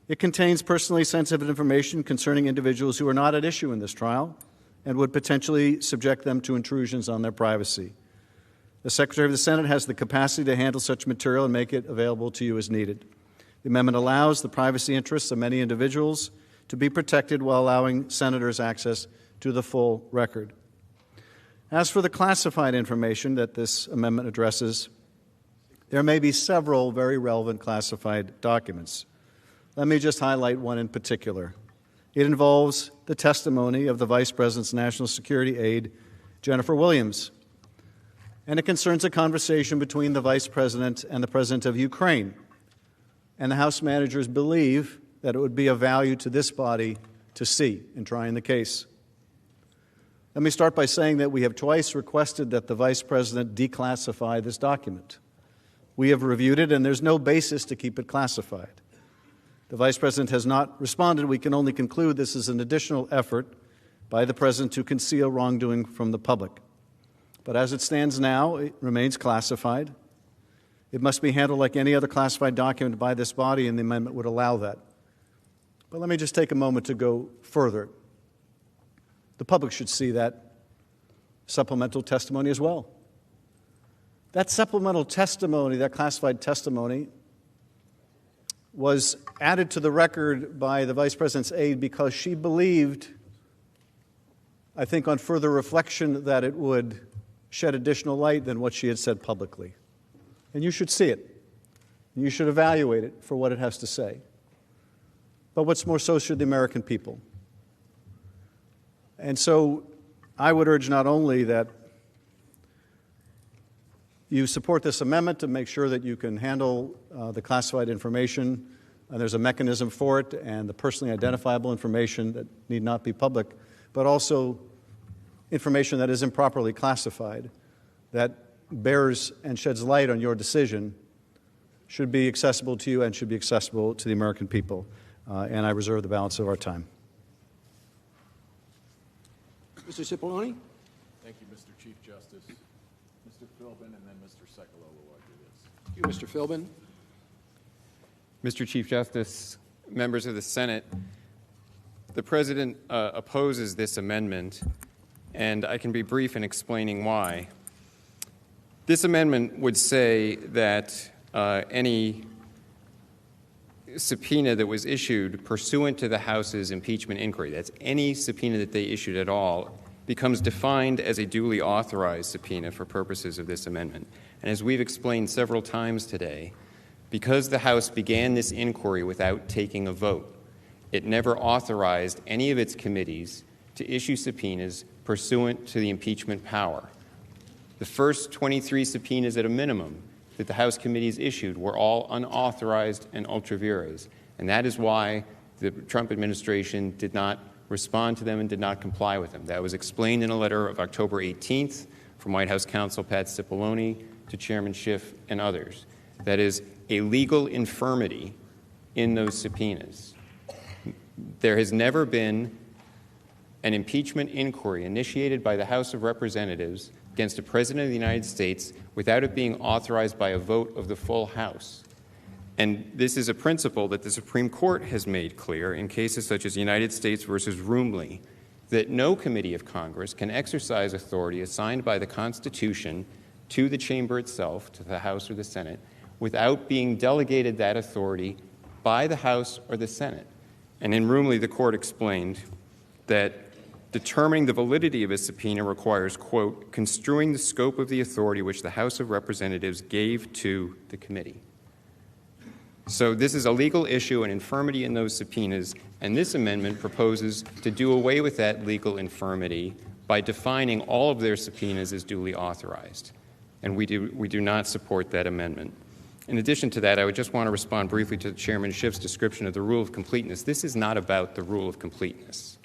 It contains personally sensitive information concerning individuals who are not at issue in this trial and would potentially subject them to intrusions on their privacy. The Secretary of the Senate has the capacity to handle such material and make it available to you as needed. The amendment allows the privacy interests of many individuals to be protected while allowing senators access to the full record. As for the classified information that this amendment addresses, there may be several very relevant classified documents. Let me just highlight one in particular. It involves the testimony of the Vice President's National Security Aide, Jennifer Williams, and it concerns a conversation between the Vice President and the President of Ukraine. And the House managers believe that it would be of value to this body to see in trying the case. Let me start by saying that we have twice requested that the Vice President declassify this document. We have reviewed it, and there's no basis to keep it classified. The Vice President has not responded. We can only conclude this is an additional effort by the President to conceal wrongdoing from the public. But as it stands now, it remains classified. It must be handled like any other classified document by this body, and the amendment would allow that. But let me just take a moment to go further. The public should see that supplemental testimony as well. That supplemental testimony, that classified testimony, was added to the record by the Vice President's aide because she believed, I think on further reflection, that it would shed additional light than what she had said publicly. And you should see it. You should evaluate it for what it has to say. But what's more, so should the American people. And so I would urge not only that you support this amendment to make sure that you can handle the classified information, and there's a mechanism for it, and the personally identifiable information that need not be public, but also information that is improperly classified, that bears and sheds light on your decision, should be accessible to you and should be accessible to the American people. And I reserve the balance of our time. Mr. Cipollone? Thank you, Mr. Chief Justice. Mr. Philbin, and then Mr. Sekulow will argue this. Thank you, Mr. Philbin. Mr. Chief Justice, members of the Senate, the President opposes this amendment, and I can be brief in explaining why. This amendment would say that any subpoena that was issued pursuant to the House's impeachment inquiry, that's any subpoena that they issued at all, becomes defined as a duly authorized subpoena for purposes of this amendment. And as we've explained several times today, because the House began this inquiry without taking a vote, it never authorized any of its committees to issue subpoenas pursuant to the impeachment power. The first 23 subpoenas at a minimum that the House committees issued were all unauthorized and ultra vires, and that is why the Trump administration did not respond to them and did not comply with them. That was explained in a letter of October 18th from White House counsel Pat Cipollone to Chairman Schiff and others. That is a legal infirmity in those subpoenas. There has never been an impeachment inquiry initiated by the House of Representatives against a President of the United States without it being authorized by a vote of the full House. And this is a principle that the Supreme Court has made clear in cases such as United States versus Roomley, that no committee of Congress can exercise authority assigned by the Constitution to the chamber itself, to the House or the Senate, without being delegated that authority by the House or the Senate. And in Roomley, the Court explained that determining the validity of a subpoena requires, quote, construing the scope of the authority which the House of Representatives gave to the committee. So this is a legal issue, an infirmity in those subpoenas, and this amendment proposes to do away with that legal infirmity by defining all of their subpoenas as duly authorized. And we do not support that amendment. In addition to that, I would just want to respond briefly to Chairman Schiff's description of the rule of completeness. This is not about the rule of completeness.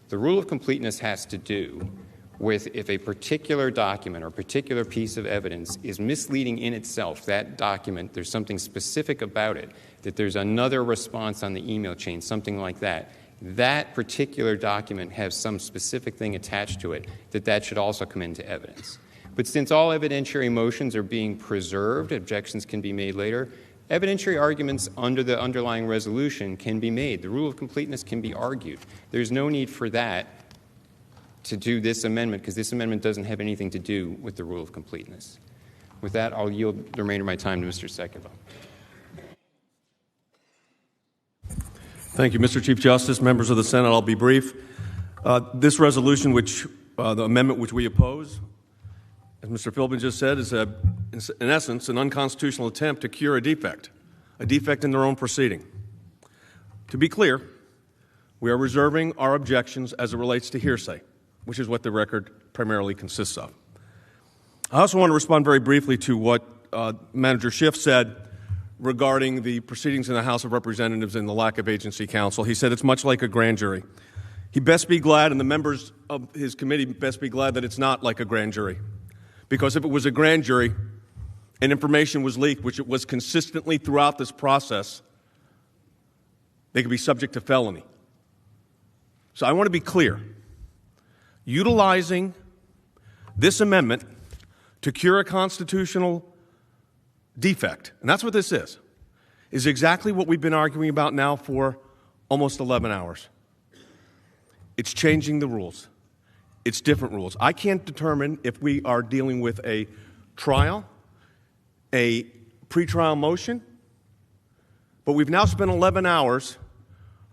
The rule of completeness has to do with if a particular document or particular piece of evidence is misleading in itself, that document, there's something specific about it, that there's another response on the email chain, something like that. That particular document has some specific thing attached to it, that should also come into evidence. But since all evidentiary motions are being preserved, objections can be made later, evidentiary arguments under the underlying resolution can be made. The rule of completeness can be argued. There's no need for that to do this amendment, because this amendment doesn't have anything to do with the rule of completeness. With that, I'll yield the remainder of my time to Mr. Sekulow. Thank you, Mr. Chief Justice, members of the Senate. I'll be brief. This resolution, the amendment which we oppose, as Mr. Philbin just said, is in essence an unconstitutional attempt to cure a defect in their own proceeding. To be clear, we are reserving our objections as it relates to hearsay, which is what the record primarily consists of. I also want to respond very briefly to what Manager Schiff said regarding the proceedings in the House of Representatives and the lack of agency counsel. He said it's much like a grand jury. He best be glad, and the members of his committee best be glad, that it's not like a grand jury. Because if it was a grand jury and information was leaked, which it was consistently throughout this process, they could be subject to felony. So I want to be clear. Utilizing this amendment to cure a constitutional defect, and that's what this is exactly what we've been arguing about now for almost 11 hours. It's changing the rules. It's different rules. I can't determine if we are dealing with a trial, a pretrial motion, but we've now spent 11 hours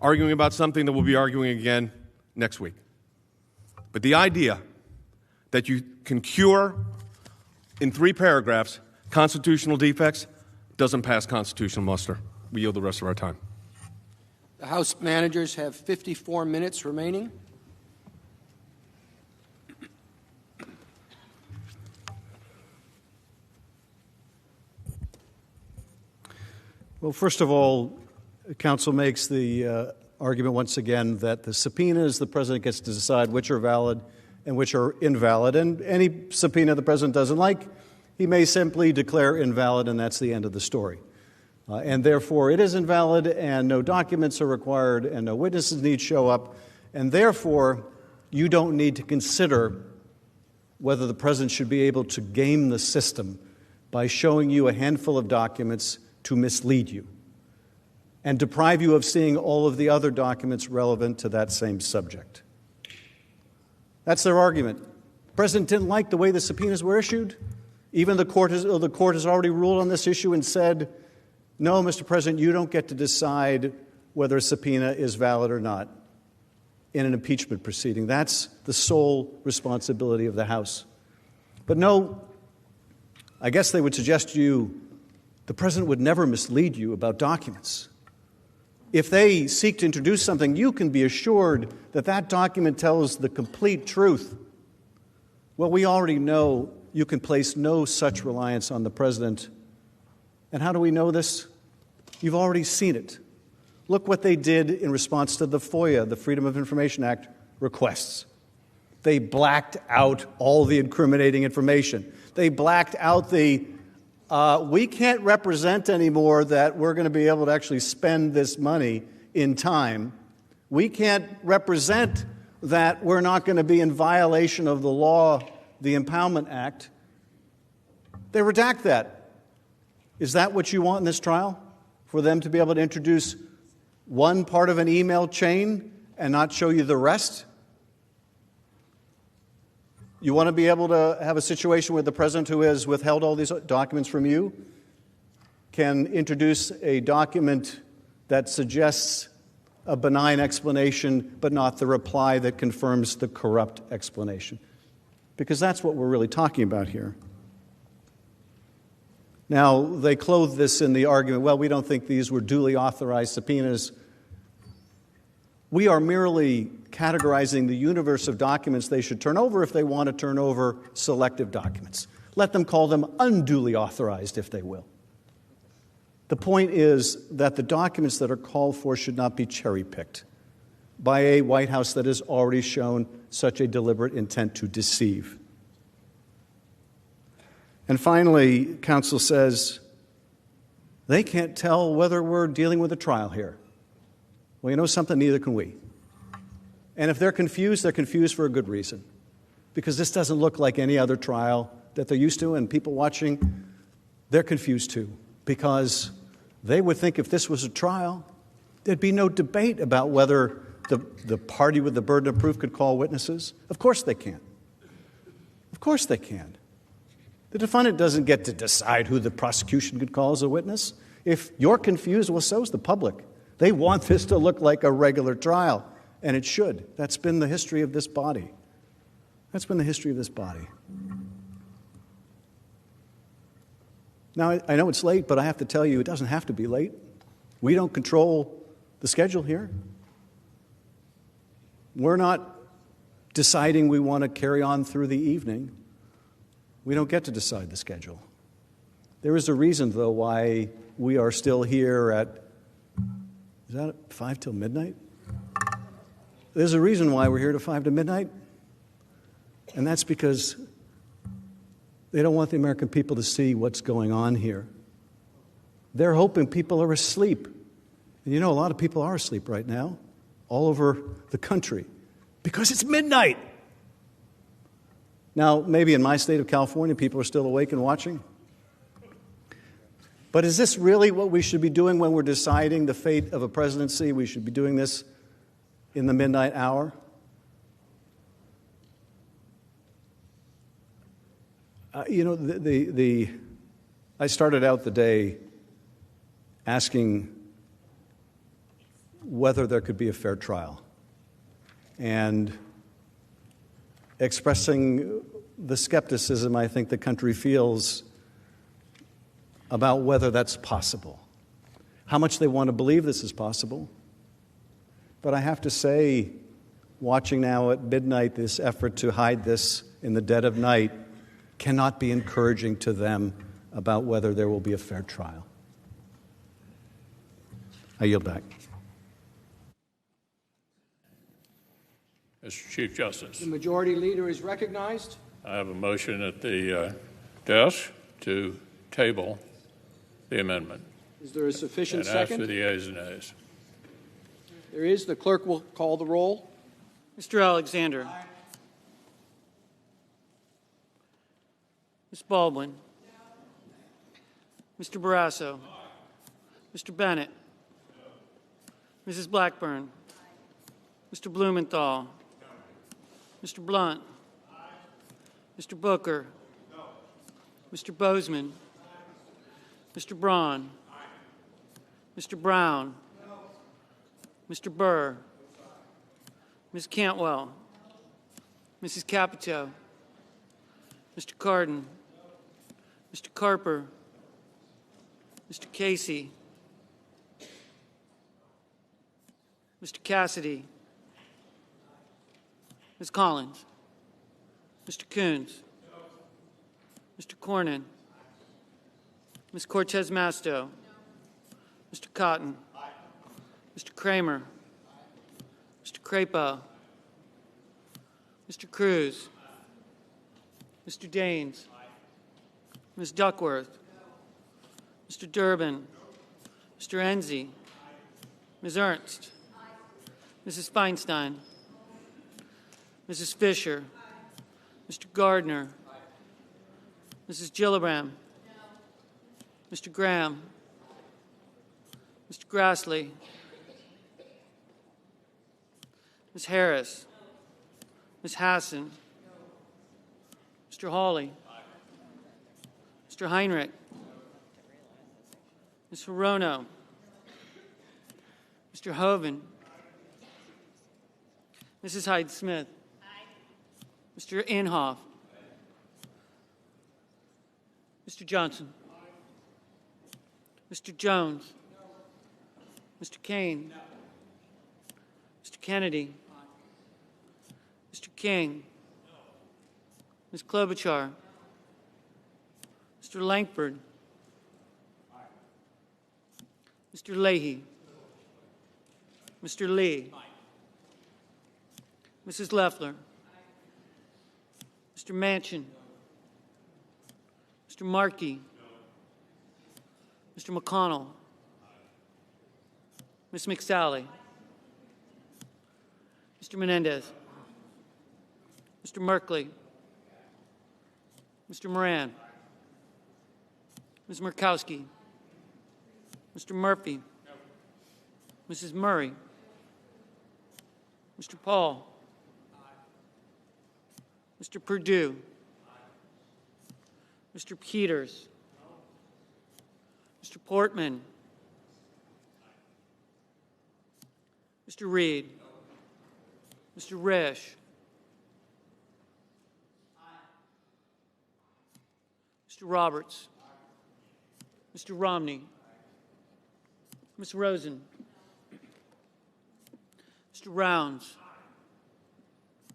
arguing about something that we'll be arguing again next week. But the idea that you can cure in 3 paragraphs constitutional defects doesn't pass constitutional muster. We yield the rest of our time. The House managers have 54 minutes remaining. Well, first of all, counsel makes the argument once again that the subpoenas, the president gets to decide which are valid and which are invalid. And any subpoena the president doesn't like, he may simply declare invalid, and that's the end of the story. And therefore, it is invalid, and no documents are required, and no witnesses need show up. And therefore, you don't need to consider whether the president should be able to game the system by showing you a handful of documents to mislead you and deprive you of seeing all of the other documents relevant to that same subject. That's their argument. The president didn't like the way the subpoenas were issued. Even the court has already ruled on this issue and said, no, Mr. President, you don't get to decide whether a subpoena is valid or not in an impeachment proceeding. That's the sole responsibility of the House. But no, I guess they would suggest to you the president would never mislead you about documents. If they seek to introduce something, you can be assured that that document tells the complete truth. Well, we already know you can place no such reliance on the president. And how do we know this? You've already seen it. Look what they did in response to the FOIA, the Freedom of Information Act requests. They blacked out all the incriminating information. They blacked out the we can't represent anymore that we're going to be able to actually spend this money in time. We can't represent that we're not going to be in violation of the law, the Impoundment Act. They redact that. Is that what you want in this trial? For them to be able to introduce one part of an email chain and not show you the rest? You want to be able to have a situation where the president, who has withheld all these documents from you, can introduce a document that suggests a benign explanation, but not the reply that confirms the corrupt explanation. Because that's what we're really talking about here. Now, they clothe this in the argument, well, we don't think these were duly authorized subpoenas. We are merely categorizing the universe of documents they should turn over if they want to turn over selective documents. Let them call them unduly authorized, if they will. The point is that the documents that are called for should not be cherry-picked by a White House that has already shown such a deliberate intent to deceive. And finally, counsel says they can't tell whether we're dealing with a trial here. Well, you know something? Neither can we. And if they're confused for a good reason. Because this doesn't look like any other trial that they're used to, and people watching, they're confused too. Because they would think if this was a trial, there'd be no debate about whether the party with the burden of proof could call witnesses. Of course they can. Of course they can. The defendant doesn't get to decide who the prosecution could call as a witness. If you're confused, well, so's the public. They want this to look like a regular trial, and it should. That's been the history of this body. That's been the history of this body. Now, I know it's late, but I have to tell you, it doesn't have to be late. We don't control the schedule here. We're not deciding we want to carry on through the evening. We don't get to decide the schedule. There is a reason, though, why we are still here at, is that 5 till midnight? There's a reason why we're here to 5 to midnight, and that's because they don't want the American people to see what's going on here. They're hoping people are asleep. And you know, a lot of people are asleep right now, all over the country, because it's midnight. Now, maybe in my state of California, people are still awake and watching. But is this really what we should be doing when we're deciding the fate of a presidency? We should be doing this in the midnight hour? I started out the day asking whether there could be a fair trial and expressing the skepticism I think the country feels about whether that's possible, how much they want to believe this is possible. But I have to say, watching now at midnight this effort to hide this in the dead of night cannot be encouraging to them about whether there will be a fair trial. I yield back. Mr. Chief Justice. The Majority Leader is recognized. I have a motion at the desk to table the amendment. Is there a sufficient and ask second? for the ayes and nays. There is. The clerk will call the roll. Mr. Alexander. Ms. Baldwin. Mr. Barrasso. Mr. Bennett. Mrs. Blackburn. Mr. Blumenthal. Mr. Blunt. Mr. Booker. Mr. Bozeman. Mr. Braun. Mr. Brown. Mr. Burr. Ms. Cantwell. Mrs. Capito. Mr. Cardin. Mr. Carper. Mr. Casey. Mr. Cassidy. Ms. Collins. Mr. Coons. Mr. Cornyn. Ms. Cortez Masto. Mr. Cotton. Mr. Kramer. Mr. Crapo. Mr. Cruz. Mr. Daines. Ms. Duckworth. Mr. Durbin. Mr. Enzi. Ms. Ernst. Mrs. Feinstein. Mrs. Fisher. Mr. Gardner. Mrs. Gillibrand. Mr. Graham. Mr. Grassley. Ms. Harris. Ms. Hassan. Mr. Hawley. Mr. Heinrich. Ms. Hirono. Mr. Hoven. Mrs. Hyde-Smith. Mr. Inhofe. Mr. Johnson. Mr. Jones. Mr. Kane. Mr. Kennedy. Mr. King. Ms. Klobuchar. Mr. Lankford. Mr. Leahy. Mr. Lee. Mrs. Loeffler. Mr. Manchin. Mr. Markey. Mr. McConnell. Ms. McSally. Mr. Menendez. Mr. Merkley. Mr. Moran. Ms. Murkowski. Mr. Murphy. Mrs. Murray. Mr. Paul. Mr. Perdue. Mr. Peters. Mr. Portman. Mr. Reed. Mr. Risch. Mr. Roberts. Mr. Romney. Ms. Rosen. Mr. Rounds.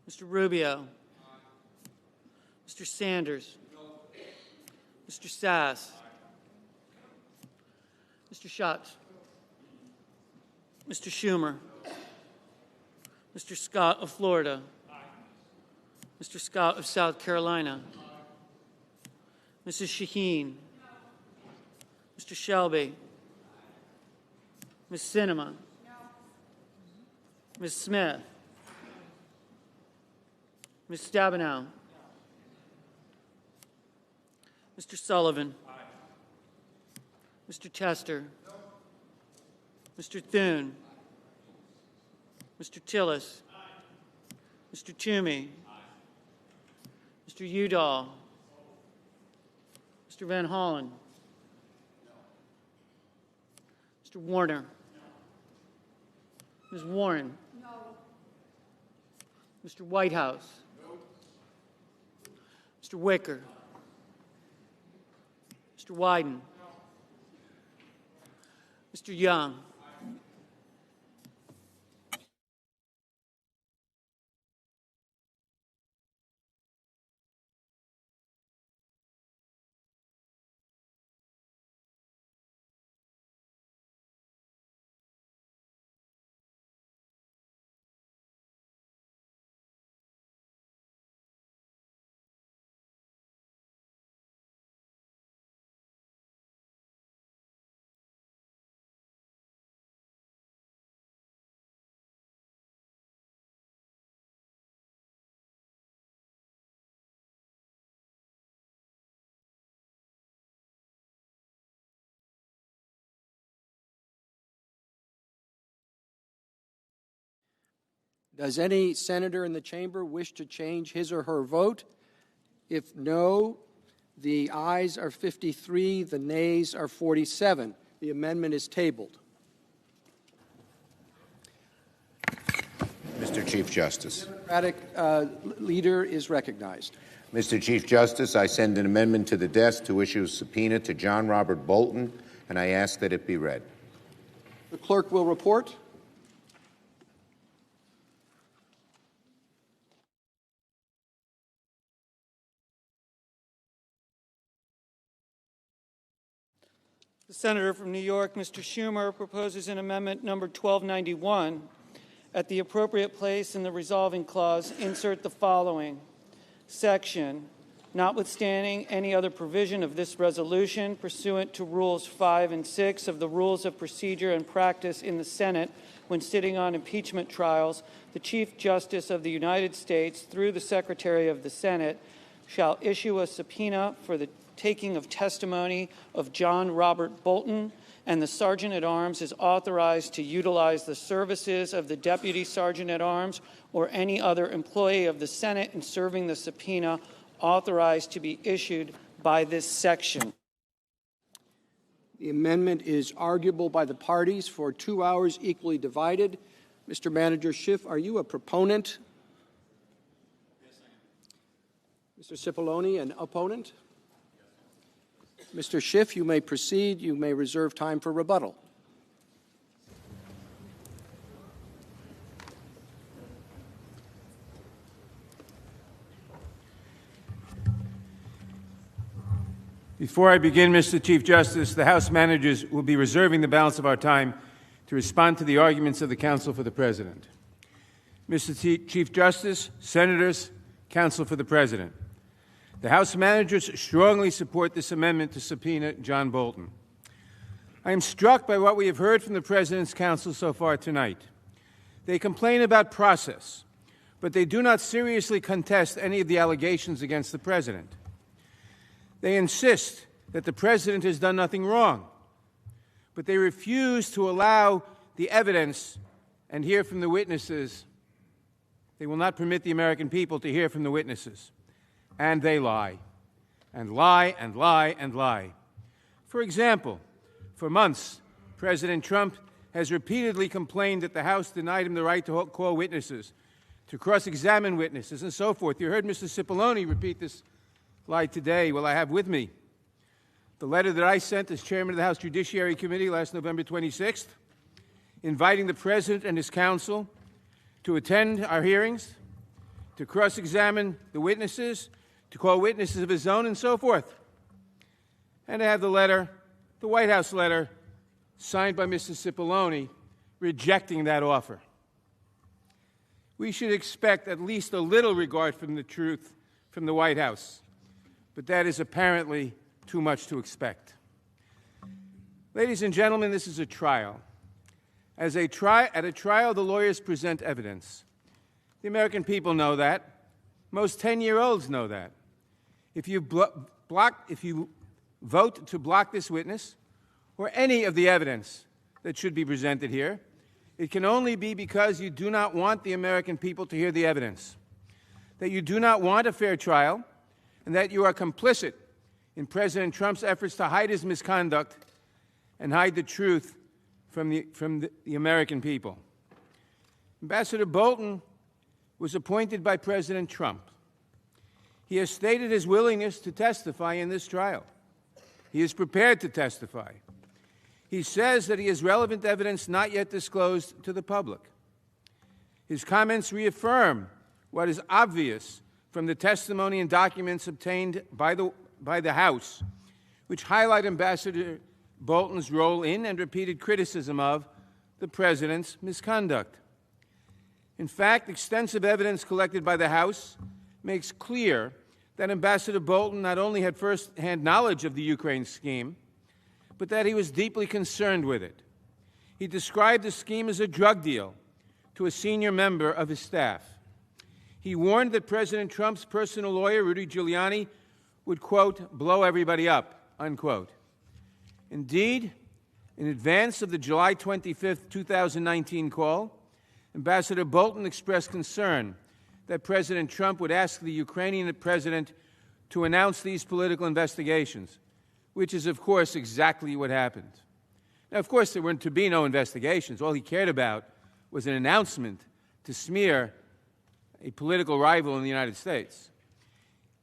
Mr. Rubio. Mr. Sanders. Mr. Sass. Mr. Schatz. Mr. Schumer. Mr. Scott of Florida. Mr. Scott of South Carolina. Mrs. Shaheen. Mr. Shelby. Ms. Sinema. Ms. Smith. Ms. Stabenow. Mr. Sullivan. Mr. Tester. Mr. Thune. Mr. Tillis. Mr. Toomey. Mr. Udall. Mr. Van Hollen. Mr. Warner. Ms. Warren. Mr. Whitehouse. Mr. Wicker. Mr. Wyden. Mr. Young. Does any senator in the chamber wish to change his or her vote? If no, the ayes are 53, the nays are 47. The amendment is tabled. Mr. Chief Justice. The Democratic leader is recognized. Mr. Chief Justice, I send an amendment to the desk to issue a subpoena to John Robert Bolton, and I ask that it be read. The clerk will report. The senator from New York, Mr. Schumer, proposes in amendment number 1291, at the appropriate place in the resolving clause, insert the following section: notwithstanding any other provision of this resolution pursuant to Rules 5 and 6 of the Rules of Procedure and Practice in the Senate when sitting on impeachment trials, the Chief Justice of the United States, through the Secretary of the Senate, shall issue a subpoena for the taking of testimony of John Robert Bolton, and the Sergeant at Arms is authorized to utilize the services of the Deputy Sergeant at Arms or any other employee of the Senate in serving the subpoena authorized to be issued by this section. The amendment is arguable by the parties for 2 hours, equally divided. Mr. Manager Schiff, are you a proponent? Yes, I am. Mr. Cipollone, an opponent? Mr. Schiff, you may proceed. You may reserve time for rebuttal. Before I begin, Mr. Chief Justice, the House managers will be reserving the balance of our time to respond to the arguments of the Counsel for the President. Mr. Chief Justice, Senators, Counsel for the President, the House managers strongly support this amendment to subpoena John Bolton. I am struck by what we have heard from the President's counsel so far tonight. They complain about process, but they do not seriously contest any of the allegations against the President. They insist that the President has done nothing wrong, but they refuse to allow the evidence and hear from the witnesses. They will not permit the American people to hear from the witnesses. And they lie, and lie, and lie, and lie. For example, for months, President Trump has repeatedly complained that the House denied him the right to call witnesses, to cross-examine witnesses, and so forth. You heard Mr. Cipollone repeat this lie today. Well, I have with me the letter that I sent as chairman of the House Judiciary Committee last November 26th, inviting the President and his counsel to attend our hearings, to cross-examine the witnesses, to call witnesses of his own, and so forth. And I have the letter, the White House letter, signed by Mr. Cipollone, rejecting that offer. We should expect at least a little regard from the truth from the White House, but that is apparently too much to expect. Ladies and gentlemen, this is a trial. At a trial, the lawyers present evidence. The American people know that. Most 10-year-olds know that. If you vote to block this witness or any of the evidence that should be presented here, it can only be because you do not want the American people to hear the evidence, that you do not want a fair trial, and that you are complicit in President Trump's efforts to hide his misconduct and hide the truth from the American people. Ambassador Bolton was appointed by President Trump. He has stated his willingness to testify in this trial. He is prepared to testify. He says that he has relevant evidence not yet disclosed to the public. His comments reaffirm what is obvious from the testimony and documents obtained by the House, which highlight Ambassador Bolton's role in and repeated criticism of the President's misconduct. In fact, extensive evidence collected by the House makes clear that Ambassador Bolton not only had first-hand knowledge of the Ukraine scheme, but that he was deeply concerned with it. He described the scheme as a drug deal to a senior member of his staff. He warned that President Trump's personal lawyer, Rudy Giuliani, would, quote, blow everybody up, unquote. Indeed, in advance of the July 25, 2019 call, Ambassador Bolton expressed concern that President Trump would ask the Ukrainian president to announce these political investigations, which is, of course, exactly what happened. Now, of course, there were to be no investigations. All he cared about was an announcement to smear a political rival in the United States.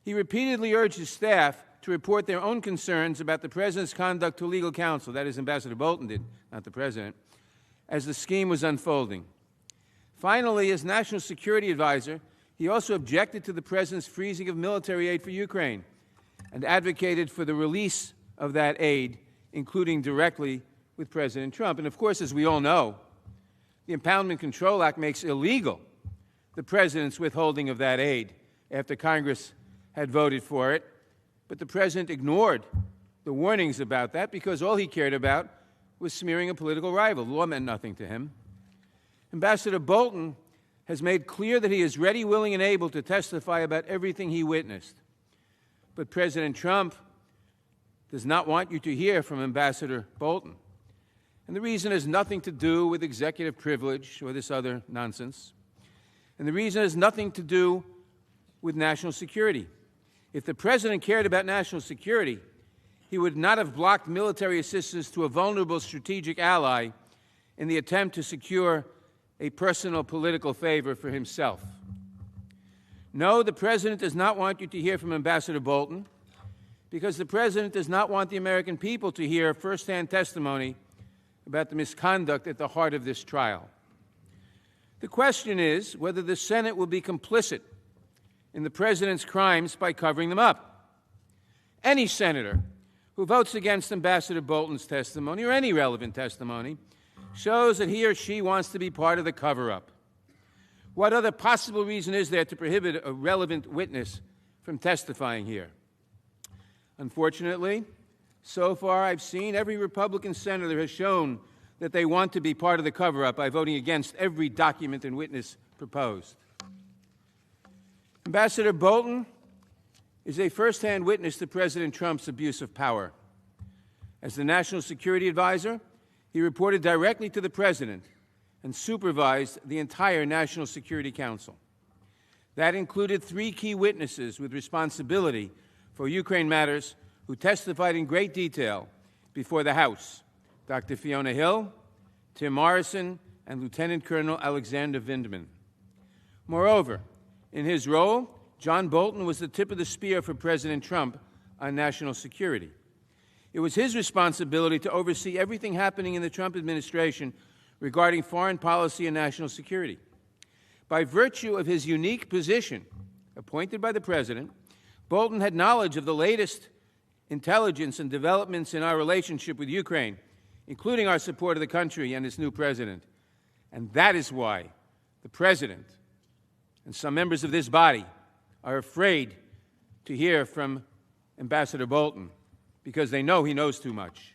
He repeatedly urged his staff to report their own concerns about the President's conduct to legal counsel, that is, Ambassador Bolton did, not the President, as the scheme was unfolding. Finally, as National Security Advisor, he also objected to the President's freezing of military aid for Ukraine and advocated for the release of that aid, including directly with President Trump. And of course, as we all know, the Impoundment Control Act makes illegal the President's withholding of that aid after Congress had voted for it. But the President ignored the warnings about that because all he cared about was smearing a political rival. The law meant nothing to him. Ambassador Bolton has made clear that he is ready, willing, and able to testify about everything he witnessed. But President Trump does not want you to hear from Ambassador Bolton. And the reason has nothing to do with executive privilege or this other nonsense. And the reason has nothing to do with national security. If the President cared about national security, he would not have blocked military assistance to a vulnerable strategic ally in the attempt to secure a personal political favor for himself. No, the President does not want you to hear from Ambassador Bolton because the President does not want the American people to hear firsthand testimony about the misconduct at the heart of this trial. The question is whether the Senate will be complicit in the President's crimes by covering them up. Any senator who votes against Ambassador Bolton's testimony or any relevant testimony shows that he or she wants to be part of the cover-up. What other possible reason is there to prohibit a relevant witness from testifying here? Unfortunately, so far I've seen every Republican senator has shown that they want to be part of the cover-up by voting against every document and witness proposed. Ambassador Bolton is a first-hand witness to President Trump's abuse of power. As the National Security Advisor, he reported directly to the President and supervised the entire National Security Council. That included 3 key witnesses with responsibility for Ukraine matters who testified in great detail before the House: Dr. Fiona Hill, Tim Morrison, and Lieutenant Colonel Alexander Vindman. Moreover, in his role, John Bolton was the tip of the spear for President Trump on national security. It was his responsibility to oversee everything happening in the Trump administration regarding foreign policy and national security. By virtue of his unique position, appointed by the President, Bolton had knowledge of the latest intelligence and developments in our relationship with Ukraine, including our support of the country and its new President. And that is why the President and some members of this body are afraid to hear from Ambassador Bolton, because they know he knows too much.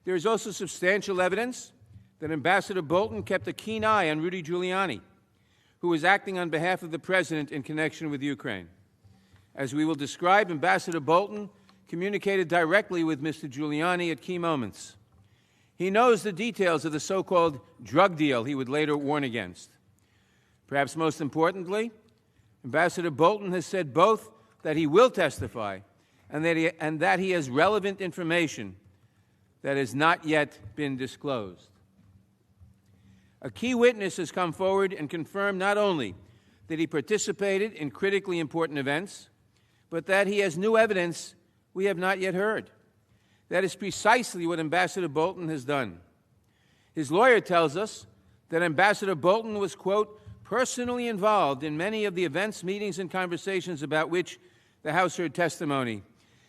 There is also substantial evidence that Ambassador Bolton kept a keen eye on Rudy Giuliani, who was acting on behalf of the President in connection with Ukraine. As we will describe, Ambassador Bolton communicated directly with Mr. Giuliani at key moments. He knows the details of the so-called drug deal he would later warn against. Perhaps most importantly, Ambassador Bolton has said both that he will testify and that he has relevant information that has not yet been disclosed. A key witness has come forward and confirmed not only that he participated in critically important events, but that he has new evidence we have not yet heard. That is precisely what Ambassador Bolton has done. His lawyer tells us that Ambassador Bolton was, quote, personally involved in many of the events, meetings, and conversations about which the House heard testimony,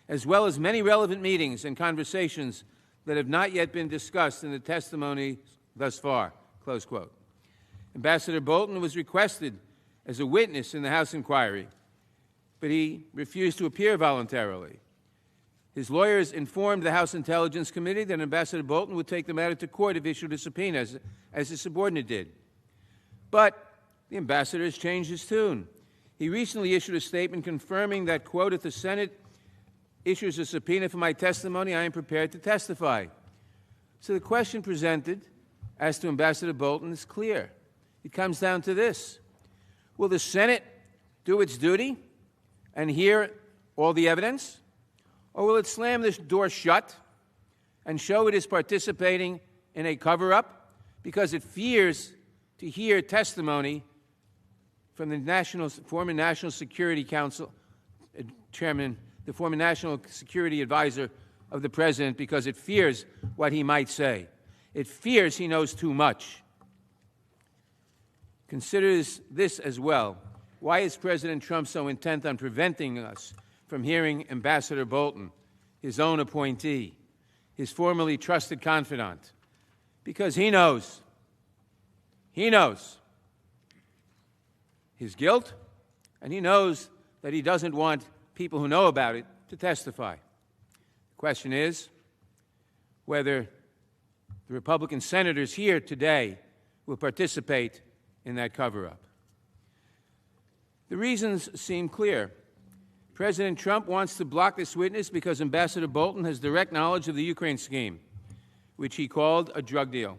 as well as many relevant meetings and conversations that have not yet been discussed in the testimony thus far, close quote. Ambassador Bolton was requested as a witness in the House inquiry, but he refused to appear voluntarily. His lawyers informed the House Intelligence Committee that Ambassador Bolton would take the matter to court if issued a subpoena, as his subordinate did. But the ambassador has changed his tune. He recently issued a statement confirming that, quote, if the Senate issues a subpoena for my testimony, I am prepared to testify. So the question presented as to Ambassador Bolton is clear. It comes down to this. Will the Senate do its duty and hear all the evidence? Or will it slam this door shut and show it is participating in a cover-up because it fears to hear testimony from the former National Security Council chairman, the former National Security Advisor of the President, because it fears what he might say. It fears he knows too much. Consider this as well. Why is President Trump so intent on preventing us from hearing Ambassador Bolton, his own appointee, his formerly trusted confidant? Because he knows his guilt, and he knows that he doesn't want people who know about it to testify. The question is whether the Republican senators here today will participate in that cover-up. The reasons seem clear. President Trump wants to block this witness because Ambassador Bolton has direct knowledge of the Ukraine scheme, which he called a drug deal.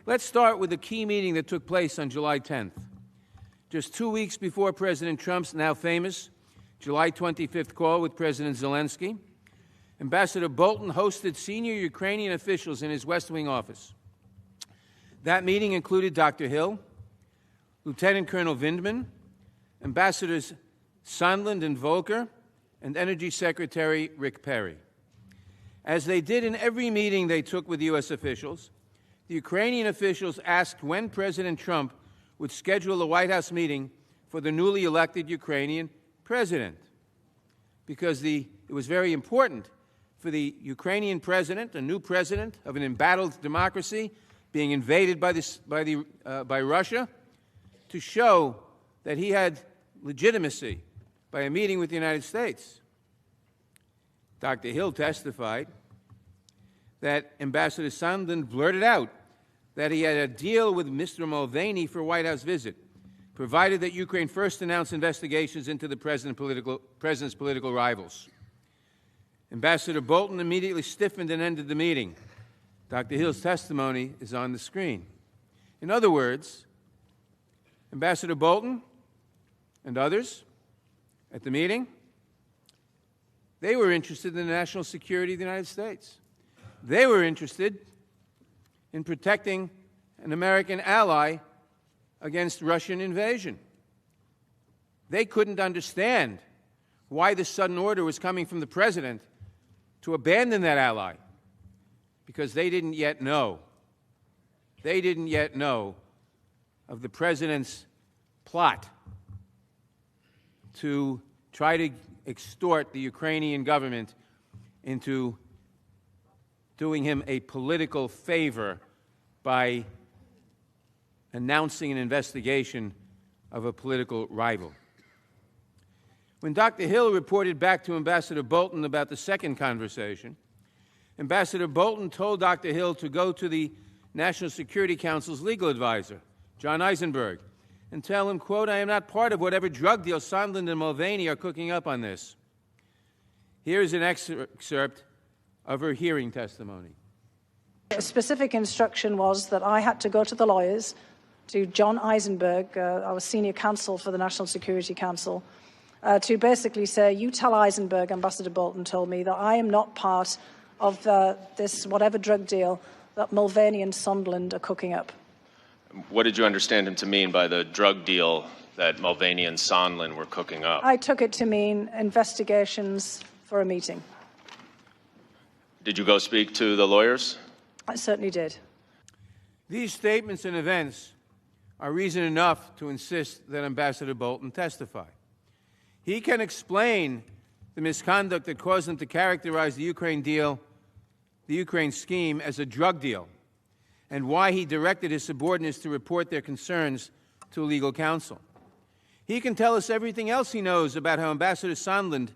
Let's start with the key meeting that took place on July 10th. Just 2 weeks before President Trump's now famous July 25th call with President Zelensky, Ambassador Bolton hosted senior Ukrainian officials in his West Wing office. That meeting included Dr. Hill, Lieutenant Colonel Vindman, Ambassadors Sondland and Volker, and Energy Secretary Rick Perry. As they did in every meeting they took with U.S. officials, the Ukrainian officials asked when President Trump would schedule a White House meeting for the newly elected Ukrainian president, because it was very important for the Ukrainian president, a new president of an embattled democracy, being invaded by Russia, to show that he had legitimacy by a meeting with the United States. Dr. Hill testified that Ambassador Sondland blurted out that he had a deal with Mr. Mulvaney for a White House visit, provided that Ukraine first announce investigations into the president's political rivals. Ambassador Bolton immediately stiffened and ended the meeting. Dr. Hill's testimony is on the screen. In other words, Ambassador Bolton and others at the meeting, they were interested in the national security of the United States. They were interested in protecting an American ally against Russian invasion. They couldn't understand why the sudden order was coming from the president to abandon that ally, because they didn't yet know. They didn't yet know of the president's plot to try to extort the Ukrainian government into doing him a political favor by announcing an investigation of a political rival. When Dr. Hill reported back to Ambassador Bolton about the second conversation, Ambassador Bolton told Dr. Hill to go to the National Security Council's legal advisor, John Eisenberg, and tell him, quote, I am not part of whatever drug deal Sondland and Mulvaney are cooking up on this. Here is an excerpt of her hearing testimony. A specific instruction was that I had to go to the lawyers, to John Eisenberg, our senior counsel for the National Security Council, to basically say, you tell Eisenberg, Ambassador Bolton told me, that I am not part of this whatever drug deal that Mulvaney and Sondland are cooking up. What did you understand him to mean by the drug deal that Mulvaney and Sondland were cooking up? I took it to mean investigations for a meeting. Did you go speak to the lawyers? I certainly did. These statements and events are reason enough to insist that Ambassador Bolton testify. He can explain the misconduct that caused him to characterize the Ukraine deal, the Ukraine scheme, as a drug deal, and why he directed his subordinates to report their concerns to legal counsel. He can tell us everything else he knows about how Ambassador Sondland,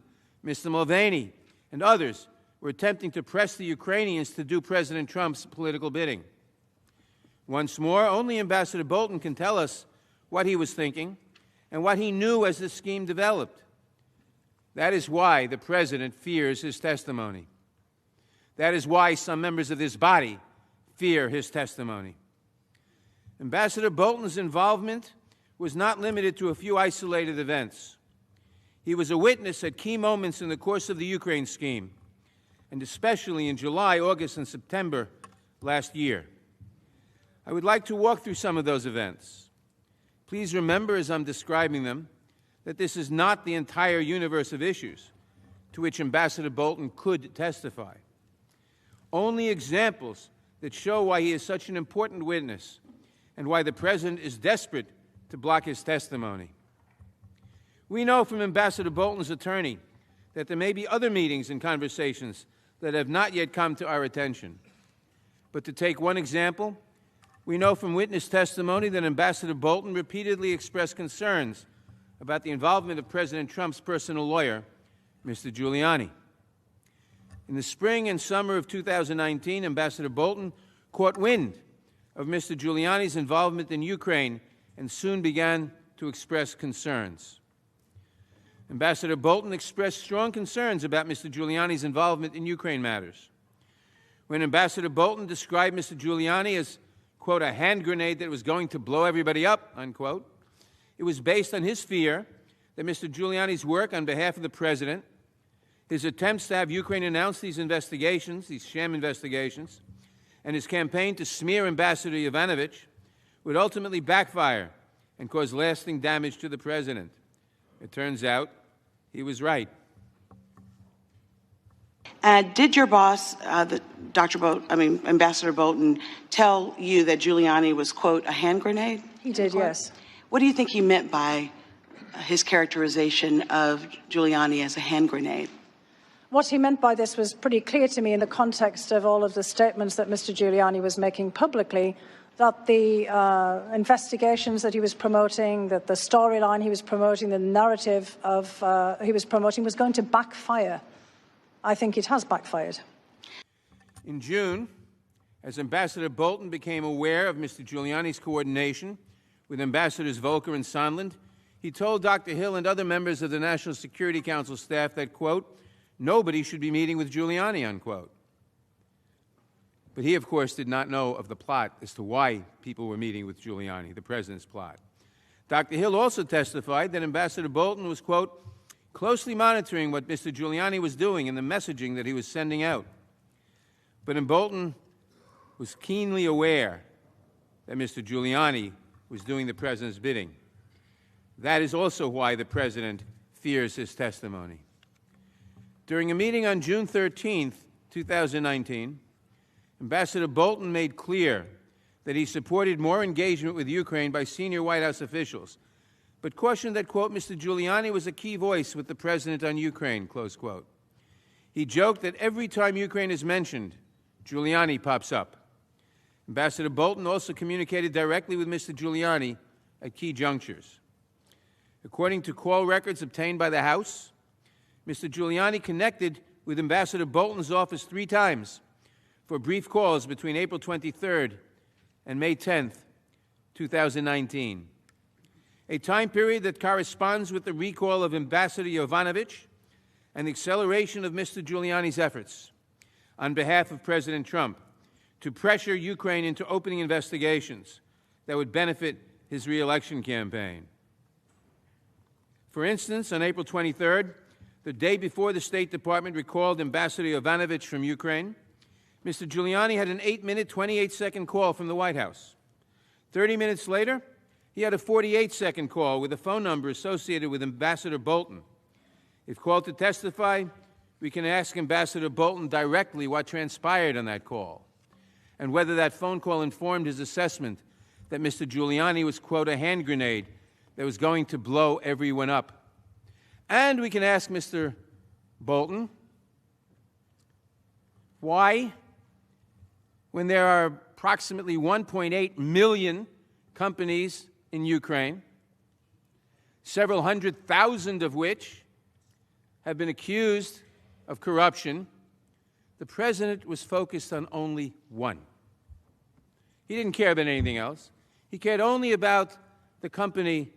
Mr. Mulvaney, and others were attempting to press the Ukrainians to do President Trump's political bidding. Once more, only Ambassador Bolton can tell us what he was thinking and what he knew as the scheme developed. That is why the President fears his testimony. That is why some members of this body fear his testimony. Ambassador Bolton's involvement was not limited to a few isolated events. He was a witness at key moments in the course of the Ukraine scheme, and especially in July, August, and September last year. I would like to walk through some of those events. Please remember, as I'm describing them, that this is not the entire universe of issues to which Ambassador Bolton could testify. Only examples that show why he is such an important witness and why the President is desperate to block his testimony. We know from Ambassador Bolton's attorney that there may be other meetings and conversations that have not yet come to our attention. But to take one example, we know from witness testimony that Ambassador Bolton repeatedly expressed concerns about the involvement of President Trump's personal lawyer, Mr. Giuliani. In the spring and summer of 2019, Ambassador Bolton caught wind of Mr. Giuliani's involvement in Ukraine and soon began to express concerns. Ambassador Bolton expressed strong concerns about Mr. Giuliani's involvement in Ukraine matters. When Ambassador Bolton described Mr. Giuliani as, quote, a hand grenade that was going to blow everybody up, unquote, it was based on his fear that Mr. Giuliani's work on behalf of the President, his attempts to have Ukraine announce these investigations, these sham investigations, and his campaign to smear Ambassador Yovanovitch would ultimately backfire and cause lasting damage to the President. It turns out he was right. Did your boss, Ambassador Bolton, tell you that Giuliani was, quote, a hand grenade? He did, yes. What do you think he meant by his characterization of Giuliani as a hand grenade? What he meant by this was pretty clear to me in the context of all of the statements that Mr. Giuliani was making publicly, that the investigations that he was promoting, that the storyline he was promoting, the narrative of he was promoting was going to backfire. I think it has backfired. In June, as Ambassador Bolton became aware of Mr. Giuliani's coordination with Ambassadors Volker and Sondland, he told Dr. Hill and other members of the National Security Council staff that, quote, nobody should be meeting with Giuliani, unquote. But he, of course, did not know of the plot as to why people were meeting with Giuliani, the President's plot. Dr. Hill also testified that Ambassador Bolton was, quote, closely monitoring what Mr. Giuliani was doing and the messaging that he was sending out. But Bolton was keenly aware that Mr. Giuliani was doing the President's bidding. That is also why the President fears his testimony. During a meeting on June 13, 2019, Ambassador Bolton made clear that he supported more engagement with Ukraine by senior White House officials, but cautioned that, quote, Mr. Giuliani was a key voice with the President on Ukraine, close quote. He joked that every time Ukraine is mentioned, Giuliani pops up. Ambassador Bolton also communicated directly with Mr. Giuliani at key junctures. According to call records obtained by the House, Mr. Giuliani connected with Ambassador Bolton's office 3 times for brief calls between April 23rd and May 10th, 2019. a time period that corresponds with the recall of Ambassador Yovanovitch and the acceleration of Mr. Giuliani's efforts on behalf of President Trump to pressure Ukraine into opening investigations that would benefit his re-election campaign. For instance, on April 23rd, the day before the State Department recalled Ambassador Yovanovitch from Ukraine, Mr. Giuliani had an 8-minute, 28-second call from the White House. 30 minutes later, he had a 48-second call with a phone number associated with Ambassador Bolton. If called to testify, we can ask Ambassador Bolton directly what transpired on that call and whether that phone call informed his assessment that Mr. Giuliani was, quote, a hand grenade that was going to blow everyone up. And we can ask Mr. Bolton why, when there are approximately 1.8 million companies in Ukraine, several 100,000 of which have been accused of corruption, the president was focused on only one. He didn't care about anything else. He cared only about the company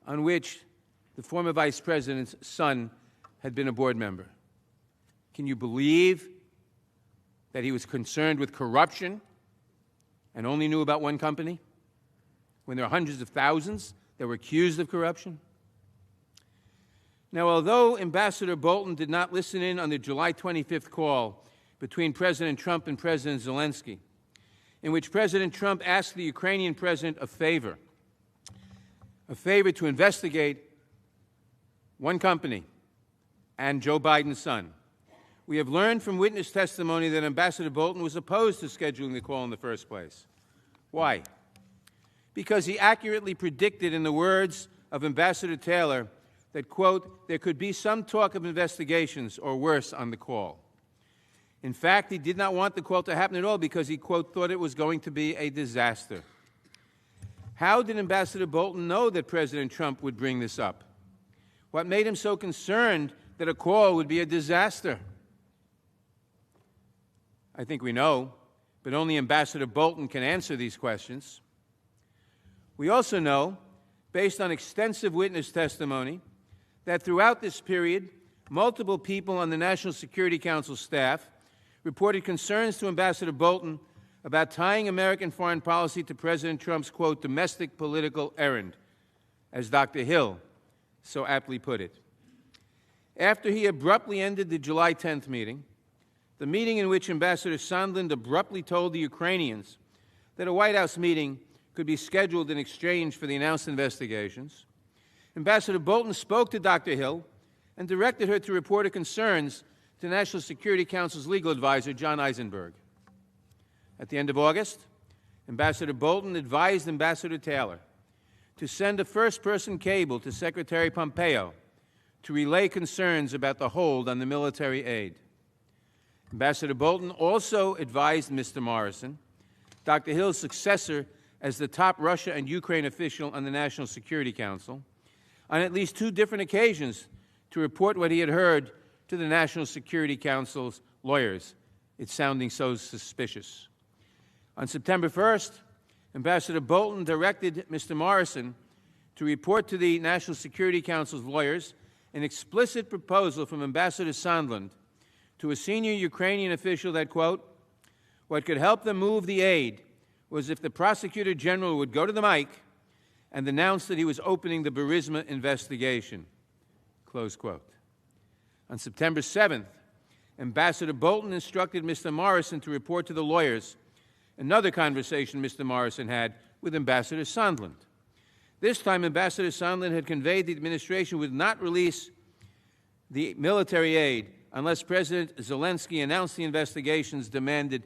on which the former vice president's son had been a board member. Can you believe that he was concerned with corruption and only knew about one company when there are hundreds of thousands that were accused of corruption? Now, although Ambassador Bolton did not listen in on the July 25th call between President Trump and President Zelensky, in which President Trump asked the Ukrainian president a favor to investigate one company and Joe Biden's son, we have learned from witness testimony that Ambassador Bolton was opposed to scheduling the call in the first place. Why? Because he accurately predicted, in the words of Ambassador Taylor, that, quote, there could be some talk of investigations or worse on the call. In fact, he did not want the call to happen at all because he, quote, thought it was going to be a disaster. How did Ambassador Bolton know that President Trump would bring this up? What made him so concerned that a call would be a disaster? I think we know, but only Ambassador Bolton can answer these questions. We also know, based on extensive witness testimony, that throughout this period, multiple people on the National Security Council staff reported concerns to Ambassador Bolton about tying American foreign policy to President Trump's, quote, domestic political errand, as Dr. Hill so aptly put it. After he abruptly ended the July 10th meeting, the meeting in which Ambassador Sondland abruptly told the Ukrainians that a White House meeting could be scheduled in exchange for the announced investigations, Ambassador Bolton spoke to Dr. Hill and directed her to report her concerns to National Security Council's legal advisor, John Eisenberg. At the end of August, Ambassador Bolton advised Ambassador Taylor to send a first-person cable to Secretary Pompeo to relay concerns about the hold on the military aid. Ambassador Bolton also advised Mr. Morrison, Dr. Hill's successor as the top Russia and Ukraine official on the National Security Council, on at least 2 different occasions to report what he had heard to the National Security Council's lawyers. It's sounding so suspicious. On September 1st, Ambassador Bolton directed Mr. Morrison to report to the National Security Council's lawyers an explicit proposal from Ambassador Sondland to a senior Ukrainian official that, quote, what could help them move the aid was if the prosecutor general would go to the mic and announce that he was opening the Burisma investigation, close quote. On September 7th, Ambassador Bolton instructed Mr. Morrison to report to the lawyers another conversation Mr. Morrison had with Ambassador Sondland. This time, Ambassador Sondland had conveyed the administration would not release the military aid unless President Zelensky announced the investigations demanded